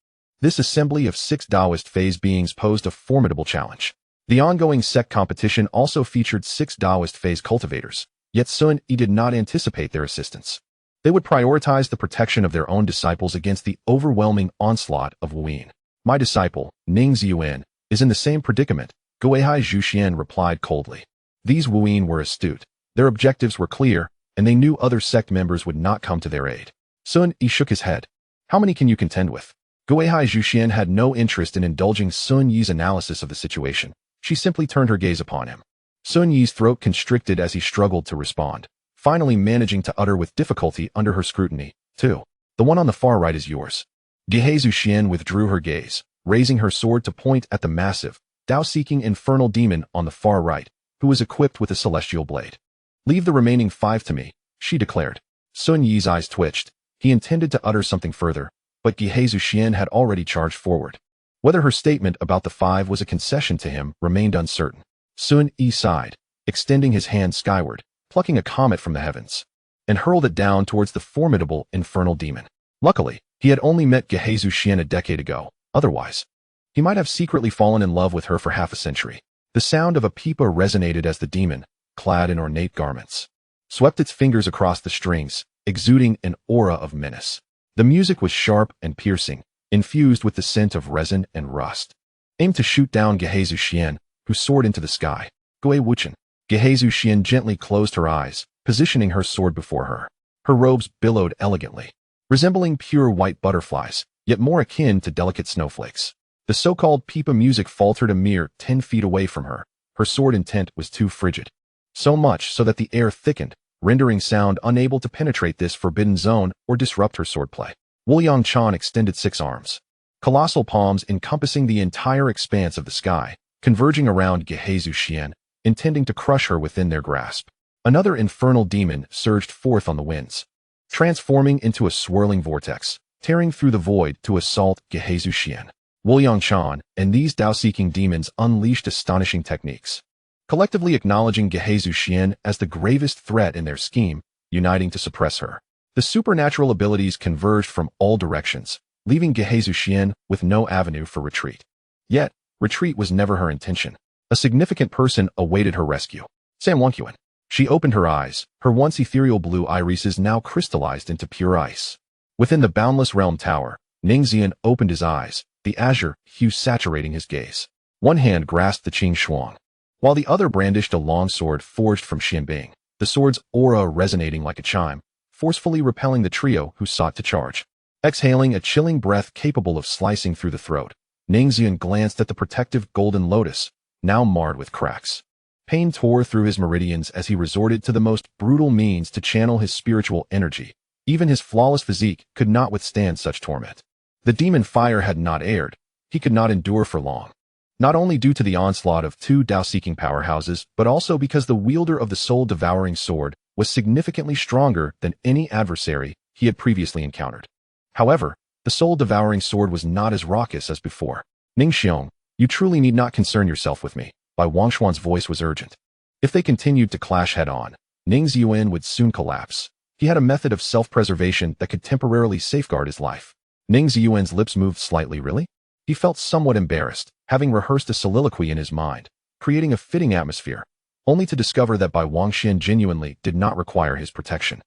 This assembly of 6 Taoist phase beings posed a formidable challenge. The ongoing Sect competition also featured 6 Taoist phase cultivators, yet Sun Yi did not anticipate their assistance. They would prioritize the protection of their own disciples against the overwhelming onslaught of Wuyin. My disciple, Ning Ziyuan, is in the same predicament, Gui Haizhu Xuan replied coldly. These Wuyin were astute. Their objectives were clear, and they knew other Sect members would not come to their aid. Sun Yi shook his head. How many can you contend with? Gui Haizhu Xuan had no interest in indulging Sun Yi's analysis of the situation. She simply turned her gaze upon him. Sun Yi's throat constricted as he struggled to respond, finally managing to utter with difficulty under her scrutiny. 2. The one on the far right is yours. Gui Haizhu Xuan withdrew her gaze, raising her sword to point at the massive, Tao-seeking infernal demon on the far right, who was equipped with a celestial blade. Leave the remaining 5 to me, she declared. Sun Yi's eyes twitched. He intended to utter something further, but Gui Haizhu Xuan had already charged forward. Whether her statement about the 5 was a concession to him remained uncertain. Sun Yi sighed, extending his hand skyward, plucking a comet from the heavens, and hurled it down towards the formidable infernal demon. Luckily, he had only met Gui Haizhu Xuan a decade ago. Otherwise, he might have secretly fallen in love with her for half a century. The sound of a pipa resonated as the demon, clad in ornate garments, swept its fingers across the strings, exuding an aura of menace. The music was sharp and piercing, infused with the scent of resin and rust. Aimed to shoot down Gui Haizhu Xuan, who soared into the sky. Gui Wuchen. Gui Haizhu Xuan gently closed her eyes, positioning her sword before her. Her robes billowed elegantly, resembling pure white butterflies, yet more akin to delicate snowflakes. The so-called pipa music faltered a mere 10 feet away from her. Her sword intent was too frigid. So much so that the air thickened, rendering sound unable to penetrate this forbidden zone or disrupt her swordplay. Wuliang Chan extended 6 arms, colossal palms encompassing the entire expanse of the sky, converging around Gui Haizhu Xuan, intending to crush her within their grasp. Another infernal demon surged forth on the winds, transforming into a swirling vortex, tearing through the void to assault Gui Haizhu Xuan. Wuliang Chan and these Tao-seeking demons unleashed astonishing techniques, collectively acknowledging Gui Haizhu Xuan as the gravest threat in their scheme, uniting to suppress her. The supernatural abilities converged from all directions, leaving Gui Haizhu Xuan with no avenue for retreat. Yet, retreat was never her intention. A significant person awaited her rescue. Sam Wonkyuan. She opened her eyes, her once ethereal blue irises now crystallized into pure ice. Within the boundless realm tower, Ning Ziyuan opened his eyes, the azure hue saturating his gaze. One hand grasped the Qing Shuang, while the other brandished a long sword forged from Xianbing, the sword's aura resonating like a chime, forcefully repelling the trio who sought to charge. Exhaling a chilling breath capable of slicing through the throat, Ning Ziyuan glanced at the protective golden lotus, now marred with cracks. Pain tore through his meridians as he resorted to the most brutal means to channel his spiritual energy. Even his flawless physique could not withstand such torment. The demon fire had not aired. He could not endure for long. Not only due to the onslaught of 2 Tao-seeking powerhouses, but also because the wielder of the soul-devouring sword was significantly stronger than any adversary he had previously encountered. However, the soul-devouring sword was not as raucous as before. Ning Xiong, you truly need not concern yourself with me. Bai Wangshuan's voice was urgent. If they continued to clash head-on, Ning Ziyuan would soon collapse. He had a method of self-preservation that could temporarily safeguard his life. Ning Ziyuan's lips moved slightly. Really? He felt somewhat embarrassed, having rehearsed a soliloquy in his mind, creating a fitting atmosphere, only to discover that Bai Wangxian genuinely did not require his protection.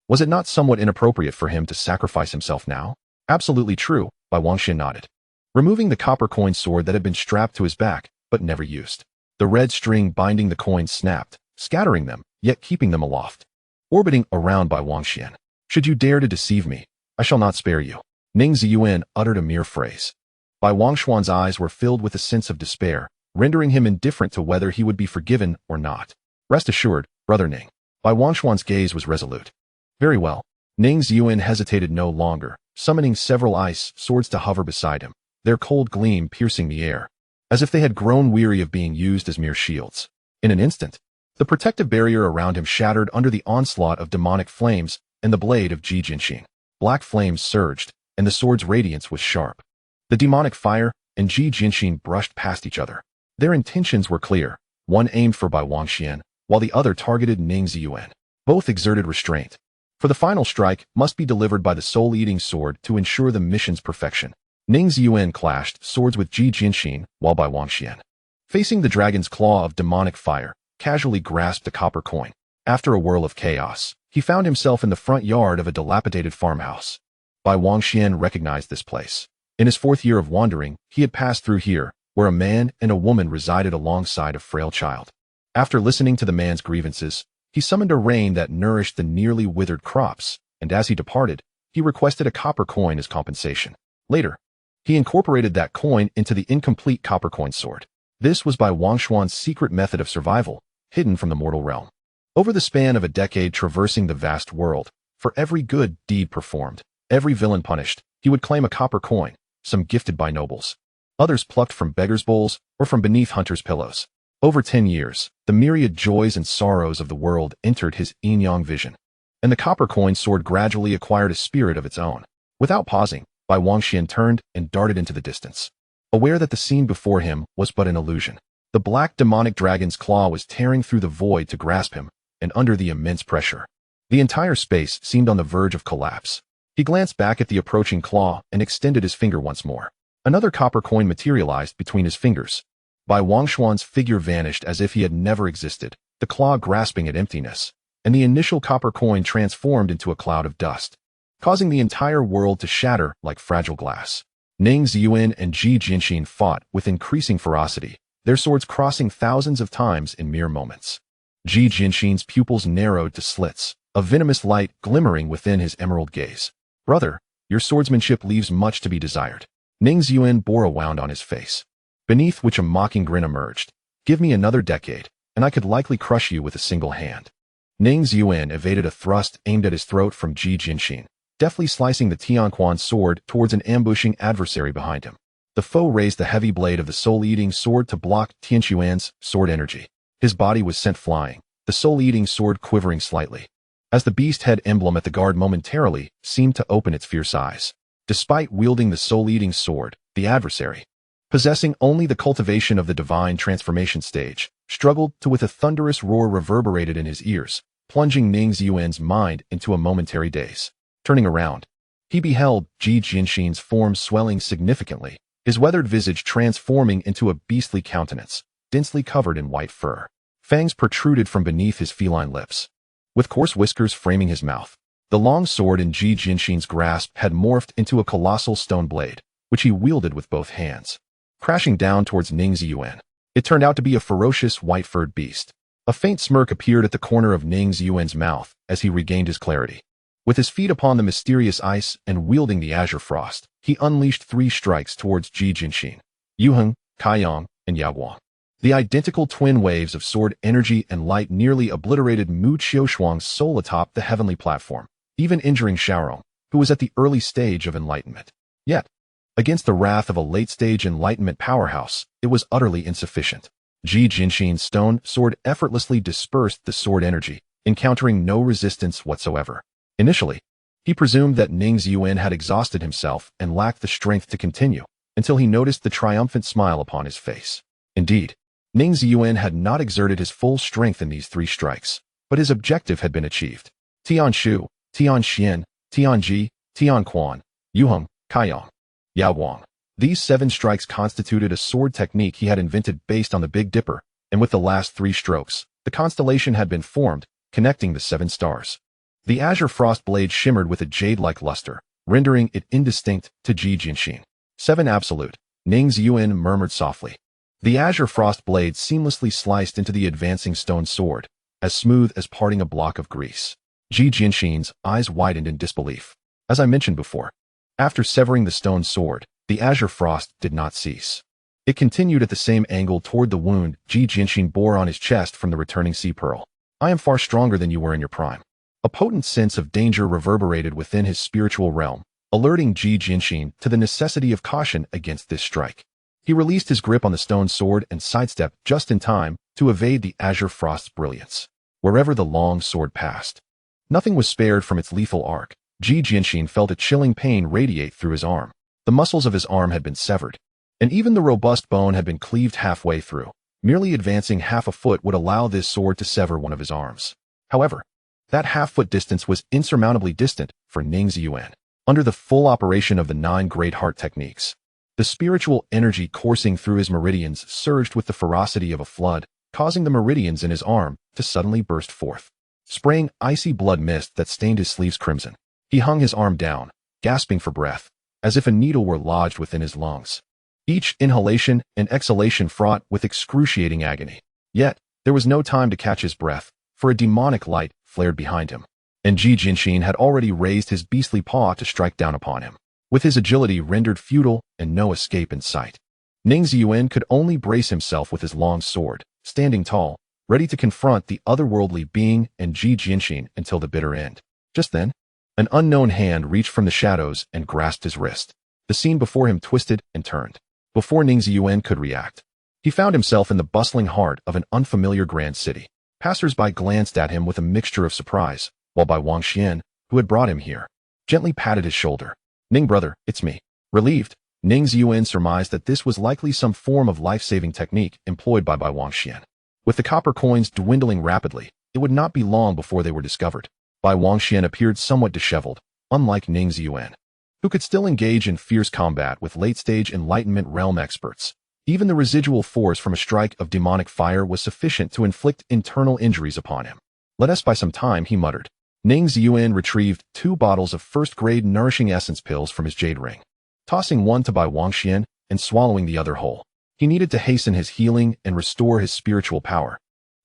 Was it not somewhat inappropriate for him to sacrifice himself now? Absolutely true, Bai Wangxian nodded, removing the copper coin sword that had been strapped to his back, but never used. The red string binding the coins snapped, scattering them, yet keeping them aloft, orbiting around Bai Wangxian. Should you dare to deceive me, I shall not spare you. Ning Ziyuan uttered a mere phrase. Bai Wangshuan's eyes were filled with a sense of despair, rendering him indifferent to whether he would be forgiven or not. Rest assured, Brother Ning. Bai Wangshuan's gaze was resolute. Very well. Ning Ziyuan hesitated no longer, summoning several ice swords to hover beside him, their cold gleam piercing the air, as if they had grown weary of being used as mere shields. In an instant, the protective barrier around him shattered under the onslaught of demonic flames and the blade of Ji Jinxing. Black flames surged, and the sword's radiance was sharp. The demonic fire and Ji Jinxing brushed past each other. Their intentions were clear. One aimed for Bai Wangxian, while the other targeted Ning Ziyuan. Both exerted restraint, for the final strike must be delivered by the soul-eating sword to ensure the mission's perfection. Ning Ziyuan clashed swords with Ji Jinxin, while Bai Wangxian, facing the dragon's claw of demonic fire, casually grasped a copper coin. After a whirl of chaos, he found himself in the front yard of a dilapidated farmhouse. Bai Wangxian recognized this place. In his 4th year of wandering, he had passed through here, where a man and a woman resided alongside a frail child. After listening to the man's grievances, he summoned a rain that nourished the nearly withered crops, and as he departed, he requested a copper coin as compensation. Later, he incorporated that coin into the incomplete copper coin sword. This was Bai Wangxuan's secret method of survival, hidden from the mortal realm. Over the span of a decade traversing the vast world, for every good deed performed, every villain punished, he would claim a copper coin, some gifted by nobles, others plucked from beggars' bowls or from beneath hunters' pillows. Over 10 years, the myriad joys and sorrows of the world entered his yin-yang vision, and the copper coin sword gradually acquired a spirit of its own. Without pausing, Bai Wangxian turned and darted into the distance, aware that the scene before him was but an illusion. The black demonic dragon's claw was tearing through the void to grasp him, and under the immense pressure, the entire space seemed on the verge of collapse. He glanced back at the approaching claw and extended his finger once more. Another copper coin materialized between his fingers. Bai Wangxuan's figure vanished as if he had never existed, the claw grasping at emptiness, and the initial copper coin transformed into a cloud of dust, causing the entire world to shatter like fragile glass. Ning Ziyuan and Ji Jinxin fought with increasing ferocity, their swords crossing thousands of times in mere moments. Ji Jinxin's pupils narrowed to slits, a venomous light glimmering within his emerald gaze. "Brother, your swordsmanship leaves much to be desired." Ning Ziyuan bore a wound on his face, beneath which a mocking grin emerged. "Give me another decade, and I could likely crush you with a single hand." Ning Ziyuan evaded a thrust aimed at his throat from Ji Jinxin, deftly slicing the Tianquan sword towards an ambushing adversary behind him. The foe raised the heavy blade of the soul-eating sword to block Tianquan's sword energy. His body was sent flying, the soul-eating sword quivering slightly, as the beast head emblem at the guard momentarily seemed to open its fierce eyes. Despite wielding the soul-eating sword, the adversary, possessing only the cultivation of the divine transformation stage, struggled to with a thunderous roar reverberated in his ears, plunging Ning Ziyuan's mind into a momentary daze. Turning around, he beheld Ji Jinxin's form swelling significantly, his weathered visage transforming into a beastly countenance, densely covered in white fur. Fangs protruded from beneath his feline lips, with coarse whiskers framing his mouth. The long sword in Ji Jinxin's grasp had morphed into a colossal stone blade, which he wielded with both hands, crashing down towards Ning Ziyuan. It turned out to be a ferocious white-furred beast. A faint smirk appeared at the corner of Ning Ziyuan's mouth as he regained his clarity. With his feet upon the mysterious ice and wielding the azure frost, he unleashed 3 strikes towards Ji Jinxin, Yuheng, Kaiyang, and Yaguang. The identical twin waves of sword energy and light nearly obliterated Mu Qiushuang's soul atop the heavenly platform, even injuring Xiaorong, who was at the early stage of enlightenment. Yet, against the wrath of a late-stage enlightenment powerhouse, it was utterly insufficient. Ji Jinxin's stone sword effortlessly dispersed the sword energy, encountering no resistance whatsoever. Initially, he presumed that Ning Ziyuan had exhausted himself and lacked the strength to continue, until he noticed the triumphant smile upon his face. Indeed, Ning Ziyuan had not exerted his full strength in these 3 strikes, but his objective had been achieved. Tianshu, Tianxian, Tianji, Tianquan, Yuheng, Kaiyang, Yaguang. These 7 strikes constituted a sword technique he had invented based on the Big Dipper, and with the last 3 strokes, the constellation had been formed, connecting the 7 stars. The azure frost blade shimmered with a jade-like luster, rendering it indistinct to Ji Jinxin. 7 absolute, Ning Ziyuan murmured softly. The azure frost blade seamlessly sliced into the advancing stone sword, as smooth as parting a block of grease. Ji Jinxin's eyes widened in disbelief. As I mentioned before, after severing the stone sword, the azure frost did not cease. It continued at the same angle toward the wound Ji Jinxin bore on his chest from the returning sea pearl. "I am far stronger than you were in your prime." A potent sense of danger reverberated within his spiritual realm, alerting Ji Jinxin to the necessity of caution against this strike. He released his grip on the stone sword and sidestepped just in time to evade the azure frost's brilliance. Wherever the long sword passed, nothing was spared from its lethal arc. Ji Jinxin felt a chilling pain radiate through his arm. The muscles of his arm had been severed, and even the robust bone had been cleaved halfway through. Merely advancing half a foot would allow this sword to sever one of his arms. However, that half-foot distance was insurmountably distant for Ning Ziyuan. under the full operation of the 9 great heart techniques. The spiritual energy coursing through his meridians surged with the ferocity of a flood, causing the meridians in his arm to suddenly burst forth, spraying icy blood mist that stained his sleeves crimson. He hung his arm down, gasping for breath, as if a needle were lodged within his lungs. Each inhalation and exhalation fraught with excruciating agony. Yet, there was no time to catch his breath, for a demonic light flared behind him, and Ji Jinshin had already raised his beastly paw to strike down upon him, with his agility rendered futile and no escape in sight. Ning Ziyuan could only brace himself with his long sword, standing tall, ready to confront the otherworldly being and Ji Jinshin until the bitter end. Just then, an unknown hand reached from the shadows and grasped his wrist. The scene before him twisted and turned. Before Ning Ziyuan could react, he found himself in the bustling heart of an unfamiliar grand city. Passers-by glanced at him with a mixture of surprise, while Bai Wangxian, who had brought him here, gently patted his shoulder. "Ning brother, it's me." Relieved, Ning Ziyuan surmised that this was likely some form of life-saving technique employed by Bai Wangxian. With the copper coins dwindling rapidly, it would not be long before they were discovered. Bai Wangxian appeared somewhat disheveled, unlike Ning Ziyuan, who could still engage in fierce combat with late-stage Enlightenment realm experts. Even the residual force from a strike of demonic fire was sufficient to inflict internal injuries upon him. "Let us buy some time," he muttered. Ning Ziyuan retrieved 2 bottles of first-grade nourishing essence pills from his jade ring, tossing one to Bai Wangxian and swallowing the other whole. He needed to hasten his healing and restore his spiritual power.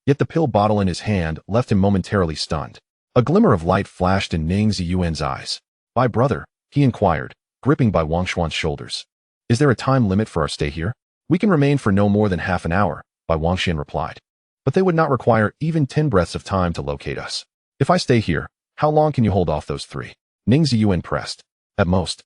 Yet the pill bottle in his hand left him momentarily stunned. A glimmer of light flashed in Ning Ziyuan's eyes. "Bai brother," he inquired, gripping Bai Wangxian's shoulders. "Is there a time limit for our stay here?" "We can remain for no more than half an hour," Bai Wangxian replied. "But they would not require even 10 breaths of time to locate us. If I stay here, how long can you hold off those 3? Ning Ziyuan pressed. "At most,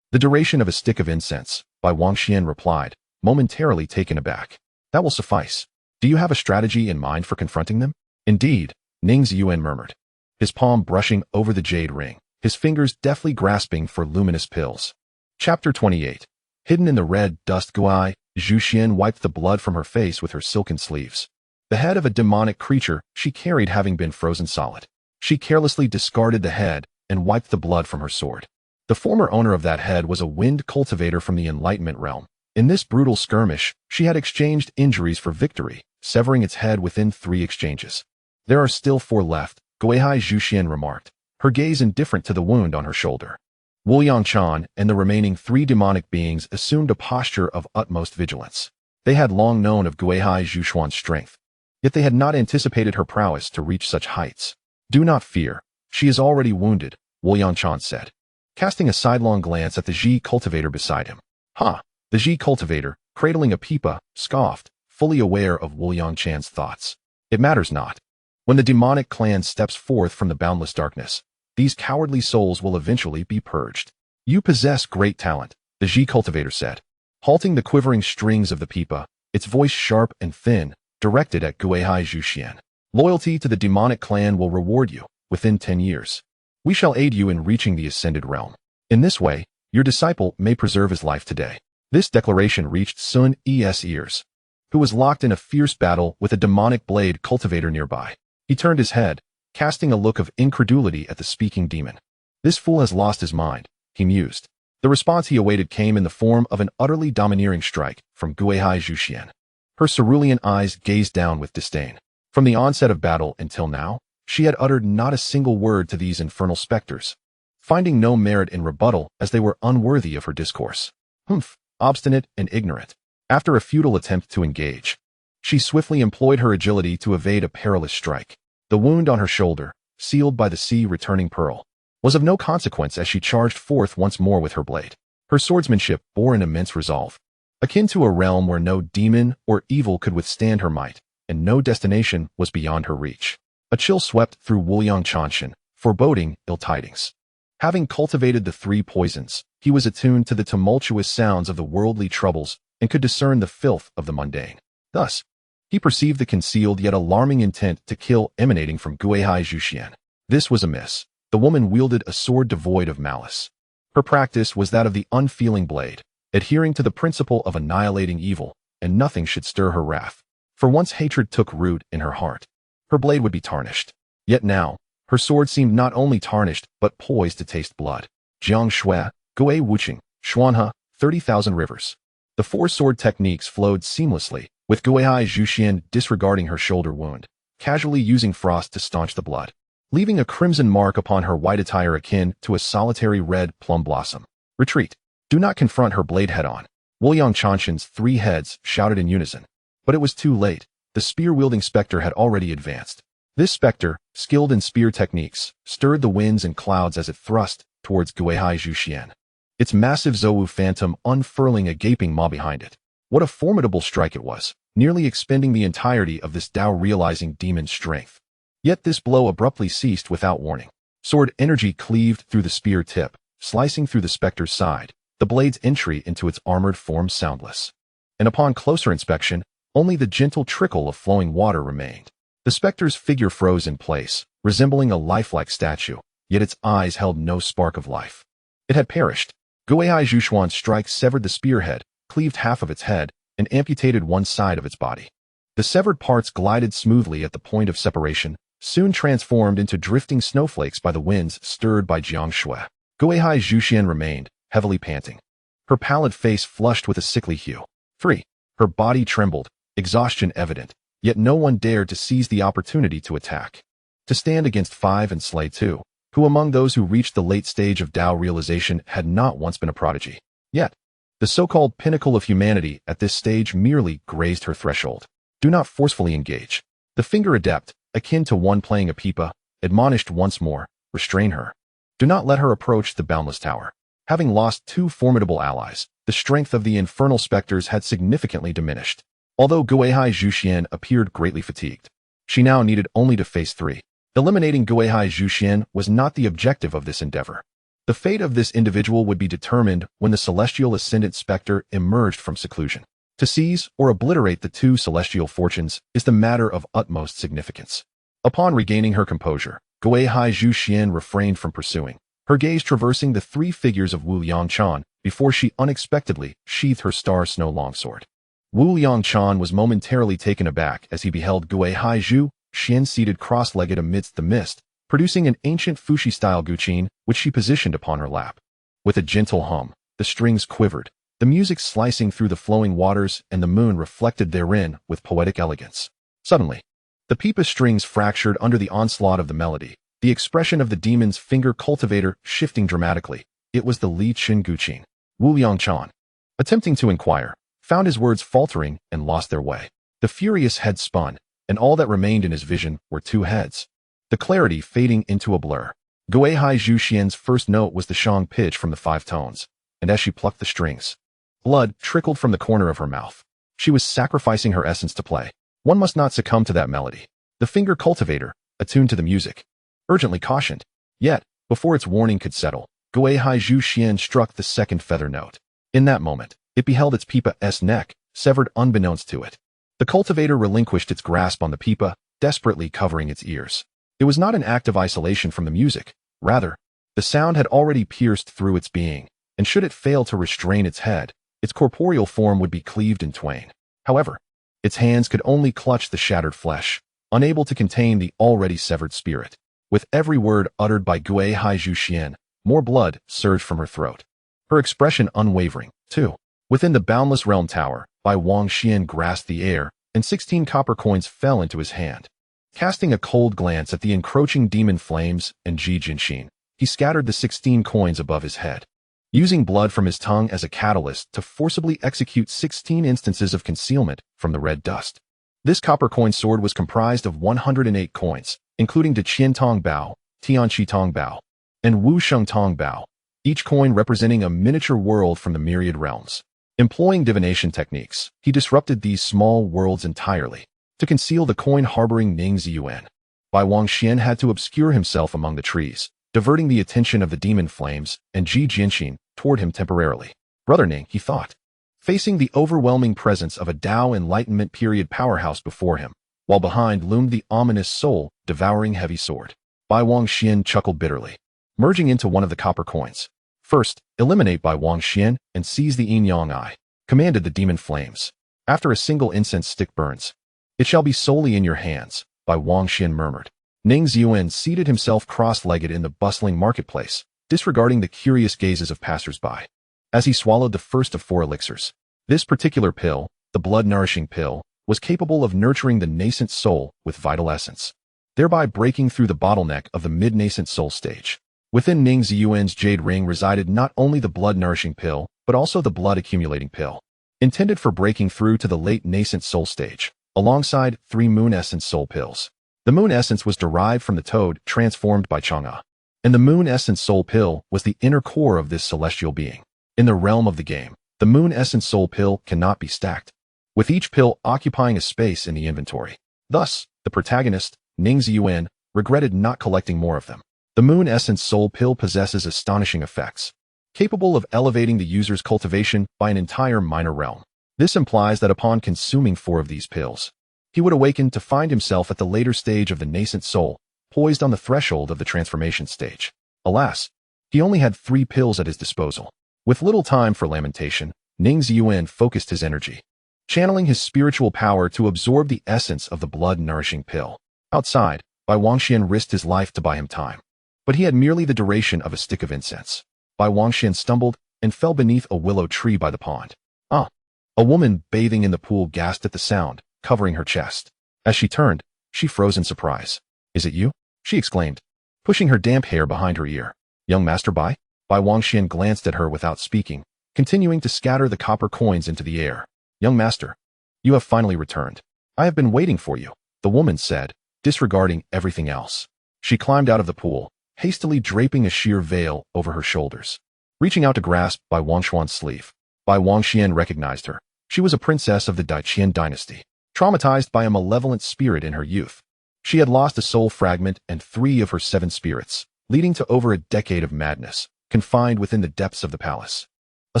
the duration of a stick of incense," Bai Wangxian replied, momentarily taken aback. "That will suffice. Do you have a strategy in mind for confronting them?" "Indeed," Ning Ziyuan murmured, his palm brushing over the jade ring, his fingers deftly grasping for luminous pills. Chapter 28. Hidden in the red dust, Gui Haizhu Xuan wiped the blood from her face with her silken sleeves. The head of a demonic creature she carried having been frozen solid. She carelessly discarded the head and wiped the blood from her sword. The former owner of that head was a wind cultivator from the Enlightenment realm. In this brutal skirmish, she had exchanged injuries for victory, severing its head within 3 exchanges. "There are still 4 left," Gui Haizhu Xuan remarked, her gaze indifferent to the wound on her shoulder. Wu Yangchan and the remaining 3 demonic beings assumed a posture of utmost vigilance. They had long known of Gui Haizhu Xuan's strength, yet they had not anticipated her prowess to reach such heights. "Do not fear, she is already wounded," Wu Yangchan said, casting a sidelong glance at the Ji cultivator beside him. "Ha!" The Ji cultivator, cradling a pipa, scoffed, fully aware of Wu Yangchan's thoughts. "It matters not. When the demonic clan steps forth from the boundless darkness, these cowardly souls will eventually be purged." "You possess great talent," the Ji cultivator said, halting the quivering strings of the pipa, its voice sharp and thin, directed at Gui Haizhu Xuan. "Loyalty to the demonic clan will reward you within 10 years. We shall aid you in reaching the ascended realm. In this way, your disciple may preserve his life today." This declaration reached Sun E's ears, who was locked in a fierce battle with a demonic blade cultivator nearby. He turned his head, casting a look of incredulity at the speaking demon. "This fool has lost his mind," he mused. The response he awaited came in the form of an utterly domineering strike from Gui Haizhu Xuan. Her cerulean eyes gazed down with disdain. From the onset of battle until now, she had uttered not a single word to these infernal specters, finding no merit in rebuttal as they were unworthy of her discourse. "Humph, obstinate and ignorant." After a futile attempt to engage, she swiftly employed her agility to evade a perilous strike. The wound on her shoulder, sealed by the sea-returning pearl, was of no consequence as she charged forth once more with her blade. Her swordsmanship bore an immense resolve, akin to a realm where no demon or evil could withstand her might, and no destination was beyond her reach. A chill swept through Wu Yangchan, foreboding ill tidings. Having cultivated the 3 poisons, he was attuned to the tumultuous sounds of the worldly troubles and could discern the filth of the mundane. Thus, he perceived the concealed yet alarming intent to kill emanating from Gui Haizhu Xuan. This was amiss. The woman wielded a sword devoid of malice. Her practice was that of the unfeeling blade, adhering to the principle of annihilating evil, and nothing should stir her wrath. For once hatred took root in her heart, her blade would be tarnished. Yet now, her sword seemed not only tarnished but poised to taste blood. Jiang Shui, Gui Wuqing, Xuanhe, 30,000 rivers. The four sword techniques flowed seamlessly, with Gui Haizhu Xuan disregarding her shoulder wound, casually using frost to staunch the blood, leaving a crimson mark upon her white attire akin to a solitary red plum blossom. Retreat. Do not confront her blade head-on. Wuliang Chanshan's three heads shouted in unison. But it was too late. The spear-wielding spectre had already advanced. This spectre, skilled in spear techniques, stirred the winds and clouds as it thrust towards Gui Haizhu Xuan, its massive Zhou phantom unfurling a gaping maw behind it. What a formidable strike it was, nearly expending the entirety of this Tao-realizing demon's strength. Yet this blow abruptly ceased without warning. Sword energy cleaved through the spear tip, slicing through the spectre's side, the blade's entry into its armored form soundless. And upon closer inspection, only the gentle trickle of flowing water remained. The spectre's figure froze in place, resembling a lifelike statue, yet its eyes held no spark of life. It had perished. Gui Haizhu Xuan's strike severed the spearhead, cleaved half of its head, and amputated one side of its body. The severed parts glided smoothly at the point of separation, soon transformed into drifting snowflakes by the winds stirred by Jiang Shui. Gui Haizhu Xuan remained, heavily panting, her pallid face flushed with a sickly hue. 3. Her body trembled, exhaustion evident, yet no one dared to seize the opportunity to attack. To stand against 5 and slay 2, who among those who reached the late stage of Tao realization had not once been a prodigy. Yet, the so-called pinnacle of humanity at this stage merely grazed her threshold. Do not forcefully engage. The finger adept, akin to one playing a pipa, admonished once more, restrain her. Do not let her approach the boundless tower. Having lost 2 formidable allies, the strength of the infernal specters had significantly diminished. Although Gui Haizhu Xuan appeared greatly fatigued, she now needed only to face 3. Eliminating Gui Haizhu Xuan was not the objective of this endeavor. The fate of this individual would be determined when the celestial ascendant spectre emerged from seclusion. To seize or obliterate the 2 celestial fortunes is the matter of utmost significance. Upon regaining her composure, Gui Haizhu Xuan refrained from pursuing, her gaze traversing the 3 figures of Wu Liangchan before she unexpectedly sheathed her star snow longsword. Wu Liangchan was momentarily taken aback as he beheld Gui Haizhu Xuan seated cross-legged amidst the mist, producing an ancient Fuxi-style guqin, which she positioned upon her lap. With a gentle hum, the strings quivered, the music slicing through the flowing waters and the moon reflected therein with poetic elegance. Suddenly, the pipa strings fractured under the onslaught of the melody, the expression of the demon's finger cultivator shifting dramatically. It was the Li Qin guqin. Wu Liangchan, attempting to inquire, found his words faltering and lost their way. The furious head spun, and all that remained in his vision were 2 heads, the clarity fading into a blur. Gui Haizhu Xuan's first note was the shang pitch from the 5 tones, and as she plucked the strings, blood trickled from the corner of her mouth. She was sacrificing her essence to play. One must not succumb to that melody. The finger cultivator, attuned to the music, urgently cautioned. Yet, before its warning could settle, Gui Haizhu Xuan struck the 2nd feather note. In that moment, it beheld its pipa's neck, severed unbeknownst to it. The cultivator relinquished its grasp on the pipa, desperately covering its ears. It was not an act of isolation from the music. Rather, the sound had already pierced through its being, and should it fail to restrain its head, its corporeal form would be cleaved in twain. However, its hands could only clutch the shattered flesh, unable to contain the already severed spirit. With every word uttered by Gui Haizhu Xuan, more blood surged from her throat. Her expression unwavering, too. Within the boundless realm tower, Bai Wang Xian grasped the air, and 16 copper coins fell into his hand. Casting a cold glance at the encroaching demon flames and Ji Jinshin, he scattered the 16 coins above his head, using blood from his tongue as a catalyst to forcibly execute 16 instances of concealment from the red dust. This copper coin sword was comprised of 108 coins, including De Qian Tong Bao, Tianqi Tong Bao, and Wu Sheng Tong Bao, each coin representing a miniature world from the myriad realms. Employing divination techniques, he disrupted these small worlds entirely, to conceal the coin harboring Ning Ziyuan. Bai Wang Xian had to obscure himself among the trees, diverting the attention of the demon flames and Ji Jinshin toward him temporarily. Brother Ning, he thought, facing the overwhelming presence of a Tao Enlightenment period powerhouse before him, while behind loomed the ominous soul devouring heavy sword. Bai Wang Xian chuckled bitterly, merging into one of the copper coins. First, eliminate Bai Wang Xian and seize the Yin Yang Eye, commanded the demon flames. After a single incense stick burns, it shall be solely in your hands, Bai Wang Xian murmured. Ning Ziyuan seated himself cross-legged in the bustling marketplace, disregarding the curious gazes of passers-by. As he swallowed the first of 4 elixirs, this particular pill, the blood-nourishing pill, was capable of nurturing the nascent soul with vital essence, thereby breaking through the bottleneck of the mid-nascent soul stage. Within Ning Ziyuan's jade ring resided not only the blood-nourishing pill, but also the blood-accumulating pill, intended for breaking through to the late nascent soul stage, alongside 3 moon essence soul pills. The moon essence was derived from the toad transformed by Chang'e, and the moon essence soul pill was the inner core of this celestial being. In the realm of the game, the moon essence soul pill cannot be stacked, with each pill occupying a space in the inventory. Thus, the protagonist, Ning Ziyuan, regretted not collecting more of them. The moon essence soul pill possesses astonishing effects, capable of elevating the user's cultivation by an entire minor realm. This implies that upon consuming 4 of these pills, he would awaken to find himself at the later stage of the nascent soul, poised on the threshold of the transformation stage. Alas, he only had 3 pills at his disposal. With little time for lamentation, Ning Ziyuan focused his energy, channeling his spiritual power to absorb the essence of the blood-nourishing pill. Outside, Bai Wangxian risked his life to buy him time, but he had merely the duration of a stick of incense. Bai Wangxian stumbled and fell beneath a willow tree by the pond. Ah! A woman bathing in the pool gasped at the sound, covering her chest. As she turned, she froze in surprise. "Is it you?" she exclaimed, pushing her damp hair behind her ear. "Young Master Bai?" Bai Wangxian glanced at her without speaking, continuing to scatter the copper coins into the air. "Young Master, you have finally returned. I have been waiting for you," the woman said, disregarding everything else. She climbed out of the pool, hastily draping a sheer veil over her shoulders. Reaching out to grasp Bai Wangxian's sleeve, Bai Wangxian recognized her. She was a princess of the Daiqian dynasty, traumatized by a malevolent spirit in her youth. She had lost a soul fragment and 3 of her 7 spirits, leading to over a decade of madness, confined within the depths of the palace. A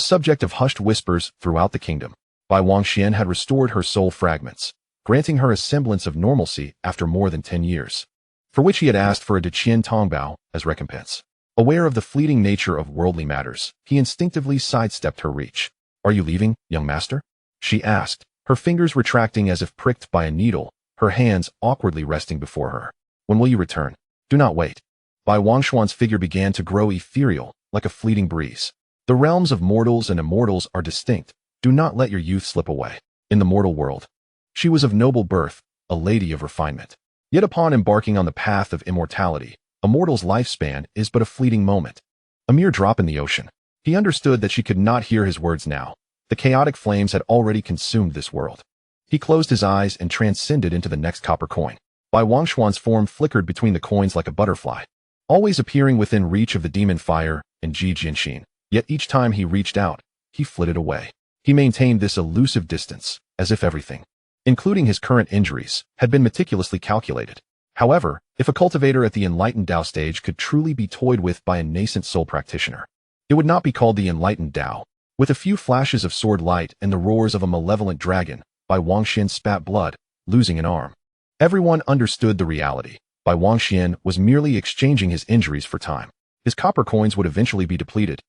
subject of hushed whispers throughout the kingdom, Bai Wangxian had restored her soul fragments, granting her a semblance of normalcy after more than 10 years, for which he had asked for a Daqian Tongbao as recompense. Aware of the fleeting nature of worldly matters, he instinctively sidestepped her reach. "Are you leaving, young master?" she asked, her fingers retracting as if pricked by a needle, her hands awkwardly resting before her. "When will you return? Do not wait." Bai Wangxian's figure began to grow ethereal, like a fleeting breeze. "The realms of mortals and immortals are distinct. Do not let your youth slip away." In the mortal world, she was of noble birth, a lady of refinement. Yet upon embarking on the path of immortality, a mortal's lifespan is but a fleeting moment, a mere drop in the ocean. He understood that she could not hear his words now. The chaotic flames had already consumed this world. He closed his eyes and transcended into the next copper coin. Bai Wangxuan's form flickered between the coins like a butterfly, always appearing within reach of the demon fire and Ji Jianxin. Yet each time he reached out, he flitted away. He maintained this elusive distance, as if everything, including his current injuries, had been meticulously calculated. However, if a cultivator at the enlightened Dao stage could truly be toyed with by a nascent soul practitioner, it would not be called the enlightened Dao. With a few flashes of sword light and the roars of a malevolent dragon, Bai Wangxian spat blood, losing an arm. Everyone understood the reality. Bai Wangxian was merely exchanging his injuries for time. His copper coins would eventually be depleted,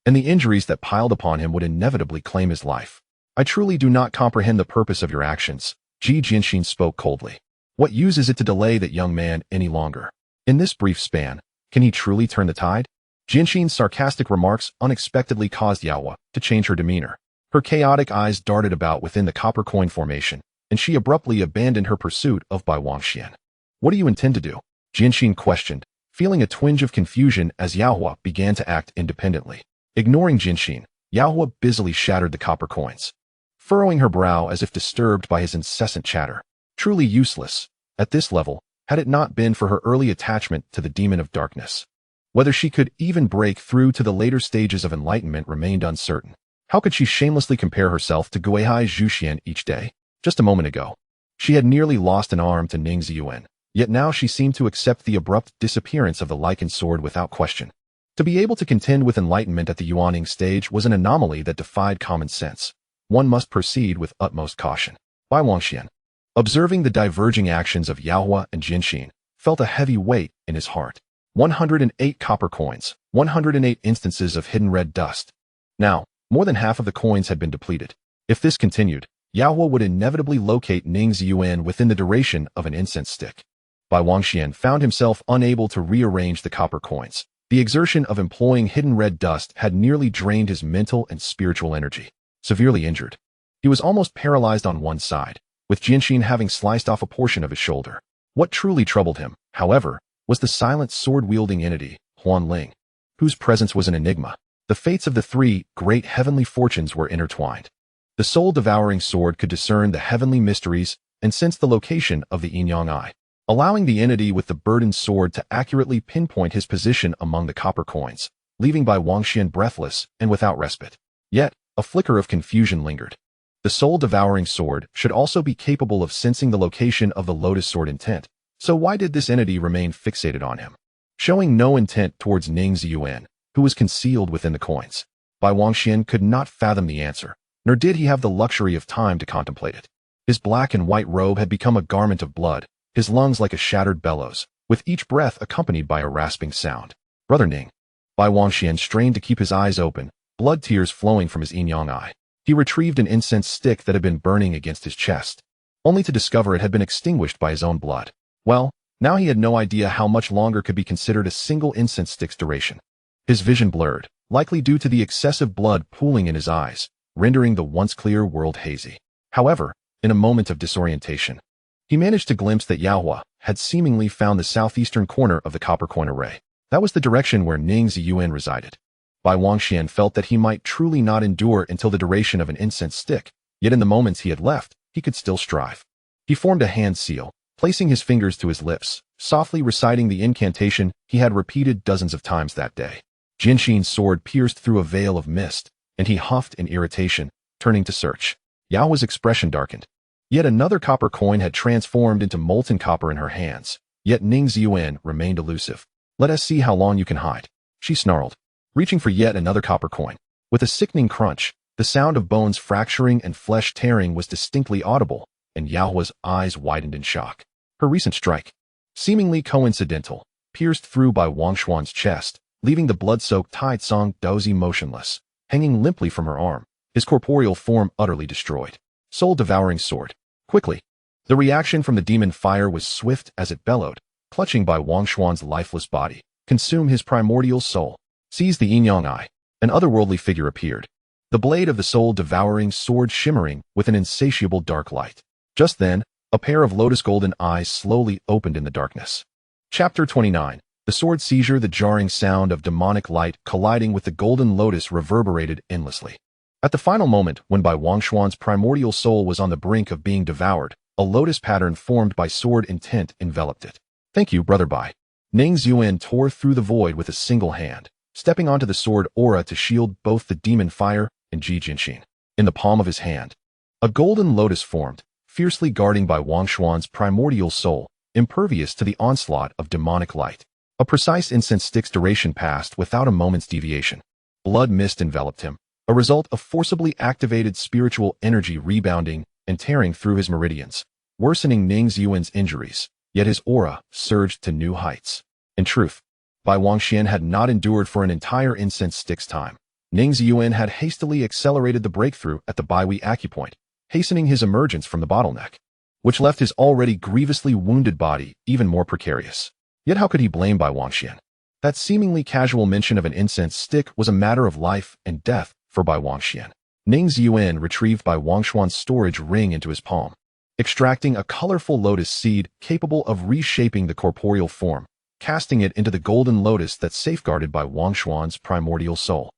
and the injuries that piled upon him would inevitably claim his life. "I truly do not comprehend the purpose of your actions," Ji Jianxin spoke coldly. "What use is it to delay that young man any longer? In this brief span, can he truly turn the tide?" Jianxin's sarcastic remarks unexpectedly caused Yaohua to change her demeanor. Her chaotic eyes darted about within the copper coin formation, and she abruptly abandoned her pursuit of Bai Wangxian. "What do you intend to do?" Jianxin questioned, feeling a twinge of confusion as Yaohua began to act independently. Ignoring Jianxin, Yaohua busily shattered the copper coins, furrowing her brow as if disturbed by his incessant chatter. Truly useless, at this level, had it not been for her early attachment to the demon of darkness. Whether she could even break through to the later stages of enlightenment remained uncertain. How could she shamelessly compare herself to Gui Haizhu Xuan each day? Just a moment ago, she had nearly lost an arm to Ning Ziyuan, yet now she seemed to accept the abrupt disappearance of the lichened sword without question. To be able to contend with enlightenment at the Yuaning stage was an anomaly that defied common sense. One must proceed with utmost caution. Bai Wangxian, observing the diverging actions of Yaohua and Jianxin, felt a heavy weight in his heart. 108 copper coins, 108 instances of hidden red dust. Now, more than half of the coins had been depleted. If this continued, Yaohua would inevitably locate Ning Ziyuan within the duration of an incense stick. Bai Wangxian found himself unable to rearrange the copper coins, The exertion of employing hidden red dust had nearly drained his mental and spiritual energy. Severely injured, he was almost paralyzed on one side, with Jianxin having sliced off a portion of his shoulder. What truly troubled him, however, was the silent sword-wielding entity, Huan Ling, whose presence was an enigma. The fates of the three great heavenly fortunes were intertwined. The soul-devouring sword could discern the heavenly mysteries and sense the location of the yin-yang eye, allowing the entity with the burdened sword to accurately pinpoint his position among the copper coins, leaving Bai Wangxian breathless and without respite. Yet, a flicker of confusion lingered. The soul-devouring sword should also be capable of sensing the location of the lotus sword intent, so why did this entity remain fixated on him, showing no intent towards Ning Ziyuan, who was concealed within the coins? Bai Wangxian could not fathom the answer, nor did he have the luxury of time to contemplate it. His black and white robe had become a garment of blood, his lungs like a shattered bellows, with each breath accompanied by a rasping sound. Brother Ning. Bai Wangxian strained to keep his eyes open, blood tears flowing from his yin-yang eye. He retrieved an incense stick that had been burning against his chest, only to discover it had been extinguished by his own blood. Well, now he had no idea how much longer could be considered a single incense stick's duration. His vision blurred, likely due to the excessive blood pooling in his eyes, rendering the once clear world hazy. However, in a moment of disorientation, he managed to glimpse that Yaohua had seemingly found the southeastern corner of the copper coin array. That was the direction where Ning Ziyuan resided. Bai Wangxian felt that he might truly not endure until the duration of an incense stick, yet in the moments he had left, he could still strive. He formed a hand seal, placing his fingers to his lips, softly reciting the incantation he had repeated dozens of times that day. Jianxin's sword pierced through a veil of mist, and he huffed in irritation, turning to search. Yaohua's expression darkened. Yet another copper coin had transformed into molten copper in her hands, yet Ning Ziyuan remained elusive. Let us see how long you can hide, she snarled, reaching for yet another copper coin. With a sickening crunch, the sound of bones fracturing and flesh tearing was distinctly audible, and Yaohua's eyes widened in shock. Her recent strike, seemingly coincidental, pierced through Bai Wangxuan's chest, leaving the blood-soaked Tai Tsong Dozi motionless, hanging limply from her arm, his corporeal form utterly destroyed. Soul-devouring sword. Quickly. The reaction from the demon fire was swift as it bellowed, clutching Bai Wangxuan's lifeless body, consume his primordial soul. Seize the yin-yang eye. An otherworldly figure appeared, the blade of the soul-devouring sword shimmering with an insatiable dark light. Just then, a pair of lotus-golden eyes slowly opened in the darkness. Chapter 29. The sword seizure. The jarring sound of demonic light colliding with the golden lotus reverberated endlessly. At the final moment, when Bai Wangxuan's primordial soul was on the brink of being devoured, a lotus pattern formed by sword intent enveloped it. Thank you, Brother Bai. Ning Ziyuan tore through the void with a single hand, stepping onto the sword aura to shield both the demon fire and Ji Jianxin. In the palm of his hand, a golden lotus formed, fiercely guarding Bai Wangxuan's primordial soul, impervious to the onslaught of demonic light. A precise incense stick's duration passed without a moment's deviation. Blood mist enveloped him, a result of forcibly activated spiritual energy rebounding and tearing through his meridians, worsening Ning Ziyuan's injuries, yet his aura surged to new heights. In truth, Bai Wangxian had not endured for an entire incense stick's time. Ning Ziyuan had hastily accelerated the breakthrough at the Baihui acupoint, hastening his emergence from the bottleneck, which left his already grievously wounded body even more precarious. Yet how could he blame Bai Wangxian? That seemingly casual mention of an incense stick was a matter of life and death for Bai Wangxian. Ning Ziyuan retrieved Bai Wangxuan's storage ring into his palm, extracting a colorful lotus seed capable of reshaping the corporeal form, casting it into the golden lotus that safeguarded Bai Wangxuan's primordial soul.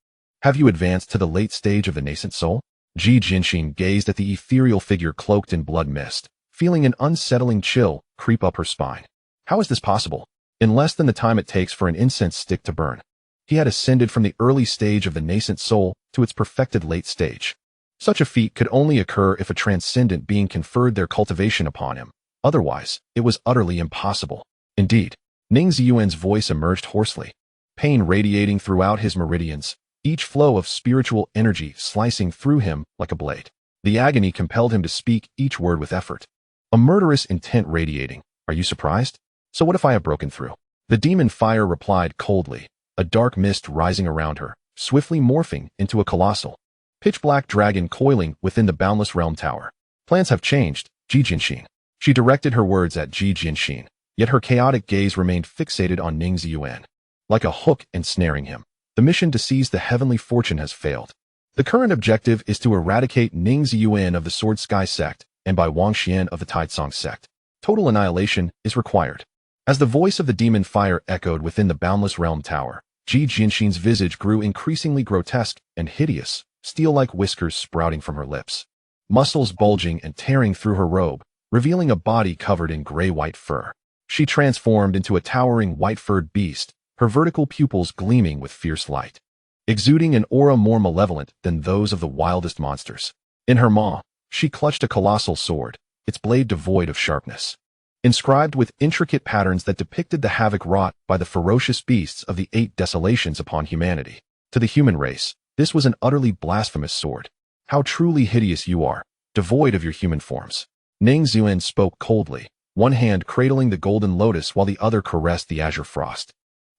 Have you advanced to the late stage of the Nascent Soul? Ji Jianxin gazed at the ethereal figure cloaked in blood mist, feeling an unsettling chill creep up her spine. How is this possible? In less than the time it takes for an incense stick to burn, he had ascended from the early stage of the Nascent Soul to its perfected late stage. Such a feat could only occur if a transcendent being conferred their cultivation upon him. Otherwise, it was utterly impossible. Indeed, Ning Ziyuan's voice emerged hoarsely, pain radiating throughout his meridians, each flow of spiritual energy slicing through him like a blade. The agony compelled him to speak each word with effort. A murderous intent radiating. Are you surprised? So what if I have broken through? The demon fire replied coldly, a dark mist rising around her, swiftly morphing into a colossal, pitch-black dragon coiling within the boundless realm tower. Plans have changed, Ji Jianxin. She directed her words at Ji Jianxin, yet her chaotic gaze remained fixated on Ning Ziyuan. like a hook ensnaring him. The mission to seize the heavenly fortune has failed. The current objective is to eradicate Ning Ziyuan of the Sword Sky Sect and by Wang Xian of the Taisong Sect. Total annihilation is required. As the voice of the demon fire echoed within the boundless realm tower, Ji Jinshin's visage grew increasingly grotesque and hideous, steel-like whiskers sprouting from her lips. Muscles bulging and tearing through her robe, revealing a body covered in gray-white fur. She transformed into a towering white-furred beast, her vertical pupils gleaming with fierce light, exuding an aura more malevolent than those of the wildest monsters. In her maw, she clutched a colossal sword, its blade devoid of sharpness, inscribed with intricate patterns that depicted the havoc wrought by the ferocious beasts of the Eight Desolations upon humanity. To the human race, this was an utterly blasphemous sword. How truly hideous you are, devoid of your human forms. Ning Ziyuan spoke coldly, one hand cradling the golden lotus while the other caressed the azure frost.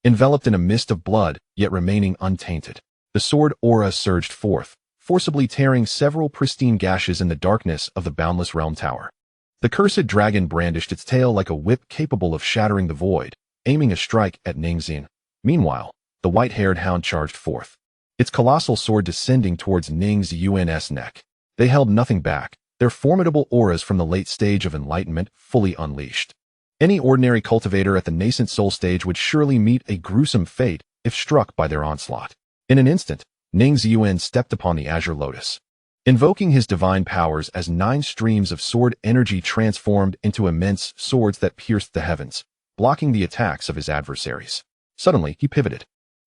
Enveloped in a mist of blood, yet remaining untainted, the sword aura surged forth, forcibly tearing several pristine gashes in the darkness of the boundless realm tower. The cursed dragon brandished its tail like a whip capable of shattering the void, aiming a strike at Ning Ziyuan. Meanwhile, the white-haired hound charged forth, its colossal sword descending towards Ning Ziyuan's neck. They held nothing back, their formidable auras from the late stage of enlightenment fully unleashed. Any ordinary cultivator at the Nascent Soul stage would surely meet a gruesome fate if struck by their onslaught. In an instant, Ning Ziyuan stepped upon the azure lotus, invoking his divine powers as 9 streams of sword energy transformed into immense swords that pierced the heavens, blocking the attacks of his adversaries. Suddenly, he pivoted,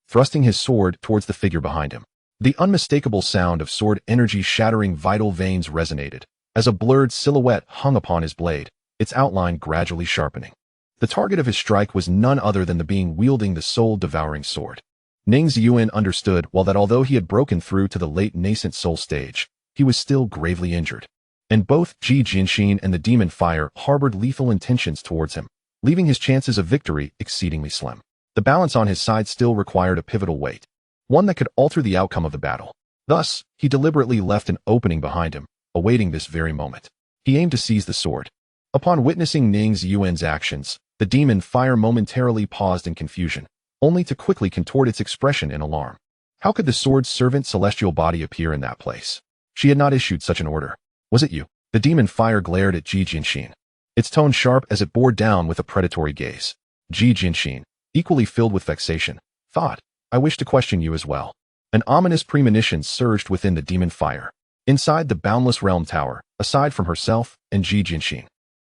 thrusting his sword towards the figure behind him. The unmistakable sound of sword energy shattering vital veins resonated, as a blurred silhouette hung upon his blade, its outline gradually sharpening. The target of his strike was none other than the being wielding the soul-devouring sword. Ning Ziyuan understood well that although he had broken through to the late Nascent Soul stage, he was still gravely injured, and both Ji Jinshin and the demon fire harbored lethal intentions towards him, leaving his chances of victory exceedingly slim. The balance on his side still required a pivotal weight, one that could alter the outcome of the battle. Thus, he deliberately left an opening behind him, awaiting this very moment. He aimed to seize the sword. Upon witnessing Ning Ziyuan's actions, the demon fire momentarily paused in confusion, only to quickly contort its expression in alarm. How could the sword's servant celestial body appear in that place? She had not issued such an order. Was it you? The demon fire glared at Ji Jinshin, its tone sharp as it bore down with a predatory gaze. Ji Jinshin, equally filled with vexation, thought, I wish to question you as well. An ominous premonition surged within the demon fire. Inside the boundless realm tower, aside from herself and Ji Jinshin,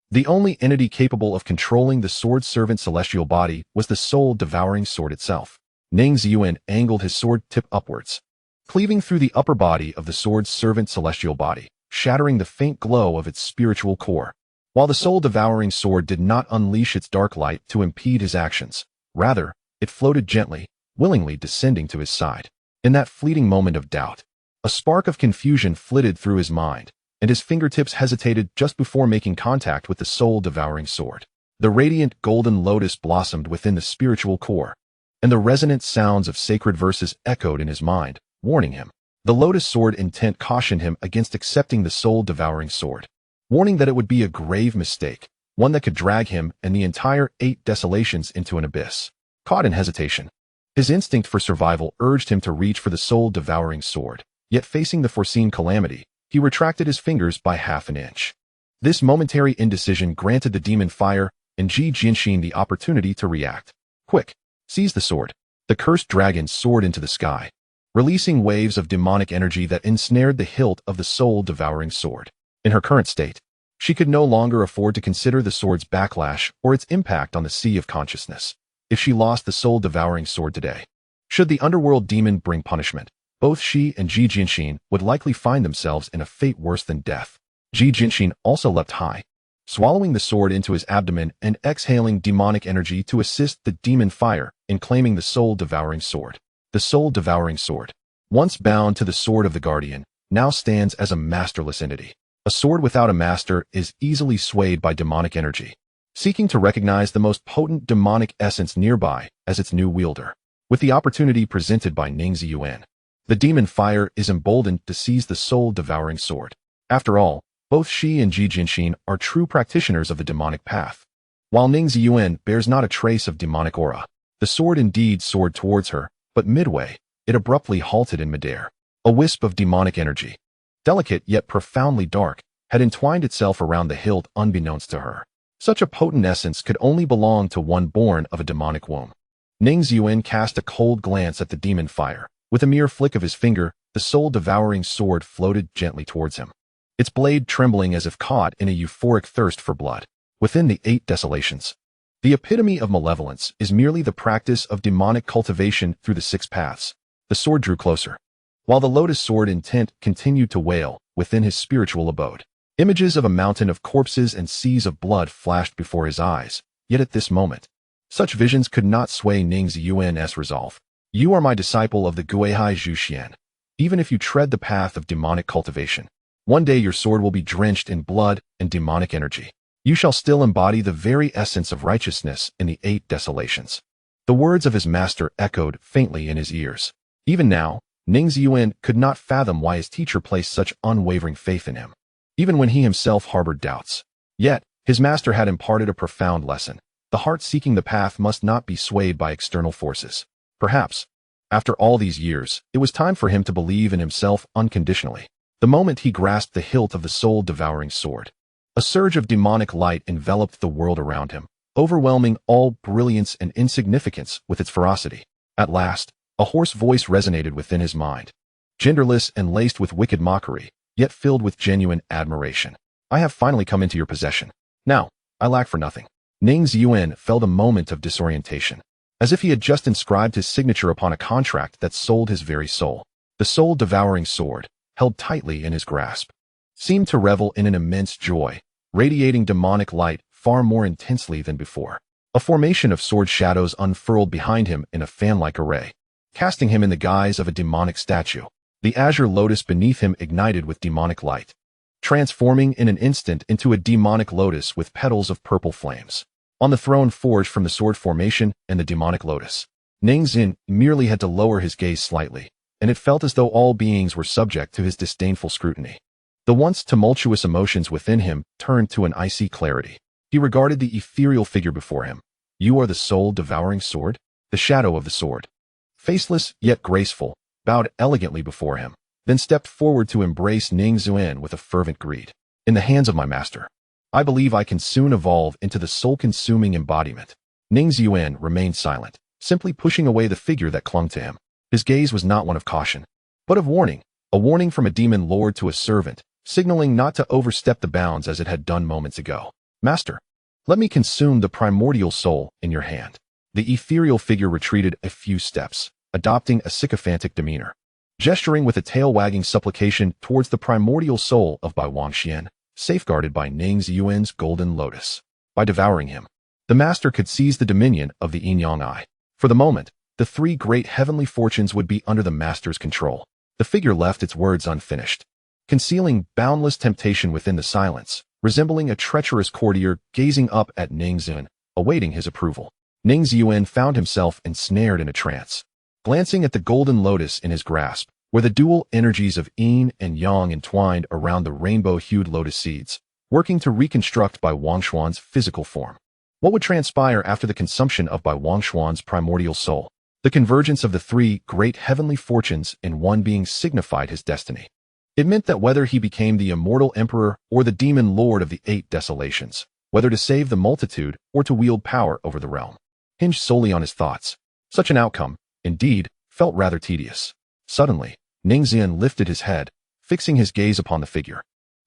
the only entity capable of controlling the sword's servant celestial body was the soul-devouring sword itself. Ning Ziyuan angled his sword tip upwards, cleaving through the upper body of the sword's servant celestial body, shattering the faint glow of its spiritual core. While the soul-devouring sword did not unleash its dark light to impede his actions, rather, it floated gently, willingly descending to his side. In that fleeting moment of doubt, a spark of confusion flitted through his mind, and his fingertips hesitated just before making contact with the soul-devouring sword. The radiant golden lotus blossomed within the spiritual core, and the resonant sounds of sacred verses echoed in his mind, warning him. The lotus sword intent cautioned him against accepting the soul-devouring sword, warning that it would be a grave mistake, one that could drag him and the entire 8 desolations into an abyss. Caught in hesitation, his instinct for survival urged him to reach for the soul-devouring sword, yet facing the foreseen calamity, he retracted his fingers by half an inch. This momentary indecision granted the demon fire and Ji Jinshin the opportunity to react. Quick! Seize the sword. The cursed dragon soared into the sky, releasing waves of demonic energy that ensnared the hilt of the soul-devouring sword. In her current state, she could no longer afford to consider the sword's backlash or its impact on the sea of consciousness. If she lost the soul-devouring sword today, should the underworld demon bring punishment, both she and Ji Jinshin would likely find themselves in a fate worse than death. Ji Jinshin also leapt high, swallowing the sword into his abdomen and exhaling demonic energy to assist the demon fire in claiming the soul-devouring sword. The soul-devouring sword, once bound to the sword of the guardian, now stands as a masterless entity. A sword without a master is easily swayed by demonic energy, seeking to recognize the most potent demonic essence nearby as its new wielder. With the opportunity presented by Ning Ziyuan, the demon fire is emboldened to seize the soul-devouring sword. After all, both she and Ji Jinshin are true practitioners of the demonic path. While Ning Ziyuan bears not a trace of demonic aura, The sword indeed soared towards her, but midway, it abruptly halted in midair. A wisp of demonic energy, delicate yet profoundly dark, had entwined itself around the hilt unbeknownst to her. Such a potent essence could only belong to one born of a demonic womb. Ning Ziyuan cast a cold glance at the demon fire. With a mere flick of his finger, the soul-devouring sword floated gently towards him, its blade trembling as if caught in a euphoric thirst for blood. Within the Eight Desolations, the epitome of malevolence is merely the practice of demonic cultivation through the six paths. The sword drew closer, while the lotus sword intent continued to wail within his spiritual abode. Images of a mountain of corpses and seas of blood flashed before his eyes, yet at this moment, such visions could not sway Ning Ziyuan's resolve. You are my disciple of the Gui Haizhu Xuan. Even if you tread the path of demonic cultivation, one day your sword will be drenched in blood and demonic energy. You shall still embody the very essence of righteousness in the Eight Desolations. The words of his master echoed faintly in his ears. Even now, Ning Ziyuan could not fathom why his teacher placed such unwavering faith in him, even when he himself harbored doubts. Yet, his master had imparted a profound lesson. The heart seeking the path must not be swayed by external forces. Perhaps, after all these years, it was time for him to believe in himself unconditionally. The moment he grasped the hilt of the soul-devouring sword, a surge of demonic light enveloped the world around him, overwhelming all brilliance and insignificance with its ferocity. At last, a hoarse voice resonated within his mind, genderless and laced with wicked mockery, yet filled with genuine admiration. I have finally come into your possession. Now, I lack for nothing. Ning Ziyuan felt a moment of disorientation, as if he had just inscribed his signature upon a contract that sold his very soul. The soul-devouring sword, held tightly in his grasp, seemed to revel in an immense joy, radiating demonic light far more intensely than before. A formation of sword shadows unfurled behind him in a fan-like array, casting him in the guise of a demonic statue. The azure lotus beneath him ignited with demonic light, transforming in an instant into a demonic lotus with petals of purple flames. On the throne forged from the sword formation and the demonic lotus, Ning Ziyuan merely had to lower his gaze slightly, and it felt as though all beings were subject to his disdainful scrutiny. The once tumultuous emotions within him turned to an icy clarity. He regarded the ethereal figure before him. You are the soul-devouring sword? The shadow of the sword, faceless yet graceful, bowed elegantly before him, then stepped forward to embrace Ning Ziyuan with a fervent greet. In the hands of my master, I believe I can soon evolve into the soul-consuming embodiment. Ning Ziyuan remained silent, simply pushing away the figure that clung to him. His gaze was not one of caution, but of warning, a warning from a demon lord to a servant, signaling not to overstep the bounds as it had done moments ago. Master, let me consume the primordial soul in your hand. The ethereal figure retreated a few steps, adopting a sycophantic demeanor, gesturing with a tail-wagging supplication towards the primordial soul of Bai Wangxian, safeguarded by Ning Ziyuan's golden lotus. By devouring him, the master could seize the dominion of the Yin-Yang Eye. For the moment, the three great heavenly fortunes would be under the master's control. The figure left its words unfinished, concealing boundless temptation within the silence, resembling a treacherous courtier gazing up at Ning Ziyuan, awaiting his approval. Ning Ziyuan found himself ensnared in a trance, glancing at the golden lotus in his grasp, where the dual energies of yin and yang entwined around the rainbow-hued lotus seeds, working to reconstruct Bai Wangxuan's physical form. What would transpire after the consumption of Bai Wangxuan's primordial soul? The convergence of the three great heavenly fortunes in one being signified his destiny. It meant that whether he became the immortal emperor or the demon lord of the Eight Desolations, whether to save the multitude or to wield power over the realm, hinged solely on his thoughts. Such an outcome, indeed, felt rather tedious. Suddenly, Ning Ziyuan lifted his head, fixing his gaze upon the figure,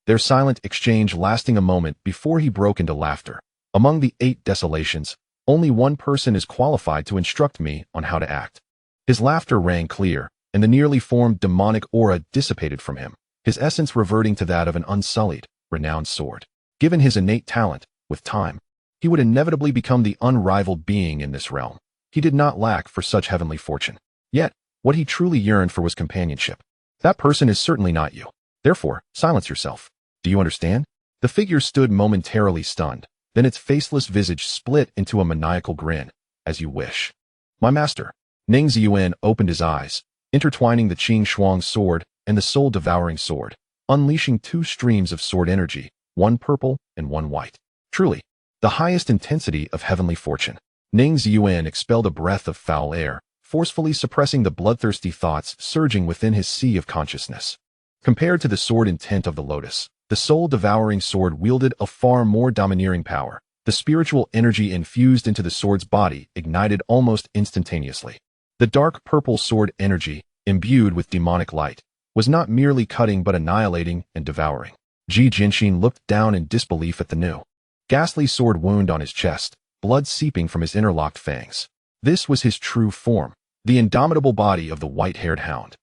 their silent exchange lasting a moment before he broke into laughter. Among the Eight Desolations, only one person is qualified to instruct me on how to act. His laughter rang clear, and the nearly formed demonic aura dissipated from him, his essence reverting to that of an unsullied, renowned sword. Given his innate talent, with time, he would inevitably become the unrivaled being in this realm. He did not lack for such heavenly fortune. Yet, what he truly yearned for was companionship. That person is certainly not you. Therefore, silence yourself. Do you understand? The figure stood momentarily stunned, then its faceless visage split into a maniacal grin. As you wish. My master. Ning Ziyuan opened his eyes, intertwining the Qing Shuang sword and the soul-devouring sword, unleashing two streams of sword energy, one purple and one white. Truly, the highest intensity of heavenly fortune. Ning Ziyuan expelled a breath of foul air, forcefully suppressing the bloodthirsty thoughts surging within his sea of consciousness. Compared to the sword intent of the lotus, the soul-devouring sword wielded a far more domineering power. The spiritual energy infused into the sword's body ignited almost instantaneously. The dark purple sword energy, imbued with demonic light, was not merely cutting but annihilating and devouring. Ji Jinshin looked down in disbelief at the new, ghastly sword wound on his chest, blood seeping from his interlocked fangs. This was his true form, the indomitable body of the white-haired hound.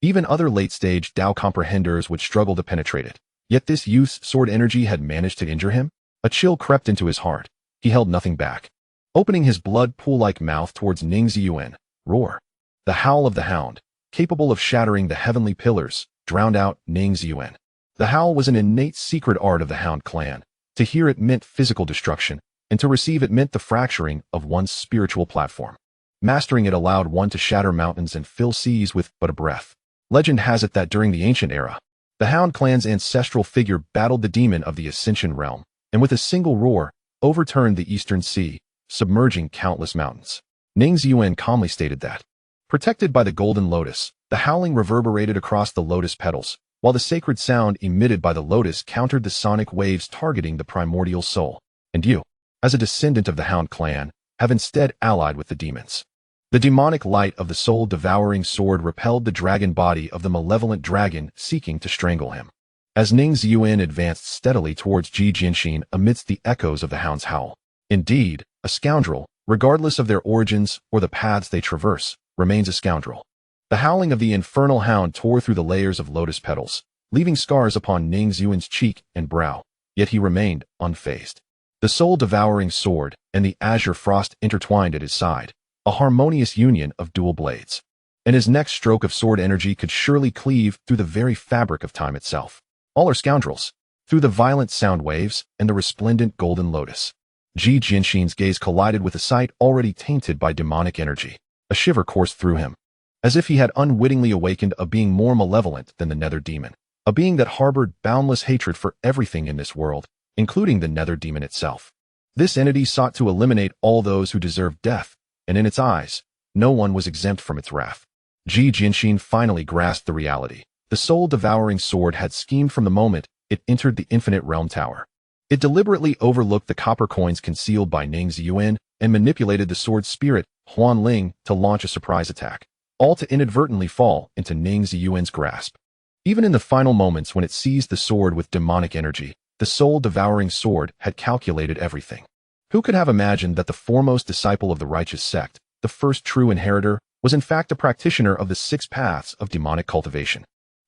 Even other late-stage Dao comprehenders would struggle to penetrate it. Yet this youth's sword energy had managed to injure him? A chill crept into his heart. He held nothing back. Opening his blood pool-like mouth towards Ning Ziyuan, roar. The howl of the hound, capable of shattering the heavenly pillars, drowned out Ning Ziyuan. The howl was an innate secret art of the Hound clan. To hear it meant physical destruction, and to receive it meant the fracturing of one's spiritual platform. Mastering it allowed one to shatter mountains and fill seas with but a breath. Legend has it that during the ancient era, the Hound clan's ancestral figure battled the demon of the Ascension realm, and with a single roar, overturned the eastern sea, submerging countless mountains. Ning Ziyuan calmly stated that, protected by the golden lotus, the howling reverberated across the lotus petals, while the sacred sound emitted by the lotus countered the sonic waves targeting the primordial soul. And you, as a descendant of the Hound clan, have instead allied with the demons. The demonic light of the soul-devouring sword repelled the dragon body of the malevolent dragon seeking to strangle him. As Ning Ziyuan advanced steadily towards Ji Jinshin amidst the echoes of the Hound's howl. Indeed, a scoundrel, regardless of their origins or the paths they traverse, remains a scoundrel. The howling of the infernal hound tore through the layers of lotus petals, leaving scars upon Ning Ziyuan's cheek and brow, yet he remained unfazed. The soul-devouring sword and the azure frost intertwined at his side, a harmonious union of dual blades. And his next stroke of sword energy could surely cleave through the very fabric of time itself. All are scoundrels, through the violent sound waves and the resplendent golden lotus. Ji Jinshin's gaze collided with a sight already tainted by demonic energy. A shiver coursed through him, as if he had unwittingly awakened a being more malevolent than the nether demon, a being that harbored boundless hatred for everything in this world, including the nether demon itself. This entity sought to eliminate all those who deserved death, and in its eyes, no one was exempt from its wrath. Ji Jinshin finally grasped the reality. The soul-devouring sword had schemed from the moment it entered the infinite realm tower. It deliberately overlooked the copper coins concealed by Ning Ziyuan and manipulated the sword's spirit, Huan Ling, to launch a surprise attack, all to inadvertently fall into Ning Ziyuan's grasp. Even in the final moments when it seized the sword with demonic energy, the soul-devouring sword had calculated everything. Who could have imagined that the foremost disciple of the righteous sect, the first true inheritor, was in fact a practitioner of the 6 paths of demonic cultivation?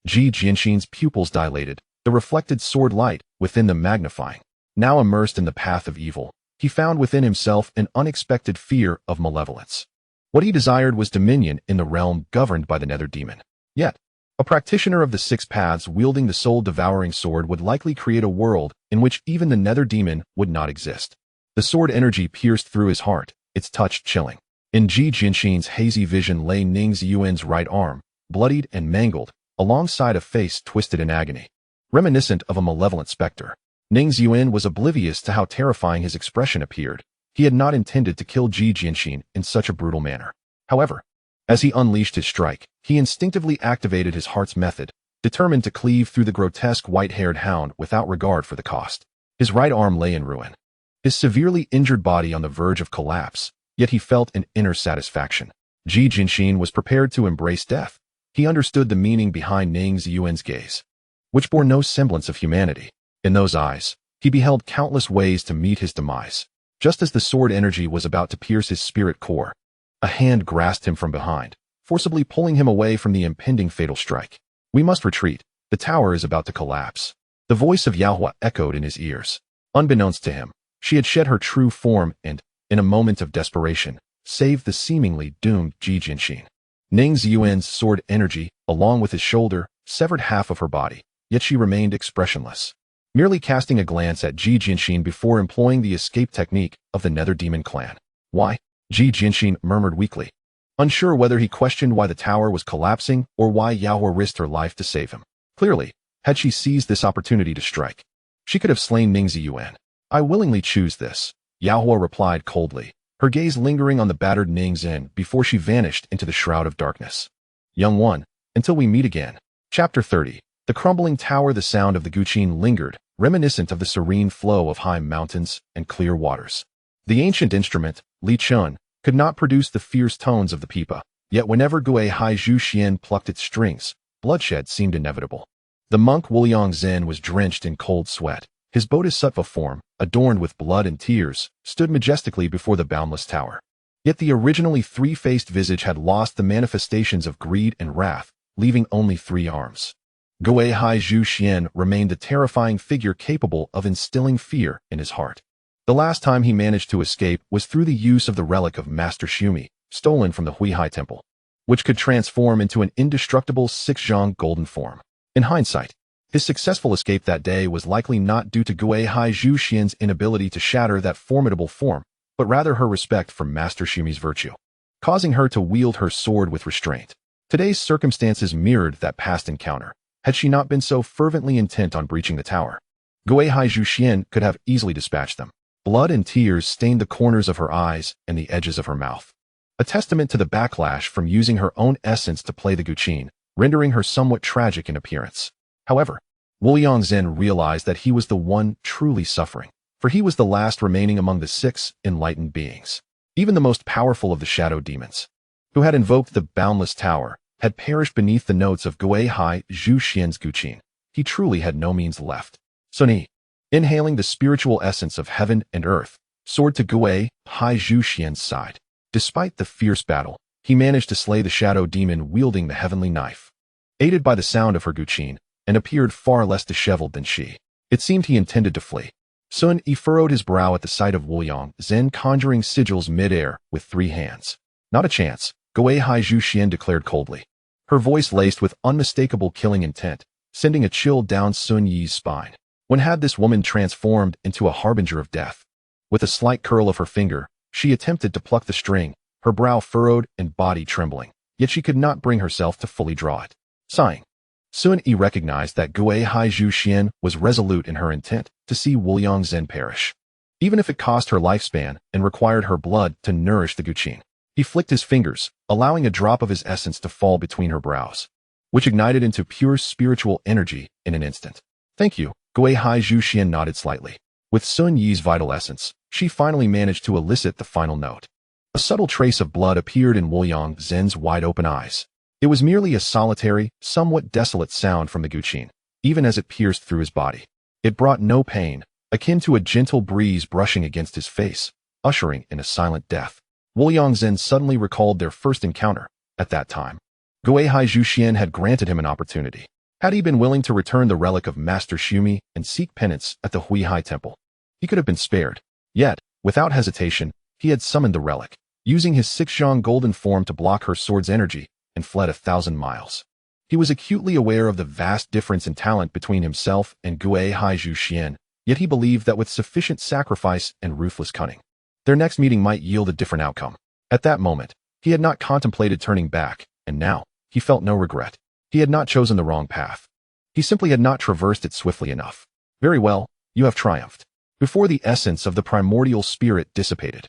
Ji Jinshin's pupils dilated, the reflected sword light within them magnifying. Now immersed in the path of evil, he found within himself an unexpected fear of malevolence. What he desired was dominion in the realm governed by the nether demon. Yet, a practitioner of the 6 paths wielding the soul-devouring sword would likely create a world in which even the nether demon would not exist. The sword energy pierced through his heart, its touch chilling. In Ji Jinshin's hazy vision lay Ning Ziyuan's right arm, bloodied and mangled, alongside a face twisted in agony, reminiscent of a malevolent specter. Ning Ziyuan was oblivious to how terrifying his expression appeared. He had not intended to kill Ji Jinshin in such a brutal manner. However, as he unleashed his strike, he instinctively activated his heart's method, determined to cleave through the grotesque white-haired hound without regard for the cost. His right arm lay in ruin, his severely injured body on the verge of collapse, yet he felt an inner satisfaction. Ji Jinshin was prepared to embrace death. He understood the meaning behind Ning Ziyuan's gaze, which bore no semblance of humanity. In those eyes, he beheld countless ways to meet his demise. Just as the sword energy was about to pierce his spirit core, a hand grasped him from behind, forcibly pulling him away from the impending fatal strike. "We must retreat. The tower is about to collapse." The voice of Yaohua echoed in his ears. Unbeknownst to him, she had shed her true form and, in a moment of desperation, saved the seemingly doomed Ji Jinshin. Ning Ziyuan's sword energy, along with his shoulder, severed half of her body, yet she remained expressionless, merely casting a glance at Ji Jinshin before employing the escape technique of the Nether Demon clan. "Why?" Ji Jinshin murmured weakly, unsure whether he questioned why the tower was collapsing or why Yaohua risked her life to save him. Clearly, had she seized this opportunity to strike, she could have slain Ning Ziyuan. "I willingly choose this," Yaohua replied coldly, her gaze lingering on the battered Ning Ziyuan before she vanished into the shroud of darkness. Young one, until we meet again. Chapter 30. The crumbling tower. The sound of the guqin lingered, reminiscent of the serene flow of high mountains and clear waters. The ancient instrument, Li Chun, could not produce the fierce tones of the pipa, yet whenever Gui Haizhu Xuan plucked its strings, bloodshed seemed inevitable. The monk Wuliang Zen was drenched in cold sweat. His bodhisattva form, adorned with blood and tears, stood majestically before the boundless tower. Yet the originally three-faced visage had lost the manifestations of greed and wrath, leaving only 3 arms. Gui Haizhu Xuan remained the terrifying figure capable of instilling fear in his heart. The last time he managed to escape was through the use of the relic of Master Xumi, stolen from the Huihai Temple, which could transform into an indestructible Sixzhang golden form. In hindsight, his successful escape that day was likely not due to Gui Haizhu Xuan's inability to shatter that formidable form, but rather her respect for Master Xumi's virtue, causing her to wield her sword with restraint. Today's circumstances mirrored that past encounter. Had she not been so fervently intent on breaching the tower, Gui Haizhu Xuan could have easily dispatched them. Blood and tears stained the corners of her eyes and the edges of her mouth, a testament to the backlash from using her own essence to play the guqin, rendering her somewhat tragic in appearance. However, Wuliang Zen realized that he was the one truly suffering, for he was the last remaining among the 6 enlightened beings. Even the most powerful of the shadow demons, who had invoked the boundless tower, had perished beneath the notes of Gui Haizhu Xuan's guqin. He truly had no means left. Sun, inhaling the spiritual essence of heaven and earth, soared to Gui Haizhu Xuan's side. Despite the fierce battle, he managed to slay the shadow demon wielding the heavenly knife. Aided by the sound of her guqin, and appeared far less disheveled than she. It seemed he intended to flee. Sun furrowed his brow at the sight of Wuliang Zen conjuring sigils mid-air with 3 hands. Not a chance, Gui Haizhu Xuan declared coldly, her voice laced with unmistakable killing intent, sending a chill down Sun Yi's spine. When had this woman transformed into a harbinger of death? With a slight curl of her finger, she attempted to pluck the string, her brow furrowed and body trembling, yet she could not bring herself to fully draw it. Sighing, Sun Yi recognized that Gui Haizhu Xuan was resolute in her intent to see Wuliang Zen perish, even if it cost her lifespan and required her blood to nourish the guqin. He flicked his fingers, allowing a drop of his essence to fall between her brows, which ignited into pure spiritual energy in an instant. Thank you, Gui Haizhu Xuan nodded slightly. With Sun Yi's vital essence, she finally managed to elicit the final note. A subtle trace of blood appeared in Wuliang Zen's wide-open eyes. It was merely a solitary, somewhat desolate sound from the guqin, even as it pierced through his body. It brought no pain, akin to a gentle breeze brushing against his face, ushering in a silent death. Wuliang Zen suddenly recalled their first encounter. At that time, Gui Haizhu Xuan had granted him an opportunity. Had he been willing to return the relic of Master Xumi and seek penance at the Huihai Temple, he could have been spared. Yet, without hesitation, he had summoned the relic, using his Sixzhang golden form to block her sword's energy, and fled 1,000 miles. He was acutely aware of the vast difference in talent between himself and Gui Haizhu Xuan, yet he believed that with sufficient sacrifice and ruthless cunning, their next meeting might yield a different outcome. At that moment, he had not contemplated turning back, and now, he felt no regret. He had not chosen the wrong path. He simply had not traversed it swiftly enough. Very well, you have triumphed. Before the essence of the primordial spirit dissipated,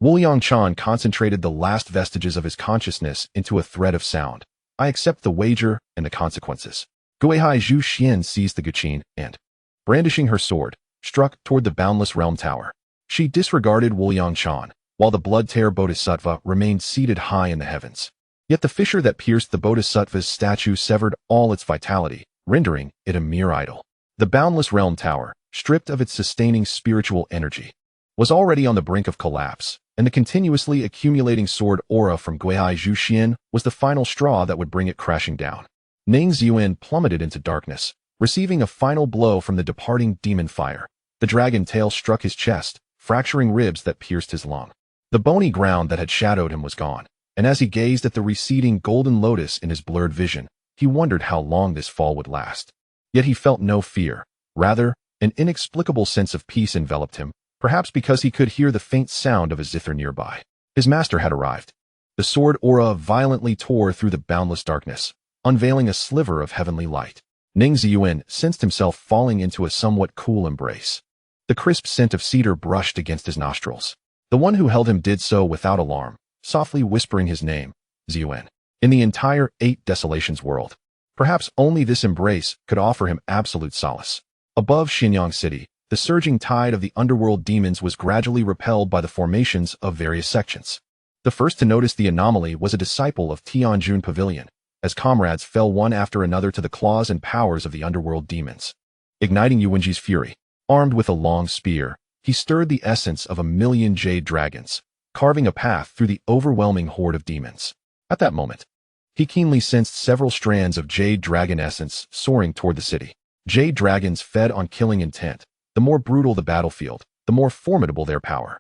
Wuliang Chan concentrated the last vestiges of his consciousness into a thread of sound. I accept the wager and the consequences. Gui Haizhu Xuan seized the guqin and, brandishing her sword, struck toward the boundless realm tower. She disregarded Wuliang Chan, while the blood-tear bodhisattva remained seated high in the heavens. Yet the fissure that pierced the bodhisattva's statue severed all its vitality, rendering it a mere idol. The boundless realm tower, stripped of its sustaining spiritual energy, was already on the brink of collapse, and the continuously accumulating sword aura from Gui Haizhu Xuan was the final straw that would bring it crashing down. Ning Ziyuan plummeted into darkness, receiving a final blow from the departing demon fire. The dragon tail struck his chest, fracturing ribs that pierced his lung. The bony ground that had shadowed him was gone, and as he gazed at the receding golden lotus in his blurred vision, he wondered how long this fall would last. Yet he felt no fear. Rather, an inexplicable sense of peace enveloped him, perhaps because he could hear the faint sound of a zither nearby. His master had arrived. The sword aura violently tore through the boundless darkness, unveiling a sliver of heavenly light. Ning Ziyuan sensed himself falling into a somewhat cool embrace. The crisp scent of cedar brushed against his nostrils. The one who held him did so without alarm, softly whispering his name, Ziyuan. In the entire Eight Desolations world, perhaps only this embrace could offer him absolute solace. Above Xinyang City, the surging tide of the underworld demons was gradually repelled by the formations of various sections. The first to notice the anomaly was a disciple of Tianjun Pavilion, as comrades fell one after another to the claws and powers of the underworld demons. Igniting Yuwenji's fury, armed with a long spear, he stirred the essence of 1,000,000 jade dragons, carving a path through the overwhelming horde of demons. At that moment, he keenly sensed several strands of jade dragon essence soaring toward the city. Jade dragons fed on killing intent. The more brutal the battlefield, the more formidable their power.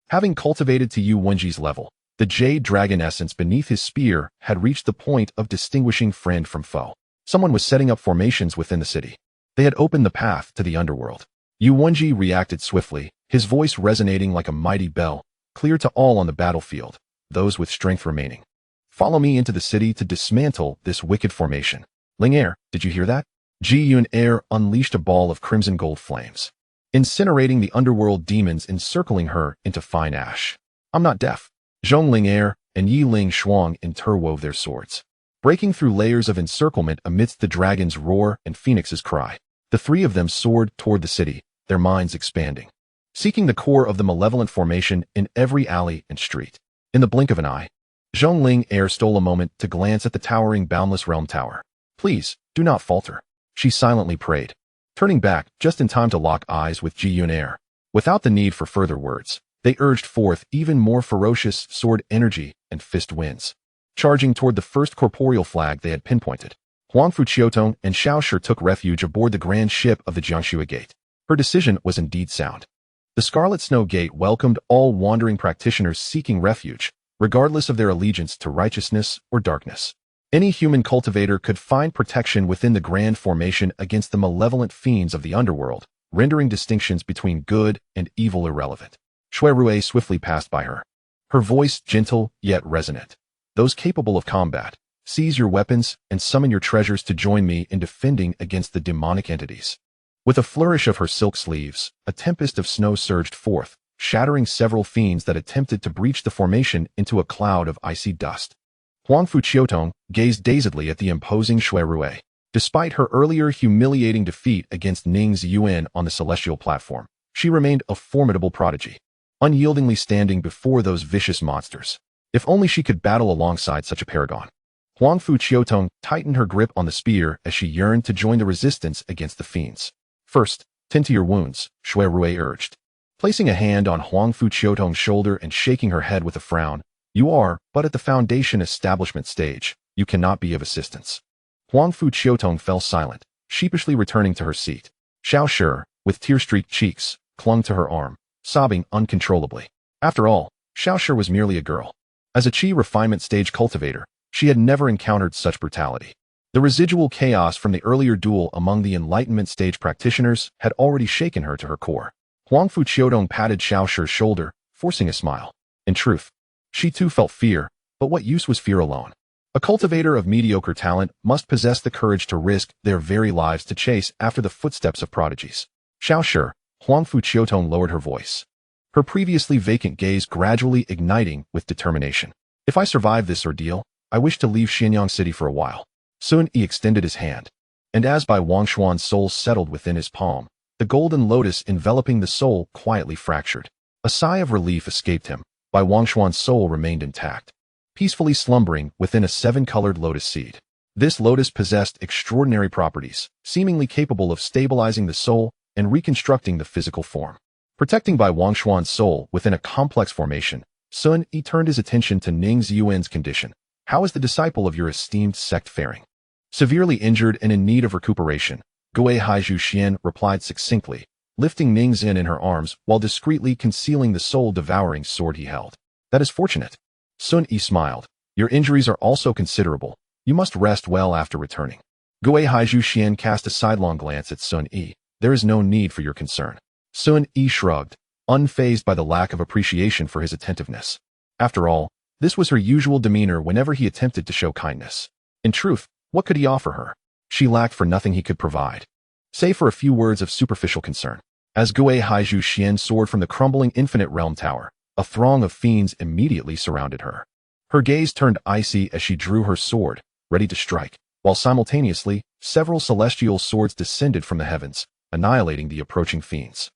Having cultivated to Yuwenji's level, the jade dragon essence beneath his spear had reached the point of distinguishing friend from foe. Someone was setting up formations within the city. They had opened the path to the underworld. Yuwenji reacted swiftly, his voice resonating like a mighty bell, clear to all on the battlefield, those with strength remaining. Follow me into the city to dismantle this wicked formation. Ling Air, did you hear that? Ziyuan Air unleashed a ball of crimson gold flames, incinerating the underworld demons encircling her into fine ash. I'm not deaf. Zhongling Air and Yiling Shuang interwove their swords, breaking through layers of encirclement amidst the dragon's roar and Phoenix's cry. The three of them soared toward the city, their minds expanding, seeking the core of the malevolent formation in every alley and street. In the blink of an eye, Zhongling Air stole a moment to glance at the towering Boundless Realm Tower. Please, do not falter, she silently prayed, turning back just in time to lock eyes with Ziyuan Air. Without the need for further words, they urged forth even more ferocious sword energy and fist winds, charging toward the first corporeal flag they had pinpointed. Huangfu Qiutong and Xiao Shi took refuge aboard the grand ship of the Jiangxue Gate. Her decision was indeed sound. The Scarlet Snow Gate welcomed all wandering practitioners seeking refuge, regardless of their allegiance to righteousness or darkness. Any human cultivator could find protection within the grand formation against the malevolent fiends of the underworld, rendering distinctions between good and evil irrelevant. Shui Rue swiftly passed by her, her voice gentle yet resonant. Those capable of combat, seize your weapons and summon your treasures to join me in defending against the demonic entities. With a flourish of her silk sleeves, a tempest of snow surged forth, shattering several fiends that attempted to breach the formation into a cloud of icy dust. Huangfu Qiutong gazed dazedly at the imposing Shui Rue. Despite her earlier humiliating defeat against Ning Ziyuan on the celestial platform, she remained a formidable prodigy, unyieldingly standing before those vicious monsters. If only she could battle alongside such a paragon. Huangfu Qiutong tightened her grip on the spear as she yearned to join the resistance against the fiends. First, tend to your wounds, Shui Rue urged, placing a hand on Huangfu Qiutong's shoulder and shaking her head with a frown. You are but at the foundation establishment stage. You cannot be of assistance. Huangfu Qiutong fell silent, sheepishly returning to her seat. Xiao Shi, with tear-streaked cheeks, clung to her arm, sobbing uncontrollably. After all, Xiao Shi was merely a girl. As a Qi refinement stage cultivator, she had never encountered such brutality. The residual chaos from the earlier duel among the Enlightenment stage practitioners had already shaken her to her core. Huangfu Qiutong patted Xiao Shi's shoulder, forcing a smile. In truth, she too felt fear, but what use was fear alone? A cultivator of mediocre talent must possess the courage to risk their very lives to chase after the footsteps of prodigies. Xiao Shi, Huangfu Qiutong lowered her voice, her previously vacant gaze gradually igniting with determination. If I survive this ordeal, I wish to leave Xinyang City for a while. Sun Yi extended his hand, and as Bai Wangshuan's soul settled within his palm, the golden lotus enveloping the soul quietly fractured. A sigh of relief escaped him. Bai Wangshuan's soul remained intact, peacefully slumbering within a seven-colored lotus seed. This lotus possessed extraordinary properties, seemingly capable of stabilizing the soul and reconstructing the physical form. Protecting Bai Wangshuan's soul within a complex formation, Sun Yi turned his attention to Ning Ziyuan's condition. How is the disciple of your esteemed sect faring? Severely injured and in need of recuperation, Gui Haizhu Xuan replied succinctly, lifting Ning Ziyuan in her arms while discreetly concealing the soul-devouring sword he held. That is fortunate. Sun Yi smiled. Your injuries are also considerable. You must rest well after returning. Gui Haizhu Xuan cast a sidelong glance at Sun Yi. There is no need for your concern. Sun Yi shrugged, unfazed by the lack of appreciation for his attentiveness. After all, this was her usual demeanor whenever he attempted to show kindness. In truth, what could he offer her? She lacked for nothing he could provide, save for a few words of superficial concern. As Gui Haizhu Xuan soared from the crumbling infinite realm tower, A throng of fiends immediately surrounded her. Her gaze turned icy as she drew her sword, ready to strike, while simultaneously, several celestial swords descended from the heavens, annihilating the approaching fiends.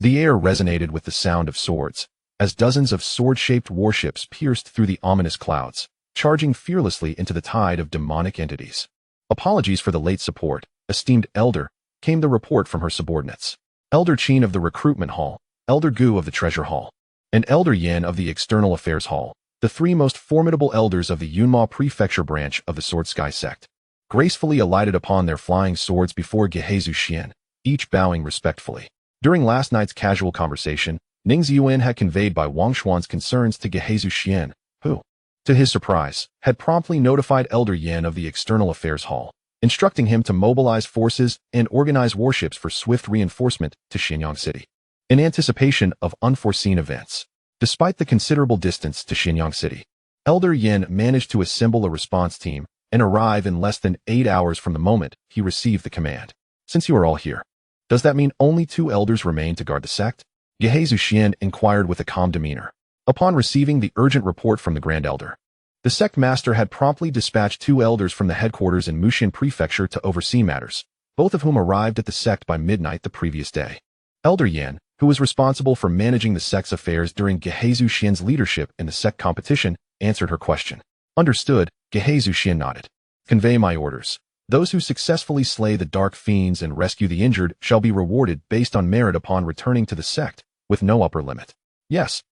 The air resonated with the sound of swords, as dozens of sword-shaped warships pierced through the ominous clouds, charging fearlessly into the tide of demonic entities. Apologies for the late support, esteemed elder, came the report from her subordinates. Elder Qin of the Recruitment Hall, Elder Gu of the Treasure Hall, and Elder Yan of the External Affairs Hall, the three most formidable elders of the Yunma Prefecture branch of the Sword Sky Sect, gracefully alighted upon their flying swords before Gui Haizhu Xuan, each bowing respectfully. During last night's casual conversation, Ning Ziyuan had conveyed by Wang Xuan's concerns to Gui Haizhu Xuan, who, to his surprise, had promptly notified Elder Yan of the External Affairs Hall, instructing him to mobilize forces and organize warships for swift reinforcement to Xianyang City. In anticipation of unforeseen events, despite the considerable distance to Xianyang City, Elder Yan managed to assemble a response team and arrive in less than 8 hours from the moment he received the command. Since you are all here, does that mean only 2 elders remain to guard the sect? Gui Haizhu Xuan inquired with a calm demeanor. Upon receiving the urgent report from the Grand Elder, the sect master had promptly dispatched 2 elders from the headquarters in Muxian Prefecture to oversee matters, both of whom arrived at the sect by midnight the previous day. Elder Yan, who was responsible for managing the sect's affairs during Gui Haizhu Xuan's leadership in the sect competition, answered her question. Understood, Gui Haizhu Xuan nodded. Convey my orders. Those who successfully slay the dark fiends and rescue the injured shall be rewarded based on merit upon returning to the sect, with no upper limit. Yes.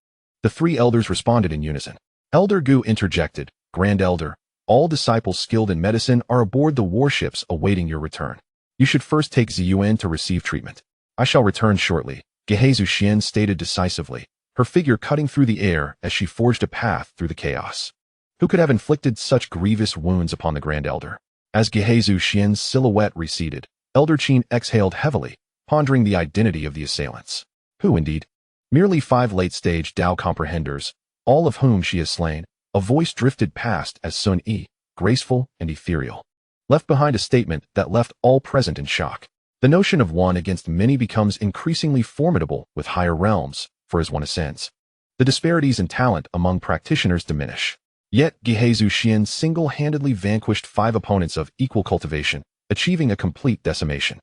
The 3 elders responded in unison. Elder Gu interjected, Grand Elder, all disciples skilled in medicine are aboard the warships awaiting your return. You should first take Ziyuan to receive treatment. I shall return shortly, Gui Haizhu Xuan stated decisively, her figure cutting through the air as she forged a path through the chaos. Who could have inflicted such grievous wounds upon the Grand Elder? As Gui Haizhu Xuan's silhouette receded, Elder Qin exhaled heavily, pondering the identity of the assailants. Who indeed? Merely 5 late-stage Dao comprehenders, all of whom she has slain. A voice drifted past as Sun Yi, graceful and ethereal, left behind a statement that left all present in shock. The notion of one against many becomes increasingly formidable with higher realms, for as one ascends, the disparities in talent among practitioners diminish. Yet Gui Haizhu Xuan single-handedly vanquished 5 opponents of equal cultivation, achieving a complete decimation.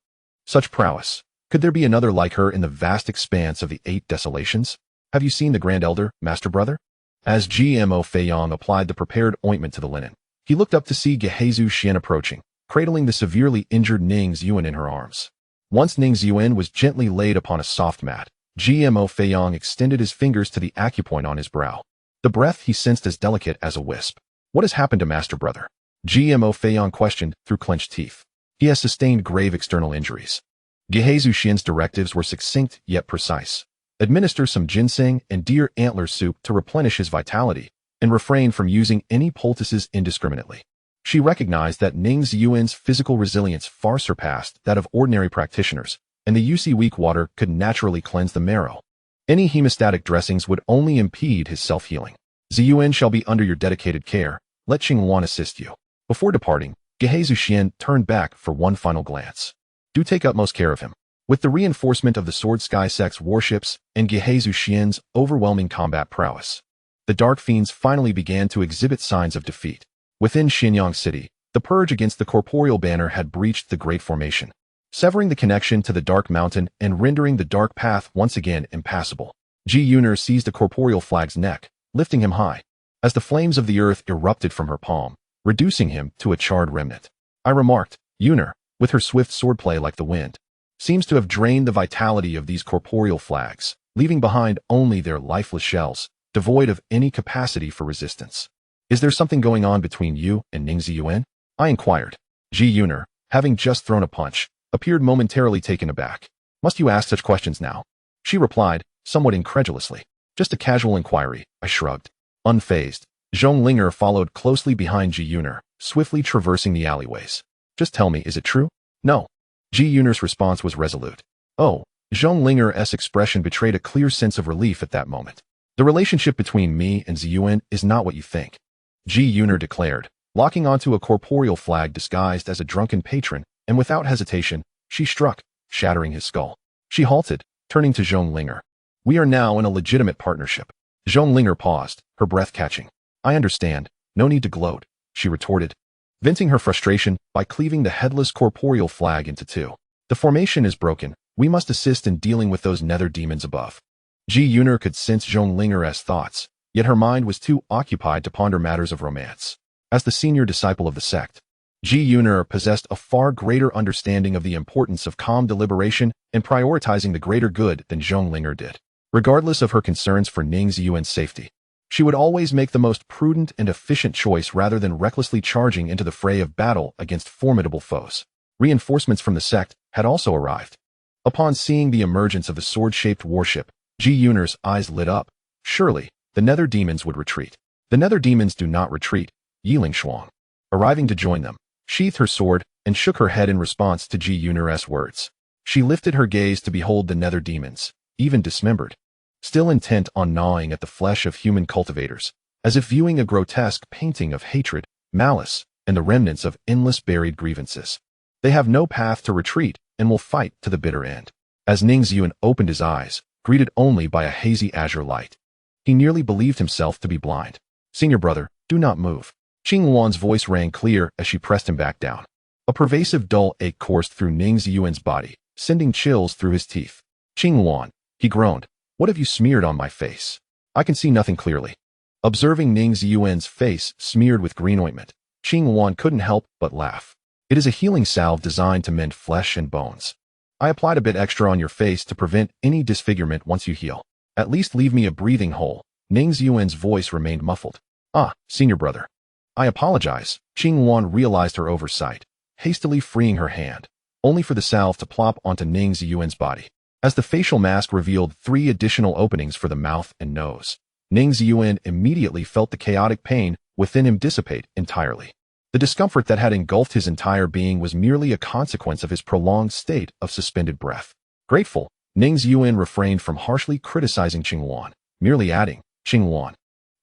Such prowess. Could there be another like her in the vast expanse of the 8 Desolations? Have you seen the Grand Elder, Master Brother? As GMO Feiyang applied the prepared ointment to the linen, he looked up to see Gui Haizhu Xuan approaching, cradling the severely injured Ning Ziyuan in her arms. Once Ning Ziyuan was gently laid upon a soft mat, GMO Feiyang extended his fingers to the acupoint on his brow. The breath he sensed as delicate as a wisp. What has happened to Master Brother? GMO Feiyang questioned through clenched teeth. He has sustained grave external injuries. Gui Haizhu Xuan's directives were succinct yet precise. Administer some ginseng and deer antler soup to replenish his vitality, and refrain from using any poultices indiscriminately. She recognized that Ning Ziyuan's physical resilience far surpassed that of ordinary practitioners, and the UC weak water could naturally cleanse the marrow. Any hemostatic dressings would only impede his self-healing. Ziyuan shall be under your dedicated care. Let Qingwan assist you. Before departing, Gui Haizhu Xuan turned back for one final glance. Do take utmost care of him. With the reinforcement of the Sword Sky Sect's warships and Gui Haizhu Xuan's overwhelming combat prowess, the Dark Fiends finally began to exhibit signs of defeat. Within Xianyang City, the purge against the corporeal banner had breached the Great Formation, severing the connection to the Dark Mountain and rendering the Dark Path once again impassable. Ji Yuner seized the corporeal flag's neck, lifting him high, as the flames of the earth erupted from her palm, reducing him to a charred remnant. I remarked, Yuner, with her swift swordplay like the wind, seems to have drained the vitality of these corporeal flags, leaving behind only their lifeless shells, devoid of any capacity for resistance. Is there something going on between you and Ning Ziyuan? I inquired. Ji Yuner, having just thrown a punch, appeared momentarily taken aback. Must you ask such questions now? She replied, somewhat incredulously. Just a casual inquiry, I shrugged. Unfazed, Zhong Linger followed closely behind Ji Yuner, swiftly traversing the alleyways. Just tell me, is it true? No. Ji Yuner's response was resolute. Oh, Zhong Linger's expression betrayed a clear sense of relief at that moment. The relationship between me and Ziyuan is not what you think, Ji Yuner declared, locking onto a corporeal flag disguised as a drunken patron, and without hesitation, she struck, shattering his skull. She halted, turning to Zhong Linger. We are now in a legitimate partnership. Zhonglinger paused, her breath catching. I understand. No need to gloat, she retorted, venting her frustration by cleaving the headless corporeal flag into two. The formation is broken. We must assist in dealing with those nether demons above. Ji Yuner could sense Zhonglinger's thoughts, yet her mind was too occupied to ponder matters of romance. As the senior disciple of the sect, Ji Yuner possessed a far greater understanding of the importance of calm deliberation and prioritizing the greater good than Zhonglinger did. Regardless of her concerns for Ning Ziyuan's safety, she would always make the most prudent and efficient choice rather than recklessly charging into the fray of battle against formidable foes. Reinforcements from the sect had also arrived. Upon seeing the emergence of the sword-shaped warship, Ji Yuner's eyes lit up. Surely, the nether demons would retreat. The nether demons do not retreat, Yiling Shuang. Arriving to join them, sheathed her sword and shook her head in response to Ji Yuner's words. She lifted her gaze to behold the nether demons, even dismembered, still intent on gnawing at the flesh of human cultivators, as if viewing a grotesque painting of hatred, malice, and the remnants of endless buried grievances. They have no path to retreat and will fight to the bitter end. As Ning Ziyuan opened his eyes, greeted only by a hazy azure light, he nearly believed himself to be blind. Senior brother, do not move. Qing Wan's voice rang clear as she pressed him back down. A pervasive dull ache coursed through Ning Ziyuan's body, sending chills through his teeth. Qing Wan, he groaned, what have you smeared on my face? I can see nothing clearly. Observing Ning Ziyuan's face smeared with green ointment, Qing Wan couldn't help but laugh. It is a healing salve designed to mend flesh and bones. I applied a bit extra on your face to prevent any disfigurement once you heal. At least leave me a breathing hole. Ning Ziyuan's voice remained muffled. Ah, senior brother. I apologize. Qing Wan realized her oversight, hastily freeing her hand, only for the salve to plop onto Ning Ziyuan's body. As the facial mask revealed 3 additional openings for the mouth and nose, Ning Ziyuan immediately felt the chaotic pain within him dissipate entirely. The discomfort that had engulfed his entire being was merely a consequence of his prolonged state of suspended breath. Grateful, Ning Ziyuan refrained from harshly criticizing Qing Wan, merely adding, Qing Wan,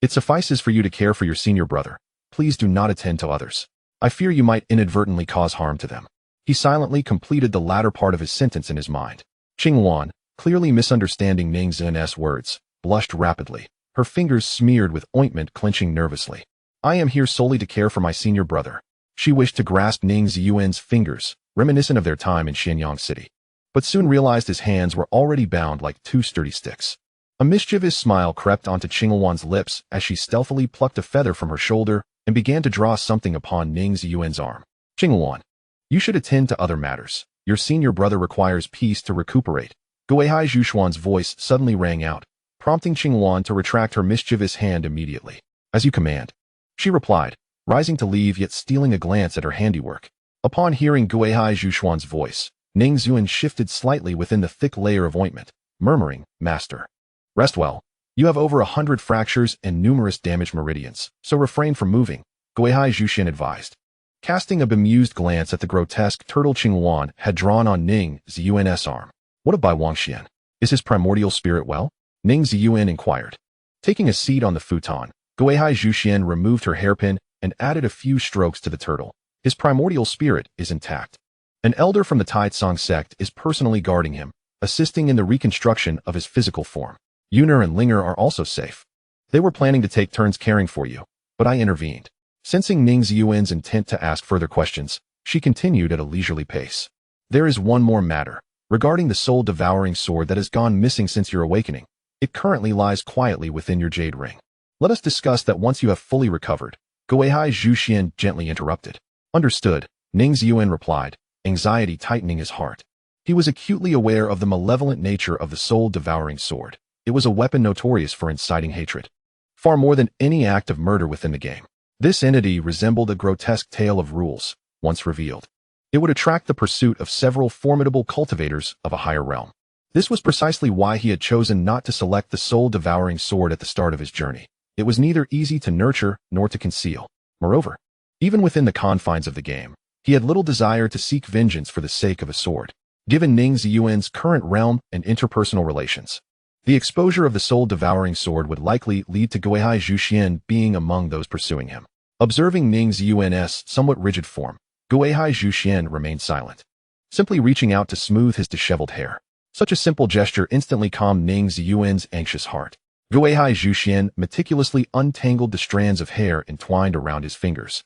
it suffices for you to care for your senior brother. Please do not attend to others. I fear you might inadvertently cause harm to them. He silently completed the latter part of his sentence in his mind. Qing Wan, clearly misunderstanding Ning Ziyuan's words, blushed rapidly, her fingers smeared with ointment clenching nervously. I am here solely to care for my senior brother. She wished to grasp Ning Ziyuan's fingers, reminiscent of their time in Xianyang City, but soon realized his hands were already bound like 2 sturdy sticks. A mischievous smile crept onto Qing Wan's lips as she stealthily plucked a feather from her shoulder and began to draw something upon Ning Ziyuan's arm. Qing Wan, you should attend to other matters. Your senior brother requires peace to recuperate. Gui Haizhu Xuan's voice suddenly rang out, prompting Qing Wan to retract her mischievous hand immediately. As you command, she replied, rising to leave yet stealing a glance at her handiwork. Upon hearing Gui Haizhu Xuan's voice, Ning Ziyuan shifted slightly within the thick layer of ointment, murmuring, Master, rest well. You have over 100 fractures and numerous damaged meridians, so refrain from moving, Gui Haizhu Xuan advised. Casting a bemused glance at the grotesque turtle Qing Wan had drawn on Ning Ziyuan's arm. What of Bai Wangxian? Is his primordial spirit well? Ning Ziyuan inquired. Taking a seat on the futon, Gui Haizhu Xuan removed her hairpin and added a few strokes to the turtle. His primordial spirit is intact. An elder from the Taitsong sect is personally guarding him, assisting in the reconstruction of his physical form. Yuner and Linger are also safe. They were planning to take turns caring for you, but I intervened. Sensing Ning Ziyuan's intent to ask further questions, she continued at a leisurely pace. There is one more matter, regarding the soul-devouring sword that has gone missing since your awakening. It currently lies quietly within your jade ring. Let us discuss that once you have fully recovered, Gui Haizhu Xuan gently interrupted. Understood, Ning Ziyuan replied, anxiety tightening his heart. He was acutely aware of the malevolent nature of the soul-devouring sword. It was a weapon notorious for inciting hatred, far more than any act of murder within the game. This entity resembled a grotesque tale of rules, once revealed. It would attract the pursuit of several formidable cultivators of a higher realm. This was precisely why he had chosen not to select the soul-devouring sword at the start of his journey. It was neither easy to nurture nor to conceal. Moreover, even within the confines of the game, he had little desire to seek vengeance for the sake of a sword. Given Ning Ziyuan's current realm and interpersonal relations, the exposure of the soul-devouring sword would likely lead to Gui Haizhu Xuan being among those pursuing him. Observing Ning Ziyuan's somewhat rigid form, Gui Haizhu Xuan remained silent, simply reaching out to smooth his disheveled hair. Such a simple gesture instantly calmed Ning Ziyuan's anxious heart. Gui Haizhu Xuan meticulously untangled the strands of hair entwined around his fingers,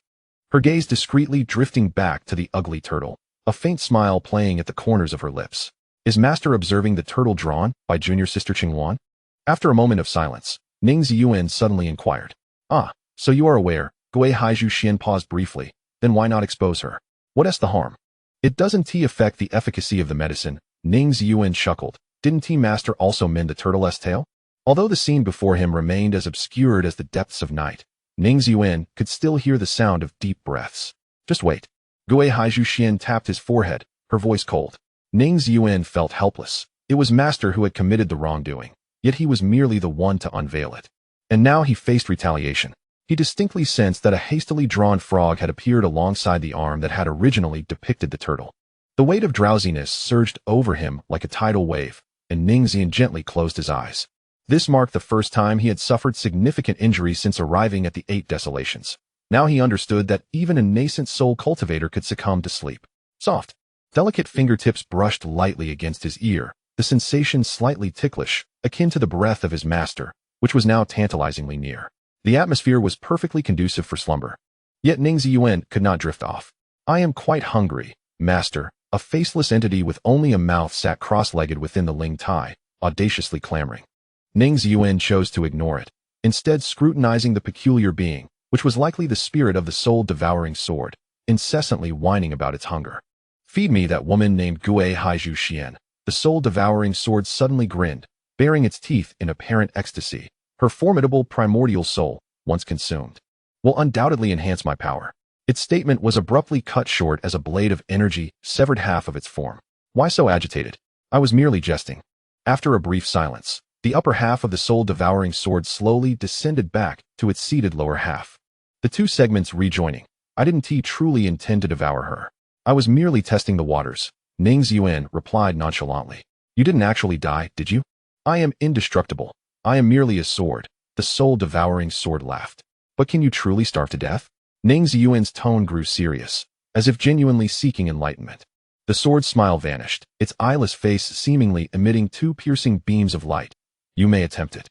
her gaze discreetly drifting back to the ugly turtle, a faint smile playing at the corners of her lips. Is Master observing the turtle drawn by junior sister Qingwan? After a moment of silence, Ning Ziyuan suddenly inquired. Ah, so you are aware. Gui Haizhu Xuan paused briefly. Then why not expose her? What's the harm? It doesn't affect the efficacy of the medicine. Ning Ziyuan chuckled. Didn't Master also mend the turtle's tail? Although the scene before him remained as obscured as the depths of night, Ning Ziyuan could still hear the sound of deep breaths. Just wait. Gui Haizhu Xuan tapped his forehead, her voice cold. Ning Ziyuan felt helpless. It was Master who had committed the wrongdoing, yet he was merely the one to unveil it. And now he faced retaliation. He distinctly sensed that a hastily drawn frog had appeared alongside the arm that had originally depicted the turtle. The weight of drowsiness surged over him like a tidal wave, and Ning Ziyuan gently closed his eyes. This marked the first time he had suffered significant injury since arriving at the Eight Desolations. Now he understood that even a Nascent Soul cultivator could succumb to sleep. Soft, delicate fingertips brushed lightly against his ear, the sensation slightly ticklish, akin to the breath of his master, which was now tantalizingly near. The atmosphere was perfectly conducive for slumber. Yet Ning Ziyuan could not drift off. I am quite hungry, Master. A faceless entity with only a mouth sat cross-legged within the Ling Tai, audaciously clamoring. Ning Ziyuan chose to ignore it, instead scrutinizing the peculiar being, which was likely the spirit of the soul-devouring sword, incessantly whining about its hunger. Feed me that woman named Gui Haizhu Xuan. The soul-devouring sword suddenly grinned, baring its teeth in apparent ecstasy. Her formidable primordial soul, once consumed, will undoubtedly enhance my power. Its statement was abruptly cut short as a blade of energy severed half of its form. Why so agitated? I was merely jesting. After a brief silence, the upper half of the soul-devouring sword slowly descended back to its seated lower half, the two segments rejoining. I didn't truly intend to devour her. I was merely testing the waters. Ning Ziyuan replied nonchalantly. You didn't actually die, did you? I am indestructible. I am merely a sword. The soul-devouring sword laughed. But can you truly starve to death? Ning Ziyuan's tone grew serious, as if genuinely seeking enlightenment. The sword's smile vanished, its eyeless face seemingly emitting two piercing beams of light. You may attempt it.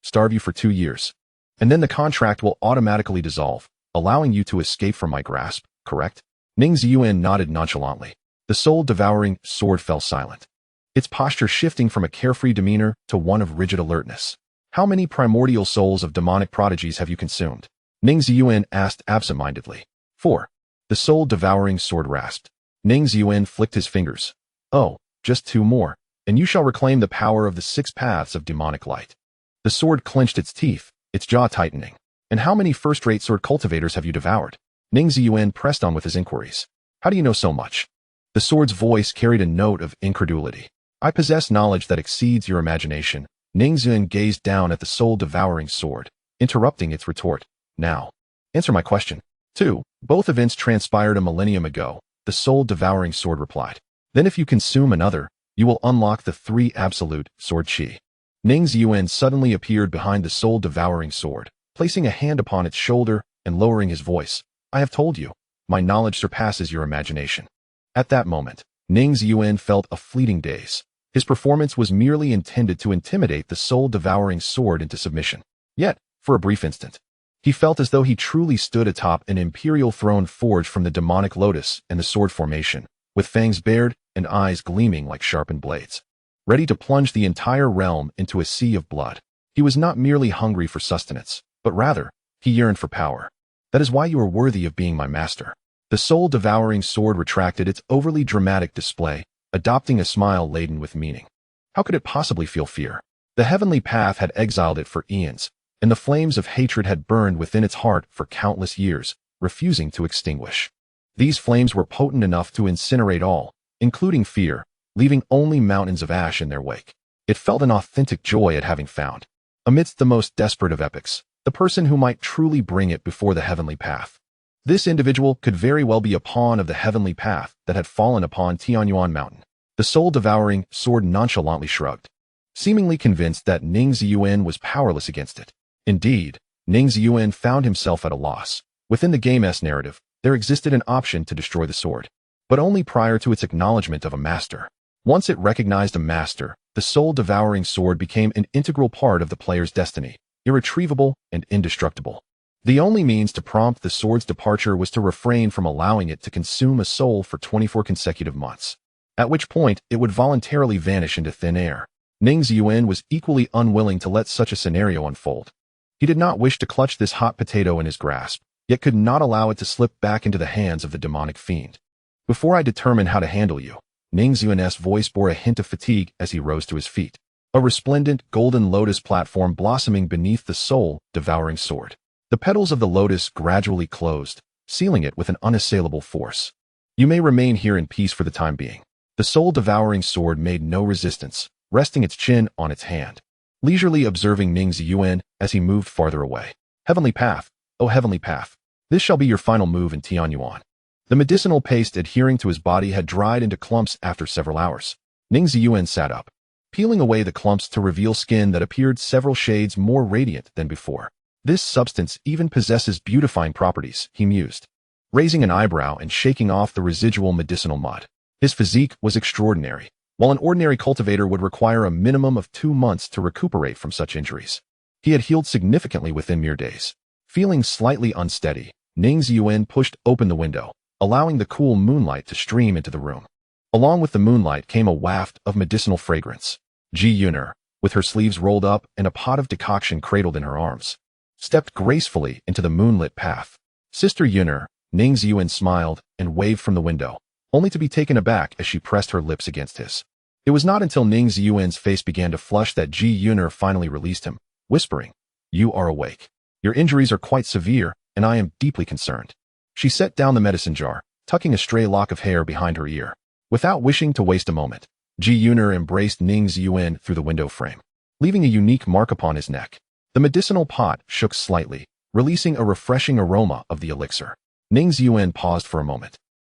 Starve you for 2 years. And then the contract will automatically dissolve, allowing you to escape from my grasp, correct? Ning Ziyuan nodded nonchalantly. The soul-devouring sword fell silent, its posture shifting from a carefree demeanor to one of rigid alertness. How many primordial souls of demonic prodigies have you consumed? Ning Ziyuan asked absent-mindedly. 4. The soul-devouring sword rasped. Ning Ziyuan flicked his fingers. Oh, just 2 more, and you shall reclaim the power of the 6 paths of demonic light. The sword clenched its teeth, its jaw tightening. And how many first-rate sword cultivators have you devoured? Ning Ziyuan pressed on with his inquiries. How do you know so much? The sword's voice carried a note of incredulity. I possess knowledge that exceeds your imagination. Ning Ziyuan gazed down at the soul-devouring sword, interrupting its retort. Now, answer my question. 2. Both events transpired a millennium ago, the soul-devouring sword replied. Then if you consume another, you will unlock the 3 absolute sword chi. Ning Ziyuan suddenly appeared behind the soul-devouring sword, placing a hand upon its shoulder and lowering his voice. I have told you, my knowledge surpasses your imagination. At that moment, Ning Ziyuan felt a fleeting daze. His performance was merely intended to intimidate the soul-devouring sword into submission. Yet, for a brief instant, he felt as though he truly stood atop an imperial throne forged from the demonic lotus and the sword formation, with fangs bared and eyes gleaming like sharpened blades, ready to plunge the entire realm into a sea of blood. He was not merely hungry for sustenance, but rather, he yearned for power. That is why you are worthy of being my master. The soul-devouring sword retracted its overly dramatic display, adopting a smile laden with meaning. How could it possibly feel fear? The heavenly path had exiled it for eons, and the flames of hatred had burned within its heart for countless years, refusing to extinguish. These flames were potent enough to incinerate all, including fear, leaving only mountains of ash in their wake. It felt an authentic joy at having found, amidst the most desperate of epics, the person who might truly bring it before the heavenly path. This individual could very well be a pawn of the heavenly path that had fallen upon Tianyuan Mountain. The soul-devouring sword nonchalantly shrugged, seemingly convinced that Ning Ziyuan was powerless against it. Indeed, Ning Ziyuan found himself at a loss. Within the game's narrative, there existed an option to destroy the sword, but only prior to its acknowledgement of a master. Once it recognized a master, the soul-devouring sword became an integral part of the player's destiny, irretrievable and indestructible. The only means to prompt the sword's departure was to refrain from allowing it to consume a soul for 24 consecutive months, at which point it would voluntarily vanish into thin air. Ning Ziyuan was equally unwilling to let such a scenario unfold. He did not wish to clutch this hot potato in his grasp, yet could not allow it to slip back into the hands of the demonic fiend. Before I determine how to handle you, Ning Ziyuan's voice bore a hint of fatigue as he rose to his feet. A resplendent, golden lotus platform blossoming beneath the soul-devouring sword. The petals of the lotus gradually closed, sealing it with an unassailable force. You may remain here in peace for the time being. The soul-devouring sword made no resistance, resting its chin on its hand, leisurely observing Ning Ziyuan as he moved farther away. Heavenly path, O heavenly path. This shall be your final move in Tianyuan. The medicinal paste adhering to his body had dried into clumps after several hours. Ning Ziyuan sat up, peeling away the clumps to reveal skin that appeared several shades more radiant than before. This substance even possesses beautifying properties, he mused, raising an eyebrow and shaking off the residual medicinal mud. His physique was extraordinary, while an ordinary cultivator would require a minimum of 2 months to recuperate from such injuries. He had healed significantly within mere days. Feeling slightly unsteady, Ning Ziyuan pushed open the window, allowing the cool moonlight to stream into the room. Along with the moonlight came a waft of medicinal fragrance. Ji Yuner, with her sleeves rolled up and a pot of decoction cradled in her arms, stepped gracefully into the moonlit path. Sister Yuner, Ning Ziyuan smiled and waved from the window, only to be taken aback as she pressed her lips against his. It was not until Ning Ziyuan's face began to flush that Ji Yuner finally released him, whispering, "You are awake. Your injuries are quite severe, and I am deeply concerned." She set down the medicine jar, tucking a stray lock of hair behind her ear. Without wishing to waste a moment, Ji Yuner embraced Ning Ziyuan through the window frame, leaving a unique mark upon his neck. The medicinal pot shook slightly, releasing a refreshing aroma of the elixir. Ning Ziyuan paused for a moment,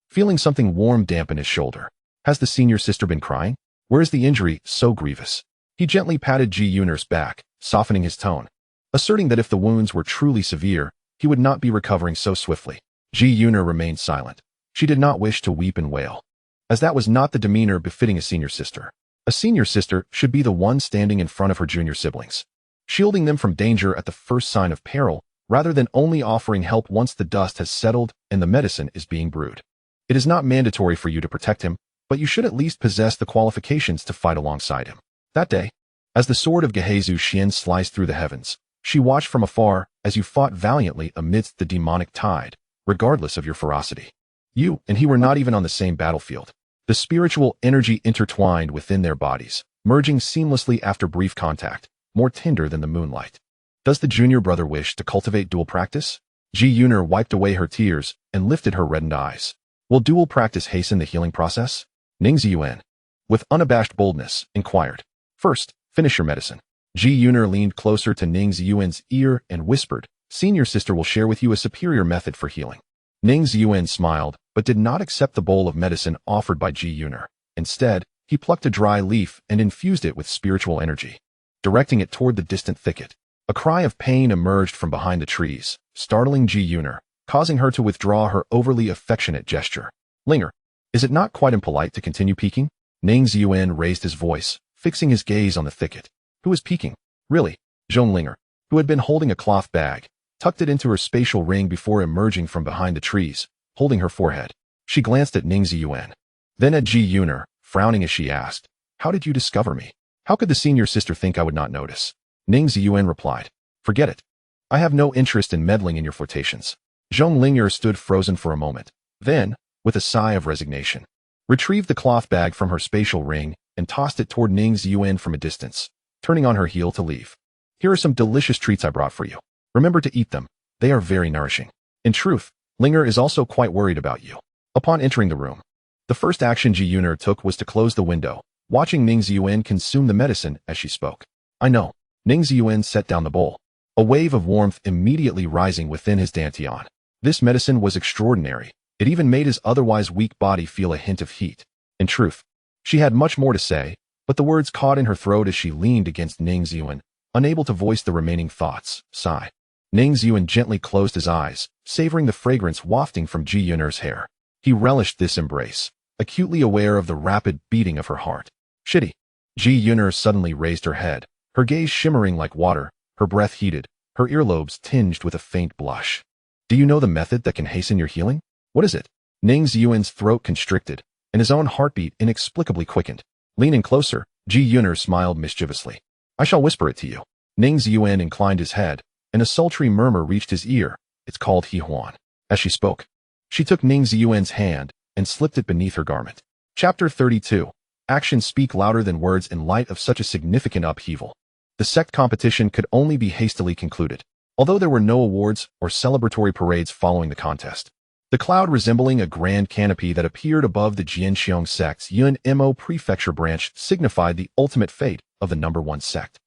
feeling something warm dampen his shoulder. Has the senior sister been crying? Where is the injury so grievous? He gently patted Ji Yuner's back, softening his tone, asserting that if the wounds were truly severe, he would not be recovering so swiftly. Ji Yuner remained silent. She did not wish to weep and wail, as that was not the demeanor befitting a senior sister. A senior sister should be the one standing in front of her junior siblings, shielding them from danger at the first sign of peril, rather than only offering help once the dust has settled and the medicine is being brewed. It is not mandatory for you to protect him, but you should at least possess the qualifications to fight alongside him. That day, as the sword of Gui Haizhu Xuan sliced through the heavens, she watched from afar as you fought valiantly amidst the demonic tide, regardless of your ferocity. You and he were not even on the same battlefield. The spiritual energy intertwined within their bodies, merging seamlessly after brief contact, more tender than the moonlight. Does the junior brother wish to cultivate dual practice? Ji Yuner wiped away her tears and lifted her reddened eyes. Will dual practice hasten the healing process? Ning Ziyuan, with unabashed boldness, inquired. First, finish your medicine. Ji Yuner leaned closer to Ning Ziyuan's ear and whispered, Senior sister will share with you a superior method for healing. Ning Ziyuan smiled, but did not accept the bowl of medicine offered by Ji Yuner. Instead, he plucked a dry leaf and infused it with spiritual energy, directing it toward the distant thicket. A cry of pain emerged from behind the trees, startling Ji Yuner, causing her to withdraw her overly affectionate gesture. Linger, is it not quite impolite to continue peeking? Ning Ziyuan raised his voice, fixing his gaze on the thicket. Who is peeking? Really? Zhong Linger, who had been holding a cloth bag, tucked it into her spatial ring before emerging from behind the trees, holding her forehead. She glanced at Ning Ziyuan, then at Ji Yuner, frowning as she asked, How did you discover me? How could the senior sister think I would not notice? Ning Ziyuan replied, Forget it. I have no interest in meddling in your flirtations. Zhong Linger stood frozen for a moment, then, with a sigh of resignation, retrieved the cloth bag from her spatial ring and tossed it toward Ning Ziyuan from a distance, turning on her heel to leave. Here are some delicious treats I brought for you. Remember to eat them. They are very nourishing. In truth, Linger is also quite worried about you. Upon entering the room, the first action Ji Yuner took was to close the window, watching Ning Ziyuan consume the medicine as she spoke. I know. Ning Ziyuan set down the bowl, a wave of warmth immediately rising within his dantian. This medicine was extraordinary. It even made his otherwise weak body feel a hint of heat. In truth, she had much more to say, but the words caught in her throat as she leaned against Ning Ziyuan, unable to voice the remaining thoughts. Sigh. Ning Ziyuan gently closed his eyes, savoring the fragrance wafting from Ji Yuner's hair. He relished this embrace, acutely aware of the rapid beating of her heart. Shitty. Ji Yuner suddenly raised her head, her gaze shimmering like water, her breath heated, her earlobes tinged with a faint blush. Do you know the method that can hasten your healing? What is it? Ning Ziyuan's throat constricted, and his own heartbeat inexplicably quickened. Leaning closer, Ji Yuner smiled mischievously. I shall whisper it to you. Ning Ziyuan inclined his head, and a sultry murmur reached his ear. It's called He Huan. As she spoke, she took Ning Ziyuan's hand and slipped it beneath her garment. Chapter 32. Actions speak louder than words in light of such a significant upheaval. The sect competition could only be hastily concluded, although there were no awards or celebratory parades following the contest. The cloud resembling a grand canopy that appeared above the Jianxiong sect's Yunmo prefecture branch signified the ultimate fate of the #1 sect.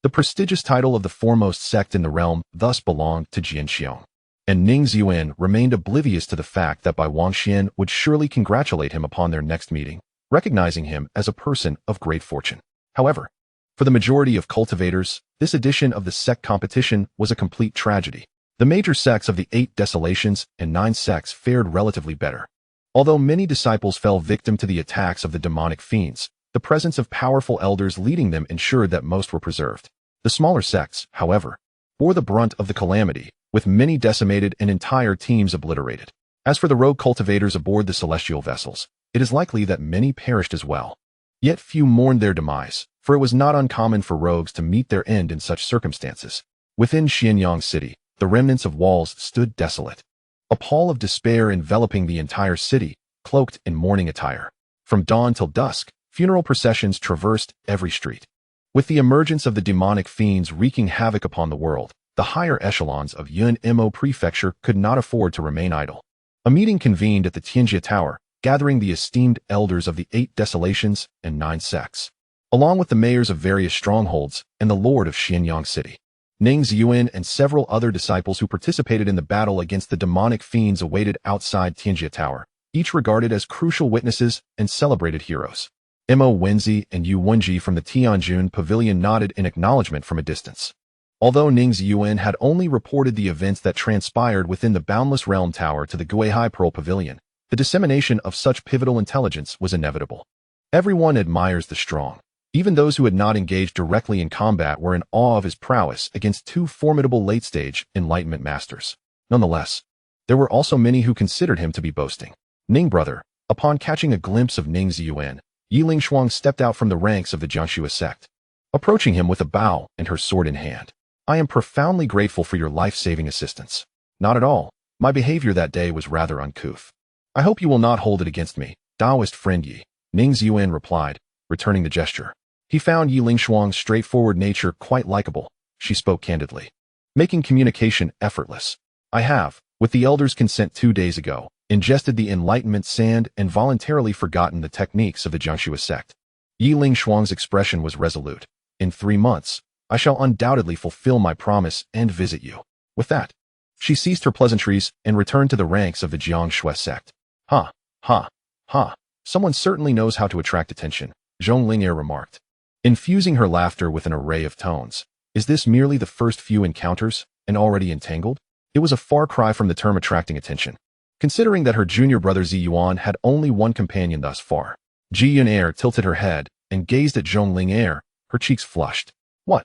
The prestigious title of the foremost sect in the realm thus belonged to Jianxiong, and Ning Ziyuan remained oblivious to the fact that Bai Wangxian would surely congratulate him upon their next meeting, recognizing him as a person of great fortune. However, for the majority of cultivators, this edition of the sect competition was a complete tragedy. The major sects of the 8 Desolations and 9 sects fared relatively better. Although many disciples fell victim to the attacks of the demonic fiends, the presence of powerful elders leading them ensured that most were preserved. The smaller sects, however, bore the brunt of the calamity, with many decimated and entire teams obliterated. As for the rogue cultivators aboard the celestial vessels, it is likely that many perished as well. Yet few mourned their demise, for it was not uncommon for rogues to meet their end in such circumstances. Within Xianyang City, the remnants of walls stood desolate. A pall of despair enveloping the entire city, cloaked in mourning attire. From dawn till dusk, funeral processions traversed every street. With the emergence of the demonic fiends wreaking havoc upon the world, the higher echelons of Yunmo prefecture could not afford to remain idle. A meeting convened at the Tianjia Tower, gathering the esteemed elders of the 8 Desolations and 9 sects, along with the mayors of various strongholds and the lord of Xianyang City. Ning Ziyuan and several other disciples who participated in the battle against the demonic fiends awaited outside Tianjia Tower, each regarded as crucial witnesses and celebrated heroes. Mo Wenzi and Yu Wenji from the Tianjun Pavilion nodded in acknowledgement from a distance. Although Ning Ziyuan had only reported the events that transpired within the Boundless Realm Tower to the Gui Haizhu Pavilion, the dissemination of such pivotal intelligence was inevitable. Everyone admires the strong. Even those who had not engaged directly in combat were in awe of his prowess against 2 formidable late-stage Enlightenment masters. Nonetheless, there were also many who considered him to be boasting. Ning brother, upon catching a glimpse of Ning Ziyuan, Yi Lingshuang stepped out from the ranks of the Jiangxue sect, approaching him with a bow and her sword in hand. I am profoundly grateful for your life-saving assistance. Not at all. My behavior that day was rather uncouth. I hope you will not hold it against me, Taoist friend Yi, Ning Ziyuan replied, returning the gesture. He found Yi Lingshuang's straightforward nature quite likable. She spoke candidly, making communication effortless. I have, with the elders' consent 2 days ago, ingested the Enlightenment sand and voluntarily forgotten the techniques of the Jiangxue sect. Yi Lingshuang's expression was resolute. In 3 months, I shall undoubtedly fulfill my promise and visit you. With that, she ceased her pleasantries and returned to the ranks of the Jiangxue sect. Ha, ha, ha. Someone certainly knows how to attract attention, Zhong Ling'er remarked, infusing her laughter with an array of tones. Is this merely the first few encounters, and already entangled? It was a far cry from the term attracting attention, considering that her junior brother Ziyuan had only one companion thus far. Ji Yuner tilted her head and gazed at Zhong Ling'er, her cheeks flushed. What?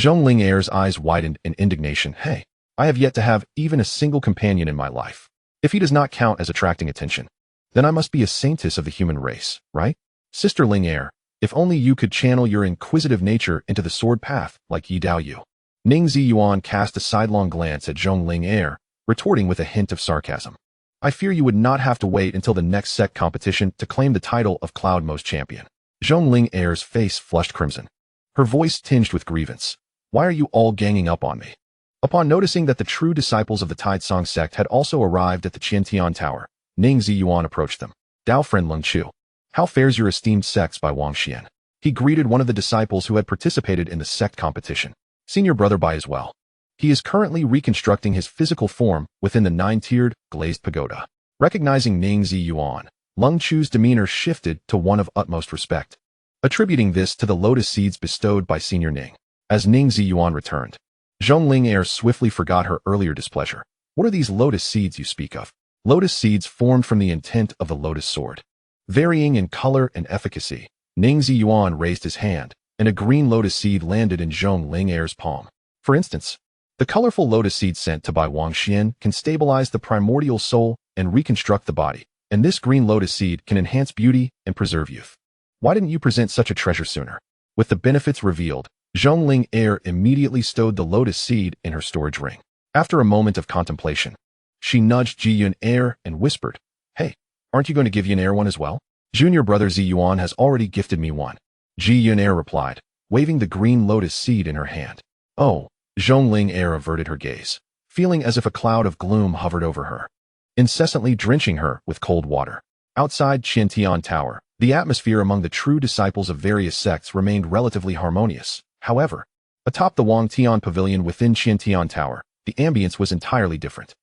Zhong Ling'er's eyes widened in indignation. Hey, I have yet to have even a single companion in my life. If he does not count as attracting attention, then I must be a saintess of the human race, right? Sister Ling'er, if only you could channel your inquisitive nature into the sword path like Yi Daoyu. Ning Ziyuan cast a sidelong glance at Zhong Ling'er, retorting with a hint of sarcasm. I fear you would not have to wait until the next sect competition to claim the title of Cloudmost champion. Zhong Ling'er's face flushed crimson, her voice tinged with grievance. Why are you all ganging up on me? Upon noticing that the true disciples of the Taisong sect had also arrived at the Qiantian Tower, Ning Ziyuan approached them. Dao friend Leng Chu, how fares your esteemed sects by Wangxian? He greeted one of the disciples who had participated in the sect competition. Senior brother Bai as well. He is currently reconstructing his physical form within the 9-tiered, glazed pagoda. Recognizing Ning Ziyuan, Leng Chu's demeanor shifted to one of utmost respect, attributing this to the lotus seeds bestowed by Senior Ning. As Ning Ziyuan returned, Zhong Ling'er swiftly forgot her earlier displeasure. What are these lotus seeds you speak of? Lotus seeds formed from the intent of the lotus sword. Varying in color and efficacy, Ning Ziyuan raised his hand, and a green lotus seed landed in Zhong Ling Er's palm. For instance, the colorful lotus seed sent to Bai Wangxian can stabilize the primordial soul and reconstruct the body, and this green lotus seed can enhance beauty and preserve youth. Why didn't you present such a treasure sooner? With the benefits revealed, Zhong Ling Er immediately stowed the lotus seed in her storage ring. After a moment of contemplation, she nudged Ziyuan Er and whispered, "Hey, aren't you going to give Yun Er one as well? Junior brother Ziyuan has already gifted me one." Ziyuan Er replied, waving the green lotus seed in her hand. "Oh," Zhong Ling Er averted her gaze, feeling as if a cloud of gloom hovered over her, incessantly drenching her with cold water. Outside Qiantian Tower, the atmosphere among the true disciples of various sects remained relatively harmonious. However, atop the Wangtian Pavilion within Qiantian Tower, the ambience was entirely different.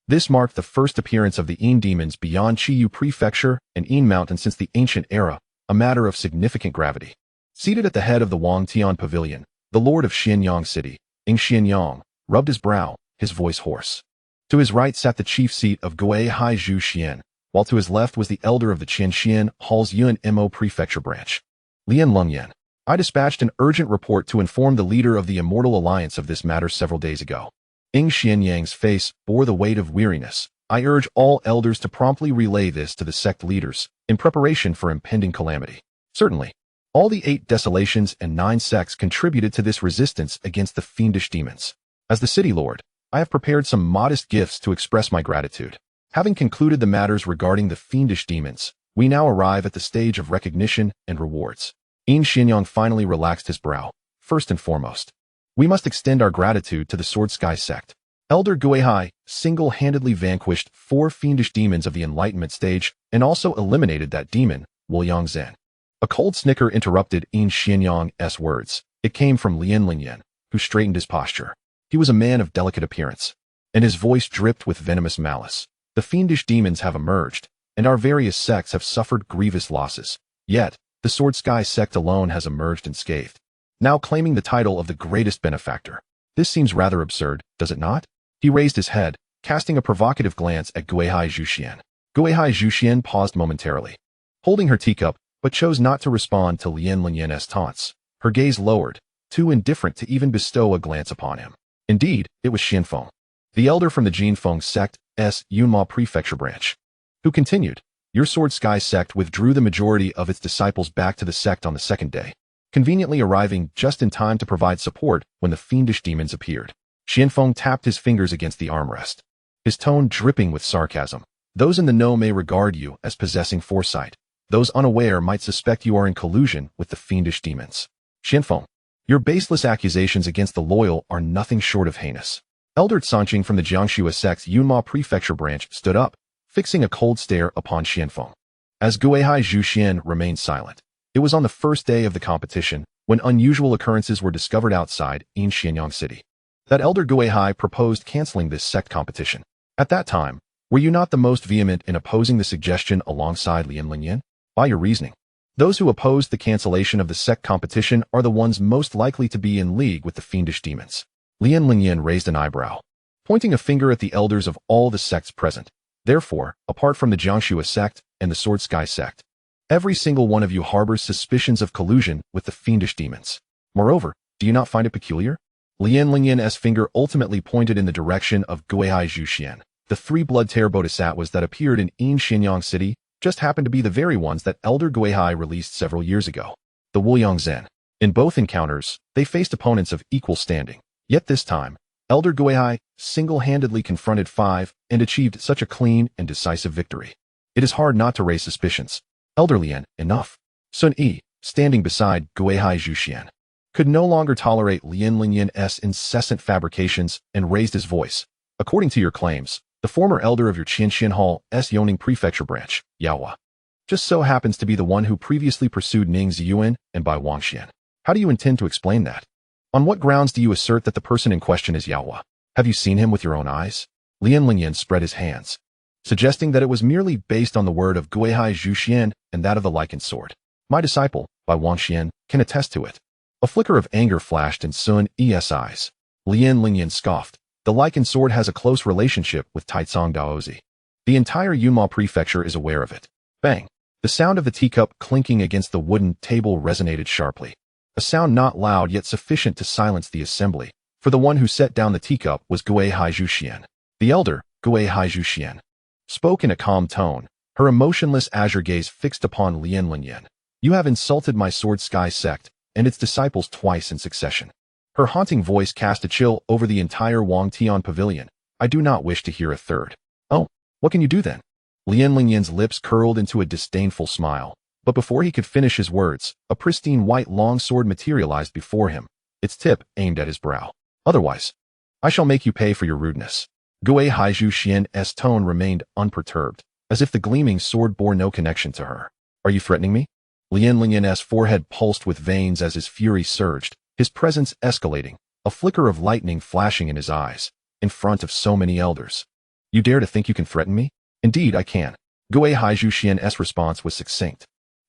This marked the first appearance of the Yin demons beyond Qiyu Prefecture and Yin Mountain since the ancient era, a matter of significant gravity. Seated at the head of the Wangtian Pavilion, the lord of Xianyang City, Ing Xianyang, rubbed his brow, his voice hoarse. To his right sat the chief seat of Gui Haizhu Xuan, while to his left was the elder of the Qianxian Hall's Yun Mo Prefecture branch. Lian Lungyan. I dispatched an urgent report to inform the leader of the Immortal Alliance of this matter several days ago. Ing Xianyang's face bore the weight of weariness. I urge all elders to promptly relay this to the sect leaders, in preparation for impending calamity. Certainly. All the 8 desolations and 9 sects contributed to this resistance against the fiendish demons. As the city lord, I have prepared some modest gifts to express my gratitude. Having concluded the matters regarding the fiendish demons, we now arrive at the stage of recognition and rewards. Yin Xianyang finally relaxed his brow. First and foremost, we must extend our gratitude to the Sword Sky sect. Elder Gui Hai single-handedly vanquished 4 fiendish demons of the Enlightenment stage and also eliminated that demon, Wuliang Zhen. A cold snicker interrupted Yin Xianyang's words. It came from Lian Lingyan, who straightened his posture. He was a man of delicate appearance, and his voice dripped with venomous malice. The fiendish demons have emerged, and our various sects have suffered grievous losses. Yet, the Sword Sky sect alone has emerged unscathed, now claiming the title of the greatest benefactor. This seems rather absurd, does it not? He raised his head, casting a provocative glance at Gui Haizhu Xuan. Gui Haizhu Xuan paused momentarily, holding her teacup, but chose not to respond to Lian Lingyan's taunts. Her gaze lowered, too indifferent to even bestow a glance upon him. Indeed, it was Xianfeng, the elder from the Jinfeng Sect's Yunma Prefecture branch, who continued, "Your Sword Sky sect withdrew the majority of its disciples back to the sect on the second day, conveniently arriving just in time to provide support when the fiendish demons appeared." Xianfeng tapped his fingers against the armrest, his tone dripping with sarcasm. "Those in the know may regard you as possessing foresight. Those unaware might suspect you are in collusion with the fiendish demons. Xianfeng, your baseless accusations against the loyal are nothing short of heinous." Elder Sanqing from the Jiangxue sect's Yunma Prefecture branch stood up, fixing a cold stare upon Xianfeng. As Gui Haizhu Xuan remained silent, it was on the first day of the competition, when unusual occurrences were discovered outside Yin Xianyang City, that Elder Gui Hai proposed canceling this sect competition. At that time, were you not the most vehement in opposing the suggestion alongside Lian Lingyan? By your reasoning, those who opposed the cancellation of the sect competition are the ones most likely to be in league with the fiendish demons. Lian Lingyan raised an eyebrow, pointing a finger at the elders of all the sects present. Therefore, apart from the Jiangxue sect and the Sword Sky sect, every single one of you harbors suspicions of collusion with the fiendish demons. Moreover, do you not find it peculiar? Lian Lingyan's finger ultimately pointed in the direction of Gui Haizhu Xuan. The 3 blood-tear bodhisattvas that appeared in Yin Xianyang City just happened to be the very ones that Elder Gui Hai released several years ago. The Wuliang Zhen. In both encounters, they faced opponents of equal standing. Yet this time, Elder Gui Hai single-handedly confronted 5 and achieved such a clean and decisive victory. It is hard not to raise suspicions. Elder Lian, enough. Sun Yi, standing beside Gui Haizhu Xuan, could no longer tolerate Lian Lingyan's incessant fabrications and raised his voice. According to your claims, the former elder of your Qianxian Hall's Yoning Prefecture branch, Yaohua, just so happens to be the one who previously pursued Ning Ziyuan and Bai Wangxian. How do you intend to explain that? On what grounds do you assert that the person in question is Yaohua? Have you seen him with your own eyes? Lian Lingyan spread his hands, suggesting that it was merely based on the word of Gui Haizhu Xuan and that of the lichened sword. My disciple, Bai Wangxian, can attest to it. A flicker of anger flashed in Sun Yi's eyes. Lian Lingyan scoffed. The lichened sword has a close relationship with Taicang Daozi. The entire Yunma Prefecture is aware of it. Bang! The sound of the teacup clinking against the wooden table resonated sharply. A sound not loud yet sufficient to silence the assembly, for the one who set down the teacup was Gui Haizhu Xuan. The elder, Gui Haizhu Xuan, spoke in a calm tone, her emotionless azure gaze fixed upon Lianlin. You have insulted my Sword Sky Sect and its disciples twice in succession. Her haunting voice cast a chill over the entire Wang Tian Pavilion. I do not wish to hear a third. Oh, what can you do then? Lianlin's lips curled into a disdainful smile, but before he could finish his words, a pristine white long sword materialized before him, its tip aimed at his brow. Otherwise, I shall make you pay for your rudeness. Gui Haizhu Xuan's tone remained unperturbed, as if the gleaming sword bore no connection to her. Are you threatening me? Lianlin's forehead pulsed with veins as his fury surged, his presence escalating, a flicker of lightning flashing in his eyes, in front of so many elders. You dare to think you can threaten me? Indeed, I can. Gui Haizhu Xuan's response was succinct.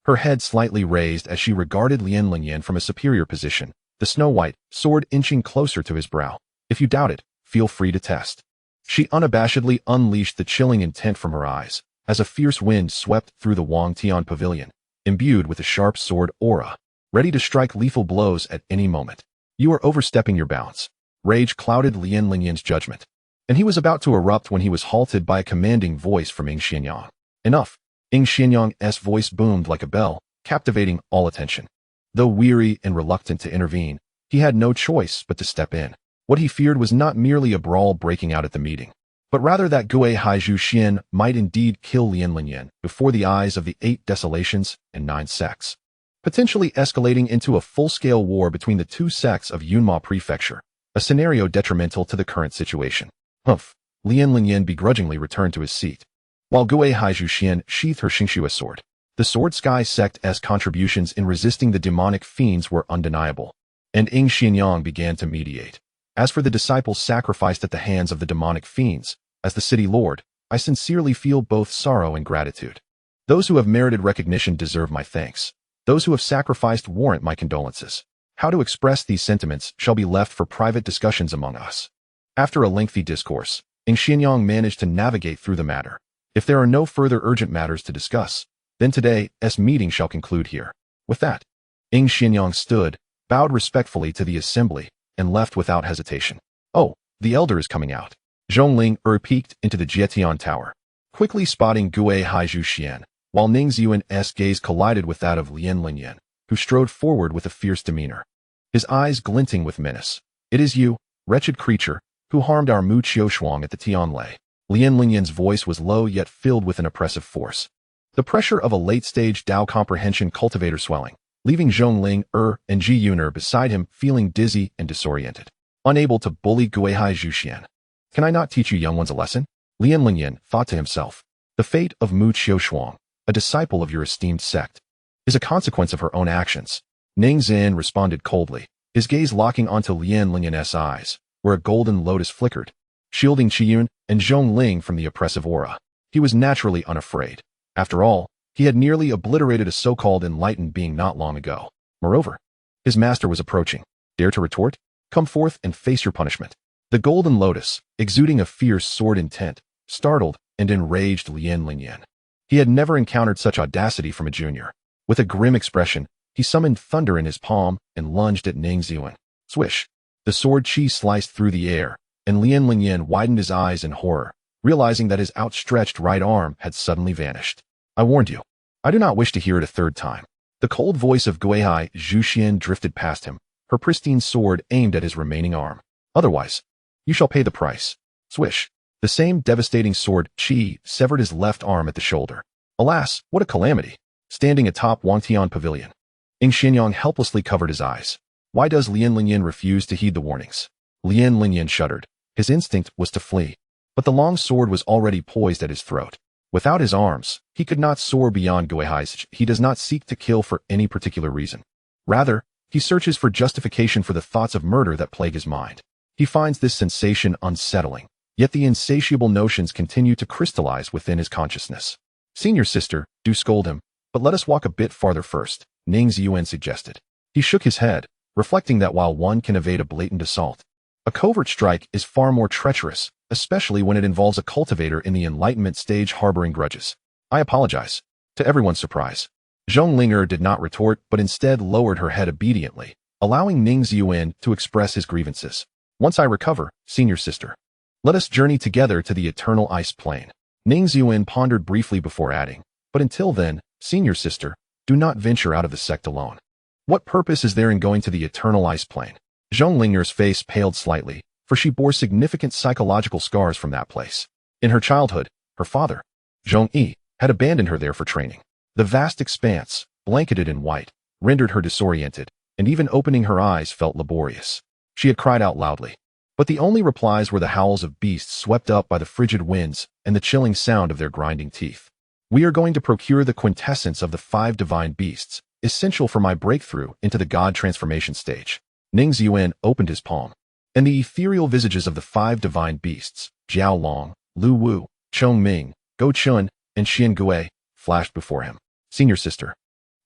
Her head slightly raised as she regarded Lianlin from a superior position, the snow-white sword inching closer to his brow. If you doubt it, feel free to test. She unabashedly unleashed the chilling intent from her eyes, as a fierce wind swept through the Wang Tian Pavilion, imbued with a sharp sword aura, ready to strike lethal blows at any moment. You are overstepping your bounds. Rage clouded Lianlin's judgment, and he was about to erupt when he was halted by a commanding voice from Ning Ziyuan. Enough! Ning Ziyuan's voice boomed like a bell, captivating all attention. Though weary and reluctant to intervene, he had no choice but to step in. What he feared was not merely a brawl breaking out at the meeting, but rather that Gui Haizhu Xuan might indeed kill Lianlin before the eyes of the 8 Desolations and 9 Sects, potentially escalating into a full-scale war between the 2 sects of Yunma Prefecture, a scenario detrimental to the current situation. Humph! Lianlin begrudgingly returned to his seat, while Gui Haizhu Xuan sheathed her Xingxue sword. The Sword Sky Sect's contributions in resisting the demonic fiends were undeniable, and Ning Ziyuan began to mediate. As for the disciples sacrificed at the hands of the demonic fiends, as the city lord, I sincerely feel both sorrow and gratitude. Those who have merited recognition deserve my thanks. Those who have sacrificed warrant my condolences. How to express these sentiments shall be left for private discussions among us. After a lengthy discourse, Ning Ziyuan managed to navigate through the matter. If there are no further urgent matters to discuss, then today's meeting shall conclude here. With that, Ning Ziyuan stood, bowed respectfully to the assembly, and left without hesitation. Oh, the elder is coming out. Zhongling peeked into the Jietian Tower, quickly spotting Gui Haizhu Xuan, while Ning Ziyuan's gaze collided with that of Lianlin, who strode forward with a fierce demeanor, his eyes glinting with menace. It is you, wretched creature, who harmed our Mu Qiushuang at the Tianlei. Lianlin's voice was low yet filled with an oppressive force. The pressure of a late-stage Dao comprehension cultivator swelling, leaving Zhongling and Ji Yuner beside him feeling dizzy and disoriented, unable to bully Gui Haizhu Xuan. Can I not teach you young ones a lesson? Lianlin thought to himself. The fate of Mu Qiushuang, a disciple of your esteemed sect, is a consequence of her own actions. Ning Ziyuan responded coldly, his gaze locking onto Lianlin's eyes, where a golden lotus flickered, shielding Qiyun and Zhongling from the oppressive aura. He was naturally unafraid. After all, he had nearly obliterated a so-called enlightened being not long ago. Moreover, his master was approaching. Dare to retort? Come forth and face your punishment. The golden lotus, exuding a fierce sword intent, startled and enraged Lianlin. He had never encountered such audacity from a junior. With a grim expression, he summoned thunder in his palm and lunged at Ning Ziyuan. Swish! The sword chi sliced through the air, and Lianlin widened his eyes in horror, realizing that his outstretched right arm had suddenly vanished. I warned you. I do not wish to hear it a third time. The cold voice of Gui Haizhu Xuan drifted past him, her pristine sword aimed at his remaining arm. Otherwise, you shall pay the price. Swish! The same devastating sword chi severed his left arm at the shoulder. Alas, what a calamity! Standing atop Wang Tian Pavilion, Ning Ziyuan helplessly covered his eyes. Why does Lianlin refuse to heed the warnings? Lianlin shuddered. His instinct was to flee, but the long sword was already poised at his throat. Without his arms, he could not soar beyond Gui Haizhu. He does not seek to kill for any particular reason. Rather, he searches for justification for the thoughts of murder that plague his mind. He finds this sensation unsettling, yet the insatiable notions continue to crystallize within his consciousness. Senior sister, do scold him, but let us walk a bit farther first, Ning Ziyuan suggested. He shook his head, reflecting that while one can evade a blatant assault, a covert strike is far more treacherous, especially when it involves a cultivator in the enlightenment stage harboring grudges. I apologize. To everyone's surprise, Zhong Linger did not retort but instead lowered her head obediently, allowing Ning Ziyuan to express his grievances. Once I recover, senior sister, let us journey together to the eternal ice plane. Ning Ziyuan pondered briefly before adding, but until then, senior sister, do not venture out of the sect alone. What purpose is there in going to the eternal ice plane? Zhong Linger's face paled slightly, for she bore significant psychological scars from that place. In her childhood, her father, Zhong Yi, had abandoned her there for training. The vast expanse, blanketed in white, rendered her disoriented, and even opening her eyes felt laborious. She had cried out loudly, but the only replies were the howls of beasts swept up by the frigid winds and the chilling sound of their grinding teeth. We are going to procure the quintessence of the 5 divine beasts, essential for my breakthrough into the god transformation stage. Ning Ziyuan opened his palm, and the ethereal visages of the 5 divine beasts, Jiao Long, Lu Wu, Chong Ming, Go Chun, and Xian Gui, flashed before him. Senior sister,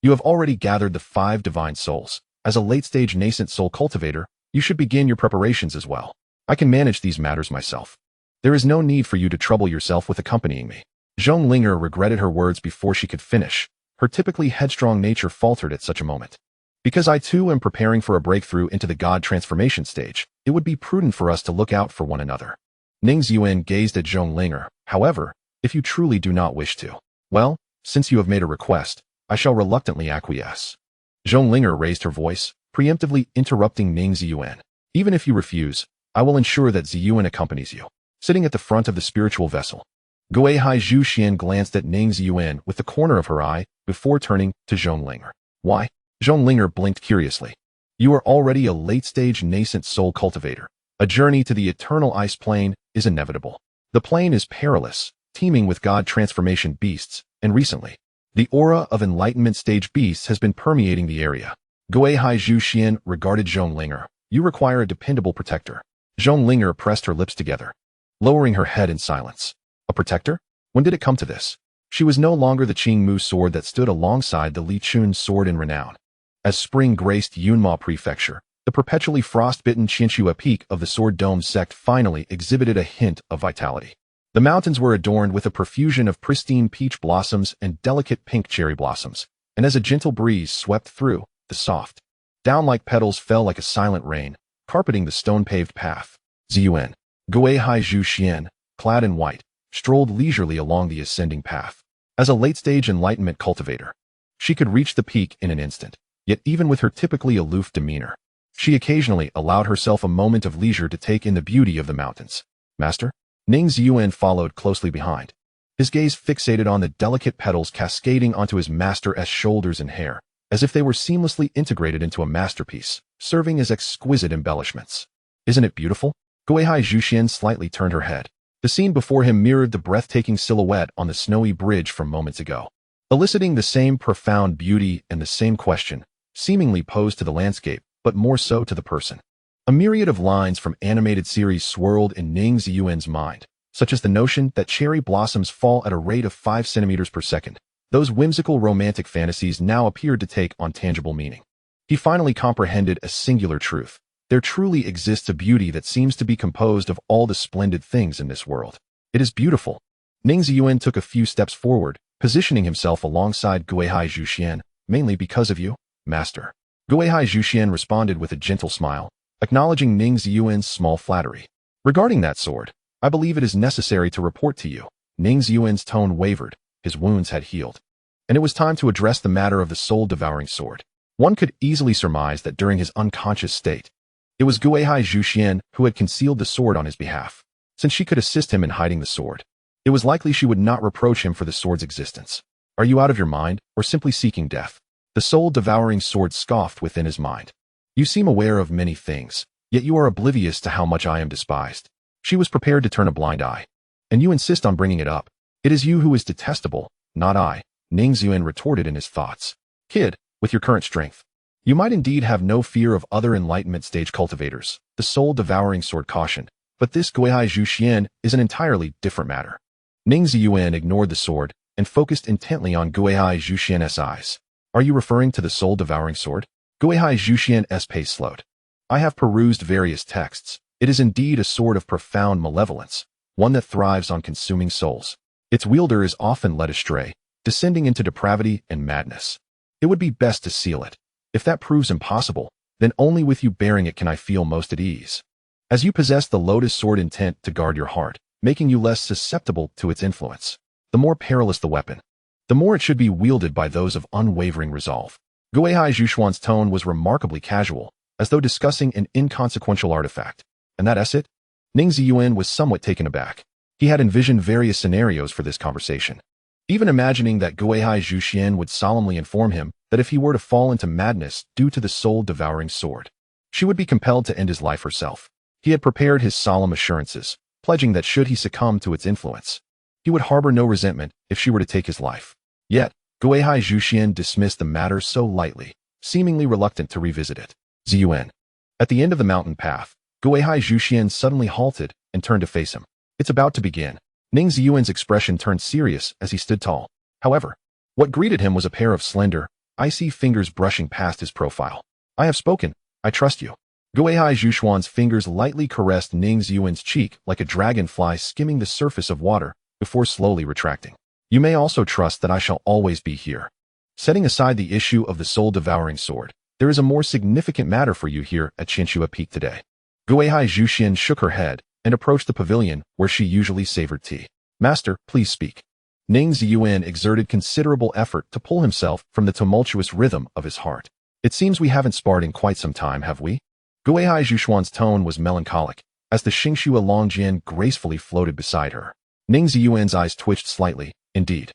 you have already gathered the 5 divine souls. As a late-stage nascent soul cultivator, you should begin your preparations as well. I can manage these matters myself. There is no need for you to trouble yourself with accompanying me. Zhong Linger regretted her words before she could finish. Her typically headstrong nature faltered at such a moment. Because I too am preparing for a breakthrough into the god transformation stage, it would be prudent for us to look out for one another. Ning Ziyuan gazed at Zhong Linger. However, if you truly do not wish to, well, since you have made a request, I shall reluctantly acquiesce. Zhong Linger raised her voice, preemptively interrupting Ning Ziyuan. Even if you refuse, I will ensure that Ziyuan accompanies you. Sitting at the front of the spiritual vessel, Gui Haizhu Xuan glanced at Ning Ziyuan with the corner of her eye before turning to Zhong Linger. Why? Zhong Linger blinked curiously. You are already a late-stage nascent soul cultivator. A journey to the eternal ice plane is inevitable. The plane is perilous, teeming with god transformation beasts, and recently, the aura of enlightenment stage beasts has been permeating the area. Gui Haizhu Xuan regarded Zhong Linger. You require a dependable protector. Zhong Linger pressed her lips together, lowering her head in silence. A protector? When did it come to this? She was no longer the Qingmu sword that stood alongside the Li Chun sword in renown. As spring graced Yunma Prefecture, the perpetually frost-bitten Qianxua peak of the Sword Dome sect finally exhibited a hint of vitality. The mountains were adorned with a profusion of pristine peach blossoms and delicate pink cherry blossoms, and as a gentle breeze swept through, the soft, down-like petals fell like a silent rain, carpeting the stone-paved path. Ziyuan, Gui Haizhu Xuan, clad in white, strolled leisurely along the ascending path. As a late-stage enlightenment cultivator, she could reach the peak in an instant, yet even with her typically aloof demeanor, she occasionally allowed herself a moment of leisure to take in the beauty of the mountains. Master? Ning Ziyuan followed closely behind, his gaze fixated on the delicate petals cascading onto his master's shoulders and hair, as if they were seamlessly integrated into a masterpiece, serving as exquisite embellishments. Isn't it beautiful? Gui Haizhu Xuan slightly turned her head. The scene before him mirrored the breathtaking silhouette on the snowy bridge from moments ago, eliciting the same profound beauty and the same question, seemingly posed to the landscape, but more so to the person. A myriad of lines from animated series swirled in Ning Ziyuan's mind, such as the notion that cherry blossoms fall at a rate of 5 centimeters per second. Those whimsical romantic fantasies now appeared to take on tangible meaning. He finally comprehended a singular truth. There truly exists a beauty that seems to be composed of all the splendid things in this world. It is beautiful. Ning Ziyuan took a few steps forward, positioning himself alongside Gui Haizhu Xuan, mainly because of you, Master. Gui Haizhu Xuan responded with a gentle smile, acknowledging Ning Ziyuan's small flattery. Regarding that sword, I believe it is necessary to report to you. Ning Ziyuan's tone wavered, his wounds had healed, and it was time to address the matter of the soul-devouring sword. One could easily surmise that during his unconscious state, it was Gui Haizhu Xuan who had concealed the sword on his behalf. Since she could assist him in hiding the sword, it was likely she would not reproach him for the sword's existence. Are you out of your mind, or simply seeking death? The soul-devouring sword scoffed within his mind. You seem aware of many things, yet you are oblivious to how much I am despised. She was prepared to turn a blind eye. And you insist on bringing it up. It is you who is detestable, not I, Ning Ziyuan retorted in his thoughts. Kid, with your current strength, you might indeed have no fear of other enlightenment stage cultivators, the soul-devouring sword cautioned, but this Gui Haizhu Xuan is an entirely different matter. Ning Ziyuan ignored the sword and focused intently on Gui Haizhu Xuan's eyes. Are you referring to the soul-devouring sword? Gui Haizhu Xuan's pace slowed. I have perused various texts. It is indeed a sword of profound malevolence, one that thrives on consuming souls. Its wielder is often led astray, descending into depravity and madness. It would be best to seal it. If that proves impossible, then only with you bearing it can I feel most at ease. As you possess the lotus sword intent to guard your heart, making you less susceptible to its influence. The more perilous the weapon, the more it should be wielded by those of unwavering resolve. Gui Haizhu Xuan's tone was remarkably casual, as though discussing an inconsequential artifact. And that's it? Ning Ziyuan was somewhat taken aback. He had envisioned various scenarios for this conversation, even imagining that Gui Haizhu Xuan would solemnly inform him that if he were to fall into madness due to the soul-devouring sword, she would be compelled to end his life herself. He had prepared his solemn assurances, pledging that should he succumb to its influence, he would harbor no resentment if she were to take his life. Yet, Gui Haizhu Xuan dismissed the matter so lightly, seemingly reluctant to revisit it. Ziyuan. At the end of the mountain path, Gui Haizhu Xuan suddenly halted and turned to face him. It's about to begin. Ning Ziyuan's expression turned serious as he stood tall. However, what greeted him was a pair of slender, icy fingers brushing past his profile. I have spoken. I trust you. Gui Haizhu Xuan's fingers lightly caressed Ning Ziyuan's cheek like a dragonfly skimming the surface of water before slowly retracting. You may also trust that I shall always be here. Setting aside the issue of the soul-devouring sword, there is a more significant matter for you here at Chinchua Peak today. Gui Haizhu Xuan shook her head and approached the pavilion where she usually savored tea. Master, please speak. Ning Ziyuan exerted considerable effort to pull himself from the tumultuous rhythm of his heart. It seems we haven't sparred in quite some time, have we? Gui Haizhu Xuan's tone was melancholic, as the Xingxua Longjian gracefully floated beside her. Ning Ziyuan's eyes twitched slightly. Indeed.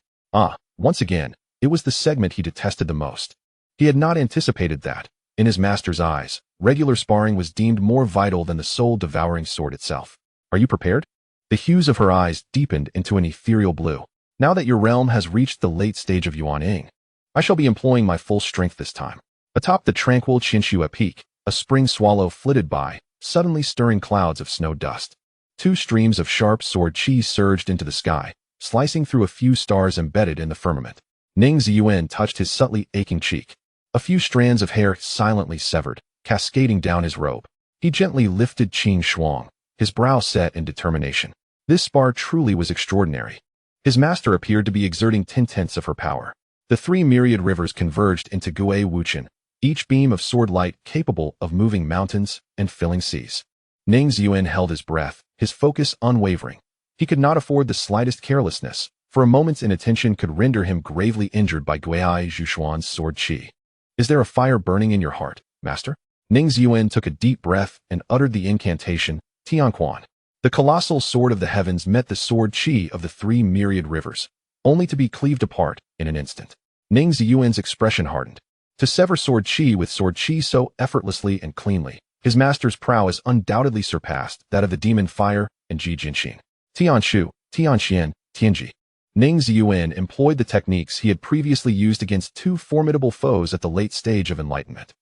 Once again, it was the segment he detested the most. He had not anticipated that, in his master's eyes, regular sparring was deemed more vital than the soul-devouring sword itself. Are you prepared? The hues of her eyes deepened into an ethereal blue. Now that your realm has reached the late stage of Yuaning, I shall be employing my full strength this time. Atop the tranquil Chinchua Peak, a spring swallow flitted by, suddenly stirring clouds of snow dust. Two streams of sharp sword chi surged into the sky, slicing through a few stars embedded in the firmament. Ning Ziyuan touched his subtly aching cheek. A few strands of hair silently severed, cascading down his robe. He gently lifted Qing Shuang, his brow set in determination. This spar truly was extraordinary. His master appeared to be exerting 10/10ths of her power. The three myriad rivers converged into Gui Wuchen, each beam of sword light capable of moving mountains and filling seas. Ning Ziyuan held his breath, his focus unwavering. He could not afford the slightest carelessness, for a moment's inattention could render him gravely injured by Gui Haizhu Xuan's sword chi. Is there a fire burning in your heart, master? Ning Ziyuan took a deep breath and uttered the incantation, Tianquan. The colossal sword of the heavens met the sword chi of the three myriad rivers, only to be cleaved apart in an instant. Ning Ziyuan's expression hardened. To sever sword chi with sword chi so effortlessly and cleanly, his master's prowess undoubtedly surpassed that of the demon fire and Ji Jinshin. Tianshu, Tianxian, Tianji. Ning Ziyuan employed the techniques he had previously used against two formidable foes at the late stage of enlightenment.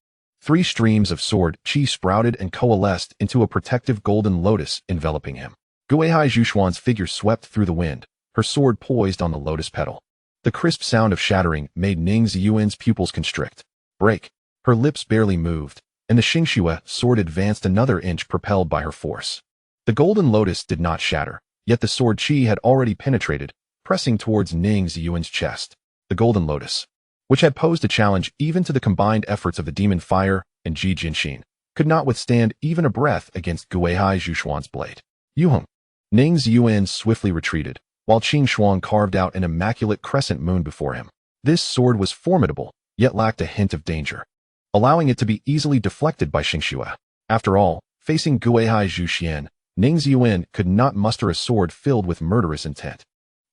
Three streams of sword chi sprouted and coalesced into a protective golden lotus enveloping him. Gui Haizhu Xuan's figure swept through the wind, her sword poised on the lotus petal. The crisp sound of shattering made Ning Ziyuan's pupils constrict. Break. Her lips barely moved, and the Xingxua sword advanced another inch propelled by her force. The golden lotus did not shatter, yet the sword chi had already penetrated, pressing towards Ning Ziyuan's chest. The golden lotus, which had posed a challenge even to the combined efforts of the demon fire and Ji Jinshin, could not withstand even a breath against Gui Haizhu Xuan's blade. Yuheng. Ning Ziyuan swiftly retreated, while Qing Shuang carved out an immaculate crescent moon before him. This sword was formidable, yet lacked a hint of danger, allowing it to be easily deflected by Xingxua. After all, facing Gui Haizhu Xuan, Ning Ziyuan could not muster a sword filled with murderous intent.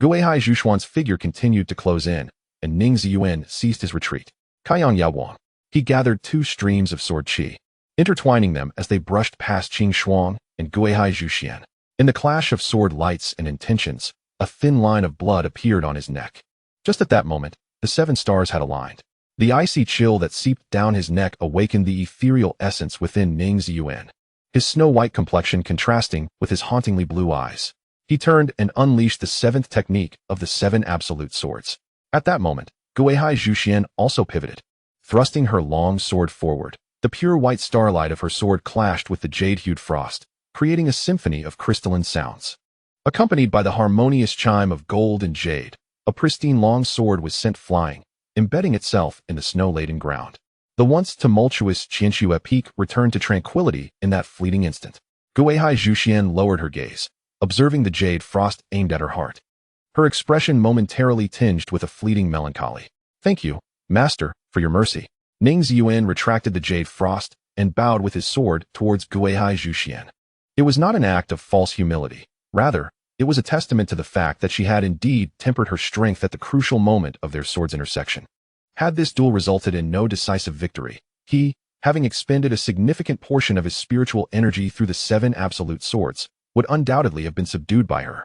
Gui Haizhu Xuan's figure continued to close in, and Ning Ziyuan ceased his retreat. Kaiyang Yawang. He gathered two streams of sword chi, intertwining them as they brushed past Qing Shuang and Gui Haizhu Xuan. In the clash of sword lights and intentions, a thin line of blood appeared on his neck. Just at that moment, the seven stars had aligned. The icy chill that seeped down his neck awakened the ethereal essence within Ning Ziyuan, his snow-white complexion contrasting with his hauntingly blue eyes. He turned and unleashed the seventh technique of the seven absolute swords. At that moment, Gui Haizhu Xuan also pivoted. Thrusting her long sword forward, the pure white starlight of her sword clashed with the jade-hued frost, creating a symphony of crystalline sounds. Accompanied by the harmonious chime of gold and jade, A pristine long sword was sent flying, embedding itself in the snow-laden ground. The once tumultuous Qianxue peak returned to tranquility in that fleeting instant. Gui Haizhu Xuan lowered her gaze, observing the jade frost aimed at her heart. Her expression momentarily tinged with a fleeting melancholy. "Thank you, master, for your mercy." Ning Ziyuan retracted the jade frost and bowed with his sword towards Gui Haizhu Xuan. It was not an act of false humility. Rather, it was a testament to the fact that she had indeed tempered her strength at the crucial moment of their swords' intersection. Had this duel resulted in no decisive victory, he, having expended a significant portion of his spiritual energy through the 7 absolute swords, would undoubtedly have been subdued by her,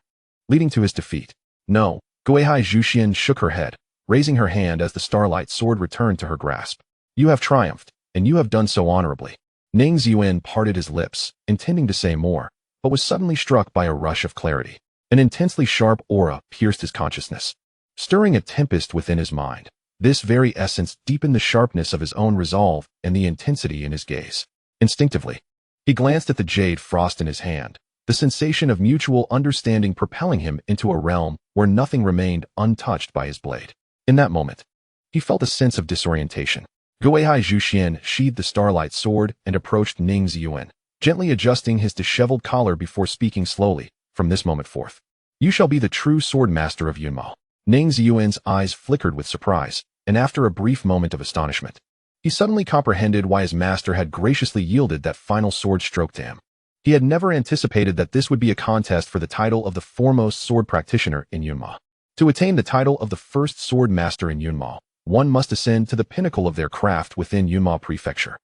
leading to his defeat. No, Gui Haizhu Xuan shook her head, raising her hand as the starlight sword returned to her grasp. "You have triumphed, and you have done so honorably." Ning Ziyuan parted his lips, intending to say more, but was suddenly struck by a rush of clarity. An intensely sharp aura pierced his consciousness, stirring a tempest within his mind. This very essence deepened the sharpness of his own resolve and the intensity in his gaze. Instinctively, he glanced at the jade frost in his hand, the sensation of mutual understanding propelling him into a realm where nothing remained untouched by his blade. In that moment, he felt a sense of disorientation. Gui Haizhu Xuan sheathed the starlight sword and approached Ning Ziyuan, gently adjusting his disheveled collar before speaking slowly. "From this moment forth, you shall be the true sword master of Yunmao." Ning Ziyuan's eyes flickered with surprise, and after a brief moment of astonishment, he suddenly comprehended why his master had graciously yielded that final sword stroke to him. He had never anticipated that this would be a contest for the title of the foremost sword practitioner in Yunmao. To attain the title of the first sword master in Yunmao, one must ascend to the pinnacle of their craft within Yunmao Prefecture.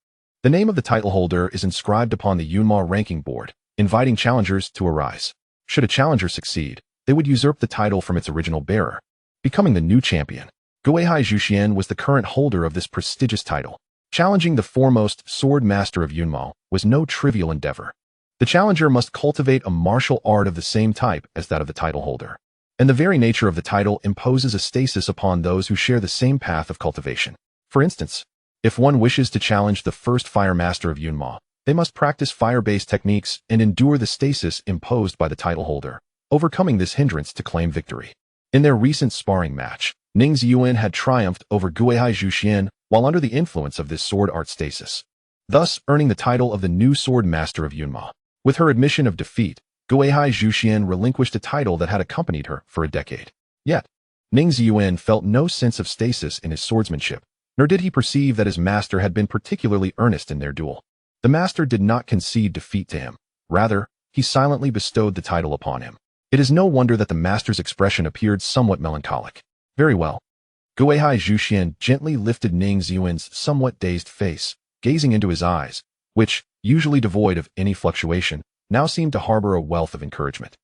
The name of the title holder is inscribed upon the Yunmao ranking board, inviting challengers to arise. Should a challenger succeed, they would usurp the title from its original bearer, becoming the new champion. Gui Haizhu Xuan was the current holder of this prestigious title. Challenging the foremost sword master of Yunmao was no trivial endeavor. The challenger must cultivate a martial art of the same type as that of the title holder. And the very nature of the title imposes a stasis upon those who share the same path of cultivation. For instance, if one wishes to challenge the first fire master of Yunmao, they must practice fire-based techniques and endure the stasis imposed by the title holder, overcoming this hindrance to claim victory. In their recent sparring match, Ning Ziyuan had triumphed over Gui Haizhu Xuan while under the influence of this sword art stasis, thus earning the title of the new sword master of Yunmao. With her admission of defeat, Gui Haizhu Xuan relinquished a title that had accompanied her for a decade. Yet, Ning Ziyuan felt no sense of stasis in his swordsmanship, nor did he perceive that his master had been particularly earnest in their duel. The master did not concede defeat to him. Rather, he silently bestowed the title upon him. It is no wonder that the master's expression appeared somewhat melancholic. "Very well." Gui Haizhu Xuan gently lifted Ning Ziyuan's somewhat dazed face, gazing into his eyes, which, usually devoid of any fluctuation, now seemed to harbor a wealth of encouragement.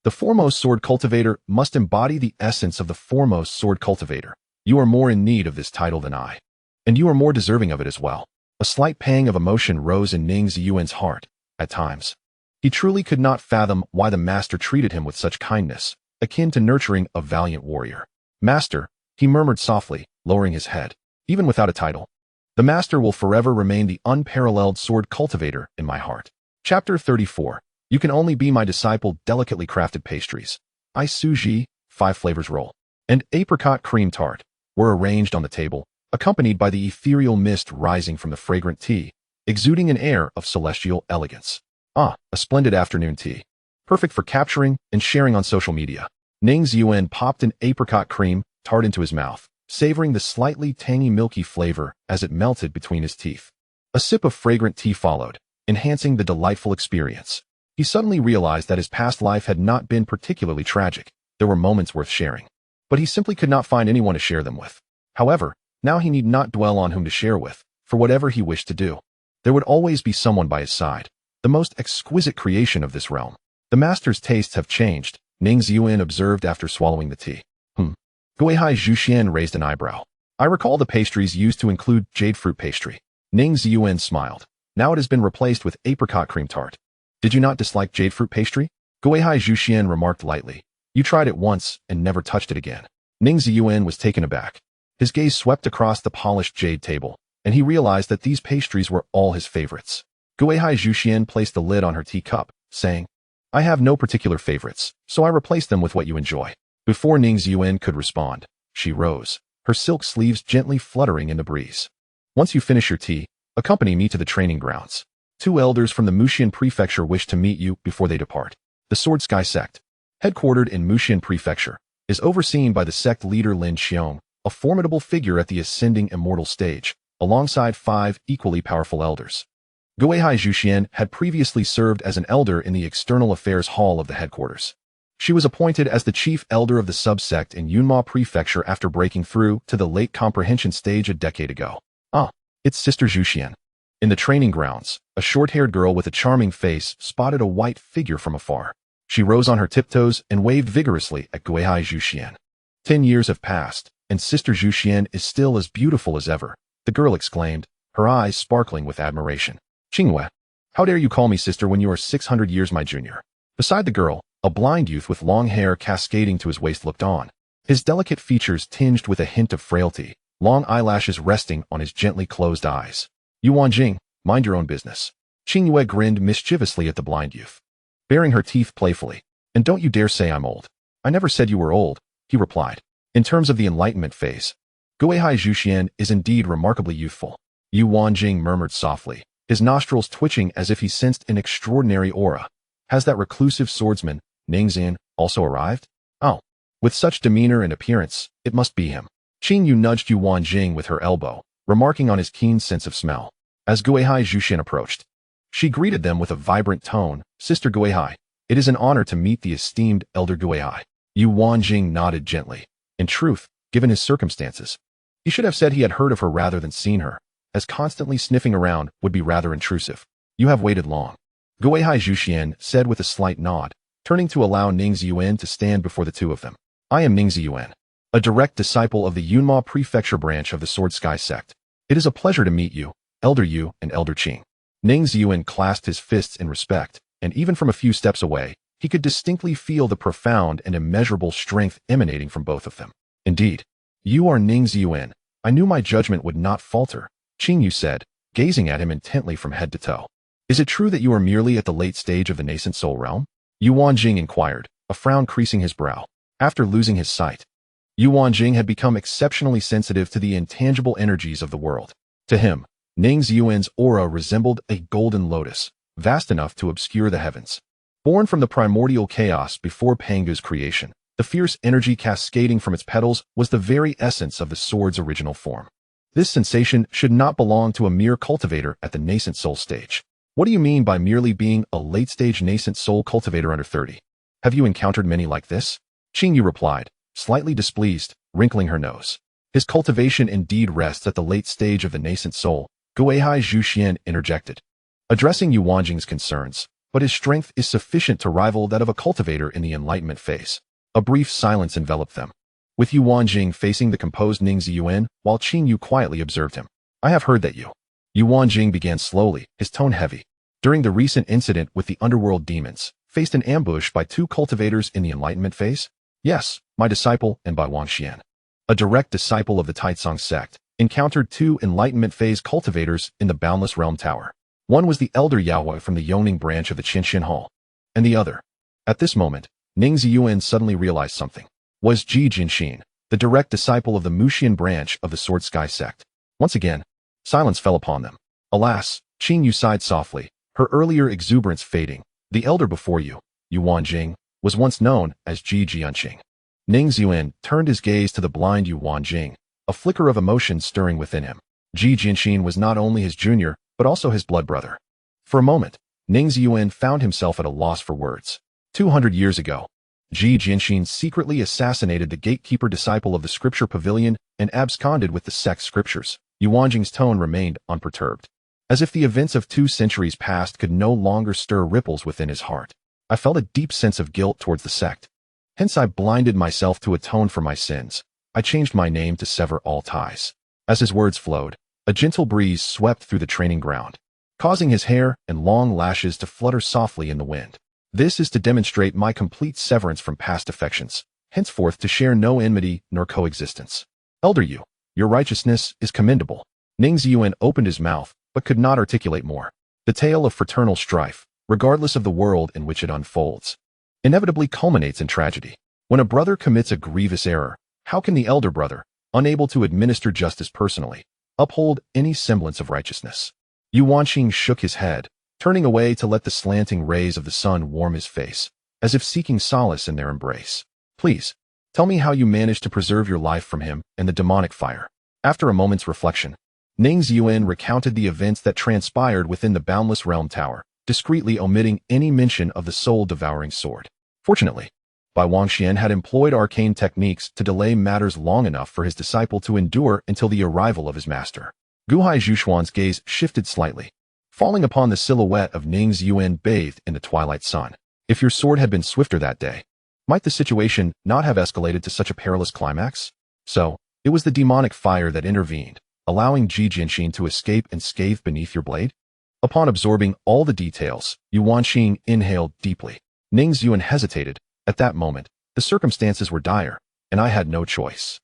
"The foremost sword cultivator must embody the essence of the foremost sword cultivator. You are more in need of this title than I, and you are more deserving of it as well." A slight pang of emotion rose in Ning Ziyuan's heart. At times, he truly could not fathom why the master treated him with such kindness, akin to nurturing a valiant warrior. "Master," he murmured softly, lowering his head, "even without a title, the master will forever remain the unparalleled sword cultivator in my heart." Chapter 34. You can only be my disciple. Delicately crafted pastries, ice suji, 5 flavors roll, and apricot cream tart were arranged on the table, accompanied by the ethereal mist rising from the fragrant tea, exuding an air of celestial elegance. A splendid afternoon tea, perfect for capturing and sharing on social media. Ning Ziyuan popped an apricot cream tart into his mouth, savoring the slightly tangy milky flavor as it melted between his teeth. A sip of fragrant tea followed, enhancing the delightful experience. He suddenly realized that his past life had not been particularly tragic. There were moments worth sharing, but he simply could not find anyone to share them with. However, now he need not dwell on whom to share with, for whatever he wished to do, there would always be someone by his side, the most exquisite creation of this realm. "The master's tastes have changed," Ning Ziyuan observed after swallowing the tea. Gui Haizhu Xuan raised an eyebrow. "I recall the pastries used to include jade fruit pastry." Ning Ziyuan smiled. "Now it has been replaced with apricot cream tart." "Did you not dislike jade fruit pastry?" Gui Haizhu Xuan remarked lightly. "You tried it once and never touched it again." Ning Ziyuan was taken aback. His gaze swept across the polished jade table, and he realized that these pastries were all his favorites. Gui Haizhu Xuan placed the lid on her teacup, saying, "I have no particular favorites, so I replace them with what you enjoy." Before Ning Ziyuan could respond, she rose, her silk sleeves gently fluttering in the breeze. Once you finish your tea, accompany me to the training grounds. 2 elders from the Muxian Prefecture wish to meet you before they depart. The Sword Sky Sect, headquartered in Muxian Prefecture, is overseen by the sect leader Lin Xiong, a formidable figure at the ascending immortal stage, alongside 5 equally powerful elders. Gui Haizhu Xuan had previously served as an elder in the External Affairs Hall of the headquarters. She was appointed as the chief elder of the subsect in Yunma Prefecture after breaking through to the late comprehension stage a decade ago. Ah, it's Sister Zhu Xian. In the training grounds, a short-haired girl with a charming face spotted a white figure from afar. She rose on her tiptoes and waved vigorously at Gui Haizhu Xuan. 10 years have passed, and Sister Zhu Xian is still as beautiful as ever, the girl exclaimed, her eyes sparkling with admiration. Qingwei, how dare you call me sister when you are 600 years my junior? Beside the girl, a blind youth with long hair cascading to his waist looked on, his delicate features tinged with a hint of frailty, long eyelashes resting on his gently closed eyes. Yuan Jing, mind your own business. Qingyue grinned mischievously at the blind youth, baring her teeth playfully. And don't you dare say I'm old. I never said you were old, he replied. In terms of the enlightenment phase, Gui Haizhu Xuan is indeed remarkably youthful. Yuan Jing murmured softly, his nostrils twitching as if he sensed an extraordinary aura. Has that reclusive swordsman, Ning Ziyuan, also arrived? Oh, with such demeanor and appearance, it must be him. Qing Yu nudged Yuan Jing with her elbow, remarking on his keen sense of smell. As Gui Haizhu Xuan approached, she greeted them with a vibrant tone. Sister Gui Hai, it is an honor to meet the esteemed Elder Gui Hai. Yuan Jing nodded gently. In truth, given his circumstances, he should have said he had heard of her rather than seen her, as constantly sniffing around would be rather intrusive. You have waited long, Gui Haizhu Xuan said with a slight nod, turning to allow Ning Ziyuan to stand before the two of them. I am Ning Ziyuan, a direct disciple of the Yunma Prefecture branch of the Sword Sky Sect. It is a pleasure to meet you, Elder Yu and Elder Qing. Ning Ziyuan clasped his fists in respect, and even from a few steps away, he could distinctly feel the profound and immeasurable strength emanating from both of them. Indeed, you are Ning Ziyuan. I knew my judgment would not falter, Qing Yu said, gazing at him intently from head to toe. Is it true that you are merely at the late stage of the Nascent Soul realm? Yuan Jing inquired, a frown creasing his brow. After losing his sight, Yuan Jing had become exceptionally sensitive to the intangible energies of the world. To him, Ning Ziyuan's aura resembled a golden lotus, vast enough to obscure the heavens. Born from the primordial chaos before Pangu's creation, the fierce energy cascading from its petals was the very essence of the sword's original form. This sensation should not belong to a mere cultivator at the Nascent Soul stage. What do you mean by merely being a late-stage Nascent Soul cultivator under 30? Have you encountered many like this? Qing Yu replied, slightly displeased, wrinkling her nose. His cultivation indeed rests at the late stage of the Nascent Soul, Gui Haizhu Xuan interjected, addressing Yuan Jing's concerns, but his strength is sufficient to rival that of a cultivator in the enlightenment phase. A brief silence enveloped them, with Yuan Jing facing the composed Ning Ziyuan, while Qing Yu quietly observed him. I have heard that you. Yuan Jing began slowly, his tone heavy. During the recent incident with the underworld demons, faced an ambush by 2 cultivators in the enlightenment phase? Yes, my disciple and by Wang Xian, a direct disciple of the Taizong sect, encountered 2 enlightenment phase cultivators in the Boundless Realm Tower. One was the Elder Yaohui from the Yongning branch of the Qinshin Hall, and the other. At this moment, Ning Ziyuan suddenly realized something. Was Ji Jinshin, the direct disciple of the Muxian branch of the Sword Sky Sect. Once again, silence fell upon them. Alas, Qing Yu sighed softly, her earlier exuberance fading. The elder before you, Yuan Jing, was once known as Ji Jianqing. Ning Ziyuan turned his gaze to the blind Yuan Jing, a flicker of emotion stirring within him. Ji Jinshin was not only his junior, but also his blood brother. For a moment, Ning Ziyuan found himself at a loss for words. 200 years ago, Ji Jinshin secretly assassinated the gatekeeper disciple of the scripture Pavilion and absconded with the Sect's scriptures. Yuan Jing's tone remained unperturbed, as if the events of 2 centuries past could no longer stir ripples within his heart. I felt a deep sense of guilt towards the sect. Hence I blinded myself to atone for my sins. I changed my name to sever all ties. As his words flowed, a gentle breeze swept through the training ground, causing his hair and long lashes to flutter softly in the wind. This is to demonstrate my complete severance from past affections, henceforth to share no enmity nor coexistence. Elder Yu, your righteousness is commendable. Ning Ziyuan opened his mouth, but could not articulate more. The tale of fraternal strife, regardless of the world in which it unfolds, inevitably culminates in tragedy. When a brother commits a grievous error, how can the elder brother, unable to administer justice personally, uphold any semblance of righteousness? Yu Wanqing shook his head, turning away to let the slanting rays of the sun warm his face, as if seeking solace in their embrace. Please, tell me how you managed to preserve your life from him and the demonic fire. After a moment's reflection, Ning Ziyuan recounted the events that transpired within the Boundless Realm Tower, discreetly omitting any mention of the soul-devouring sword. Fortunately, Bai Wangxian had employed arcane techniques to delay matters long enough for his disciple to endure until the arrival of his master. Gui Haizhu Xuan's gaze shifted slightly, falling upon the silhouette of Ning Ziyuan bathed in the twilight sun. If your sword had been swifter that day, might the situation not have escalated to such a perilous climax? So, it was the demonic fire that intervened, allowing Ji Jianxin to escape and scathe beneath your blade? Upon absorbing all the details, Yu Wanqing inhaled deeply. Ning Ziyuan hesitated. At that moment, the circumstances were dire, and I had no choice.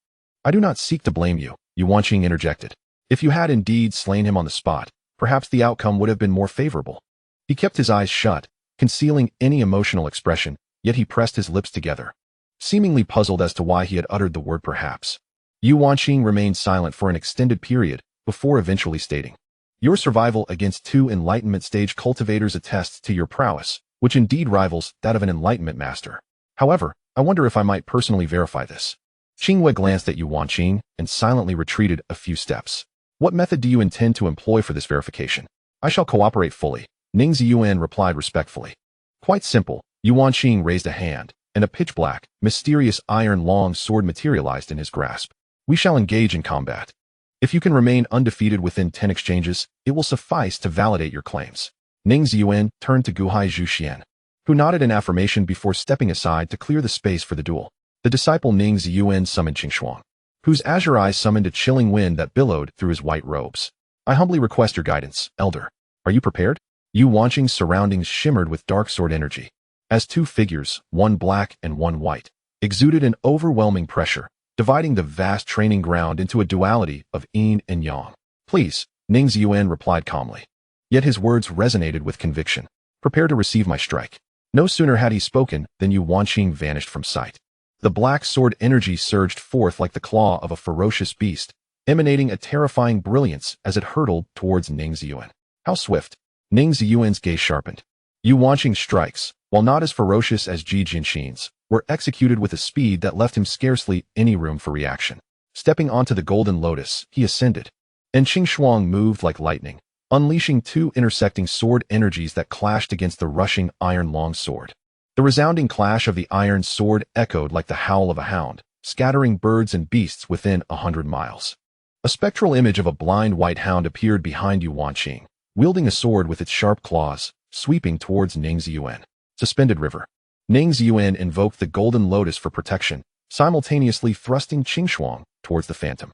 I do not seek to blame you, Yu Wanqing interjected. If you had indeed slain him on the spot, perhaps the outcome would have been more favorable. He kept his eyes shut, concealing any emotional expression, yet he pressed his lips together, seemingly puzzled as to why he had uttered the word perhaps. Yu Wanqing remained silent for an extended period, before eventually stating, "Your survival against 2 enlightenment stage cultivators attests to your prowess, which indeed rivals that of an enlightenment master. However, I wonder if I might personally verify this." Qingwei glanced at Yu Wanqing and silently retreated a few steps. "What method do you intend to employ for this verification?" "I shall cooperate fully," Ning Ziyuan replied respectfully. "Quite simple." Yu Wanqing raised a hand, and a pitch-black, mysterious iron long sword materialized in his grasp. "We shall engage in combat. If you can remain undefeated within 10 exchanges, it will suffice to validate your claims." Ning Ziyuan turned to Gui Haizhu Xuan, who nodded in affirmation before stepping aside to clear the space for the duel. The disciple Ning Ziyuan summoned Qingshuang, whose azure eyes summoned a chilling wind that billowed through his white robes. "I humbly request your guidance, Elder. Are you prepared?" Yu Wanqing's surroundings shimmered with dark sword energy, as 2 figures, one black and one white, exuded an overwhelming pressure, dividing the vast training ground into a duality of yin and yang. "Please," Ning Ziyuan replied calmly. Yet his words resonated with conviction. "Prepare to receive my strike." No sooner had he spoken than Yu Wanqing vanished from sight. The black sword energy surged forth like the claw of a ferocious beast, emanating a terrifying brilliance as it hurtled towards Ning Ziyuan. How swift! Ning Ziyuan's gaze sharpened. Yu Wanqing's strikes, while not as ferocious as Ji Jianxin's, were executed with a speed that left him scarcely any room for reaction. Stepping onto the golden lotus, he ascended, and Qingshuang moved like lightning, unleashing 2 intersecting sword energies that clashed against the rushing iron longsword. The resounding clash of the iron sword echoed like the howl of a hound, scattering birds and beasts within 100 miles. A spectral image of a blind white hound appeared behind Yu Wanqing, wielding a sword with its sharp claws, sweeping towards Ning Ziyuan. Suspended river. Ning Ziyuan invoked the golden lotus for protection, simultaneously thrusting Qingshuang towards the phantom.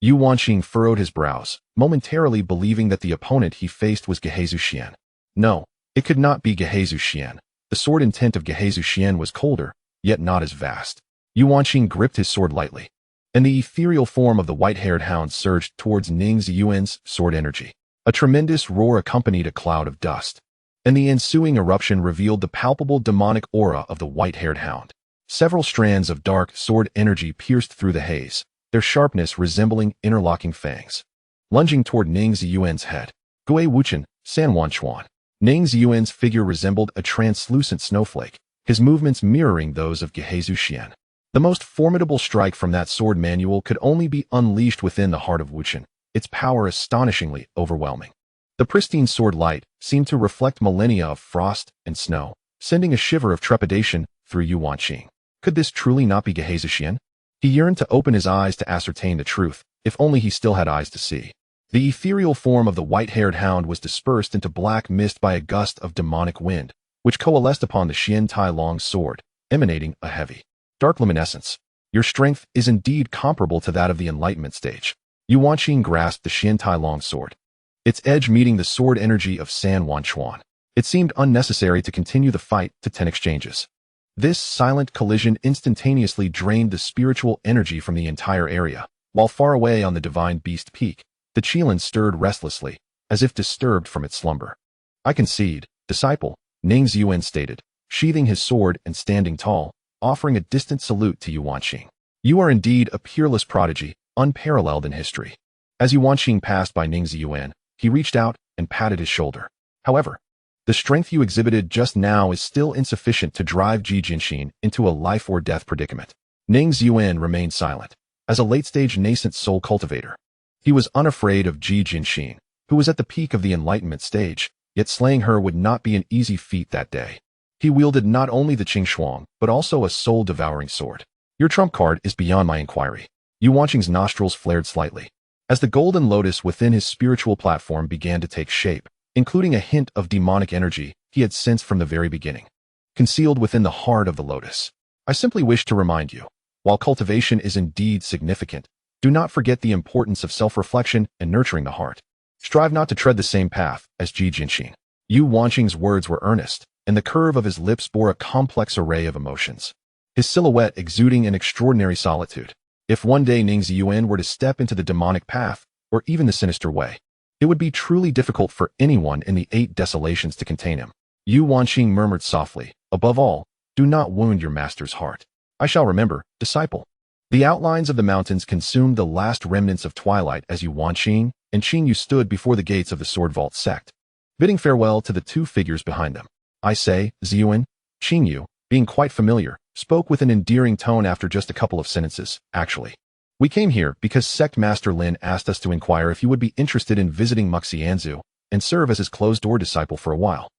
Yu Wanqing furrowed his brows, momentarily believing that the opponent he faced was Gui Haizhu Xuan. No, it could not be Gui Haizhu Xuan. The sword intent of Gui Haizhu Xuan was colder, yet not as vast. Yu Wanqing gripped his sword lightly, and the ethereal form of the white-haired hound surged towards Ning Ziyuan's sword energy. A tremendous roar accompanied a cloud of dust, and the ensuing eruption revealed the palpable demonic aura of the white-haired hound. Several strands of dark sword energy pierced through the haze, their sharpness resembling interlocking fangs. Lunging toward Ning Ziyuan's head, Gui Wuchen, Sanwan Chuan. Ning Ziyuan's figure resembled a translucent snowflake, his movements mirroring those of Gui Haizhu Xuan. The most formidable strike from that sword manual could only be unleashed within the heart of Wuchen, its power astonishingly overwhelming. The pristine sword light seemed to reflect millennia of frost and snow, sending a shiver of trepidation through Yu Wanqing. Could this truly not be Gui Haizhu Xuan? He yearned to open his eyes to ascertain the truth, if only he still had eyes to see. The ethereal form of the white-haired hound was dispersed into black mist by a gust of demonic wind, which coalesced upon the Xian Tai Long sword, emanating a heavy, dark luminescence. "Your strength is indeed comparable to that of the enlightenment stage." Yu Wanqing grasped the Xian Tai Long sword, its edge meeting the sword energy of Sanwan Chuan. It seemed unnecessary to continue the fight to 10 exchanges. This silent collision instantaneously drained the spiritual energy from the entire area, while far away on the Divine Beast Peak, the Qilin stirred restlessly, as if disturbed from its slumber. "I concede, disciple," Ning Ziyuan stated, sheathing his sword and standing tall, offering a distant salute to Yuanqing. You are indeed a peerless prodigy, unparalleled in history. As Yuanqing passed by Ning Ziyuan, he reached out and patted his shoulder. However, the strength you exhibited just now is still insufficient to drive Ji Jinxin into a life-or-death predicament. Ning Ziyuan remained silent. As a late-stage Nascent Soul cultivator, he was unafraid of Ji Jinxin, who was at the peak of the enlightenment stage, yet slaying her would not be an easy feat that day. He wielded not only the Qing Shuang, but also a soul-devouring sword. Your trump card is beyond my inquiry. Yuanqing's nostrils flared slightly. As the golden lotus within his spiritual platform began to take shape, including a hint of demonic energy he had sensed from the very beginning, concealed within the heart of the lotus. I simply wish to remind you, while cultivation is indeed significant, do not forget the importance of self-reflection and nurturing the heart. Strive not to tread the same path as Ji Jinxin. Yuanqing's words were earnest, and the curve of his lips bore a complex array of emotions, his silhouette exuding an extraordinary solitude. If one day Ning Ziyuan were to step into the demonic path, or even the sinister way, it would be truly difficult for anyone in the Eight Desolations to contain him. Yuanqing murmured softly, above all, do not wound your master's heart. I shall remember, disciple. The outlines of the mountains consumed the last remnants of twilight as Yuanqing and Qingyu stood before the gates of the Sword Vault Sect, bidding farewell to the two figures behind them. I say, Ziyuan, Qingyu, being quite familiar, spoke with an endearing tone after just a couple of sentences. Actually, we came here because Sect Master Lin asked us to inquire if you would be interested in visiting Muxianzu and serve as his closed-door disciple for a while.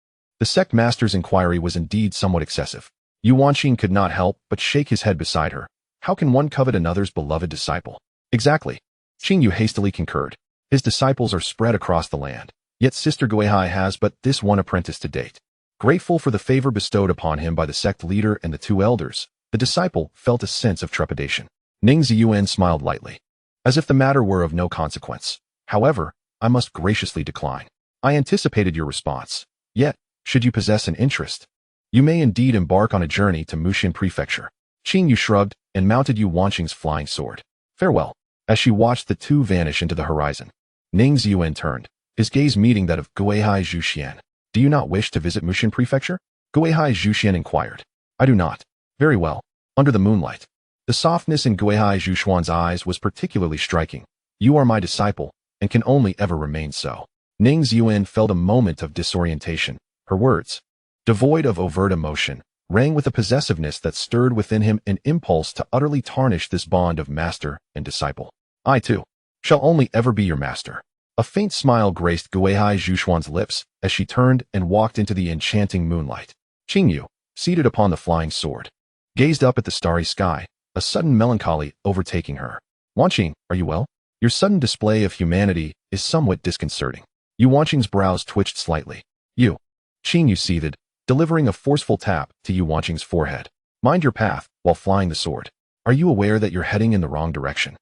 The Sect Master's inquiry was indeed somewhat excessive. Yuanqing could not help but shake his head beside her. How can one covet another's beloved disciple? Exactly. Qingyu hastily concurred. His disciples are spread across the land, yet Sister Guihai has but this one apprentice to date. Grateful for the favor bestowed upon him by the sect leader and the two elders, the disciple felt a sense of trepidation. Ning Ziyuan smiled lightly, as if the matter were of no consequence. However, I must graciously decline. I anticipated your response. Yet, should you possess an interest, you may indeed embark on a journey to Mushin Prefecture. Qingyu shrugged and mounted Yuanqing's flying sword. Farewell. As she watched the two vanish into the horizon, Ning Ziyuan turned, his gaze meeting that of Gui Haizhu Xuan. Do you not wish to visit Mushin Prefecture? Gui Haizhu Xuan inquired. I do not. Very well. Under the moonlight, the softness in Gui Haizhu Xuan's eyes was particularly striking. You are my disciple, and can only ever remain so. Ning Ziyuan felt a moment of disorientation. Her words, devoid of overt emotion, rang with a possessiveness that stirred within him an impulse to utterly tarnish this bond of master and disciple. I, too, shall only ever be your master. A faint smile graced Gui Haizhu Xuan's lips as she turned and walked into the enchanting moonlight. Qingyu, seated upon the flying sword, gazed up at the starry sky, a sudden melancholy overtaking her. Yuanqing, are you well? Your sudden display of humanity is somewhat disconcerting. Yuanqing's brows twitched slightly. You. Qingyu seethed, delivering a forceful tap to Yuanqing's forehead. Mind your path while flying the sword. Are you aware that you're heading in the wrong direction?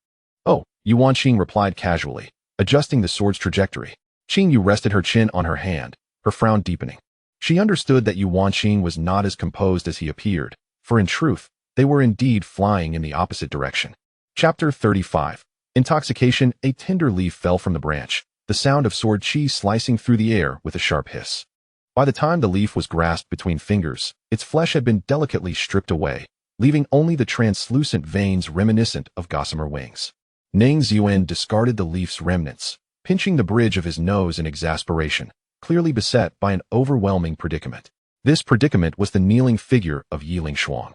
Oh, Yuanqing replied casually, adjusting the sword's trajectory. Qingyu rested her chin on her hand, her frown deepening. She understood that Yuanqing was not as composed as he appeared, for in truth, they were indeed flying in the opposite direction. Chapter 35. Intoxication. A tender leaf fell from the branch, the sound of sword chi slicing through the air with a sharp hiss. By the time the leaf was grasped between fingers, its flesh had been delicately stripped away, leaving only the translucent veins reminiscent of gossamer wings. Ning Ziyuan discarded the leaf's remnants, pinching the bridge of his nose in exasperation, clearly beset by an overwhelming predicament. This predicament was the kneeling figure of Yi Lingshuang,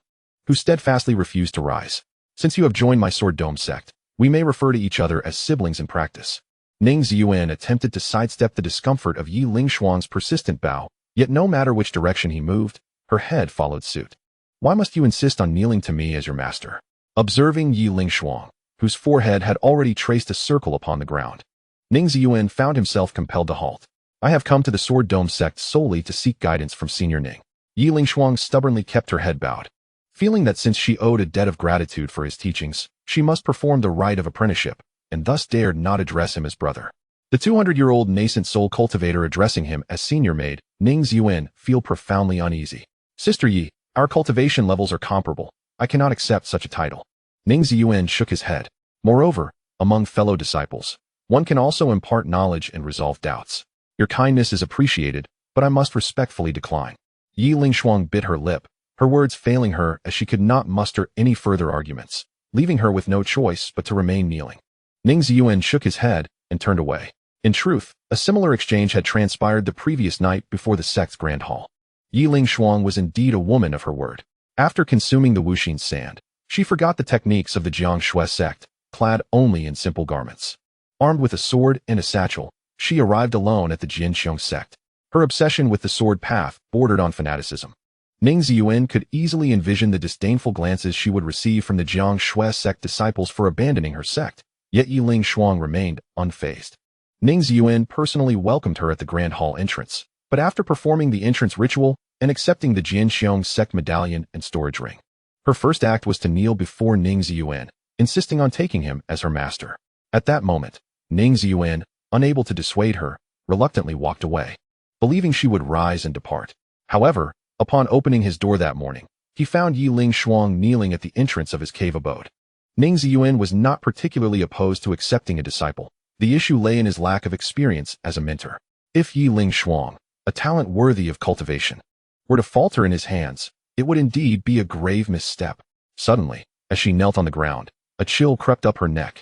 who steadfastly refused to rise. Since you have joined my Sword Dome sect, we may refer to each other as siblings in practice. Ning Ziyuan attempted to sidestep the discomfort of Yi Lingshuang's persistent bow, yet no matter which direction he moved, her head followed suit. Why must you insist on kneeling to me as your master? Observing Yi Lingshuang, whose forehead had already traced a circle upon the ground, Ning Ziyuan found himself compelled to halt. I have come to the Sword Dome sect solely to seek guidance from Senior Ning. Yi Lingshuang stubbornly kept her head bowed, feeling that since she owed a debt of gratitude for his teachings, she must perform the rite of apprenticeship, and thus dared not address him as brother. The 200-year-old Nascent Soul cultivator addressing him as senior made Ning Ziyuan feel profoundly uneasy. Sister Yi, our cultivation levels are comparable. I cannot accept such a title. Ning Ziyuan shook his head. Moreover, among fellow disciples, one can also impart knowledge and resolve doubts. Your kindness is appreciated, but I must respectfully decline. Yi Lingshuang bit her lip, her words failing her as she could not muster any further arguments, leaving her with no choice but to remain kneeling. Ning Ziyuan shook his head and turned away. In truth, a similar exchange had transpired the previous night before the sect's grand hall. Yiling Shuang was indeed a woman of her word. After consuming the Wuxin sand, she forgot the techniques of the Jiangshui sect, clad only in simple garments. Armed with a sword and a satchel, she arrived alone at the Jianxiong sect. Her obsession with the sword path bordered on fanaticism. Ning Ziyuan could easily envision the disdainful glances she would receive from the Jiangshui sect disciples for abandoning her sect, yet Yiling Shuang remained unfazed. Ning Ziyuan personally welcomed her at the grand hall entrance, but after performing the entrance ritual and accepting the Jianxiong sect medallion and storage ring, her first act was to kneel before Ning Ziyuan, insisting on taking him as her master. At that moment, Ning Ziyuan, unable to dissuade her, reluctantly walked away, believing she would rise and depart. However, upon opening his door that morning, he found Yiling Shuang kneeling at the entrance of his cave abode. Ning Ziyuan was not particularly opposed to accepting a disciple. The issue lay in his lack of experience as a mentor. If Yiling Shuang, a talent worthy of cultivation, were to falter in his hands, it would indeed be a grave misstep. Suddenly, as she knelt on the ground, a chill crept up her neck,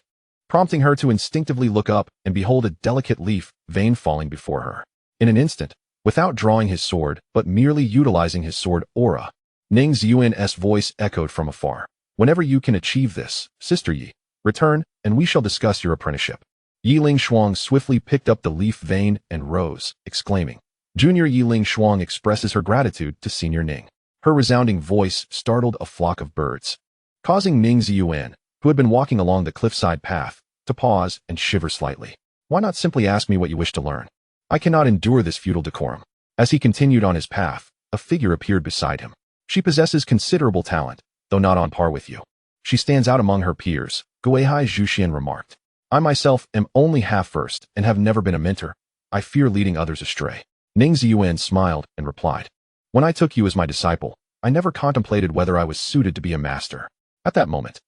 prompting her to instinctively look up and behold a delicate leaf vein falling before her. In an instant, without drawing his sword but merely utilizing his sword aura, Ning Ziyuan's voice echoed from afar. "Whenever you can achieve this, Sister Yi, return, and we shall discuss your apprenticeship." Yiling Shuang swiftly picked up the leaf vein and rose, exclaiming, "Junior Yiling Shuang expresses her gratitude to Senior Ning." Her resounding voice startled a flock of birds, causing Ning Ziyuan, who had been walking along the cliffside path, to pause and shiver slightly. "Why not simply ask me what you wish to learn? I cannot endure this feudal decorum." As he continued on his path, a figure appeared beside him. "She possesses considerable talent, though not on par with you. She stands out among her peers," Gui Haizhu Xuan remarked. "I myself am only half-versed and have never been a mentor. I fear leading others astray." Ning Ziyuan smiled and replied, "When I took you as my disciple, I never contemplated whether I was suited to be a master. At that moment,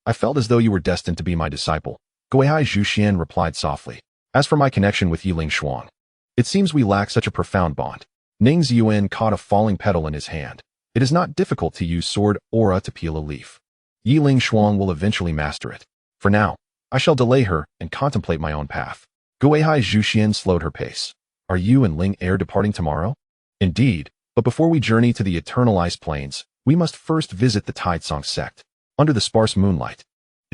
I felt as though you were destined to be my disciple." Gui Haizhu Xuan replied softly. "As for my connection with Yiling Shuang, it seems we lack such a profound bond." Ning Ziyuan caught a falling petal in his hand. "It is not difficult to use sword aura to peel a leaf. Yiling Shuang will eventually master it. For now, I shall delay her and contemplate my own path." Gui Haizhu Xuan slowed her pace. "Are you and Ling Er departing tomorrow?" "Indeed, but before we journey to the eternal ice plains, we must first visit the Taisong sect." Under the sparse moonlight,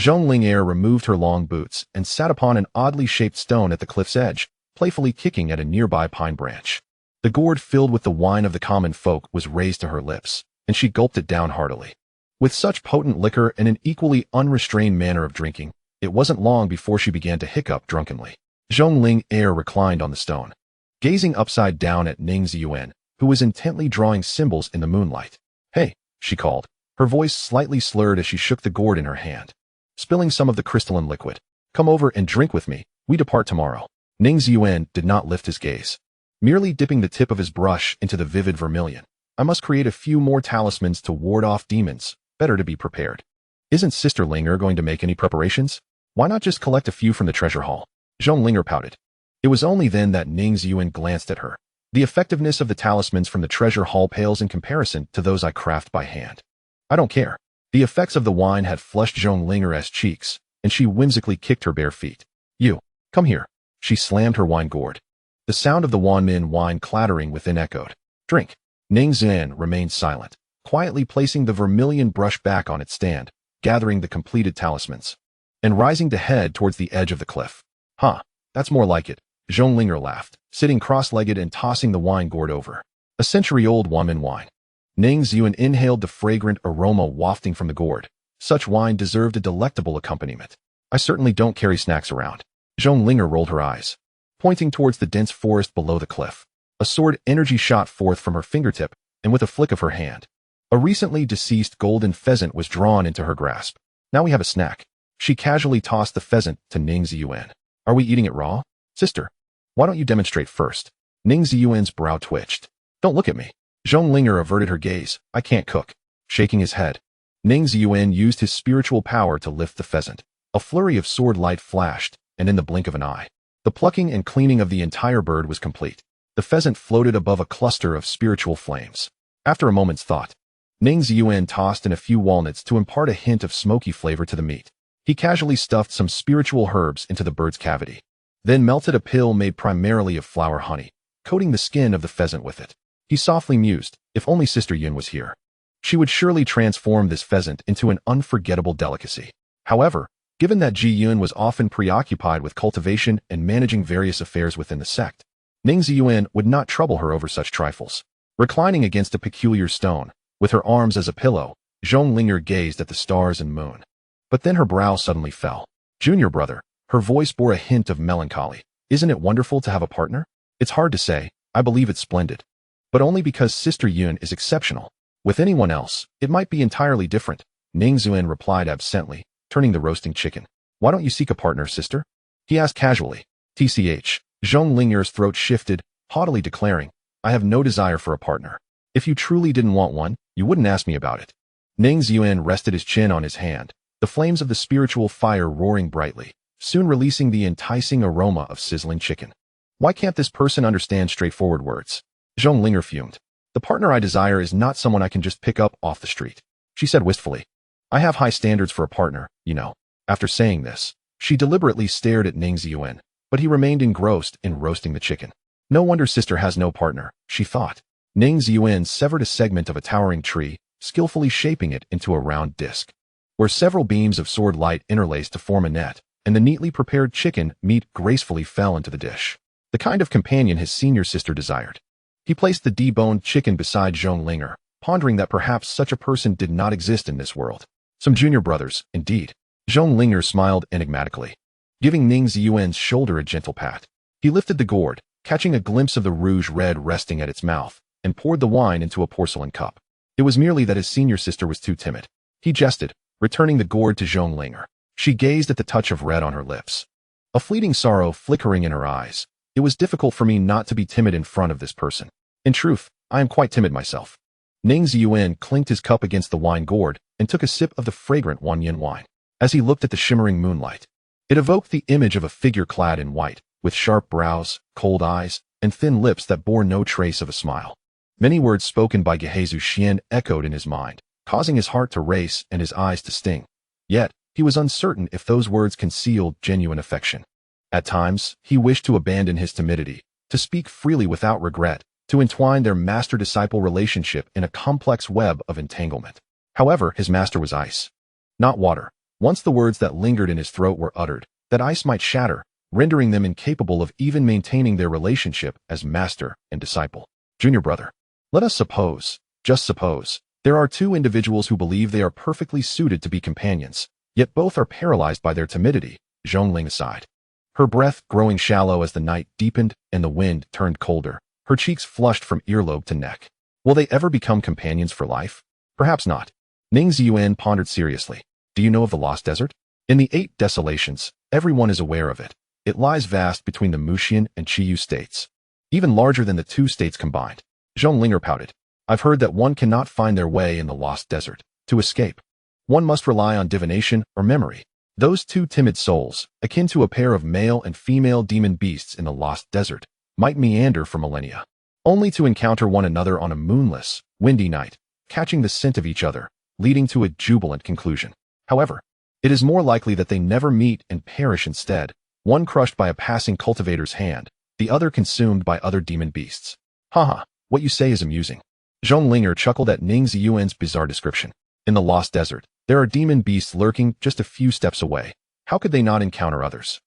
Zhong Ling Er removed her long boots and sat upon an oddly shaped stone at the cliff's edge, playfully kicking at a nearby pine branch. The gourd filled with the wine of the common folk was raised to her lips, and she gulped it down heartily. With such potent liquor and an equally unrestrained manner of drinking, it wasn't long before she began to hiccup drunkenly. Zhong Ling Er reclined on the stone, gazing upside down at Ning Ziyuan, who was intently drawing symbols in the moonlight. "Hey," she called, her voice slightly slurred as she shook the gourd in her hand, spilling some of the crystalline liquid. "Come over and drink with me. We depart tomorrow." Ning Ziyuan did not lift his gaze, merely dipping the tip of his brush into the vivid vermilion. "I must create a few more talismans to ward off demons. Better to be prepared." "Isn't Sister Linger going to make any preparations? Why not just collect a few from the treasure hall?" Zhong Linger pouted. It was only then that Ning Ziyuan glanced at her. "The effectiveness of the talismans from the treasure hall pales in comparison to those I craft by hand." "I don't care." The effects of the wine had flushed Zhong Linger's cheeks, and she whimsically kicked her bare feet. "You, come here." She slammed her wine gourd. The sound of the Wanmin wine clattering within echoed. "Drink." Ning Ziyuan remained silent, quietly placing the vermilion brush back on its stand, gathering the completed talismans, and rising to head towards the edge of the cliff. "Huh, that's more like it," Zhong Linger laughed, sitting cross-legged and tossing the wine gourd over. "A century-old Wanmin wine." Ning Ziyuan inhaled the fragrant aroma wafting from the gourd. Such wine deserved a delectable accompaniment. "I certainly don't carry snacks around." Zhong Linger rolled her eyes, pointing towards the dense forest below the cliff. A sword energy shot forth from her fingertip, and with a flick of her hand, a recently deceased golden pheasant was drawn into her grasp. "Now we have a snack." She casually tossed the pheasant to Ning Ziyuan. "Are we eating it raw? Sister, why don't you demonstrate first?" Ning Ziyuan's brow twitched. "Don't look at me." Zhong Linger averted her gaze. "I can't cook." Shaking his head, Ning Ziyuan used his spiritual power to lift the pheasant. A flurry of sword light flashed, and in the blink of an eye, the plucking and cleaning of the entire bird was complete. The pheasant floated above a cluster of spiritual flames. After a moment's thought, Ning Ziyuan tossed in a few walnuts to impart a hint of smoky flavor to the meat. He casually stuffed some spiritual herbs into the bird's cavity, then melted a pill made primarily of flower honey, coating the skin of the pheasant with it. He softly mused, if only Sister Yun was here. She would surely transform this pheasant into an unforgettable delicacy. However, given that Ji Yun was often preoccupied with cultivation and managing various affairs within the sect, Ning Ziyuan would not trouble her over such trifles. Reclining against a peculiar stone, with her arms as a pillow, Zhong Linger gazed at the stars and moon. But then her brow suddenly fell. Junior brother, her voice bore a hint of melancholy. Isn't it wonderful to have a partner? It's hard to say, I believe it's splendid. But only because Sister Yun is exceptional. With anyone else, it might be entirely different, Ning Ziyuan replied absently, turning the roasting chicken. Why don't you seek a partner, sister? He asked casually. TCH, Zhong Linger's throat shifted, haughtily declaring, I have no desire for a partner. If you truly didn't want one, you wouldn't ask me about it. Ning Ziyuan rested his chin on his hand, the flames of the spiritual fire roaring brightly, soon releasing the enticing aroma of sizzling chicken. Why can't this person understand straightforward words? Zhong Linger fumed. The partner I desire is not someone I can just pick up off the street, she said wistfully. I have high standards for a partner, you know. After saying this, she deliberately stared at Ning Ziyuan, but he remained engrossed in roasting the chicken. No wonder sister has no partner, she thought. Ning Ziyuan severed a segment of a towering tree, skillfully shaping it into a round disc, where several beams of sword light interlaced to form a net, and the neatly prepared chicken meat gracefully fell into the dish. The kind of companion his senior sister desired. He placed the deboned chicken beside Zhong Linger, pondering that perhaps such a person did not exist in this world. Some junior brothers, indeed. Zhong Linger smiled enigmatically, giving Ning Ziyuan's shoulder a gentle pat. He lifted the gourd, catching a glimpse of the rouge red resting at its mouth, and poured the wine into a porcelain cup. It was merely that his senior sister was too timid. He jested, returning the gourd to Zhong Linger. She gazed at the touch of red on her lips, a fleeting sorrow flickering in her eyes. It was difficult for me not to be timid in front of this person. In truth, I am quite timid myself. Ning Ziyuan clinked his cup against the wine gourd and took a sip of the fragrant Wanyan wine. As he looked at the shimmering moonlight, it evoked the image of a figure clad in white, with sharp brows, cold eyes, and thin lips that bore no trace of a smile. Many words spoken by Gui Haizhu Xuan echoed in his mind, causing his heart to race and his eyes to sting. Yet, he was uncertain if those words concealed genuine affection. At times, he wished to abandon his timidity, to speak freely without regret, to entwine their master-disciple relationship in a complex web of entanglement. However, his master was ice, not water. Once the words that lingered in his throat were uttered, that ice might shatter, rendering them incapable of even maintaining their relationship as master and disciple. Junior brother, let us suppose, just suppose, there are two individuals who believe they are perfectly suited to be companions, yet both are paralyzed by their timidity. Zhong Ling sighed, her breath growing shallow as the night deepened and the wind turned colder. Her cheeks flushed from earlobe to neck. Will they ever become companions for life? Perhaps not. Ning Ziyuan pondered seriously. Do you know of the Lost Desert? In the Eight Desolations, everyone is aware of it. It lies vast between the Muxian and Qiyu states, even larger than the two states combined. Zhong Linger pouted. I've heard that one cannot find their way in the Lost Desert. To escape, one must rely on divination or memory. Those two timid souls, akin to a pair of male and female demon beasts in the Lost Desert, might meander for millennia, only to encounter one another on a moonless, windy night, catching the scent of each other, leading to a jubilant conclusion. However, it is more likely that they never meet and perish instead, one crushed by a passing cultivator's hand, the other consumed by other demon beasts. Haha, what you say is amusing. Zhong Linger chuckled at Ning Ziyuan's bizarre description. In the Lost Desert, there are demon beasts lurking just a few steps away. How could they not encounter others?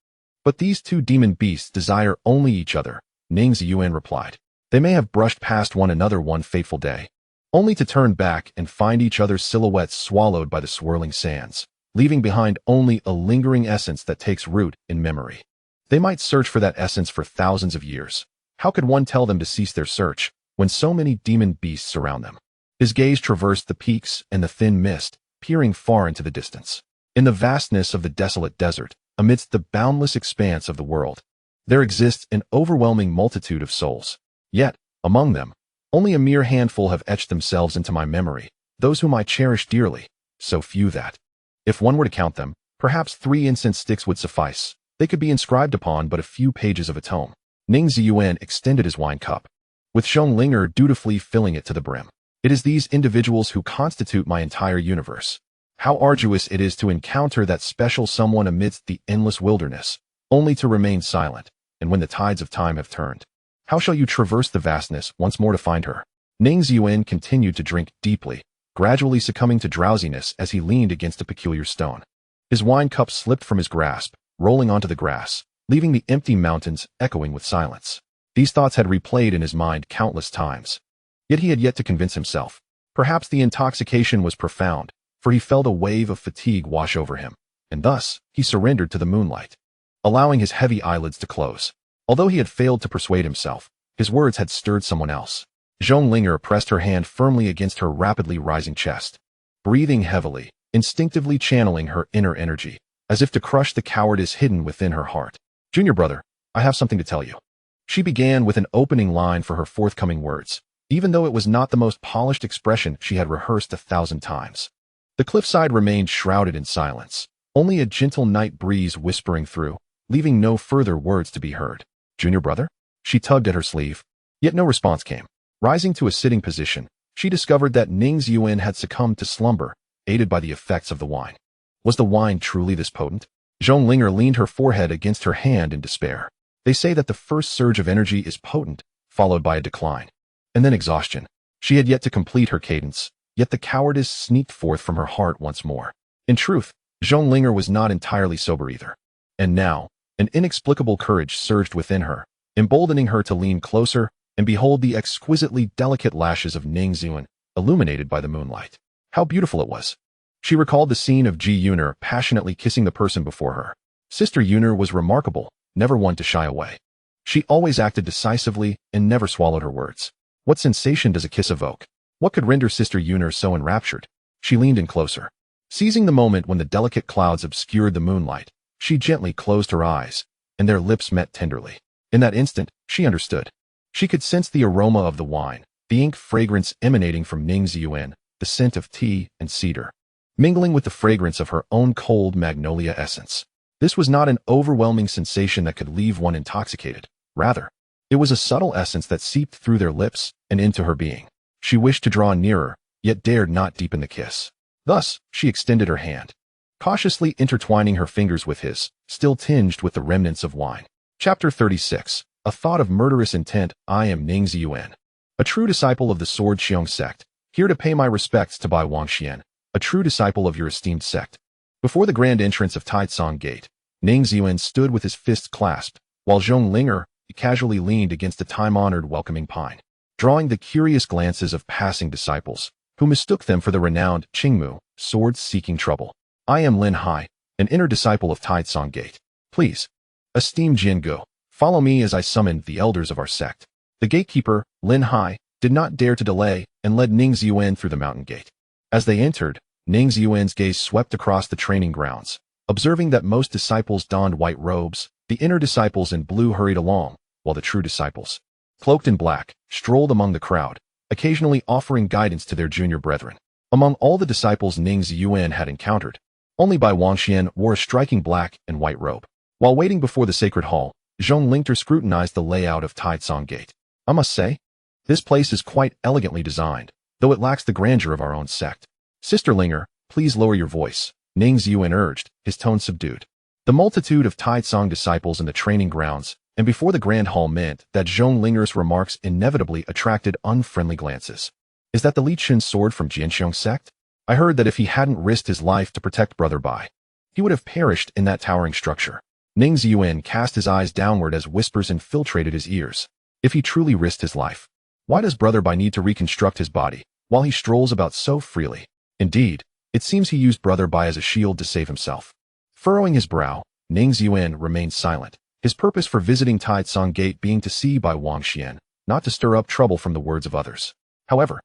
But these two demon beasts desire only each other, Ning Ziyuan replied. They may have brushed past one another one fateful day, only to turn back and find each other's silhouettes swallowed by the swirling sands, leaving behind only a lingering essence that takes root in memory. They might search for that essence for thousands of years. How could one tell them to cease their search when so many demon beasts surround them? His gaze traversed the peaks and the thin mist, peering far into the distance. In the vastness of the desolate desert, amidst the boundless expanse of the world, there exists an overwhelming multitude of souls. Yet, among them, only a mere handful have etched themselves into my memory, those whom I cherish dearly, so few that, if one were to count them, perhaps 3 incense sticks would suffice. They could be inscribed upon but a few pages of a tome. Ning Ziyuan extended his wine cup, with Zhong Linger dutifully filling it to the brim. It is these individuals who constitute my entire universe. How arduous it is to encounter that special someone amidst the endless wilderness, only to remain silent, and when the tides of time have turned. How shall you traverse the vastness once more to find her? Ning Ziyuan continued to drink deeply, gradually succumbing to drowsiness as he leaned against a peculiar stone. His wine cup slipped from his grasp, rolling onto the grass, leaving the empty mountains echoing with silence. These thoughts had replayed in his mind countless times. Yet he had yet to convince himself. Perhaps the intoxication was profound, for he felt a wave of fatigue wash over him, and thus he surrendered to the moonlight, allowing his heavy eyelids to close. Although he had failed to persuade himself, his words had stirred someone else. Zhong Linger pressed her hand firmly against her rapidly rising chest, breathing heavily, instinctively channeling her inner energy, as if to crush the cowardice hidden within her heart. Junior brother, I have something to tell you. She began with an opening line for her forthcoming words, even though it was not the most polished expression she had rehearsed 1,000 times. The cliffside remained shrouded in silence, only a gentle night breeze whispering through, leaving no further words to be heard. Junior brother? She tugged at her sleeve, yet no response came. Rising to a sitting position, she discovered that Ning Ziyuan had succumbed to slumber, aided by the effects of the wine. Was the wine truly this potent? Zhong Linger leaned her forehead against her hand in despair. They say that the first surge of energy is potent, followed by a decline, and then exhaustion. She had yet to complete her cadence, yet the cowardice sneaked forth from her heart once more. In truth, Zhong Linger was not entirely sober either. And now, an inexplicable courage surged within her, emboldening her to lean closer and behold the exquisitely delicate lashes of Ning Ziyuan, illuminated by the moonlight. How beautiful it was. She recalled the scene of Ji Yuner passionately kissing the person before her. Sister Yuner was remarkable, never one to shy away. She always acted decisively and never swallowed her words. What sensation does a kiss evoke? What could render Sister Yuner so enraptured? She leaned in closer. Seizing the moment when the delicate clouds obscured the moonlight, she gently closed her eyes, and their lips met tenderly. In that instant, she understood. She could sense the aroma of the wine, the ink fragrance emanating from Ning Ziyuan, the scent of tea and cedar, mingling with the fragrance of her own cold magnolia essence. This was not an overwhelming sensation that could leave one intoxicated. Rather, it was a subtle essence that seeped through their lips and into her being. She wished to draw nearer, yet dared not deepen the kiss. Thus, she extended her hand, cautiously intertwining her fingers with his, still tinged with the remnants of wine. Chapter 36. A thought of murderous intent. I am Ning Ziyuan, a true disciple of the Sword Xiong Sect, here to pay my respects to Bai Wangxian, a true disciple of your esteemed sect. Before the grand entrance of Taicang Gate, Ning Ziyuan stood with his fists clasped, while Zhong Linger casually leaned against a time-honored welcoming pine, drawing the curious glances of passing disciples, who mistook them for the renowned Qingmu, sword-seeking trouble. I am Lin Hai, an inner disciple of Taicang Gate. Please, esteemed Jiangu, follow me as I summoned the elders of our sect. The gatekeeper, Lin Hai, did not dare to delay and led Ning Ziyuan through the mountain gate. As they entered, Ning Ziyuan's gaze swept across the training grounds, observing that most disciples donned white robes, the inner disciples in blue hurried along, while the true disciples, cloaked in black, strolled among the crowd, occasionally offering guidance to their junior brethren. Among all the disciples Ning Ziyuan had encountered, only Bai Wangxian wore a striking black and white robe. While waiting before the sacred hall, Zhong Linger scrutinized the layout of Taicang Gate. I must say, this place is quite elegantly designed, though it lacks the grandeur of our own sect. Sister Linger, please lower your voice, Ning Ziyuan urged, his tone subdued. The multitude of Taicang disciples in the training grounds and before the grand hall meant that Zhong Linger's remarks inevitably attracted unfriendly glances. Is that the Li Qin sword from Jianxiong sect? I heard that if he hadn't risked his life to protect Brother Bai, he would have perished in that towering structure. Ning Ziyuan cast his eyes downward as whispers infiltrated his ears. If he truly risked his life, why does Brother Bai need to reconstruct his body while he strolls about so freely? Indeed, it seems he used Brother Bai as a shield to save himself. Furrowing his brow, Ning Ziyuan remained silent, his purpose for visiting Taicang Gate being to see Bai Wangxian, not to stir up trouble from the words of others. However,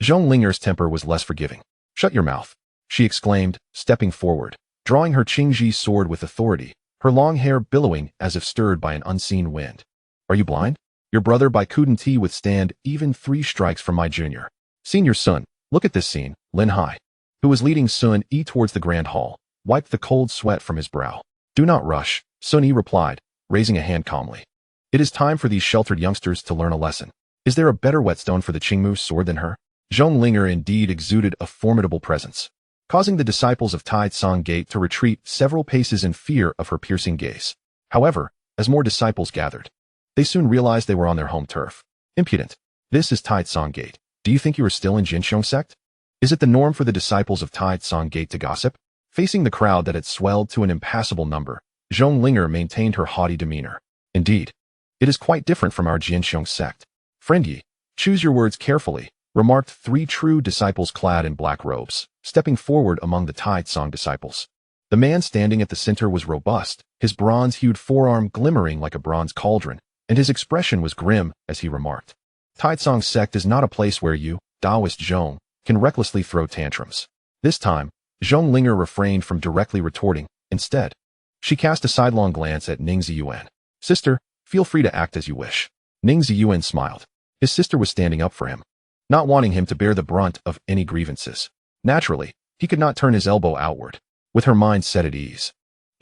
Zhong Linger's temper was less forgiving. Shut your mouth, she exclaimed, stepping forward, drawing her Qingji sword with authority, her long hair billowing as if stirred by an unseen wind. Are you blind? Your brother Bai couldn't withstand even 3 strikes from my junior. Senior Sun, look at this scene. Lin Hai, who was leading Sun Yi towards the grand hall, wiped the cold sweat from his brow. Do not rush, Sun Yi replied, raising a hand calmly. It is time for these sheltered youngsters to learn a lesson. Is there a better whetstone for the Qingmu sword than her? Zhonglinger indeed exuded a formidable presence, causing the disciples of Tai Tsong Gate to retreat several paces in fear of her piercing gaze. However, as more disciples gathered, they soon realized they were on their home turf. Impudent. This is Tai Tsong Gate. Do you think you are still in Jinxiong Sect? Is it the norm for the disciples of Tai Tsong Gate to gossip? Facing the crowd that had swelled to an impassable number, Zhonglinger maintained her haughty demeanor. Indeed, it is quite different from our Jinxiong Sect. Friend Yi, choose your words carefully, remarked three true disciples clad in black robes, stepping forward among the Tai Tsong disciples. The man standing at the center was robust, his bronze-hued forearm glimmering like a bronze cauldron, and his expression was grim as he remarked. Tai Tsong Sect is not a place where you, Taoist Zhong, can recklessly throw tantrums. This time, Zhonglinger refrained from directly retorting. Instead, she cast a sidelong glance at Ning Ziyuan. Sister, feel free to act as you wish. Ning Ziyuan smiled. His sister was standing up for him, not wanting him to bear the brunt of any grievances. Naturally, he could not turn his elbow outward, with her mind set at ease.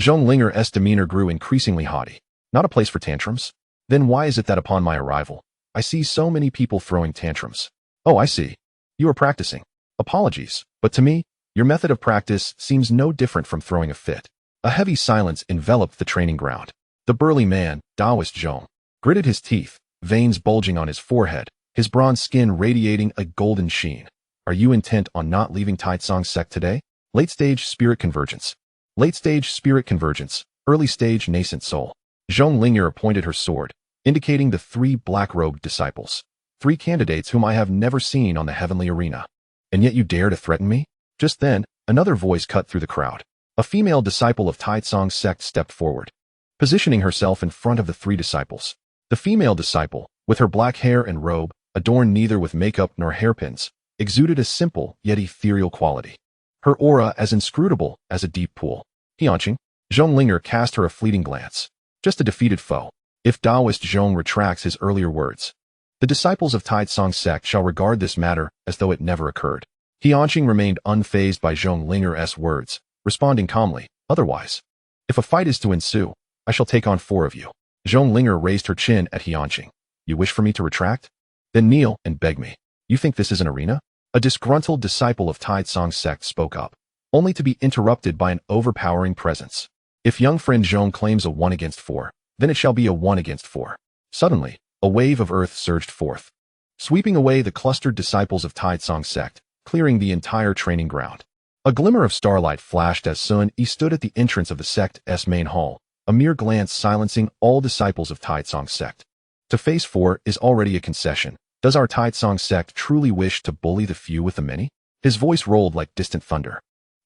Zhonglinger's demeanor grew increasingly haughty. Not a place for tantrums? Then why is it that upon my arrival, I see so many people throwing tantrums? Oh, I see. You are practicing. Apologies, but to me, your method of practice seems no different from throwing a fit. A heavy silence enveloped the training ground. The burly man, Taoist Zhong, gritted his teeth, veins bulging on his forehead, his bronze skin radiating a golden sheen. Are you intent on not leaving Tai Tsong Sect today? Late-stage spirit convergence. Late-stage spirit convergence. Early-stage nascent soul. Zhonglinger pointed her sword, indicating the three black-robed disciples. Three candidates whom I have never seen on the heavenly arena. And yet you dare to threaten me? Just then, another voice cut through the crowd. A female disciple of Tai Tsong Sect stepped forward, positioning herself in front of the three disciples. The female disciple, with her black hair and robe, adorned neither with makeup nor hairpins, exuded a simple yet ethereal quality. Her aura as inscrutable as a deep pool. Hianqing, Zhonglinger cast her a fleeting glance. Just a defeated foe. If Taoist Zhong retracts his earlier words, the disciples of Tai Tsong Sect shall regard this matter as though it never occurred. Hianqing remained unfazed by Zhonglinger's words, responding calmly, otherwise, if a fight is to ensue, I shall take on 4 of you. Zhonglinger raised her chin at Hianqing. You wish for me to retract? Then kneel and beg me. You think this is an arena? A disgruntled disciple of Tai Tsong Sect spoke up, only to be interrupted by an overpowering presence. If young friend Zhong claims a 1 against 4, then it shall be a 1 against 4. Suddenly, a wave of earth surged forth, sweeping away the clustered disciples of Tai Tsong Sect, clearing the entire training ground. A glimmer of starlight flashed as Sun Yi stood at the entrance of the Sect's main hall, a mere glance silencing all disciples of Tai Tsong Sect. To face 4 is already a concession. Does our Tai Tsong Sect truly wish to bully the few with the many? His voice rolled like distant thunder.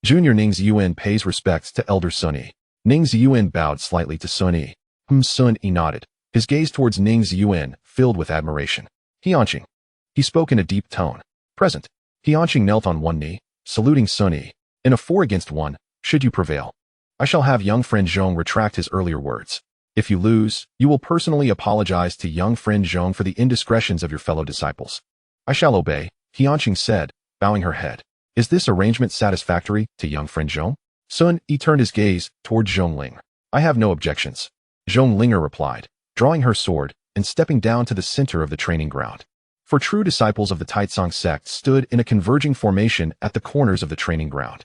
Junior Ning Ziyuan pays respects to Elder Sun Yi. Ning Ziyuan bowed slightly to Sun Yi. Sun Yi nodded, his gaze towards Ning Ziyuan filled with admiration. Hianqing. He spoke in a deep tone. Present. Hianqing knelt on one knee, saluting Sun Yi. In a 4 against 1, should you prevail, I shall have young friend Zhong retract his earlier words. If you lose, you will personally apologize to young friend Zhong for the indiscretions of your fellow disciples. I shall obey, Hianqing said, bowing her head. Is this arrangement satisfactory to young friend Zhong? Sun Yi turned his gaze toward Zhongling. I have no objections. Zhonglinger replied, drawing her sword and stepping down to the center of the training ground. For true disciples of the Tai Tsong Sect stood in a converging formation at the corners of the training ground.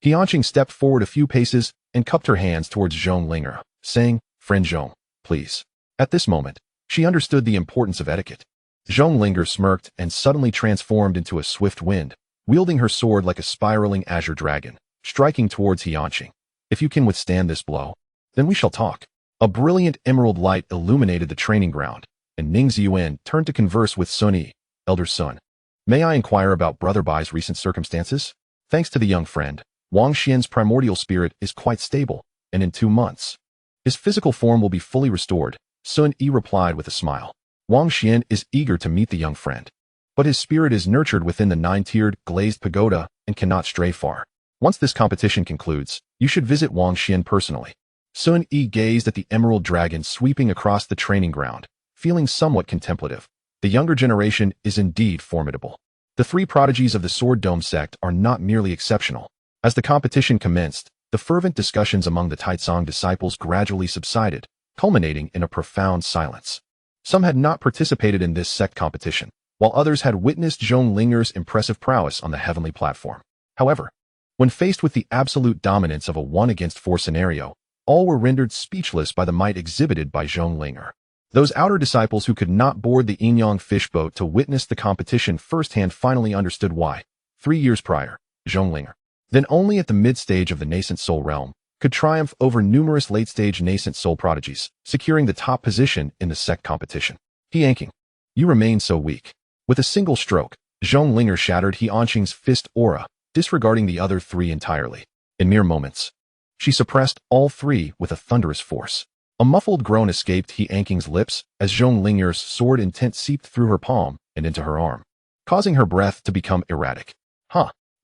Hianqing stepped forward a few paces and cupped her hands towards Zhonglinger, saying, Friend Zhong, please. At this moment, she understood the importance of etiquette. Zhonglinger smirked and suddenly transformed into a swift wind, wielding her sword like a spiraling azure dragon, striking towards Hianqing. If you can withstand this blow, then we shall talk. A brilliant emerald light illuminated the training ground, and Ning Ziyuan turned to converse with Sun Yi. Elder Sun, may I inquire about Brother Bai's recent circumstances? Thanks to the young friend, Wang Xian's primordial spirit is quite stable, and in 2 months, his physical form will be fully restored, Sun Yi replied with a smile. Wang Xian is eager to meet the young friend, but his spirit is nurtured within the 9-tiered glazed pagoda and cannot stray far. Once this competition concludes, you should visit Wang Xian personally. Sun Yi gazed at the emerald dragon sweeping across the training ground, feeling somewhat contemplative. The younger generation is indeed formidable. The 3 prodigies of the Sword Dome sect are not merely exceptional. As the competition commenced, the fervent discussions among the Tai Tsong disciples gradually subsided, culminating in a profound silence. Some had not participated in this sect competition, while others had witnessed Zhong Linger's impressive prowess on the heavenly platform. However, when faced with the absolute dominance of a 1-against-4 scenario, all were rendered speechless by the might exhibited by Zhong Linger. Those outer disciples who could not board the Yinyang fishboat to witness the competition firsthand finally understood why, 3 years prior, Zhong Linger, then only at the mid-stage of the Nascent Soul realm, could triumph over numerous late-stage Nascent Soul prodigies, securing the top position in the Sect competition. He Anqing, you remain so weak. With a single stroke, Zhong Linger shattered He Anqing's fist aura, disregarding the other 3 entirely. In mere moments, she suppressed all 3 with a thunderous force. A muffled groan escaped He Anqing's lips as Zhong Linger's sword intent seeped through her palm and into her arm, causing her breath to become erratic.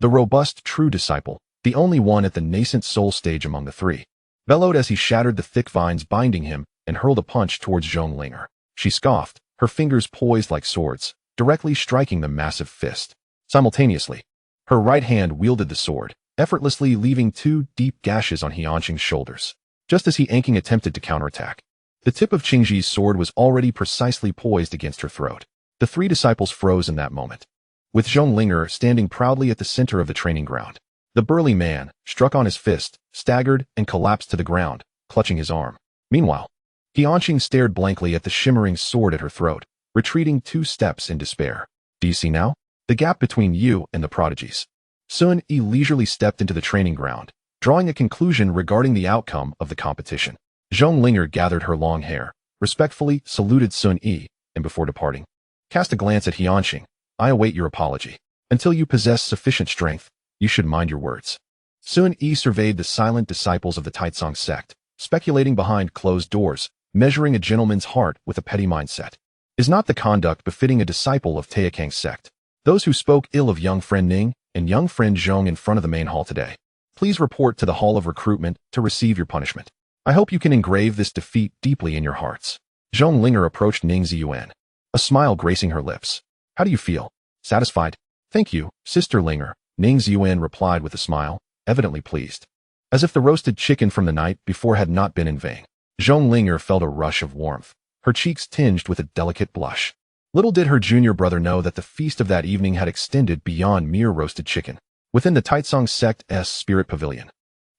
The robust true disciple, the only one at the Nascent Soul stage among the 3, bellowed as he shattered the thick vines binding him and hurled a punch towards Zhong Linger. She scoffed, her fingers poised like swords, directly striking the massive fist. Simultaneously, her right hand wielded the sword, effortlessly leaving 2 deep gashes on He Anqing's shoulders. Just as He Anqing attempted to counterattack, the tip of Qingji's sword was already precisely poised against her throat. The 3 disciples froze in that moment, with Zhong Linger standing proudly at the center of the training ground. The burly man, struck on his fist, staggered and collapsed to the ground, clutching his arm. Meanwhile, He Anqing stared blankly at the shimmering sword at her throat, retreating 2 steps in despair. Do you see now? The gap between you and the prodigies. Sun Yi leisurely stepped into the training ground, drawing a conclusion regarding the outcome of the competition. Zhong Linger gathered her long hair, respectfully saluted Sun Yi, and before departing, cast a glance at He Anqing. I await your apology. Until you possess sufficient strength, you should mind your words. Sun Yi surveyed the silent disciples of the Taitsong sect, speculating behind closed doors, measuring a gentleman's heart with a petty mindset. Is not the conduct befitting a disciple of Taikang's sect? Those who spoke ill of young friend Ning and young friend Zhong in front of the main hall today, please report to the Hall of Recruitment to receive your punishment. I hope you can engrave this defeat deeply in your hearts. Zhong Linger approached Ning Ziyuan, a smile gracing her lips. How do you feel? Satisfied? Thank you, Sister Linger, Ning Ziyuan replied with a smile, evidently pleased. As if the roasted chicken from the night before had not been in vain. Zhong Linger felt a rush of warmth, her cheeks tinged with a delicate blush. Little did her junior brother know that the feast of that evening had extended beyond mere roasted chicken. Within the Taitsong Sect's spirit pavilion,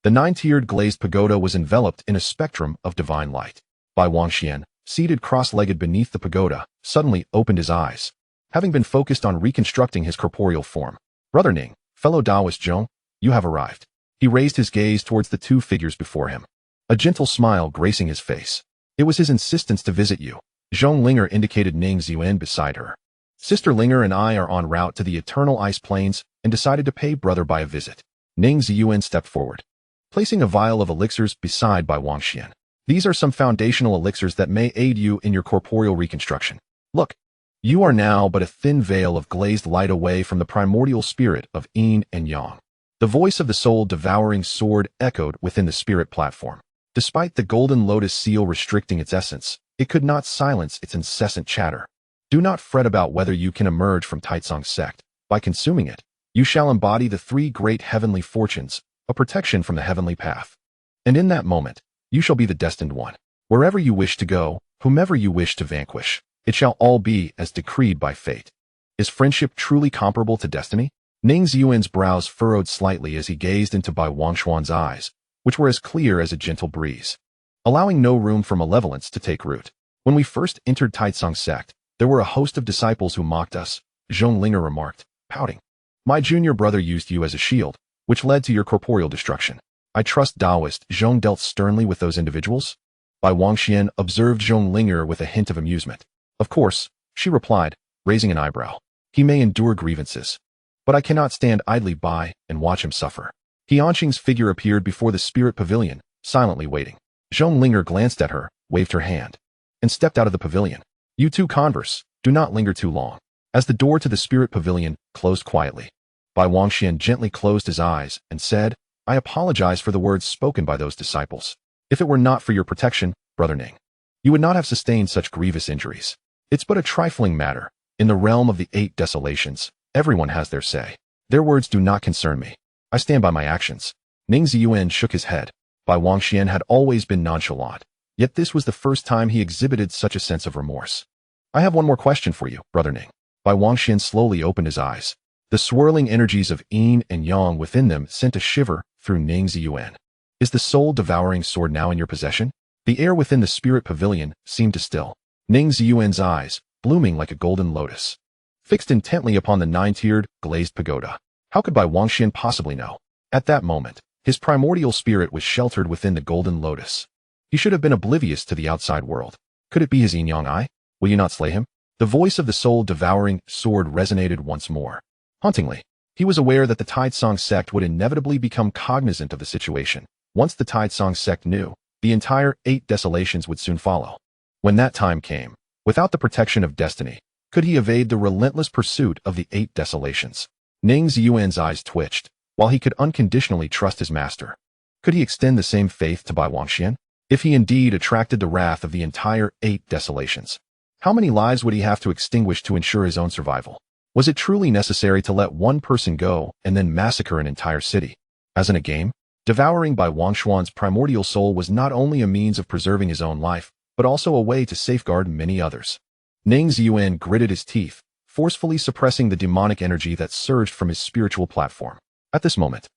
the 9-tiered glazed pagoda was enveloped in a spectrum of divine light. Bai Wangxian, seated cross-legged beneath the pagoda, suddenly opened his eyes, having been focused on reconstructing his corporeal form. Brother Ning, fellow Taoist Zhong, you have arrived. He raised his gaze towards the 2 figures before him, a gentle smile gracing his face. It was his insistence to visit you. Zhong Linger indicated Ning Ziyuan beside her. Sister Linger and I are en route to the Eternal Ice Plains and decided to pay Brother Bai a visit. Ning Ziyuan stepped forward, placing a vial of elixirs beside Bai Wangxian. These are some foundational elixirs that may aid you in your corporeal reconstruction. Look, you are now but a thin veil of glazed light away from the primordial spirit of Yin and Yang. The voice of the soul-devouring sword echoed within the spirit platform. Despite the golden lotus seal restricting its essence, it could not silence its incessant chatter. Do not fret about whether you can emerge from Taitsong sect. By consuming it, you shall embody the 3 great heavenly fortunes, a protection from the heavenly path. And in that moment, you shall be the destined one. Wherever you wish to go, whomever you wish to vanquish, it shall all be as decreed by fate. Is friendship truly comparable to destiny? Ning Ziyuan's brows furrowed slightly as he gazed into Bai Wangxuan's eyes, which were as clear as a gentle breeze, allowing no room for malevolence to take root. When we first entered Taitsong sect, there were a host of disciples who mocked us, Zhong Linger remarked, pouting. My junior brother used you as a shield, which led to your corporeal destruction. I trust Taoist Zhong dealt sternly with those individuals? Bai Wangxian observed Zhong Linger with a hint of amusement. Of course, she replied, raising an eyebrow. He may endure grievances, but I cannot stand idly by and watch him suffer. He Anqing's figure appeared before the spirit pavilion, silently waiting. Zhong Linger glanced at her, waved her hand, and stepped out of the pavilion. You 2 converse, do not linger too long. As the door to the spirit pavilion closed quietly, Bai Wangxian gently closed his eyes and said, I apologize for the words spoken by those disciples. If it were not for your protection, Brother Ning, you would not have sustained such grievous injuries. It's but a trifling matter. In the realm of the 8 desolations, everyone has their say. Their words do not concern me. I stand by my actions. Ning Ziyuan shook his head. Bai Wangxian had always been nonchalant, yet this was the first time he exhibited such a sense of remorse. I have one more question for you, Brother Ning. Bai Wangxian slowly opened his eyes. The swirling energies of yin and yang within them sent a shiver through Ning Ziyuan. Is the soul-devouring sword now in your possession? The air within the spirit pavilion seemed to still. Ning Ziyuan's eyes, blooming like a golden lotus, fixed intently upon the nine-tiered, glazed pagoda. How could Bai Wangxian possibly know? At that moment, his primordial spirit was sheltered within the golden lotus. He should have been oblivious to the outside world. Could it be his yin-yang eye? Will you not slay him? The voice of the soul-devouring sword resonated once more. Hauntingly, he was aware that the Tidesong sect would inevitably become cognizant of the situation. Once the Tidesong sect knew, the entire 8 desolations would soon follow. When that time came, without the protection of destiny, could he evade the relentless pursuit of the 8 desolations? Ning Ziyuan's eyes twitched, while he could unconditionally trust his master. Could he extend the same faith to Bai Wangxian? If he indeed attracted the wrath of the entire 8 desolations, how many lives would he have to extinguish to ensure his own survival? Was it truly necessary to let one person go and then massacre an entire city? As in a game, devouring Bai Wangxuan's primordial soul was not only a means of preserving his own life, but also a way to safeguard many others. Ning Ziyuan gritted his teeth, forcefully suppressing the demonic energy that surged from his spiritual platform. At this moment,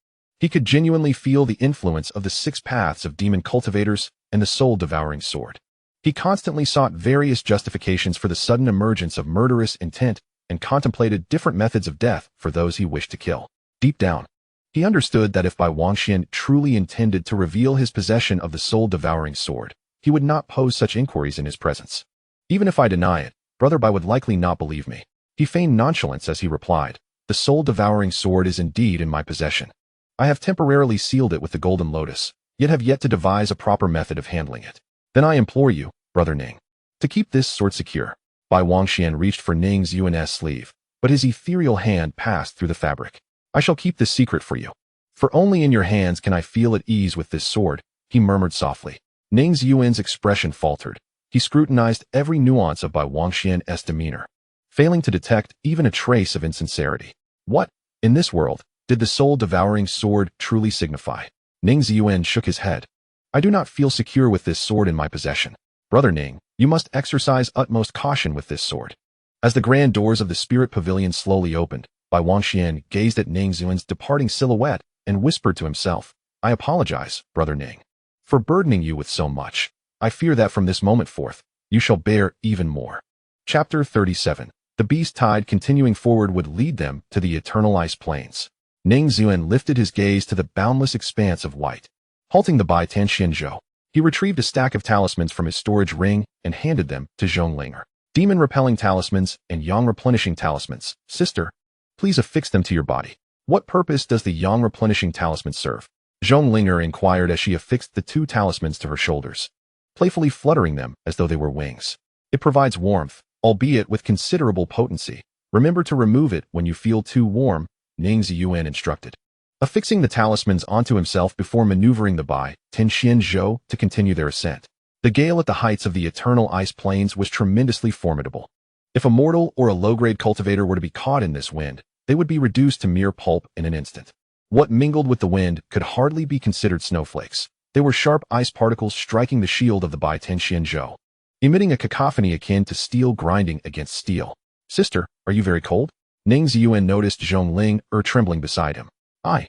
he could genuinely feel the influence of the 6 paths of demon cultivators and the soul-devouring sword. He constantly sought various justifications for the sudden emergence of murderous intent and contemplated different methods of death for those he wished to kill. Deep down, he understood that if Bai Wangxian truly intended to reveal his possession of the soul-devouring sword, he would not pose such inquiries in his presence. Even if I deny it, Brother Bai would likely not believe me. He feigned nonchalance as he replied, the soul-devouring sword is indeed in my possession. I have temporarily sealed it with the golden lotus, yet have yet to devise a proper method of handling it. Then I implore you, Brother Ning, to keep this sword secure. Bai Wangxian reached for Ning Ziyuan's sleeve, but his ethereal hand passed through the fabric. I shall keep this secret for you. For only in your hands can I feel at ease with this sword, he murmured softly. Ning Ziyuan's expression faltered. He scrutinized every nuance of Bai Wangxian's demeanor, failing to detect even a trace of insincerity. What, in this world, did the soul-devouring sword truly signify? Ning Ziyuan shook his head. I do not feel secure with this sword in my possession. Brother Ning, you must exercise utmost caution with this sword. As the grand doors of the spirit pavilion slowly opened, Bai Wangxian gazed at Ning Ziyuan's departing silhouette and whispered to himself, I apologize, Brother Ning, for burdening you with so much. I fear that from this moment forth, you shall bear even more. Chapter 37. The beast tide continuing forward would lead them to the eternal ice plains. Ning Ziyuan lifted his gaze to the boundless expanse of white. Halting the Bai Tianxianzhou, he retrieved a stack of talismans from his storage ring and handed them to Zhonglinger. Demon-repelling talismans and yang-replenishing talismans. Sister, please affix them to your body. What purpose does the yang-replenishing talisman serve? Zhonglinger inquired as she affixed the 2 talismans to her shoulders, playfully fluttering them as though they were wings. It provides warmth, albeit with considerable potency. Remember to remove it when you feel too warm, Ning Ziyuan instructed, affixing the talismans onto himself before maneuvering the Bai Tianxianzhou to continue their ascent. The gale at the heights of the eternal ice plains was tremendously formidable. If a mortal or a low-grade cultivator were to be caught in this wind, they would be reduced to mere pulp in an instant. What mingled with the wind could hardly be considered snowflakes. They were sharp ice particles striking the shield of the Bai Tianxianzhou, emitting a cacophony akin to steel grinding against steel. Sister, are you very cold? Ning Ziyuan noticed Zhongling trembling beside him. I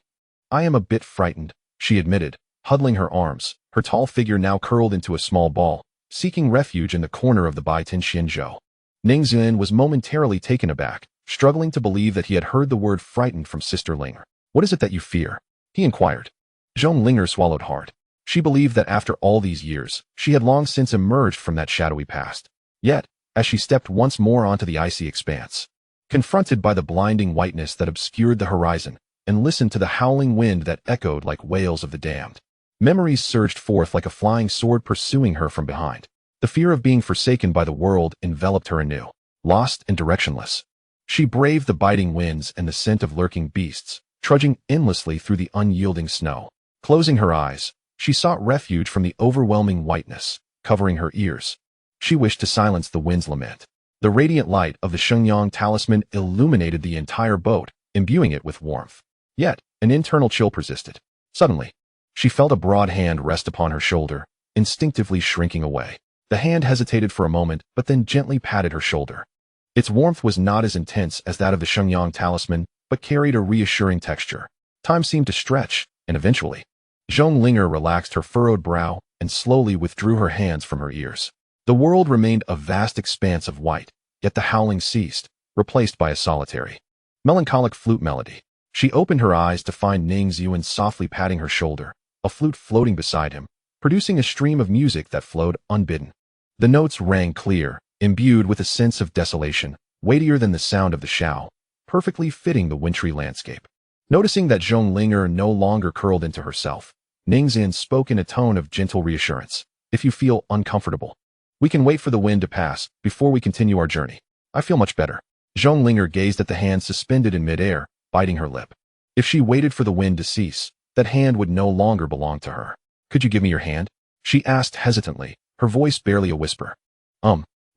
am a bit frightened, she admitted, huddling her arms, her tall figure now curled into a small ball, seeking refuge in the corner of the Bai Tianxianzhou. Ning Ziyuan was momentarily taken aback, struggling to believe that he had heard the word frightened from Sister Linger. What is it that you fear? He inquired. Zhonglinger swallowed hard. She believed that after all these years, she had long since emerged from that shadowy past. Yet, as she stepped once more onto the icy expanse, confronted by the blinding whiteness that obscured the horizon, and listened to the howling wind that echoed like wails of the damned, memories surged forth like a flying sword pursuing her from behind. The fear of being forsaken by the world enveloped her anew. Lost and directionless, she braved the biting winds and the scent of lurking beasts, trudging endlessly through the unyielding snow. Closing her eyes, she sought refuge from the overwhelming whiteness, covering her ears. She wished to silence the wind's lament. The radiant light of the Shenyang talisman illuminated the entire boat, imbuing it with warmth. Yet, an internal chill persisted. Suddenly, she felt a broad hand rest upon her shoulder, instinctively shrinking away. The hand hesitated for a moment, but then gently patted her shoulder. Its warmth was not as intense as that of the Shenyang talisman, but carried a reassuring texture. Time seemed to stretch, and eventually, Zhonglinger relaxed her furrowed brow and slowly withdrew her hands from her ears. The world remained a vast expanse of white, yet the howling ceased, replaced by a solitary, melancholic flute melody. She opened her eyes to find Ning Ziyuan softly patting her shoulder, a flute floating beside him, producing a stream of music that flowed unbidden. The notes rang clear, imbued with a sense of desolation, weightier than the sound of the shao, perfectly fitting the wintry landscape. Noticing that Zhonglinger no longer curled into herself, Ning Ziyuan spoke in a tone of gentle reassurance. If you feel uncomfortable, we can wait for the wind to pass before we continue our journey. I feel much better. Zhonglinger gazed at the hand suspended in midair, biting her lip. If she waited for the wind to cease, that hand would no longer belong to her. Could you give me your hand? She asked hesitantly, her voice barely a whisper.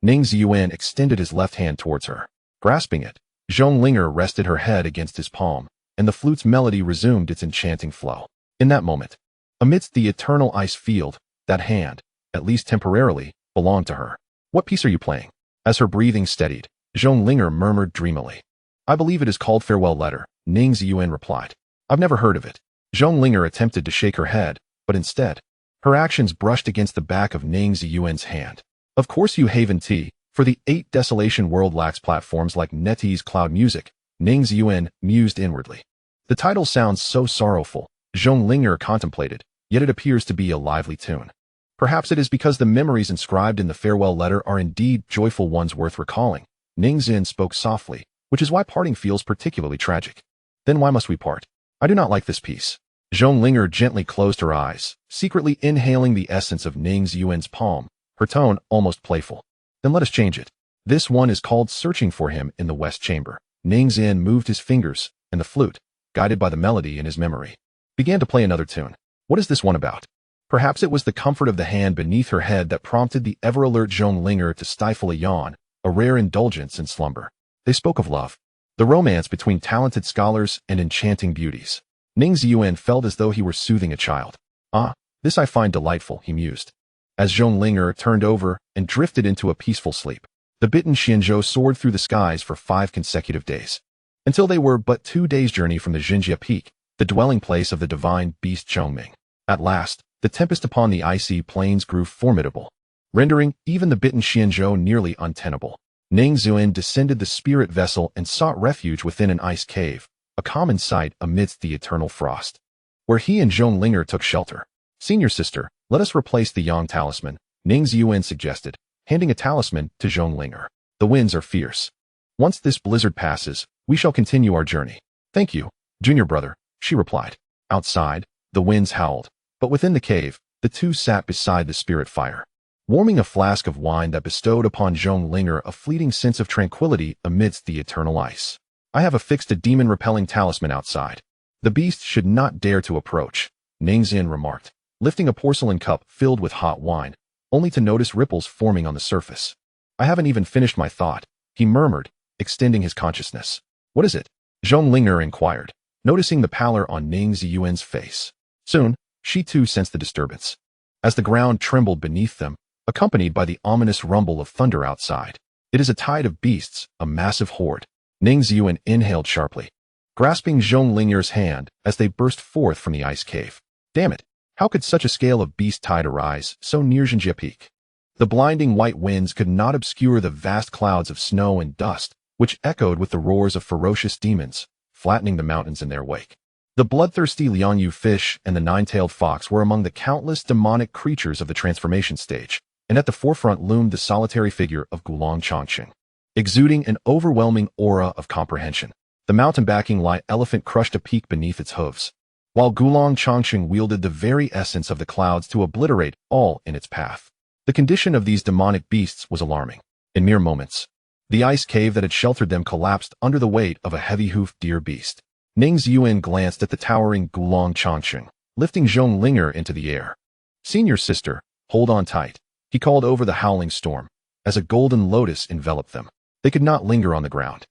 Ning Ziyuan extended his left hand towards her. Grasping it, Zhonglinger rested her head against his palm, and the flute's melody resumed its enchanting flow. In that moment, amidst the eternal ice field, that hand, at least temporarily, belonged to her. What piece are you playing? As her breathing steadied, Zhonglinger murmured dreamily. I believe it is called Farewell Letter, Ning Ziyuan replied. I've never heard of it. Zhonglinger attempted to shake her head, but instead, her actions brushed against the back of Ning Ziyuan's hand. Of course you haven tea, for the Eight Desolations World lacks platforms like NetEase Cloud Music, Ning Ziyuan mused inwardly. The title sounds so sorrowful, Zhonglinger contemplated, yet it appears to be a lively tune. Perhaps it is because the memories inscribed in the farewell letter are indeed joyful ones worth recalling. Ning Ziyuan spoke softly, which is why parting feels particularly tragic. Then why must we part? I do not like this piece. Zhonglinger gently closed her eyes, secretly inhaling the essence of Ning Ziyuan's palm, her tone almost playful. Then let us change it. This one is called Searching for Him in the West Chamber. Ning Ziyuan moved his fingers, and the flute, guided by the melody in his memory, began to play another tune. What is this one about? Perhaps it was the comfort of the hand beneath her head that prompted the ever-alert Zhonglinger to stifle a yawn, a rare indulgence in slumber. They spoke of love, the romance between talented scholars and enchanting beauties. Ning Ziyuan felt as though he were soothing a child. Ah, this I find delightful, he mused, as Zhonglinger turned over and drifted into a peaceful sleep. The bitten Xianzhou soared through the skies for 5 consecutive days, until they were but 2 days' journey from the Jinjia Peak, the dwelling place of the divine beast Chongming. At last, the tempest upon the icy plains grew formidable, rendering even the bitten Xianzhou nearly untenable. Ning Ziyuan descended the spirit vessel and sought refuge within an ice cave, a common sight amidst the eternal frost, where he and Zhonglinger took shelter. Senior sister, let us replace the Yang talisman, Ning Ziyuan suggested, handing a talisman to Zhonglinger. The winds are fierce. Once this blizzard passes, we shall continue our journey. Thank you, junior brother, she replied. Outside, the winds howled, but within the cave, the two sat beside the spirit fire, warming a flask of wine that bestowed upon Zhonglinger a fleeting sense of tranquility amidst the eternal ice. I have affixed a demon-repelling talisman outside. The beast should not dare to approach, Ning Ziyuan remarked, lifting a porcelain cup filled with hot wine, only to notice ripples forming on the surface. I haven't even finished my thought, he murmured, extending his consciousness. What is it? Zhonglinger inquired, noticing the pallor on Ning Ziyuan's face. Soon, she too sensed the disturbance, as the ground trembled beneath them, accompanied by the ominous rumble of thunder outside. It is a tide of beasts, a massive horde. Ning Ziyuan inhaled sharply, grasping Zhonglinger's hand as they burst forth from the ice cave. Damn it! How could such a scale of beast tide arise so near Jinjia Peak? The blinding white winds could not obscure the vast clouds of snow and dust, which echoed with the roars of ferocious demons, flattening the mountains in their wake. The bloodthirsty Liangyu fish and the nine-tailed fox were among the countless demonic creatures of the transformation stage, and at the forefront loomed the solitary figure of Gulong Changqing, exuding an overwhelming aura of comprehension. The mountain-backing light elephant crushed a peak beneath its hooves, while Gulong Changqing wielded the very essence of the clouds to obliterate all in its path. The condition of these demonic beasts was alarming. In mere moments, the ice cave that had sheltered them collapsed under the weight of a heavy-hoofed deer beast. Ning Ziyuan glanced at the towering Gulong Changqing, lifting Zhonglinger into the air. Senior sister, hold on tight, he called over the howling storm, as a golden lotus enveloped them. They could not linger on the ground.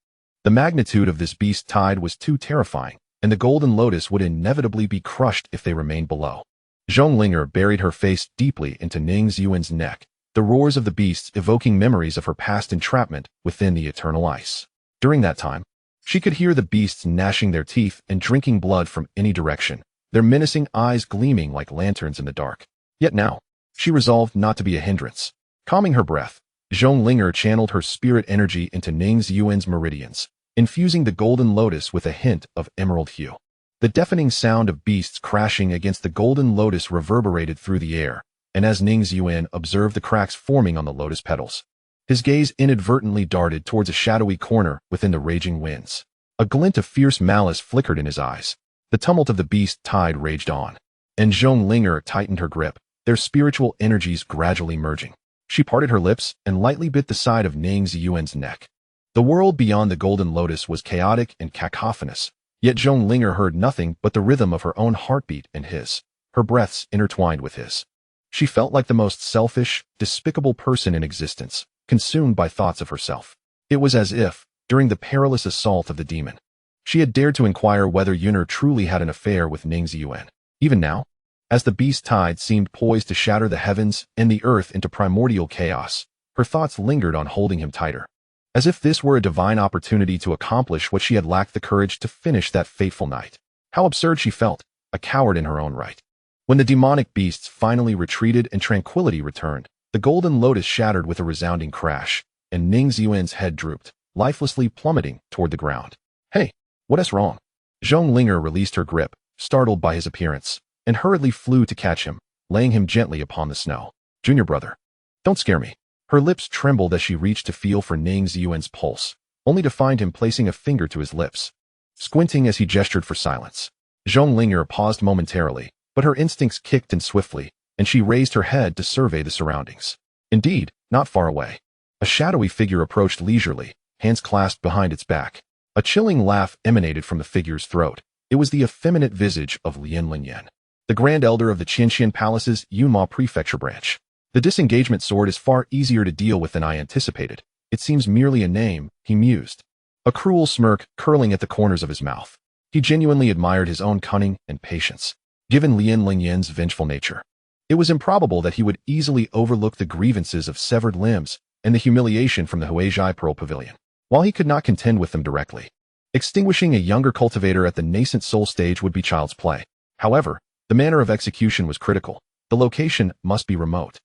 The magnitude of this beast tide was too terrifying, and the golden lotus would inevitably be crushed if they remained below. Zhonglinger buried her face deeply into Ning Ziyuan's neck, the roars of the beasts evoking memories of her past entrapment within the eternal ice. During that time, she could hear the beasts gnashing their teeth and drinking blood from any direction, their menacing eyes gleaming like lanterns in the dark. Yet now, she resolved not to be a hindrance. Calming her breath, Zhonglinger channeled her spirit energy into Ning Ziyuan's meridians, infusing the golden lotus with a hint of emerald hue. The deafening sound of beasts crashing against the golden lotus reverberated through the air, and as Ning Ziyuan observed the cracks forming on the lotus petals, his gaze inadvertently darted towards a shadowy corner within the raging winds. A glint of fierce malice flickered in his eyes. The tumult of the beast tide raged on, and Zhonglinger tightened her grip, their spiritual energies gradually merging. She parted her lips and lightly bit the side of Ning Ziyuan's neck. The world beyond the golden lotus was chaotic and cacophonous, yet Zhonglinger heard nothing but the rhythm of her own heartbeat and his, her breaths intertwined with his. She felt like the most selfish, despicable person in existence, consumed by thoughts of herself. It was as if, during the perilous assault of the demon, she had dared to inquire whether Yuner truly had an affair with Ning Ziyuan. Even now, as the beast tide seemed poised to shatter the heavens and the earth into primordial chaos, her thoughts lingered on holding him tighter, as if this were a divine opportunity to accomplish what she had lacked the courage to finish that fateful night. How absurd she felt, a coward in her own right. When the demonic beasts finally retreated and tranquility returned, the golden lotus shattered with a resounding crash, and Ning Ziyuan's head drooped, lifelessly plummeting toward the ground. Hey, what is wrong? Zhonglinger released her grip, startled by his appearance, and hurriedly flew to catch him, laying him gently upon the snow. Junior brother, don't scare me. Her lips trembled as she reached to feel for Ning Ziyuan's pulse, only to find him placing a finger to his lips, squinting as he gestured for silence. Zhonglinger paused momentarily, but her instincts kicked in swiftly, and she raised her head to survey the surroundings. Indeed, not far away, a shadowy figure approached leisurely, hands clasped behind its back. A chilling laugh emanated from the figure's throat. It was the effeminate visage of Lian Linyan, the Grand Elder of the Qianxian Palace's Yunma Prefecture branch. The disengagement sword is far easier to deal with than I anticipated. It seems merely a name, he mused, a cruel smirk curling at the corners of his mouth. He genuinely admired his own cunning and patience, given Lian Linyan's vengeful nature. It was improbable that he would easily overlook the grievances of severed limbs and the humiliation from the Huizhai Pearl Pavilion, while he could not contend with them directly. Extinguishing a younger cultivator at the Nascent Soul stage would be child's play. However, the manner of execution was critical. The location must be remote,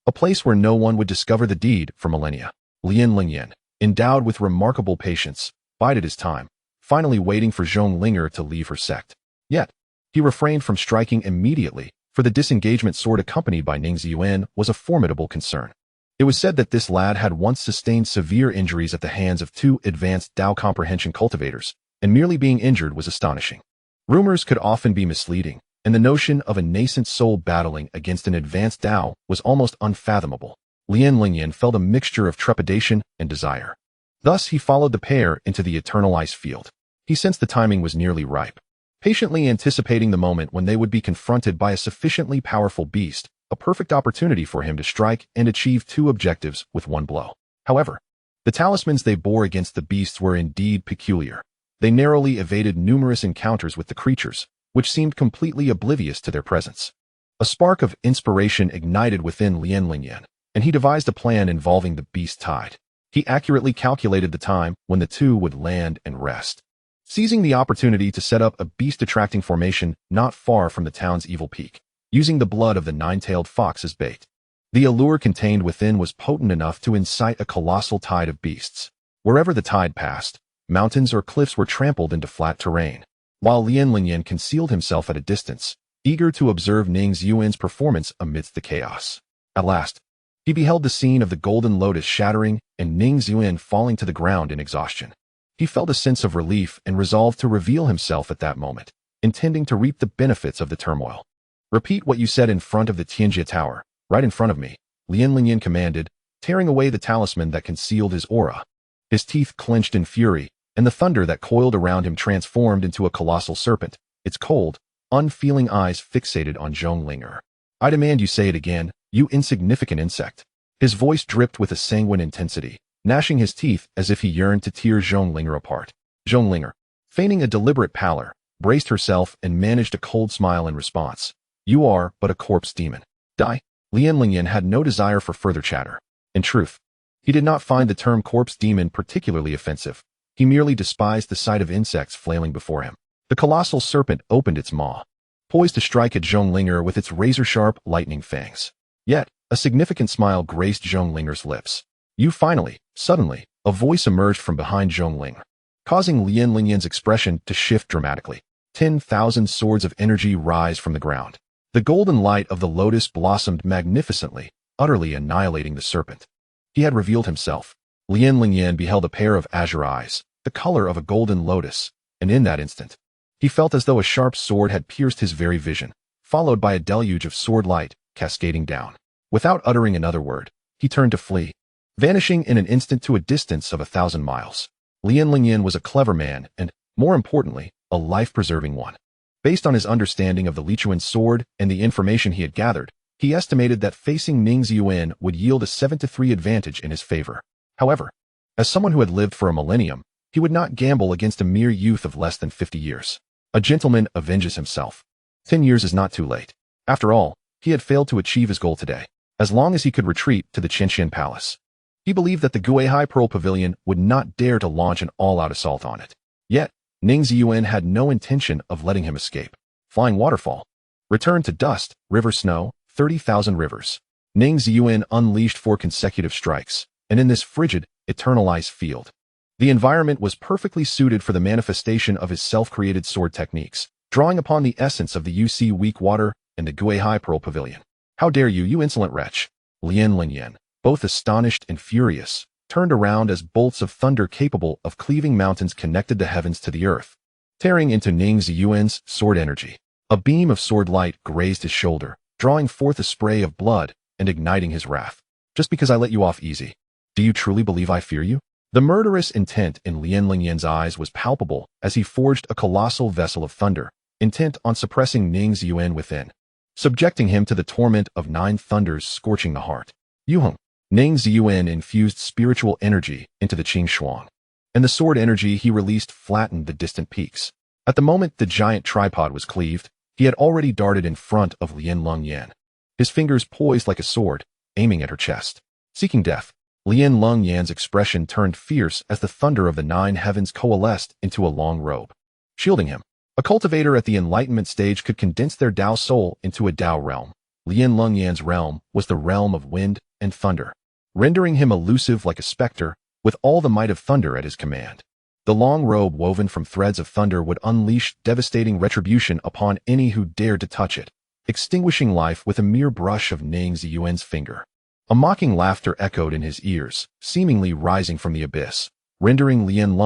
a place where no one would discover the deed for millennia. Lian Linyan, endowed with remarkable patience, bided his time, finally waiting for Zhonglinger to leave her sect. Yet, he refrained from striking immediately, for the disengagement sword accompanied by Ning Ziyuan was a formidable concern. It was said that this lad had once sustained severe injuries at the hands of two advanced Dao comprehension cultivators, and merely being injured was astonishing. Rumors could often be misleading, and the notion of a nascent soul battling against an advanced Dao was almost unfathomable. Lian Linyan felt a mixture of trepidation and desire. Thus he followed the pair into the eternal ice field. He sensed the timing was nearly ripe, patiently anticipating the moment when they would be confronted by a sufficiently powerful beast, a perfect opportunity for him to strike and achieve two objectives with one blow. However, the talismans they bore against the beasts were indeed peculiar. They narrowly evaded numerous encounters with the creatures, which seemed completely oblivious to their presence. A spark of inspiration ignited within Lian Linyan, and he devised a plan involving the beast tide. He accurately calculated the time when the two would land and rest, seizing the opportunity to set up a beast-attracting formation not far from the town's evil peak, using the blood of the nine-tailed fox as bait. The allure contained within was potent enough to incite a colossal tide of beasts. Wherever the tide passed, mountains or cliffs were trampled into flat terrain, while Lian Linyan concealed himself at a distance, eager to observe Ning Ziyuan's performance amidst the chaos. At last, he beheld the scene of the golden lotus shattering and Ning Ziyuan falling to the ground in exhaustion. He felt a sense of relief and resolved to reveal himself at that moment, intending to reap the benefits of the turmoil. Repeat what you said in front of the Tianjie Tower, right in front of me, Lian Linyan commanded, tearing away the talisman that concealed his aura. His teeth clenched in fury, and the thunder that coiled around him transformed into a colossal serpent, its cold, unfeeling eyes fixated on Zhonglinger. I demand you say it again, you insignificant insect. His voice dripped with a sanguine intensity, gnashing his teeth as if he yearned to tear Zhonglinger apart. Zhonglinger, feigning a deliberate pallor, braced herself and managed a cold smile in response. You are but a corpse demon. Die. Lien had no desire for further chatter. In truth, he did not find the term corpse demon particularly offensive. He merely despised the sight of insects flailing before him. The colossal serpent opened its maw, poised to strike at Zhonglinger with its razor-sharp lightning fangs. Yet, a significant smile graced Zhonglinger's lips. "You finally." Suddenly, a voice emerged from behind Zhongling, causing Lien's expression to shift dramatically. 10,000 swords of energy rise from the ground. The golden light of the lotus blossomed magnificently, utterly annihilating the serpent. He had revealed himself. Lien beheld a pair of azure eyes, the color of a golden lotus, and in that instant, he felt as though a sharp sword had pierced his very vision, followed by a deluge of sword light cascading down. Without uttering another word, he turned to flee, vanishing in an instant to a distance of 1,000 miles. Lien was a clever man and, more importantly, a life-preserving one. Based on his understanding of the Lichuan sword and the information he had gathered, he estimated that facing Ning Ziyuan would yield a 7-3 advantage in his favor. However, as someone who had lived for a millennium, he would not gamble against a mere youth of less than 50 years. A gentleman avenges himself. 10 years is not too late. After all, he had failed to achieve his goal today, as long as he could retreat to the Qianxian Palace. He believed that the Gui Haizhu Pearl Pavilion would not dare to launch an all-out assault on it. Yet, Ning Ziyuan had no intention of letting him escape. Flying waterfall. Return to dust, river snow, 30,000 rivers. Ning Ziyuan unleashed 4 consecutive strikes, and in this frigid, eternal ice field, the environment was perfectly suited for the manifestation of his self-created sword techniques, drawing upon the essence of the UC weak water and the Gui Haizhu Pearl Pavilion. "How dare you, you insolent wretch!" Lien, both astonished and furious, turned around as bolts of thunder capable of cleaving mountains connected the heavens to the earth, tearing into Ning Ziyuan's sword energy. A beam of sword light grazed his shoulder, drawing forth a spray of blood and igniting his wrath. "Just because I let you off easy. Do you truly believe I fear you?" The murderous intent in Lien's eyes was palpable as he forged a colossal vessel of thunder, intent on suppressing Ning Ziyuan within, subjecting him to the torment of 9 thunders scorching the heart. Yuheng. Ning Ziyuan infused spiritual energy into the Qing Shuang, and the sword energy he released flattened the distant peaks. At the moment the giant tripod was cleaved, he had already darted in front of Lien, his fingers poised like a sword, aiming at her chest. Seeking death, Lien's expression turned fierce as the thunder of the 9 heavens coalesced into a long robe, shielding him. A cultivator at the enlightenment stage could condense their Tao soul into a Tao realm. Lien's realm was the realm of wind and thunder, rendering him elusive like a specter, with all the might of thunder at his command. The long robe woven from threads of thunder would unleash devastating retribution upon any who dared to touch it, extinguishing life with a mere brush of Ning Ziyuan's finger. A mocking laughter echoed in his ears, seemingly rising from the abyss, rendering Lien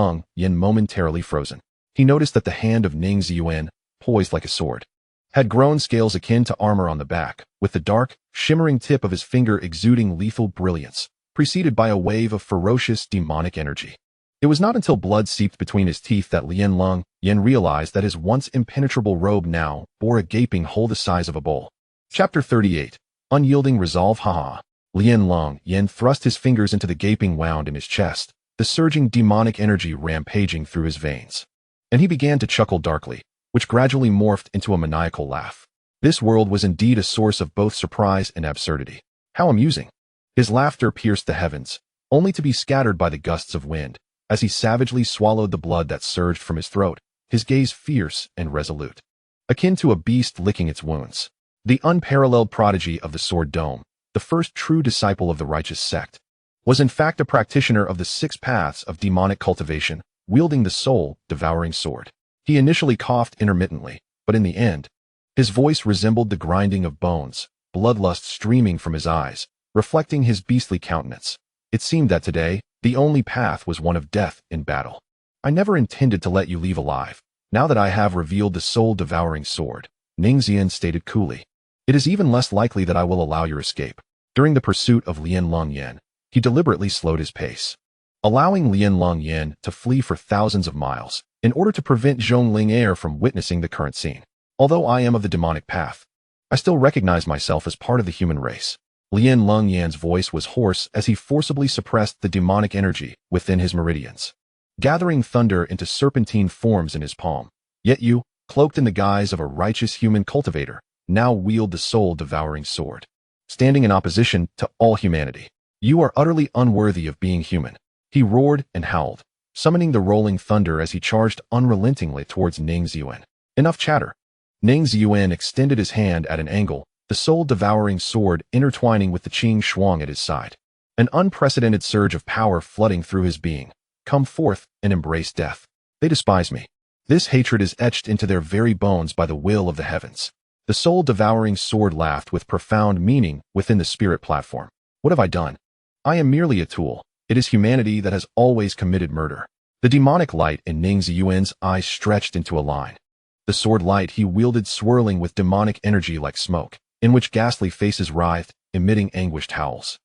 momentarily frozen. He noticed that the hand of Ning Ziyuan, poised like a sword, had grown scales akin to armor on the back, with the dark, shimmering tip of his finger exuding lethal brilliance, preceded by a wave of ferocious demonic energy. It was not until blood seeped between his teeth that Lien realized that his once impenetrable robe now bore a gaping hole the size of a bowl. Chapter 38. Unyielding Resolve. Haha. Lien thrust his fingers into the gaping wound in his chest, the surging demonic energy rampaging through his veins. And he began to chuckle darkly, which gradually morphed into a maniacal laugh. This world was indeed a source of both surprise and absurdity. How amusing! His laughter pierced the heavens, only to be scattered by the gusts of wind, as he savagely swallowed the blood that surged from his throat, his gaze fierce and resolute, akin to a beast licking its wounds. The unparalleled prodigy of the Sword Dome, the first true disciple of the righteous sect, was in fact a practitioner of the 6 paths of demonic cultivation, wielding the soul-devouring sword. He initially coughed intermittently, but in the end, his voice resembled the grinding of bones, bloodlust streaming from his eyes, reflecting his beastly countenance. It seemed that today, the only path was one of death in battle. "I never intended to let you leave alive, now that I have revealed the soul-devouring sword," Ning Ziyuan stated coolly. "It is even less likely that I will allow your escape." During the pursuit of Lien, he deliberately slowed his pace, allowing Lien to flee for thousands of miles, in order to prevent Zhongling from witnessing the current scene. "Although I am of the demonic path, I still recognize myself as part of the human race." Lien's voice was hoarse as he forcibly suppressed the demonic energy within his meridians, gathering thunder into serpentine forms in his palm. "Yet you, cloaked in the guise of a righteous human cultivator, now wield the soul-devouring sword." standing in opposition to all humanity. You are utterly unworthy of being human. He roared and howled, summoning the rolling thunder as he charged unrelentingly towards Ning Ziyuan. Enough chatter. Ning Ziyuan extended his hand at an angle, the soul-devouring sword intertwining with the Qing Shuang at his side. An unprecedented surge of power flooding through his being. Come forth and embrace death. They despise me. This hatred is etched into their very bones by the will of the heavens. The soul-devouring sword laughed with profound meaning within the spirit platform. What have I done? I am merely a tool. It is humanity that has always committed murder. The demonic light in Ning Ziyuan's eyes stretched into a line. The sword light he wielded swirling with demonic energy like smoke, in which ghastly faces writhed, emitting anguished howls.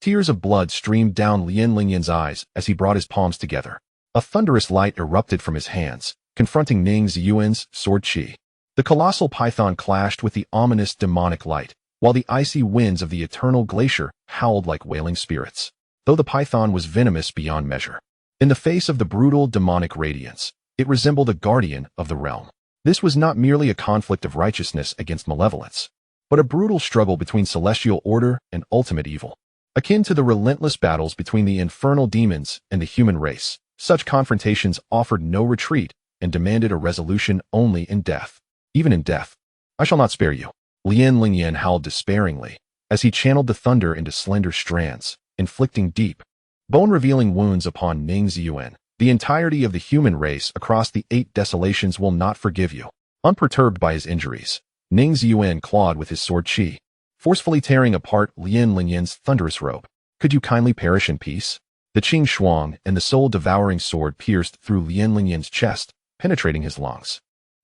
Tears of blood streamed down Lian Lingyan's eyes as he brought his palms together. A thunderous light erupted from his hands, confronting Ning Ziyuan's sword chi. The colossal python clashed with the ominous demonic light, while the icy winds of the eternal glacier howled like wailing spirits. Though the python was venomous beyond measure, in the face of the brutal demonic radiance, it resembled a guardian of the realm. This was not merely a conflict of righteousness against malevolence, but a brutal struggle between celestial order and ultimate evil. Akin to the relentless battles between the infernal demons and the human race, such confrontations offered no retreat and demanded a resolution only in death. Even in death, I shall not spare you. Lian Lingyan howled despairingly as he channeled the thunder into slender strands, inflicting deep, bone-revealing wounds upon Ning Ziyuan. The entirety of the human race across the 8 desolations will not forgive you. Unperturbed by his injuries, Ning Ziyuan clawed with his sword chi, forcefully tearing apart Lian Lingyan's thunderous robe. Could you kindly perish in peace? The Qing Shuang and the soul-devouring sword pierced through Lian Lingyan's chest, penetrating his lungs.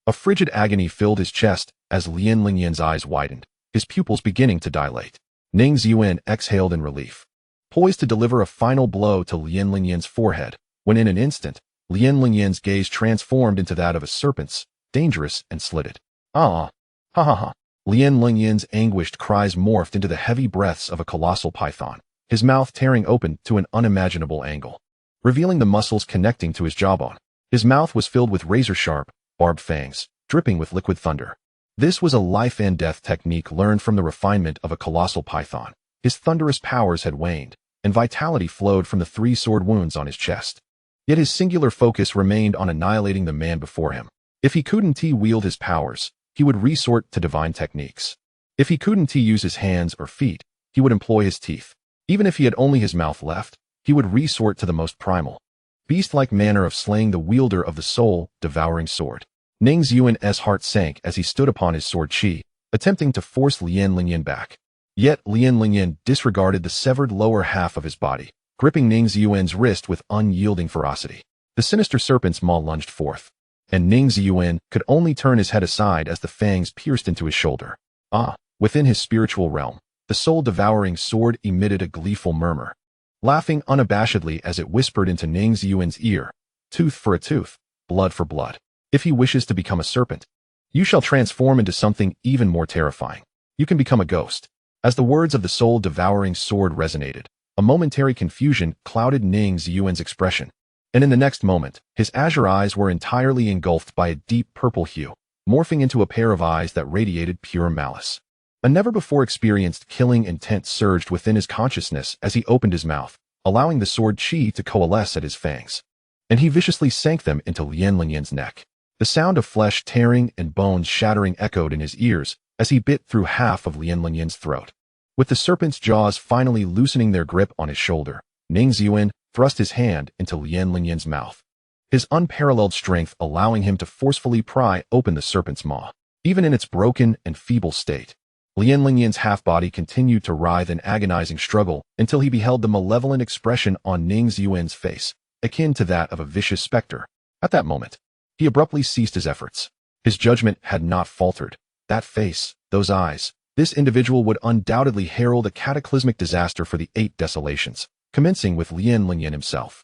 A frigid agony filled his chest as Lian Lingyan's eyes widened, his pupils beginning to dilate. Ning Ziyuan exhaled in relief, poised to deliver a final blow to Lian Lingyan's forehead, when in an instant, Lian Lingyan's gaze transformed into that of a serpent's, dangerous and slitted. Ha ha ha. Lian Lingyan's anguished cries morphed into the heavy breaths of a colossal python, his mouth tearing open to an unimaginable angle, revealing the muscles connecting to his jawbone. His mouth was filled with razor-sharp, barbed fangs, dripping with liquid thunder. This was a life-and-death technique learned from the refinement of a colossal python. His thunderous powers had waned, and vitality flowed from the 3 sword wounds on his chest. Yet his singular focus remained on annihilating the man before him. If he couldn't wield his powers, he would resort to divine techniques. If he couldn't use his hands or feet, he would employ his teeth. Even if he had only his mouth left, he would resort to the most primal, beast-like manner of slaying the wielder of the soul-devouring sword. Ning Ziyuan's heart sank as he stood upon his sword chi, attempting to force Lian Lingyan back. Yet Lian Lingyan disregarded the severed lower half of his body, gripping Ning Ziyuan's wrist with unyielding ferocity. The sinister serpent's maw lunged forth, and Ning Ziyuan could only turn his head aside as the fangs pierced into his shoulder. Within his spiritual realm, the soul-devouring sword emitted a gleeful murmur, laughing unabashedly as it whispered into Ning Ziyuan's ear, "Tooth for a tooth, blood for blood. If he wishes to become a serpent, you shall transform into something even more terrifying. You can become a ghost." As the words of the soul-devouring sword resonated, a momentary confusion clouded Ning Ziyuan's expression, and in the next moment, his azure eyes were entirely engulfed by a deep purple hue, morphing into a pair of eyes that radiated pure malice. A never-before-experienced killing intent surged within his consciousness as he opened his mouth, allowing the sword chi to coalesce at his fangs, and he viciously sank them into Lian Lingyan's neck. The sound of flesh tearing and bones shattering echoed in his ears as he bit through half of Lian Lingyan's throat. With the serpent's jaws finally loosening their grip on his shoulder, Ning Ziyuan thrust his hand into Lian Lingyan's mouth, his unparalleled strength allowing him to forcefully pry open the serpent's maw. Even in its broken and feeble state, Lian Lingyan's half-body continued to writhe in agonizing struggle until he beheld the malevolent expression on Ning Ziyuan's face, akin to that of a vicious specter. At that moment, he abruptly ceased his efforts. His judgment had not faltered. That face, those eyes, this individual would undoubtedly herald a cataclysmic disaster for the 8 desolations, commencing with Lian Lingyan himself.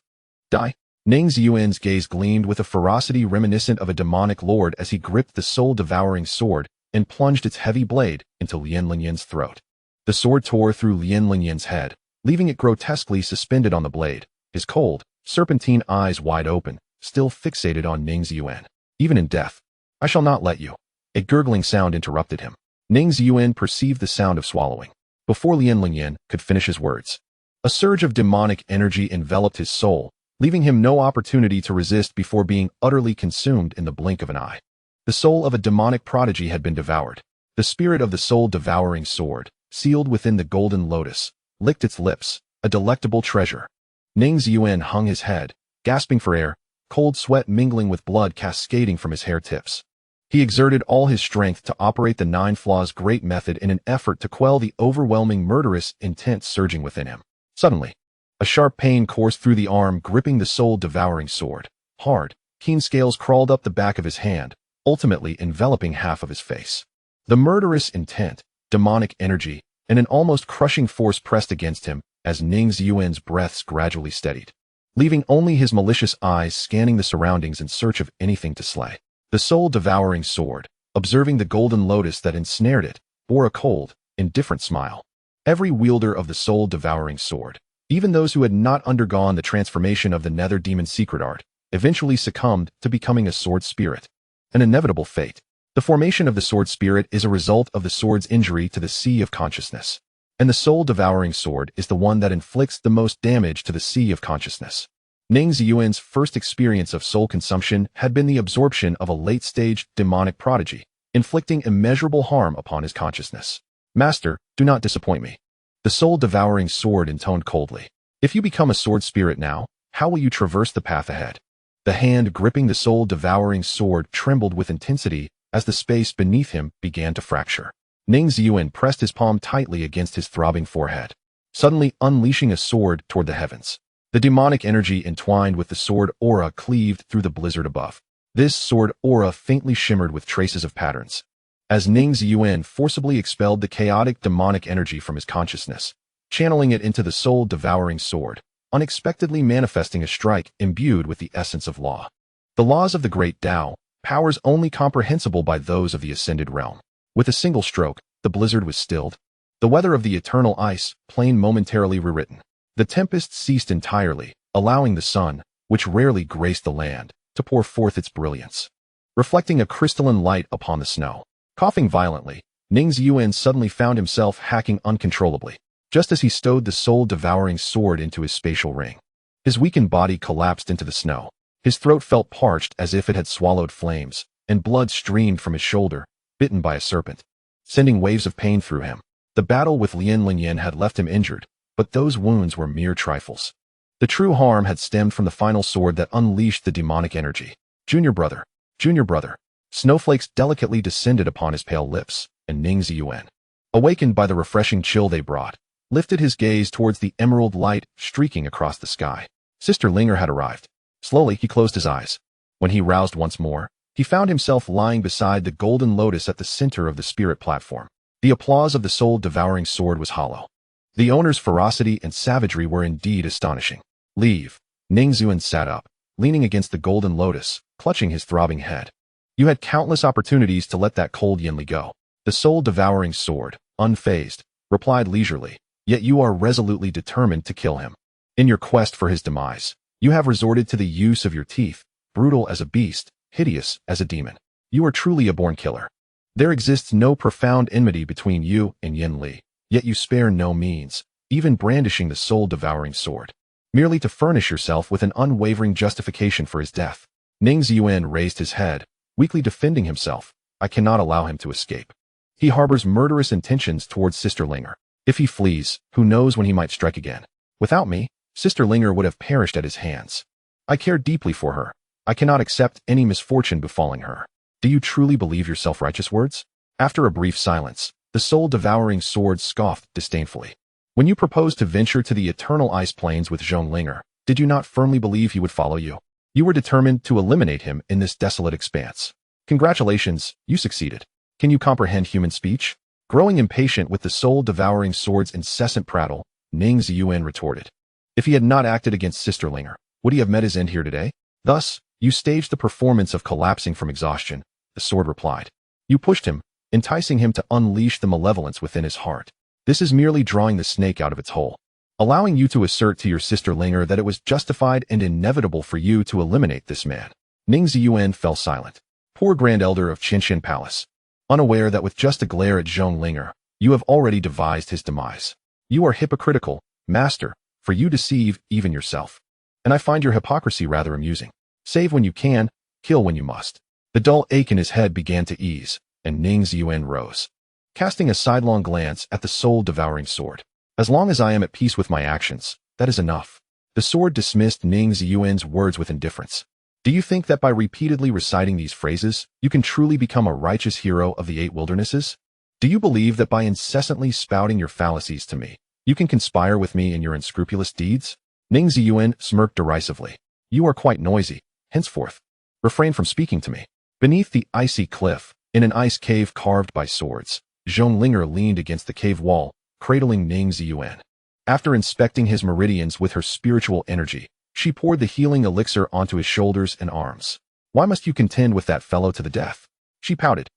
Die. Ning Ziyuan's gaze gleamed with a ferocity reminiscent of a demonic lord as he gripped the soul-devouring sword and plunged its heavy blade into Lian Lingyan's throat. The sword tore through Lian Lingyan's head, leaving it grotesquely suspended on the blade, his cold, serpentine eyes wide open, still fixated on Ning Ziyuan. Even in death, I shall not let you. A gurgling sound interrupted him. Ning Ziyuan perceived the sound of swallowing. Before Lian could finish his words, a surge of demonic energy enveloped his soul, leaving him no opportunity to resist before being utterly consumed in the blink of an eye. The soul of a demonic prodigy had been devoured. The spirit of the soul-devouring sword, sealed within the golden lotus, licked its lips, a delectable treasure. Ning Ziyuan hung his head, gasping for air, cold sweat mingling with blood cascading from his hair tips. He exerted all his strength to operate the Nine Flaws Great Method in an effort to quell the overwhelming murderous intent surging within him. Suddenly, a sharp pain coursed through the arm gripping the soul-devouring sword. Hard, keen scales crawled up the back of his hand, ultimately enveloping half of his face. The murderous intent, demonic energy, and an almost crushing force pressed against him as Ning Ziyuan's breaths gradually steadied, leaving only his malicious eyes scanning the surroundings in search of anything to slay. The soul-devouring sword, observing the golden lotus that ensnared it, bore a cold, indifferent smile. Every wielder of the soul-devouring sword, even those who had not undergone the transformation of the Nether Demon secret art, eventually succumbed to becoming a sword spirit. An inevitable fate. The formation of the sword spirit is a result of the sword's injury to the sea of consciousness. And the soul-devouring sword is the one that inflicts the most damage to the sea of consciousness. Ning Ziyuan's first experience of soul consumption had been the absorption of a late-stage demonic prodigy, inflicting immeasurable harm upon his consciousness. Master, do not disappoint me. The soul-devouring sword intoned coldly. If you become a sword spirit now, how will you traverse the path ahead? The hand gripping the soul-devouring sword trembled with intensity as the space beneath him began to fracture. Ning Ziyuan pressed his palm tightly against his throbbing forehead, suddenly unleashing a sword toward the heavens. The demonic energy entwined with the sword aura cleaved through the blizzard above. This sword aura faintly shimmered with traces of patterns. As Ning Ziyuan forcibly expelled the chaotic demonic energy from his consciousness, channeling it into the soul-devouring sword, unexpectedly manifesting a strike imbued with the essence of law. The laws of the great Tao, powers only comprehensible by those of the ascended realm. With a single stroke, the blizzard was stilled. The weather of the eternal ice plane momentarily rewritten. The tempest ceased entirely, allowing the sun, which rarely graced the land, to pour forth its brilliance, reflecting a crystalline light upon the snow. Coughing violently, Ning Ziyuan suddenly found himself hacking uncontrollably, just as he stowed the soul-devouring sword into his spatial ring. His weakened body collapsed into the snow. His throat felt parched as if it had swallowed flames, and blood streamed from his shoulder, bitten by a serpent, sending waves of pain through him. The battle with Lian had left him injured, but those wounds were mere trifles. The true harm had stemmed from the final sword that unleashed the demonic energy. Junior brother, junior brother. Snowflakes delicately descended upon his pale lips, and Ning Ziyuan, awakened by the refreshing chill they brought, lifted his gaze towards the emerald light streaking across the sky. Sister Linger had arrived. Slowly, he closed his eyes. When he roused once more, he found himself lying beside the golden lotus at the center of the spirit platform. The applause of the soul-devouring sword was hollow. The owner's ferocity and savagery were indeed astonishing. Leave. Ning Ziyuan sat up, leaning against the golden lotus, clutching his throbbing head. You had countless opportunities to let that cold Yinli go. The soul-devouring sword, unfazed, replied leisurely, yet you are resolutely determined to kill him. In your quest for his demise, you have resorted to the use of your teeth, brutal as a beast, hideous as a demon. You are truly a born killer. There exists no profound enmity between you and Yinli, yet you spare no means, even brandishing the soul-devouring sword, merely to furnish yourself with an unwavering justification for his death. Ning Ziyuan raised his head, weakly defending himself. I cannot allow him to escape. He harbors murderous intentions towards Sister Linger. If he flees, who knows when he might strike again. Without me, Sister Linger would have perished at his hands. I care deeply for her. I cannot accept any misfortune befalling her. Do you truly believe your self-righteous words? After a brief silence, the soul-devouring sword scoffed disdainfully. When you proposed to venture to the eternal ice plains with Linger, did you not firmly believe he would follow you? You were determined to eliminate him in this desolate expanse. Congratulations, you succeeded. Can you comprehend human speech? Growing impatient with the soul-devouring sword's incessant prattle, Ning Ziyuan retorted. If he had not acted against Sister Linger, would he have met his end here today? Thus, you staged the performance of collapsing from exhaustion, the sword replied. You pushed him, enticing him to unleash the malevolence within his heart. This is merely drawing the snake out of its hole, allowing you to assert to your Sister Linger that it was justified and inevitable for you to eliminate this man. Ning Ziyuan fell silent. Poor Grand Elder of Qinshin Palace. unaware that with just a glare at Zhonglinger, you have already devised his demise. You are hypocritical, master, for you deceive even yourself. And I find your hypocrisy rather amusing. Save when you can, kill when you must. The dull ache in his head began to ease, and Ning Ziyuan rose, casting a sidelong glance at the soul-devouring sword. As long as I am at peace with my actions, that is enough. The sword dismissed Ning Ziyuan's words with indifference. Do you think that by repeatedly reciting these phrases, you can truly become a righteous hero of the 8 wildernesses? Do you believe that by incessantly spouting your fallacies to me, you can conspire with me in your unscrupulous deeds? Ning Ziyuan smirked derisively. You are quite noisy. Henceforth, refrain from speaking to me. Beneath the icy cliff, in an ice cave carved by swords, Zhonglinger leaned against the cave wall, cradling Ning Ziyuan. After inspecting his meridians with her spiritual energy, she poured the healing elixir onto his shoulders and arms. Why must you contend with that fellow to the death? She pouted,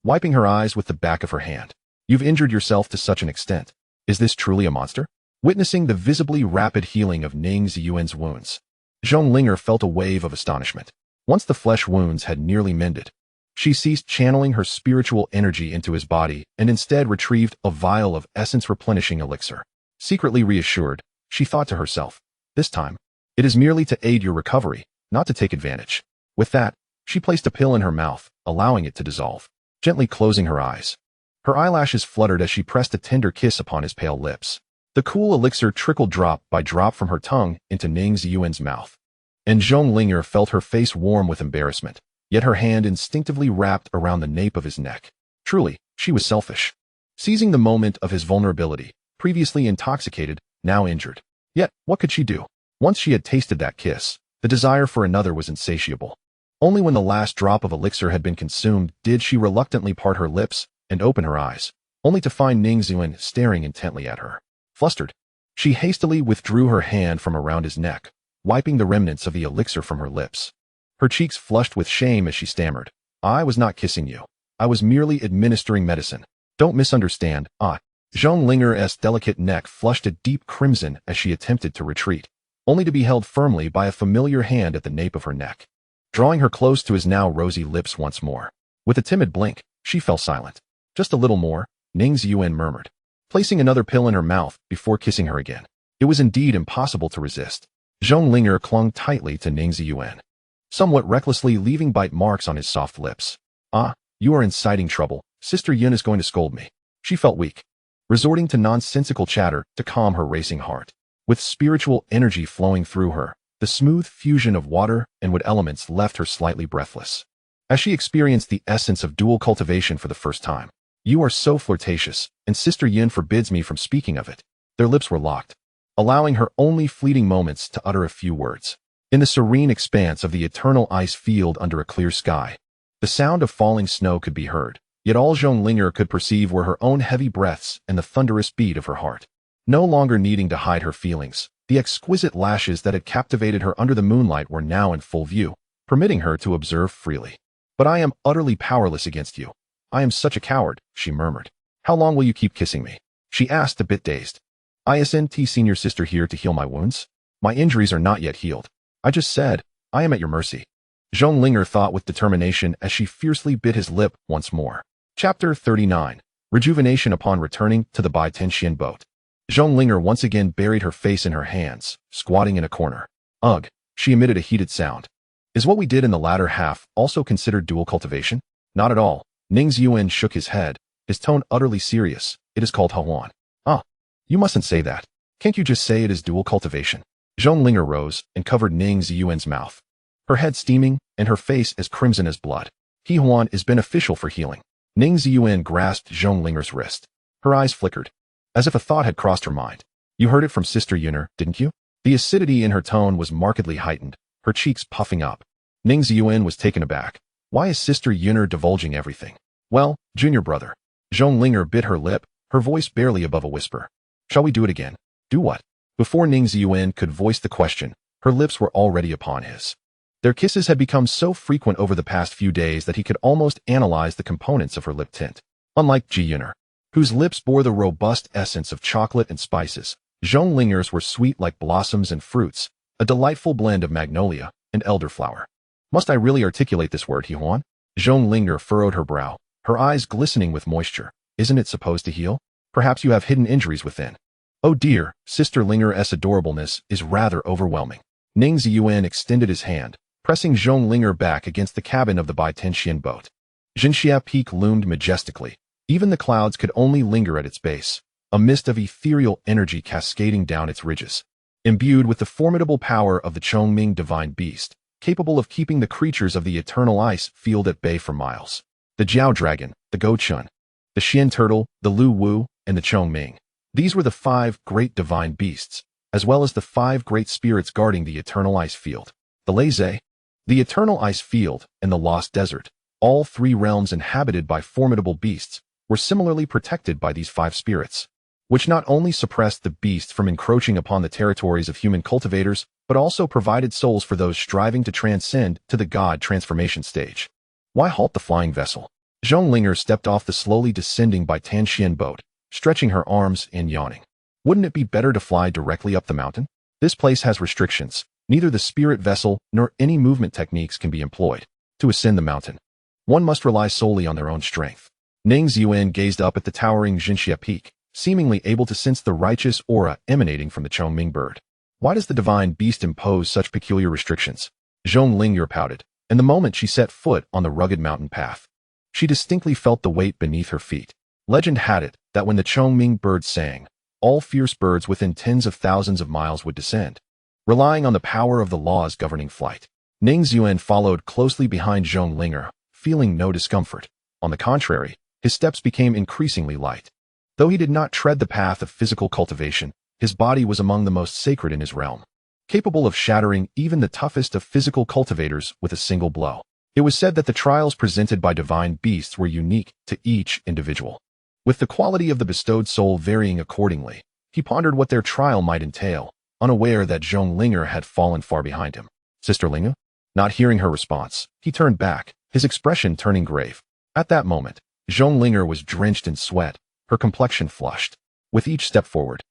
wiping her eyes with the back of her hand. You've injured yourself to such an extent. Is this truly a monster? Witnessing the visibly rapid healing of Ning Ziyuan's wounds, Zhonglinger felt a wave of astonishment. Once the flesh wounds had nearly mended, she ceased channeling her spiritual energy into his body and instead retrieved a vial of essence-replenishing elixir. Secretly reassured, she thought to herself, this time, it is merely to aid your recovery, not to take advantage. With that, she placed a pill in her mouth, allowing it to dissolve, gently closing her eyes. Her eyelashes fluttered as she pressed a tender kiss upon his pale lips. The cool elixir trickled drop by drop from her tongue into Ning Ziyuan's mouth, and Zhonglinger felt her face warm with embarrassment, yet her hand instinctively wrapped around the nape of his neck. Truly, she was selfish. Seizing the moment of his vulnerability, previously intoxicated, now injured. Yet, what could she do? Once she had tasted that kiss, the desire for another was insatiable. Only when the last drop of elixir had been consumed did she reluctantly part her lips and open her eyes, only to find Ning Ziyuan staring intently at her. Flustered, she hastily withdrew her hand from around his neck, wiping the remnants of the elixir from her lips. Her cheeks flushed with shame as she stammered, I was not kissing you. I was merely administering medicine. Don't misunderstand, Zhonglinger's delicate neck flushed a deep crimson as she attempted to retreat, only to be held firmly by a familiar hand at the nape of her neck, drawing her close to his now rosy lips once more. With a timid blink, she fell silent. Just a little more, Ning Ziyuan murmured, placing another pill in her mouth before kissing her again. It was indeed impossible to resist. Zhonglinger clung tightly to Ning Ziyuan, somewhat recklessly leaving bite marks on his soft lips. You are inciting trouble. Sister Yun is going to scold me. She felt weak, resorting to nonsensical chatter to calm her racing heart. With spiritual energy flowing through her, the smooth fusion of water and wood elements left her slightly breathless, as she experienced the essence of dual cultivation for the first time. You are so flirtatious, and Sister Yin forbids me from speaking of it. Their lips were locked, allowing her only fleeting moments to utter a few words. In the serene expanse of the eternal ice field under a clear sky, the sound of falling snow could be heard, yet all Zhonglinger could perceive were her own heavy breaths and the thunderous beat of her heart. No longer needing to hide her feelings, the exquisite lashes that had captivated her under the moonlight were now in full view, permitting her to observe freely. But I am utterly powerless against you. I am such a coward, she murmured. How long will you keep kissing me? She asked, a bit dazed. Isn't senior sister here to heal my wounds? My injuries are not yet healed. I just said, I am at your mercy. Zhonglinger thought with determination as she fiercely bit his lip once more. Chapter 39. Rejuvenation upon returning to the Bai Tianxian boat. Zhonglinger once again buried her face in her hands, squatting in a corner. Ugh, she emitted a heated sound. Is what we did in the latter half also considered dual cultivation? Not at all. Ning Ziyuan shook his head, his tone utterly serious. It is called Hawan. You mustn't say that. Can't you just say it is dual cultivation? Zhonglinger rose and covered Ning Ziyuan's mouth, her head steaming and her face as crimson as blood. Hawan is beneficial for healing. Ning Ziyuan grasped Zhonglinger's wrist. Her eyes flickered, as if a thought had crossed her mind. You heard it from Sister Yuner, didn't you? The acidity in her tone was markedly heightened, her cheeks puffing up. Ning Ziyuan was taken aback. Why is Sister Yuner divulging everything? Well, junior brother. Zhonglinger bit her lip, her voice barely above a whisper. Shall we do it again? Do what? Before Ning Ziyuan could voice the question, her lips were already upon his. Their kisses had become so frequent over the past few days that he could almost analyze the components of her lip tint. Unlike Ji Yuner, whose lips bore the robust essence of chocolate and spices, Zhonglinger's were sweet like blossoms and fruits, a delightful blend of magnolia and elderflower. Must I really articulate this word, Hawan? Zhonglinger furrowed her brow, her eyes glistening with moisture. Isn't it supposed to heal? Perhaps you have hidden injuries within. Oh dear, Sister Linger's adorableness is rather overwhelming. Ning Ziyuan extended his hand, pressing Zhong Linger back against the cabin of the Bai Tianxian boat. Jinxia Peak loomed majestically. Even the clouds could only linger at its base, a mist of ethereal energy cascading down its ridges. Imbued with the formidable power of the Chongming divine beast, capable of keeping the creatures of the eternal ice field at bay for miles. The Jiao Dragon, the Gochun, the Xian Turtle, the Lu Wu, and the Chongming. These were the 5 great divine beasts, as well as the 5 great spirits guarding the eternal ice field. The Leze, the eternal ice field, and the lost desert, all 3 realms inhabited by formidable beasts, were similarly protected by these 5 spirits, which not only suppressed the beasts from encroaching upon the territories of human cultivators, but also provided souls for those striving to transcend to the god transformation stage. Why halt the flying vessel? Zhong Linger stepped off the slowly descending Bai Tianxian boat, stretching her arms and yawning. Wouldn't it be better to fly directly up the mountain? This place has restrictions. Neither the spirit vessel nor any movement techniques can be employed. To ascend the mountain, one must rely solely on their own strength. Ning Ziyuan gazed up at the towering Jinxia Peak, seemingly able to sense the righteous aura emanating from the Chongming bird. Why does the divine beast impose such peculiar restrictions? Zhong Linger pouted, and the moment she set foot on the rugged mountain path, she distinctly felt the weight beneath her feet. Legend had it that when the Chongming bird sang, all fierce birds within tens of thousands of miles would descend, relying on the power of the laws governing flight. Ning Ziyuan followed closely behind Zhong Linger, feeling no discomfort. On the contrary, his steps became increasingly light. Though he did not tread the path of physical cultivation, his body was among the most sacred in his realm, capable of shattering even the toughest of physical cultivators with a single blow. It was said that the trials presented by divine beasts were unique to each individual, with the quality of the bestowed soul varying accordingly. He pondered what their trial might entail, unaware that Zhong Linger had fallen far behind him. Sister Linga? Not hearing her response, he turned back, his expression turning grave. At that moment, Zhong Linger was drenched in sweat, her complexion flushed. With each step forward,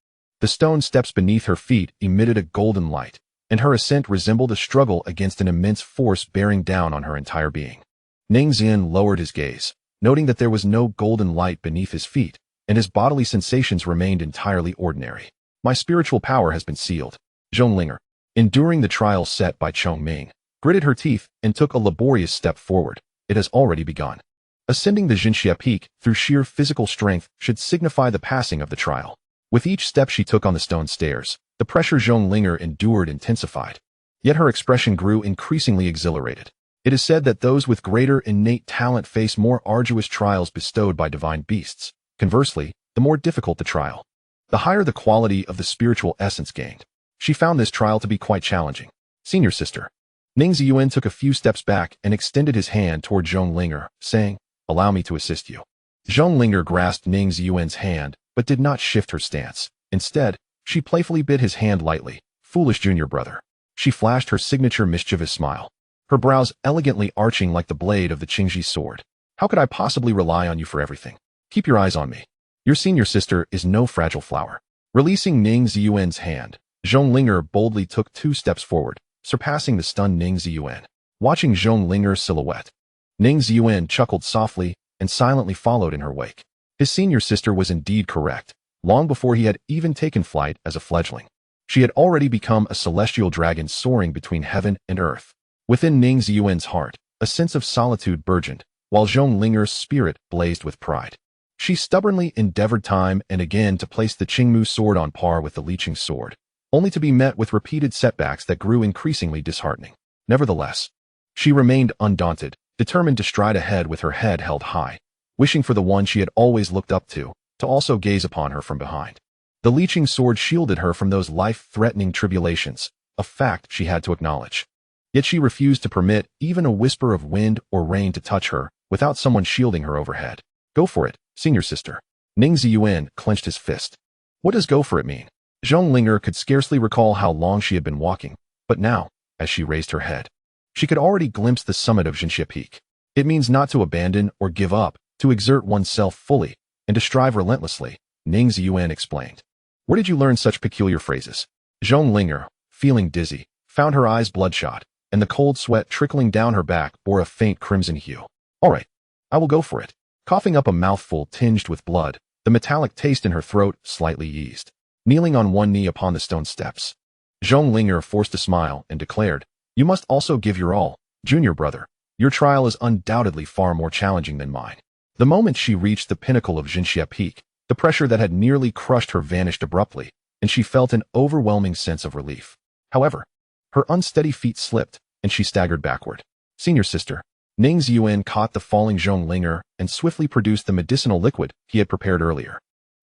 the stone steps beneath her feet emitted a golden light, and her ascent resembled a struggle against an immense force bearing down on her entire being. Ning Ziyuan lowered his gaze, noting that there was no golden light beneath his feet, and his bodily sensations remained entirely ordinary. My spiritual power has been sealed. Zhong Linger, enduring the trial set by Chongming, gritted her teeth and took a laborious step forward. It has already begun. Ascending the Jinxia Peak through sheer physical strength should signify the passing of the trial. With each step she took on the stone stairs, the pressure Zhong Linger endured intensified. Yet her expression grew increasingly exhilarated. It is said that those with greater innate talent face more arduous trials bestowed by divine beasts. Conversely, the more difficult the trial, the higher the quality of the spiritual essence gained. She found this trial to be quite challenging. Senior sister. Ning Ziyuan took a few steps back and extended his hand toward Zhong Linger, saying, "Allow me to assist you." Zhong Linger grasped Ning Ziyuan's hand, but did not shift her stance. Instead, she playfully bit his hand lightly. "Foolish junior brother." She flashed her signature mischievous smile, her brows elegantly arching like the blade of the Qingji sword. "How could I possibly rely on you for everything? Keep your eyes on me. Your senior sister is no fragile flower." Releasing Ning Ziyuan's hand, Zhong Linger boldly took 2 steps forward, surpassing the stunned Ning Ziyuan. Watching Zhong Linger's silhouette, Ning Ziyuan chuckled softly and silently followed in her wake. His senior sister was indeed correct. Long before he had even taken flight as a fledgling, she had already become a celestial dragon soaring between heaven and earth. Within Ning Ziyuan's heart, a sense of solitude burgeoned, while Zhong Linger's spirit blazed with pride. She stubbornly endeavored time and again to place the Qingmu sword on par with the Liqing sword, only to be met with repeated setbacks that grew increasingly disheartening. Nevertheless, she remained undaunted, determined to stride ahead with her head held high, wishing for the one she had always looked up to also gaze upon her from behind. The Liqing sword shielded her from those life-threatening tribulations, a fact she had to acknowledge. Yet she refused to permit even a whisper of wind or rain to touch her without someone shielding her overhead. "Go for it, senior sister." Ning Ziyuan clenched his fist. What does go for it mean? Zhong Linger could scarcely recall how long she had been walking, but now, as she raised her head, she could already glimpse the summit of Jinxia Peak. It means not to abandon or give up, to exert oneself fully, and to strive relentlessly, Ning Ziyuan explained. Where did you learn such peculiar phrases? Zhong Linger, feeling dizzy, found her eyes bloodshot, and the cold sweat trickling down her back bore a faint crimson hue. All right, I will go for it. Coughing up a mouthful tinged with blood, the metallic taste in her throat slightly eased. Kneeling on one knee upon the stone steps, Zhonglinger forced a smile and declared, "You must also give your all, junior brother. Your trial is undoubtedly far more challenging than mine." The moment she reached the pinnacle of Jinxia Peak, the pressure that had nearly crushed her vanished abruptly, and she felt an overwhelming sense of relief. However, her unsteady feet slipped, and she staggered backward. "Senior sister." Ning Ziyuan caught the falling Zhonglinger and swiftly produced the medicinal liquid he had prepared earlier,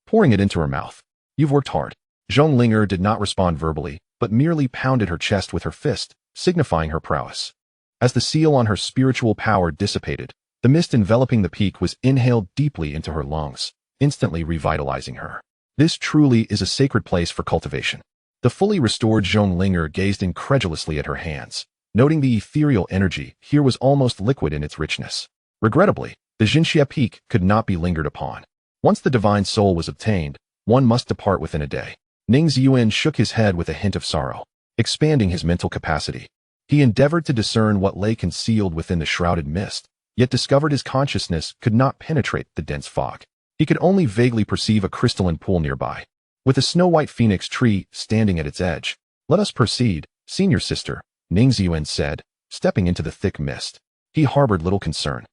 pouring it into her mouth. "You've worked hard." Zhonglinger did not respond verbally, but merely pounded her chest with her fist, signifying her prowess. As the seal on her spiritual power dissipated, the mist enveloping the peak was inhaled deeply into her lungs, instantly revitalizing her. This truly is a sacred place for cultivation. The fully restored Zhonglinger gazed incredulously at her hands, noting the ethereal energy here was almost liquid in its richness. Regrettably, the Jinxia Peak could not be lingered upon. Once the divine soul was obtained, one must depart within a day. Ning Ziyuan shook his head with a hint of sorrow, expanding his mental capacity. He endeavored to discern what lay concealed within the shrouded mist, yet discovered his consciousness could not penetrate the dense fog. He could only vaguely perceive a crystalline pool nearby, with a snow-white phoenix tree standing at its edge. "Let us proceed, senior sister," Ning Ziyuan said, stepping into the thick mist. He harbored little concern.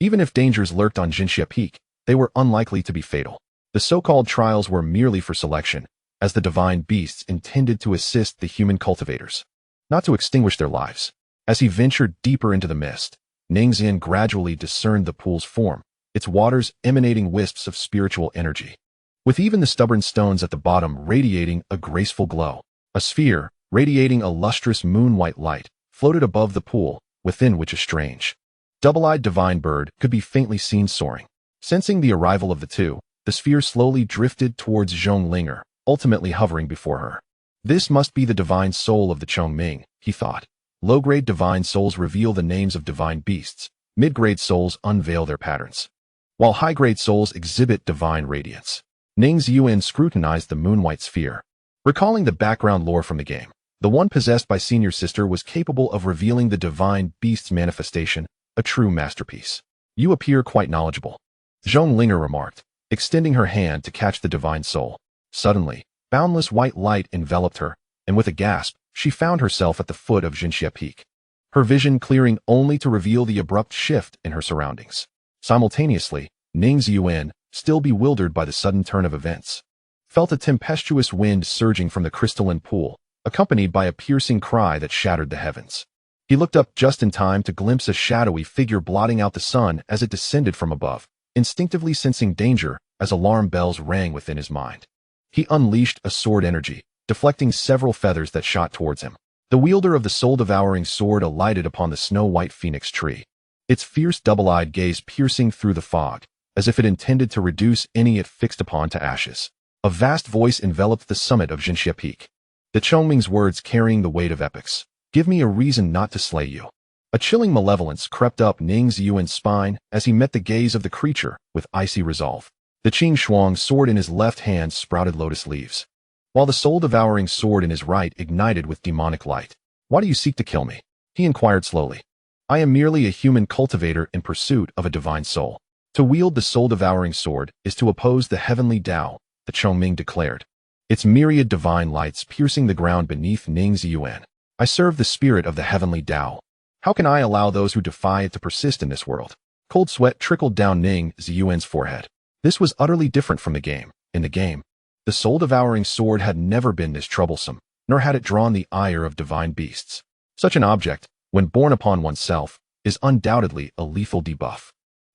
Even if dangers lurked on Jinxia Peak, they were unlikely to be fatal. The so-called trials were merely for selection, as the divine beasts intended to assist the human cultivators, not to extinguish their lives. As he ventured deeper into the mist, Ning Ziyuan gradually discerned the pool's form, its waters emanating wisps of spiritual energy, with even the stubborn stones at the bottom radiating a graceful glow. A sphere, radiating a lustrous moon-white light, floated above the pool, within which a strange, double-eyed divine bird could be faintly seen soaring. Sensing the arrival of the two, the sphere slowly drifted towards Zhonglinger, ultimately hovering before her. "This must be the divine soul of the Chongming," he thought. Low-grade divine souls reveal the names of divine beasts, mid-grade souls unveil their patterns, while high-grade souls exhibit divine radiance. Ning Ziyuan scrutinized the moon-white sphere. Recalling the background lore from the game, the one possessed by Senior Sister was capable of revealing the divine beast's manifestation, a true masterpiece. "You appear quite knowledgeable," Zhonglinger remarked, extending her hand to catch the divine soul. Suddenly, boundless white light enveloped her, and with a gasp, she found herself at the foot of Jinxia Peak, her vision clearing only to reveal the abrupt shift in her surroundings. Simultaneously, Ning Ziyuan, still bewildered by the sudden turn of events, felt a tempestuous wind surging from the crystalline pool, accompanied by a piercing cry that shattered the heavens. He looked up just in time to glimpse a shadowy figure blotting out the sun as it descended from above, instinctively sensing danger as alarm bells rang within his mind. He unleashed a sword energy, deflecting several feathers that shot towards him. The wielder of the soul-devouring sword alighted upon the snow-white phoenix tree, its fierce double-eyed gaze piercing through the fog, as if it intended to reduce any it fixed upon to ashes. A vast voice enveloped the summit of Jinxia Peak, the Chongming's words carrying the weight of epics. "Give me a reason not to slay you." A chilling malevolence crept up Ning Ziyuan's spine as he met the gaze of the creature with icy resolve. The Qing Shuang sword in his left hand sprouted lotus leaves, while the soul-devouring sword in his right ignited with demonic light. "Why do you seek to kill me?" he inquired slowly. "I am merely a human cultivator in pursuit of a divine soul." "To wield the soul-devouring sword is to oppose the heavenly Tao," the Chongming declared, its myriad divine lights piercing the ground beneath Ning Ziyuan. "I serve the spirit of the heavenly Tao. How can I allow those who defy it to persist in this world?" Cold sweat trickled down Ning Ziyuan's forehead. This was utterly different from the game. In the game, the soul-devouring sword had never been this troublesome, nor had it drawn the ire of divine beasts. Such an object, when born upon oneself, is undoubtedly a lethal debuff.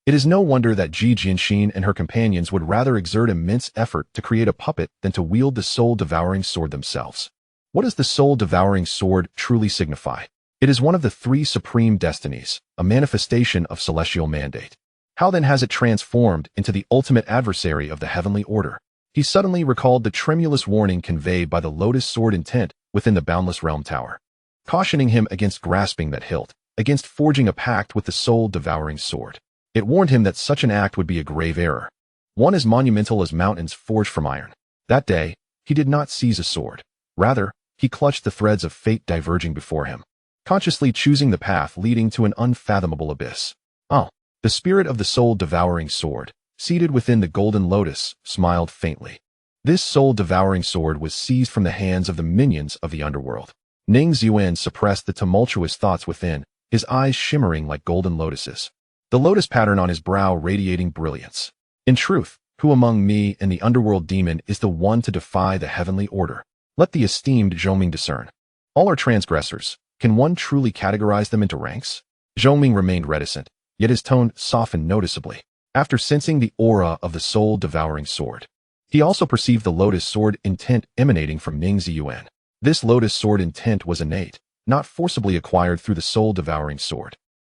It is no wonder that Ji Jianxin and her companions would rather exert immense effort to create a puppet than to wield the soul-devouring sword themselves. What does the soul-devouring sword truly signify? It is one of the three supreme destinies, a manifestation of celestial mandate. How then has it transformed into the ultimate adversary of the heavenly order? He suddenly recalled the tremulous warning conveyed by the lotus sword intent within the boundless realm tower, cautioning him against grasping that hilt, against forging a pact with the soul-devouring sword. It warned him that such an act would be a grave error, one as monumental as mountains forged from iron. That day, he did not seize a sword. Rather, he clutched the threads of fate diverging before him, consciously choosing the path leading to an unfathomable abyss. "Oh," The spirit of the soul-devouring sword, seated within the golden lotus, smiled faintly. This soul-devouring sword was seized from the hands of the minions of the underworld. Ning Ziyuan suppressed the tumultuous thoughts within, his eyes shimmering like golden lotuses. The lotus pattern on his brow radiating brilliance. In truth, who among me and the underworld demon is the one to defy the heavenly order? Let the esteemed Zhongming discern. All are transgressors. Can one truly categorize them into ranks? Zhongming remained reticent, yet his tone softened noticeably, after sensing the aura of the soul-devouring sword. He also perceived the lotus sword intent emanating from Ning Ziyuan. This lotus sword intent was innate, not forcibly acquired through the soul-devouring sword,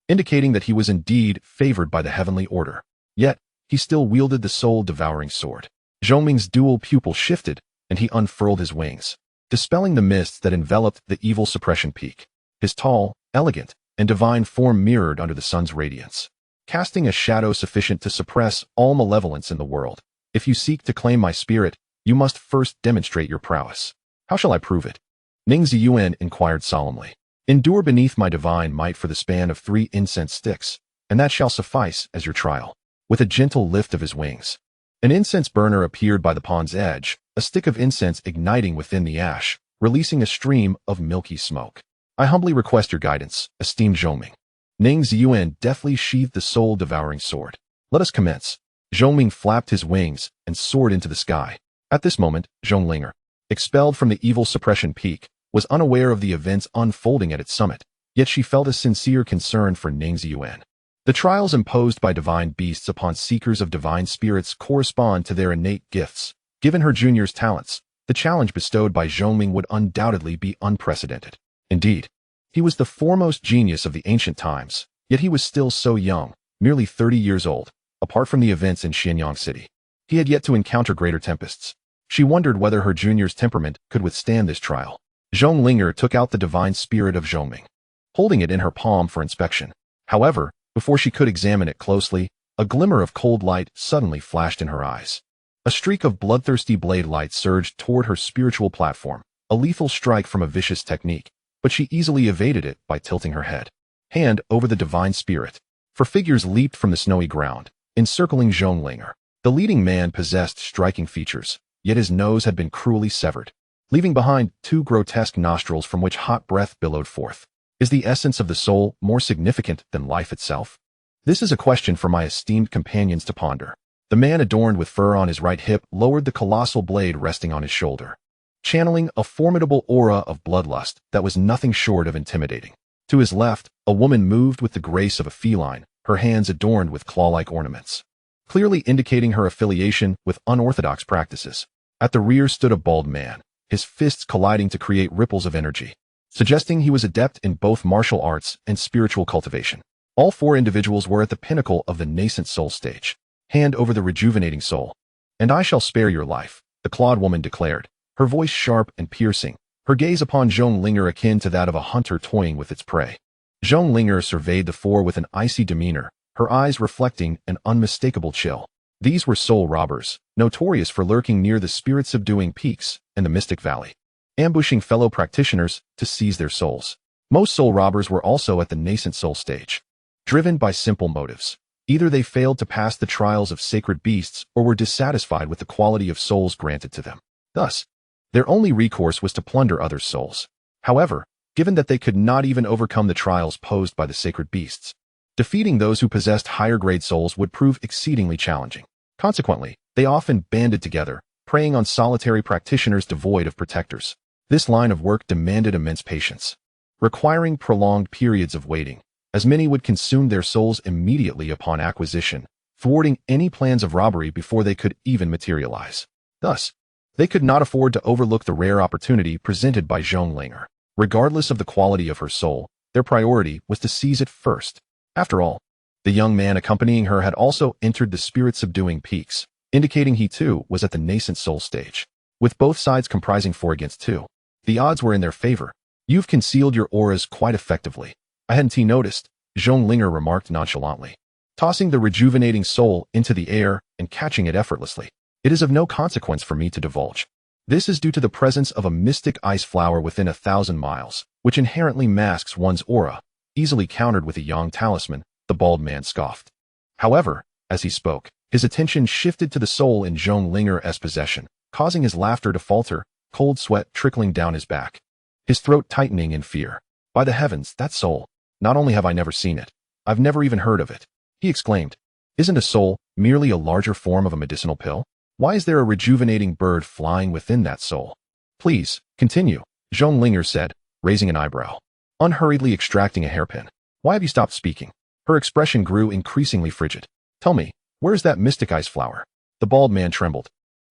indicating that he was indeed favored by the heavenly order. Yet, he still wielded the soul-devouring sword. Zhongming's dual pupil shifted, and he unfurled his wings, dispelling the mists that enveloped the evil suppression peak. His tall, elegant, and divine form mirrored under the sun's radiance, casting a shadow sufficient to suppress all malevolence in the world. If you seek to claim my spirit, you must first demonstrate your prowess. How shall I prove it? Ning Ziyuan inquired solemnly. Endure beneath my divine might for the span of 3 incense sticks, and that shall suffice as your trial. With a gentle lift of his wings, an incense burner appeared by the pond's edge, a stick of incense igniting within the ash, releasing a stream of milky smoke. I humbly request your guidance, esteemed Zhongming. Ning Ziyuan deftly sheathed the soul-devouring sword. Let us commence. Zhongming flapped his wings and soared into the sky. At this moment, Zhonglinger, expelled from the evil suppression peak, was unaware of the events unfolding at its summit, yet she felt a sincere concern for Ning Ziyuan. The trials imposed by divine beasts upon seekers of divine spirits correspond to their innate gifts. Given her junior's talents, the challenge bestowed by Zhongming would undoubtedly be unprecedented. Indeed, he was the foremost genius of the ancient times, yet he was still so young, merely 30 years old. Apart from the events in Xianyang City, he had yet to encounter greater tempests. She wondered whether her junior's temperament could withstand this trial. Zhonglinger took out the divine spirit of Zhongming, holding it in her palm for inspection. However, before she could examine it closely, a glimmer of cold light suddenly flashed in her eyes. A streak of bloodthirsty blade light surged toward her spiritual platform, a lethal strike from a vicious technique, but she easily evaded it by tilting her hand over the divine spirit. For figures leaped from the snowy ground, encircling Zhonglinger. The leading man possessed striking features, yet his nose had been cruelly severed, leaving behind 2 grotesque nostrils from which hot breath billowed forth. Is the essence of the soul more significant than life itself? This is a question for my esteemed companions to ponder. The man adorned with fur on his right hip lowered the colossal blade resting on his shoulder, channeling a formidable aura of bloodlust that was nothing short of intimidating. To his left, a woman moved with the grace of a feline, her hands adorned with claw-like ornaments, clearly indicating her affiliation with unorthodox practices. At the rear stood a bald man, his fists colliding to create ripples of energy, suggesting he was adept in both martial arts and spiritual cultivation. All 4 individuals were at the pinnacle of the Nascent Soul stage. Hand over the rejuvenating soul, and I shall spare your life, the clawed woman declared, her voice sharp and piercing, her gaze upon Zhonglinger akin to that of a hunter toying with its prey. Zhonglinger surveyed the 4 with an icy demeanor, her eyes reflecting an unmistakable chill. These were soul robbers, notorious for lurking near the spirit-subduing peaks and the Mystic Valley, ambushing fellow practitioners to seize their souls. Most soul robbers were also at the Nascent Soul stage, driven by simple motives. Either they failed to pass the trials of sacred beasts or were dissatisfied with the quality of souls granted to them. Thus, their only recourse was to plunder others' souls. However, given that they could not even overcome the trials posed by the sacred beasts, defeating those who possessed higher-grade souls would prove exceedingly challenging. Consequently, they often banded together, preying on solitary practitioners devoid of protectors. This line of work demanded immense patience, requiring prolonged periods of waiting, as many would consume their souls immediately upon acquisition, thwarting any plans of robbery before they could even materialize. Thus, they could not afford to overlook the rare opportunity presented by Zhonglinger. Regardless of the quality of her soul, their priority was to seize it first. After all, the young man accompanying her had also entered the spirit-subduing peaks, indicating he too was at the Nascent Soul stage. With both sides comprising 4 against 2, the odds were in their favor. You've concealed your auras quite effectively. I hadn't noticed, Zhonglinger remarked nonchalantly, tossing the rejuvenating soul into the air and catching it effortlessly. It is of no consequence for me to divulge. This is due to the presence of a mystic ice flower within 1,000 miles, which inherently masks one's aura, easily countered with a yang talisman, the bald man scoffed. However, as he spoke, his attention shifted to the soul in Zhong Linger's possession, causing his laughter to falter, cold sweat trickling down his back. His throat tightening in fear. By the heavens, that soul! Not only have I never seen it, I've never even heard of it, he exclaimed. Isn't a soul merely a larger form of a medicinal pill? Why is there a rejuvenating bird flying within that soul? Please, continue, Zhong Linger said, raising an eyebrow. Unhurriedly extracting a hairpin. Why have you stopped speaking? Her expression grew increasingly frigid. Tell me, where is that mystic ice flower? The bald man trembled,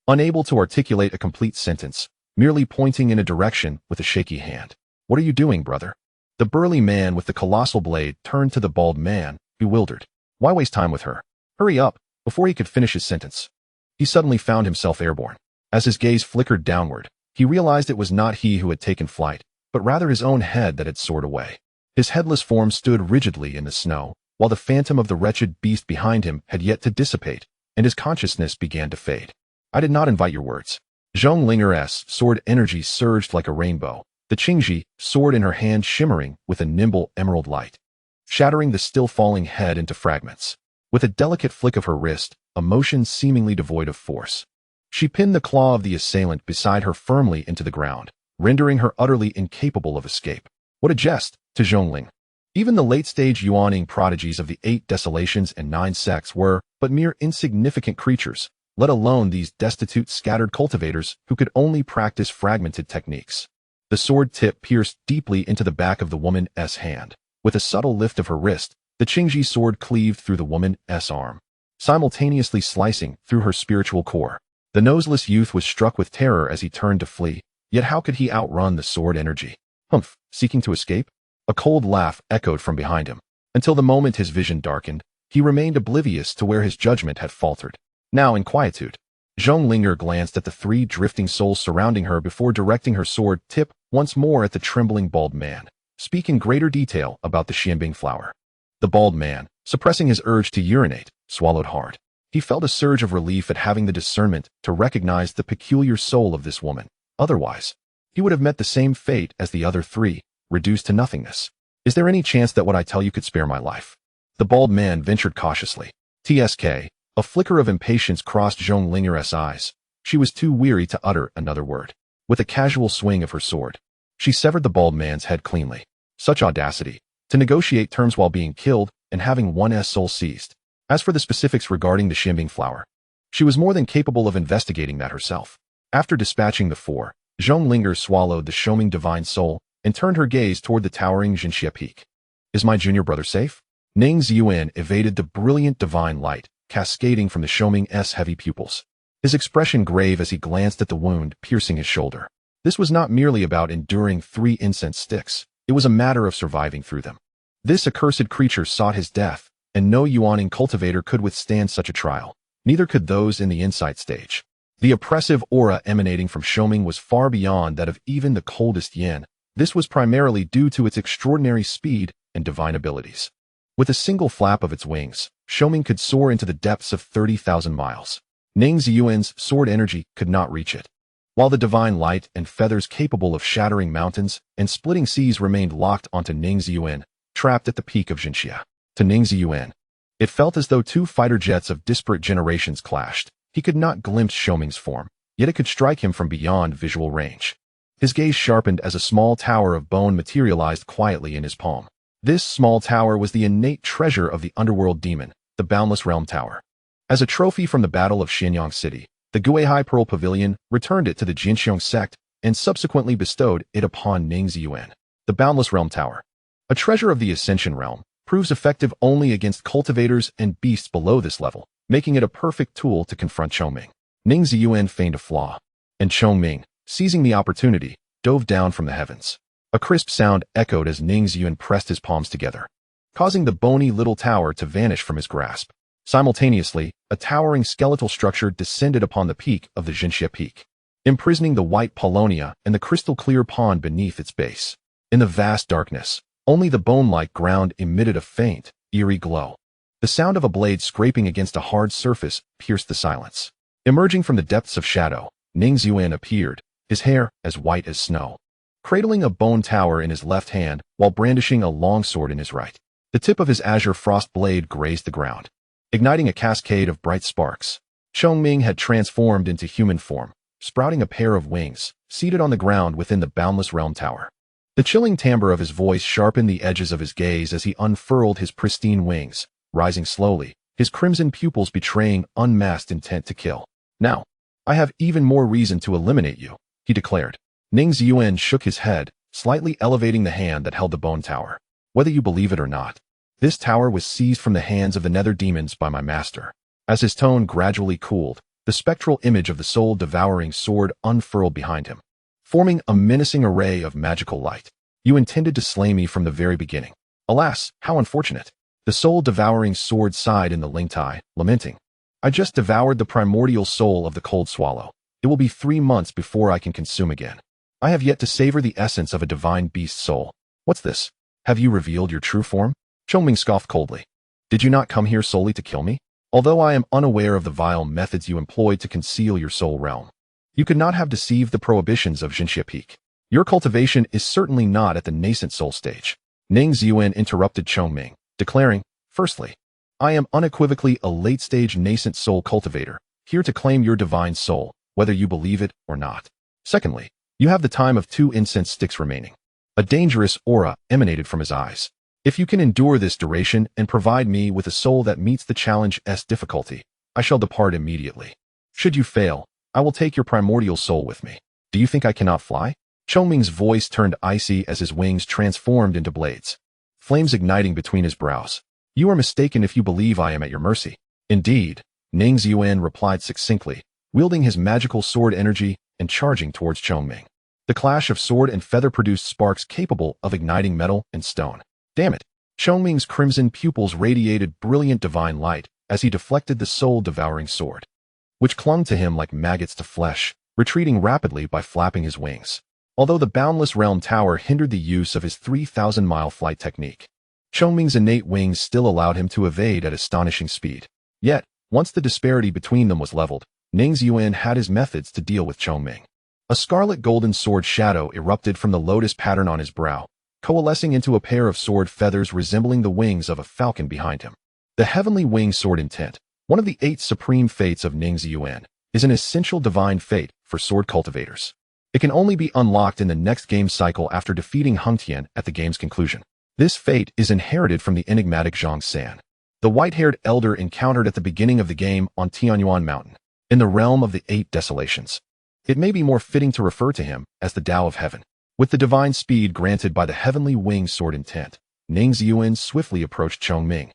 unable to articulate a complete sentence, merely pointing in a direction with a shaky hand. What are you doing, brother? The burly man with the colossal blade turned to the bald man, bewildered. Why waste time with her? Hurry up, before he could finish his sentence. He suddenly found himself airborne. As his gaze flickered downward, he realized it was not he who had taken flight, but rather his own head that had soared away. His headless form stood rigidly in the snow, while the phantom of the wretched beast behind him had yet to dissipate, and his consciousness began to fade. I did not invite your words. Zhong Linger's sword energy surged like a rainbow, the Qingji sword in her hand shimmering with a nimble emerald light, shattering the still-falling head into fragments. With a delicate flick of her wrist, a motion seemingly devoid of force, she pinned the claw of the assailant beside her firmly into the ground, rendering her utterly incapable of escape. What a jest, to Zhongling. Even the late-stage Yuaning prodigies of the 8 Desolations and 9 Sects were but mere insignificant creatures, let alone these destitute, scattered cultivators who could only practice fragmented techniques. The sword tip pierced deeply into the back of the woman's hand. With a subtle lift of her wrist, the Qingji sword cleaved through the woman's arm, simultaneously slicing through her spiritual core. The noseless youth was struck with terror as he turned to flee, yet how could he outrun the sword energy? Humph, seeking to escape? A cold laugh echoed from behind him. Until the moment his vision darkened, he remained oblivious to where his judgment had faltered. Now in quietude, Zhong Linger glanced at the 3 drifting souls surrounding her before directing her sword tip once more at the trembling bald man. Speak in greater detail about the Xianbing flower. The bald man, suppressing his urge to urinate, swallowed hard. He felt a surge of relief at having the discernment to recognize the peculiar soul of this woman. Otherwise, he would have met the same fate as the other 3, reduced to nothingness. Is there any chance that what I tell you could spare my life? The bald man ventured cautiously. TSK. A flicker of impatience crossed Zhong Linger's eyes. She was too weary to utter another word. With a casual swing of her sword, she severed the bald man's head cleanly. Such audacity, to negotiate terms while being killed and having one's soul seized. As for the specifics regarding the Xianbing flower, she was more than capable of investigating that herself. After dispatching the 4, Zhong Linger swallowed the Xianbing divine soul and turned her gaze toward the towering Jinxia peak. Is my junior brother safe? Ning Ziyuan evaded the brilliant divine light cascading from the Xianbing's heavy pupils, his expression grave as he glanced at the wound piercing his shoulder. This was not merely about enduring 3 incense sticks, it was a matter of surviving through them. This accursed creature sought his death, and no Yuaning cultivator could withstand such a trial. Neither could those in the insight stage. The oppressive aura emanating from Xianbing was far beyond that of even the coldest yin. This was primarily due to its extraordinary speed and divine abilities. With a single flap of its wings, Xianbing could soar into the depths of 30,000 miles. Ning Ziyuan's sword energy could not reach it. While the divine light and feathers capable of shattering mountains and splitting seas remained locked onto Ning Ziyuan, trapped at the peak of Jinxia. To Ning Ziyuan, it felt as though 2 fighter jets of disparate generations clashed. He could not glimpse Xianbing's form, yet it could strike him from beyond visual range. His gaze sharpened as a small tower of bone materialized quietly in his palm. This small tower was the innate treasure of the underworld demon, the Boundless Realm Tower. As a trophy from the Battle of Xianyang City, the Gui Haizhu Pearl Pavilion returned it to the Jinxiang Sect and subsequently bestowed it upon Ning Ziyuan. The Boundless Realm Tower, a treasure of the Ascension Realm, proves effective only against cultivators and beasts below this level, making it a perfect tool to confront Xianbing. Ning Ziyuan feigned a flaw, and Xianbing, seizing the opportunity, dove down from the heavens. A crisp sound echoed as Ning Ziyuan pressed his palms together, causing the bony little tower to vanish from his grasp. Simultaneously, a towering skeletal structure descended upon the peak of the Jinxia Peak, imprisoning the white paulownia and the crystal-clear pond beneath its base. In the vast darkness, only the bone-like ground emitted a faint, eerie glow. The sound of a blade scraping against a hard surface pierced the silence. Emerging from the depths of shadow, Ning Ziyuan appeared, his hair as white as snow, cradling a bone tower in his left hand while brandishing a long sword in his right. The tip of his azure frost blade grazed the ground, igniting a cascade of bright sparks. Chongming had transformed into human form, sprouting a pair of wings, seated on the ground within the boundless realm tower. The chilling timbre of his voice sharpened the edges of his gaze as he unfurled his pristine wings, rising slowly, his crimson pupils betraying unmasked intent to kill. Now, I have even more reason to eliminate you, he declared. Ning Ziyuan shook his head, slightly elevating the hand that held the bone tower. Whether you believe it or not, this tower was seized from the hands of the nether demons by my master. As his tone gradually cooled, the spectral image of the soul-devouring sword unfurled behind him, forming a menacing array of magical light. You intended to slay me from the very beginning. Alas, how unfortunate. The soul-devouring sword sighed in the Lingtai, lamenting. I just devoured the primordial soul of the cold swallow. It will be 3 months before I can consume again. I have yet to savor the essence of a divine beast soul. What's this? Have you revealed your true form? Chongming scoffed coldly. Did you not come here solely to kill me? Although I am unaware of the vile methods you employed to conceal your soul realm, you could not have deceived the prohibitions of Jinxia Peak. Your cultivation is certainly not at the nascent soul stage. Ning Ziyuan interrupted Chongming, declaring, firstly, I am unequivocally a late-stage nascent soul cultivator, here to claim your divine soul, whether you believe it or not. Secondly, you have the time of 2 incense sticks remaining. A dangerous aura emanated from his eyes. If you can endure this duration and provide me with a soul that meets the challenge's difficulty, I shall depart immediately. Should you fail, I will take your primordial soul with me. Do you think I cannot fly? Chongming's voice turned icy as his wings transformed into blades, flames igniting between his brows. You are mistaken if you believe I am at your mercy. Indeed, Ning Ziyuan replied succinctly, wielding his magical sword energy and charging towards Chongming. The clash of sword and feather produced sparks capable of igniting metal and stone. Damn it! Chongming's crimson pupils radiated brilliant divine light as he deflected the soul-devouring sword, which clung to him like maggots to flesh, retreating rapidly by flapping his wings. Although the boundless realm tower hindered the use of his 3,000-mile flight technique, Chongming's innate wings still allowed him to evade at astonishing speed. Yet, once the disparity between them was leveled, Ning Ziyuan had his methods to deal with Chongming. A scarlet golden sword shadow erupted from the lotus pattern on his brow, coalescing into a pair of sword feathers resembling the wings of a falcon behind him. The heavenly winged sword intent, one of the 8 supreme fates of Ning Ziyuan, is an essential divine fate for sword cultivators. It can only be unlocked in the next game cycle after defeating Hung Tian at the game's conclusion. This fate is inherited from the enigmatic Zhang San, the white-haired elder encountered at the beginning of the game on Tianyuan Mountain, in the realm of the 8 Desolations. It may be more fitting to refer to him as the Tao of Heaven. With the divine speed granted by the heavenly winged sword intent, Ning Ziyuan swiftly approached Chongming,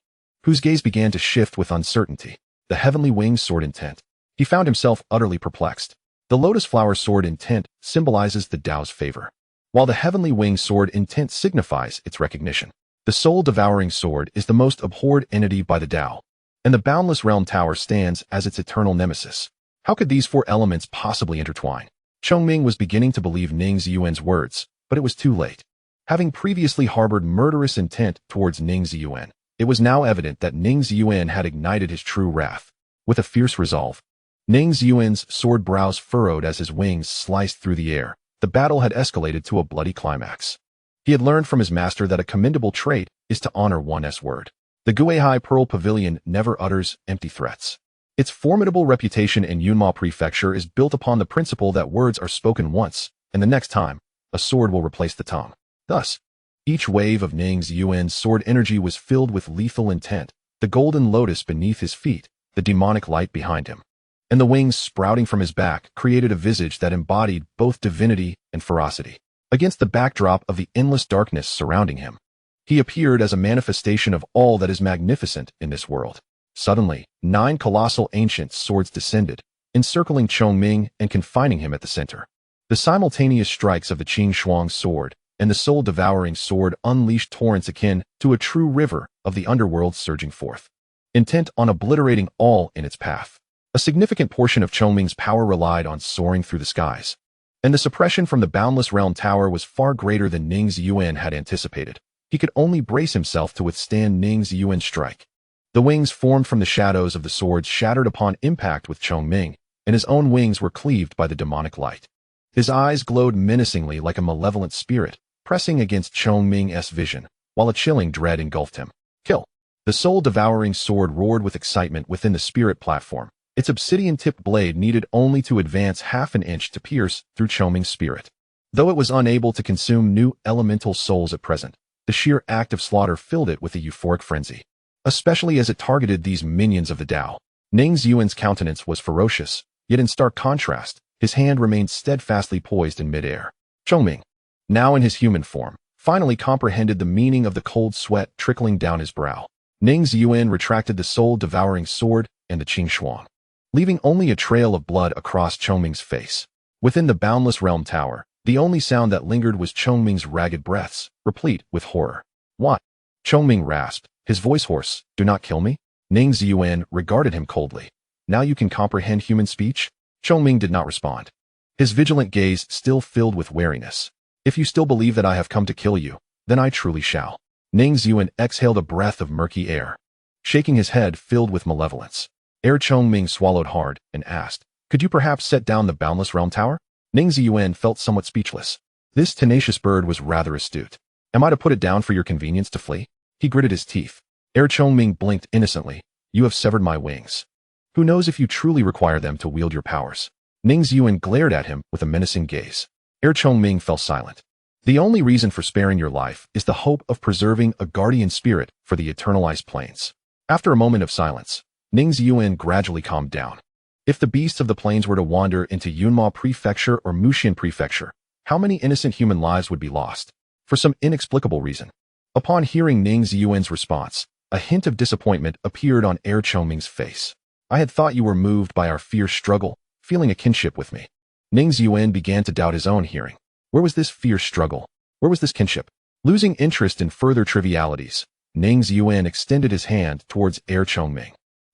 whose gaze began to shift with uncertainty. The heavenly winged sword intent. He found himself utterly perplexed. The lotus flower sword intent symbolizes the Tao's favor, while the heavenly winged sword intent signifies its recognition. The soul-devouring sword is the most abhorred entity by the Tao, and the boundless realm tower stands as its eternal nemesis. How could these 4 elements possibly intertwine? Chongming was beginning to believe Ning Ziyuan's words, but it was too late. Having previously harbored murderous intent towards Ning Ziyuan, it was now evident that Ning Ziyuan had ignited his true wrath. With a fierce resolve, Ning Ziyuan's sword brows furrowed as his wings sliced through the air. The battle had escalated to a bloody climax. He had learned from his master that a commendable trait is to honor one's word. The Gui Haizhu Pearl Pavilion never utters empty threats. Its formidable reputation in Yunma Prefecture is built upon the principle that words are spoken once, and the next time, a sword will replace the tongue. Thus, each wave of Ning Ziyuan's sword energy was filled with lethal intent, the golden lotus beneath his feet, the demonic light behind him, and the wings sprouting from his back created a visage that embodied both divinity and ferocity. Against the backdrop of the endless darkness surrounding him, he appeared as a manifestation of all that is magnificent in this world. Suddenly, 9 colossal ancient swords descended, encircling Chongming and confining him at the center. The simultaneous strikes of the Qing Shuang sword and the soul-devouring sword unleashed torrents akin to a true river of the underworld surging forth, intent on obliterating all in its path. A significant portion of Chongming's power relied on soaring through the skies, and the suppression from the boundless realm tower was far greater than Ning Ziyuan had anticipated. He could only brace himself to withstand Ning Ziyuan's strike. The wings formed from the shadows of the swords shattered upon impact with Chongming, and his own wings were cleaved by the demonic light. His eyes glowed menacingly like a malevolent spirit, pressing against Chongming's vision, while a chilling dread engulfed him. Kill! The soul-devouring sword roared with excitement within the spirit platform. Its obsidian-tipped blade needed only to advance half an inch to pierce through Chongming's spirit. Though it was unable to consume new elemental souls at present, the sheer act of slaughter filled it with a euphoric frenzy, especially as it targeted these minions of the Tao. Ning Ziyuan's countenance was ferocious, yet in stark contrast, his hand remained steadfastly poised in midair. Chongming, now in his human form, finally comprehended the meaning of the cold sweat trickling down his brow. Ning Ziyuan retracted the soul-devouring sword and the Qing Shuang, leaving only a trail of blood across Chongming's face. Within the boundless realm tower, the only sound that lingered was Chongming's ragged breaths, replete with horror. What? Chongming rasped, his voice hoarse. Do not kill me? Ning Ziyuan regarded him coldly. Now you can comprehend human speech? Chongming did not respond, his vigilant gaze still filled with wariness. If you still believe that I have come to kill you, then I truly shall. Ning Ziyuan exhaled a breath of murky air, shaking his head filled with malevolence. Chongming swallowed hard and asked, could you perhaps set down the boundless realm tower? Ning Ziyuan felt somewhat speechless. This tenacious bird was rather astute. Am I to put it down for your convenience to flee? He gritted his teeth. Chongming blinked innocently. You have severed my wings. Who knows if you truly require them to wield your powers? Ning Ziyuan glared at him with a menacing gaze. Chongming fell silent. The only reason for sparing your life is the hope of preserving a guardian spirit for the eternalized plains. After a moment of silence, Ning Ziyuan gradually calmed down. If the beasts of the plains were to wander into Yunma Prefecture or Muxian Prefecture, how many innocent human lives would be lost? For some inexplicable reason. Upon hearing Ning Ziyuan's response, a hint of disappointment appeared on Chongming's face. I had thought you were moved by our fierce struggle, feeling a kinship with me. Ning Ziyuan began to doubt his own hearing. Where was this fierce struggle? Where was this kinship? Losing interest in further trivialities, Ning Ziyuan extended his hand towards Chongming.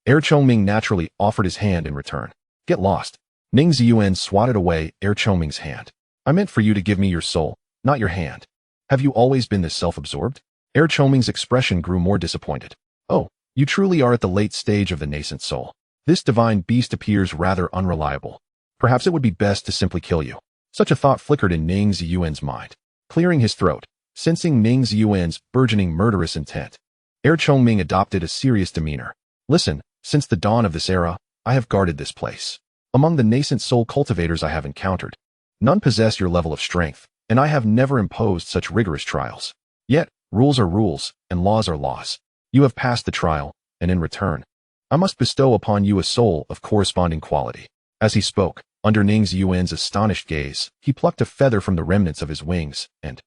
Chongming naturally offered his hand in return. Get lost. Ning Ziyuan swatted away Chongming's hand. I meant for you to give me your soul, not your hand. Have you always been this self-absorbed? Chongming's expression grew more disappointed. Oh, you truly are at the late stage of the nascent soul. This divine beast appears rather unreliable. Perhaps it would be best to simply kill you. Such a thought flickered in Ning Ziyuan's mind. Clearing his throat, sensing Ning Ziyuan's burgeoning murderous intent, Chongming adopted a serious demeanor. Listen, since the dawn of this era, I have guarded this place. Among the nascent soul cultivators I have encountered, none possess your level of strength, and I have never imposed such rigorous trials. Yet, rules are rules, and laws are laws. You have passed the trial, and in return, I must bestow upon you a soul of corresponding quality. As he spoke, under Ning Ziyuan's astonished gaze, he plucked a feather from the remnants of his wings, and,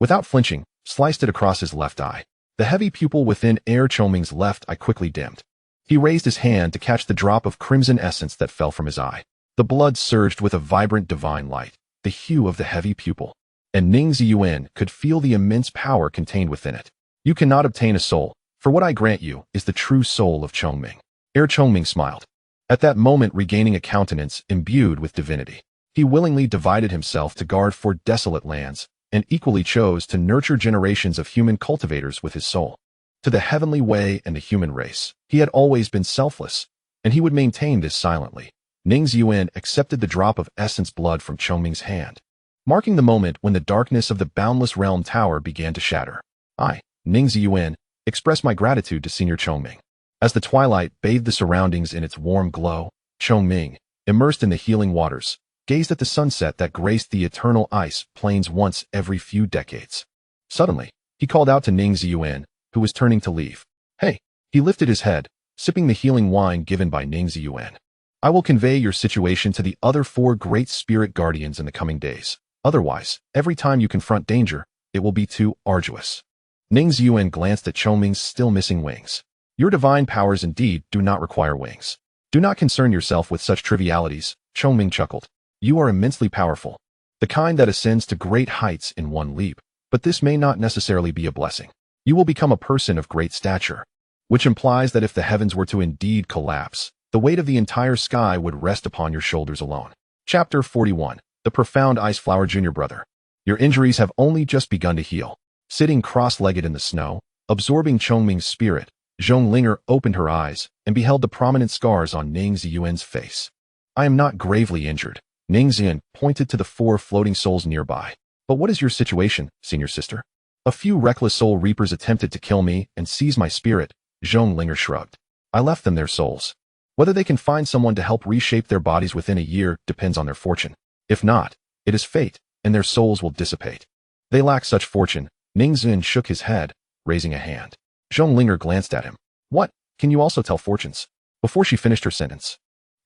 without flinching, sliced it across his left eye. The heavy pupil within Chongming's left eye quickly dimmed. He raised his hand to catch the drop of crimson essence that fell from his eye. The blood surged with a vibrant divine light, the hue of the heavy pupil, and Ning Ziyuan could feel the immense power contained within it. You cannot obtain a soul, for what I grant you is the true soul of Chongming. Chongming smiled, at that moment regaining a countenance imbued with divinity. He willingly divided himself to guard for desolate lands, and equally chose to nurture generations of human cultivators with his soul. To the heavenly way and the human race, he had always been selfless, and he would maintain this silently. Ning Ziyuan accepted the drop of essence blood from Chongming's hand, marking the moment when the darkness of the boundless realm tower began to shatter. I, Ning Ziyuan, express my gratitude to Senior Chongming. As the twilight bathed the surroundings in its warm glow, Chongming, immersed in the healing waters, gazed at the sunset that graced the eternal ice plains once every few decades. Suddenly, he called out to Ning Ziyuan, who was turning to leave. Hey! He lifted his head, sipping the healing wine given by Ning Ziyuan. I will convey your situation to the other 4 great spirit guardians in the coming days. Otherwise, every time you confront danger, it will be too arduous. Ning Ziyuan glanced at Chongming's still missing wings. Your divine powers indeed do not require wings. Do not concern yourself with such trivialities, Chongming chuckled. You are immensely powerful, the kind that ascends to great heights in one leap, but this may not necessarily be a blessing. You will become a person of great stature, which implies that if the heavens were to indeed collapse, the weight of the entire sky would rest upon your shoulders alone. Chapter 41. The Profound Ice Flower Junior Brother. Your injuries have only just begun to heal. Sitting cross-legged in the snow, absorbing Chongming's spirit, Zhonglinger opened her eyes and beheld the prominent scars on Ning Ziyuan's face. I am not gravely injured. Ning Ziyuan pointed to the 4 floating souls nearby. But what is your situation, senior sister? A few reckless soul reapers attempted to kill me and seize my spirit, Zhong Linger shrugged. I left them their souls. Whether they can find someone to help reshape their bodies within a year depends on their fortune. If not, it is fate, and their souls will dissipate. They lack such fortune. Ning Ziyuan shook his head, raising a hand. Zhong Linger glanced at him. What? Can you also tell fortunes? Before she finished her sentence,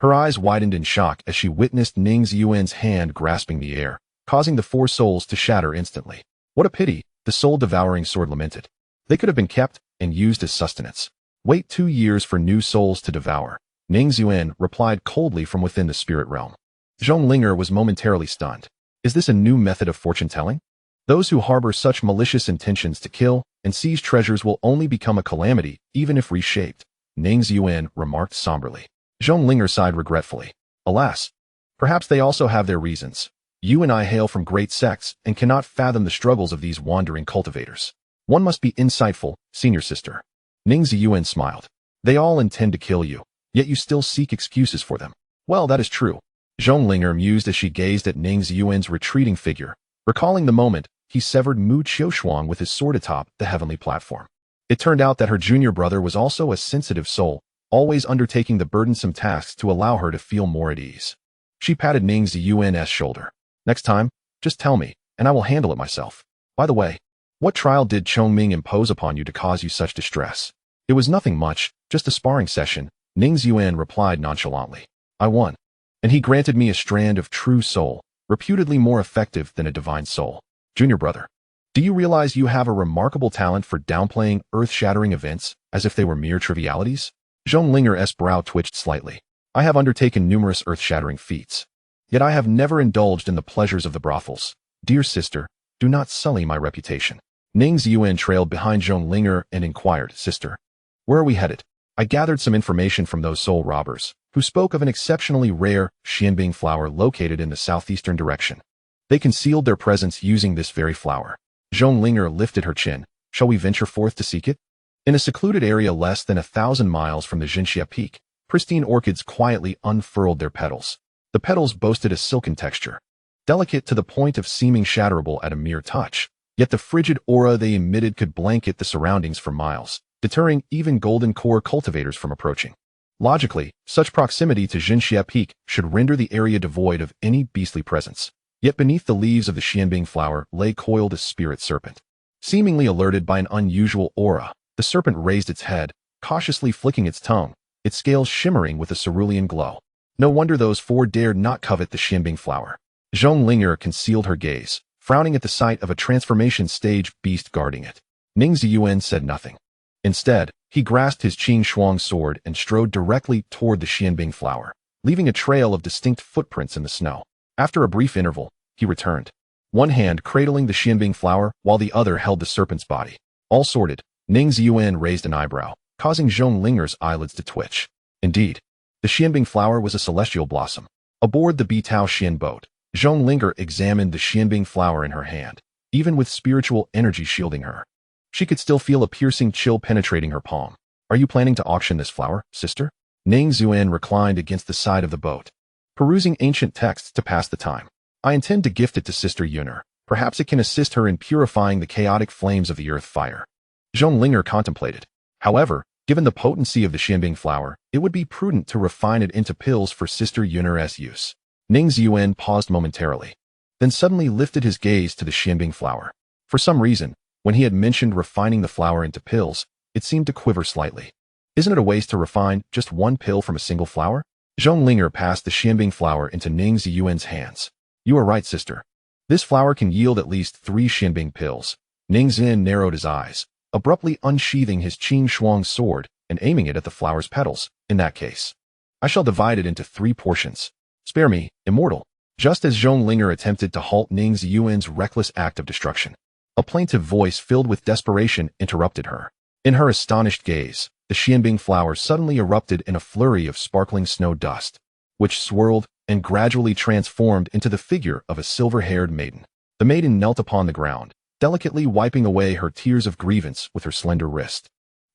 her eyes widened in shock as she witnessed Ning Ziyuan's hand grasping the air, causing the four souls to shatter instantly. What a pity, the soul-devouring sword lamented. They could have been kept and used as sustenance. Wait 2 years for new souls to devour, Ning Ziyuan replied coldly from within the spirit realm. Zhong Linger was momentarily stunned. Is this a new method of fortune-telling? Those who harbor such malicious intentions to kill and seize treasures will only become a calamity, even if reshaped, Ning Ziyuan remarked somberly. Zhong Linger sighed regretfully. Alas, perhaps they also have their reasons. You and I hail from great sects and cannot fathom the struggles of these wandering cultivators. One must be insightful, senior sister. Ning Ziyuan smiled. They all intend to kill you, yet you still seek excuses for them. Well, that is true. Zhong Linger mused as she gazed at Ning Ziyuan's retreating figure, recalling the moment he severed Mu Qiushuang with his sword atop the heavenly platform. It turned out that her junior brother was also a sensitive soul, always undertaking the burdensome tasks to allow her to feel more at ease. She patted Ning Ziyuan's shoulder. Next time, just tell me, and I will handle it myself. By the way, what trial did Chongming impose upon you to cause you such distress? It was nothing much, just a sparring session, Ning Ziyuan replied nonchalantly. I won, and he granted me a strand of true soul, reputedly more effective than a divine soul. Junior brother, do you realize you have a remarkable talent for downplaying earth-shattering events as if they were mere trivialities? Zhong Linger's brow twitched slightly. I have undertaken numerous earth-shattering feats. Yet I have never indulged in the pleasures of the brothels. Dear sister, do not sully my reputation. Ning Ziyuan trailed behind Zhong Linger and inquired, Sister, where are we headed? I gathered some information from those soul robbers, who spoke of an exceptionally rare xianbing flower located in the southeastern direction. They concealed their presence using this very flower. Zhong Linger lifted her chin. Shall we venture forth to seek it? In a secluded area less than 1,000 miles from the Jinxia Peak, pristine orchids quietly unfurled their petals. The petals boasted a silken texture, delicate to the point of seeming shatterable at a mere touch, yet the frigid aura they emitted could blanket the surroundings for miles, deterring even golden core cultivators from approaching. Logically, such proximity to Jinxia Peak should render the area devoid of any beastly presence. Yet beneath the leaves of the xianbing flower lay coiled a spirit serpent. Seemingly alerted by an unusual aura, the serpent raised its head, cautiously flicking its tongue, its scales shimmering with a cerulean glow. No wonder those four dared not covet the xianbing flower. Zhong Linger concealed her gaze, frowning at the sight of a transformation stage beast guarding it. Ning Ziyuan said nothing. Instead, he grasped his Qing Shuang sword and strode directly toward the xianbing flower, leaving a trail of distinct footprints in the snow. After a brief interval, he returned, one hand cradling the xianbing flower while the other held the serpent's body. All sorted, Ning Ziyuan raised an eyebrow, causing Zhong Linger's eyelids to twitch. Indeed, the xianbing flower was a celestial blossom. Aboard the Bitao Xian boat, Zhong Linger examined the xianbing flower in her hand, even with spiritual energy shielding her. She could still feel a piercing chill penetrating her palm. Are you planning to auction this flower, sister? Ning Ziyuan reclined against the side of the boat, perusing ancient texts to pass the time. I intend to gift it to Sister Yuner. Perhaps it can assist her in purifying the chaotic flames of the earth fire. Zhong Linger contemplated. However, given the potency of the xianbing flower, it would be prudent to refine it into pills for Sister Yuner's use. Ning Ziyuan paused momentarily, then suddenly lifted his gaze to the xianbing flower. For some reason, when he had mentioned refining the flower into pills, it seemed to quiver slightly. Isn't it a waste to refine just one pill from a single flower? Zhong Linger passed the xianbing flower into Ning Ziyuan's hands. You are right, sister. This flower can yield at least 3 xianbing pills. Ning Ziyuan narrowed his eyes, abruptly unsheathing his Qing Shuang sword and aiming it at the flower's petals. In that case, I shall divide it into 3 portions. Spare me, immortal. Just as Zhong Linger attempted to halt Ning Ziyuan's reckless act of destruction, a plaintive voice filled with desperation interrupted her. In her astonished gaze, the xianbing flower suddenly erupted in a flurry of sparkling snow dust, which swirled and gradually transformed into the figure of a silver-haired maiden. The maiden knelt upon the ground, delicately wiping away her tears of grievance with her slender wrist.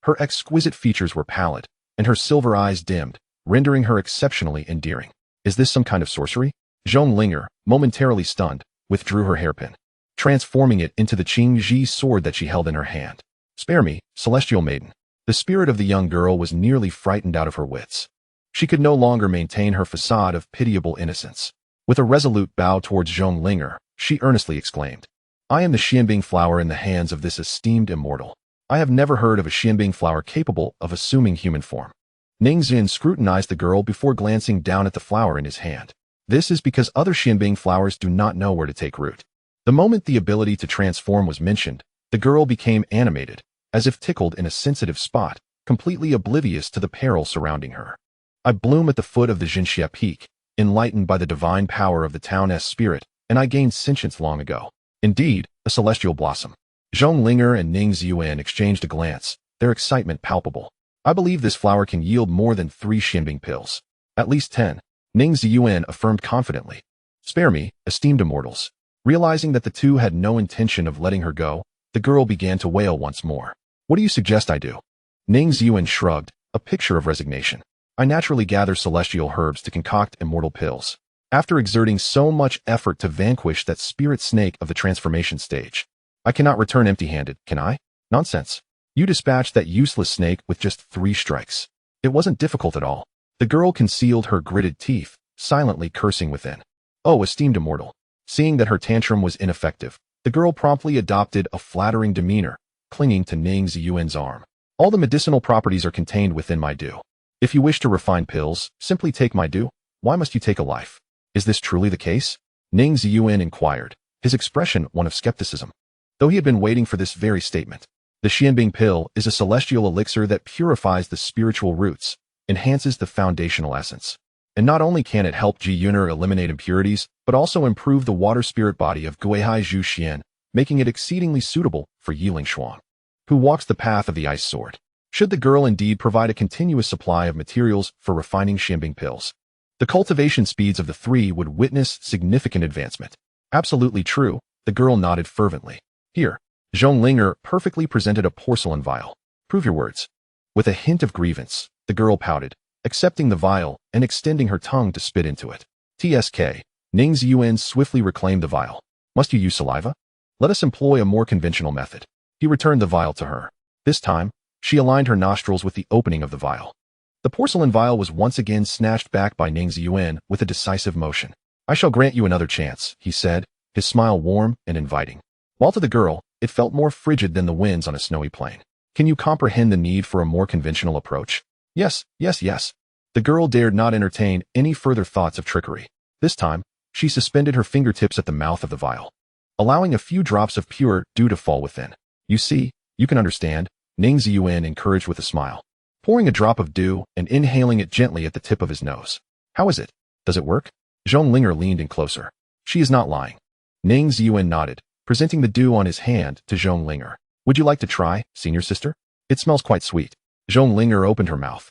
Her exquisite features were pallid, and her silver eyes dimmed, rendering her exceptionally endearing. Is this some kind of sorcery? Zhong Linger, momentarily stunned, withdrew her hairpin, transforming it into the Qing Ji sword that she held in her hand. Spare me, celestial maiden. The The spirit of the young girl was nearly frightened out of her wits. She could no longer maintain her facade of pitiable innocence. With a resolute bow towards Zhong Linger, she earnestly exclaimed, "I am the Xianbing flower in the hands of this esteemed immortal. I have never heard of a Xianbing flower capable of assuming human form." Ning Ziyuan scrutinized the girl before glancing down at the flower in his hand. This is because other Xianbing flowers do not know where to take root. The moment the ability to transform was mentioned, the girl became animated, as if tickled in a sensitive spot, completely oblivious to the peril surrounding her. "I bloom at the foot of the Jinxia Peak, enlightened by the divine power of the town's spirit, and I gained sentience long ago. Indeed, a celestial blossom." Zhong Linger and Ning Ziyuan exchanged a glance, their excitement palpable. "I believe this flower can yield more than 3 Xianbing pills. At least 10, Ning Ziyuan affirmed confidently. "Spare me, esteemed immortals." Realizing that the two had no intention of letting her go, the girl began to wail once more. "What do you suggest I do?" Ning Ziyuan shrugged, a picture of resignation. "I naturally gather celestial herbs to concoct immortal pills. After exerting so much effort to vanquish that spirit snake of the transformation stage, I cannot return empty-handed, can I? Nonsense. You dispatched that useless snake with just 3 strikes. It wasn't difficult at all." The girl concealed her gritted teeth, silently cursing within. "Oh, esteemed immortal." Seeing that her tantrum was ineffective, the girl promptly adopted a flattering demeanor, clinging to Ning Ziyuan's arm. "All the medicinal properties are contained within my dew. If you wish to refine pills, simply take my dew. Why must you take a life?" "Is this truly the case?" Ning Ziyuan inquired, his expression one of skepticism. Though he had been waiting for this very statement. The Xianbing pill is a celestial elixir that purifies the spiritual roots, enhances the foundational essence. And not only can it help Ji Yuner eliminate impurities, but also improve the water spirit body of Gui Haizhu Xuan, making it exceedingly suitable for Yiling Xuan, who walks the path of the ice sword. Should the girl indeed provide a continuous supply of materials for refining Xianbing pills, the cultivation speeds of the 3 would witness significant advancement. Absolutely true, the girl nodded fervently. "Here." Zhong Linger perfectly presented a porcelain vial. "Prove your words." With a hint of grievance, the girl pouted, accepting the vial and extending her tongue to spit into it. "TSK." Ning Ziyuan swiftly reclaimed the vial. "Must you use saliva? Let us employ a more conventional method." He returned the vial to her. This time, she aligned her nostrils with the opening of the vial. The porcelain vial was once again snatched back by Ning Ziyuan with a decisive motion. "I shall grant you another chance," he said, his smile warm and inviting. While to the girl, it felt more frigid than the winds on a snowy plain. "Can you comprehend the need for a more conventional approach?" Yes. The girl dared not entertain any further thoughts of trickery. This time, she suspended her fingertips at the mouth of the vial, allowing a few drops of pure dew to fall within. "You see, you can understand," Ning Ziyuan encouraged with a smile, pouring a drop of dew and inhaling it gently at the tip of his nose. "How is it? Does it work?" Zhong Linger leaned in closer. "She is not lying." Ning Ziyuan nodded, presenting the dew on his hand to Zhong Linger. "Would you like to try, senior sister? It smells quite sweet." Zhong Linger opened her mouth,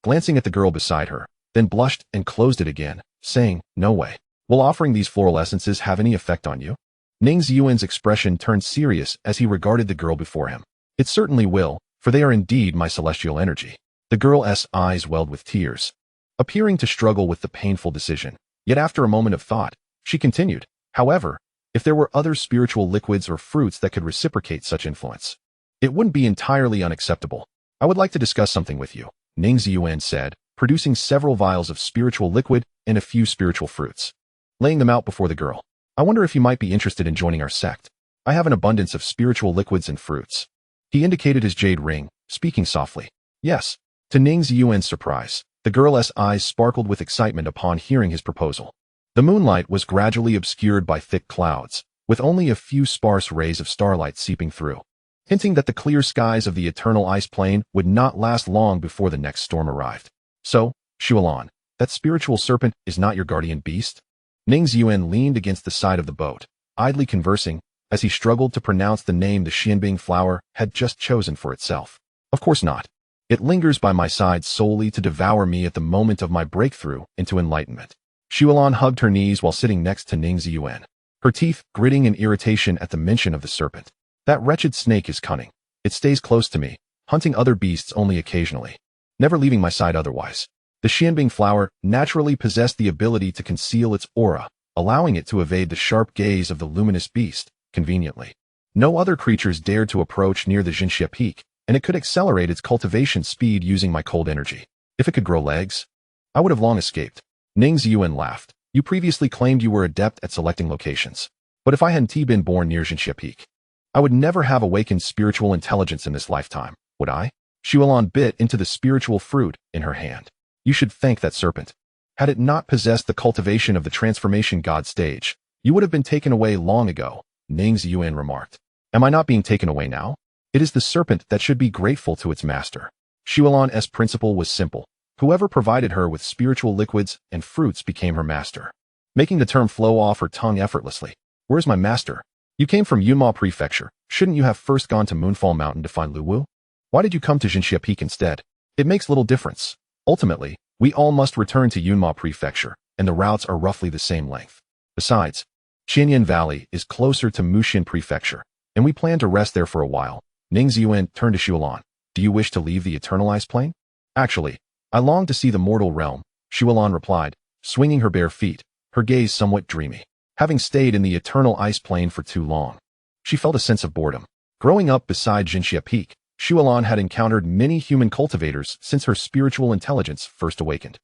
glancing at the girl beside her, then blushed and closed it again, saying, "No way. Will offering these floral essences have any effect on you?" Ning Ziyuan's expression turned serious as he regarded the girl before him. "It certainly will, for they are indeed my celestial energy." The girl's eyes welled with tears, appearing to struggle with the painful decision. Yet after a moment of thought, she continued, "However, if there were other spiritual liquids or fruits that could reciprocate such influence, it wouldn't be entirely unacceptable. I would like to discuss something with you," Ning Ziyuan said, producing several vials of spiritual liquid and a few spiritual fruits, laying them out before the girl. "I wonder if you might be interested in joining our sect. I have an abundance of spiritual liquids and fruits." He indicated his jade ring, speaking softly. "Yes." To Ning Ziyuan's surprise, the girl's eyes sparkled with excitement upon hearing his proposal. The moonlight was gradually obscured by thick clouds, with only a few sparse rays of starlight seeping through, hinting that the clear skies of the eternal ice plain would not last long before the next storm arrived. "So, Xuan, that spiritual serpent is not your guardian beast?" Ning Ziyuan leaned against the side of the boat, idly conversing, as he struggled to pronounce the name the Xianbing flower had just chosen for itself. "Of course not. It lingers by my side solely to devour me at the moment of my breakthrough into enlightenment." Xuan hugged her knees while sitting next to Ning Ziyuan, her teeth gritting in irritation at the mention of the serpent. "That wretched snake is cunning. It stays close to me, hunting other beasts only occasionally, never leaving my side otherwise." The Xianbing flower naturally possessed the ability to conceal its aura, allowing it to evade the sharp gaze of the luminous beast, conveniently. No other creatures dared to approach near the Jinxia Peak, and it could accelerate its cultivation speed using my cold energy. If it could grow legs, I would have long escaped. Ning Ziyuan laughed. You previously claimed you were adept at selecting locations. But if I hadn't been born near Jinxia Peak, I would never have awakened spiritual intelligence in this lifetime, would I? Xuan bit into the spiritual fruit in her hand. You should thank that serpent. Had it not possessed the cultivation of the transformation god stage, you would have been taken away long ago, Ning Ziyuan remarked. Am I not being taken away now? It is the serpent that should be grateful to its master. Xuan's principle was simple. Whoever provided her with spiritual liquids and fruits became her master, making the term flow off her tongue effortlessly. Where's my master? You came from Yunma Prefecture. Shouldn't you have first gone to Moonfall Mountain to find Luwu? Why did you come to Jinxia Peak instead? It makes little difference. Ultimately, we all must return to Yunma Prefecture, and the routes are roughly the same length. Besides, Qianyan Valley is closer to Mushin Prefecture, and we plan to rest there for a while. Ning Ziyuan turned to Xuan. Do you wish to leave the Eternal Ice Plain? Actually, I long to see the mortal realm, Xuan replied, swinging her bare feet, her gaze somewhat dreamy. Having stayed in the Eternal Ice Plain for too long, she felt a sense of boredom. Growing up beside Jinxia Peak, Xuan had encountered many human cultivators since her spiritual intelligence first awakened.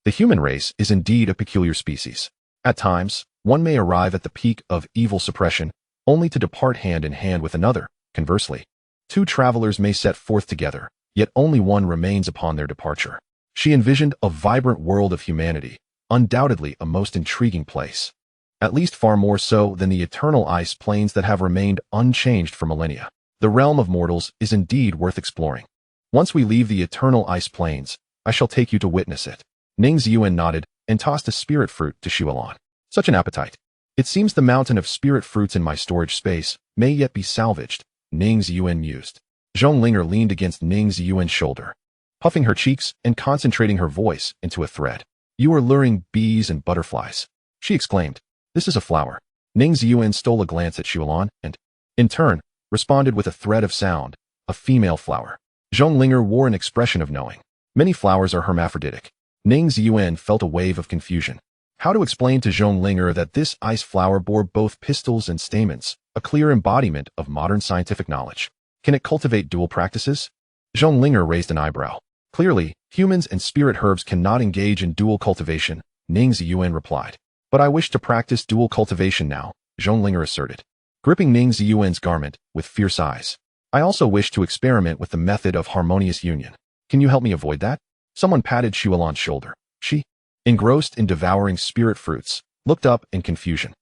The human race is indeed a peculiar species. At times, one may arrive at the peak of evil suppression, only to depart hand in hand with another. Conversely, two travelers may set forth together, yet only one remains upon their departure. She envisioned a vibrant world of humanity, undoubtedly a most intriguing place. At least far more so than the eternal ice plains that have remained unchanged for millennia. The realm of mortals is indeed worth exploring. Once we leave the eternal ice plains, I shall take you to witness it. Ning Ziyuan nodded and tossed a spirit fruit to Xuan. Such an appetite. It seems the mountain of spirit fruits in my storage space may yet be salvaged, Ning Ziyuan mused. Zhonglinger leaned against Ning Ziyuan's shoulder, puffing her cheeks and concentrating her voice into a thread. You are luring bees and butterflies, she exclaimed. This is a flower. Ning Ziyuan stole a glance at Xuan and, in turn, responded with a thread of sound, a female flower. Zhonglinger wore an expression of knowing. Many flowers are hermaphroditic. Ning Ziyuan felt a wave of confusion. How to explain to Zhonglinger that this ice flower bore both pistils and stamens, a clear embodiment of modern scientific knowledge? Can it cultivate dual practices? Zhonglinger raised an eyebrow. Clearly, humans and spirit herbs cannot engage in dual cultivation, Ning Ziyuan replied. But I wish to practice dual cultivation now, Zhonglinger asserted, gripping Ning Ziyuan's garment with fierce eyes. I also wish to experiment with the method of harmonious union. Can you help me avoid that? Someone patted Xuan's shoulder. She, engrossed in devouring spirit fruits, looked up in confusion.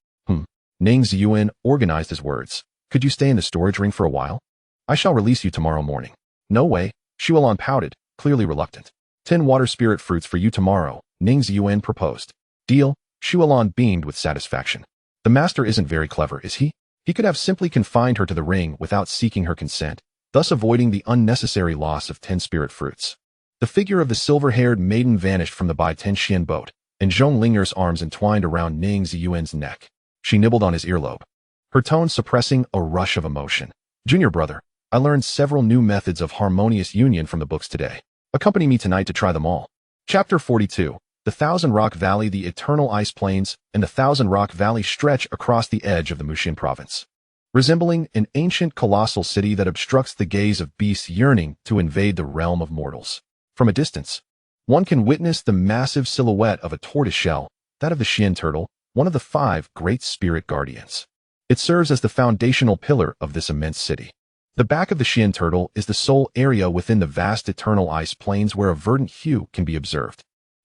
Ning Ziyuan organized his words. Could you stay in the storage ring for a while? I shall release you tomorrow morning. No way, Xuan pouted, clearly reluctant. 10 water spirit fruits for you tomorrow, Ning Ziyuan proposed. Deal, Xuan beamed with satisfaction. The master isn't very clever, is he? He could have simply confined her to the ring without seeking her consent, thus avoiding the unnecessary loss of 10 spirit fruits. The figure of the silver-haired maiden vanished from the Bai Tianxian boat, and Zhonglinger's arms entwined around Ning Ziyuan's neck. She nibbled on his earlobe, her tone suppressing a rush of emotion. Junior brother, I learned several new methods of harmonious union from the books today. Accompany me tonight to try them all. Chapter 42. The Thousand Rock Valley, the Eternal Ice Plains, and the Thousand Rock Valley stretch across the edge of the Mushin province. Resembling an ancient colossal city that obstructs the gaze of beasts yearning to invade the realm of mortals. From a distance, one can witness the massive silhouette of a tortoise shell, that of the Xian turtle, one of the 5 great spirit guardians. It serves as the foundational pillar of this immense city. The back of the Xian turtle is the sole area within the vast eternal ice plains where a verdant hue can be observed.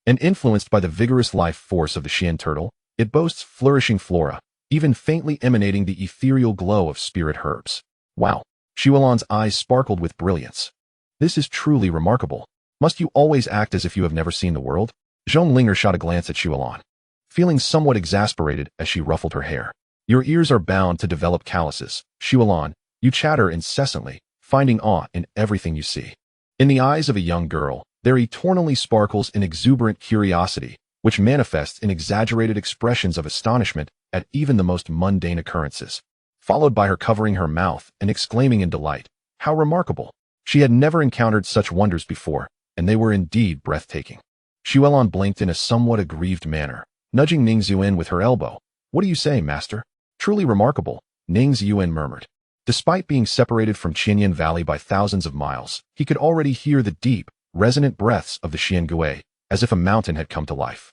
And influenced by the vigorous life force of the Xian turtle, it boasts flourishing flora, even faintly emanating the ethereal glow of spirit herbs. Wow! Xuan's eyes sparkled with brilliance. This is truly remarkable. Must you always act as if you have never seen the world? Zhonglinger shot a glance at Xuan, feeling somewhat exasperated as she ruffled her hair. Your ears are bound to develop calluses, Xuan. You chatter incessantly, finding awe in everything you see. In the eyes of a young girl, there eternally sparkles an exuberant curiosity, which manifests in exaggerated expressions of astonishment at even the most mundane occurrences, followed by her covering her mouth and exclaiming in delight, "How remarkable!" She had never encountered such wonders before, and they were indeed breathtaking. Xuan blinked in a somewhat aggrieved manner, nudging Ning Ziyuan with her elbow. What do you say, master? Truly remarkable, Ning Ziyuan murmured. Despite being separated from Qianyan Valley by thousands of miles, he could already hear the deep, resonant breaths of the Xian Gui, as if a mountain had come to life.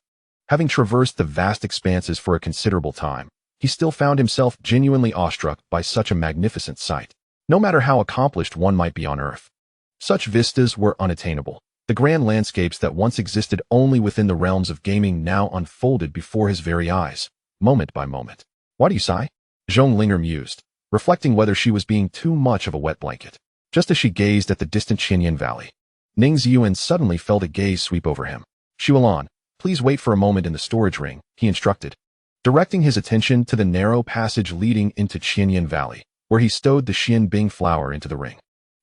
Having traversed the vast expanses for a considerable time, he still found himself genuinely awestruck by such a magnificent sight. No matter how accomplished one might be on Earth, such vistas were unattainable. The grand landscapes that once existed only within the realms of gaming now unfolded before his very eyes, moment by moment. Why do you sigh? Zhong Linger mused, reflecting whether she was being too much of a wet blanket. Just as she gazed at the distant Qianyan Valley, Ning Ziyuan suddenly felt a gaze sweep over him. Xuan, please wait for a moment in the storage ring, he instructed, directing his attention to the narrow passage leading into Qianyan Valley, where he stowed the Xian Bing flower into the ring.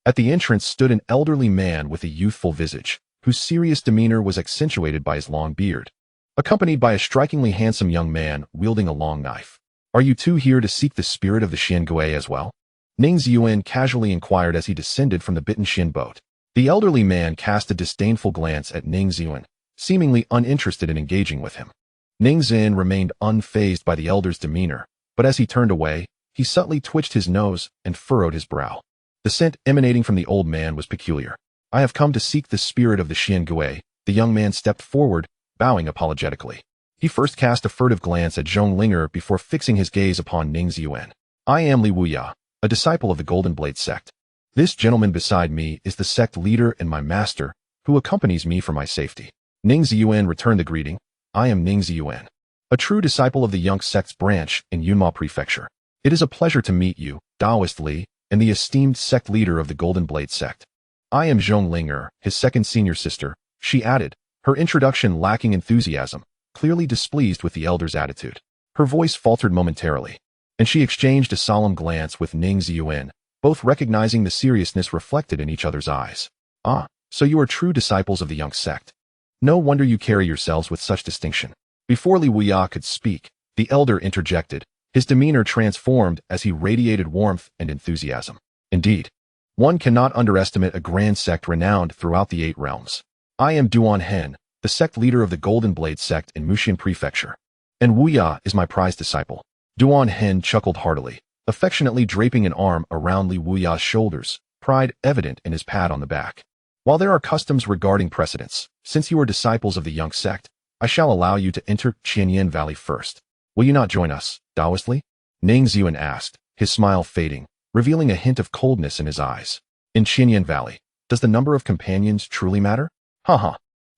At the entrance stood an elderly man with a youthful visage, whose serious demeanor was accentuated by his long beard, accompanied by a strikingly handsome young man wielding a long knife. Are you two here to seek the spirit of the Xian Gui as well? Ning Ziyuan casually inquired as he descended from the bitten Xian boat. The elderly man cast a disdainful glance at Ning Ziyuan, seemingly uninterested in engaging with him. Ning Ziyuan remained unfazed by the elder's demeanor, but as he turned away, he subtly twitched his nose and furrowed his brow. The scent emanating from the old man was peculiar. I have come to seek the spirit of the Xian Gui. The young man stepped forward, bowing apologetically. He first cast a furtive glance at Zhong Linger before fixing his gaze upon Ning Ziyuan. I am Li Wuya, a disciple of the Golden Blade Sect. This gentleman beside me is the sect leader and my master, who accompanies me for my safety. Ning Ziyuan returned the greeting. I am Ning Ziyuan, a true disciple of the Yunque Sect's branch in Yunma Prefecture. It is a pleasure to meet you, Taoist Li, and the esteemed sect leader of the Golden Blade Sect. I am Zhong Linger, his second senior sister, she added, her introduction lacking enthusiasm, clearly displeased with the elder's attitude. Her voice faltered momentarily, and she exchanged a solemn glance with Ning Ziyuan, both recognizing the seriousness reflected in each other's eyes. Ah, so you are true disciples of the Yunque Sect. No wonder you carry yourselves with such distinction. Before Li Wuya could speak, the elder interjected, his demeanor transformed as he radiated warmth and enthusiasm. Indeed, one cannot underestimate a grand sect renowned throughout the 8 realms. I am Duan Hen, the sect leader of the Golden Blade Sect in Muxian Prefecture, and Wuya is my prized disciple. Duan Hen chuckled heartily, affectionately draping an arm around Li Wuya's shoulders, pride evident in his pat on the back. While there are customs regarding precedence, since you are disciples of the Yunque Sect, I shall allow you to enter Qianyan Valley first. Will you not join us, Taoist Li? Ning Ziyuan asked, his smile fading, revealing a hint of coldness in his eyes. In Qianyan Valley, does the number of companions truly matter? Haha.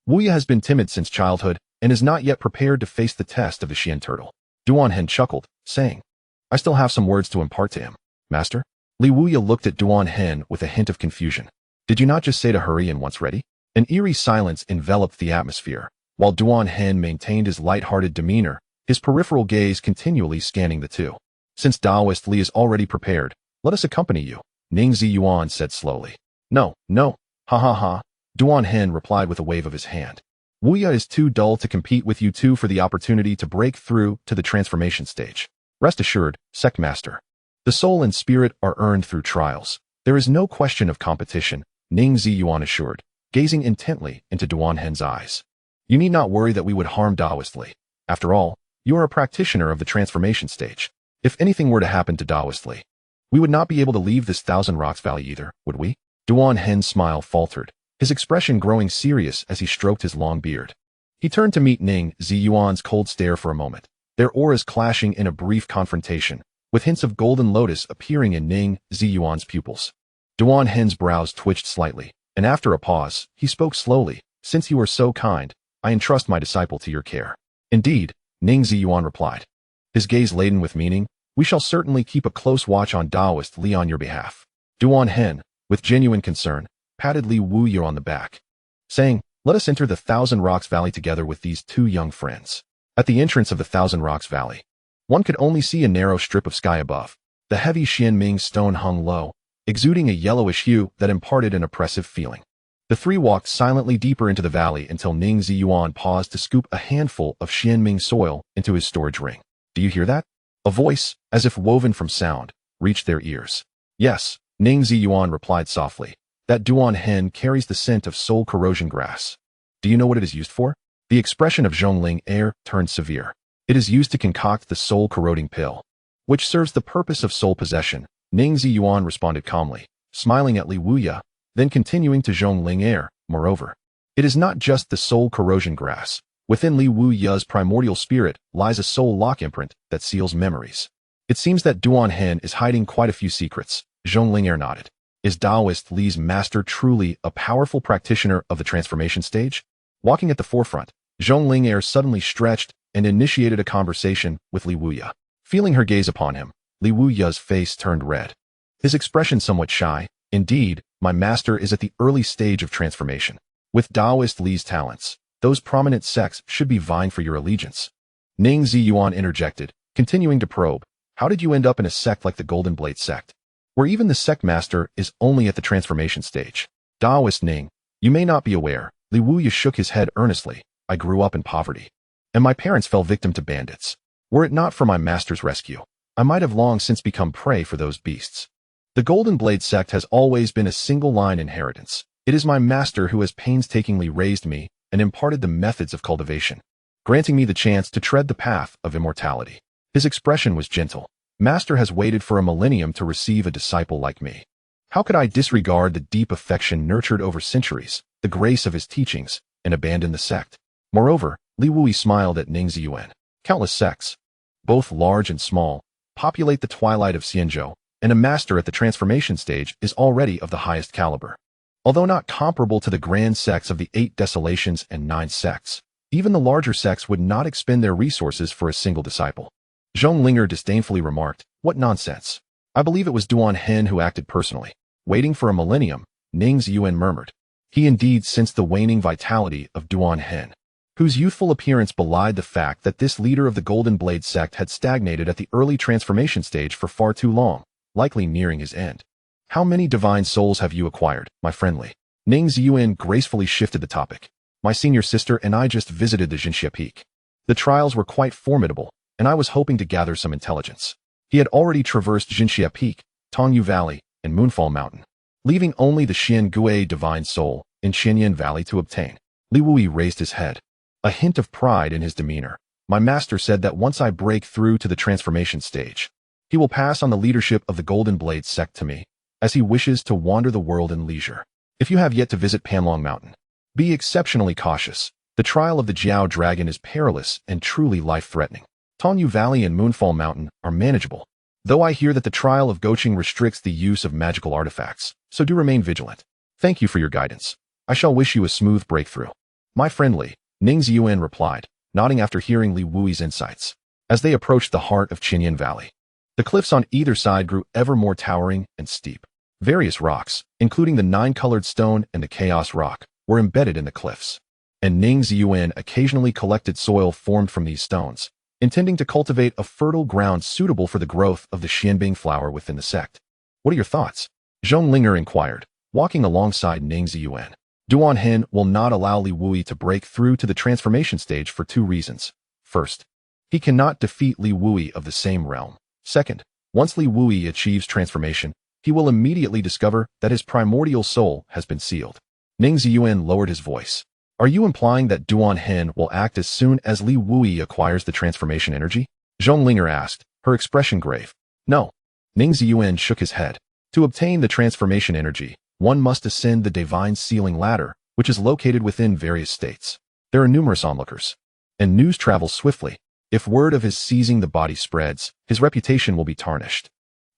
Wuya has been timid since childhood and is not yet prepared to face the test of the Xian turtle. Duan Hen chuckled, saying, I still have some words to impart to him, Master. Li Wuya looked at Duan Hen with a hint of confusion. Did you not just say to hurry and once ready? An eerie silence enveloped the atmosphere, while Duan Hen maintained his light-hearted demeanor, his peripheral gaze continually scanning the two. Since Taoist Li is already prepared, let us accompany you, Ning Ziyuan said slowly. No, no, ha ha ha, Duan Hen replied with a wave of his hand. Wuya is too dull to compete with you two for the opportunity to break through to the transformation stage. Rest assured, Sect Master. The soul and spirit are earned through trials. There is no question of competition, Ning Ziyuan assured, gazing intently into Duan Hen's eyes. You need not worry that we would harm Taoist Li. After all, you are a practitioner of the transformation stage. If anything were to happen to Taoist Li, we would not be able to leave this Thousand Rocks Valley either, would we? Duan Hen's smile faltered, his expression growing serious as he stroked his long beard. He turned to meet Ning Ziyuan's cold stare for a moment, their auras clashing in a brief confrontation, with hints of golden lotus appearing in Ning Ziyuan's pupils. Duan Hen's brows twitched slightly, and after a pause, he spoke slowly. Since you are so kind, I entrust my disciple to your care. Indeed, Ning Ziyuan replied, his gaze laden with meaning, we shall certainly keep a close watch on Taoist Li on your behalf. Duan Hen, with genuine concern, patted Li Wuya on the back, saying, let us enter the Thousand Rocks Valley together with these two young friends. At the entrance of the Thousand Rocks Valley, one could only see a narrow strip of sky above. The heavy Xianming stone hung low, exuding a yellowish hue that imparted an oppressive feeling. The three walked silently deeper into the valley until Ning Ziyuan paused to scoop a handful of Xianming soil into his storage ring. Do you hear that? A voice, as if woven from sound, reached their ears. Yes, Ning Ziyuan replied softly. That Duan Hen carries the scent of soul corrosion grass. Do you know what it is used for? The expression of Zhongling air turned severe. It is used to concoct the soul corroding pill, which serves the purpose of soul possession, Ning Ziyuan responded calmly, smiling at Li Wuya, then continuing to Zhongling air. Moreover, it is not just the soul corrosion grass. Within Li Wuya's primordial spirit lies a soul lock imprint that seals memories. It seems that Duan Hen is hiding quite a few secrets. Zhongling air nodded. Is Taoist Li's master truly a powerful practitioner of the transformation stage? Walking at the forefront, Zhongling air suddenly stretched and initiated a conversation with Li Wuya. Feeling her gaze upon him, Li Wuya's face turned red. His expression somewhat shy. Indeed, my master is at the early stage of transformation. With Taoist Li's talents, those prominent sects should be vying for your allegiance. Ning Ziyuan interjected, continuing to probe. How did you end up in a sect like the Golden Blade sect, where even the sect master is only at the transformation stage? Taoist Ning, you may not be aware. Li Wuya shook his head earnestly. I grew up in poverty, and my parents fell victim to bandits. Were it not for my master's rescue, I might have long since become prey for those beasts. The Golden Blade sect has always been a single-line inheritance. It is my master who has painstakingly raised me and imparted the methods of cultivation, granting me the chance to tread the path of immortality. His expression was gentle. Master has waited for a millennium to receive a disciple like me. How could I disregard the deep affection nurtured over centuries, the grace of his teachings, and abandon the sect? Moreover, Li Wuyi smiled at Ning Ziyuan. Countless sects, both large and small, populate the twilight of Xianzhou, and a master at the transformation stage is already of the highest caliber. Although not comparable to the grand sects of the 8 Desolations and 9 sects, even the larger sects would not expend their resources for a single disciple. Zhonglinger disdainfully remarked, what nonsense. I believe it was Duan Hen who acted personally. Waiting for a millennium, Ning Ziyuan murmured. He indeed sensed the waning vitality of Duan Hen, whose youthful appearance belied the fact that this leader of the Golden Blade sect had stagnated at the early transformation stage for far too long, likely nearing his end. How many divine souls have you acquired, my friendly? Ning Ziyuan gracefully shifted the topic. My senior sister and I just visited the Jinxia Peak. The trials were quite formidable, and I was hoping to gather some intelligence. He had already traversed Jinxia Peak, Tongyu Valley, and Moonfall Mountain, leaving only the Xian Gui divine soul in Xianyan Valley to obtain. Li Wuyi raised his head, a hint of pride in his demeanor. My master said that once I break through to the transformation stage, he will pass on the leadership of the Golden Blade sect to me, as he wishes to wander the world in leisure. If you have yet to visit Panlong Mountain, be exceptionally cautious. The trial of the Jiao Dragon is perilous and truly life-threatening. Tongyu Valley and Moonfall Mountain are manageable, though I hear that the trial of Goqing restricts the use of magical artifacts, so do remain vigilant. Thank you for your guidance. I shall wish you a smooth breakthrough. My friendly, Ning Ziyuan replied, nodding after hearing Li Wuyi's insights. As they approached the heart of Qinyan Valley, the cliffs on either side grew ever more towering and steep. Various rocks, including the 9-colored stone and the chaos rock, were embedded in the cliffs, and Ning Ziyuan occasionally collected soil formed from these stones, intending to cultivate a fertile ground suitable for the growth of the Xianbing flower within the sect. What are your thoughts? Zhonglinger inquired, walking alongside Ning Ziyuan. Duan Hen will not allow Li Wuyi to break through to the transformation stage for 2 reasons. First, he cannot defeat Li Wuyi of the same realm. Second, once Li Wuyi achieves transformation, he will immediately discover that his primordial soul has been sealed. Ning Ziyuan lowered his voice. Are you implying that Duan Hen will act as soon as Li Wuyi acquires the transformation energy? Zhonglinger asked, her expression grave. No. Ning Ziyuan shook his head. To obtain the transformation energy, one must ascend the divine sealing ladder, which is located within various states. There are numerous onlookers, and news travels swiftly. If word of his seizing the body spreads, his reputation will be tarnished,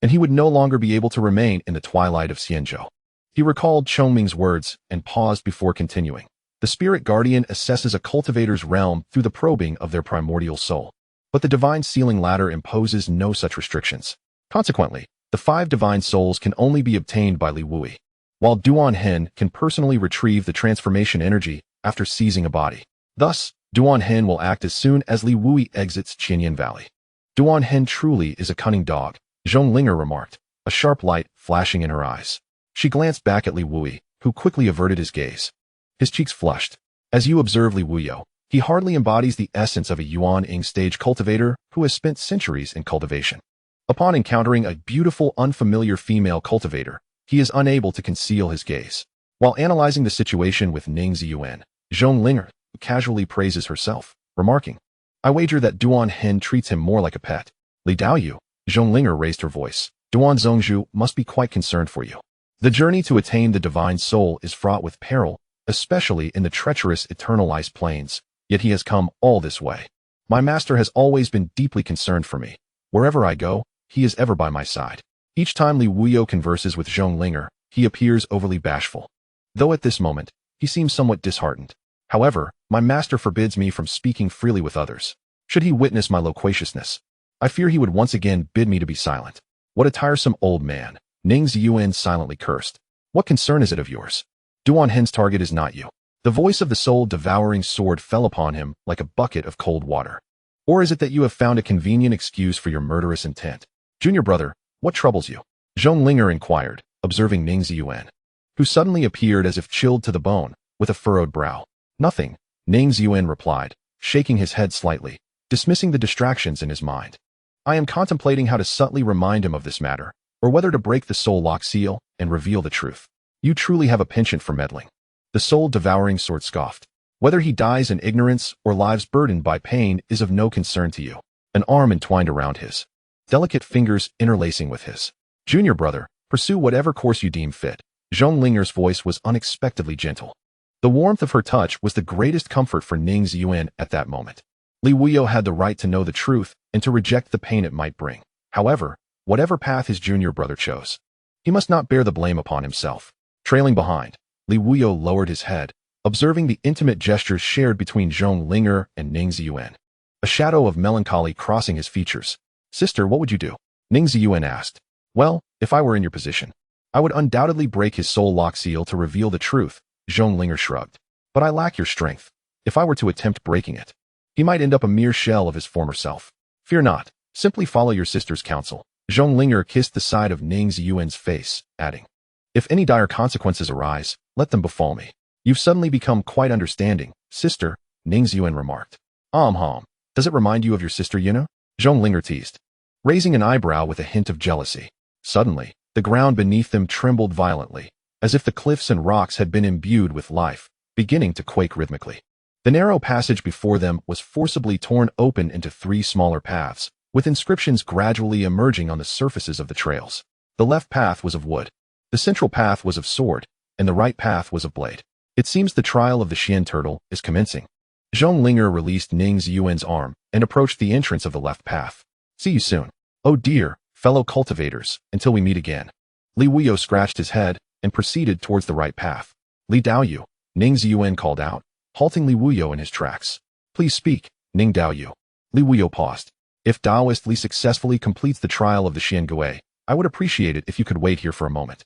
and he would no longer be able to remain in the twilight of Xianzhou. He recalled Chongming's words and paused before continuing. The spirit guardian assesses a cultivator's realm through the probing of their primordial soul, but the divine sealing ladder imposes no such restrictions. Consequently, the 5 divine souls can only be obtained by Li Wuyi, while Duan Hen can personally retrieve the transformation energy after seizing a body. Thus, Duan Hen will act as soon as Li Wuyi exits Qinyan Valley. Duan Hen truly is a cunning dog, Zhonglinger remarked, a sharp light flashing in her eyes. She glanced back at Li Wuyi, who quickly averted his gaze. His cheeks flushed. As you observe Li Wuyo, he hardly embodies the essence of a Yuan Ing stage cultivator who has spent centuries in cultivation. Upon encountering a beautiful, unfamiliar female cultivator, he is unable to conceal his gaze. While analyzing the situation with Ning Ziyuan, Zhonglinger casually praises herself, remarking, I wager that Duan Hen treats him more like a pet. Li Daoyu, Zhonglinger raised her voice. Duan Zongzhu must be quite concerned for you. The journey to attain the divine soul is fraught with peril, especially in the treacherous eternal ice plains, yet he has come all this way. My master has always been deeply concerned for me. Wherever I go, he is ever by my side. Each time Li Wuyo converses with Zhonglinger, he appears overly bashful. Though at this moment, he seems somewhat disheartened. However, my master forbids me from speaking freely with others. Should he witness my loquaciousness, I fear he would once again bid me to be silent. What a tiresome old man, Ning Ziyuan silently cursed. What concern is it of yours? Duan Hen's target is not you. The voice of the soul-devouring sword fell upon him like a bucket of cold water. Or is it that you have found a convenient excuse for your murderous intent? Junior brother, what troubles you? Zhonglinger inquired, observing Ning Ziyuan, who suddenly appeared as if chilled to the bone, with a furrowed brow. Nothing, Ning Ziyuan replied, shaking his head slightly, dismissing the distractions in his mind. I am contemplating how to subtly remind him of this matter, or whether to break the soul lock seal and reveal the truth. You truly have a penchant for meddling. The soul-devouring sword scoffed. Whether he dies in ignorance or lives burdened by pain is of no concern to you. An arm entwined around his, delicate fingers interlacing with his. Junior brother, pursue whatever course you deem fit. Zhonglinger's voice was unexpectedly gentle. The warmth of her touch was the greatest comfort for Ning Ziyuan at that moment. Li Wuyo had the right to know the truth and to reject the pain it might bring. However, whatever path his junior brother chose, he must not bear the blame upon himself. Trailing behind, Li Wuyo lowered his head, observing the intimate gestures shared between Zhonglinger and Ning Ziyuan. A shadow of melancholy crossing his features. Sister, what would you do? Ning Ziyuan asked. Well, if I were in your position, I would undoubtedly break his soul lock seal to reveal the truth, Zhonglinger shrugged. But I lack your strength. If I were to attempt breaking it, he might end up a mere shell of his former self. Fear not, simply follow your sister's counsel. Zhonglinger kissed the side of Ning Ziyuan's face, adding, if any dire consequences arise, let them befall me. You've suddenly become quite understanding, sister, Ning Ziyuan remarked. Does it remind you of your sister Yuna? Zhonglinger teased, raising an eyebrow with a hint of jealousy. Suddenly, the ground beneath them trembled violently, as if the cliffs and rocks had been imbued with life, beginning to quake rhythmically. The narrow passage before them was forcibly torn open into 3 smaller paths, with inscriptions gradually emerging on the surfaces of the trails. The left path was of wood, the central path was of sword, and the right path was of blade. It seems the trial of the Xian turtle is commencing. Zhonglinger released Ning Ziyuan's arm and approached the entrance of the left path. See you soon. Oh dear, fellow cultivators, until we meet again. Li Wuyo scratched his head and proceeded towards the right path. Li Daoyu, Ning Ziyuan called out, halting Li Wuyo in his tracks. Please speak, Ning Daoyu. Li Wuyo paused. If Taoist Li successfully completes the trial of the Xian Gui, I would appreciate it if you could wait here for a moment.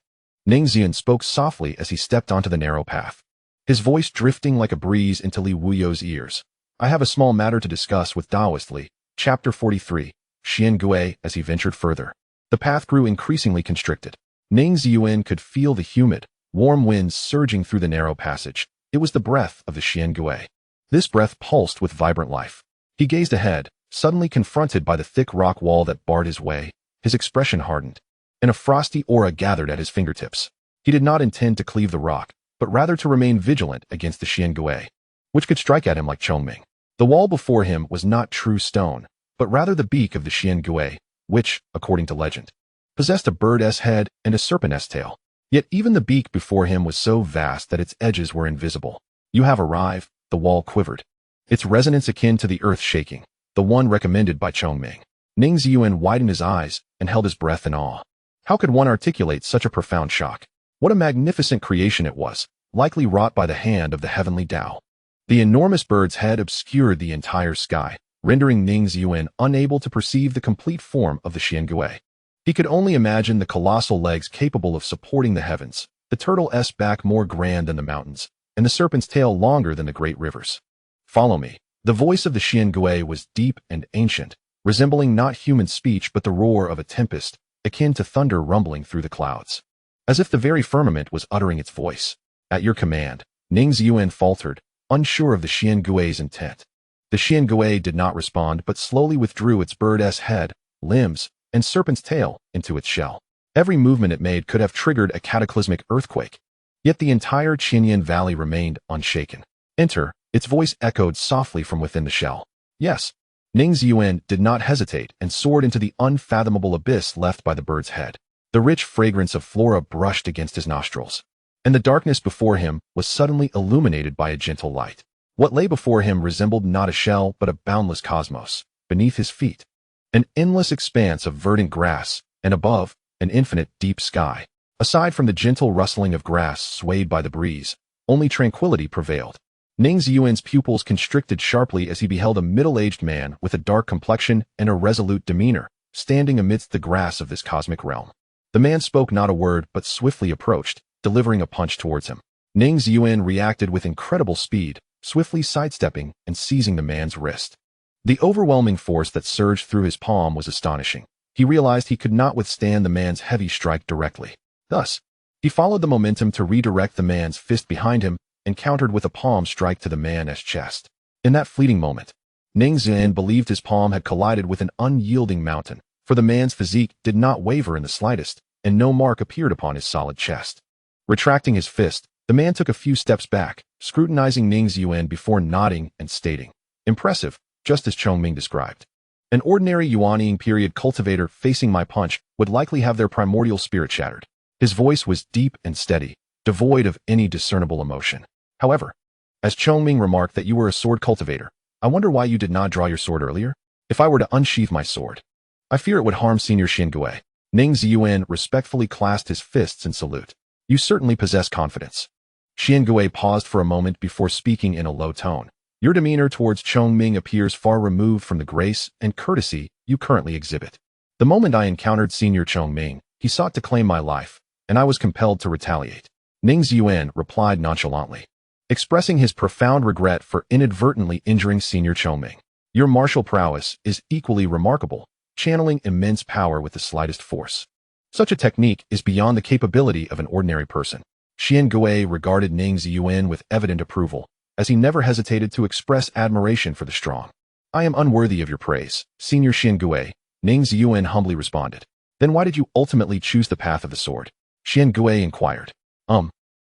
Ning Ziyuan spoke softly as he stepped onto the narrow path, his voice drifting like a breeze into Li Wuyo's ears. I have a small matter to discuss with Taoist Li. Chapter 43, Xian Gui. As he ventured further, the path grew increasingly constricted. Ning Ziyuan could feel the humid, warm winds surging through the narrow passage. It was the breath of the Xian Gui. This breath pulsed with vibrant life. He gazed ahead, suddenly confronted by the thick rock wall that barred his way. His expression hardened, and a frosty aura gathered at his fingertips. He did not intend to cleave the rock, but rather to remain vigilant against the Xian Gui, which could strike at him like Chongming. The wall before him was not true stone, but rather the beak of the Xian Gui, which, according to legend, possessed a bird's head and a serpent's tail. Yet even the beak before him was so vast that its edges were invisible. You have arrived, the wall quivered, its resonance akin to the earth shaking, the one recommended by Chongming. Ning Ziyuan widened his eyes and held his breath in awe. How could one articulate such a profound shock? What a magnificent creation it was, likely wrought by the hand of the heavenly Tao. The enormous bird's head obscured the entire sky, rendering Ning Ziyuan unable to perceive the complete form of the Xian Gui. He could only imagine the colossal legs capable of supporting the heavens, the turtle's back more grand than the mountains, and the serpent's tail longer than the great rivers. Follow me. The voice of the Xian Gui was deep and ancient, resembling not human speech but the roar of a tempest, akin to thunder rumbling through the clouds, as if the very firmament was uttering its voice. At your command, Ning Ziyuan faltered, unsure of the Xian Gui's intent. The Xian Gui did not respond but slowly withdrew its bird's head, limbs, and serpent's tail into its shell. Every movement it made could have triggered a cataclysmic earthquake. Yet the entire Qinyan Valley remained unshaken. Enter, its voice echoed softly from within the shell. Yes. Ning Ziyuan did not hesitate and soared into the unfathomable abyss left by the bird's head. The rich fragrance of flora brushed against his nostrils, and the darkness before him was suddenly illuminated by a gentle light. What lay before him resembled not a shell but a boundless cosmos. Beneath his feet, an endless expanse of verdant grass, and above, an infinite deep sky. Aside from the gentle rustling of grass swayed by the breeze, only tranquility prevailed. Ning Ziyuan's pupils constricted sharply as he beheld a middle-aged man with a dark complexion and a resolute demeanor, standing amidst the grass of this cosmic realm. The man spoke not a word but swiftly approached, delivering a punch towards him. Ning Ziyuan reacted with incredible speed, swiftly sidestepping and seizing the man's wrist. The overwhelming force that surged through his palm was astonishing. He realized he could not withstand the man's heavy strike directly. Thus, he followed the momentum to redirect the man's fist behind him and countered with a palm strike to the man's chest. In that fleeting moment, Ning Ziyuan believed his palm had collided with an unyielding mountain, for the man's physique did not waver in the slightest, and no mark appeared upon his solid chest. Retracting his fist, the man took a few steps back, scrutinizing Ning Ziyuan before nodding and stating, "Impressive, just as Chongming described. An ordinary Yuanying period cultivator facing my punch would likely have their primordial spirit shattered." His voice was deep and steady, devoid of any discernible emotion. However, as Chongming remarked that you were a sword cultivator, I wonder why you did not draw your sword earlier? If I were to unsheath my sword, I fear it would harm Senior Gui. Ning Ziyuan respectfully clasped his fists in salute. You certainly possess confidence. Gui paused for a moment before speaking in a low tone. Your demeanor towards Chongming appears far removed from the grace and courtesy you currently exhibit. The moment I encountered Senior Chongming, he sought to claim my life, and I was compelled to retaliate. Ning Ziyuan replied nonchalantly, expressing his profound regret for inadvertently injuring Senior Chongming. Your martial prowess is equally remarkable, channeling immense power with the slightest force. Such a technique is beyond the capability of an ordinary person. Gui regarded Ning Ziyuan with evident approval, as he never hesitated to express admiration for the strong. I am unworthy of your praise, Senior Gui, Ning Ziyuan humbly responded. Then why did you ultimately choose the path of the sword? Gui inquired.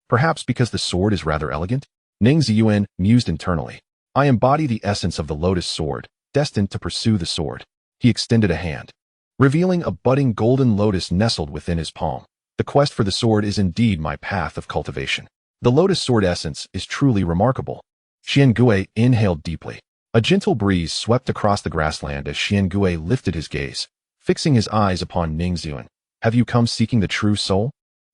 Perhaps because the sword is rather elegant? Ning Ziyuan mused internally. I embody the essence of the lotus sword, destined to pursue the sword. He extended a hand, revealing a budding golden lotus nestled within his palm. The quest for the sword is indeed my path of cultivation. The lotus sword essence is truly remarkable. Gui inhaled deeply. A gentle breeze swept across the grassland as Gui lifted his gaze, fixing his eyes upon Ning Ziyuan. Have you come seeking the true soul?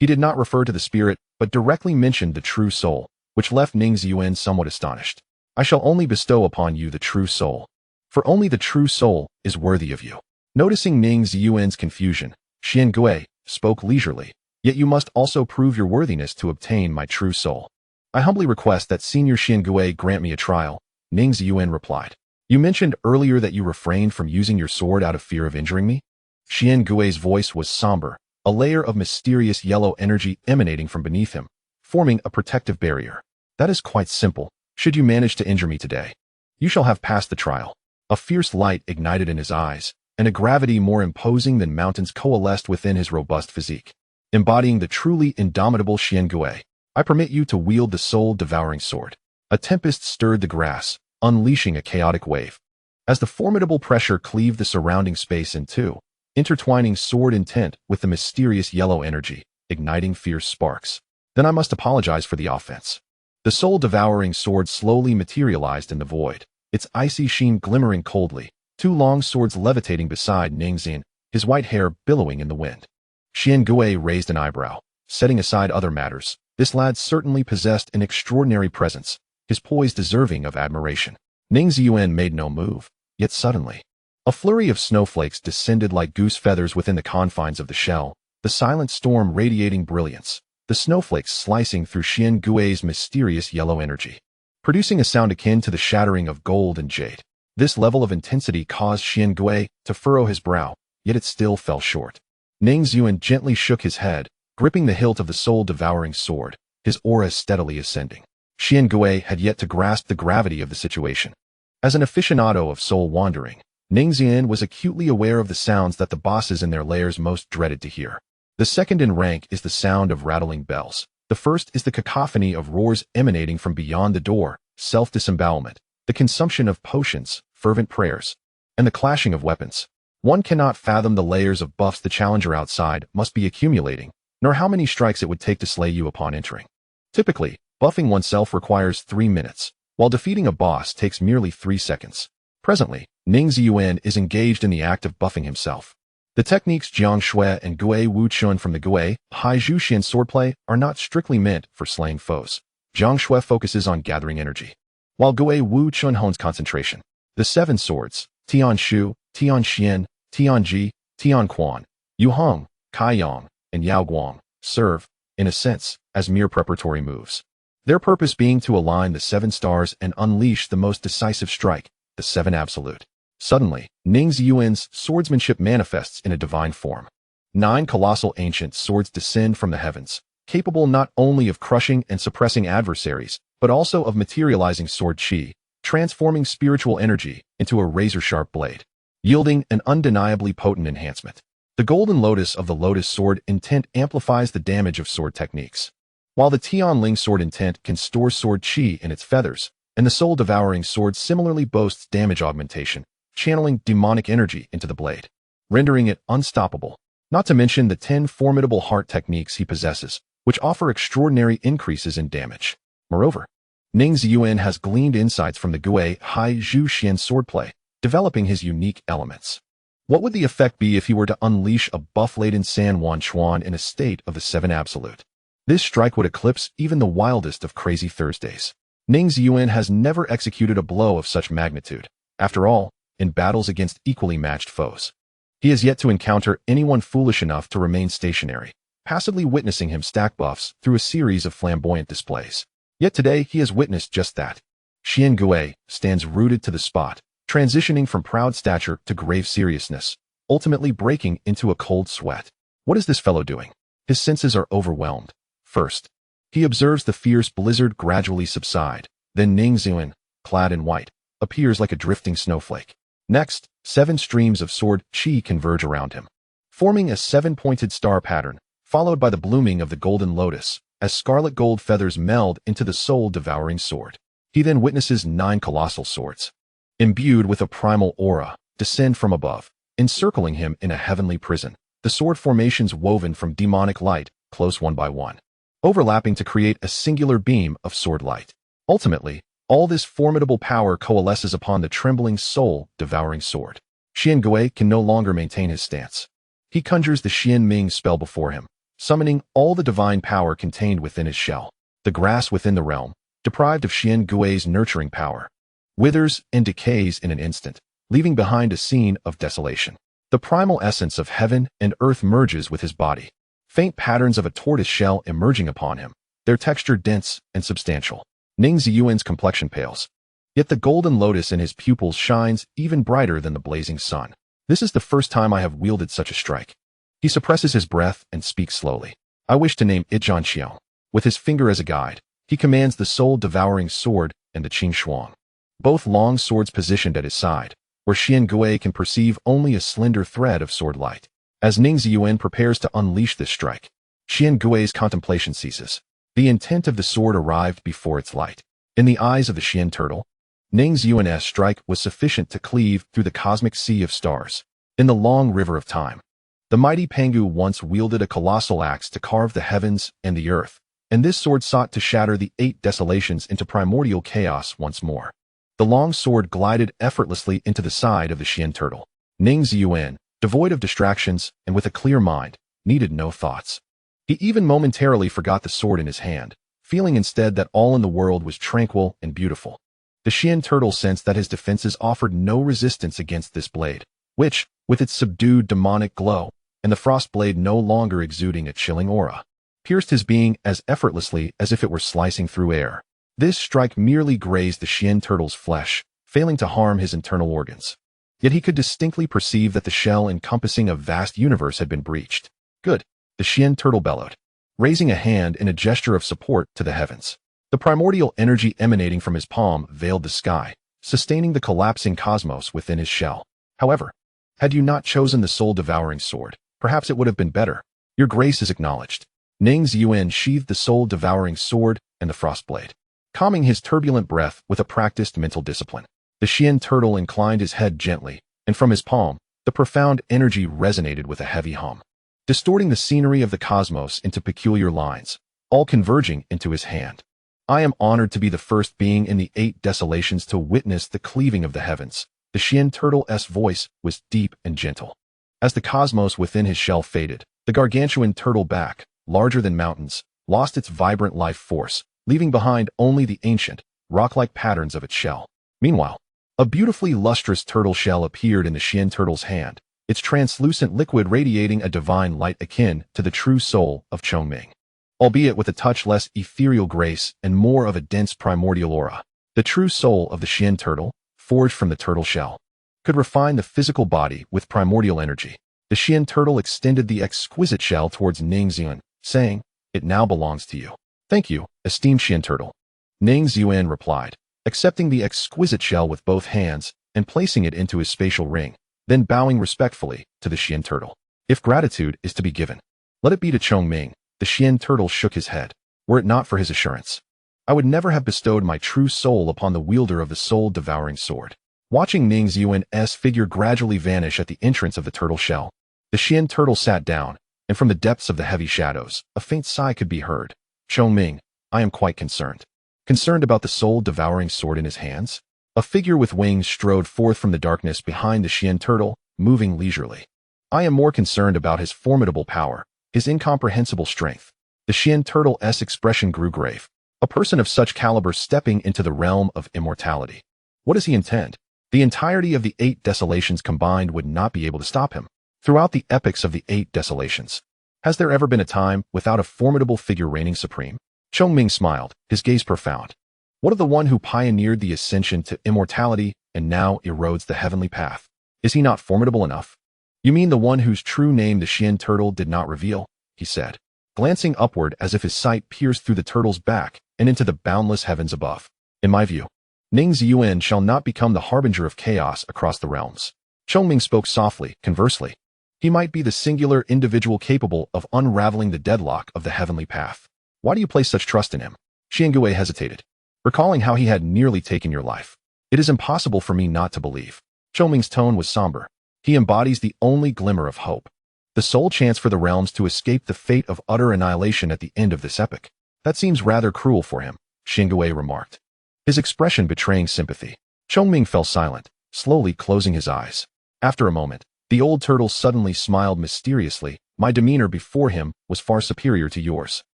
He did not refer to the spirit, but directly mentioned the true soul, which left Ning Ziyuan somewhat astonished. I shall only bestow upon you the true soul, for only the true soul is worthy of you. Noticing Ning Ziyuan's confusion, Gui spoke leisurely. Yet you must also prove your worthiness to obtain my true soul. I humbly request that Senior Gui grant me a trial, Ning Ziyuan replied. You mentioned earlier that you refrained from using your sword out of fear of injuring me? Gui's voice was somber, a layer of mysterious yellow energy emanating from beneath him, forming a protective barrier. That is quite simple. Should you manage to injure me today, you shall have passed the trial. A fierce light ignited in his eyes, and a gravity more imposing than mountains coalesced within his robust physique. Embodying the truly indomitable Gui, I permit you to wield the soul-devouring sword. A tempest stirred the grass, unleashing a chaotic wave. As the formidable pressure cleaved the surrounding space in two, intertwining sword intent with the mysterious yellow energy, igniting fierce sparks. Then I must apologize for the offense. The soul-devouring sword slowly materialized in the void, its icy sheen glimmering coldly, two long swords levitating beside Ning Ziyuan, his white hair billowing in the wind. Gui raised an eyebrow, setting aside other matters. This lad certainly possessed an extraordinary presence, his poise deserving of admiration. Ning Ziyuan made no move, yet suddenly, a flurry of snowflakes descended like goose feathers within the confines of the shell, the silent storm radiating brilliance, the snowflakes slicing through Gui's mysterious yellow energy, producing a sound akin to the shattering of gold and jade. This level of intensity caused Gui to furrow his brow, yet it still fell short. Ning Ziyuan gently shook his head, gripping the hilt of the soul-devouring sword, his aura steadily ascending. Gui had yet to grasp the gravity of the situation. As an aficionado of soul wandering, Ning Ziyuan was acutely aware of the sounds that the bosses in their lairs most dreaded to hear. The second in rank is the sound of rattling bells. The first is the cacophony of roars emanating from beyond the door, self-disembowelment, the consumption of potions, fervent prayers, and the clashing of weapons. One cannot fathom the layers of buffs the challenger outside must be accumulating, nor how many strikes it would take to slay you upon entering. Typically, buffing oneself requires 3 minutes, while defeating a boss takes merely 3 seconds. Presently, Ning Ziyuan is engaged in the act of buffing himself. The techniques Jiang Shui and Gui Haizhu Xuan from the Gui Haizhu Xuan swordplay are not strictly meant for slaying foes. Jiang Shui focuses on gathering energy, while Gui Haizhu Xuan hones concentration. The 7 swords, Tian Shu, Tian Xian, Tian Ji, Tian Quan, Yu Hong, Kai Yang, and Yao Guang, serve, in a sense, as mere preparatory moves. Their purpose being to align the 7 stars and unleash the most decisive strike, the 7 absolute. Suddenly, Ning Ziyuan's swordsmanship manifests in a divine form. 9 colossal ancient swords descend from the heavens, capable not only of crushing and suppressing adversaries, but also of materializing sword chi, transforming spiritual energy into a razor-sharp blade, yielding an undeniably potent enhancement. The golden lotus of the lotus sword intent amplifies the damage of sword techniques, while the Tianling sword intent can store sword chi in its feathers, and the soul-devouring sword similarly boasts damage augmentation, channeling demonic energy into the blade, rendering it unstoppable. Not to mention the 10 formidable heart techniques he possesses, which offer extraordinary increases in damage. Moreover, Ning Ziyuan has gleaned insights from the Gui Haizhu Xuan swordplay, developing his unique elements. What would the effect be if he were to unleash a buff-laden San Wan Chuan in a state of the 7 absolute? This strike would eclipse even the wildest of crazy Thursdays. Ning Ziyuan has never executed a blow of such magnitude. After all, in battles against equally matched foes, he has yet to encounter anyone foolish enough to remain stationary, passively witnessing him stack buffs through a series of flamboyant displays. Yet today he has witnessed just that. Xian Gui stands rooted to the spot, transitioning from proud stature to grave seriousness, ultimately breaking into a cold sweat. What is this fellow doing? His senses are overwhelmed. First, he observes the fierce blizzard gradually subside. Then Ning Ziyuan, clad in white, appears like a drifting snowflake. Next, 7 streams of sword chi converge around him, forming a 7-pointed star pattern, followed by the blooming of the golden lotus, as scarlet gold feathers meld into the soul-devouring sword. He then witnesses 9 colossal swords, imbued with a primal aura, descend from above, encircling him in a heavenly prison. The sword formations woven from demonic light, close one by one, overlapping to create a singular beam of sword light. Ultimately, all this formidable power coalesces upon the trembling soul-devouring sword. Xian Gui can no longer maintain his stance. He conjures the Xian Ming spell before him, summoning all the divine power contained within his shell. The grass within the realm, deprived of Xian Gui's nurturing power, withers and decays in an instant, leaving behind a scene of desolation. The primal essence of heaven and earth merges with his body, faint patterns of a tortoise shell emerging upon him, their texture dense and substantial. Ning Ziyuan's complexion pales, yet the golden lotus in his pupils shines even brighter than the blazing sun. This is the first time I have wielded such a strike. He suppresses his breath and speaks slowly. I wish to name it Zhan Xiao. With his finger as a guide, he commands the soul-devouring sword and the Qing Shuang, both long swords positioned at his side, where Xian Gui can perceive only a slender thread of sword light. As Ning Ziyuan prepares to unleash this strike, Xian Gui's contemplation ceases. The intent of the sword arrived before its light. In the eyes of the Xian turtle, Ning Ziyuan's strike was sufficient to cleave through the cosmic sea of stars. In the long river of time, the mighty Pangu once wielded a colossal axe to carve the heavens and the earth, and this sword sought to shatter the 8 desolations into primordial chaos once more. The long sword glided effortlessly into the side of the Xian turtle. Ning Ziyuan, devoid of distractions and with a clear mind, needed no thoughts. He even momentarily forgot the sword in his hand, feeling instead that all in the world was tranquil and beautiful. The Xian turtle sensed that his defenses offered no resistance against this blade, which, with its subdued demonic glow, and the frost blade no longer exuding a chilling aura, pierced his being as effortlessly as if it were slicing through air. This strike merely grazed the Xian turtle's flesh, failing to harm his internal organs. Yet he could distinctly perceive that the shell encompassing a vast universe had been breached. Good, the Xian turtle bellowed, raising a hand in a gesture of support to the heavens. The primordial energy emanating from his palm veiled the sky, sustaining the collapsing cosmos within his shell. However, had you not chosen the soul-devouring sword, perhaps it would have been better. Your grace is acknowledged. Ning Ziyuan sheathed the soul-devouring sword and the frost blade, calming his turbulent breath with a practiced mental discipline. The Xian turtle inclined his head gently, and from his palm, the profound energy resonated with a heavy hum, distorting the scenery of the cosmos into peculiar lines, all converging into his hand. I am honored to be the first being in the Eight Desolations to witness the cleaving of the heavens. The Xian turtle's voice was deep and gentle. As the cosmos within his shell faded, the gargantuan turtle back, larger than mountains, lost its vibrant life force, leaving behind only the ancient, rock-like patterns of its shell. Meanwhile, a beautifully lustrous turtle shell appeared in the Xian turtle's hand, its translucent liquid radiating a divine light akin to the true soul of Chongming, albeit with a touch less ethereal grace and more of a dense primordial aura. The true soul of the Xian turtle, forged from the turtle shell, could refine the physical body with primordial energy. The Xian turtle extended the exquisite shell towards Ning Ziyuan, saying, "It now belongs to you." "Thank you, esteemed Xian turtle," Ning Ziyuan replied, accepting the exquisite shell with both hands and placing it into his spatial ring, then bowing respectfully to the Xian turtle. "If gratitude is to be given, let it be to Chongming." The Xian turtle shook his head. "Were it not for his assurance, I would never have bestowed my true soul upon the wielder of the soul-devouring sword." Watching Ning Ziyuan's figure gradually vanish at the entrance of the turtle shell, the Xian turtle sat down, and from the depths of the heavy shadows, a faint sigh could be heard. "Chongming, I am quite concerned." Concerned about the soul-devouring sword in his hands? A figure with wings strode forth from the darkness behind the Xian turtle, moving leisurely. "I am more concerned about his formidable power, his incomprehensible strength." The Xian turtle's expression grew grave. A person of such caliber stepping into the realm of immortality. What does he intend? The entirety of the Eight Desolations combined would not be able to stop him. Throughout the epics of the Eight Desolations, has there ever been a time without a formidable figure reigning supreme? Chongming smiled, his gaze profound. What of the one who pioneered the ascension to immortality and now erodes the heavenly path? Is he not formidable enough? "You mean the one whose true name the Xian turtle did not reveal?" he said, glancing upward as if his sight pierced through the turtle's back and into the boundless heavens above. "In my view, Ning Ziyuan shall not become the harbinger of chaos across the realms." Chongming spoke softly, conversely. He might be the singular individual capable of unraveling the deadlock of the heavenly path. "Why do you place such trust in him?" Gui hesitated, recalling how he had nearly taken your life. "It is impossible for me not to believe." Chongming's tone was somber. "He embodies the only glimmer of hope, the sole chance for the realms to escape the fate of utter annihilation at the end of this epic." "That seems rather cruel for him," Gui remarked, his expression betraying sympathy. Chongming fell silent, slowly closing his eyes. After a moment, the old turtle suddenly smiled mysteriously. "My demeanor before him was far superior to yours.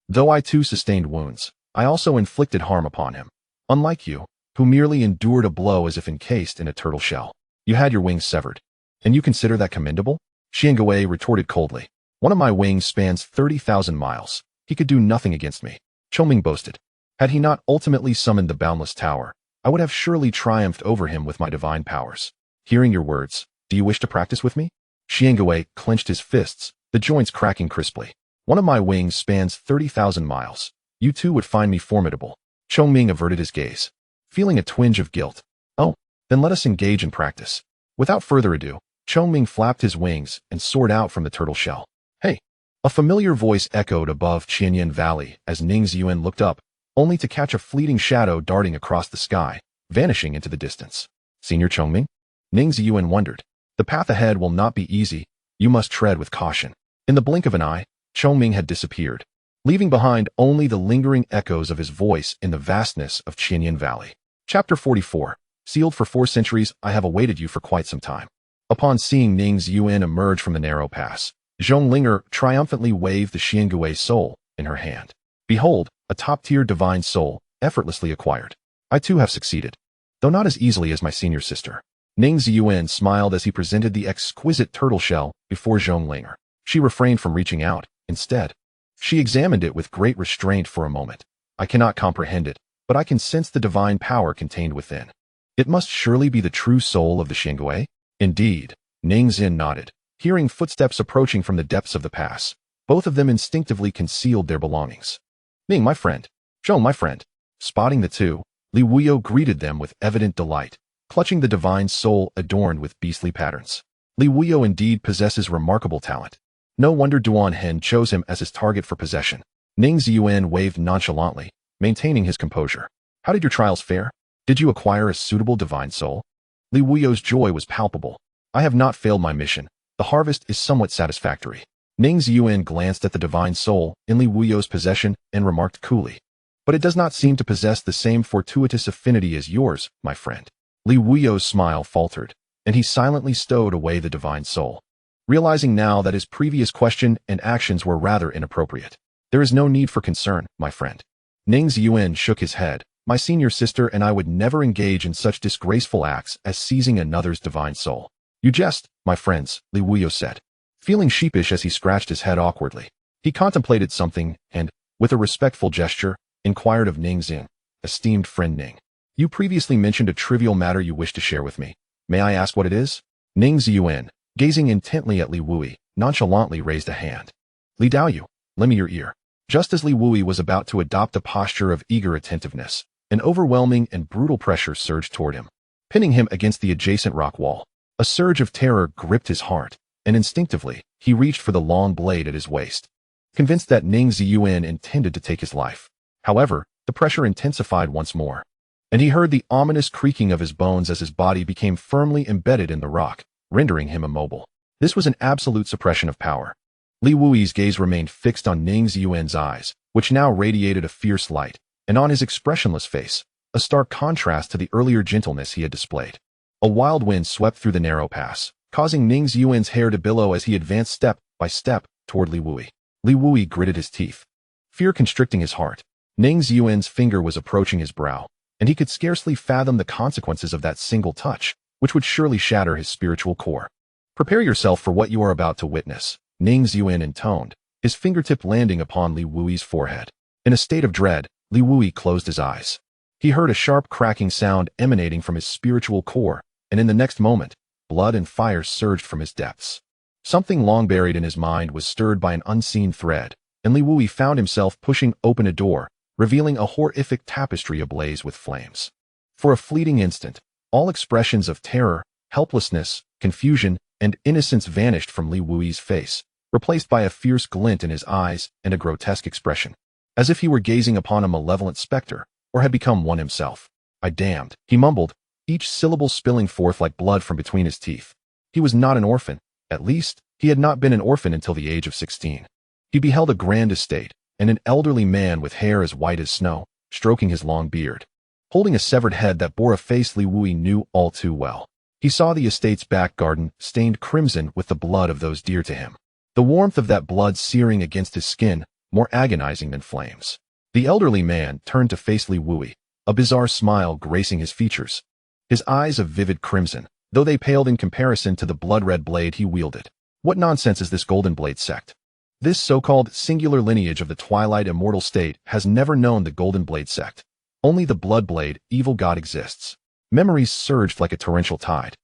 Though I too sustained wounds, I also inflicted harm upon him. Unlike you, who merely endured a blow as if encased in a turtle shell. You had your wings severed. And you consider that commendable?" Gui retorted coldly. "One of my wings spans 30,000 miles. He could do nothing against me." Chongming boasted. "Had he not ultimately summoned the boundless tower, I would have surely triumphed over him with my divine powers." "Hearing your words, do you wish to practice with me?" Gui clenched his fists, the joints cracking crisply. "One of my wings spans 30,000 miles. You too would find me formidable." Chongming averted his gaze, feeling a twinge of guilt. "Oh, then let us engage in practice." Without further ado, Chongming flapped his wings and soared out from the turtle shell. "Hey!" A familiar voice echoed above Qianyan Valley as Ning Ziyuan looked up, only to catch a fleeting shadow darting across the sky, vanishing into the distance. "Senior Chongming?" Ning Ziyuan wondered. "The path ahead will not be easy. You must tread with caution." In the blink of an eye, Chongming had disappeared, leaving behind only the lingering echoes of his voice in the vastness of Qianyan Valley. Chapter 44. Sealed for 4 centuries, I have awaited you for quite some time. Upon seeing Ning Ziyuan emerge from the narrow pass, Zhonglinger triumphantly waved the Xiangui soul in her hand. "Behold, a top-tier divine soul, effortlessly acquired. I too have succeeded, though not as easily as my senior sister." Ning Ziyuan smiled as he presented the exquisite turtle shell before Zhonglinger. She refrained from reaching out. Instead, she examined it with great restraint for a moment. "I cannot comprehend it, but I can sense the divine power contained within. It must surely be the true soul of the Xiangui." "Indeed," Ning Zin nodded, hearing footsteps approaching from the depths of the pass. Both of them instinctively concealed their belongings. "Ning, my friend. Zhong, my friend." Spotting the two, Li Wuyo greeted them with evident delight, clutching the divine soul adorned with beastly patterns. Li Wuyo indeed possesses remarkable talent. No wonder Duan Hen chose him as his target for possession. Ning Ziyuan waved nonchalantly, maintaining his composure. "How did your trials fare? Did you acquire a suitable divine soul?" Li Wuyo's joy was palpable. I have not failed my mission. The harvest is somewhat satisfactory. Ning Ziyuan glanced at the divine soul in Li Wuyo's possession and remarked coolly. But it does not seem to possess the same fortuitous affinity as yours, my friend. Li Wuyo's smile faltered, and he silently stowed away the divine soul, realizing now that his previous question and actions were rather inappropriate. There is no need for concern, my friend. Ning Ziyuan shook his head. My senior sister and I would never engage in such disgraceful acts as seizing another's divine soul. You jest, my friends, Li Wuyo said, feeling sheepish as he scratched his head awkwardly. He contemplated something and, with a respectful gesture, inquired of Ning Ziyuan, esteemed friend Ning. You previously mentioned a trivial matter you wish to share with me. May I ask what it is? Ning Ziyuan, gazing intently at Li Wuyi, nonchalantly raised a hand. Li Daoyu, lend me your ear. Just as Li Wuyi was about to adopt a posture of eager attentiveness, an overwhelming and brutal pressure surged toward him, pinning him against the adjacent rock wall. A surge of terror gripped his heart, and instinctively, he reached for the long blade at his waist, convinced that Ning Ziyuan intended to take his life. However, the pressure intensified once more, and he heard the ominous creaking of his bones as his body became firmly embedded in the rock, rendering him immobile. This was an absolute suppression of power. Li Wuyi's gaze remained fixed on Ning Ziyuan's eyes, which now radiated a fierce light, and on his expressionless face, a stark contrast to the earlier gentleness he had displayed. A wild wind swept through the narrow pass, causing Ning Ziyuan's hair to billow as he advanced step by step toward Li Wuyi. Li Wuyi gritted his teeth, fear constricting his heart. Ning Ziyuan's finger was approaching his brow, and he could scarcely fathom the consequences of that single touch, which would surely shatter his spiritual core. Prepare yourself for what you are about to witness, Ning Ziyuan intoned, his fingertip landing upon Li Wuyi's forehead. In a state of dread, Li Wuyi closed his eyes. He heard a sharp cracking sound emanating from his spiritual core, and in the next moment, blood and fire surged from his depths. Something long buried in his mind was stirred by an unseen thread, and Li Wuyi found himself pushing open a door, revealing a horrific tapestry ablaze with flames. For a fleeting instant, all expressions of terror, helplessness, confusion, and innocence vanished from Li Wuyi's face, replaced by a fierce glint in his eyes and a grotesque expression, as if he were gazing upon a malevolent specter, or had become one himself. I damned, he mumbled, each syllable spilling forth like blood from between his teeth. He was not an orphan. At least, he had not been an orphan until the age of 16. He beheld a grand estate, and an elderly man with hair as white as snow, stroking his long beard, holding a severed head that bore a face Li Wuyi knew all too well. He saw the estate's back garden stained crimson with the blood of those dear to him, the warmth of that blood searing against his skin, more agonizing than flames. The elderly man turned to face Li Wuyi, a bizarre smile gracing his features, his eyes of vivid crimson, though they paled in comparison to the blood-red blade he wielded. What nonsense is this Golden Blade sect? This so-called singular lineage of the Twilight Immortal State has never known the Golden Blade sect. Only the Blood Blade, evil god exists. Memories surged like a torrential tide,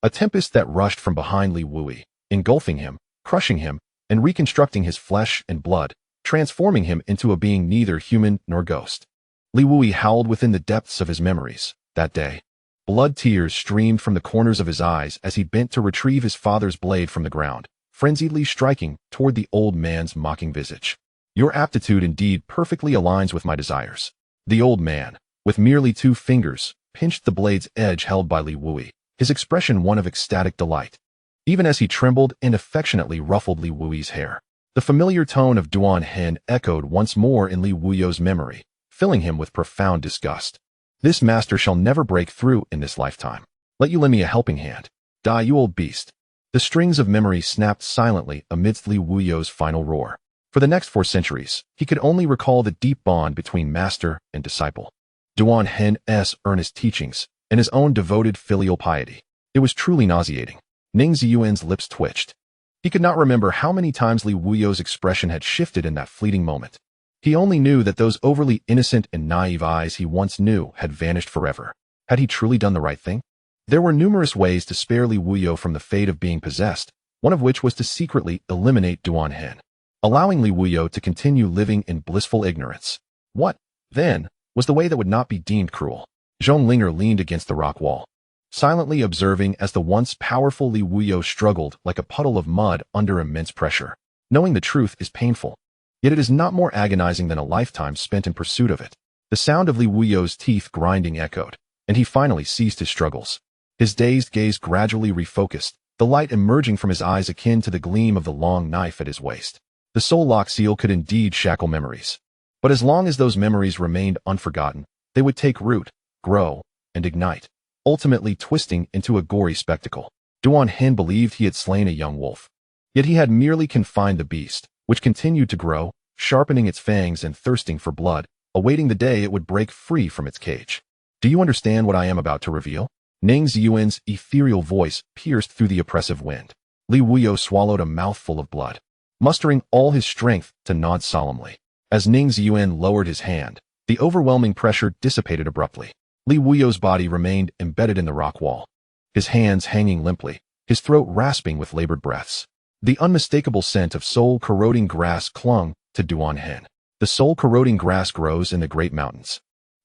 a tempest that rushed from behind Li Wuyi, engulfing him, crushing him, and reconstructing his flesh and blood, transforming him into a being neither human nor ghost. Li Wuyi howled within the depths of his memories. That day, blood tears streamed from the corners of his eyes as he bent to retrieve his father's blade from the ground, frenziedly striking toward the old man's mocking visage. Your aptitude indeed perfectly aligns with my desires. The old man, with merely 2 fingers, pinched the blade's edge held by Li Wuyi, his expression one of ecstatic delight, even as he trembled and affectionately ruffled Li Wuyi's hair. The familiar tone of Duan Hen echoed once more in Li Wuyo's memory, filling him with profound disgust. This master shall never break through in this lifetime. Let you lend me a helping hand. Die, you old beast. The strings of memory snapped silently amidst Li Wuyo's final roar. For the next 4 centuries, he could only recall the deep bond between master and disciple, Duan Hen's earnest teachings, and his own devoted filial piety. It was truly nauseating. Ning Ziyuan's lips twitched. He could not remember how many times Li Wuyo's expression had shifted in that fleeting moment. He only knew that those overly innocent and naive eyes he once knew had vanished forever. Had he truly done the right thing? There were numerous ways to spare Li Wuyo from the fate of being possessed, one of which was to secretly eliminate Duan Hen, allowing Li Wuyo to continue living in blissful ignorance. What, then, was the way that would not be deemed cruel? Zhonglinger leaned against the rock wall, silently observing as the once powerful Li Wuyo struggled like a puddle of mud under immense pressure. Knowing the truth is painful, yet it is not more agonizing than a lifetime spent in pursuit of it. The sound of Li Wuyo's teeth grinding echoed, and he finally ceased his struggles. His dazed gaze gradually refocused, the light emerging from his eyes akin to the gleam of the long knife at his waist. The soul lock seal could indeed shackle memories. But as long as those memories remained unforgotten, they would take root, grow, and ignite, ultimately twisting into a gory spectacle. Duan Hen believed he had slain a young wolf. Yet he had merely confined the beast, which continued to grow, sharpening its fangs and thirsting for blood, awaiting the day it would break free from its cage. Do you understand what I am about to reveal? Ning Ziyuan's ethereal voice pierced through the oppressive wind. Li Wuyo swallowed a mouthful of blood, mustering all his strength to nod solemnly. As Ning Ziyuan lowered his hand, the overwhelming pressure dissipated abruptly. Li Wuyo's body remained embedded in the rock wall, his hands hanging limply, his throat rasping with labored breaths. The unmistakable scent of soul-corroding grass clung to Duan Hen. The soul-corroding grass grows in the Great Mountains,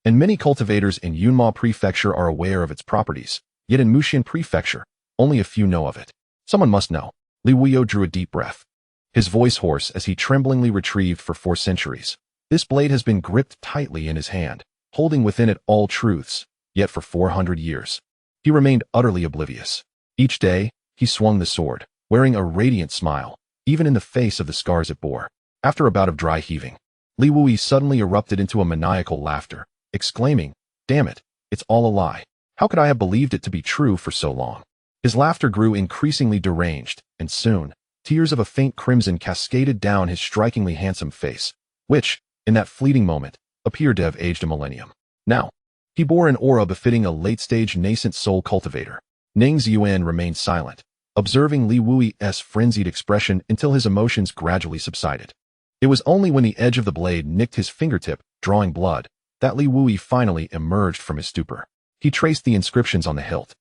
and many cultivators in Yunma Prefecture are aware of its properties, yet in Muxian Prefecture, only a few know of it. Someone must know. Li Wuyo drew a deep breath, his voice hoarse as he tremblingly retrieved for 4 centuries. This blade has been gripped tightly in his hand, holding within it all truths, yet for 400 years. He remained utterly oblivious. Each day, he swung the sword, wearing a radiant smile, even in the face of the scars it bore. After a bout of dry heaving, Li Wui suddenly erupted into a maniacal laughter, exclaiming, "Damn it, it's all a lie. How could I have believed it to be true for so long?" His laughter grew increasingly deranged, and soon, tears of a faint crimson cascaded down his strikingly handsome face, which, in that fleeting moment, appeared to have aged a millennium. Now, he bore an aura befitting a late-stage nascent soul cultivator. Ning Ziyuan remained silent, observing Li Wui's frenzied expression until his emotions gradually subsided. It was only when the edge of the blade nicked his fingertip, drawing blood, that Li Wui finally emerged from his stupor. He traced the inscriptions on the hilt,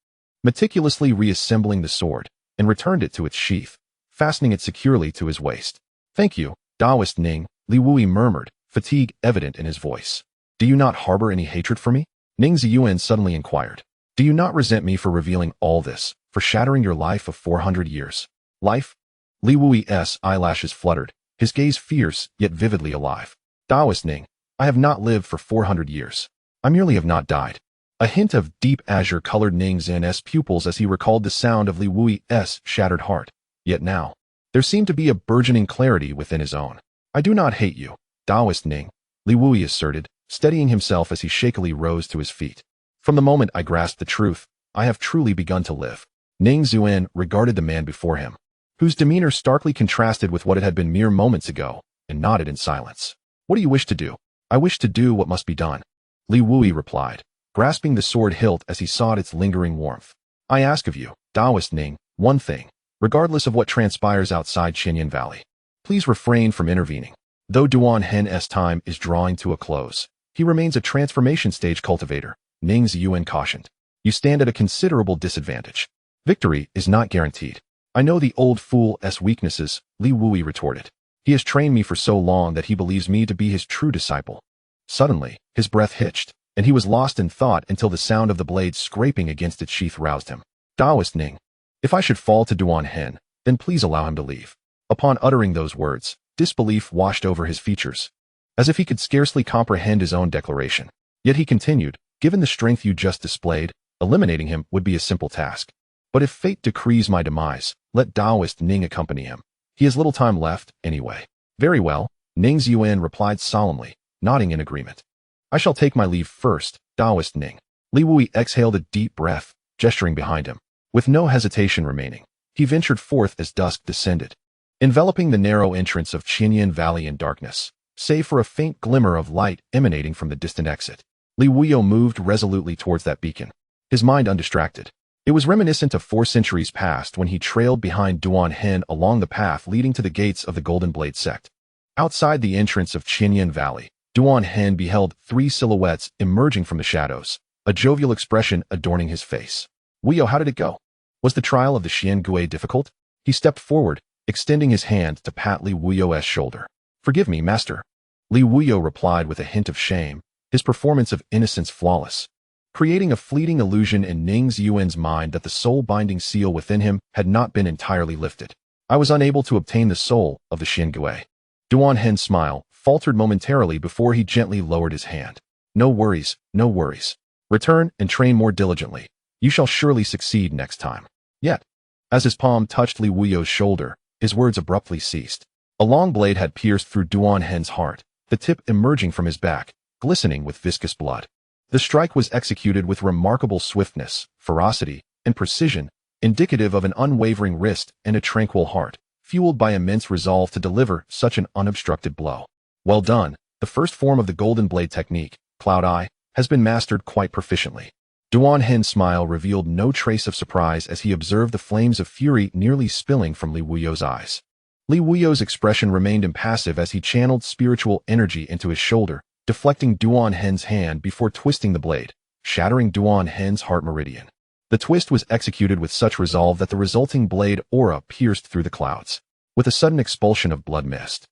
meticulously reassembling the sword, and returned it to its sheath, fastening it securely to his waist. "Thank you, Taoist Ning," Li Wui murmured, fatigue evident in his voice. "Do you not harbor any hatred for me?" Ning Ziyuan suddenly inquired. "Do you not resent me for revealing all this, for shattering your life of 400 years? Life?" Li Wui's eyelashes fluttered, his gaze fierce yet vividly alive. "Taoist Ning, I have not lived for 400 years. I merely have not died." A hint of deep azure colored Ning Ziyuan's pupils as he recalled the sound of Li Wui's shattered heart. Yet now, there seemed to be a burgeoning clarity within his own. "I do not hate you, Taoist Ning," Li Wui asserted, steadying himself as he shakily rose to his feet. "From the moment I grasped the truth, I have truly begun to live." Ning Ziyuan regarded the man before him, whose demeanor starkly contrasted with what it had been mere moments ago, and nodded in silence. "What do you wish to do?" "I wish to do what must be done," Li Wui replied, grasping the sword hilt as he sought its lingering warmth. "I ask of you, Taoist Ning, one thing, regardless of what transpires outside Xinyan Valley. Please refrain from intervening." Though Duan Hen's time is drawing to a close, he remains a transformation stage cultivator, Ning Ziyuan cautioned. "You stand at a considerable disadvantage. Victory is not guaranteed." "I know the old fool's weaknesses," Li Wui retorted. "He has trained me for so long that he believes me to be his true disciple." Suddenly, his breath hitched, and he was lost in thought until the sound of the blade scraping against its sheath roused him. "Taoist Ning, if I should fall to Duan Hen, then please allow him to leave." Upon uttering those words, disbelief washed over his features, as if he could scarcely comprehend his own declaration. Yet he continued, "Given the strength you just displayed, eliminating him would be a simple task. But if fate decrees my demise, let Taoist Ning accompany him. He has little time left, anyway." "Very well," Ning Ziyuan replied solemnly, nodding in agreement. "I shall take my leave first, Taoist Ning." Li Wui exhaled a deep breath, gesturing behind him. With no hesitation remaining, he ventured forth as dusk descended, enveloping the narrow entrance of Xinyan Valley in darkness, save for a faint glimmer of light emanating from the distant exit. Li Wuyo moved resolutely towards that beacon, his mind undistracted. It was reminiscent of 4 centuries past when he trailed behind Duan Hen along the path leading to the gates of the Golden Blade Sect. Outside the entrance of Xinyan Valley, Duan Hen beheld 3 silhouettes emerging from the shadows, a jovial expression adorning his face. "Wuyo, how did it go? Was the trial of the Xian Gui difficult?" He stepped forward, extending his hand to pat Li Wuyo's shoulder. "Forgive me, master." Li Wuyo replied with a hint of shame, his performance of innocence flawless, creating a fleeting illusion in Ning Ziyuan's mind that the soul-binding seal within him had not been entirely lifted. "I was unable to obtain the soul of the Xian Gui." Duan Hen's smile faltered momentarily before he gently lowered his hand. "No worries, no worries. Return and train more diligently. You shall surely succeed next time." Yet, As his palm touched Li Wuyo's shoulder, his words abruptly ceased. A long blade had pierced through Duan Hen's heart, the tip emerging from his back, glistening with viscous blood. The strike was executed with remarkable swiftness, ferocity, and precision, indicative of an unwavering wrist and a tranquil heart, fueled by immense resolve to deliver such an unobstructed blow. Well done. The first form of the golden blade technique, Cloud Eye, has been mastered quite proficiently. Duan Hen's smile revealed no trace of surprise as he observed the flames of fury nearly spilling from Li Wuyo's eyes. Li Wuyo's expression remained impassive as he channeled spiritual energy into his shoulder, deflecting Duan Hen's hand before twisting the blade, shattering Duan Hen's heart meridian. The twist was executed with such resolve that the resulting blade aura pierced through the clouds. With a sudden expulsion of blood mist,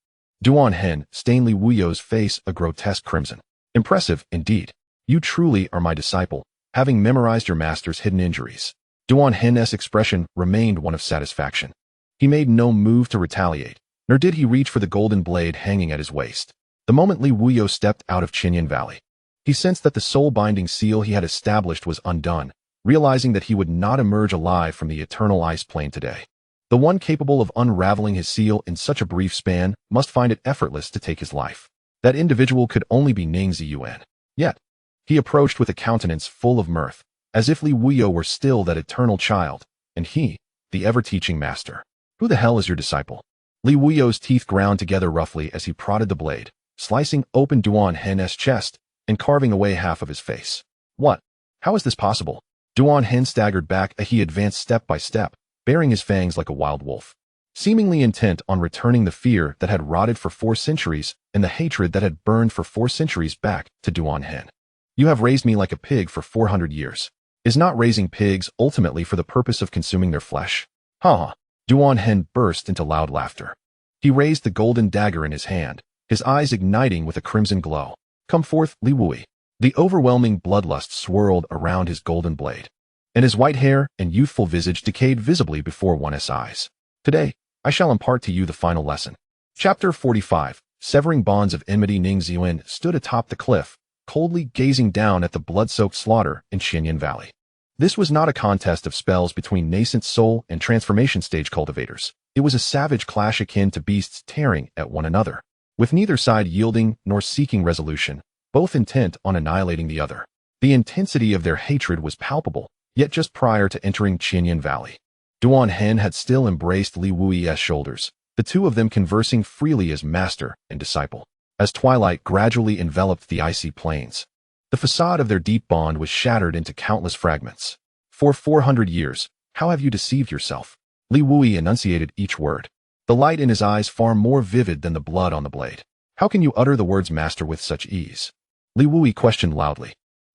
Duan Hen stained Li Wuyo's face a grotesque crimson. Impressive, indeed. You truly are my disciple, having memorized your master's hidden injuries. Duan Hen's expression remained one of satisfaction. He made no move to retaliate, nor did he reach for the golden blade hanging at his waist. The moment Li Wuyo stepped out of Qinyan Valley, he sensed that the soul-binding seal he had established was undone, realizing that he would not emerge alive from the eternal ice plane today. The one capable of unraveling his seal in such a brief span must find it effortless to take his life. That individual could only be Ning Ziyuan. Yet, he approached with a countenance full of mirth, as if Li Wuyo were still that eternal child, and he, the ever-teaching master. Who the hell is your disciple? Li Wuyo's teeth ground together roughly as he prodded the blade, slicing open Duan Hen's chest and carving away half of his face. What? How is this possible? Duan Hen staggered back as he advanced step by step, baring his fangs like a wild wolf, seemingly intent on returning the fear that had rotted for 4 centuries and the hatred that had burned for 4 centuries back to Duan Hen. You have raised me like a pig for 400 years. Is not raising pigs ultimately for the purpose of consuming their flesh? Ha! Duan Hen burst into loud laughter. He raised the golden dagger in his hand, his eyes igniting with a crimson glow. Come forth, Li Wuyi. The overwhelming bloodlust swirled around his golden blade, and his white hair and youthful visage decayed visibly before one's eyes. Today, I shall impart to you the final lesson. Chapter 45. Severing bonds of enmity. Ning Ziyuan stood atop the cliff, coldly gazing down at the blood-soaked slaughter in Qinyan Valley. This was not a contest of spells between Nascent Soul and transformation stage cultivators. It was a savage clash akin to beasts tearing at one another, with neither side yielding nor seeking resolution, both intent on annihilating the other. The intensity of their hatred was palpable, yet just prior to entering Qinyan Valley, Duan Hen had still embraced Li Wuyi's shoulders, the two of them conversing freely as master and disciple. As twilight gradually enveloped the icy plains, the facade of their deep bond was shattered into countless fragments. For 400 years, how have you deceived yourself? Li Wuyi enunciated each word, the light in his eyes far more vivid than the blood on the blade. How can you utter the words master with such ease? Li Wuyi questioned loudly,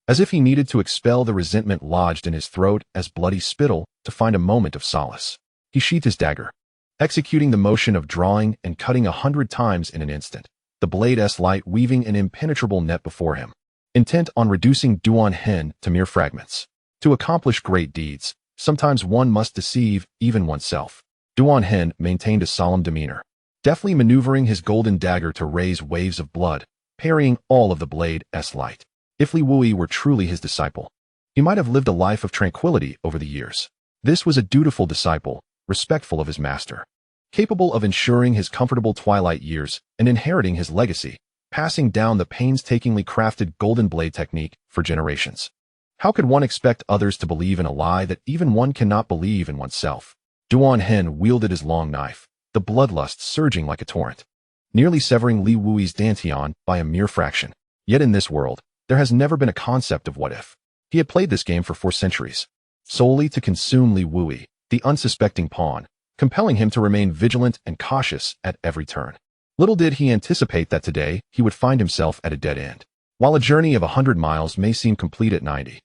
as if he needed to expel the resentment lodged in his throat as bloody spittle to find a moment of solace. He sheathed his dagger, executing the motion of drawing and cutting 100 times in an instant, the blade's light weaving an impenetrable net before him, intent on reducing Duan Hen to mere fragments. To accomplish great deeds, sometimes one must deceive even oneself. Duan Hen maintained a solemn demeanor, deftly maneuvering his golden dagger to raise waves of blood, parrying all of the blade's light. If Li Wuyi were truly his disciple, he might have lived a life of tranquility over the years. This was a dutiful disciple, respectful of his master, capable of ensuring his comfortable twilight years and inheriting his legacy, passing down the painstakingly crafted golden blade technique for generations. How could one expect others to believe in a lie that even one cannot believe in oneself? Duan Hen wielded his long knife, the bloodlust surging like a torrent, nearly severing Li Wuyi's dantian by a mere fraction. Yet in this world, there has never been a concept of what if. He had played this game for 4 centuries, solely to consume Li Wuyi, the unsuspecting pawn, compelling him to remain vigilant and cautious at every turn. Little did he anticipate that today he would find himself at a dead end. While a journey of 100 miles may seem complete at 90,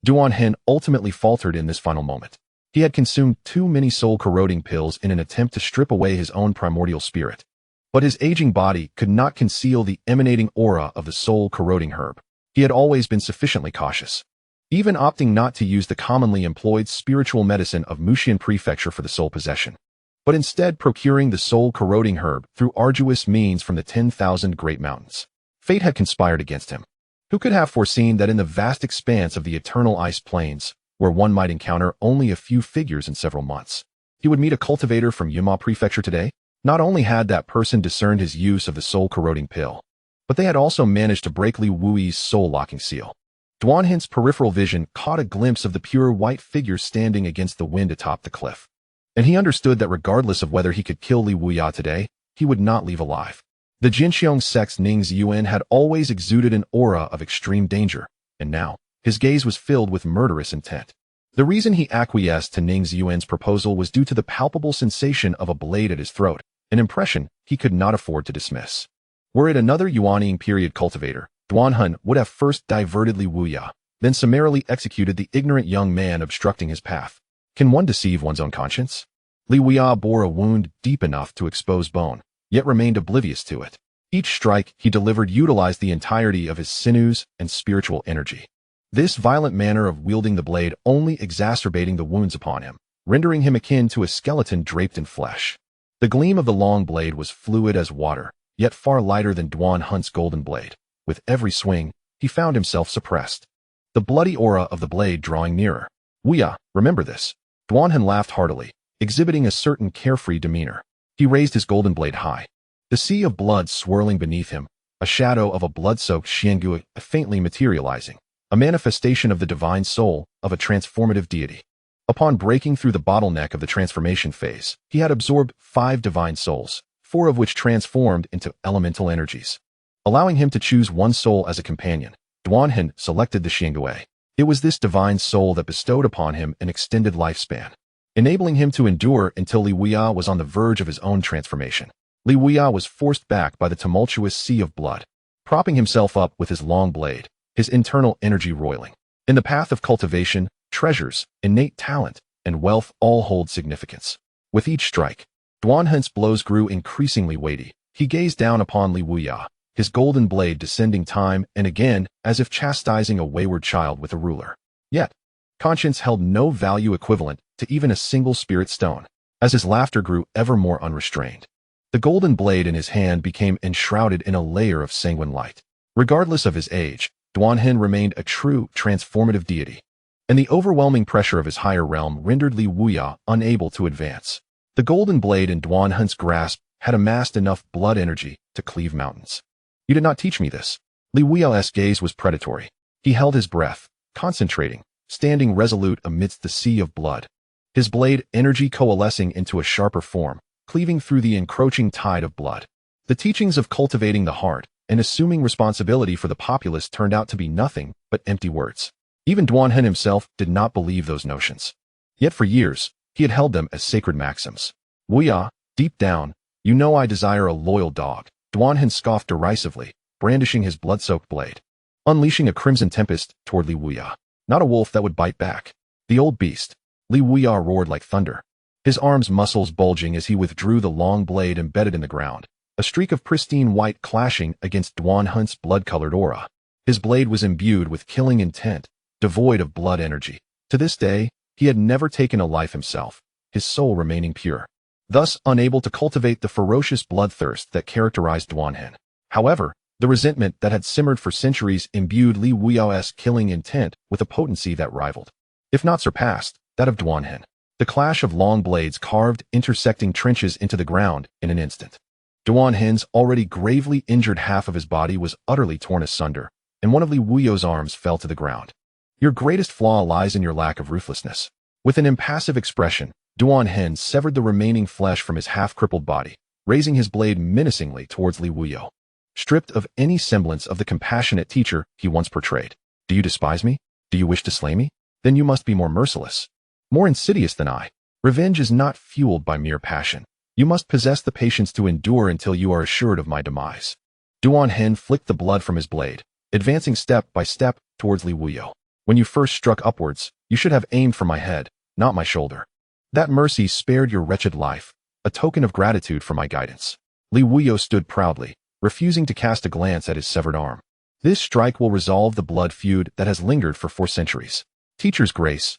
Duan Hen ultimately faltered in this final moment. He had consumed too many soul-corroding pills in an attempt to strip away his own primordial spirit. But his aging body could not conceal the emanating aura of the soul-corroding herb. He had always been sufficiently cautious, even opting not to use the commonly employed spiritual medicine of Mushan Prefecture for the soul possession, but instead procuring the soul-corroding herb through arduous means from the 10,000 great mountains. Fate had conspired against him. Who could have foreseen that in the vast expanse of the eternal ice plains, where one might encounter only a few figures in several months, He would meet a cultivator from Yuma Prefecture today. Not only had that person discerned his use of the soul-corroding pill, but they had also managed to break Li Wuyi's soul-locking seal. Duanhen's peripheral vision caught a glimpse of the pure white figure standing against the wind atop the cliff. And he understood that regardless of whether he could kill Li Wuya today, he would not leave alive. The Jinxiong sect's Ning Ziyuan had always exuded an aura of extreme danger, and now, his gaze was filled with murderous intent. The reason he acquiesced to Ning Ziyuan's proposal was due to the palpable sensation of a blade at his throat, an impression he could not afford to dismiss. Were it another Yuanying period cultivator, Duanhen would have first diverted Li Wuya, then summarily executed the ignorant young man obstructing his path. Can one deceive one's own conscience? Li Wuya bore a wound deep enough to expose bone, yet remained oblivious to it. Each strike he delivered utilized the entirety of his sinews and spiritual energy. This violent manner of wielding the blade only exacerbating the wounds upon him, rendering him akin to a skeleton draped in flesh. The gleam of the long blade was fluid as water, yet far lighter than Duanhen's golden blade. With every swing, he found himself suppressed. The bloody aura of the blade drawing nearer. Wuya, remember this. Duanhen laughed heartily, exhibiting a certain carefree demeanor. He raised his golden blade high. The sea of blood swirling beneath him, a shadow of a blood-soaked Xiangui faintly materializing, a manifestation of the divine soul of a transformative deity. Upon breaking through the bottleneck of the transformation phase, he had absorbed 5 divine souls, 4 of which transformed into elemental energies. Allowing him to choose one soul as a companion, Duanhen selected the Xiangui. It was this divine soul that bestowed upon him an extended lifespan, enabling him to endure until Li Wuya was on the verge of his own transformation. Li Wuya was forced back by the tumultuous sea of blood, propping himself up with his long blade, his internal energy roiling. In the path of cultivation, treasures, innate talent, and wealth all hold significance. With each strike, Duanhen's blows grew increasingly weighty. He gazed down upon Li Wuya, his golden blade descending time and again as if chastising a wayward child with a ruler. Yet, conscience held no value equivalent to even a single spirit stone, as his laughter grew ever more unrestrained. The golden blade in his hand became enshrouded in a layer of sanguine light. Regardless of his age, Duanhen remained a true, transformative deity, and the overwhelming pressure of his higher realm rendered Li Wuya unable to advance. The golden blade in Duanhen's grasp had amassed enough blood energy to cleave mountains. You did not teach me this. Li Wuya's gaze was predatory. He held his breath, concentrating, standing resolute amidst the sea of blood. His blade energy coalescing into a sharper form, cleaving through the encroaching tide of blood. The teachings of cultivating the heart and assuming responsibility for the populace turned out to be nothing but empty words. Even Duanhen himself did not believe those notions. Yet for years, he had held them as sacred maxims. Wuya, deep down, you know I desire a loyal dog. Duanhen scoffed derisively, brandishing his blood-soaked blade, unleashing a crimson tempest toward Li Wuya. Not a wolf that would bite back. The old beast. Li Wuya roared like thunder, his arms' muscles bulging as he withdrew the long blade embedded in the ground, a streak of pristine white clashing against Duanhen's blood-colored aura. His blade was imbued with killing intent, devoid of blood energy. To this day, he had never taken a life himself, his soul remaining pure, thus unable to cultivate the ferocious bloodthirst that characterized Duanhen. However, the resentment that had simmered for centuries imbued Li Wuya's killing intent with a potency that rivaled, if not surpassed, that of Duanhen. The clash of long blades carved intersecting trenches into the ground in an instant. Duanhen's already gravely injured half of his body was utterly torn asunder, and one of Li Wuya's arms fell to the ground. Your greatest flaw lies in your lack of ruthlessness. With an impassive expression, Duanhen severed the remaining flesh from his half-crippled body, raising his blade menacingly towards Li Wuya. Stripped of any semblance of the compassionate teacher he once portrayed. Do you despise me? Do you wish to slay me? Then you must be more merciless, more insidious than I. Revenge is not fueled by mere passion. You must possess the patience to endure until you are assured of my demise. Duanhen flicked the blood from his blade, advancing step by step towards Li Wuya. When you first struck upwards, you should have aimed for my head, not my shoulder. That mercy spared your wretched life, a token of gratitude for my guidance. Li Wuya stood proudly, refusing to cast a glance at his severed arm. This strike will resolve the blood feud that has lingered for 4 centuries. Teacher's grace,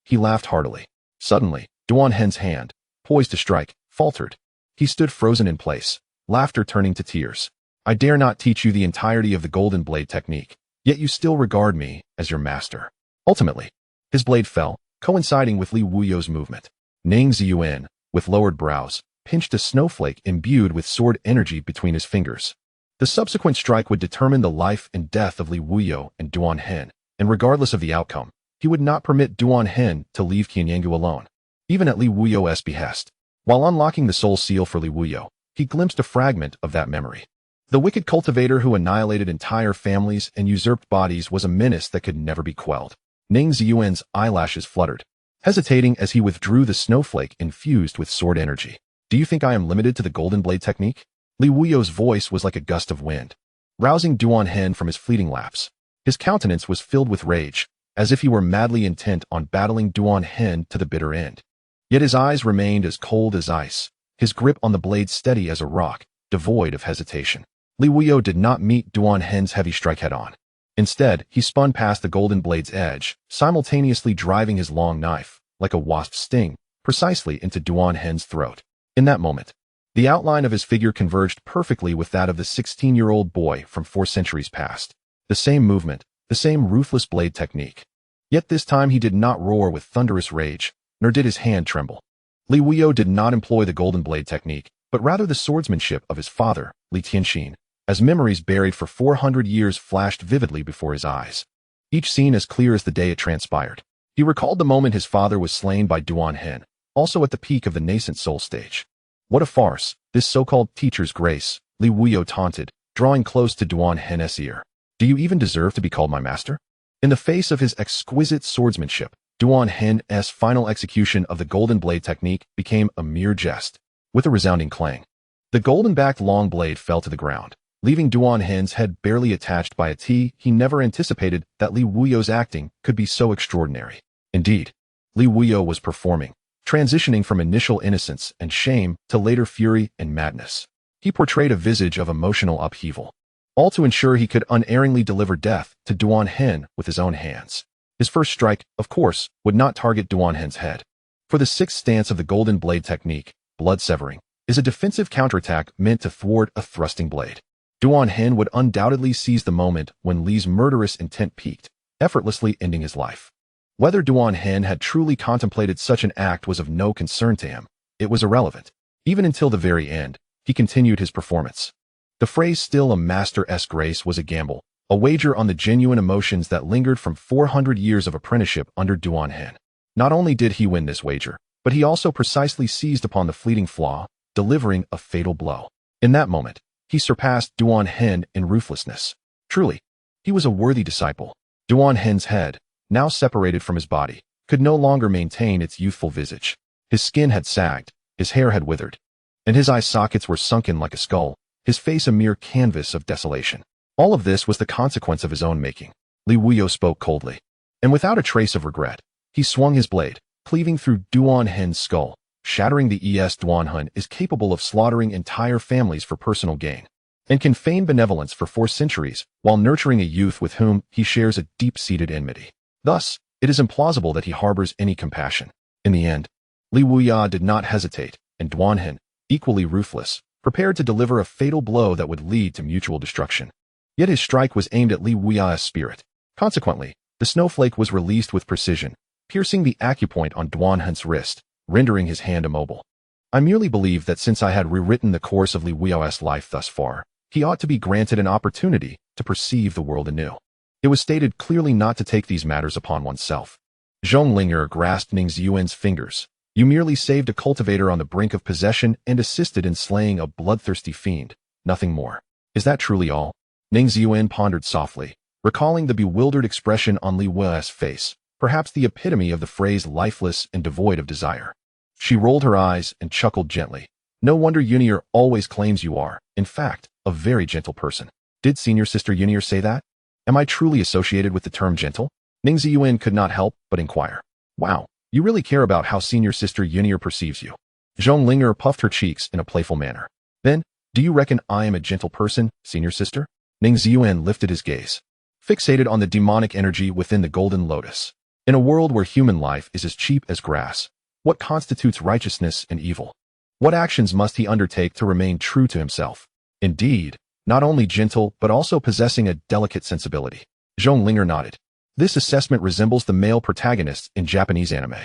he laughed heartily. Suddenly, Duanhen's hand, poised to strike, faltered. He stood frozen in place, laughter turning to tears. I dare not teach you the entirety of the golden blade technique, yet you still regard me as your master. Ultimately, his blade fell, coinciding with Li Wuya's movement. Ning Ziyuan, with lowered brows, pinched a snowflake imbued with sword energy between his fingers. The subsequent strike would determine the life and death of Li Wuyo and Duan Hen, and regardless of the outcome, he would not permit Duan Hen to leave Qianyangu alone, even at Li Wuyo's behest. While unlocking the soul seal for Li Wuyo, he glimpsed a fragment of that memory. The wicked cultivator who annihilated entire families and usurped bodies was a menace that could never be quelled. Ning Ziyuan's eyelashes fluttered, hesitating as he withdrew the snowflake infused with sword energy. Do you think I am limited to the golden blade technique? Li Wuyo's voice was like a gust of wind, rousing Duan Hen from his fleeting lapse. His countenance was filled with rage, as if he were madly intent on battling Duan Hen to the bitter end. Yet his eyes remained as cold as ice, his grip on the blade steady as a rock, devoid of hesitation. Li Wuyo did not meet Duan Hen's heavy strike head-on. Instead, he spun past the golden blade's edge, simultaneously driving his long knife, like a wasp's sting, precisely into Duan Hen's throat. In that moment, the outline of his figure converged perfectly with that of the 16-year-old boy from 4 centuries past. The same movement, the same ruthless blade technique. Yet this time he did not roar with thunderous rage, nor did his hand tremble. Li Wuyo did not employ the golden blade technique, but rather the swordsmanship of his father, Li Tianxin, as memories buried for 400 years flashed vividly before his eyes, each scene as clear as the day it transpired. He recalled the moment his father was slain by Duan Hen, also at the peak of the Nascent Soul stage. What a farce, this so-called teacher's grace, Li Wuyo taunted, drawing close to Duan Hen's ear. Do you even deserve to be called my master? In the face of his exquisite swordsmanship, Duan Hen's final execution of the golden blade technique became a mere jest. With a resounding clang, the golden-backed long blade fell to the ground, leaving Duan Hen's head barely attached by a T. He never anticipated that Li Wuyo's acting could be so extraordinary. Indeed, Li Wuyo was performing, transitioning from initial innocence and shame to later fury and madness. He portrayed a visage of emotional upheaval, all to ensure he could unerringly deliver death to Duan Hen with his own hands. His first strike, of course, would not target Duan Hen's head. For the 6th stance of the golden blade technique, blood severing, is a defensive counterattack meant to thwart a thrusting blade. Duan Hen would undoubtedly seize the moment when Li's murderous intent peaked, effortlessly ending his life. Whether Duan Hen had truly contemplated such an act was of no concern to him. It was irrelevant. Even until the very end, he continued his performance. The phrase "still a master's grace" was a gamble, a wager on the genuine emotions that lingered from 400 years of apprenticeship under Duan Hen. Not only did he win this wager, but he also precisely seized upon the fleeting flaw, delivering a fatal blow. In that moment, he surpassed Duan Hen in ruthlessness. Truly, he was a worthy disciple. Duan Hen's head, now separated from his body, could no longer maintain its youthful visage. His skin had sagged, his hair had withered, and his eye sockets were sunken like a skull, his face a mere canvas of desolation. All of this was the consequence of his own making. Li Wuyo spoke coldly, and without a trace of regret, he swung his blade, cleaving through Duan Hen's skull, shattering the es. Duan Hen is capable of slaughtering entire families for personal gain, and can feign benevolence for 4 centuries while nurturing a youth with whom he shares a deep-seated enmity. Thus, it is implausible that he harbors any compassion. In the end, Li Wuyo did not hesitate, and Duan Hen, equally ruthless, prepared to deliver a fatal blow that would lead to mutual destruction. Yet his strike was aimed at Li Wuyo's spirit. Consequently, the snowflake was released with precision, piercing the acupoint on Duan Hen's wrist, rendering his hand immobile. I merely believe that since I had rewritten the course of Li Wuyo's life thus far, he ought to be granted an opportunity to perceive the world anew. It was stated clearly not to take these matters upon oneself. Zhong Linger grasped Ning Ziyuan's fingers. You merely saved a cultivator on the brink of possession and assisted in slaying a bloodthirsty fiend, nothing more. Is that truly all? Ning Ziyuan pondered softly, recalling the bewildered expression on Li Wuyo's face, perhaps the epitome of the phrase lifeless and devoid of desire. She rolled her eyes and chuckled gently. No wonder Yunier always claims you are, in fact, a very gentle person. Did senior sister Yunier say that? Am I truly associated with the term gentle? Ning Ziyuan could not help but inquire. Wow, you really care about how senior sister Yunier perceives you. Zhong Linger puffed her cheeks in a playful manner. Then, do you reckon I am a gentle person, senior sister? Ning Ziyuan lifted his gaze, fixated on the demonic energy within the golden lotus. In a world where human life is as cheap as grass, what constitutes righteousness and evil? What actions must he undertake to remain true to himself? Indeed, not only gentle but also possessing a delicate sensibility. Zhong Linger nodded. This assessment resembles the male protagonists in Japanese anime.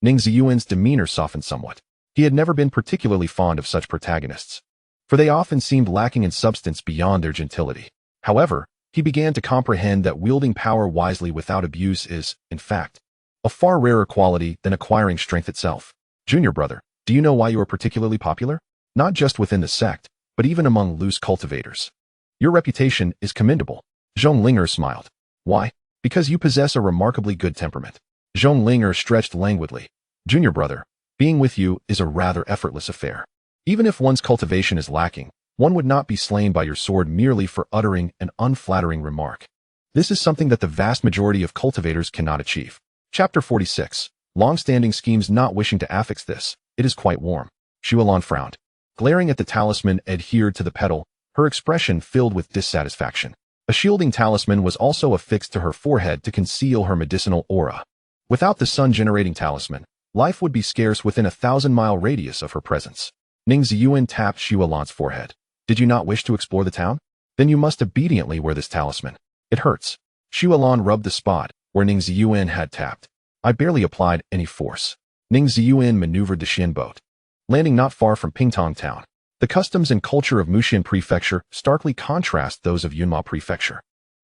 Ning Ziyuan's demeanor softened somewhat. He had never been particularly fond of such protagonists, for they often seemed lacking in substance beyond their gentility. However, he began to comprehend that wielding power wisely without abuse is, in fact, a far rarer quality than acquiring strength itself. Junior brother, do you know why you are particularly popular? Not just within the sect, but even among loose cultivators. Your reputation is commendable. Zhonglinger smiled. Why? Because you possess a remarkably good temperament. Zhonglinger stretched languidly. Junior brother, being with you is a rather effortless affair. Even if one's cultivation is lacking, one would not be slain by your sword merely for uttering an unflattering remark. This is something that the vast majority of cultivators cannot achieve. Chapter 46. Long-standing schemes not wishing to affix this. It is quite warm. Xuan frowned. Glaring at the talisman adhered to the petal, her expression filled with dissatisfaction. A shielding talisman was also affixed to her forehead to conceal her medicinal aura. Without the sun-generating talisman, life would be scarce within a 1,000-mile radius of her presence. Ning Ziyuan tapped Xuan's forehead. Did you not wish to explore the town? Then you must obediently wear this talisman. It hurts. Xuan rubbed the spot where Ning Ziyuan had tapped. I barely applied any force. Ning Ziyuan maneuvered the Xian boat, landing not far from Pingtong town. The customs and culture of Muxian Prefecture starkly contrast those of Yunma Prefecture.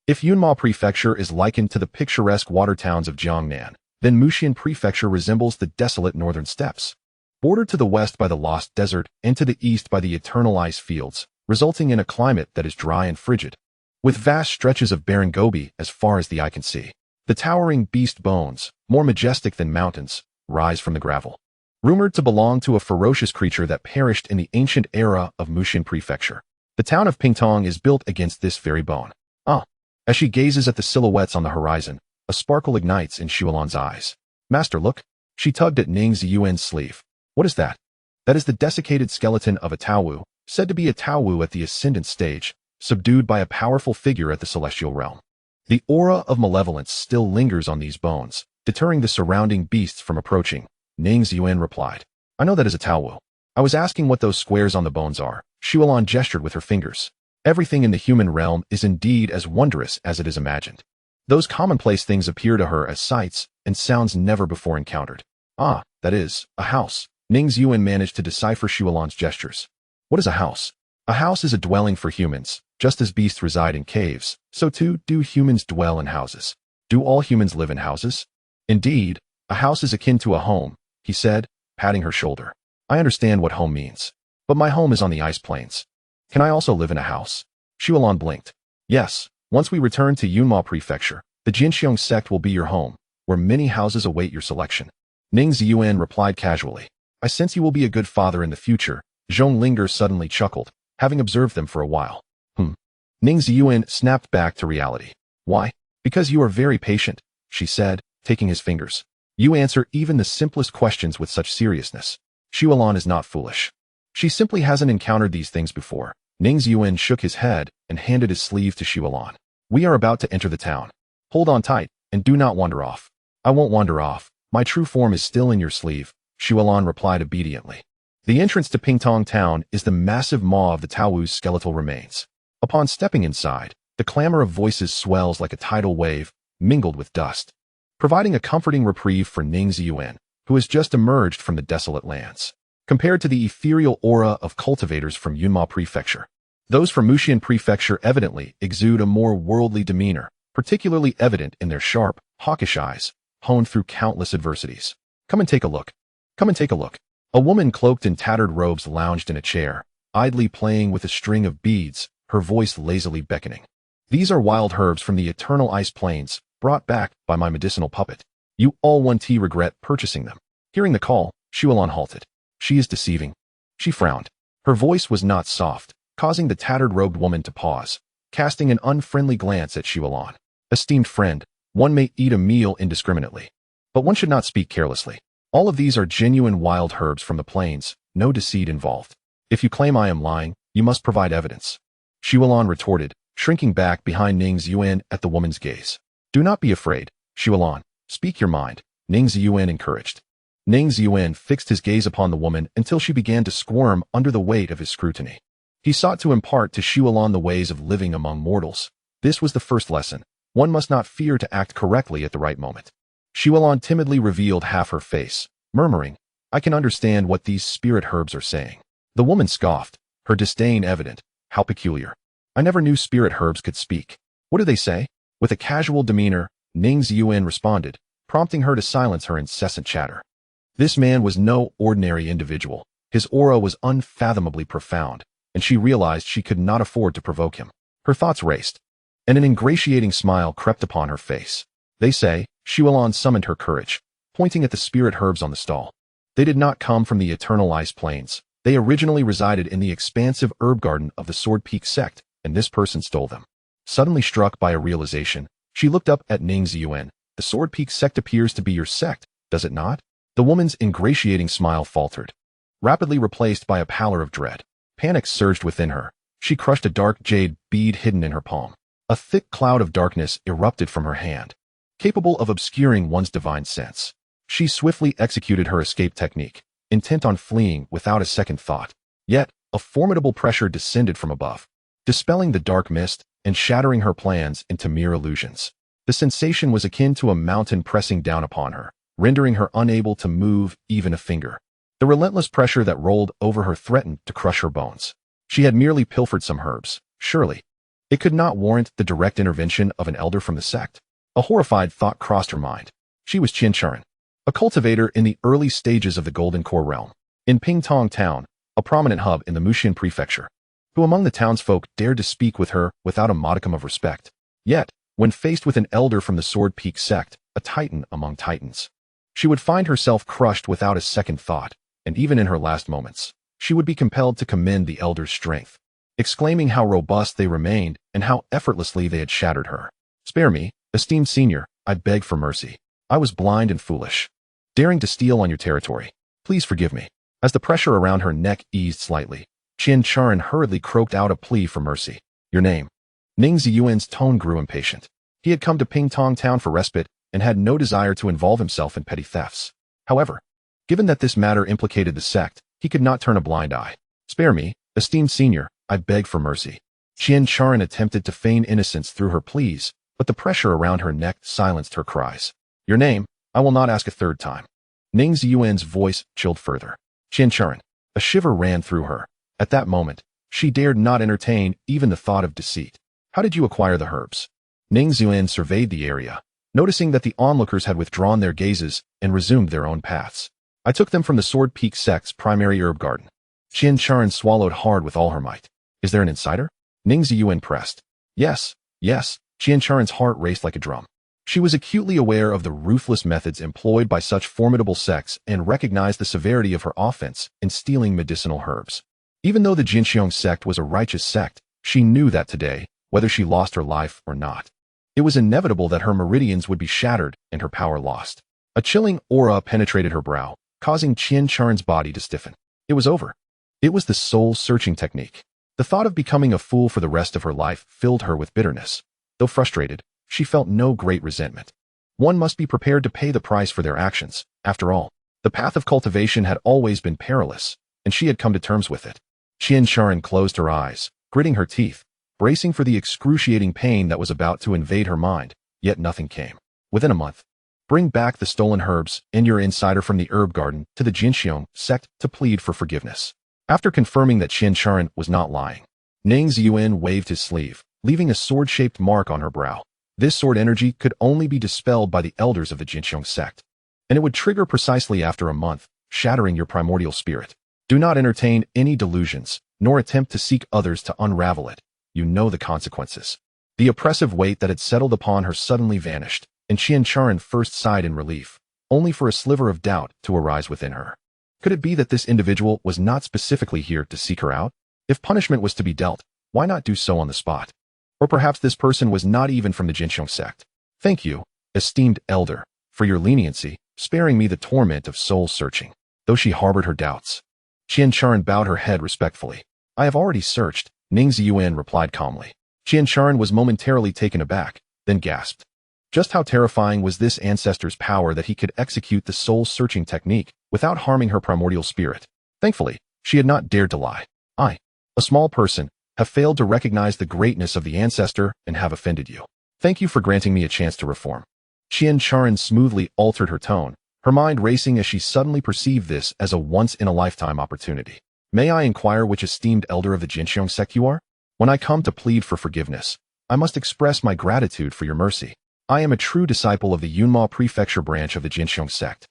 If Yunma Prefecture is likened to the picturesque water towns of Jiangnan, then Muxian Prefecture resembles the desolate northern steppes, bordered to the west by the Lost Desert and to the east by the eternal ice fields, resulting in a climate that is dry and frigid, with vast stretches of barren gobi as far as the eye can see. The towering beast bones, more majestic than mountains, rise from the gravel, rumored to belong to a ferocious creature that perished in the ancient era of Muxian Prefecture. The town of Pingtong is built against this very bone. As she gazes at the silhouettes on the horizon, a sparkle ignites in Xuan's eyes. Master, look. She tugged at Ning Ziyuan's sleeve. What is that? That is the desiccated skeleton of a Taowu, said to be a Taowu at the ascendant stage, subdued by a powerful figure at the celestial realm. The aura of malevolence still lingers on these bones, deterring the surrounding beasts from approaching. Ning Ziyuan replied. I know that is a Taowu. I was asking what those squares on the bones are. Xuan gestured with her fingers. Everything in the human realm is indeed as wondrous as it is imagined. Those commonplace things appear to her as sights and sounds never before encountered. That is, a house. Ning Ziyuan managed to decipher Xuan's gestures. What is a house? A house is a dwelling for humans. Just as beasts reside in caves, so too do humans dwell in houses. Do all humans live in houses? Indeed, a house is akin to a home, he said, patting her shoulder. I understand what home means. But my home is on the ice plains. Can I also live in a house? Xuan blinked. Yes, once we return to Yunma Prefecture, the Jinxiong Sect will be your home, where many houses await your selection. Ning Ziyuan replied casually. I sense you will be a good father in the future. Zhonglinger suddenly chuckled, having observed them for a while. Ning Ziyuan snapped back to reality. Why? Because you are very patient, she said, taking his fingers. You answer even the simplest questions with such seriousness. Xuan is not foolish. She simply hasn't encountered these things before. Ning Ziyuan shook his head and handed his sleeve to Xuan. We are about to enter the town. Hold on tight, and do not wander off. I won't wander off. My true form is still in your sleeve, Xuan replied obediently. The entrance to Pingtong town is the massive maw of the Taowu's skeletal remains. Upon stepping inside, the clamor of voices swells like a tidal wave, mingled with dust, providing a comforting reprieve for Ning Ziyuan, who has just emerged from the desolate lands. Compared to the ethereal aura of cultivators from Yunma Prefecture, those from Muxian Prefecture evidently exude a more worldly demeanor, particularly evident in their sharp, hawkish eyes, honed through countless adversities. Come and take a look. Come and take a look. A woman cloaked in tattered robes lounged in a chair, idly playing with a string of beads, her voice lazily beckoning. These are wild herbs from the eternal ice plains, brought back by my medicinal puppet. You all won't regret purchasing them. Hearing the call, Xuan halted. She is deceiving. She frowned. Her voice was not soft, causing the tattered-robed woman to pause, casting an unfriendly glance at Xuan. Esteemed friend, one may eat a meal indiscriminately, but one should not speak carelessly. All of these are genuine wild herbs from the plains, no deceit involved. If you claim I am lying, you must provide evidence. Xuan retorted, shrinking back behind Ning Ziyuan at the woman's gaze. Do not be afraid, Xuan. Speak your mind, Ning Ziyuan encouraged. Ning Ziyuan fixed his gaze upon the woman until she began to squirm under the weight of his scrutiny. He sought to impart to Xuan the ways of living among mortals. This was the first lesson. One must not fear to act correctly at the right moment. Xuan timidly revealed half her face, murmuring, "I can understand what these spirit herbs are saying." The woman scoffed, her disdain evident. "How peculiar. I never knew spirit herbs could speak. What do they say?" With a casual demeanor, Ning Ziyuan responded, prompting her to silence her incessant chatter. This man was no ordinary individual. His aura was unfathomably profound, and she realized she could not afford to provoke him. Her thoughts raced, and an ingratiating smile crept upon her face. "They say," Xuan summoned her courage, pointing at the spirit herbs on the stall. "They did not come from the eternal ice plains. They originally resided in the expansive herb garden of the Sword Peak Sect, and this person stole them." Suddenly struck by a realization, she looked up at Ning Ziyuan. "The Sword Peak Sect appears to be your sect, does it not?" The woman's ingratiating smile faltered, rapidly replaced by a pallor of dread. Panic surged within her. She crushed a dark jade bead hidden in her palm. A thick cloud of darkness erupted from her hand, capable of obscuring one's divine sense. She swiftly executed her escape technique, intent on fleeing without a second thought. Yet, a formidable pressure descended from above, dispelling the dark mist and shattering her plans into mere illusions. The sensation was akin to a mountain pressing down upon her, rendering her unable to move even a finger. The relentless pressure that rolled over her threatened to crush her bones. She had merely pilfered some herbs, surely. It could not warrant the direct intervention of an elder from the sect. A horrified thought crossed her mind. She was Qian Sharon, a cultivator in the early stages of the Golden Core realm, in Pingtong Town, a prominent hub in the Muxian prefecture, who among the townsfolk dared to speak with her without a modicum of respect. Yet, when faced with an elder from the Sword Peak Sect, a titan among titans, she would find herself crushed without a second thought, and even in her last moments, she would be compelled to commend the elder's strength, exclaiming how robust they remained and how effortlessly they had shattered her. "Spare me, esteemed senior, I beg for mercy. I was blind and foolish, daring to steal on your territory. Please forgive me." As the pressure around her neck eased slightly, Qian Sharon hurriedly croaked out a plea for mercy. "Your name?" Ning Ziyuan's tone grew impatient. He had come to Pingtong Town for respite and had no desire to involve himself in petty thefts. However, given that this matter implicated the sect, he could not turn a blind eye. "Spare me, esteemed senior, I beg for mercy." Qian Sharon attempted to feign innocence through her pleas, but the pressure around her neck silenced her cries. "Your name? I will not ask a third time." Ning Ziyuan's voice chilled further. "Qian Sharon." A shiver ran through her. At that moment, she dared not entertain even the thought of deceit. "How did you acquire the herbs?" Ning Ziyuan surveyed the area, noticing that the onlookers had withdrawn their gazes and resumed their own paths. "I took them from the Sword Peak Sect's primary herb garden." Qian Sharon swallowed hard with all her might. "Is there an insider?" Ning Ziyuan pressed. Yes. Qian Sharon's heart raced like a drum. She was acutely aware of the ruthless methods employed by such formidable sects and recognized the severity of her offense in stealing medicinal herbs. Even though the Jinxiong sect was a righteous sect, she knew that today, whether she lost her life or not, it was inevitable that her meridians would be shattered and her power lost. A chilling aura penetrated her brow, causing Qian Sharon's body to stiffen. It was over. It was the soul-searching technique. The thought of becoming a fool for the rest of her life filled her with bitterness. Though frustrated, she felt no great resentment. One must be prepared to pay the price for their actions. After all, the path of cultivation had always been perilous, and she had come to terms with it. Qian Sharon closed her eyes, gritting her teeth, bracing for the excruciating pain that was about to invade her mind, yet nothing came. Within a month, bring back the stolen herbs and your insider from the herb garden to the Jinxiong sect to plead for forgiveness. After confirming that Qian Sharon was not lying, Ning Ziyuan waved his sleeve, leaving a sword-shaped mark on her brow. This sword energy could only be dispelled by the elders of the Jinxiong sect, and it would trigger precisely after a month, shattering your primordial spirit. Do not entertain any delusions, nor attempt to seek others to unravel it. You know the consequences. The oppressive weight that had settled upon her suddenly vanished, and Qian Sharon first sighed in relief, only for a sliver of doubt to arise within her. Could it be that this individual was not specifically here to seek her out? If punishment was to be dealt, why not do so on the spot? Or perhaps this person was not even from the Jinxiong sect. "Thank you, esteemed elder, for your leniency, sparing me the torment of soul-searching." Though she harbored her doubts, Qian Sharon bowed her head respectfully. "I have already searched," Ning Ziyuan replied calmly. Qian Sharon was momentarily taken aback, then gasped. Just how terrifying was this ancestor's power that he could execute the soul-searching technique without harming her primordial spirit? Thankfully, she had not dared to lie. "I, a small person, have failed to recognize the greatness of the ancestor and have offended you. Thank you for granting me a chance to reform." Qian Sharon smoothly altered her tone, her mind racing as she suddenly perceived this as a once-in-a-lifetime opportunity. May I inquire which esteemed elder of the Jinxiong sect you are? When I come to plead for forgiveness, I must express my gratitude for your mercy. I am a true disciple of the Yunma Prefecture branch of the Jinxiong sect.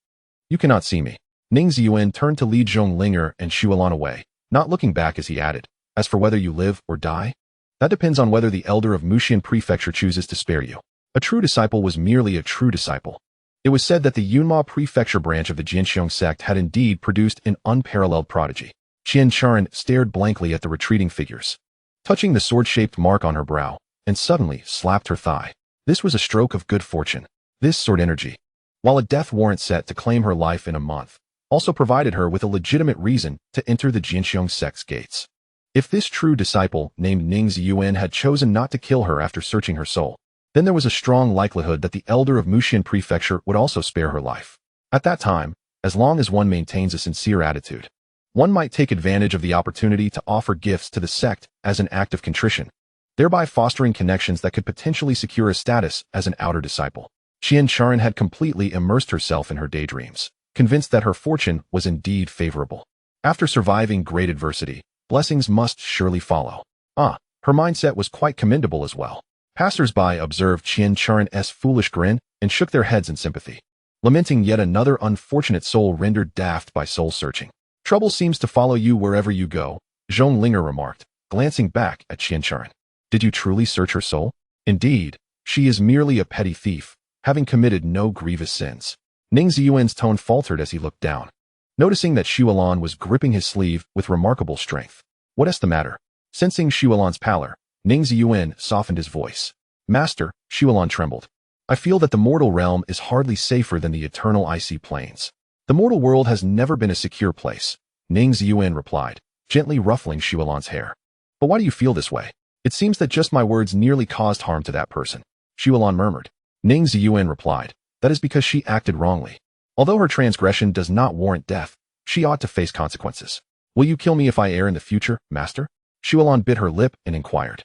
You cannot see me. Ning Ziyuan turned to lead Zhonglinger and Xuelan away, not looking back as he added, as for whether you live or die, that depends on whether the elder of Muxian Prefecture chooses to spare you. A true disciple was merely a true disciple. It was said that the Yunma Prefecture branch of the Jinxiong sect had indeed produced an unparalleled prodigy. Qian Charan stared blankly at the retreating figures, touching the sword-shaped mark on her brow, and suddenly slapped her thigh. This was a stroke of good fortune. This sword energy, while a death warrant set to claim her life in a month, also provided her with a legitimate reason to enter the Jinxiong sect's gates. If this true disciple named Ning Ziyuan had chosen not to kill her after searching her soul, then there was a strong likelihood that the elder of Muxian Prefecture would also spare her life. At that time, as long as one maintains a sincere attitude, one might take advantage of the opportunity to offer gifts to the sect as an act of contrition, thereby fostering connections that could potentially secure a status as an outer disciple. Qian Charan had completely immersed herself in her daydreams, convinced that her fortune was indeed favorable. After surviving great adversity, blessings must surely follow. Her mindset was quite commendable as well. Passers-by observed Qian Charan's foolish grin and shook their heads in sympathy, lamenting yet another unfortunate soul rendered daft by soul-searching. Trouble seems to follow you wherever you go, Zhonglinger remarked, glancing back at Qian Charan. Did you truly search her soul? Indeed, she is merely a petty thief, having committed no grievous sins. Ning Ziyuan's tone faltered as he looked down, noticing that Xuelan was gripping his sleeve with remarkable strength. What is the matter? Sensing Xuelan's pallor, Ning Ziyuan softened his voice. Master, Xuelan trembled. I feel that the mortal realm is hardly safer than the eternal icy plains. The mortal world has never been a secure place, Ning Ziyuan replied, gently ruffling Xuelan's hair. But why do you feel this way? It seems that just my words nearly caused harm to that person, Xuelan murmured. Ning Ziyuan replied, that is because she acted wrongly. Although her transgression does not warrant death, she ought to face consequences. Will you kill me if I err in the future, master? Xuelan bit her lip and inquired.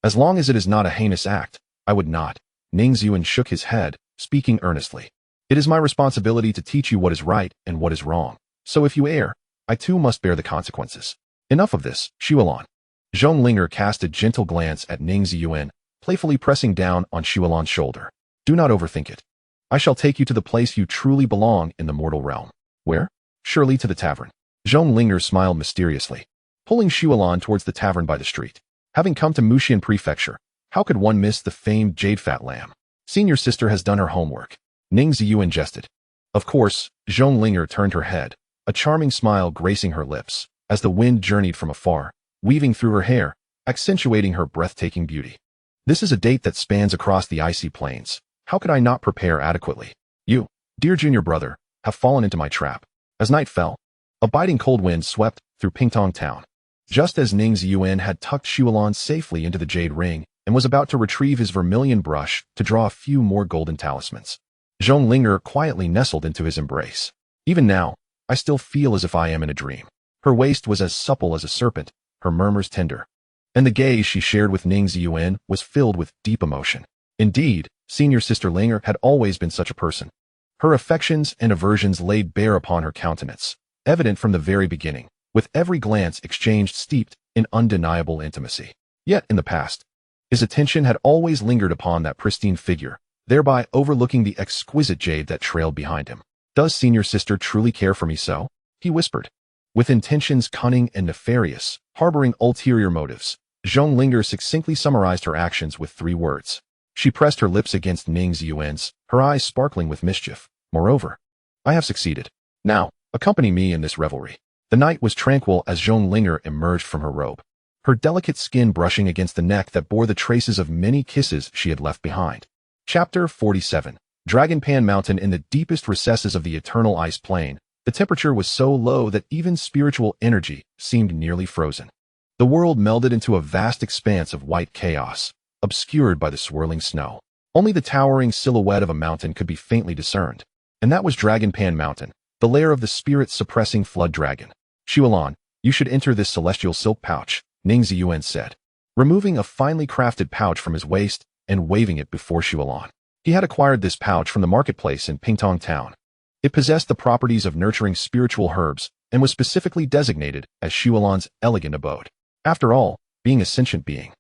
As long as it is not a heinous act, I would not. Ning Ziyuan shook his head, speaking earnestly. It is my responsibility to teach you what is right and what is wrong. So if you err, I too must bear the consequences. Enough of this, Xuelan. Zhonglinger cast a gentle glance at Ning Ziyuan, playfully pressing down on Xuelan's shoulder. Do not overthink it. I shall take you to the place you truly belong in the mortal realm. Where? Surely to the tavern. Zhonglinger smiled mysteriously, pulling Xuelan towards the tavern by the street. Having come to Muxian Prefecture, how could one miss the famed Jade Fat Lamb? Senior sister has done her homework. Ning Ziyuan jested. Of course, Zhonglinger turned her head, a charming smile gracing her lips, as the wind journeyed from afar, weaving through her hair, accentuating her breathtaking beauty. This is a date that spans across the icy plains. How could I not prepare adequately? You, dear junior brother, have fallen into my trap. As night fell, a biting cold wind swept through Pingtong town. Just as Ning Ziyuan had tucked Xuelan safely into the jade ring and was about to retrieve his vermilion brush to draw a few more golden talismans, Zhonglinger quietly nestled into his embrace. Even now, I still feel as if I am in a dream. Her waist was as supple as a serpent, her murmurs tender, and the gaze she shared with Ning Ziyuan was filled with deep emotion. Indeed, senior sister Linger had always been such a person. Her affections and aversions laid bare upon her countenance, evident from the very beginning, with every glance exchanged steeped in undeniable intimacy. Yet in the past, his attention had always lingered upon that pristine figure, thereby overlooking the exquisite jade that trailed behind him. Does senior sister truly care for me so? He whispered. With intentions cunning and nefarious, harboring ulterior motives, Zhonglinger succinctly summarized her actions with 3 words. She pressed her lips against Ning Ziyuan's, her eyes sparkling with mischief. Moreover, I have succeeded. Now, accompany me in this revelry. The night was tranquil as Zhonglinger emerged from her robe, her delicate skin brushing against the neck that bore the traces of many kisses she had left behind. Chapter 47. Dragonpan Mountain. In the deepest recesses of the eternal ice plain, the temperature was so low that even spiritual energy seemed nearly frozen. The world melded into a vast expanse of white chaos, obscured by the swirling snow. Only the towering silhouette of a mountain could be faintly discerned, and that was Dragonpan Mountain, the lair of the spirit-suppressing flood dragon. Xuelan, you should enter this celestial silk pouch, Ning Ziyuan said, removing a finely crafted pouch from his waist and waving it before Xuelan. He had acquired this pouch from the marketplace in Pingtong town. It possessed the properties of nurturing spiritual herbs and was specifically designated as Xuelan's elegant abode. After all, being a sentient being,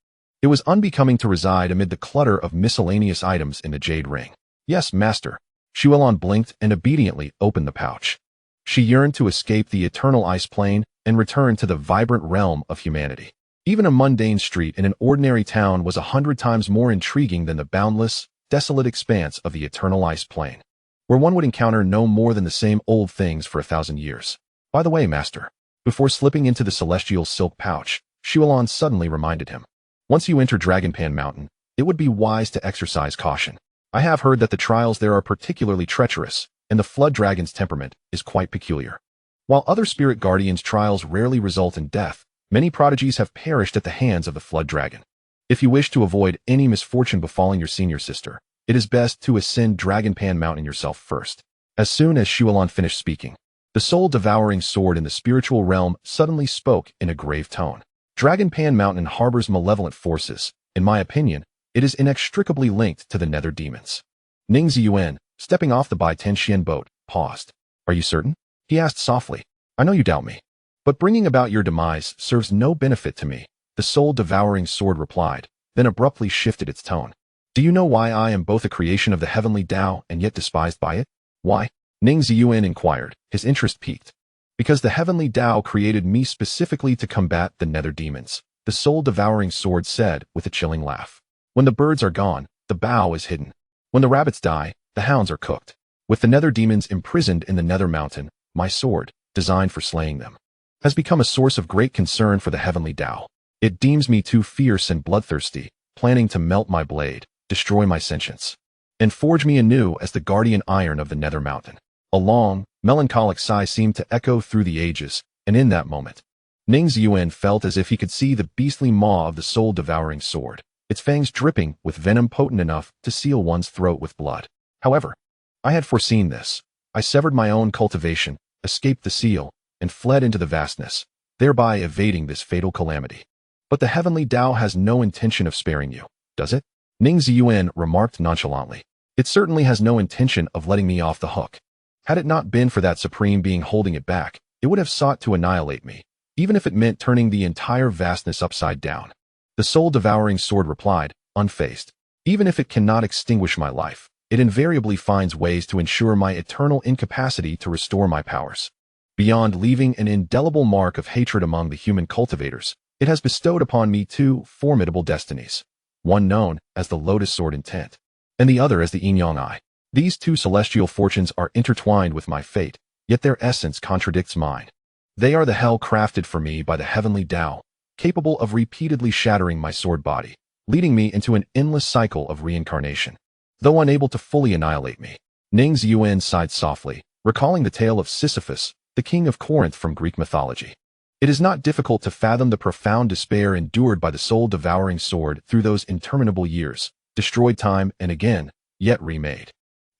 it was unbecoming to reside amid the clutter of miscellaneous items in the jade ring. Yes, master. Xuelan blinked and obediently opened the pouch. She yearned to escape the eternal ice plane and return to the vibrant realm of humanity. Even a mundane street in an ordinary town was 100 times more intriguing than the boundless, desolate expanse of the eternal ice plane, where one would encounter no more than the same old things for 1,000 years. By the way, master, before slipping into the celestial silk pouch, Xuelan suddenly reminded him. Once you enter Dragonpan Mountain, it would be wise to exercise caution. I have heard that the trials there are particularly treacherous, and the flood dragon's temperament is quite peculiar. While other spirit guardians' trials rarely result in death, many prodigies have perished at the hands of the flood dragon. If you wish to avoid any misfortune befalling your senior sister, it is best to ascend Dragonpan Mountain yourself first. As soon as Xuelan finished speaking, the soul-devouring sword in the spiritual realm suddenly spoke in a grave tone. Dragonpan Mountain harbors malevolent forces. In my opinion, it is inextricably linked to the nether demons. Ning Ziyuan, stepping off the Bai Tianxian boat, paused. Are you certain? He asked softly. I know you doubt me, but bringing about your demise serves no benefit to me, the soul-devouring sword replied, then abruptly shifted its tone. Do you know why I am both a creation of the heavenly Tao and yet despised by it? Why? Ning Ziyuan inquired, his interest piqued. Because the heavenly Tao created me specifically to combat the nether demons, the soul-devouring sword said with a chilling laugh. When the birds are gone, the bough is hidden. When the rabbits die, the hounds are cooked. With the nether demons imprisoned in the nether mountain, my sword, designed for slaying them, has become a source of great concern for the heavenly Tao. It deems me too fierce and bloodthirsty, planning to melt my blade, destroy my sentience, and forge me anew as the guardian iron of the nether mountain. A long, melancholic sigh seemed to echo through the ages, and in that moment, Ning Ziyuan felt as if he could see the beastly maw of the soul-devouring sword, its fangs dripping with venom potent enough to seal one's throat with blood. However, I had foreseen this. I severed my own cultivation, escaped the seal, and fled into the vastness, thereby evading this fatal calamity. But the heavenly Tao has no intention of sparing you, does it? Ning Ziyuan remarked nonchalantly. It certainly has no intention of letting me off the hook. Had it not been for that supreme being holding it back, it would have sought to annihilate me, even if it meant turning the entire vastness upside down. The soul-devouring sword replied, unfazed. Even if it cannot extinguish my life, it invariably finds ways to ensure my eternal incapacity to restore my powers. Beyond leaving an indelible mark of hatred among the human cultivators, it has bestowed upon me two formidable destinies, one known as the Lotus Sword Intent, and the other as the Yin Yang Eye. These two celestial fortunes are intertwined with my fate, yet their essence contradicts mine. They are the hell crafted for me by the heavenly Tao, capable of repeatedly shattering my sword body, leading me into an endless cycle of reincarnation. Though unable to fully annihilate me, Ning Ziyuan sighed softly, recalling the tale of Sisyphus, the king of Corinth from Greek mythology. It is not difficult to fathom the profound despair endured by the soul-devouring sword through those interminable years, destroyed time and again, yet remade.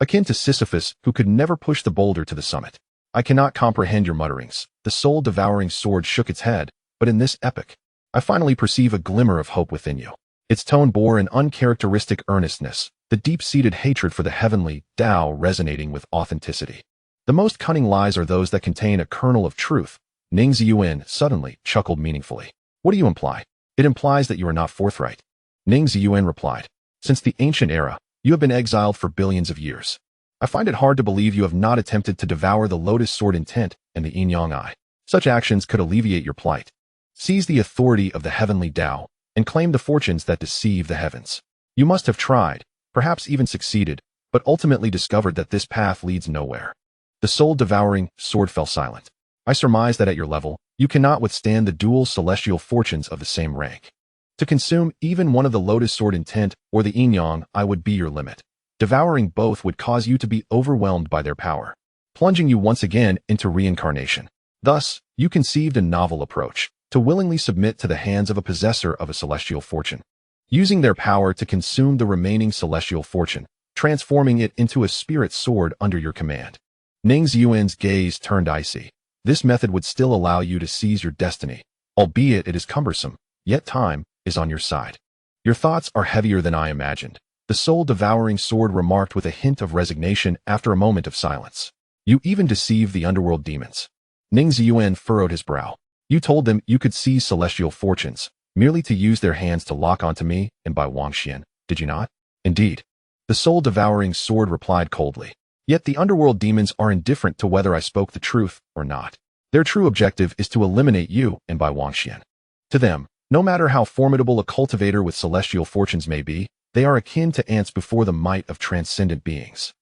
Akin to Sisyphus, who could never push the boulder to the summit. I cannot comprehend your mutterings. The soul-devouring sword shook its head, but in this epoch, I finally perceive a glimmer of hope within you. Its tone bore an uncharacteristic earnestness, the deep-seated hatred for the heavenly Tao resonating with authenticity. The most cunning lies are those that contain a kernel of truth. Ning Ziyuan suddenly chuckled meaningfully. What do you imply? It implies that you are not forthright. Ning Ziyuan replied. Since the ancient era, you have been exiled for billions of years. I find it hard to believe you have not attempted to devour the Lotus Sword Intent and the Yin Yang Eye. Such actions could alleviate your plight. Seize the authority of the heavenly Tao and claim the fortunes that deceive the heavens. You must have tried, perhaps even succeeded, but ultimately discovered that this path leads nowhere. The soul-devouring sword fell silent. I surmise that at your level, you cannot withstand the dual celestial fortunes of the same rank. To consume even one of the Lotus Sword Intent or the Yin Yang Eye would be your limit. Devouring both would cause you to be overwhelmed by their power, plunging you once again into reincarnation. Thus, you conceived a novel approach, to willingly submit to the hands of a possessor of a celestial fortune, using their power to consume the remaining celestial fortune, transforming it into a spirit sword under your command. Ning Ziyuan's gaze turned icy. This method would still allow you to seize your destiny, albeit it is cumbersome, yet time is on your side. Your thoughts are heavier than I imagined, the soul-devouring sword remarked with a hint of resignation after a moment of silence. You even deceived the underworld demons. Ning Ziyuan furrowed his brow. You told them you could seize celestial fortunes, merely to use their hands to lock onto me and buy Wangxian, did you not? Indeed. The soul-devouring sword replied coldly. Yet the underworld demons are indifferent to whether I spoke the truth or not. Their true objective is to eliminate you and buy Wangxian. To them, no matter how formidable a cultivator with celestial fortunes may be, they are akin to ants before the might of transcendent beings.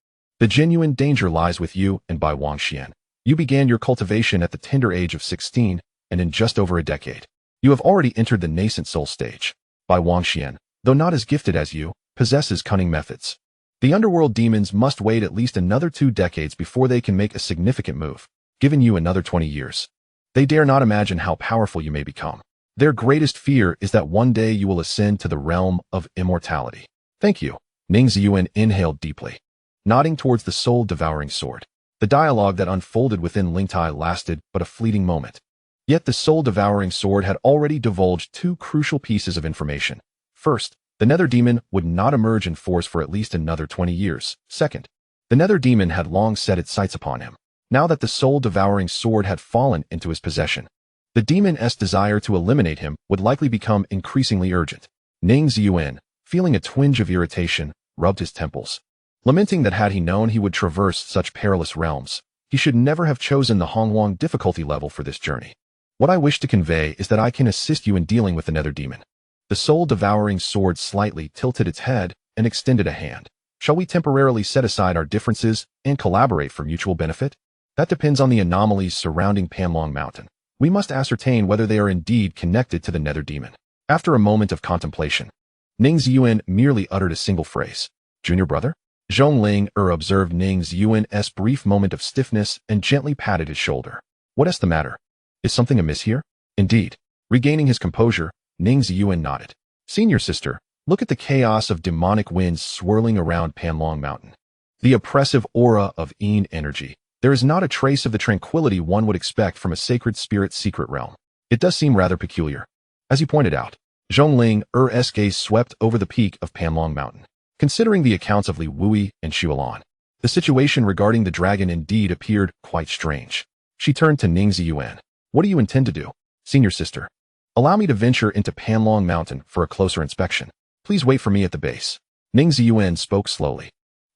The genuine danger lies with you and Bai Wangxian. You began your cultivation at the tender age of 16, and in just over a decade, you have already entered the nascent soul stage. Bai Wangxian, though not as gifted as you, possesses cunning methods. The underworld demons must wait at least another 2 decades before they can make a significant move, giving you another 20 years. They dare not imagine how powerful you may become. Their greatest fear is that one day you will ascend to the realm of immortality. Thank you. Ning Ziyuan inhaled deeply, nodding towards the soul-devouring sword. The dialogue that unfolded within Lingtai lasted but a fleeting moment. Yet the soul-devouring sword had already divulged 2 crucial pieces of information. First, the nether demon would not emerge in force for at least another 20 years. Second, the nether demon had long set its sights upon him. Now that the soul-devouring sword had fallen into his possession, the demon's desire to eliminate him would likely become increasingly urgent. Ning Ziyuan, feeling a twinge of irritation, rubbed his temples, lamenting that had he known he would traverse such perilous realms, he should never have chosen the Hongwang difficulty level for this journey. What I wish to convey is that I can assist you in dealing with the nether demon. The soul-devouring sword slightly tilted its head and extended a hand. Shall we temporarily set aside our differences and collaborate for mutual benefit? That depends on the anomalies surrounding Panlong Mountain. We must ascertain whether they are indeed connected to the nether demon. After a moment of contemplation, Ning Ziyuan merely uttered a single phrase. Junior brother? Zhongling observed Ning Ziyuan's brief moment of stiffness and gently patted his shoulder. What is the matter? Is something amiss here? Indeed. Regaining his composure, Ning Ziyuan nodded. Senior sister, look at the chaos of demonic winds swirling around Panlong Mountain. The oppressive aura of Yin energy. There is not a trace of the tranquility one would expect from a sacred spirit's secret realm. It does seem rather peculiar. As you pointed out, Zhongling's gaze swept over the peak of Panlong Mountain. Considering the accounts of Li Wui and Xuelan, the situation regarding the dragon indeed appeared quite strange. She turned to Ning Ziyuan. What do you intend to do? Senior sister, allow me to venture into Panlong Mountain for a closer inspection. Please wait for me at the base. Ning Ziyuan spoke slowly.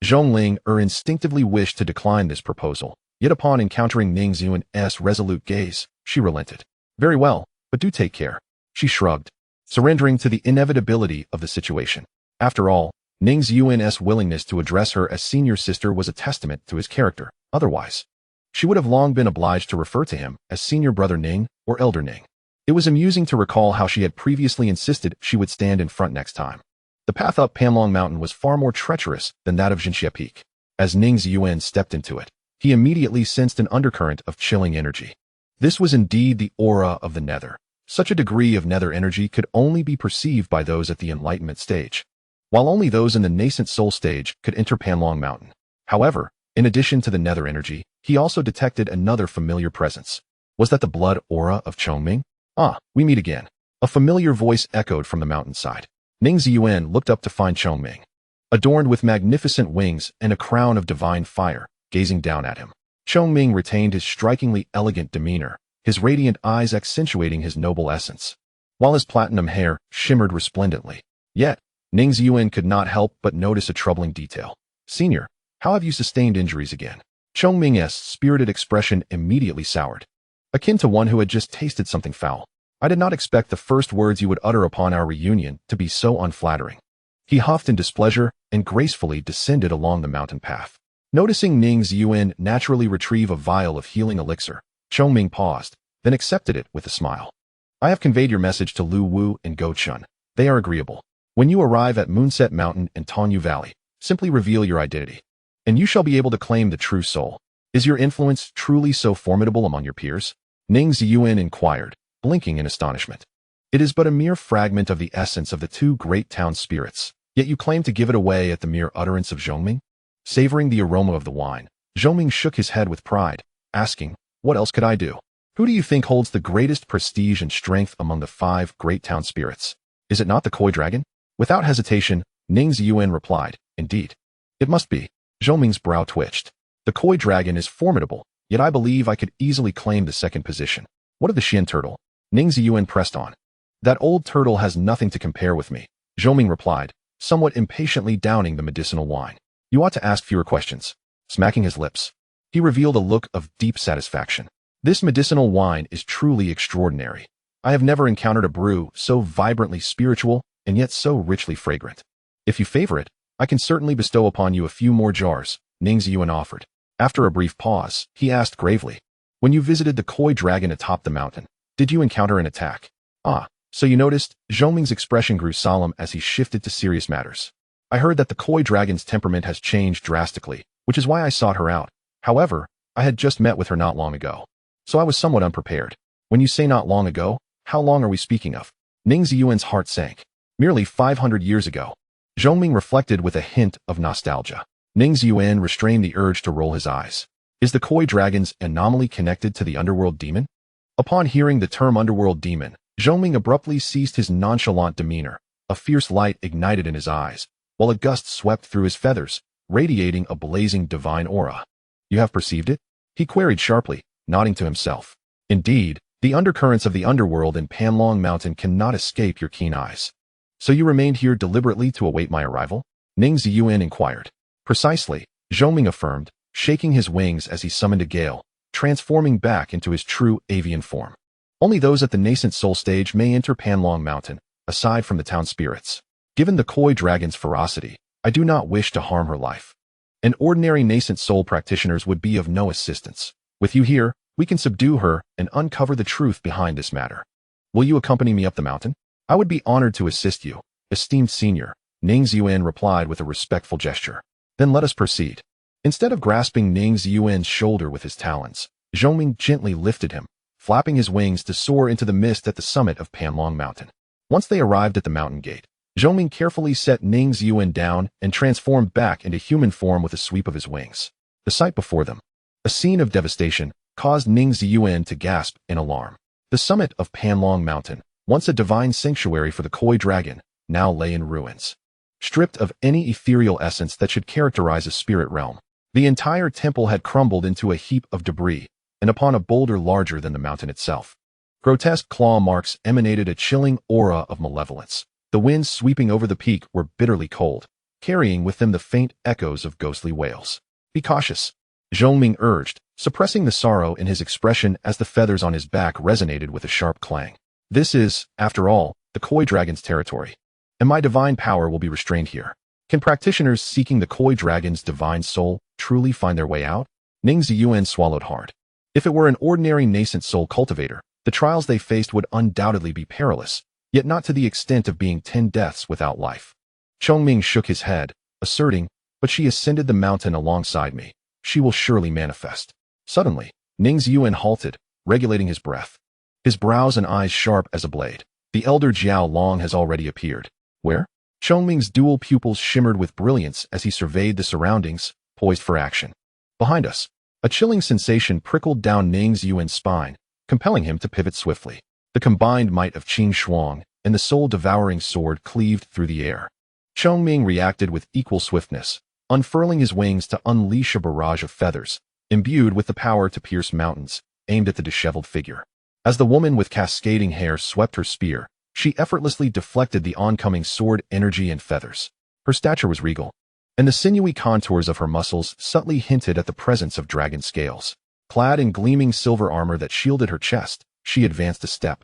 Zhongling instinctively wished to decline this proposal, yet upon encountering Ning Ziyuan's resolute gaze, she relented. Very well, but do take care. She shrugged, surrendering to the inevitability of the situation. After all, Ning Ziyuan's willingness to address her as senior sister was a testament to his character. Otherwise, she would have long been obliged to refer to him as senior brother Ning or elder Ning. It was amusing to recall how she had previously insisted she would stand in front next time. The path up Panlong Mountain was far more treacherous than that of Jinxia Peak. As Ning Ziyuan stepped into it, he immediately sensed an undercurrent of chilling energy. This was indeed the aura of the nether. Such a degree of nether energy could only be perceived by those at the enlightenment stage, while only those in the nascent soul stage could enter Panlong Mountain. However, in addition to the nether energy, he also detected another familiar presence. Was that the blood aura of Chongming? Ah, we meet again. A familiar voice echoed from the mountainside. Ning Ziyuan looked up to find Chongming, adorned with magnificent wings and a crown of divine fire, gazing down at him. Chongming retained his strikingly elegant demeanor, his radiant eyes accentuating his noble essence, while his platinum hair shimmered resplendently. Yet, Ning Ziyuan could not help but notice a troubling detail. Senior, how have you sustained injuries again? Chongming's spirited expression immediately soured, akin to one who had just tasted something foul. I did not expect the first words you would utter upon our reunion to be so unflattering. He huffed in displeasure and gracefully descended along the mountain path. Noticing Ning Ziyuan naturally retrieve a vial of healing elixir, Chongming paused, then accepted it with a smile. I have conveyed your message to Lu Wu and Go Chun. They are agreeable. When you arrive at Moonset Mountain and Tongyu Valley, simply reveal your identity, and you shall be able to claim the true soul. Is your influence truly so formidable among your peers? Ning Ziyuan inquired, blinking in astonishment. It is but a mere fragment of the essence of the 2 great town spirits, yet you claim to give it away at the mere utterance of Zhongming? Savoring the aroma of the wine, Zhongming shook his head with pride, asking, what else could I do? Who do you think holds the greatest prestige and strength among the 5 great town spirits? Is it not the koi dragon? Without hesitation, Ning Ziyuan replied, indeed. It must be. Zhongming's brow twitched. The koi dragon is formidable, yet I believe I could easily claim the second position. What of the Xian turtle? Ning Ziyuan pressed on. That old turtle has nothing to compare with me, Zhou replied, somewhat impatiently downing the medicinal wine. You ought to ask fewer questions. Smacking his lips, he revealed a look of deep satisfaction. This medicinal wine is truly extraordinary. I have never encountered a brew so vibrantly spiritual and yet so richly fragrant. If you favor it, I can certainly bestow upon you a few more jars, Ning Ziyuan offered. After a brief pause, he asked gravely, when you visited the koi dragon atop the mountain, did you encounter an attack? Ah, so you noticed? Zhou Ming's expression grew solemn as he shifted to serious matters. I heard that the koi dragon's temperament has changed drastically, which is why I sought her out. However, I had just met with her not long ago, so I was somewhat unprepared. When you say not long ago, how long are we speaking of? Ning Ziyuan's heart sank. Merely 500 years ago. Zhou Ming reflected with a hint of nostalgia. Ning Ziyuan restrained the urge to roll his eyes. Is the koi dragon's anomaly connected to the underworld demon? Upon hearing the term underworld demon, Zhou Ming abruptly ceased his nonchalant demeanor. A fierce light ignited in his eyes, while a gust swept through his feathers, radiating a blazing divine aura. You have perceived it? He queried sharply, nodding to himself. Indeed, the undercurrents of the underworld in Panlong Mountain cannot escape your keen eyes. So you remained here deliberately to await my arrival? Ning Ziyuan inquired. Precisely, Zhou Ming affirmed, shaking his wings as he summoned a gale, transforming back into his true avian form. Only those at the Nascent Soul stage may enter Panlong Mountain, aside from the town spirits. Given the koi dragon's ferocity, I do not wish to harm her life. An ordinary Nascent Soul practitioners would be of no assistance. With you here, we can subdue her and uncover the truth behind this matter. Will you accompany me up the mountain? I would be honored to assist you, esteemed senior, Ning Ziyuan replied with a respectful gesture. Then let us proceed. Instead of grasping Ning Ziyuan's shoulder with his talons, Zhou Ming gently lifted him, flapping his wings to soar into the mist at the summit of Panlong Mountain. Once they arrived at the mountain gate, Zhou Ming carefully set Ning Ziyuan down and transformed back into human form with a sweep of his wings. The sight before them, a scene of devastation, caused Ning Ziyuan to gasp in alarm. The summit of Panlong Mountain, once a divine sanctuary for the koi dragon, now lay in ruins. Stripped of any ethereal essence that should characterize a spirit realm, the entire temple had crumbled into a heap of debris, and upon a boulder larger than the mountain itself. Grotesque claw marks emanated a chilling aura of malevolence. The winds sweeping over the peak were bitterly cold, carrying with them the faint echoes of ghostly wails. Be cautious, Zhou Ming urged, suppressing the sorrow in his expression as the feathers on his back resonated with a sharp clang. This is, after all, the koi dragon's territory, and my divine power will be restrained here. Can practitioners seeking the koi dragon's divine soul truly find their way out? Ning Ziyuan swallowed hard. If it were an ordinary nascent soul cultivator, the trials they faced would undoubtedly be perilous, yet not to the extent of being 10 deaths without life. Chongming shook his head, asserting, but she ascended the mountain alongside me. She will surely manifest. Suddenly, Ning Ziyuan halted, regulating his breath. His brows and eyes sharp as a blade. The elder Jiao Long has already appeared. Where? Chongming's dual pupils shimmered with brilliance as he surveyed the surroundings, poised for action. Behind us, a chilling sensation prickled down Ning Ziyuan's spine, compelling him to pivot swiftly. The combined might of Qin Shuang and the soul-devouring sword cleaved through the air. Chongming reacted with equal swiftness, unfurling his wings to unleash a barrage of feathers, imbued with the power to pierce mountains, aimed at the disheveled figure. As the woman with cascading hair swept her spear, she effortlessly deflected the oncoming sword energy and feathers. Her stature was regal, and the sinewy contours of her muscles subtly hinted at the presence of dragon scales. Clad in gleaming silver armor that shielded her chest, she advanced a step,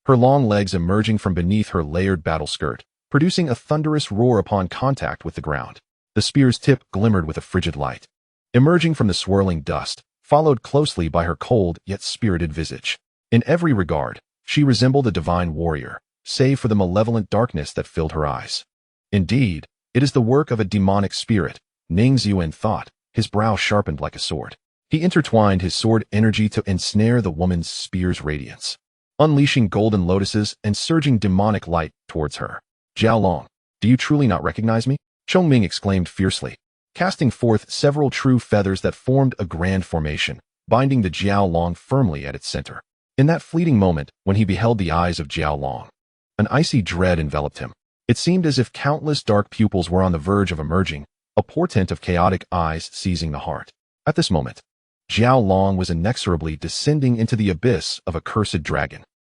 her long legs emerging from beneath her layered battle skirt, producing a thunderous roar upon contact with the ground. The spear's tip glimmered with a frigid light, emerging from the swirling dust, followed closely by her cold yet spirited visage. In every regard, she resembled a divine warrior, save for the malevolent darkness that filled her eyes. Indeed, it is the work of a demonic spirit, Ning Ziyuan thought, his brow sharpened like a sword. He intertwined his sword energy to ensnare the woman's spear's radiance, unleashing golden lotuses and surging demonic light towards her. Jiao Long, do you truly not recognize me? Chongming exclaimed fiercely, casting forth several true feathers that formed a grand formation, binding the Jiao Long firmly at its center. In that fleeting moment, when he beheld the eyes of Jiao Long, an icy dread enveloped him. It seemed as if countless dark pupils were on the verge of emerging, a portent of chaotic eyes seizing the heart. At this moment, Xiao Long was inexorably descending into the abyss of a cursed dragon.